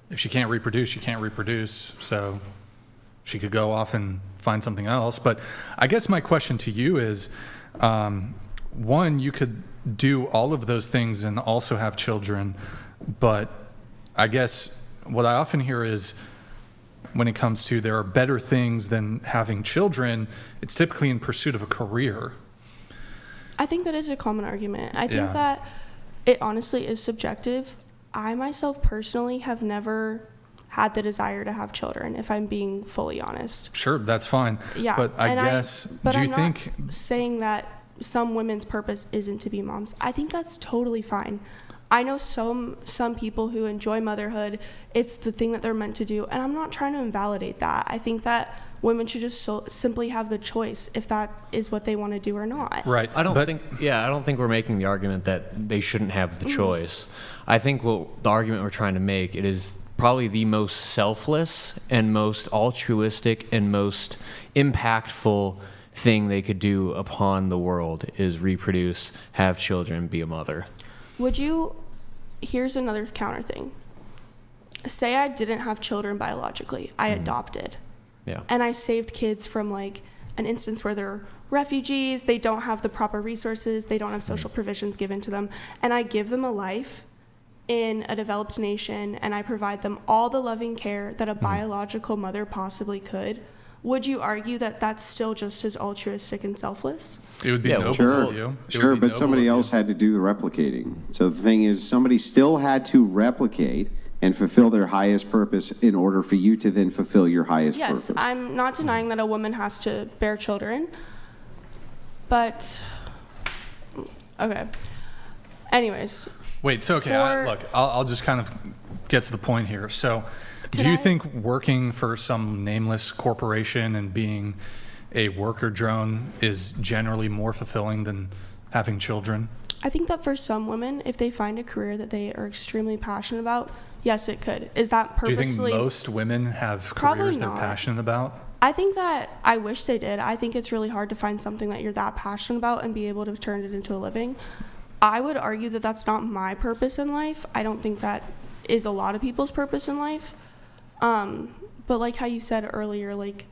if she can't reproduce, she can't reproduce. So she could go off and find something else. But I guess my question to you is, one, you could do all of those things and also have children. But I guess what I often hear is, when it comes to there are better things than having children, it's typically in pursuit of a career. I think that is a common argument. I think that it honestly is subjective. I myself personally have never had the desire to have children, if I'm being fully honest. Sure, that's fine. Yeah. But I guess, do you think... I'm not saying that some women's purpose isn't to be moms. I think that's totally fine. I know some people who enjoy motherhood. It's the thing that they're meant to do, and I'm not trying to invalidate that. I think that women should just simply have the choice if that is what they want to do or not. Right. I don't think we're making the argument that they shouldn't have the choice. I think the argument we're trying to make, it is probably the most selfless and most altruistic and most impactful thing they could do upon the world is reproduce, have children, be a mother. Here's another counter thing. Say I didn't have children biologically. I adopted. Yeah. And I saved kids from an instance where they're refugees, they don't have the proper resources, they don't have social provisions given to them, and I give them a life in a developed nation, and I provide them all the loving care that a biological mother possibly could. Would you argue that that's still just as altruistic and selfless? It would be noble of you. Sure, but somebody else had to do the replicating. So the thing is, somebody still had to replicate and fulfill their highest purpose in order for you to then fulfill your highest purpose. Yes, I'm not denying that a woman has to bear children, but okay. Anyways. Wait, so okay, look, I'll just kind of get to the point here. So Do you think working for some nameless corporation and being a worker drone is generally more fulfilling than having children? I think that for some women, if they find a career that they are extremely passionate about, yes, it could. Is that Do you purposefully? think most women have Probably careers they're not. passionate about? I think that I wish they did. I think it's really hard to find something that you're that passionate about and be able to turn it into a living. I would argue that that's not my purpose in life. I don't think that is a lot of people's purpose in life. But like how you said earlier, like,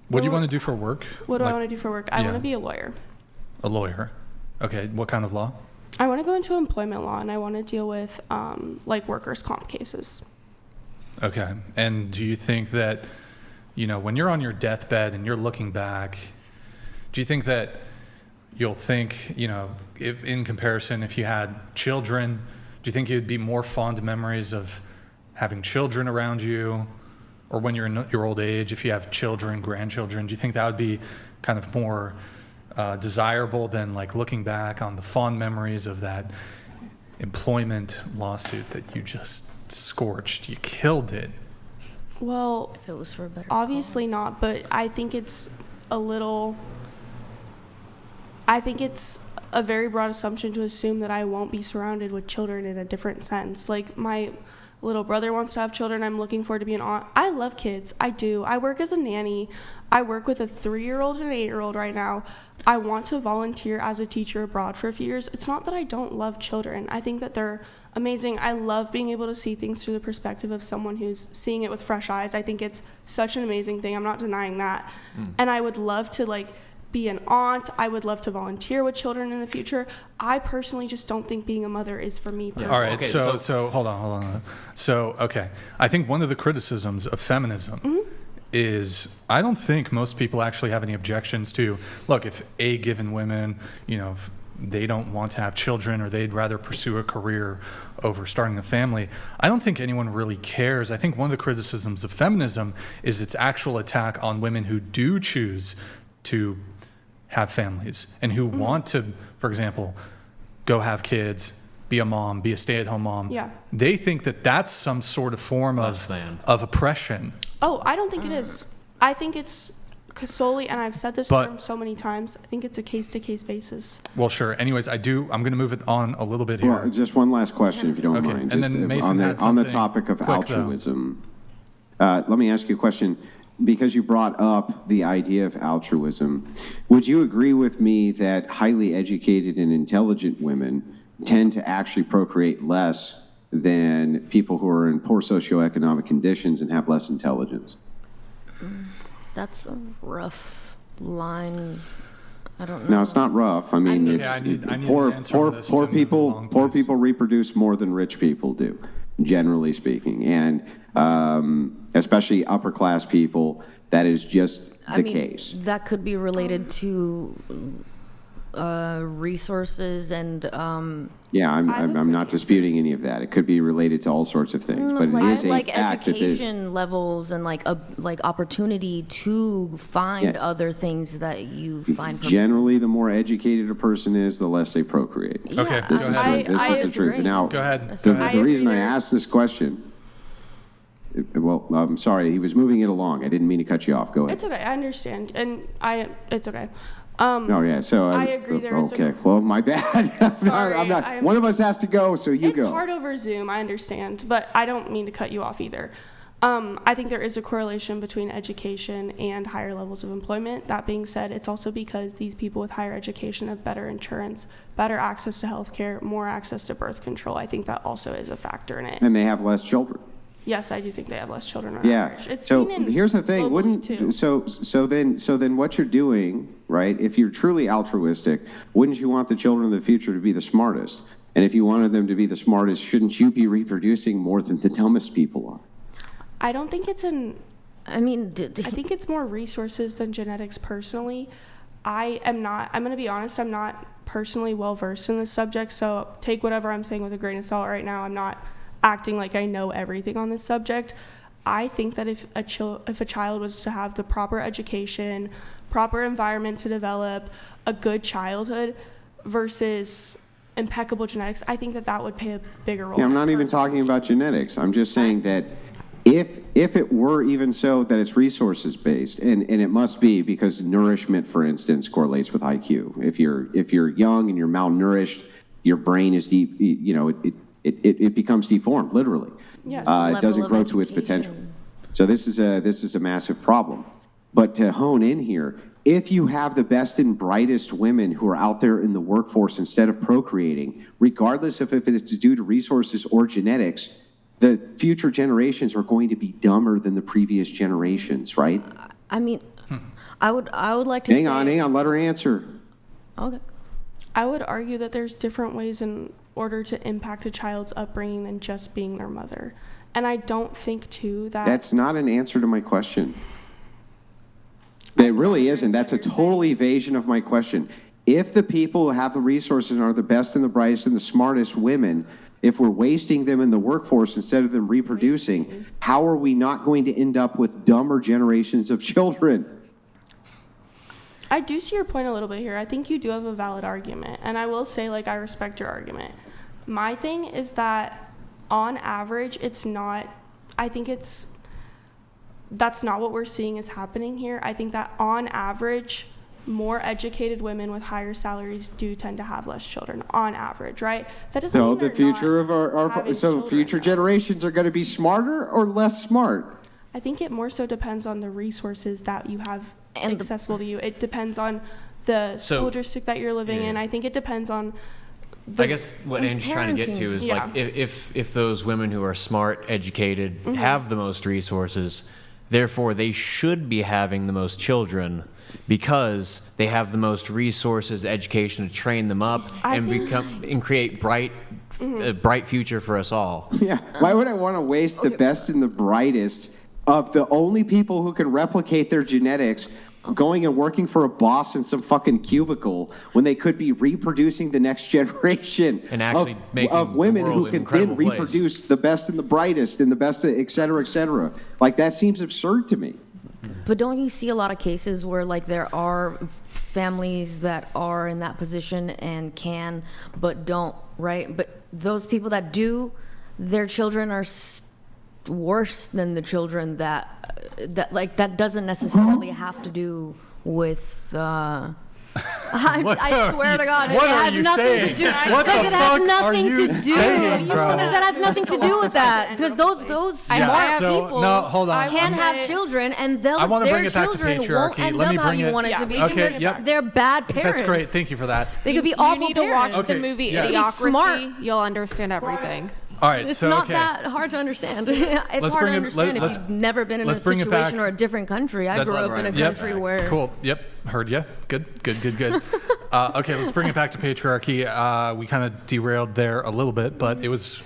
What do you want to do for work? what do I Like- want to do for work? I yeah. want to be a lawyer. A lawyer. Okay, what kind of law? I want to go into employment law, and I want to deal with like workers' comp cases. Okay, and do you think that, when you're on your deathbed and you're looking back, do you think that you'll think, if, in comparison, if you had children, do you think it would be more fond memories of having children around you, or when you're in your old age, if you have children, grandchildren, do you think that would be kind of more desirable than like looking back on the fond memories of that employment lawsuit that you just scorched? You killed it. Well, If it was for a better obviously not, but I think it's a very broad assumption to assume that I won't be surrounded with children in a different sense. Like, my little brother wants to have children. I'm looking forward to being aunt. I love kids. I do. I work as a nanny. I work with a 3-year-old and an 8-year-old right now. I want to volunteer as a teacher abroad for a few years. It's not that I don't love children. I think that they're amazing. I love being able to see things through the perspective of someone who's seeing it with fresh eyes. I think it's such an amazing thing. I'm not denying that. And I would love to be an aunt. I would love to volunteer with children in the future. I personally just don't think being a mother is for me personally. All right, so hold on. So, okay, I think one of the criticisms of feminism is I don't think most people actually have any objections to, look, if a given women, if they don't want to have children or they'd rather pursue a career over starting a family, I don't think anyone really cares. I think one of the criticisms of feminism is its actual attack on women who do choose to have families and who want to, for example, go have kids, be a mom, be a stay-at-home mom. Yeah. They think that that's some sort of form of oppression. Oh, I don't think it is. I think it's solely, and I've said this term so many times, I think it's a case-to-case basis. Well, sure. Anyways, I'm going to move it on a little bit here. Well, just one last question, if you don't mind. And Just, then Mason had on the something topic of quick, altruism, let me ask you a question. Because you brought up the idea of altruism, would you agree with me that highly educated and intelligent women tend to actually procreate less than people who are in poor socioeconomic conditions and have less intelligence? That's a rough line. I don't know. No, it's not rough. I mean, it's I need an poor answer on this to poor people reproduce more than rich people do, generally speaking, and especially upper class people. That is just the case. That could be related to resources and. Yeah, I'm not disputing any of that. It could be related to all sorts of things, but it is a like fact that education levels and like opportunity to find other things that you find. generally the more educated a person is, the less they procreate. Okay, This go is ahead. the, this is the truth. Now, Go ahead. The Go ahead. reason I asked this question, well, I'm sorry, he was moving it along. I didn't mean to cut you off. Go ahead. It's okay. I understand. And it's okay. Oh yeah, so I agree. There is okay. Well, my bad. Sorry, I'm not. One of us has to go, so you it's go. hard over Zoom, I understand, but I don't mean to cut you off either. I think there is a correlation between education and higher levels of employment. That being said, it's also because these people with higher education have better insurance, better access to healthcare, more access to birth control. I think that also is a factor in it. And they have less children. Yes, I do think they have less children on Yeah. average. It's So seen in here's the thing. globally, too. So then what you're doing, right? If you're truly altruistic, wouldn't you want the children of the future to be the smartest? And if you wanted them to be the smartest, shouldn't you be reproducing more than the dumbest people are? I don't think it's I mean, I think it's more resources than genetics personally. I'm going to be honest, I'm not personally well versed in this subject, so take whatever I'm saying with a grain of salt right now. I'm not acting like I know everything on this subject. I think that if a child was to have the proper education, proper environment to develop, a good childhood versus impeccable genetics, I think that would play a bigger role. Yeah, I'm not even talking about genetics. I'm just saying that If it were even so that it's resources based, and it must be, because nourishment, for instance, correlates with IQ. If you're young and you're malnourished, your brain is it becomes deformed, literally. Yes. It doesn't grow to its potential. So this is a massive problem. But to hone in here, if you have the best and brightest women who are out there in the workforce instead of procreating, regardless of if it's due to resources or genetics, the future generations are going to be dumber than the previous generations, right? I mean, I would like to Hang on, let her answer. Okay. I would argue that there's different ways in order to impact a child's upbringing than just being their mother. And I don't think, too, that... That's not an answer to my question. It really isn't. That's a total evasion of my question. If the people who have the resources and are the best and the brightest and the smartest women, if we're wasting them in the workforce instead of them reproducing, how are we not going to end up with dumber generations of children? I do see your point a little bit here. I think you do have a valid argument. And I will say, I respect your argument. My thing is that, on average, that's not what we're seeing is happening here. I think that, on average, more educated women with higher salaries do tend to have less children, on average, right? That doesn't mean the future of our future generations are going to be smarter or less smart? I think it more so depends on the resources that you have accessible to you. It depends on the school district that you're living in. I think it depends on I guess what Angie's trying to get to is if those women who are smart, educated, have the most resources, therefore they should be having the most children because they have the most resources, education to train them up and create a bright future for us all. Yeah. Why would I want to waste the best and the brightest of the only people who can replicate their genetics going and working for a boss in some fucking cubicle when they could be reproducing the next generation and actually of women who can then reproduce the best and the brightest and the best, et cetera, et cetera. That seems absurd to me. But don't you see a lot of cases where there are families that are in that position and can but don't, right? But those people that do, their children are worse than the children that doesn't necessarily have to do with I swear to God, it has nothing to do. It has nothing to do. That has nothing to do with that, because those people can have children, and their children won't end up how you want it to be because they're bad parents. That's great. Thank you for that. They could be awful parents. You need to watch the movie Idiocracy. You'll understand everything. All right, it's not that hard to understand. It's hard to understand if you've never been in a situation or a different country. I grew up in a country where... Cool. Yep. Heard you. Good. Okay, let's bring it back to patriarchy. We kind of derailed there a little bit, but it was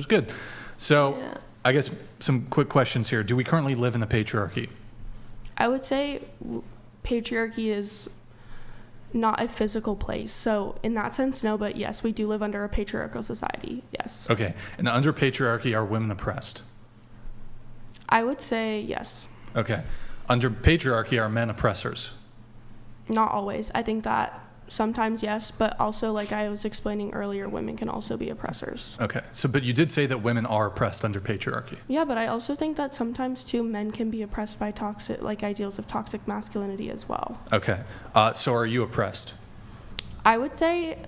good. So I guess some quick questions here. Do we currently live in a patriarchy? I would say patriarchy is not a physical place. So in that sense, no, but yes, we do live under a patriarchal society. Yes. Okay. And under patriarchy, are women oppressed? I would say yes. Okay. Under patriarchy, are men oppressors? Not always. I think that sometimes yes, but also, like I was explaining earlier, women can also be oppressors. Okay. But you did say that women are oppressed under patriarchy. Yeah, but I also think that sometimes too men can be oppressed by ideals of toxic masculinity as well. Okay. So are you oppressed? I would say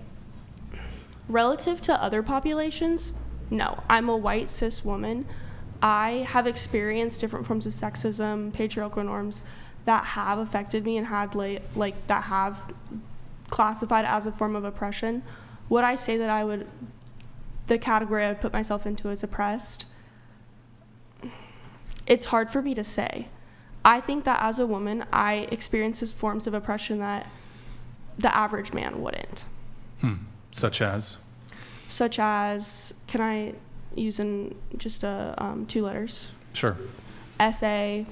relative to other populations, no. I'm a white cis woman. I have experienced different forms of sexism, patriarchal norms that have affected me and had that have classified as a form of oppression. Would I say that the category I would put myself into is oppressed? It's hard for me to say. I think that as a woman, I experience forms of oppression that the average man wouldn't. Such as? Such as, can I use just 2 letters? Sure. SA,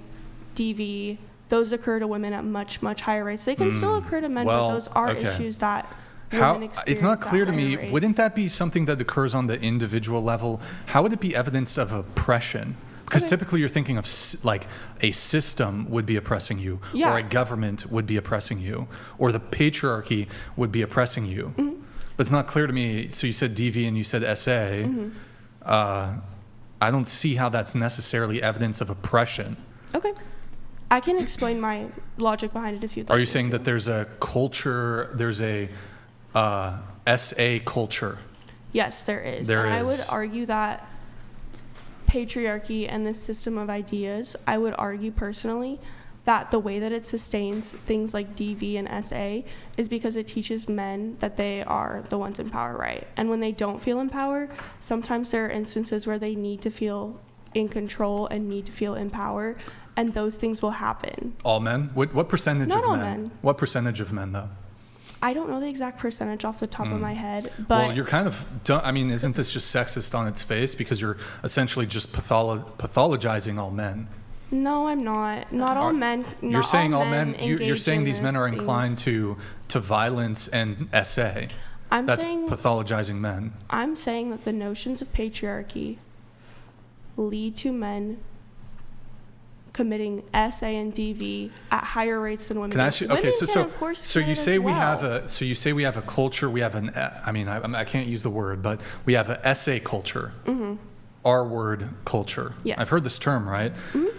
DV, those occur to women at much, much higher rates. They can still occur to men, but those are issues that women experience. It's not clear to me. Rates. Wouldn't that be something that occurs on the individual level? How would it be evidence of oppression? Because typically you're thinking of a system would be oppressing you, or a government would be oppressing you, or the patriarchy would be oppressing you. Mm-hmm. But it's not clear to me. So you said DV and you said SA. Mm-hmm. I don't see how that's necessarily evidence of oppression. Okay. I can explain my logic behind it if you'd like. Are you saying that there's a culture, there's a SA culture? Yes, there is. There and is. I would argue that patriarchy and this system of ideas, I would argue personally that the way that it sustains things like DV and SA is because it teaches men that they are the ones in power, right? And when they don't feel in power, sometimes there are instances where they need to feel in control and need to feel in power, and those things will happen. All men? What percentage Not of all men? men. What percentage of men, though? I don't know the exact percentage off the top of my head, but Well, you're kind of, I mean, isn't this just sexist on its face? Because you're essentially just pathologizing all men. no, I'm not. Not all men. Not You're saying all men, you're engage saying in these men these are things. inclined to violence and SA. I'm That's saying- pathologizing men. I'm saying that the notions of patriarchy lead to men committing SA and DV at higher rates than women. Can I ask you? Women Okay, can, so of course, so you commit say as we have well. a we have a culture. We have an I mean I can't use the word, but we have a SA culture. R word culture. Yes. I've heard this term, right?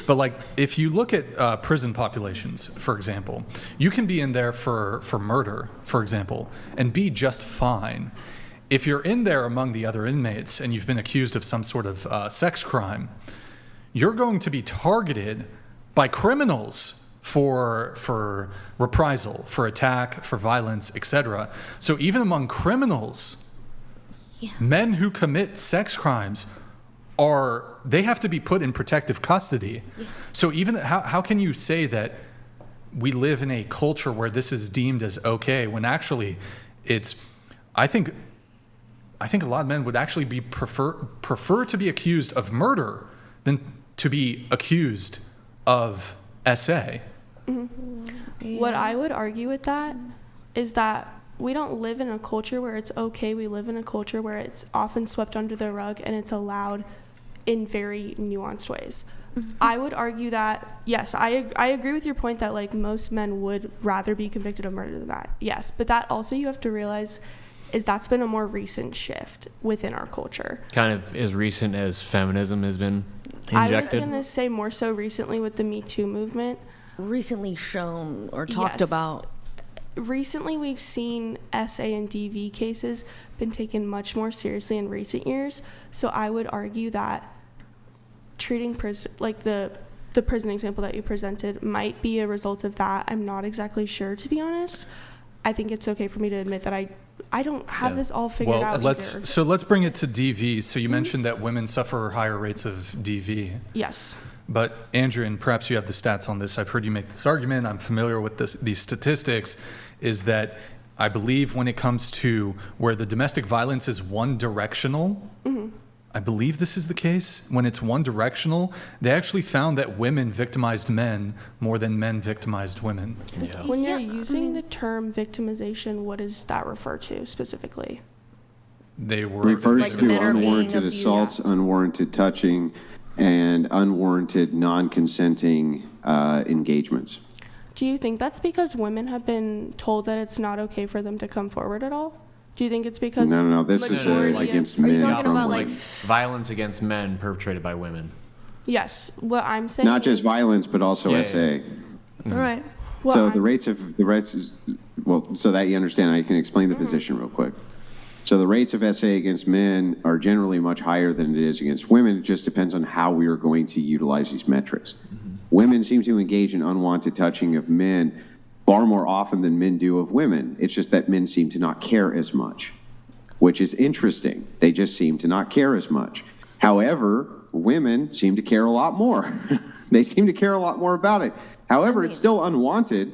But like, if you look at prison populations, for example, you can be in there for murder, for example, and be just fine. If you're in there among the other inmates and you've been accused of some sort of sex crime, you're going to be targeted by criminals for reprisal, for attack, for violence, etc. So even among criminals, men who commit sex crimes they have to be put in protective custody. So even how can you say that we live in a culture where this is deemed as okay when actually it's I think a lot of men would actually be prefer to be accused of murder than to be accused of SA. What I would argue with that is that we don't live in a culture where it's okay. We live in a culture where it's often swept under the rug and it's allowed in very nuanced ways. I would argue that, yes, I agree with your point that like most men would rather be convicted of murder than that. Yes, but that also you have to realize is that's been a more recent shift within our culture. Kind of as recent as feminism has been injected. I was going to say more so recently with the Me Too movement. Recently shown or talked Yes. about. Recently, we've seen SA and DV cases been taken much more seriously in recent years. So I would argue that treating like the prison example that you presented might be a result of that. I'm not exactly sure, to be honest. I think it's okay for me to admit that I don't have this all figured out. Let's bring it to DV. So you mentioned that women suffer higher rates of DV. Yes. But Andrew, and perhaps you have the stats on this. I've heard you make this argument. I'm familiar with these statistics. Is that I believe when it comes to where the domestic violence is one directional, I believe this is the case. When it's one directional, they actually found that women victimized men more than men victimized women. Yeah. When you're using the term victimization, what does that refer to specifically? They were refers to unwarranted assaults, unwarranted touching, and unwarranted non-consenting engagements. Do you think that's because women have been told that it's not okay for them to come forward at all? Do you think it's because No. This is against Are you men. talking from about, like, violence against men perpetrated by women. Yes. What I'm saying not just is- violence, but also Yeah, SA. yeah. All right. Well, So the rates, so that you understand, I can explain the position real quick. So the rates of SA against men are generally much higher than it is against women. It just depends on how we are going to utilize these metrics. Women seem to engage in unwanted touching of men far more often than men do of women. It's just that men seem to not care as much, which is interesting. They just seem to not care as much. However, women seem to care a lot more. They seem to care a lot more about it. However, it's still unwanted,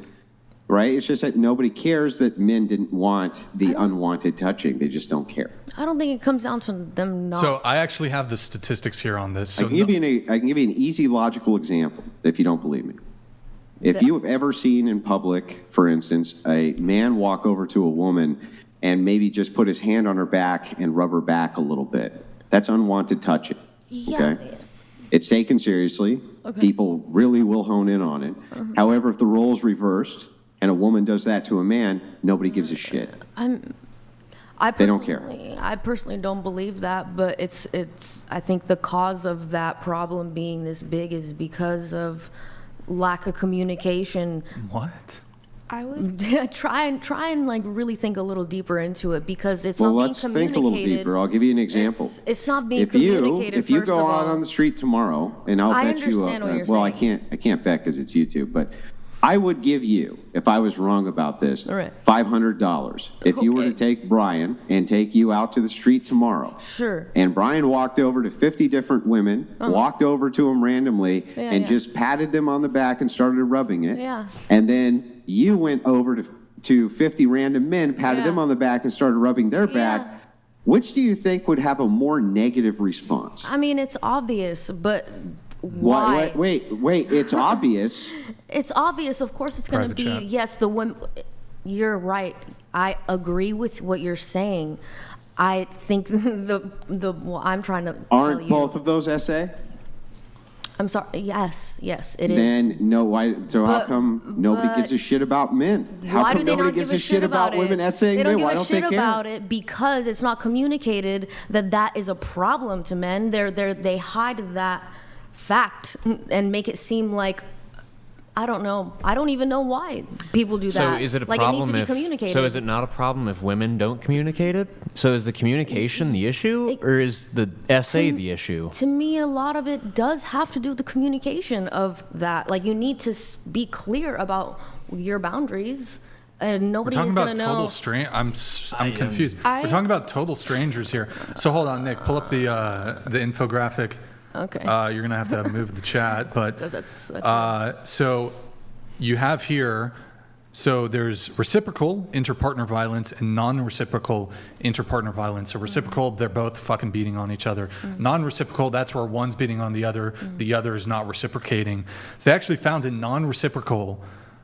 right? It's just that nobody cares that men didn't want the unwanted touching. They just don't care. I don't think it comes down to them not. So I actually have the statistics here on this. I So can give you an easy logical example if you don't believe me. If you have ever seen in public, for instance, a man walk over to a woman and maybe just put his hand on her back and rub her back a little bit, that's unwanted touching. Okay? It's taken seriously. Okay. People really will hone in on it. However, if the role's reversed and a woman does that to a man, nobody gives a shit. They don't care. I personally don't believe that, but I think the cause of that problem being this big is because of lack of communication. What? I would try and like really think a little deeper into it, because it's Well, not being let's communicated. think a little deeper. I'll give you an example. It's not being If you communicated. if you first go of out all. on the street tomorrow, and I'll I bet you. understand what you're Well, saying. I can't bet because it's YouTube, but I would give you, if I was wrong about this, All right. $500 if you were to take Brian and take you out to the street tomorrow. Sure. And Brian walked over to 50 different women, walked over to them randomly, Yeah, and yeah. just patted them on the back and started rubbing it. Yeah. And then you went over to 50 random men, patted them on the back, and started rubbing their back. Which do you think would have a more negative response? I mean, it's obvious, but why? Wait, it's obvious. It's obvious. Of course, it's going to Private be, chat. yes, the women. You're right. I agree with what you're saying. I think well, I'm trying to tell Aren't you. both of those essay? I'm sorry. Yes, it is. Then no, why? So how But- come nobody but- gives a shit about men? How Why come do they nobody not gives give a shit about it? women essaying They don't men? give Why a don't shit they care? about it because it's not communicated that is a problem to men. They hide that fact and make it seem like, I don't know. I don't even know why people do So that. is it a like problem it needs to be if? communicated. So is it not a problem if women don't communicate it? So is the communication the issue, or is the essay the issue? To me, a lot of it does have to do with the communication of that. Like, you need to be clear about your boundaries, and We're nobody talking is going about to know. total strain. I'm confused. We're talking about total strangers here. So hold on, Nick. Pull up the infographic. Okay. You're gonna have to move the chat, but That's so you have here. So there's reciprocal interpartner violence and non-reciprocal interpartner violence. So reciprocal, they're both fucking beating on each other. Non-reciprocal, that's where one's beating on the other is not reciprocating. So they actually found in non-reciprocal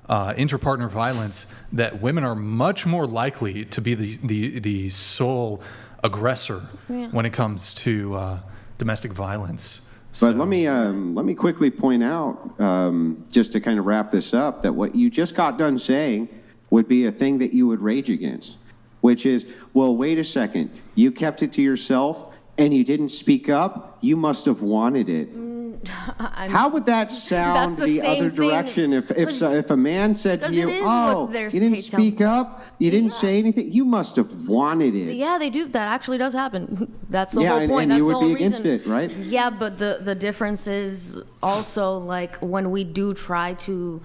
interpartner violence that women are much more likely to be the sole aggressor when it comes to domestic violence. But let me quickly point out, just to kind of wrap this up, that what you just got done saying would be a thing that you would rage against, which is, well, wait a second, you kept it to yourself and you didn't speak up. You must have wanted it. How would that sound That's the the same other thing. direction if a man said to 'Cause you, it is "Oh, what they're you didn't telling- speak up, you didn't say anything. You must have wanted it." Yeah, they do. That actually does happen. That's the Yeah, whole point. and That's you the would whole be reason. against it, right? Yeah, but the difference is also, like, when we do try to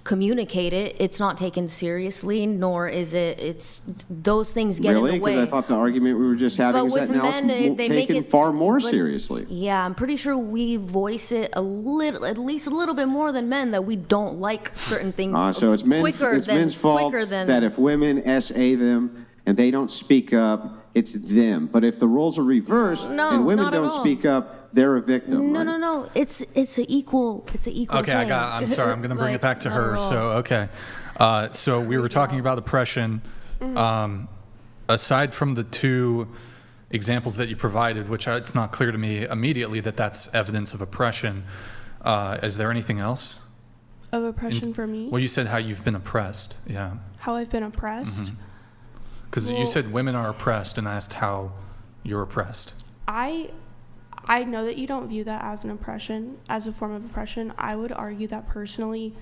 communicate it, it's not taken seriously, nor is it's those things get Really? in the way. Because I thought the argument we were just having But is that with now men, it's they make taken it- far more but- seriously. Yeah, I'm pretty sure we voice it a little, at least a little bit more than men, that we don't like certain things So it's men's fault quicker than that if women SA them and they don't speak up, it's them. But if the roles are reversed No, and women not at don't all. speak up, they're a victim. No, right? no. It's an equal. Okay, thing. I'm sorry. I'm going to bring it back to not her. at all. So, okay. So we were talking about oppression. Aside from the two examples that you provided, which it's not clear to me immediately that that's evidence of oppression, is there anything else? Of oppression for me? Well, you said how you've been oppressed. Yeah. How I've been oppressed? Because you said women are oppressed and asked how you're oppressed. I know that you don't view that as an oppression, as a form of oppression. I would argue that personally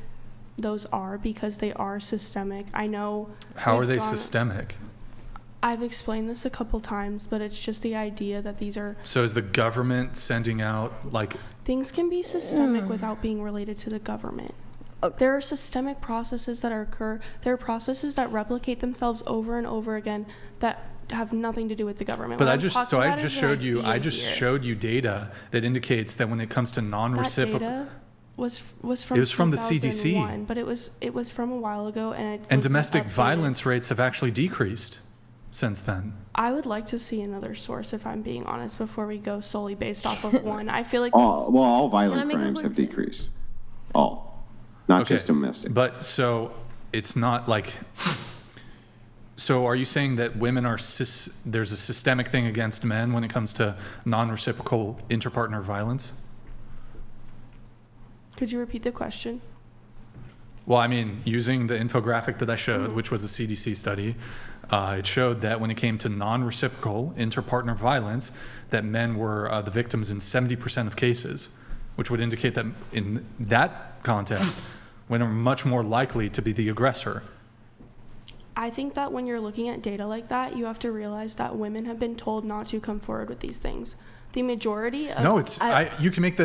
those are, because they are systemic. I know. How are we've they gone- systemic? I've explained this a couple times, but it's just the idea that these are So is the government sending out, like, things can be systemic without being related to the government. There are systemic processes that occur. There are processes that replicate themselves over and over again that have nothing to do with the government. but What I I'm just talking so I about just is an showed you idea here. showed you data that indicates that when it comes to That non-reciprocal data was from It was from the 2001, CDC. but it was from a while ago, and it and wasn't domestic updated. violence rates have actually decreased since then. I would like to see another source, if I'm being honest, before we go solely based off of one. I feel like All Can I violent make a crimes quick have decreased. All. Not Okay, just domestic. But so it's not like. So are you saying that women are there's a systemic thing against men when it comes to non-reciprocal interpartner violence? Could you repeat the question? Well, I mean, using the infographic that I showed, which was a CDC study, It showed that when it came to non-reciprocal interpartner violence, that men were the victims in 70% of cases, which would indicate that in that context, women are much more likely to be the aggressor. I think that when you're looking at data like that, you have to realize that women have been told not to come forward with these things. The majority of... No, you can make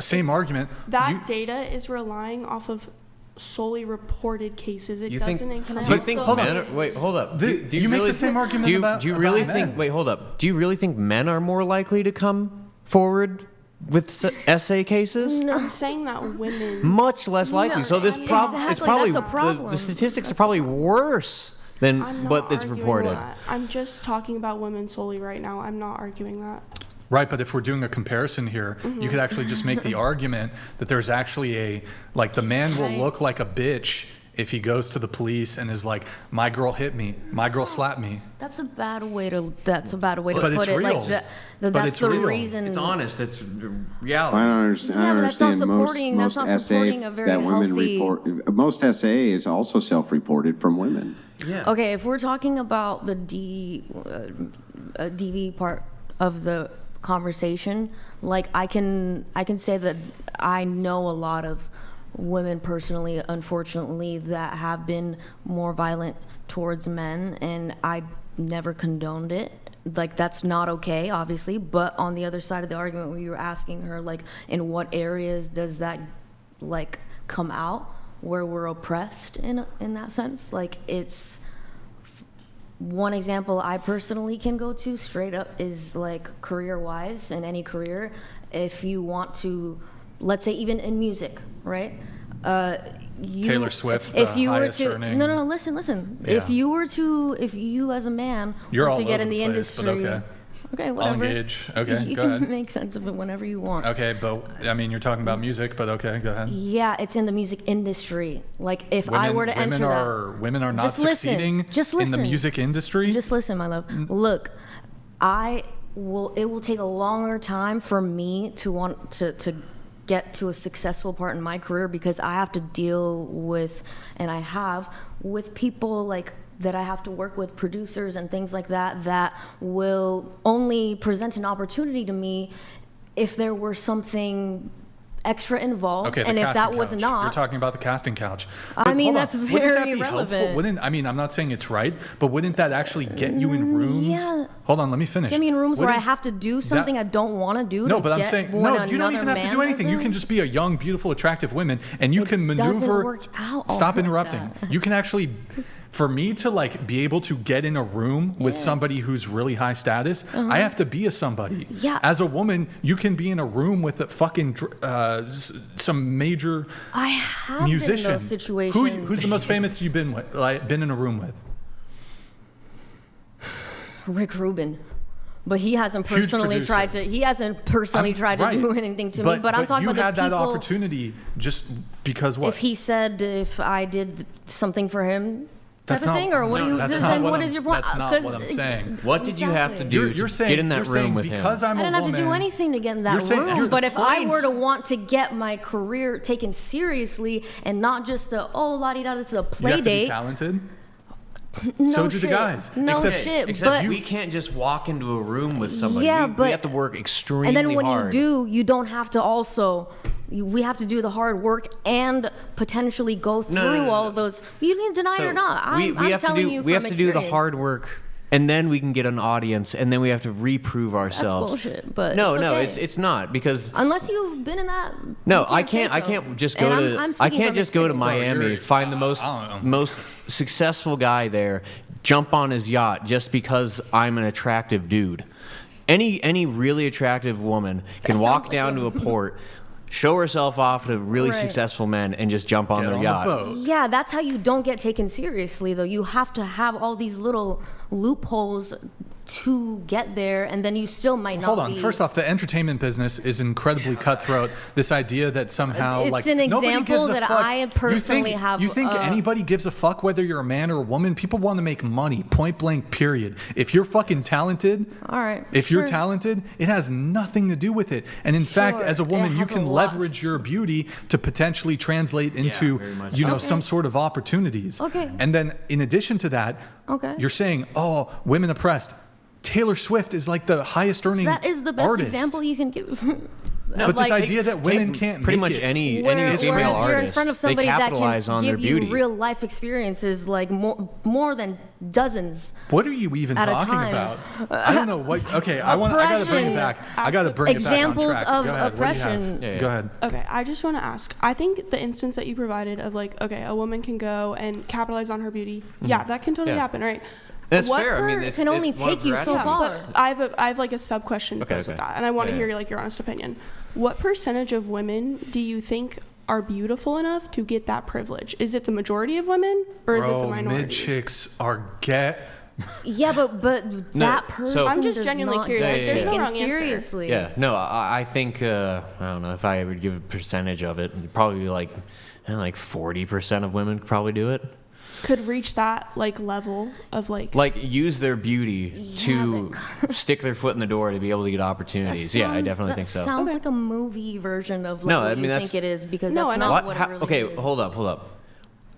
same argument. That data is relying off of solely reported cases. It doesn't include... Do you think men are, wait, hold up. Do you you make really the same argument about Do you really men. think... Wait, hold up. Do you really think men are more likely to come forward with essay cases? No. I'm saying that women... Much less likely. No, so this problem... It's exactly, probably... that's a problem. The statistics are probably worse than what it's arguing reported. that. I'm just talking about women solely right now. I'm not arguing that. Right, but if we're doing a comparison here, you could actually just make the argument that there's actually the man will look like a bitch if he goes to the police and is like, my girl hit me, my girl slapped me. That's a bad way to put it's it. real. Like But that's it's the real. reason. It's honest. It's reality. I don't understand. Yeah, I but that's not understand supporting- most that's not supporting a very that women healthy- report. Most SA is also self-reported from women. Yeah. Okay, if we're talking about the DV part of the conversation, like I can say that I know a lot of women personally, unfortunately, that have been more violent towards men, and I never condoned it. Like, that's not okay, obviously, but on the other side of the argument, where you were asking her, like, in what areas does that, like, come out where we're oppressed in that sense? Like, it's one example I personally can go to straight up is like career-wise, in any career, if you want to, let's say even in music, right? Taylor Swift, if the you were highest to, earning. no, listen. Yeah. If you as a man You're want all to get over in the the place, but industry, okay. Okay, whatever. I'll engage. Okay, you go can ahead. make sense of it whenever you want. Okay, but I mean, you're talking about music, but okay, go ahead. Yeah, it's in the music industry. Like, if I were to enter that, women are not Just listen. succeeding Just in the listen. music industry. Just listen, my love. Look, it will take a longer time for me to want to get to a successful part in my career, because I have to deal with, and I have, with people like that I have to work with, producers and things like that will only present an opportunity to me if there were something extra involved. Okay, and if that was couch. not, You're talking about the casting couch. I But mean, hold on, that's wouldn't very that be relevant. helpful? I'm not saying it's right, but wouldn't that actually get you in rooms? Yeah. Hold on, let me finish. get me in rooms where I Wouldn't have to do something I don't want to do. No, to but I'm get saying, what no, you don't even another have to do man anything. You doesn't. can just be a young, beautiful, attractive woman, and you can doesn't maneuver. work out Stop like interrupting. that. You can actually, for me to like be able to get in a room with somebody who's really high status, I have to be a somebody. Yeah. As a woman, you can be in a room with a fucking some major I have musician. been in those situations. Who's the most famous you've been with? Like, been in a room with? Rick Rubin. But he hasn't Huge personally producer. tried to. He hasn't personally tried to right. do anything to me. But I'm talking you about the had that people. opportunity just because what? If he said if I did something for him, type That's of not- thing, or what no, do you? that's then not what what I'm- is your point? that's not what I'm saying. What did you have to do You're to saying, get in that you're room saying with him? because I'm I a didn't have woman. to do anything to get in You're that saying- room. you're- But if I fine. were to want to get my career taken seriously and not just the la di da, this is a You play have to be date. talented. No So do the shit. guys. No Except- shit. Except but we can't just walk into a room with somebody. Yeah, we but- have to work extremely and then when hard. you do, you don't have to also. We have to do the hard work and potentially go through no, no. all of those. You can deny it or not. I'm have to telling do, you we from have to do the experience. hard work, and then we can get an audience, and then we have to reprove ourselves. bullshit, but no, it's no, okay. it's not, because Unless you've been in that. no, you I say can't so. just And go I'm to I speaking can't from just go to experience. Miami, find the most successful guy there, jump on his yacht just because I'm an attractive dude. Any really attractive woman can walk down to a port, show herself off to really Right. successful men, and just jump on their yacht. Yeah, that's how you don't get taken seriously, though. You have to have all these little loopholes to get there, and then you still might not Hold on. be. First off, the entertainment business is incredibly cutthroat. This idea that somehow It's like an nobody example gives a that fuck. I personally you think, have, You think anybody gives a fuck whether you're a man or a woman? People want to make money. Point blank. Period. If you're fucking talented, all right. if you're sure. talented, it has nothing to do with it. And in fact, Sure, as a woman, it you has a can lot. leverage your beauty to potentially translate into, very much you know, Okay. some sort of opportunities. Okay. And then in addition to that, Okay. You're saying, oh, women oppressed. Taylor Swift is like the highest earning That is the best artist. example you can give. But this idea that women can't pretty make much it. any Whereas female you're in artist, front of they somebody that capitalize can on their give you beauty. real life experiences, like more than dozens. What are you even at a talking time. about? I don't know what. Okay, I gotta bring it back. I gotta bring it back on Examples track. of Go ahead. What do you have? oppression. Go ahead. Okay, I just want to ask. I think the instance that you provided of like, okay, a woman can go and capitalize on her beauty. Yeah, that can totally happen, right? That's What fair. I mean, per- it's, can only it's one of take you her so attributes. far. But I have like a sub question that goes with that, and I want to hear like your honest opinion. What percentage of women do you think are beautiful enough to get that privilege? Is it the majority of women, or is it the minority? Mid chicks are get. Yeah, but that person. I'm just does genuinely not curious. get Like, there's no taken wrong answer. seriously. Yeah, no, I think I don't know if I would give a percentage of it. It'd probably be like 40% of women could probably do it. Could reach that like level of like Use their beauty to stick their foot in the door to be able to get opportunities. Yeah, I definitely think so. That sounds like a movie version of No, what I mean, you that's- think it is, because No, that's I not know. what it really Okay, is. hold up.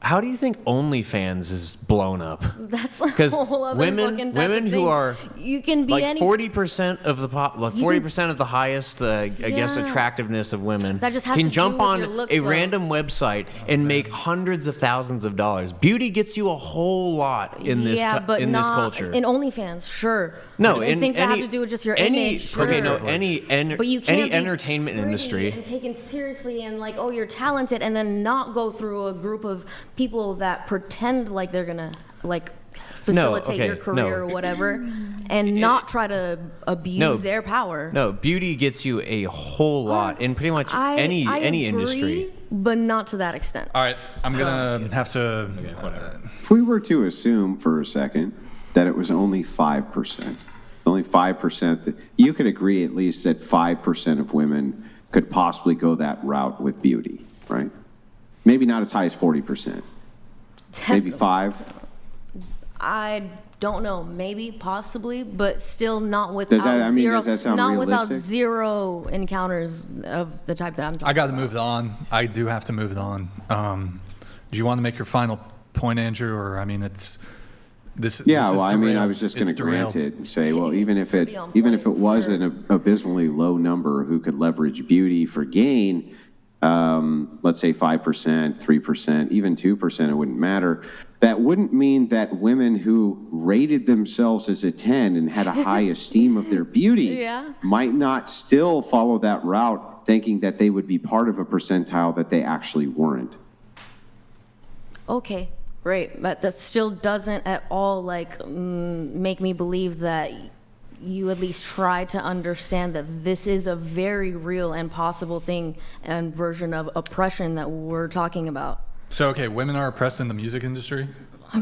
How do you think OnlyFans is blown up? That's a 'Cause whole other women- fucking type women of who thing. are you can be Like any 40% of the pop, like You 40% of the highest, I guess, Yeah. attractiveness of women That just has can to do jump with on your looks, a though. random website and make hundreds of thousands of dollars. Beauty gets you a whole lot in this but in not this culture. in OnlyFans, sure. No, and in things that any- have to do with just your any- image. Sure. okay, no, But you can't any be entertainment pretty industry. and taken seriously and like, oh, you're talented, and then not go through a group of people that pretend like they're gonna like facilitate your career or whatever, and not try to abuse their power. No, beauty gets you a whole lot in pretty much any agree, industry. but not to that extent. All right, I'm gonna have to. If we were to assume for a second that it was only 5%, only 5%, that you could agree at least that 5% of women could possibly go that route with beauty, right? Maybe not as high as 40%. Maybe 5. I don't know, maybe, possibly, but still not without Does that- I mean, zero. does that sound not without realistic? zero encounters of the type that I'm talking I got to move on. I do have to move it on. Do you want to make your final point, Andrew, or I mean, it's this? Yeah, this is well, I mean, I derailed. was just going It's to grant derailed. it and say, well, even if it was an abysmally low number who could leverage beauty for gain, let's say 5%, 3%, even 2%, it wouldn't matter. That wouldn't mean that women who rated themselves as a 10 and had a high esteem of their beauty might not still follow that route, thinking that they would be part of a percentile that they actually weren't. Okay, great, but that still doesn't at all like make me believe that you at least try to understand that this is a very real and possible thing and version of oppression that we're talking about. So, okay, women are oppressed in the music industry.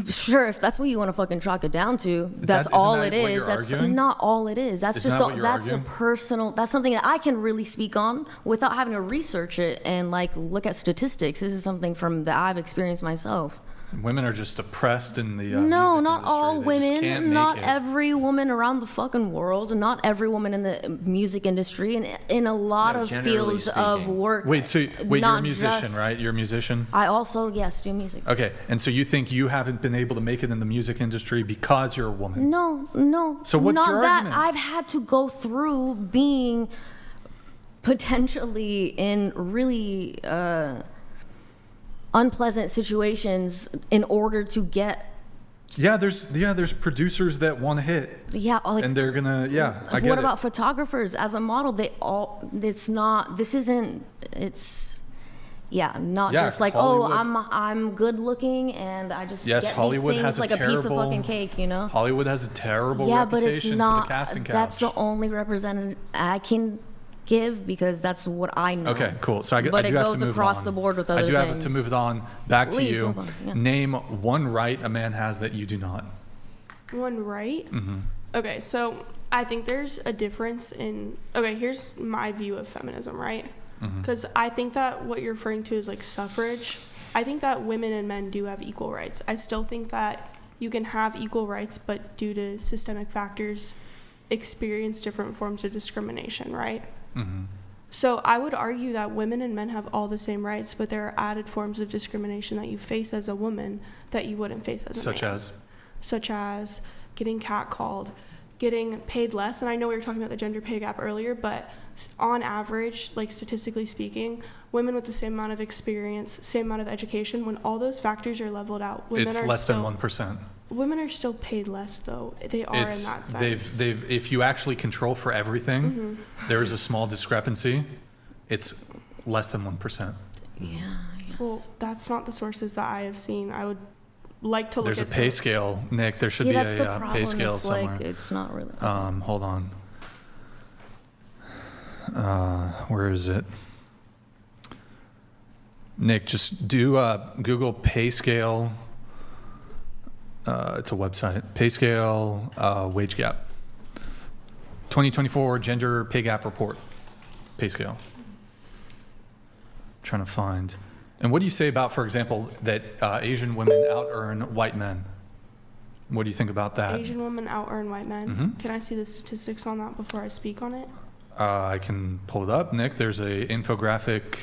Sure, if that's what you want to fucking chalk it down to, that's isn't all that it what is. you're That's arguing? not all it is. That's Isn't just that what you're that's a arguing? personal. That's something that I can really speak on without having to research it and like look at statistics. This is something from that I've experienced myself. Women are just oppressed in the No, music not industry. all They just can't women. make Not it. every woman around the fucking world. Not every woman in the music industry and in a lot of generally fields of speaking. work. Wait, you're a not musician, just- right? You're a musician? I also do music. Okay, and so you think you haven't been able to make it in the music industry because you're a woman? No. So what's not your that. argument? I've had to go through being potentially in really unpleasant situations in order to get. Yeah, there's producers that want to hit. Yeah, like, and they're gonna. Yeah, I get what it. about photographers as a model? They all. It's not. This isn't. It's. Yeah, not Yeah, just like Hollywood- I'm good looking and I just Yes, get Hollywood these has things a like a piece of terrible- fucking cake, you know. Hollywood has a terrible Yeah, but reputation it's not. for the casting couch. That's the only representative I can give because that's what I know. Okay, cool. So I but do it have goes to move across on. the board with other I do things. have to move it on. Back Please, to you. move on, yeah. Name one right a man has that you do not. One right? Mm-hmm. Okay, so I think there's a difference in. Okay, here's my view of feminism, right? Mhm. Because I think that what you're referring to is like suffrage. I think that women and men do have equal rights. I still think that you can have equal rights, but due to systemic factors, experience different forms of discrimination, right? Mm-hmm. So I would argue that women and men have all the same rights, but there are added forms of discrimination that you face as a woman that you wouldn't face as a man. Such as? such as getting catcalled, getting paid less. And I know we were talking about the gender pay gap earlier, but on average, like statistically speaking, women with the same amount of experience, same amount of education, when all those factors are leveled out, women It's are less still, than 1%. Women are still paid less, though. They are in that sense. They've if you actually control for everything, there is a small discrepancy. It's less than 1%. Yeah. Well, that's not the sources that I have seen. I would like to look There's at a pay scale, Nick. There should See, be that's the a problem. pay scale It's somewhere. like, it's not really. Hold on. Where is it? Nick, just do Google pay scale. It's a website. Pay scale wage gap. 2024 gender pay gap report. Pay scale. Trying to find. And what do you say about, for example, that Asian women out-earn white men? What do you think about that? Asian women out-earn white men. Mhm. Can I see the statistics on that before I speak on it? I can pull it up, Nick. There's a infographic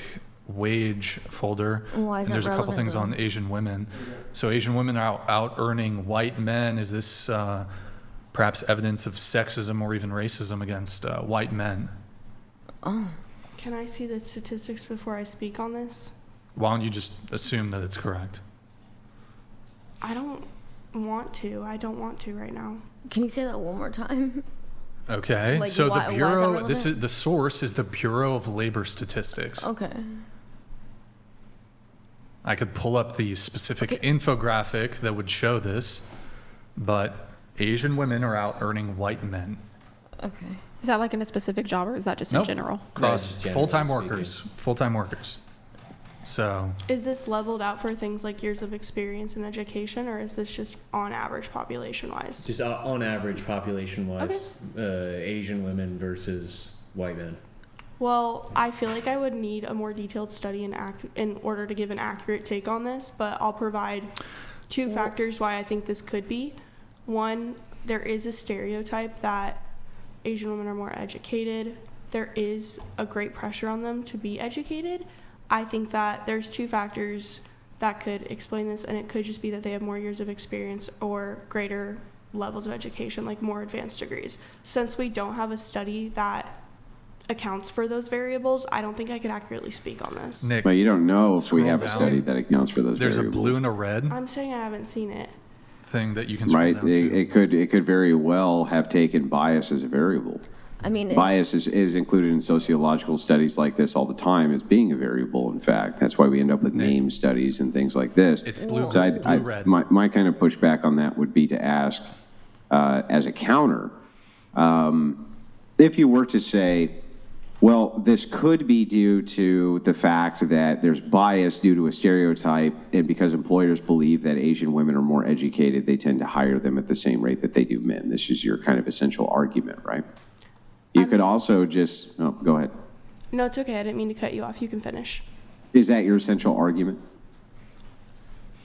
wage folder. Why is and that there's a couple relevant, things though? on Asian women. So Asian women are out earning white men. Is this perhaps evidence of sexism or even racism against white men? Oh. Can I see the statistics before I speak on this? Why don't you just assume that it's correct? I don't want to. I don't want to right now. Can you say that one more time? Okay. Like, so why the is that Bureau, relevant? this is the source is the Bureau of Labor Statistics. Okay. I could pull up the specific infographic that would show this, but Asian women are out earning white men. Okay. Is that like in a specific job or is that just Nope. in general? Across generally full-time speaking. workers. Full-time workers. So Is this leveled out for things like years of experience in education, or is this just on average population-wise? Just on average, population-wise, Asian women versus white men. Well, I feel like I would need a more detailed study in order to give an accurate take on this, but I'll provide two factors why I think this could be. One, there is a stereotype that Asian women are more educated. There is a great pressure on them to be educated. I think that there's two factors that could explain this, and it could just be that they have more years of experience or greater levels of education, like more advanced degrees. Since we don't have a study that accounts for those variables, I don't think I could accurately speak on this. Nick, But you don't know if we scroll have a down. study that accounts for those There's variables. a blue and a red I'm saying I haven't seen it. thing that you can scroll Right? down to. It could very well have taken bias as a variable. I mean, Bias is included in sociological studies like this all the time as being a variable, in fact. That's why we end up with name studies and things like this. It's blue, So blue-red. my kind of pushback on that would be to ask, as a counter, if you were to say, well, this could be due to the fact that there's bias due to a stereotype, and because employers believe that Asian women are more educated, they tend to hire them at the same rate that they do men. This is your kind of essential argument, right? You could also just, go ahead. No, it's okay. I didn't mean to cut you off. You can finish. Is that your essential argument?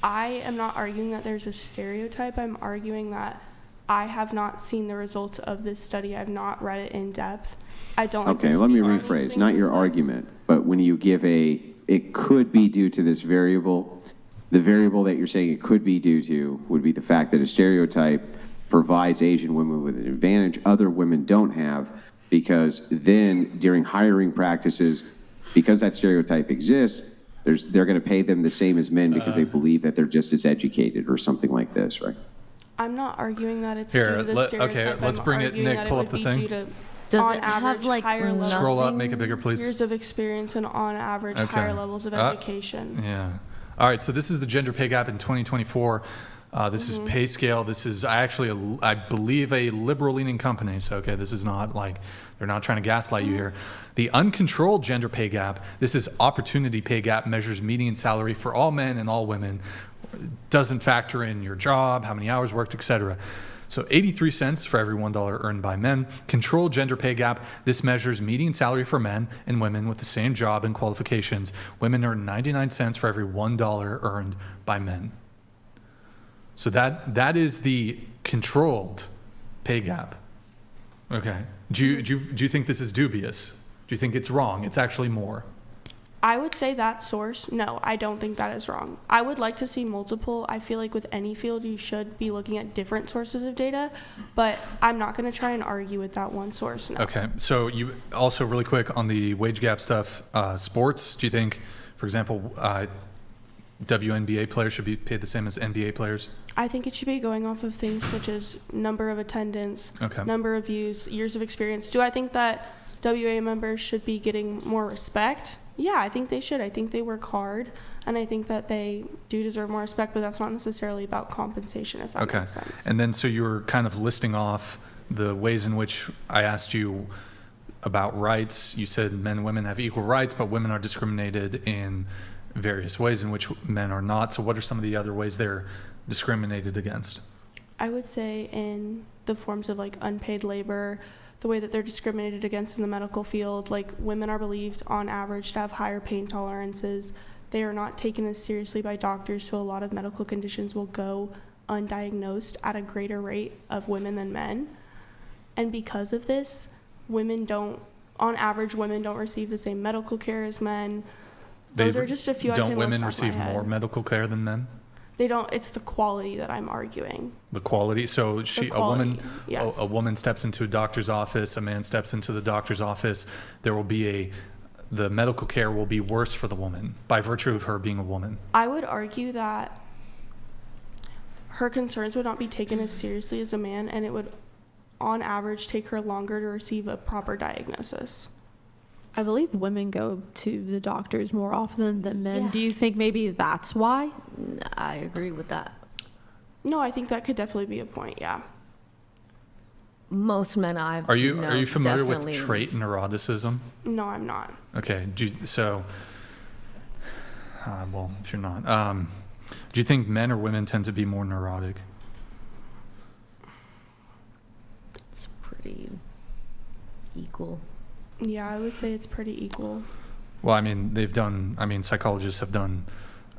I am not arguing that there's a stereotype. I'm arguing that I have not seen the results of this study. I've not read it in depth. I don't like to Okay, let me speak on these rephrase. things Not your until- argument, but when you give it could be due to this variable, the variable that you're saying it could be due to would be the fact that a stereotype provides Asian women with an advantage other women don't have, because then during hiring practices, because that stereotype exists, they're going to pay them the same as men because they believe that they're just as educated or something like this, right? I'm not arguing that it's Here, due to the okay, stereotype. let's I'm bring it. arguing Nick, that pull it up would the be thing. due to, Does on it average, have, like, higher levels, Scroll up, make it bigger, please. years of experience and on average Okay. higher levels of education. Yeah. All right. So this is the gender pay gap in 2024. This is pay scale. This is I believe a liberal-leaning company. So okay, this is not like they're not trying to gaslight you here. The uncontrolled gender pay gap. This is opportunity pay gap. Measures median salary for all men and all women. Doesn't factor in your job, how many hours worked, etc. So 83 cents for every $1 earned by men. Controlled gender pay gap. This measures median salary for men and women with the same job and qualifications. Women earn 99 cents for every $1 earned by men. So that is the controlled pay gap. Okay. Do you think this is dubious? Do you think it's wrong? It's actually more. I would say that source, no, I don't think that is wrong. I would like to see multiple. I feel like with any field, you should be looking at different sources of data, but I'm not going to try and argue with that one source, no. Okay, so you also really quick on the wage gap stuff, sports, do you think, for example, WNBA players should be paid the same as NBA players? I think it should be going off of things such as number of attendance, number of views, years of experience. Do I think that WA members should be getting more respect? Yeah, I think they should. I think they work hard, and I think that they do deserve more respect, but that's not necessarily about compensation, if that makes sense. And then so you were kind of listing off the ways in which I asked you about rights. You said men and women have equal rights, but women are discriminated in various ways in which men are not. So what are some of the other ways they're discriminated against? I would say in the forms of like unpaid labor, the way that they're discriminated against in the medical field, like women are believed on average to have higher pain tolerances. They are not taken as seriously by doctors, so a lot of medical conditions will go undiagnosed at a greater rate of women than men. And because of this, on average, women don't receive the same medical care as men. Those are just a few I can Don't women list off my receive head. more medical care than men? They don't. It's the quality that I'm arguing. The quality. So Yes. a woman steps into a doctor's office, a man steps into the doctor's office. There will be the medical care will be worse for the woman by virtue of her being a woman. I would argue that her concerns would not be taken as seriously as a man, and it would, on average, take her longer to receive a proper diagnosis. I believe women go to the doctors more often than men. Yeah. Do you think maybe that's why? I agree with that. No, I think that could definitely be a point, yeah. Most men I've Are you known familiar with definitely- trait neuroticism? No, I'm not. Okay. Well, if you're not, do you think men or women tend to be more neurotic? It's pretty equal. Yeah, I would say it's pretty equal. Well, I mean, psychologists have done.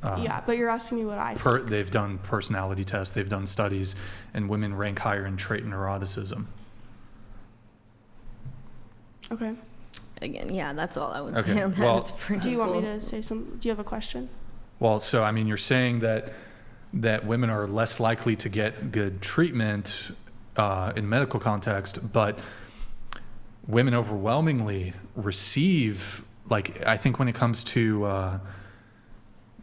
Yeah, but you're asking me what I think. They've done personality tests, they've done studies, and women rank higher in trait neuroticism. Okay. Again, yeah, that's all I would Okay, say on that. well- It's pretty Do you want me equal. to say some? Do you have a question? Well, so I mean, you're saying that women are less likely to get good treatment in medical context, but women overwhelmingly receive, like, I think when it comes to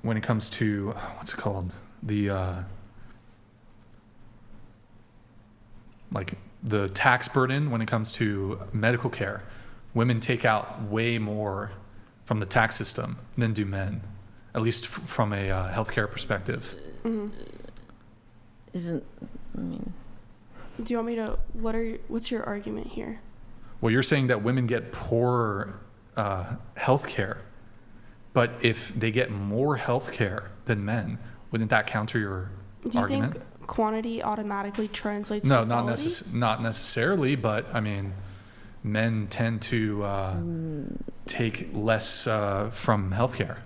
what's it called, like the tax burden when it comes to medical care, women take out way more from the tax system than do men, at least from a healthcare perspective. Mm-hmm. Do you want me to? What's your argument here? Well, you're saying that women get poorer health care, but if they get more health care than men, wouldn't that counter your Do you argument? think quantity automatically translates No, to not quality? not necessarily, but I mean, men tend to take less from healthcare.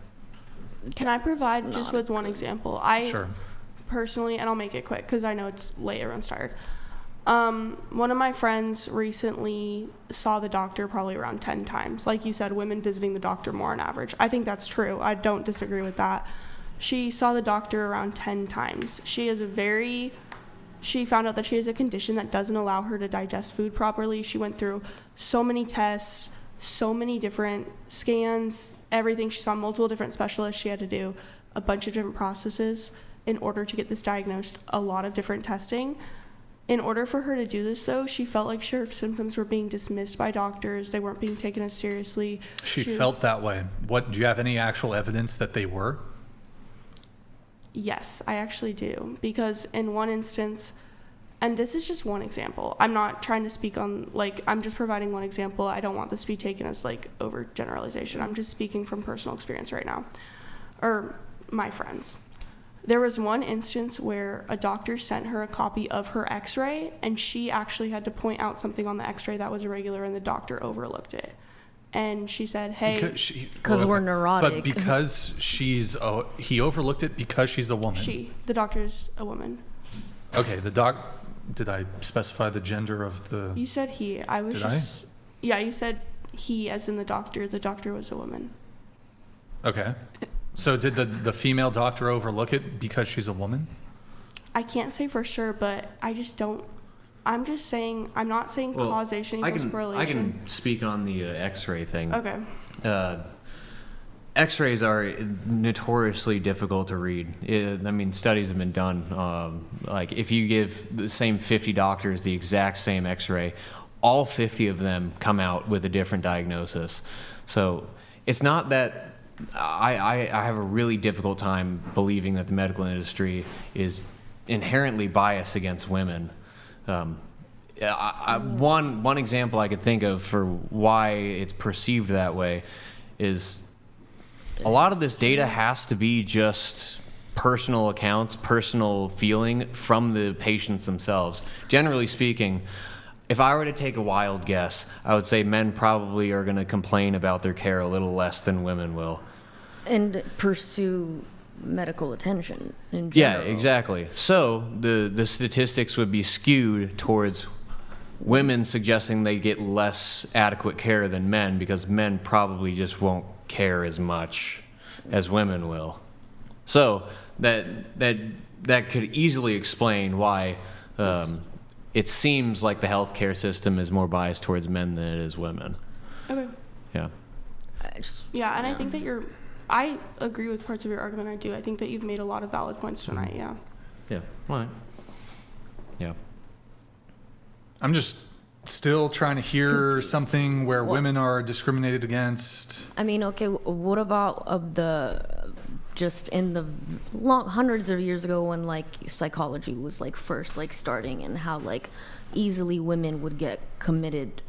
Can I provide just with one example? Sure. Personally, and I'll make it quick because I know it's late, everyone's tired. One of my friends recently saw the doctor probably around 10 times. Like you said, women visiting the doctor more on average. I think that's true. I don't disagree with that. She saw the doctor around 10 times. She found out that she has a condition that doesn't allow her to digest food properly. She went through so many tests, so many different scans, everything. She saw multiple different specialists. She had to do a bunch of different processes in order to get this diagnosed, a lot of different testing. In order for her to do this, though, she felt like her symptoms were being dismissed by doctors. They weren't being taken as seriously. She felt that way. Do you have any actual evidence that they were? Yes, I actually do. Because in one instance, and this is just one example, I'm not trying to speak on, I'm just providing one example. I don't want this to be taken as, overgeneralization. I'm just speaking from personal experience right now. Or my friends. There was one instance where a doctor sent her a copy of her x-ray, and she actually had to point out something on the x-ray that was irregular, and the doctor overlooked it. And she said, hey... Because we're neurotic. But because he overlooked it because she's a woman. The doctor's a woman. Okay, did I specify the gender of the... You said he. Did I? Yeah, you said he as in the doctor. The doctor was a woman. Okay. So did the female doctor overlook it because she's a woman? I can't say for sure, but I just don't. I'm just saying. I'm not saying causation equals correlation. I can speak on the X-ray thing. Okay. X-rays are notoriously difficult to read. I mean, studies have been done. Like, if you give the same 50 doctors the exact same X-ray, all 50 of them come out with a different diagnosis. So it's not that I have a really difficult time believing that the medical industry is inherently biased against women. One example I could think of for why it's perceived that way is a lot of this data has to be just personal accounts, personal feeling from the patients themselves. Generally speaking, if I were to take a wild guess, I would say men probably are going to complain about their care a little less than women will. And pursue medical attention in Yeah, general. exactly. So the statistics would be skewed towards women suggesting they get less adequate care than men because men probably just won't care as much as women will. So that could easily explain why it seems like the healthcare system is more biased towards men than it is women. Okay. Yeah. Yeah, and I think that I agree with parts of your argument. I do. I think that you've made a lot of valid points tonight. Yeah. Yeah. All right. Yeah. I'm just still trying to hear something where women are discriminated against. I mean, okay, what about just in the hundreds of years ago when like psychology was like first like starting, and how like easily women would get committed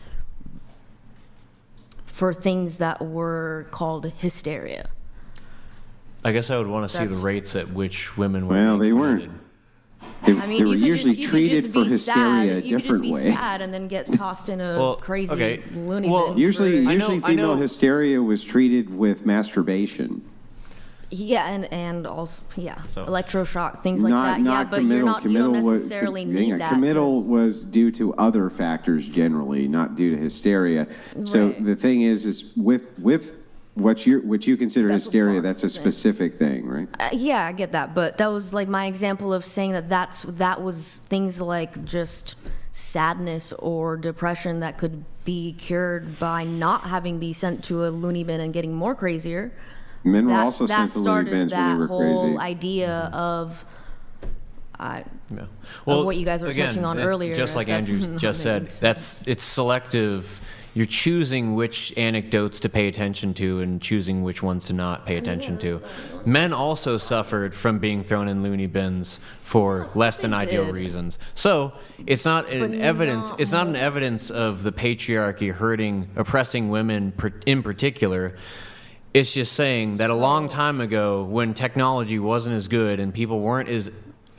for things that were called hysteria. I guess I would want to see the rates at which women were. Well, they weren't. They were usually treated for hysteria a You could just different be way. sad and then get tossed in a crazy loony bin. Usually for- female hysteria was treated with masturbation. Yeah, and also electroshock, things like Not that. Yeah, but committal. you don't was- necessarily need that. Committal was due to other factors generally, not due to hysteria. So Right. the thing is with what you consider hysteria, that's a specific thing, right? Yeah, I get that, but that was like my example of saying that was things like just sadness or depression that could be cured by not having be sent to a loony bin and getting more crazier. Men were That also sent to loony started bins when that they were whole crazy. idea of Well, what you guys were touching on earlier. Just if like that's Andrew not just said, making sense. it's selective. You're choosing which anecdotes to pay attention to and choosing which ones to not pay attention to. Men also suffered from being thrown in loony bins for less than ideal did. reasons. So it's not But an evidence. It's not an evidence of the patriarchy oppressing women in particular. It's just saying that a long time ago, when technology wasn't as good and people weren't as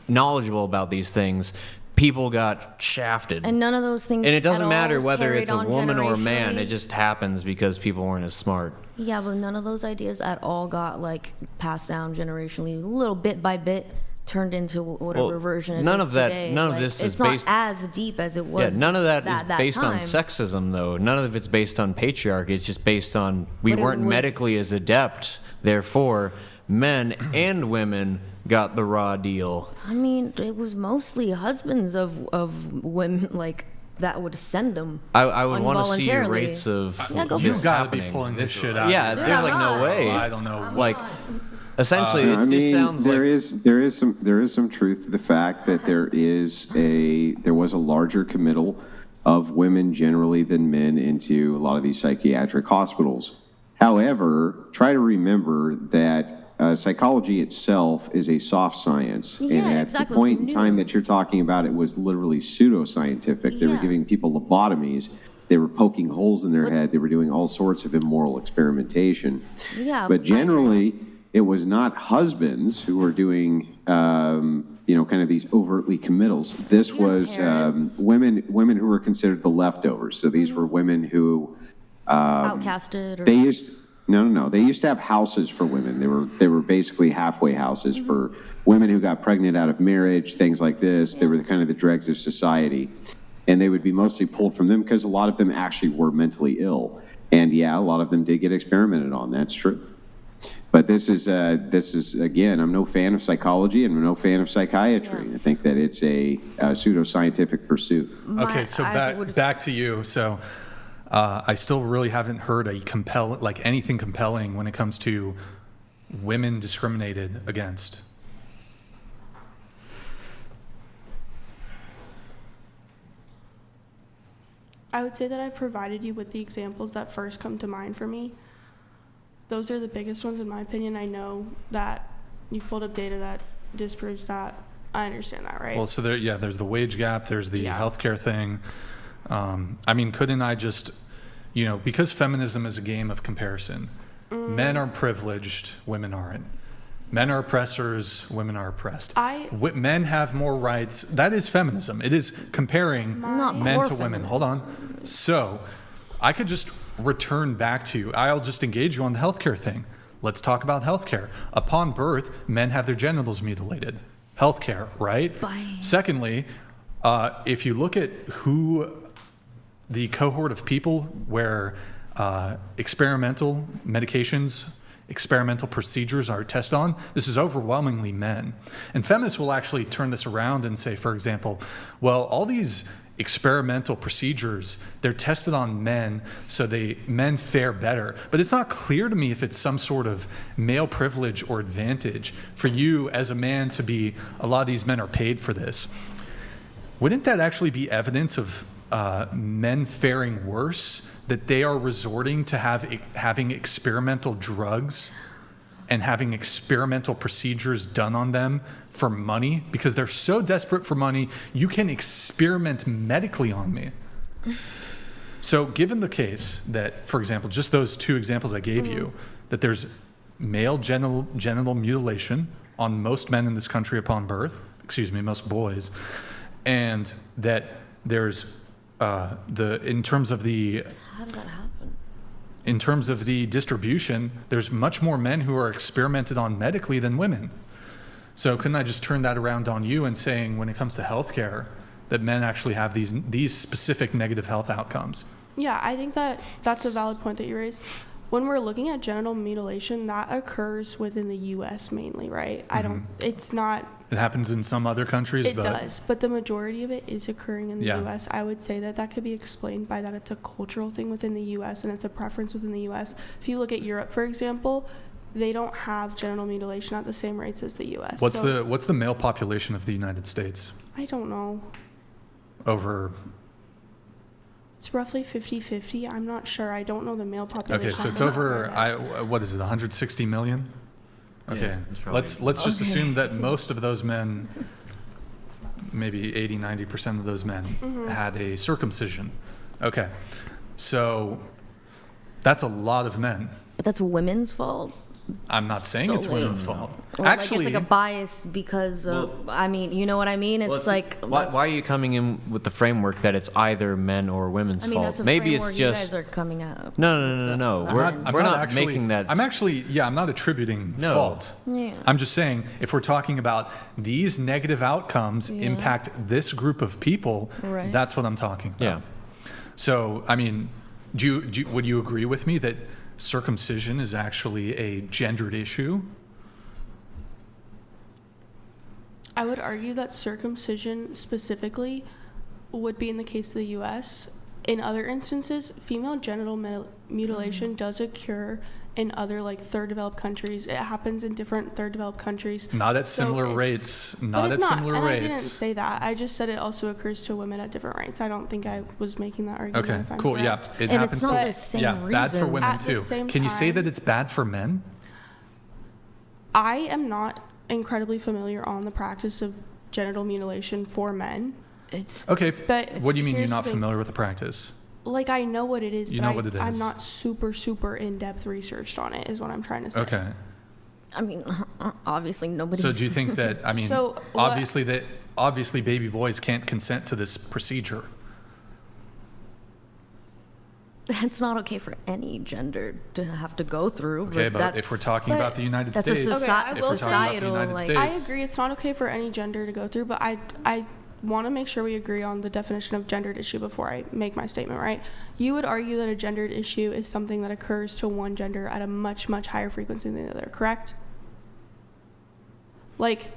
knowledgeable about these things, people got shafted. And none of those things. And it doesn't at matter all whether carried it's a on woman or a man. generationally. It just happens because people weren't as smart. Yeah, but none of those ideas at all got like passed down generationally, little bit by bit, turned into whatever Well, version it none is of that- today. none of Like, this is it's not based- as deep as it was. Yeah, none of that is based on time. sexism, though. None of it's based on patriarchy. It's just based on we But it weren't was- medically as adept. Therefore, men and women got the raw deal. I mean, it was mostly husbands of women like that would send them. I would want to see your involuntarily. rates of Yeah, go for You've it. got to be happening. pulling this shit out. Yeah, there's like no way. I don't know. Like, essentially, I it mean, just sounds there like is some truth to the fact that there was a larger committal of women generally than men into a lot of these psychiatric hospitals. However, try to remember that psychology itself is a soft science, Yeah, and at exactly. the point in It's time new. that you're talking about, it was literally pseudoscientific. They were Yeah. giving people lobotomies. They were poking holes in their head. They were doing all sorts of immoral experimentation. Yeah, But generally, it was not husbands who were doing, kind of these overtly committals. This was women who were considered the leftovers. So these were women who Outcasted. Or, they used They used to have houses for women. They were basically halfway houses for women who got pregnant out of marriage, things like this. They were kind of the dregs of society, and they would be mostly pulled from them because a lot of them actually were mentally ill. And yeah, a lot of them did get experimented on. That's true. But this is again, I'm no fan of psychology and I'm no fan of psychiatry. I think that it's a pseudoscientific pursuit. Okay, so back to you. So I still really haven't heard anything compelling when it comes to women discriminated against. I would say that I've provided you with the examples that first come to mind for me. Those are the biggest ones in my opinion. I know that you've pulled up data that disproves that. I understand that, right? Well, so there's the wage gap, there's the healthcare thing. I mean, couldn't I just, because feminism is a game of comparison, men are privileged, women aren't. Men are oppressors, women are oppressed. Men have more rights. That is feminism. It is comparing men to women. Hold on. So I could just return back to you. I'll just engage you on the healthcare thing. Let's talk about healthcare. Upon birth, men have their genitals mutilated. Healthcare, right? Secondly, if you look at who the cohort of people where experimental medications, experimental procedures are tested on, this is overwhelmingly men. And feminists will actually turn this around and say, for example, well, all these experimental procedures, they're tested on men, so men fare better. But it's not clear to me if it's some sort of male privilege or advantage for you as a man to be, a lot of these men are paid for this. Wouldn't that actually be evidence of men faring worse, that they are resorting to having experimental drugs and having experimental procedures done on them for money because they're so desperate for money, you can experiment medically on me. So given the case that, for example, just those two examples I gave you, that there's male genital mutilation on most men in this country upon birth, most boys, and that there's in terms of the How did that happen? In terms of the distribution, there's much more men who are experimented on medically than women. So couldn't I just turn that around on you and saying, when it comes to healthcare, that men actually have these specific negative health outcomes? Yeah, I think that that's a valid point that you raised. When we're looking at genital mutilation, that occurs within the U.S. mainly, right? It's not. It happens in some other countries, It does, but the majority of it is occurring in the Yeah. U.S. I would say that could be explained by that it's a cultural thing within the U.S. and it's a preference within the U.S. If you look at Europe, for example, they don't have genital mutilation at the same rates as the U.S. What's the male population of the United States? I don't know. It's roughly 50-50. I'm not sure. I don't know the male population. Okay, so it's over, what is it, 160 million? Okay, Yeah, it's probably- let's just assume that most of those men, maybe 80-90% of those men had a circumcision. Okay, so that's a lot of men. But that's women's fault. I'm not saying it's women's fault. Or Actually, it's like a bias because of, you know what I mean? It's why are you coming in with the framework that it's either men or women's fault? That's a Maybe framework it's you just guys are coming up. No. We're not making that. I'm not attributing fault. Yeah. I'm just saying if we're talking about these negative outcomes impact this group of people, Right. that's what I'm talking about. Yeah. So, I mean, would you agree with me that circumcision is actually a gendered issue? I would argue that circumcision specifically would be in the case of the U.S. In other instances, female genital mutilation does occur in other third developed countries. It happens in different third developed countries. Not at similar rates. Not at similar rates. I didn't say that. I just said it also occurs to women at different rates. I don't think I was making that argument. Okay, if I'm cool. correct. Yeah, it And happens it's not to the same bad for reasons. women At the too. same Can you say time- that it's bad for men? I am not incredibly familiar on the practice of genital mutilation for men. Okay, But what do you mean you're here's the not thing. familiar with the practice? I know what it is, You but know what it I'm is. not super in-depth researched on it, is what I'm trying to say. Okay. I mean, obviously nobody's. So do you think that, I mean, So what- obviously baby boys can't consent to this procedure? That's not okay for any gender to have to go through. Okay, but if we're talking about the United that's a States, soci- if we're talking about the United I States, agree it's not okay for any gender to go through, but I want to make sure we agree on the definition of gendered issue before I make my statement, right? You would argue that a gendered issue is something that occurs to one gender at a much, much higher frequency than the other, correct? Like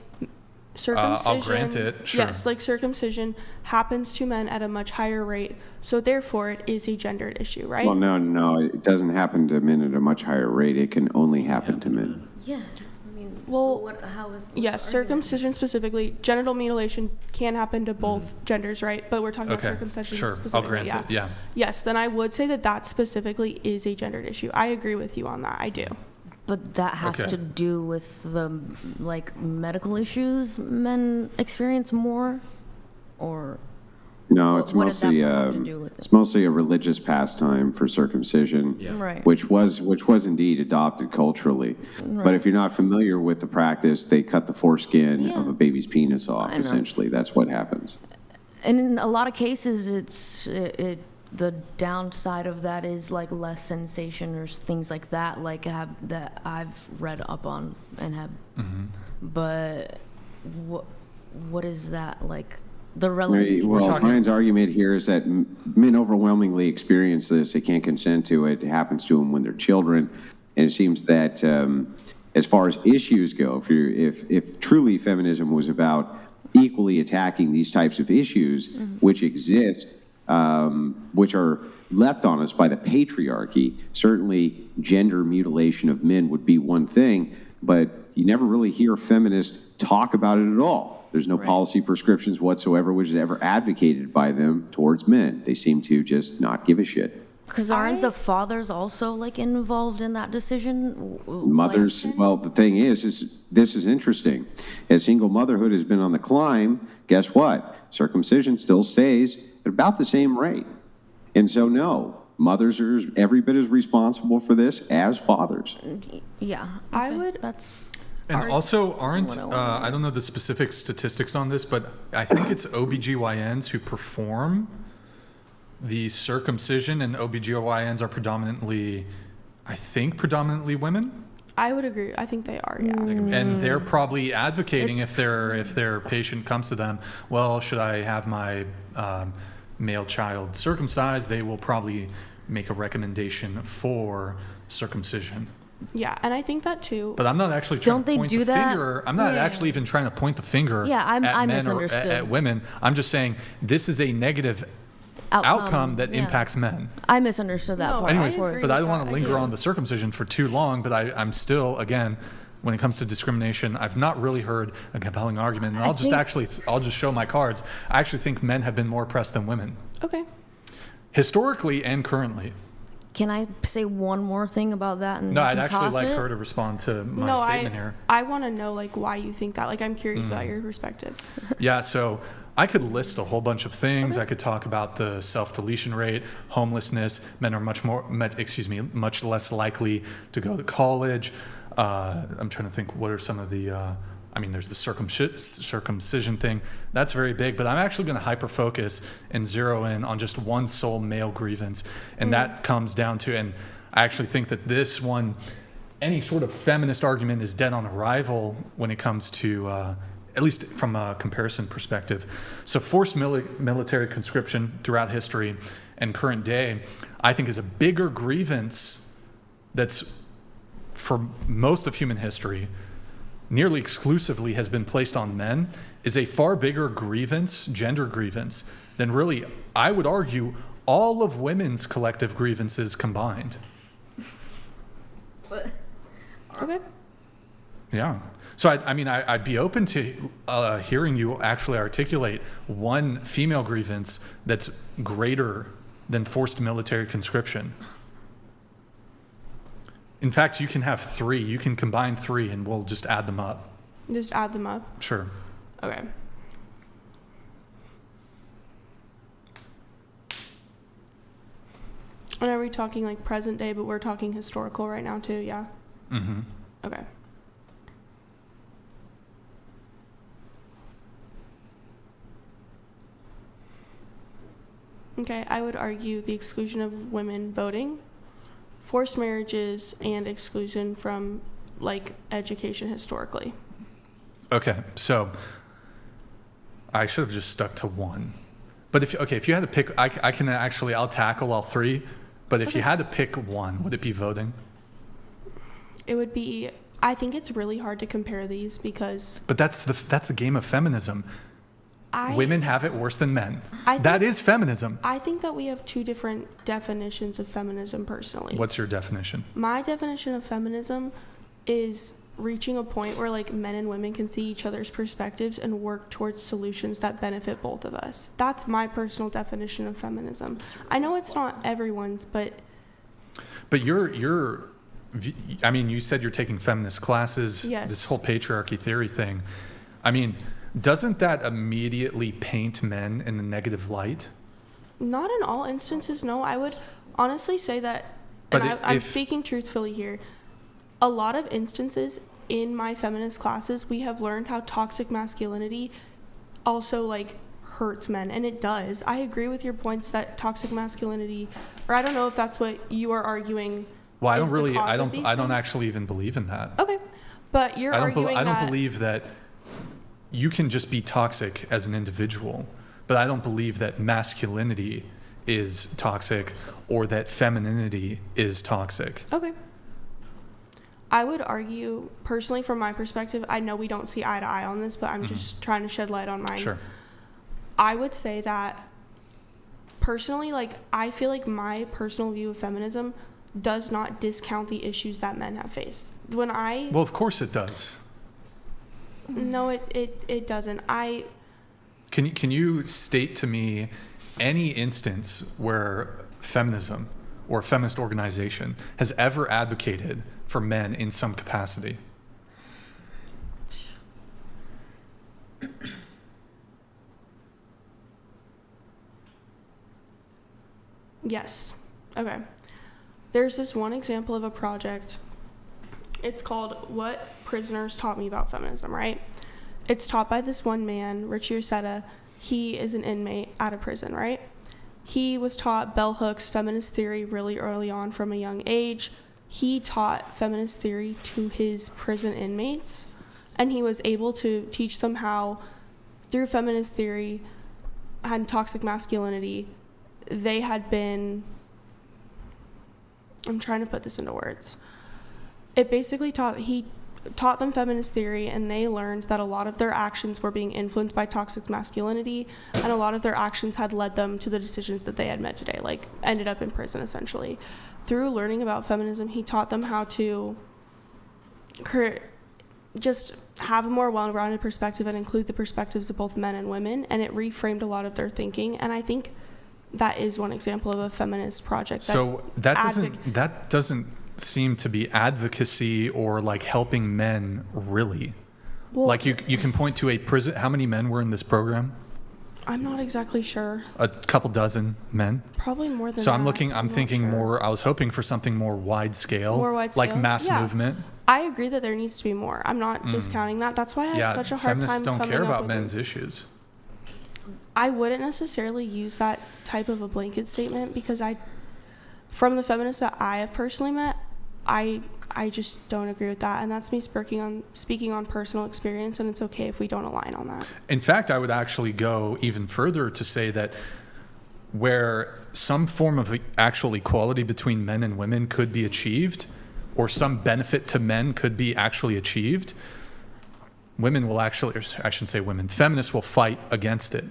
circumcision. I'll grant it, sure. Yes, like circumcision happens to men at a much higher rate, so therefore it is a gendered issue, right? Well, no, it doesn't happen to men at a much higher rate. It can only happen to men. Yeah. I mean, Well, so how is yes, circumcision specifically, genital mutilation can happen to both genders, right? But we're talking about Okay, circumcision sure. I'll specifically. grant it, yeah. Yes, then I would say that that specifically is a gendered issue. I agree with you on that. I do. But that has Okay. to do with the like medical issues men experience more, or No, it's what does that mostly have to do with it? it's mostly a religious pastime for circumcision, Right. which was indeed adopted culturally. Right. But if you're not familiar with the practice, they cut the foreskin Yeah. of a baby's penis off. I know. Essentially, that's what happens. And in a lot of cases, the downside of that is like less sensation or things like that, that I've read up on and have. But what is that like? The relevancy. Well, Brian's argument here is that men overwhelmingly experience this. They can't consent to it. It happens to them when they're children, and it seems that as far as issues go, if truly feminism was about equally attacking these types of issues, which exist, which are left on us by the patriarchy, certainly gender mutilation of men would be one thing, but you never really hear feminists talk about it at all. There's no policy prescriptions whatsoever which is ever advocated by them towards men. They seem to just not give a shit. Because aren't the fathers also like involved in that decision? Mothers, well, the thing is this is interesting. As single motherhood has been on the climb, guess what? Circumcision still stays at about the same rate. And so, no, mothers are every bit as responsible for this as fathers. Yeah, I would. That's. And also, aren't, I don't know the specific statistics on this, but I think it's OBGYNs who perform the circumcision, and OBGYNs are predominantly women. I would agree. I think they are, yeah. And they're probably advocating if their patient comes to them, well, should I have my male child circumcised? They will probably make a recommendation for circumcision. Yeah, and I think that too. But I'm not actually trying to point the finger. I'm not actually even trying to point the finger at men or at women. I'm just saying this is a negative outcome that impacts men. I misunderstood that part. Anyways, but I don't want to linger on the circumcision for too long, but I'm still, again, when it comes to discrimination, I've not really heard a compelling argument. And I'll just show my cards. I actually think men have been more oppressed than women. Okay. Historically and currently. Can I say one more thing about that? And no, I'd actually like her to respond to my statement here. I want to know like why you think that. Like I'm curious about your perspective. Yeah, so I could list a whole bunch of things. I could talk about the self-deletion rate, homelessness. Men are much less likely to go to college. I'm trying to think what are some of the there's the circumcision thing. That's very big, but I'm actually going to hyper-focus and zero in on just one sole male grievance. And that comes down to, and I actually think that this one, any sort of feminist argument is dead on arrival when it comes to, at least from a comparison perspective. So forced military conscription throughout history and current day, I think is a bigger grievance that's, for most of human history, nearly exclusively has been placed on men, is a far bigger grievance, gender grievance, than really, I would argue, all of women's collective grievances combined. Okay. Yeah. So, I'd be open to hearing you actually articulate one female grievance that's greater than forced military conscription. In fact, you can have three. You can combine three, and we'll just add them up. Just add them up? Sure. Okay. And are we talking like present day, but we're talking historical right now too, yeah? Mm-hmm. Okay. Okay, I would argue the exclusion of women voting, forced marriages, and exclusion from like education historically. Okay, so I should have just stuck to one. But if you had to pick, I'll tackle all three. But if you had to pick one, would it be voting? It would be. I think it's really hard to compare these because. But that's the game of feminism. Women have it worse than men. That is feminism. I think that we have two different definitions of feminism personally. What's your definition? My definition of feminism is reaching a point where like men and women can see each other's perspectives and work towards solutions that benefit both of us. That's my personal definition of feminism. I know it's not everyone's, but you said you're taking feminist classes. Yes. This whole patriarchy theory thing. I mean, doesn't that immediately paint men in the negative light? Not in all instances, no. I would honestly say that, I'm speaking truthfully here, a lot of instances in my feminist classes, we have learned how toxic masculinity also like hurts men, and it does. I agree with your points that toxic masculinity, or I don't know if that's what you are arguing. Well, I don't actually even believe in that. Okay, but you're arguing I don't believe that you can just be toxic as an individual, but I don't believe that masculinity is toxic or that femininity is toxic. Okay. I would argue, personally, from my perspective, I know we don't see eye to eye on this, but I'm just trying to shed light on mine. Sure. I would say that, personally, like, I feel like my personal view of feminism does not discount the issues that men have faced. Well, of course it does. No, it doesn't. Can you state to me any instance where feminism or a feminist organization has ever advocated for men in some capacity? Yes. Okay. There's this one example of a project. It's called What Prisoners Taught Me About Feminism, right? It's taught by this one man, Richie Ursetta. He is an inmate out of prison, right? He was taught bell hooks, feminist theory really early on from a young age. He taught feminist theory to his prison inmates, and he was able to teach them how, through feminist theory and toxic masculinity, they had been, I'm trying to put this into words. It basically he taught them feminist theory, and they learned that a lot of their actions were being influenced by toxic masculinity, and a lot of their actions had led them to the decisions that they had made today, like ended up in prison essentially. Through learning about feminism, he taught them how to just have a more well-rounded perspective and include the perspectives of both men and women, and it reframed a lot of their thinking, and I think that is one example of a feminist project. So that doesn't seem to be advocacy or like helping men really. Well, like you can point to a prison. How many men were in this program? I'm not exactly sure. A couple dozen men. Probably more than. So that. I'm thinking more. I was hoping for something more wide scale. More wide scale. Like mass movement. I agree that there needs to be more. I'm not discounting that. That's why I have such a hard time. Feminists don't care about men's issues. I wouldn't necessarily use that type of a blanket statement because from the feminists that I have personally met, I just don't agree with that, and that's me speaking on personal experience, and it's okay if we don't align on that. In fact, I would actually go even further to say that where some form of actual equality between men and women could be achieved, or some benefit to men could be actually achieved, women will actually, or I shouldn't say women, feminists will fight against it.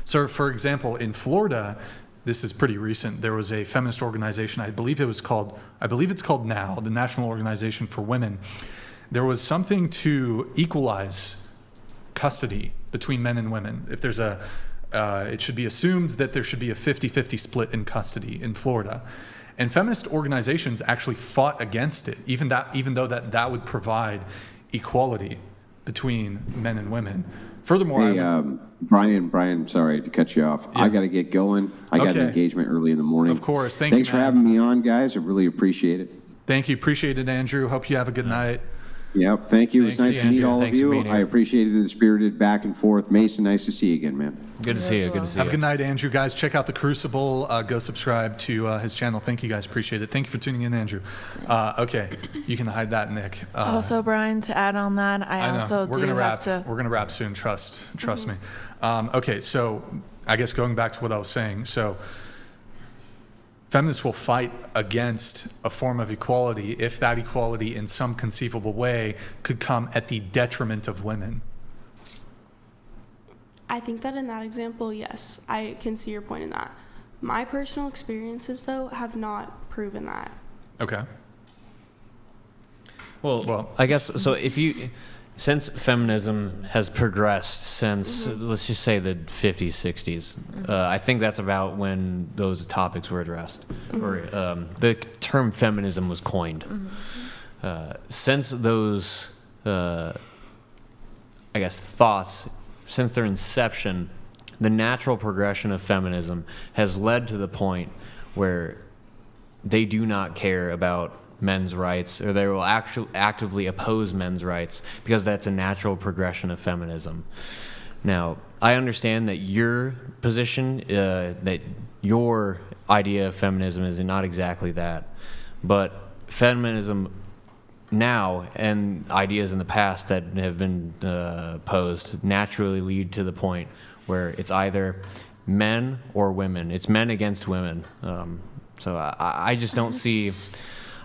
So, for example, in Florida, this is pretty recent, there was a feminist organization, I believe it's called NOW, the National Organization for Women. There was something to equalize custody between men and women. If there's it should be assumed that there should be a 50-50 split in custody in Florida. And feminist organizations actually fought against it, even though that would provide equality between men and women. Furthermore, hey, Brian, sorry to cut you off. Yeah. I got to get going. I got an engagement early in the morning. Of course. Thanks for having me on, guys. I really appreciate it. Thank you. Appreciate it, Andrew. Hope you have a good night. Yep. Thank you. It was Thanks, nice to meet Andrew. all Thanks of for you. being here. I appreciated the spirited back and forth. Mason, nice to see you again, man. Good to see you. Good to see Have a you. good night, Andrew. Guys, check out The Crucible. Go subscribe to his channel. Thank you, guys. Appreciate it. Thank you for tuning in, Andrew. Okay, you can hide that, Nick. Also, Brian, to add on that, I know. also We're do gonna have wrap. to. We're gonna wrap soon. Trust me. Okay, so I guess going back to what I was saying. So feminists will fight against a form of equality if that equality in some conceivable way could come at the detriment of women. I think that in that example, yes, I can see your point in that. My personal experiences, though, have not proven that. Okay. Well, I guess so. Since feminism has progressed since, let's just say the 50s, 60s, I think that's about when those topics were addressed, or the term feminism was coined. Since those, I guess, thoughts, since their inception, the natural progression of feminism has led to the point where they do not care about men's rights, or they will actively oppose men's rights, because that's a natural progression of feminism. Now, I understand that your position, that your idea of feminism is not exactly that, but feminism now and ideas in the past that have been posed naturally lead to the point where it's either men or women. It's men against women. So I just don't see...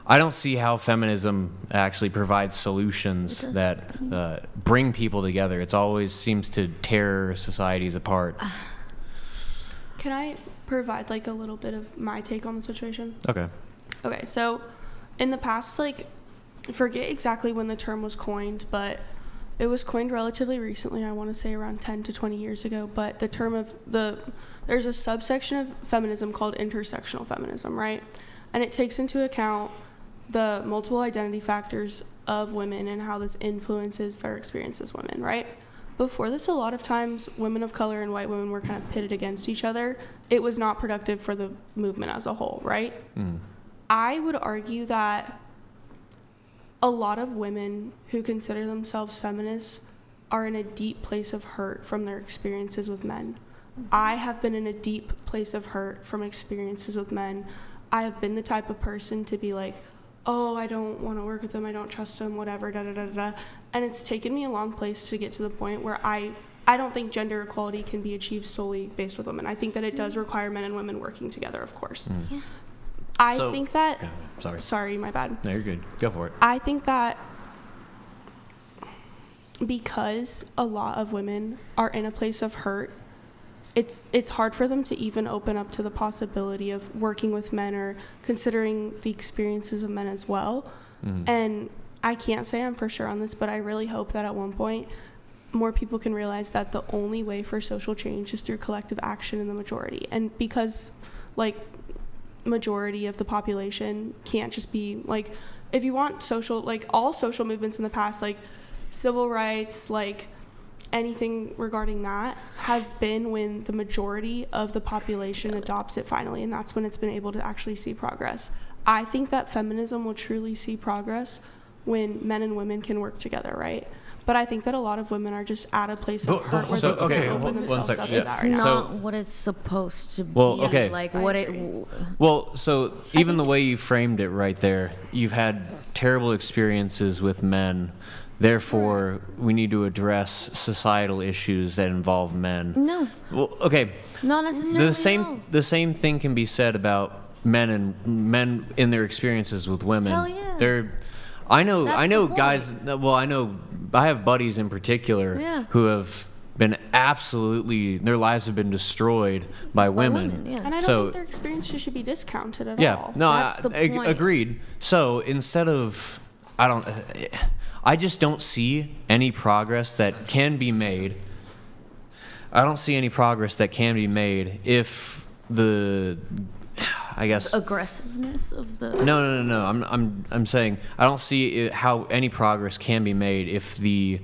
I don't see how feminism actually provides solutions that bring people together. It always seems to tear societies apart. Can I provide like a little bit of my take on the situation? Okay. Okay, so in the past, like, forget exactly when the term was coined, but it was coined relatively recently. I want to say around 10 to 20 years ago. But the term of there's a subsection of feminism called intersectional feminism, right? And it takes into account the multiple identity factors of women and how this influences their experience as women, right? Before this, a lot of times women of color and white women were kind of pitted against each other. It was not productive for the movement as a whole, right? I would argue that a lot of women who consider themselves feminists are in a deep place of hurt from their experiences with men. I have been in a deep place of hurt from experiences with men. I have been the type of person to be like, oh, I don't want to work with them, I don't trust them, whatever, da-da-da-da. And it's taken me a long place to get to the point where I don't think gender equality can be achieved solely based with women. I think that it does require men and women working together, of course. I think that... Sorry, my bad. No, you're good. Go for it. I think that because a lot of women are in a place of hurt, it's hard for them to even open up to the possibility of working with men or considering the experiences of men as well. And I can't say I'm for sure on this, but I really hope that at one point more people can realize that the only way for social change is through collective action in the majority. And because, like, majority of the population can't just be, like, if you want social, like, all social movements in the past, like civil rights, like anything regarding that has been when the majority of the population adopts it finally, and that's when it's been able to actually see progress. I think that feminism will truly see progress when men and women can work together, right? But I think that a lot of women are just at a place of hurt where they can't open themselves up to that It's right now. not what it's supposed to be. Well, okay. Like what it. Well, so even the way you framed it right there, you've had terrible experiences with men. Therefore, we need to address societal issues that involve men. No. Well, okay. Not necessarily. The same thing can be said about men in their experiences with women. Hell yeah. I know guys. Well, I have buddies in particular who have been their lives have been destroyed by women. And I don't think their experiences should be discounted at all. Yeah, no, agreed. So instead of, I just don't see any progress that can be made. I don't see any progress that can be made if aggressiveness of the. No. I'm saying I don't see how any progress can be made if the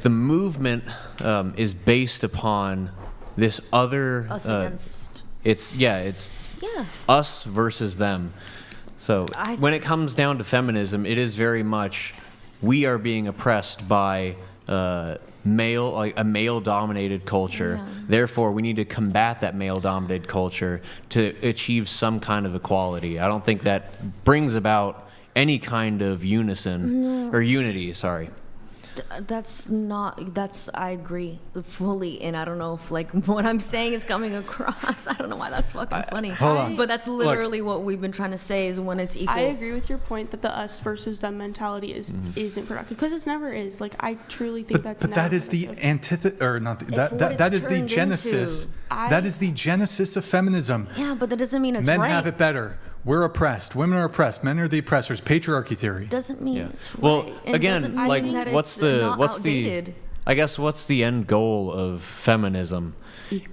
movement is based upon this other. Us against. It's us versus them. So when it comes down to feminism, it is very much we are being oppressed by a male-dominated culture. Yeah. Therefore, we need to combat that male-dominated culture to achieve some kind of equality. I don't think that brings about any kind of unison or unity. Sorry. I agree fully, and I don't know if like what I'm saying is coming across. I don't know why that's fucking funny. Hold on. But that's literally what we've been trying to say is when it's equal. I agree with your point that the us versus them mentality isn't productive because it never is. Like I truly think that's. But that is the antithesis, or not that is the genesis. That is the genesis of feminism. Yeah, but that doesn't mean it's Men right. have it better. We're oppressed. Women are oppressed. Men are the oppressors. Patriarchy theory. Doesn't mean it's right. Well, and again, doesn't mean like that what's it's the not what's outdated. the I guess what's the end goal of feminism?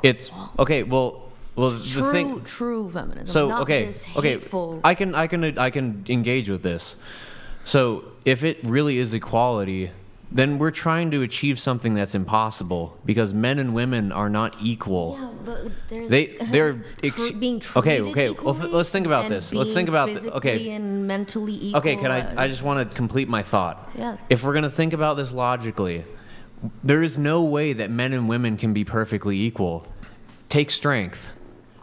It's okay. Well, the thing. True feminism. So not okay, this okay. hateful. I can engage with this. So if it really is equality, then we're trying to achieve something that's impossible because men and women are not equal. Yeah, but there's They're being okay. treated Well, let's think about and this. Let's think about physically okay. and mentally equal. Okay, can I just want to complete my thought. Yeah. If we're going to think about this logically, there is no way that men and women can be perfectly equal. Take strength.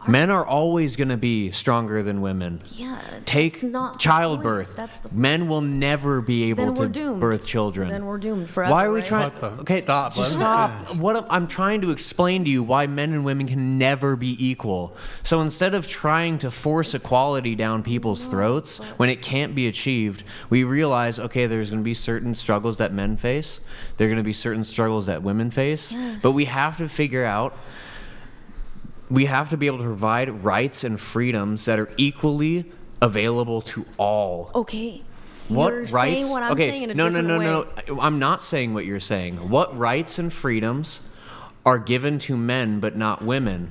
Men are always going to be stronger than women. Yeah. Take that's not the childbirth. point. That's the Men will never be able Then we're to doomed. birth children. Then we're doomed forever. Why are we right? trying? Okay, Stop. just Let him stop. What I'm trying to explain to you why men and women can never be equal. So instead of trying to force equality down people's throats when it can't be achieved, we realize okay, there's going to be certain struggles that men face. There are going to be certain struggles that women face. Yes. But we have to figure out. We have to be able to provide rights and freedoms that are equally available to all. Okay. What You're rights? saying what I'm saying in a different way. No. I'm not saying what you're saying. What rights and freedoms are given to men but not women?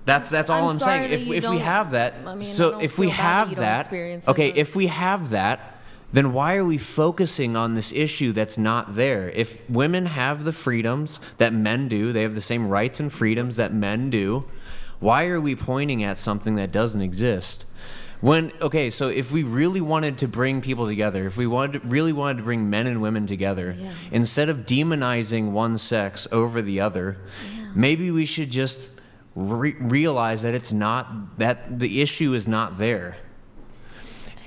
That's all I'm sorry saying. that If you we don't- have that, I mean, I so don't if we feel bad that have you don't that, experience okay, it, if we have that, then why are we focusing on this issue that's not there? If women have the freedoms that men do, they have the same rights and freedoms that men do, why are we pointing at something that doesn't exist? So if we really wanted to bring people together, if we really wanted to bring men and women together, instead of demonizing one sex over the other, maybe we should just realize that it's not, that the issue is not there.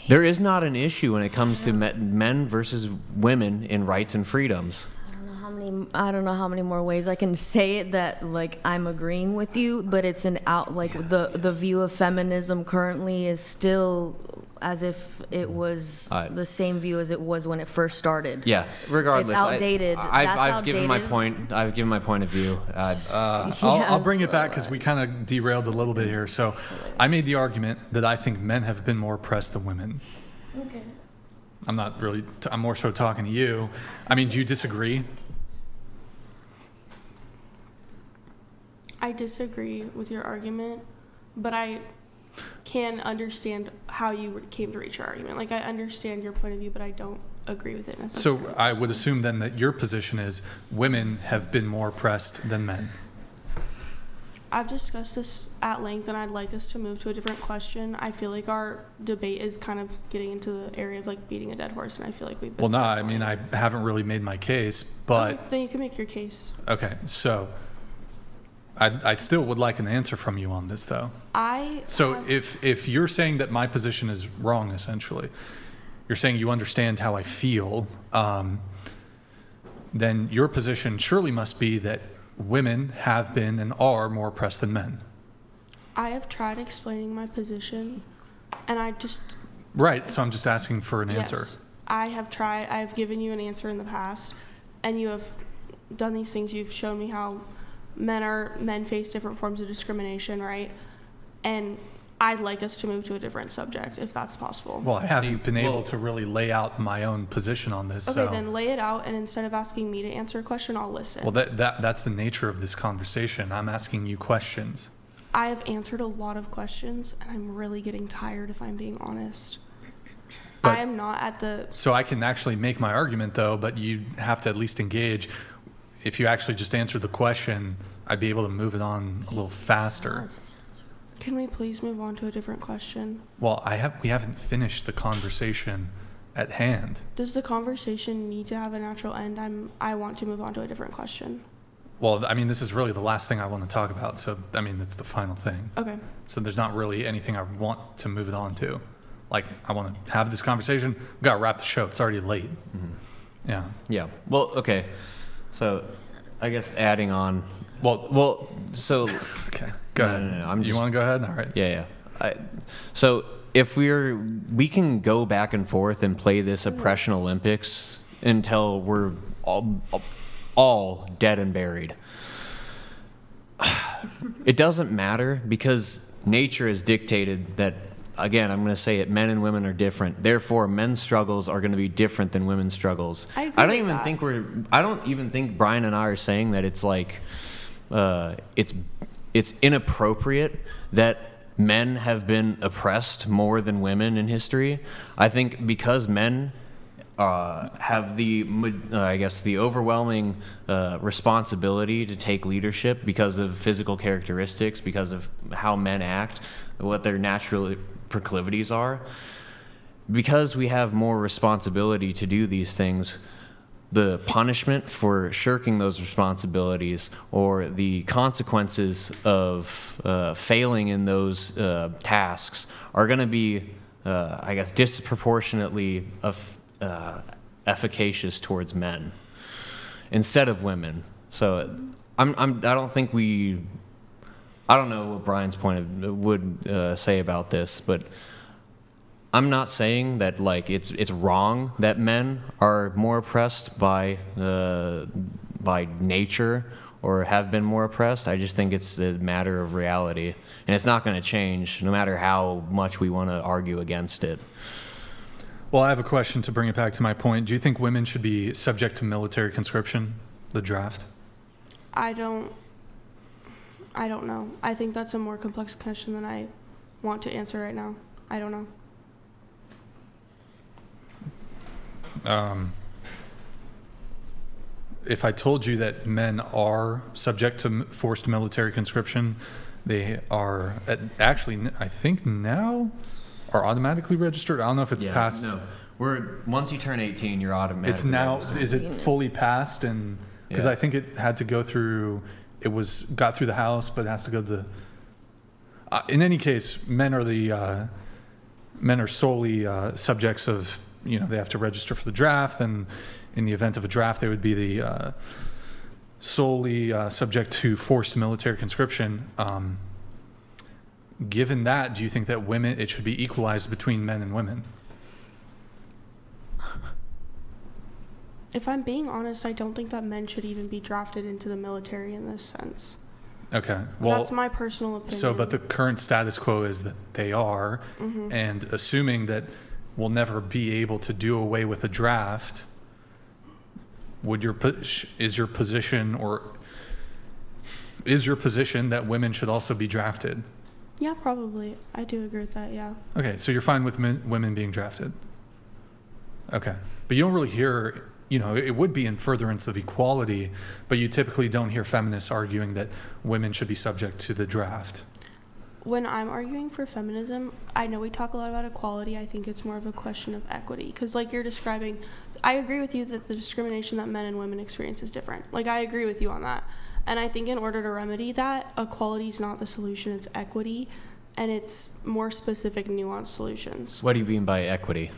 There is not an issue when it comes to men versus women in rights and freedoms. I don't know how many more ways I can say it that like I'm agreeing with you, but it's the view of feminism currently is still as if it was the same view as it was when it first started. Yes, regardless. It's outdated. I've given my point. I've given my point of view. I'll bring it back because we kind of derailed a little bit here. So I made the argument that I think men have been more oppressed than women. Okay. I'm not really, I'm more so talking to you. I mean, do you disagree? I disagree with your argument, but I can understand how you came to reach your argument. Like, I understand your point of view, but I don't agree with it necessarily. So I would assume then that your position is women have been more oppressed than men. I've discussed this at length, and I'd like us to move to a different question. I feel like our debate is kind of getting into the area of like beating a dead horse, and I feel like we've been. Well, no, I mean, I haven't really made my case, but. Okay, then you can make your case. Okay, so I still would like an answer from you on this, though. So if you're saying that my position is wrong, essentially, you're saying you understand how I feel, then your position surely must be that women have been and are more oppressed than men. I have tried explaining my position, and I just. Right, so I'm just asking for an answer. Yes, I have tried. I have given you an answer in the past, and you have done these things. You've shown me how men face different forms of discrimination, right? And I'd like us to move to a different subject, if that's possible. Well, I haven't been able to really lay out my own position on this. Okay, so. then lay it out, and instead of asking me to answer a question, I'll listen. Well, that's the nature of this conversation. I'm asking you questions. I have answered a lot of questions, and I'm really getting tired, if I'm being honest. But, I am not at the... So I can actually make my argument, though, but you have to at least engage. If you actually just answer the question, I'd be able to move it on a little faster. Can we please move on to a different question? Well, we haven't finished the conversation at hand. Does the conversation need to have a natural end? I want to move on to a different question. Well, I mean, this is really the last thing I want to talk about. So, I mean, it's the final thing. Okay. So there's not really anything I want to move it on to. Like, I want to have this conversation. We've got to wrap the show. It's already late. Yeah. Yeah. Well, okay. So, I guess adding on. Well. So. Okay. Go ahead. No. You want to go ahead? All right. Yeah. So if we can go back and forth and play this oppression Olympics until we're all dead and buried. It doesn't matter because nature has dictated that. Again, I'm going to say it, men and women are different. Therefore, men's struggles are going to be different than women's struggles. I don't even think Brian and I are saying that it's like it's inappropriate that men have been oppressed more than women in history. I think because men have the overwhelming responsibility to take leadership because of physical characteristics, because of how men act, what their natural proclivities are. Because we have more responsibility to do these things, the punishment for shirking those responsibilities or the consequences of failing in those tasks are going to be, disproportionately efficacious towards men instead of women. So I don't know what Brian's would say about this, but I'm not saying that like it's wrong that men are more oppressed by nature or have been more oppressed. I just think it's a matter of reality, and it's not going to change no matter how much we want to argue against it. Well, I have a question to bring it back to my point. Do you think women should be subject to military conscription, the draft? I don't know. I think that's a more complex question than I want to answer right now. I don't know. If I told you that men are subject to forced military conscription, they are I think now are automatically registered. I don't know if it's passed. No. Once you turn 18, you're automatically It's now, registered. is it fully passed? And because I think it had to go through, got through the House, but it has to go to the, in any case, men are solely subjects of, they have to register for the draft, and in the event of a draft, they would be the solely subject to forced military conscription. Given that, do you think that it should be equalized between men and women? If I'm being honest, I don't think that men should even be drafted into the military in this sense. Okay. Well, that's my personal opinion. So, but the current status quo is that they are, and assuming that we'll never be able to do away with a draft, is your position that women should also be drafted? Yeah, probably. I do agree with that, yeah. Okay, so you're fine with women being drafted? Okay. But you don't really hear, it would be in furtherance of equality, but you typically don't hear feminists arguing that women should be subject to the draft. When I'm arguing for feminism, I know we talk a lot about equality. I think it's more of a question of equity. Because like you're describing, I agree with you that the discrimination that men and women experience is different. Like I agree with you on that. And I think in order to remedy that, equality is not the solution, it's equity. And it's more specific, nuanced solutions. What do you mean by equity?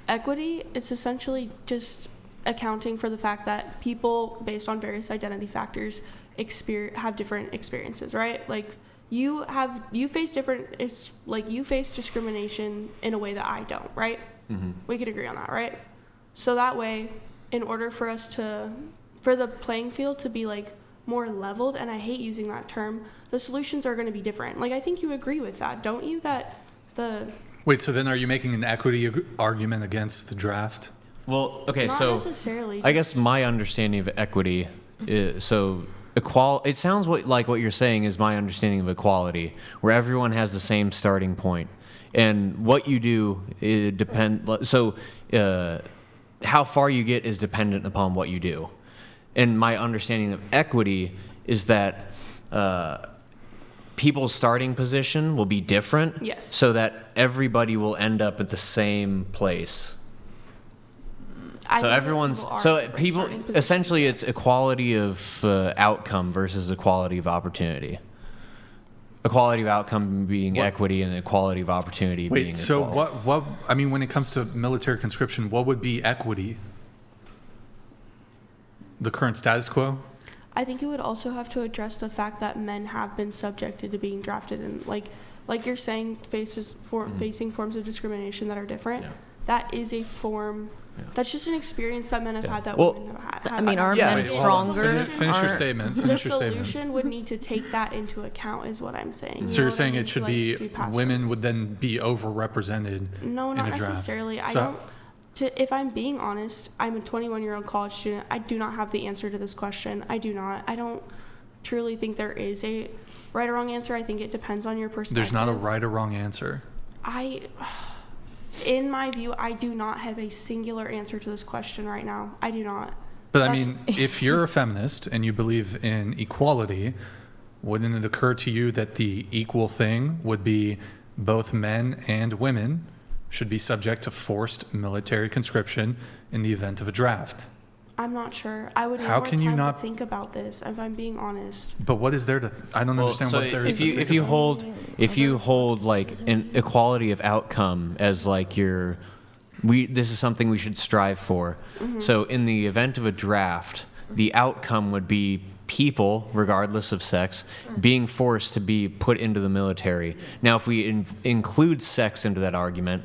Equity, it's essentially just accounting for the fact that people, based on various identity factors, have different experiences, right? Like you face discrimination in a way that I don't, right? Mm-hmm. We could agree on that, right? So that way, in order for the playing field to be like more leveled, and I hate using that term, the solutions are going to be different. Like I think you agree with that, don't you? Wait, so then are you making an equity argument against the draft? Well, okay, Not so necessarily, I guess my understanding of equity is, it sounds like what you're saying is my understanding of equality, where everyone has the same starting point. And what you do how far you get is dependent upon what you do. And my understanding of equity is that people's starting position will be different. Yes. So that everybody will end up at the same place. So everyone's people essentially it's equality of outcome versus equality of opportunity. Equality of outcome being equity and equality of opportunity being Wait, so equality. what I mean, when it comes to military conscription, what would be equity? The current status quo? I think it would also have to address the fact that men have been subjected to being drafted, and like you're saying, facing forms of discrimination that are different. Yeah. That is a form. Yeah. That's just an experience that men have had that women have had. I mean, are men stronger? Finish your statement. The solution would need to take that into account, is what I'm saying. So you're saying it should be women would then be overrepresented? No, in not a draft. necessarily. If I'm being honest, I'm a 21-year-old college student. I do not have the answer to this question. I do not. I don't truly think there is a right or wrong answer. I think it depends on your perspective. There's not a right or wrong answer. In my view, I do not have a singular answer to this question right now. I do not. But I mean, if you're a feminist and you believe in equality, wouldn't it occur to you that the equal thing would be both men and women should be subject to forced military conscription in the event of a draft? I'm not sure. I would need How more can you time not to think about this, if I'm being honest. But what is there to? I don't understand so what there is. if you hold like an equality of outcome as like this is something we should strive for. Mm-hmm. So in the event of a draft, the outcome would be people, regardless of sex, being forced to be put into the military. Now, if we include sex into that argument,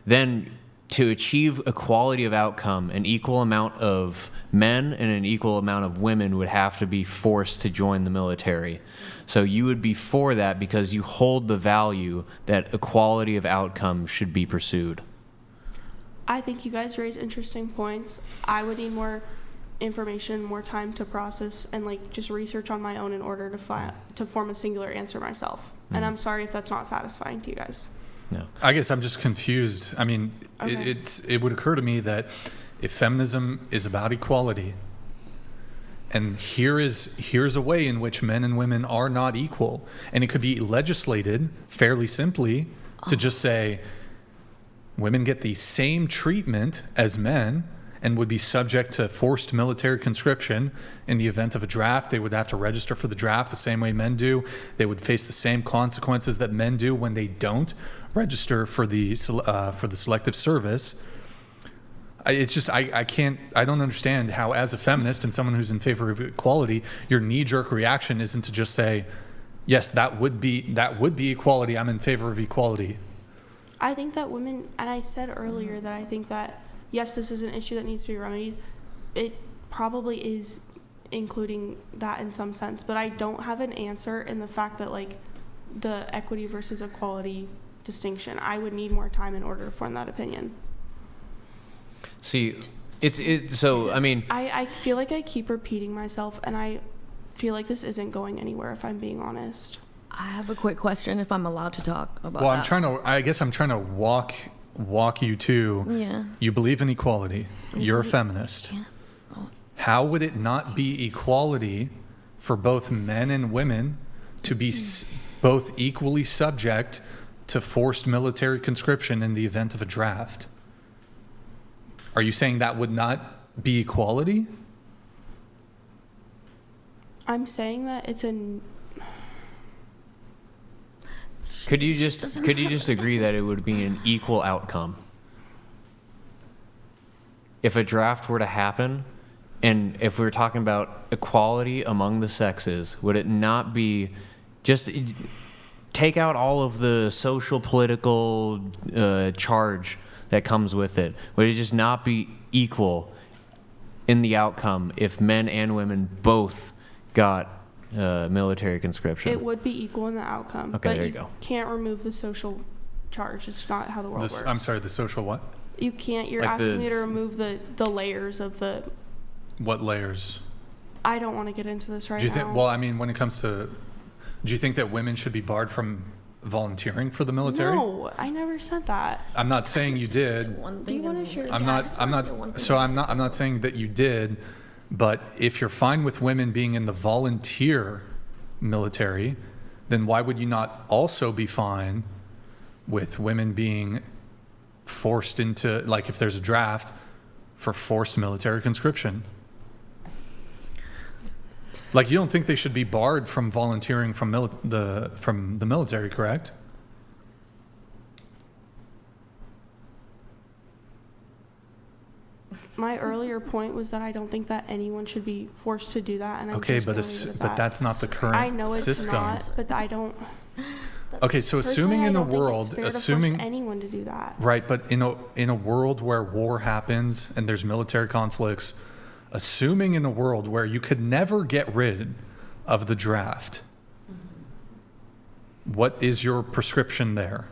then to achieve equality of outcome, an equal amount of men and an equal amount of women would have to be forced to join the military. So you would be for that because you hold the value that equality of outcome should be pursued. I think you guys raise interesting points. I would need more information, more time to process, and like just research on my own in order to form a singular answer myself. And I'm sorry if that's not satisfying to you guys. No. I guess I'm just confused. I mean, Okay. it would occur to me that if feminism is about equality, and here's a way in which men and women are not equal, and it could be legislated fairly simply to just say women get the same treatment as men and would be subject to forced military conscription in the event of a draft. They would have to register for the draft the same way men do. They would face the same consequences that men do when they don't register for the selective service. I don't understand how, as a feminist and someone who's in favor of equality, your knee-jerk reaction isn't to just say, yes, that would be equality. I'm in favor of equality. I think that women, and I said earlier that I think that, yes, this is an issue that needs to be remedied. It probably is including that in some sense, but I don't have an answer in the fact that, like, the equity versus equality distinction. I would need more time in order to form that opinion. See, so, I mean... I feel like I keep repeating myself, and I feel like this isn't going anywhere, if I'm being honest. I have a quick question, if I'm allowed to talk about Well, that. I guess I'm trying to walk you to, Yeah. You believe in equality. You're a feminist. Yeah. How would it not be equality for both men and women to be both equally subject to forced military conscription in the event of a draft? Are you saying that would not be equality? I'm saying that it's Could you just agree that it would be an equal outcome? If a draft were to happen, and if we were talking about equality among the sexes, would it not be just take out all of the social political charge that comes with it? Would it just not be equal in the outcome if men and women both got military conscription? It would be equal in the outcome. Okay, but there you go. Can't remove the social charge. It's not how the world works. I'm sorry, the social what? You can't. You're Like asking me to remove the layers of the. What layers? I don't want to get into this right Do you now. think? Well, I mean, when it comes to, do you think that women should be barred from volunteering for the military? No, I never said that. I'm not saying you did. Do you want to share? I'm not saying that you did, but if you're fine with women being in the volunteer military, then why would you not also be fine with women being forced into, like if there's a draft for forced military conscription? Like, you don't think they should be barred from volunteering from the military, correct? My earlier point was that I don't think that anyone should be forced to do that, and I'm Okay, just but gonna leave it at that. that's not the current I know it's system. not, but I don't. Okay, so assuming Personally, in I a don't think world, it's fair to force assuming anyone to do that. right, but in a world where war happens and there's military conflicts, assuming in a world where you could never get rid of the draft, what is your prescription there?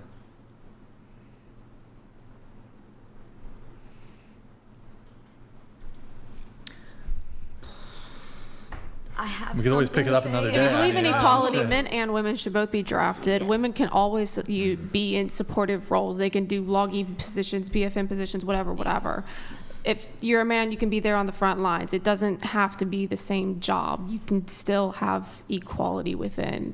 We could always pick it up another day. If you believe in Yeah. equality, Yeah. men and women should both be drafted. Women can always be in supportive roles. They can do logging positions, BFM positions, whatever. If you're a man, you can be there on the front lines. It doesn't have to be the same job. You can still have equality within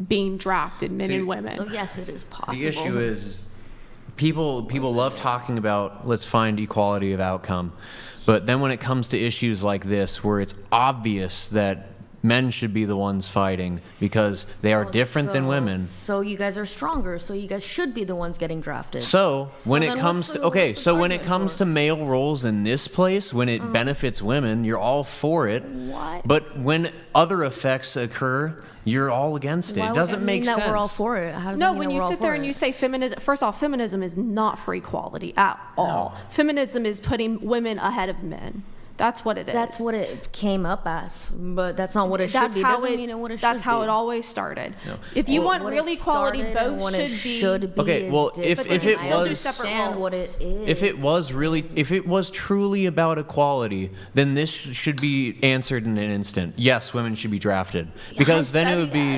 being drafted, men and women. So yes, it is possible. The issue is people love talking about let's find equality of outcome. But then when it comes to issues like this, where it's obvious that men should be the ones fighting because they are different than women. So you guys are stronger, so you guys should be the ones getting drafted. So when it then comes what's to the- what's the when it argument comes to male roles in this place, when it benefits women, you're all for it. What? But when other effects occur, you're all against it. Why It would doesn't that make mean sense. that we're all for it? How does No, that mean when that you we're all sit there for and it? you say feminism, first off, feminism is not for equality at all. Feminism is putting women ahead of men. That's what it is. That's what it came up as, but that's not what it should That's be. how Doesn't it. mean what it That's should how be. it always started. No. If you Well, want what real it equality, started and both what it should be. Okay, well, if But they it can still do was separate understand what roles. it is. if it was truly about equality, then this should be answered in an instant. Yes, women should be drafted because then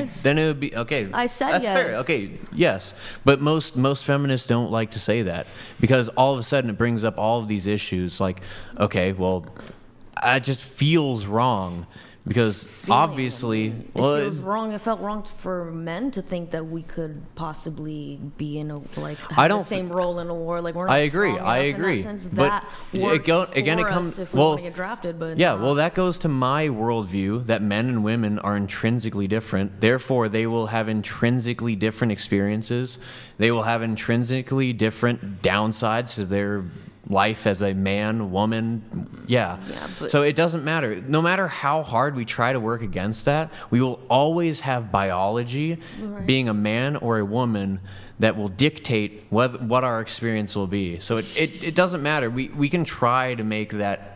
said it would be okay. I said that's fair. yes. Okay, yes, but most feminists don't like to say that because all of a sudden it brings up all of these issues. Like, okay, well, it just feels wrong because obviously, It feels wrong. It felt wrong for men to think that we could possibly be in a I don't the same role in a war. Like we're not I agree. strong I enough in that agree. sense. But That it works comes if we well. want to get drafted. But Yeah, well, that goes to my worldview that men and women are intrinsically different. Therefore, they will have intrinsically different experiences. They will have intrinsically different downsides to their life as a man, woman. Yeah. but- So it doesn't matter. No matter how hard we try to work against that, we will always have biology, being a man or a woman, that will dictate what our experience will be. So it doesn't matter. We can try to make that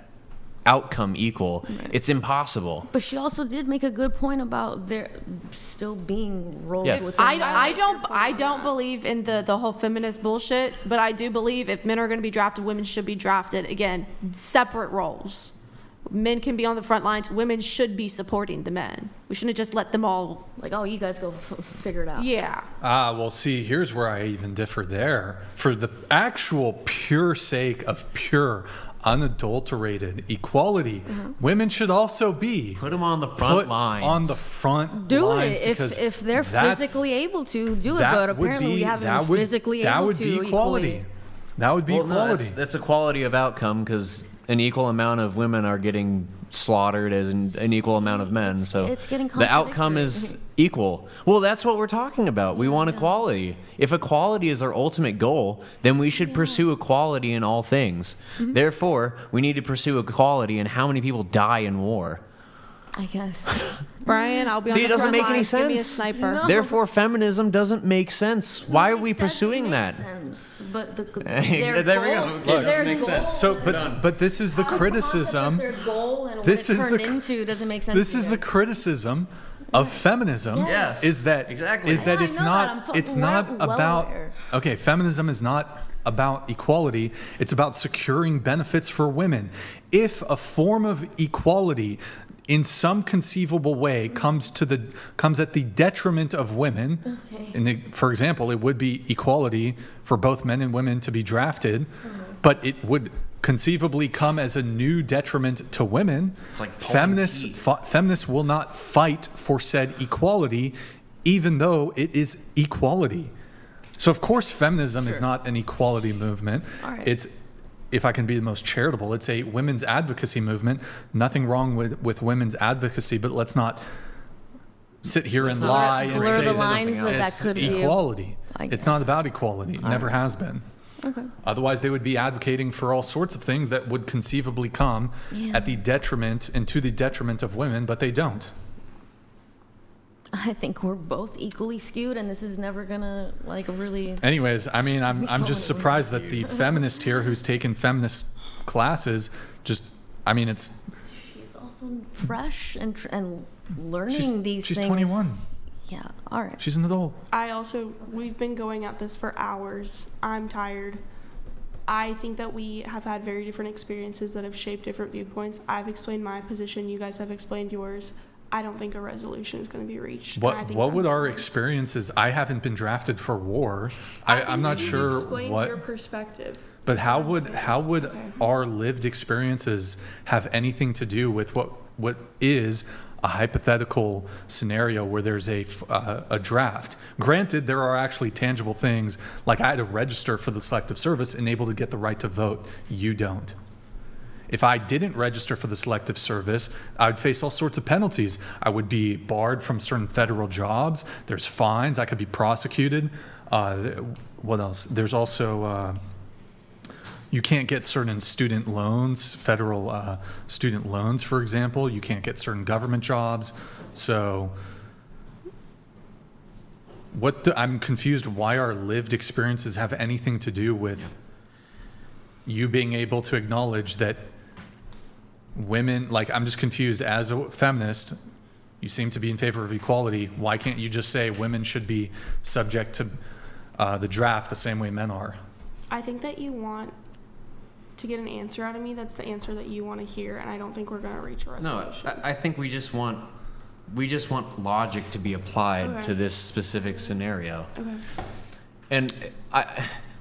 outcome equal. It's impossible. But she also did make a good point about there still being roles Yeah. within. I don't believe in the whole feminist bullshit, but I do believe if men are going to be drafted, women should be drafted. Again, separate roles. Men can be on the front lines. Women should be supporting the men. We shouldn't just let them all like, oh, you guys go figure it out. Yeah. Well, see, here's where I even differ there. For the actual pure sake of pure, unadulterated equality, women should also be put them on the front lines. On the front Do lines it because if they're that's- physically able to do it. that But would apparently we be- haven't that been would- physically that able would to be equality. equally. That would be Well, no, equality. that's equality of outcome because an equal amount of women are getting slaughtered as an equal amount of men. So it's getting the outcome is equal. Well, that's what we're talking about. We want equality. If equality is our ultimate goal, then we should pursue equality in all things. Therefore, we need to pursue equality in how many people die in war. I guess. Brian, I'll be on See, the it doesn't front make any lines. Give me a sense. sniper. No. Therefore, feminism doesn't make sense. Why are we pursuing that? Sense, but the, There their we go. goal, Look, their makes goal, sense. So, but this is the criticism. Their goal and This what is it turned the- into doesn't make sense. This to is me. the criticism of feminism. Yes. Is that Exactly. is that Yeah, I it's know not that. I'm it's fucking not well about aware. okay, feminism is not about equality. It's about securing benefits for women. If a form of equality in some conceivable way comes at the detriment of women, and for example, it would be equality for both men and women to be drafted, but it would conceivably come as a new detriment to women. It's like pulling teeth. Feminists will not fight for said equality even though it is equality. So of course feminism is not an equality movement. All right. It's, if I can be the most charitable, it's a women's advocacy movement. Nothing wrong with women's advocacy, but let's not sit here and lie and blur say the that lines it's, that it's could be, equality. I It's guess. not about equality. It never has been. Okay. Otherwise, they would be advocating for all sorts of things that would conceivably come at the detriment and to the detriment of women, but they don't. I think we're both equally skewed, and this is never gonna like really. Anyways, I mean, I'm just surprised that the feminist here who's taken feminist classes just, I mean, it's. She's also fresh and learning these she's things. 21. Yeah. All right. She's an adult. We've been going at this for hours. I'm tired. I think that we have had very different experiences that have shaped different viewpoints. I've explained my position. You guys have explained yours. I don't think a resolution is going to be reached. and I think What would that's our fine. experiences? I haven't been drafted for war. I'm not sure Explain what. your perspective. But how would our lived experiences have anything to do with what is a hypothetical scenario where there's a draft? Granted, there are actually tangible things, like I had to register for the Selective Service and able to get the right to vote. You don't. If I didn't register for the Selective Service, I would face all sorts of penalties. I would be barred from certain federal jobs. There's fines. I could be prosecuted. What else? There's also you can't get certain student loans, federal student loans, for example. You can't get certain government jobs. So I'm confused why our lived experiences have anything to do with you being able to acknowledge that women, like, I'm just confused. As a feminist, you seem to be in favor of equality. Why can't you just say women should be subject to the draft the same way men are? I think that you want to get an answer out of me. That's the answer that you want to hear, and I don't think we're going to reach a resolution. No, I think we just want logic to be applied Okay. to this specific scenario. Okay. And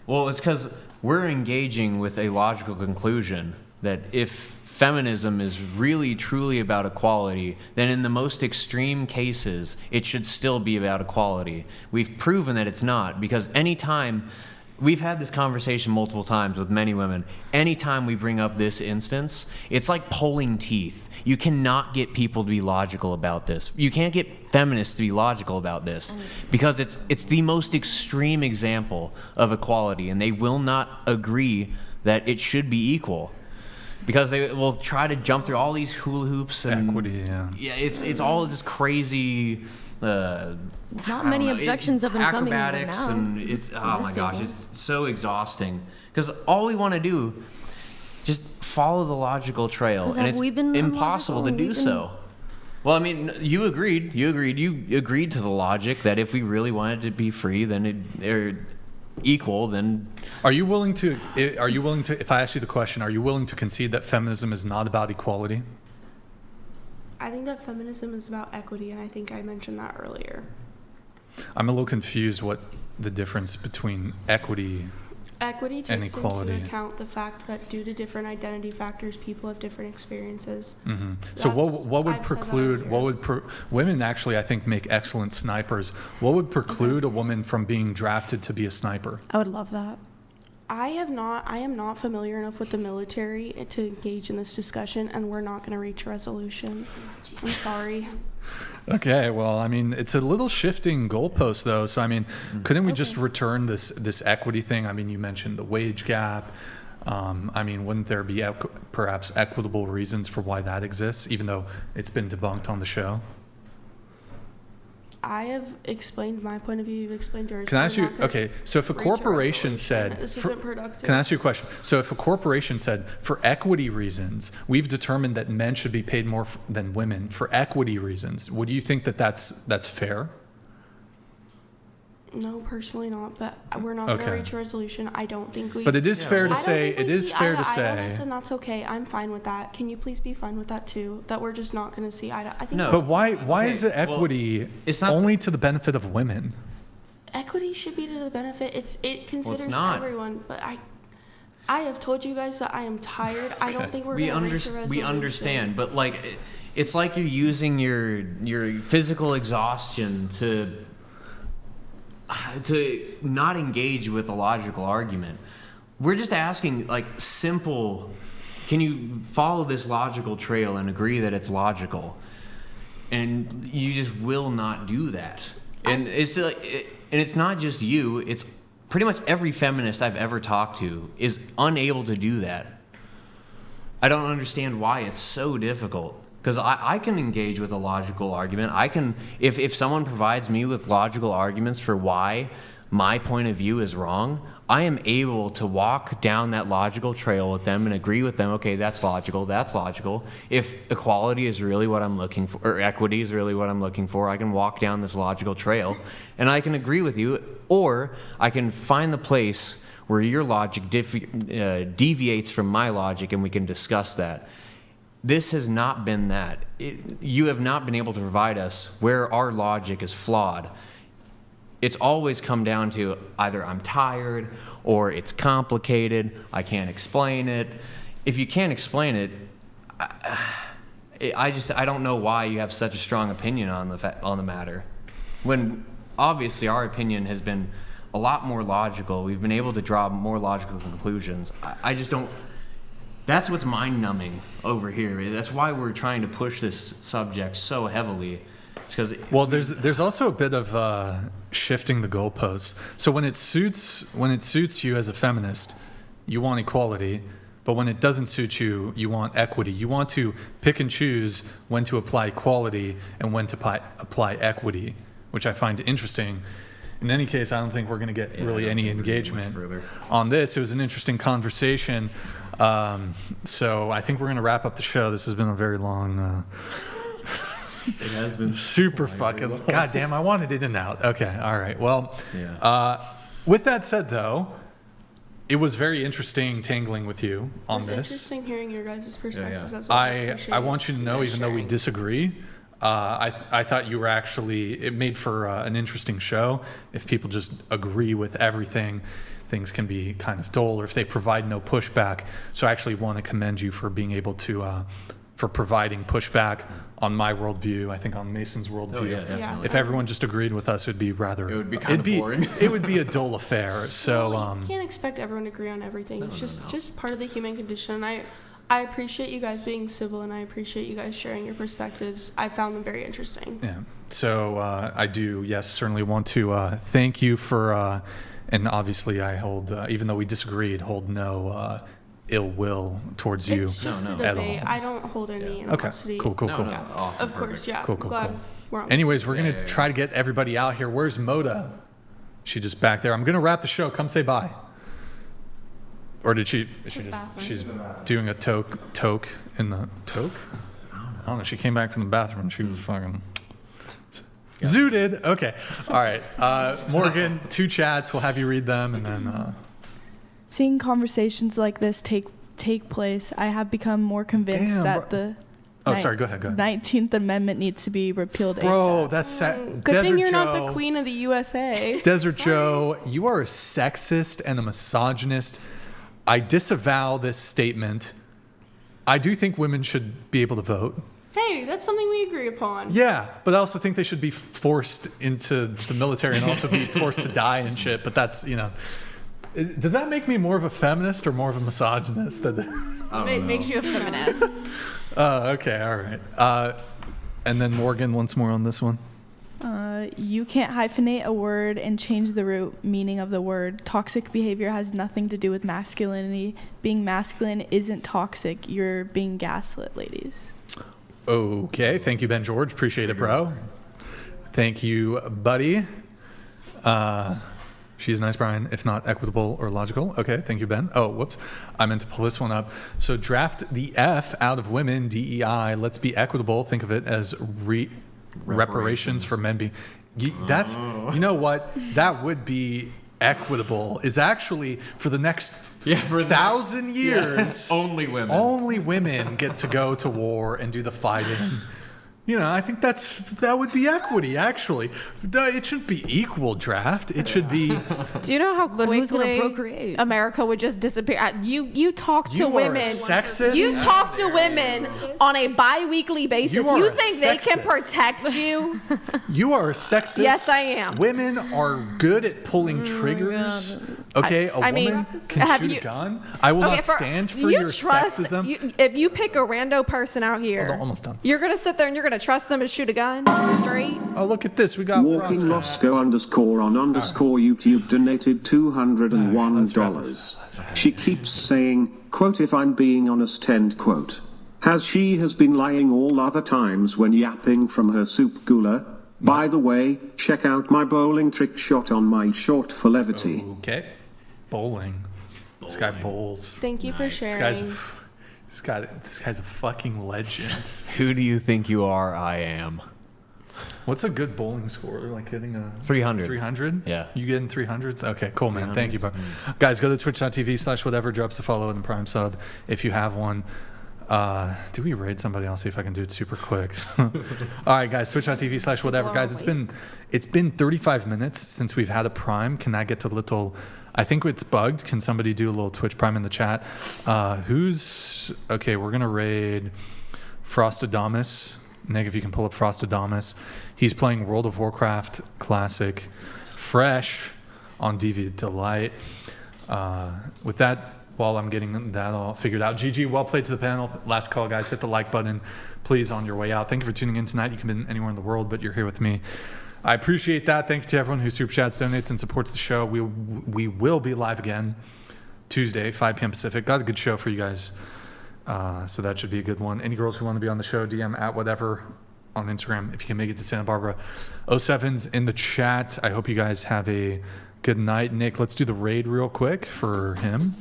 it's because we're engaging with a logical conclusion that if feminism is really truly about equality, then in the most extreme cases, it should still be about equality. We've proven that it's not, because anytime, we've had this conversation multiple times with many women, anytime we bring up this instance, it's like pulling teeth. You cannot get people to be logical about this. You can't get feminists to be logical about this, because it's the most extreme example of equality, and they will not agree that it should be equal, because they will try to jump through all these hula hoops and equity. Yeah, it's all this crazy. Not many objections have been coming right acrobatics now. and it's my gosh, it's so exhausting, because all we want to do just follow the logical trail, and it's impossible to do so. Well, I mean, you agreed to the logic that if we really wanted to be free, then equal, then Are you willing to, if I ask you the question, are you willing to concede that feminism is not about equality? I think that feminism is about equity, and I think I mentioned that earlier. I'm a little confused what the difference between equity Equity and takes equality. into account the fact that due to different identity factors, people have different experiences. Mm-hmm. So what would I've said that preclude, women actually, I think, make excellent snipers. What would preclude a woman from being drafted to be a sniper? I would love that. I am not familiar enough with the military to engage in this discussion, and we're not going to reach a resolution. I'm sorry. Okay, well, I mean, it's a little shifting goalpost, though. So, I mean, couldn't we just return this equity thing? I mean, you mentioned the wage gap. I mean, wouldn't there be perhaps equitable reasons for why that exists, even though it's been debunked on the show? I have explained my point of view. You've explained yours. Can I ask We're you, not gonna okay, so if a reach corporation resolution. said, This isn't productive. can I ask you a question? So if a corporation said, for equity reasons, we've determined that men should be paid more than women for equity reasons, would you think that that's fair? No, personally not, but we're not going to Okay. reach a resolution. I don't think we... But it is fair to say, I don't think we see eye to eye on say, this, and that's okay. I'm fine with that. Can you please be fine with that too? That we're just not going to see eye to eye. I think but that's why fine. is the equity only to the benefit of women? Equity should be to the benefit. It considers not. everyone, but I have told you guys that I am tired. I don't think we're going to reach a resolution. We understand, but like, it's like you're using your physical exhaustion to not engage with a logical argument. We're just asking, like, simple. Can you follow this logical trail and agree that it's logical? And you just will not do that. And it's like, and it's not just you. It's pretty much every feminist I've ever talked to is unable to do that. I don't understand why it's so difficult. Because I can engage with a logical argument. I can, if someone provides me with logical arguments for why my point of view is wrong, I am able to walk down that logical trail with them and agree with them. Okay, that's logical. That's logical. If equality is really what I'm looking for, or equity is really what I'm looking for, I can walk down this logical trail and I can agree with you, or I can find the place where your logic deviates from my logic and we can discuss that. This has not been that. You have not been able to provide us where our logic is flawed. It's always come down to either I'm tired or it's complicated, I can't explain it. If you can't explain it, I don't know why you have such a strong opinion on the matter. When obviously our opinion has been a lot more logical. We've been able to draw more logical conclusions. I just don't. That's what's mind-numbing over here. That's why we're trying to push this subject so heavily. Because there's also a bit of shifting the goalposts. So when it suits you as a feminist, you want equality, but when it doesn't suit you, you want equity. You want to pick and choose when to apply equality and when to apply equity, which I find interesting. In any case, I don't think we're going to get really any engagement on this. It was an interesting conversation. So I think we're going to wrap up the show. This has been a very long... It has been super fucking... God damn, I wanted it in and out. Okay, all right. Well, with that said, though, it was very interesting tangling with you on this. It's interesting hearing your guys' perspectives. That's I want you to know, even though we disagree, I thought you were actually... It made for an interesting show. If people just agree with everything, things can be kind of dull, or if they provide no pushback. So I actually want to commend you for being able to... for providing pushback on my worldview, I think on Mason's worldview. Yeah. If everyone just agreed with us, it'd be rather... It would be kind of boring. It would be a dull affair. So you can't expect everyone to agree on everything. It's just part of the human condition. I appreciate you guys being civil, and I appreciate you guys sharing your perspectives. I found them very interesting. Yeah. So I do, yes, certainly want to thank you for... and obviously I hold, even though we disagreed, hold no... ill will towards you it's just a at debate. all. I don't hold any animosity. Okay, cool. Awesome, of course, yeah. Cool. Glad we're on Anyways, we're going to try to get everybody out here. Where's Moda? She just back there. I'm going to wrap the show. Come say bye. Or did she she's doing a toke in the toke? I don't know. She came back from the bathroom and she was fucking zooted. Okay. All right. Morgan, 2 chats. We'll have you read them and then... Seeing conversations like this take place, I have become more convinced that the go ahead. 19th Amendment needs to be repealed Bro, ASAP. that's Good Desert thing you're Joe. not the queen of the USA. Desert Joe, you are a sexist and a misogynist. I disavow this statement. I do think women should be able to vote. Hey, that's something we agree upon. Yeah, but I also think they should be forced into the military and also be forced to die and shit. But that's, does that make me more of a feminist or more of a misogynist? It makes you a feminist. Okay, all right. And then Morgan, once more on this one. You can't hyphenate a word and change the root meaning of the word. Toxic behavior has nothing to do with masculinity. Being masculine isn't toxic. You're being gaslit, ladies. Okay, thank you, Ben George. Appreciate it, bro. Thank you, buddy. She's nice, Brian, if not equitable or logical. Okay, thank you, Ben. Oh, whoops. I meant to pull this one up. So draft the F out of women, DEI. Let's be equitable. Think of it as reparations for men being... That's... You know what? That would be equitable. Is actually for the next 1,000 years... Only women. Only women get to go to war and do the fighting. You know, I think that would be equity, actually. It shouldn't be equal draft. It should be... Do you know how But who's gonna quickly procreate? America would just disappear? You talk to You are a women. sexist. You talk to women on a bi-weekly basis. You are You a think they can sexist. protect you? You are a sexist. Yes, I am. Women are good at pulling triggers. Okay, a I mean, woman can have shoot you- a gun. I will not stand for your sexism. If you pick a rando person out here, Hold on, almost done. you're gonna sit there and you're gonna trust them to shoot a gun straight. Oh, look at this. We got Walking Roscoe _ on _ YouTube donated $201. She keeps saying, quote, if I'm being honest, end quote. Has been lying all other times when yapping from her soup cooler? By the way, check out my bowling trick shot on my short for levity. Okay. Bowling. This guy bowls. Thank you for sharing. This guy's a fucking legend. Who do you think you are? I am. What's a good bowling score? Like hitting a 300. 300? Yeah. You getting 300s? Okay, cool, man. Thank you, bro. 300s. Guys, go to twitch.tv/whatever, drops the follow and the prime sub if you have one. Do we raid somebody? I'll see if I can do it super quick. All right, guys, twitch.tv/whatever. Guys, it's been 35 minutes since we've had a prime. Can I get to little... I think it's bugged. Can somebody do a little Twitch prime in the chat? Okay, we're going to raid Frostadamus. Nick, if you can pull up Frostadamus. He's playing World of Warcraft Classic fresh on DV Delight. With that, while I'm getting that all figured out, GG, well played to the panel. Last call, guys. Hit the like button, please, on your way out. Thank you for tuning in tonight. You can be anywhere in the world, but you're here with me. I appreciate that. Thank you to everyone who super chats, donates, and supports the show. We will be live again Tuesday, 5 p.m. Pacific. Got a good show for you guys, so that should be a good one. Any girls who want to be on the show, DM at whatever on Instagram. If you can make it to Santa Barbara, 07's in the chat. I hope you guys have a good night. Nick, let's do the raid real quick for him.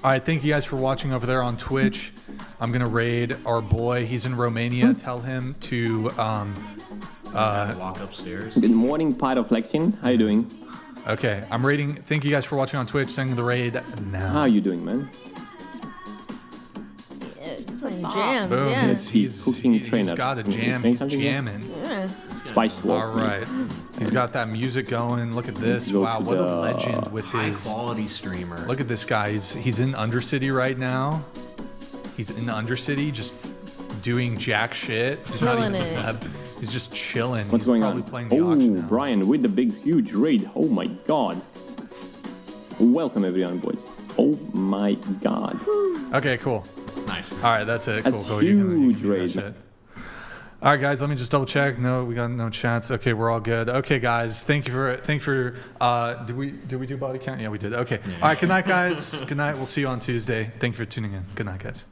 All right, thank you guys for watching over there on Twitch. I'm gonna raid our boy. He's in Romania. Tell him to walk upstairs. Good morning, Pyroflexion. How you doing? Okay, I'm raiding. Thank you guys for watching on Twitch. Sending the raid now. How you doing, man? Jam. Boom. Yeah. He's cooking trainer. He's got a jam. He's jamming. Yeah. Spice Wolf. All right. He's got that music going. Look at this. Wow, what a legend with his quality streamer. Look at this guy. He's in Undercity right now. He's in Undercity just doing jack shit. He's Chilling not even it. He's just chilling. What's He's going probably on? playing the Oh, auction house. Brian with the big, huge raid. Oh my god. Welcome, everyone, boys. Oh my god. Okay, cool. Nice. All right, that's it. That's Cool. You can huge do that raid. shit. All right, guys, let me just double check. No, we got no chats. Okay, we're all good. Okay, guys, thank you for did we do body count? Yeah, we did. Okay. All right, good night, guys. Good night. We'll see you on Tuesday. Thank you for tuning in. Good night, guys.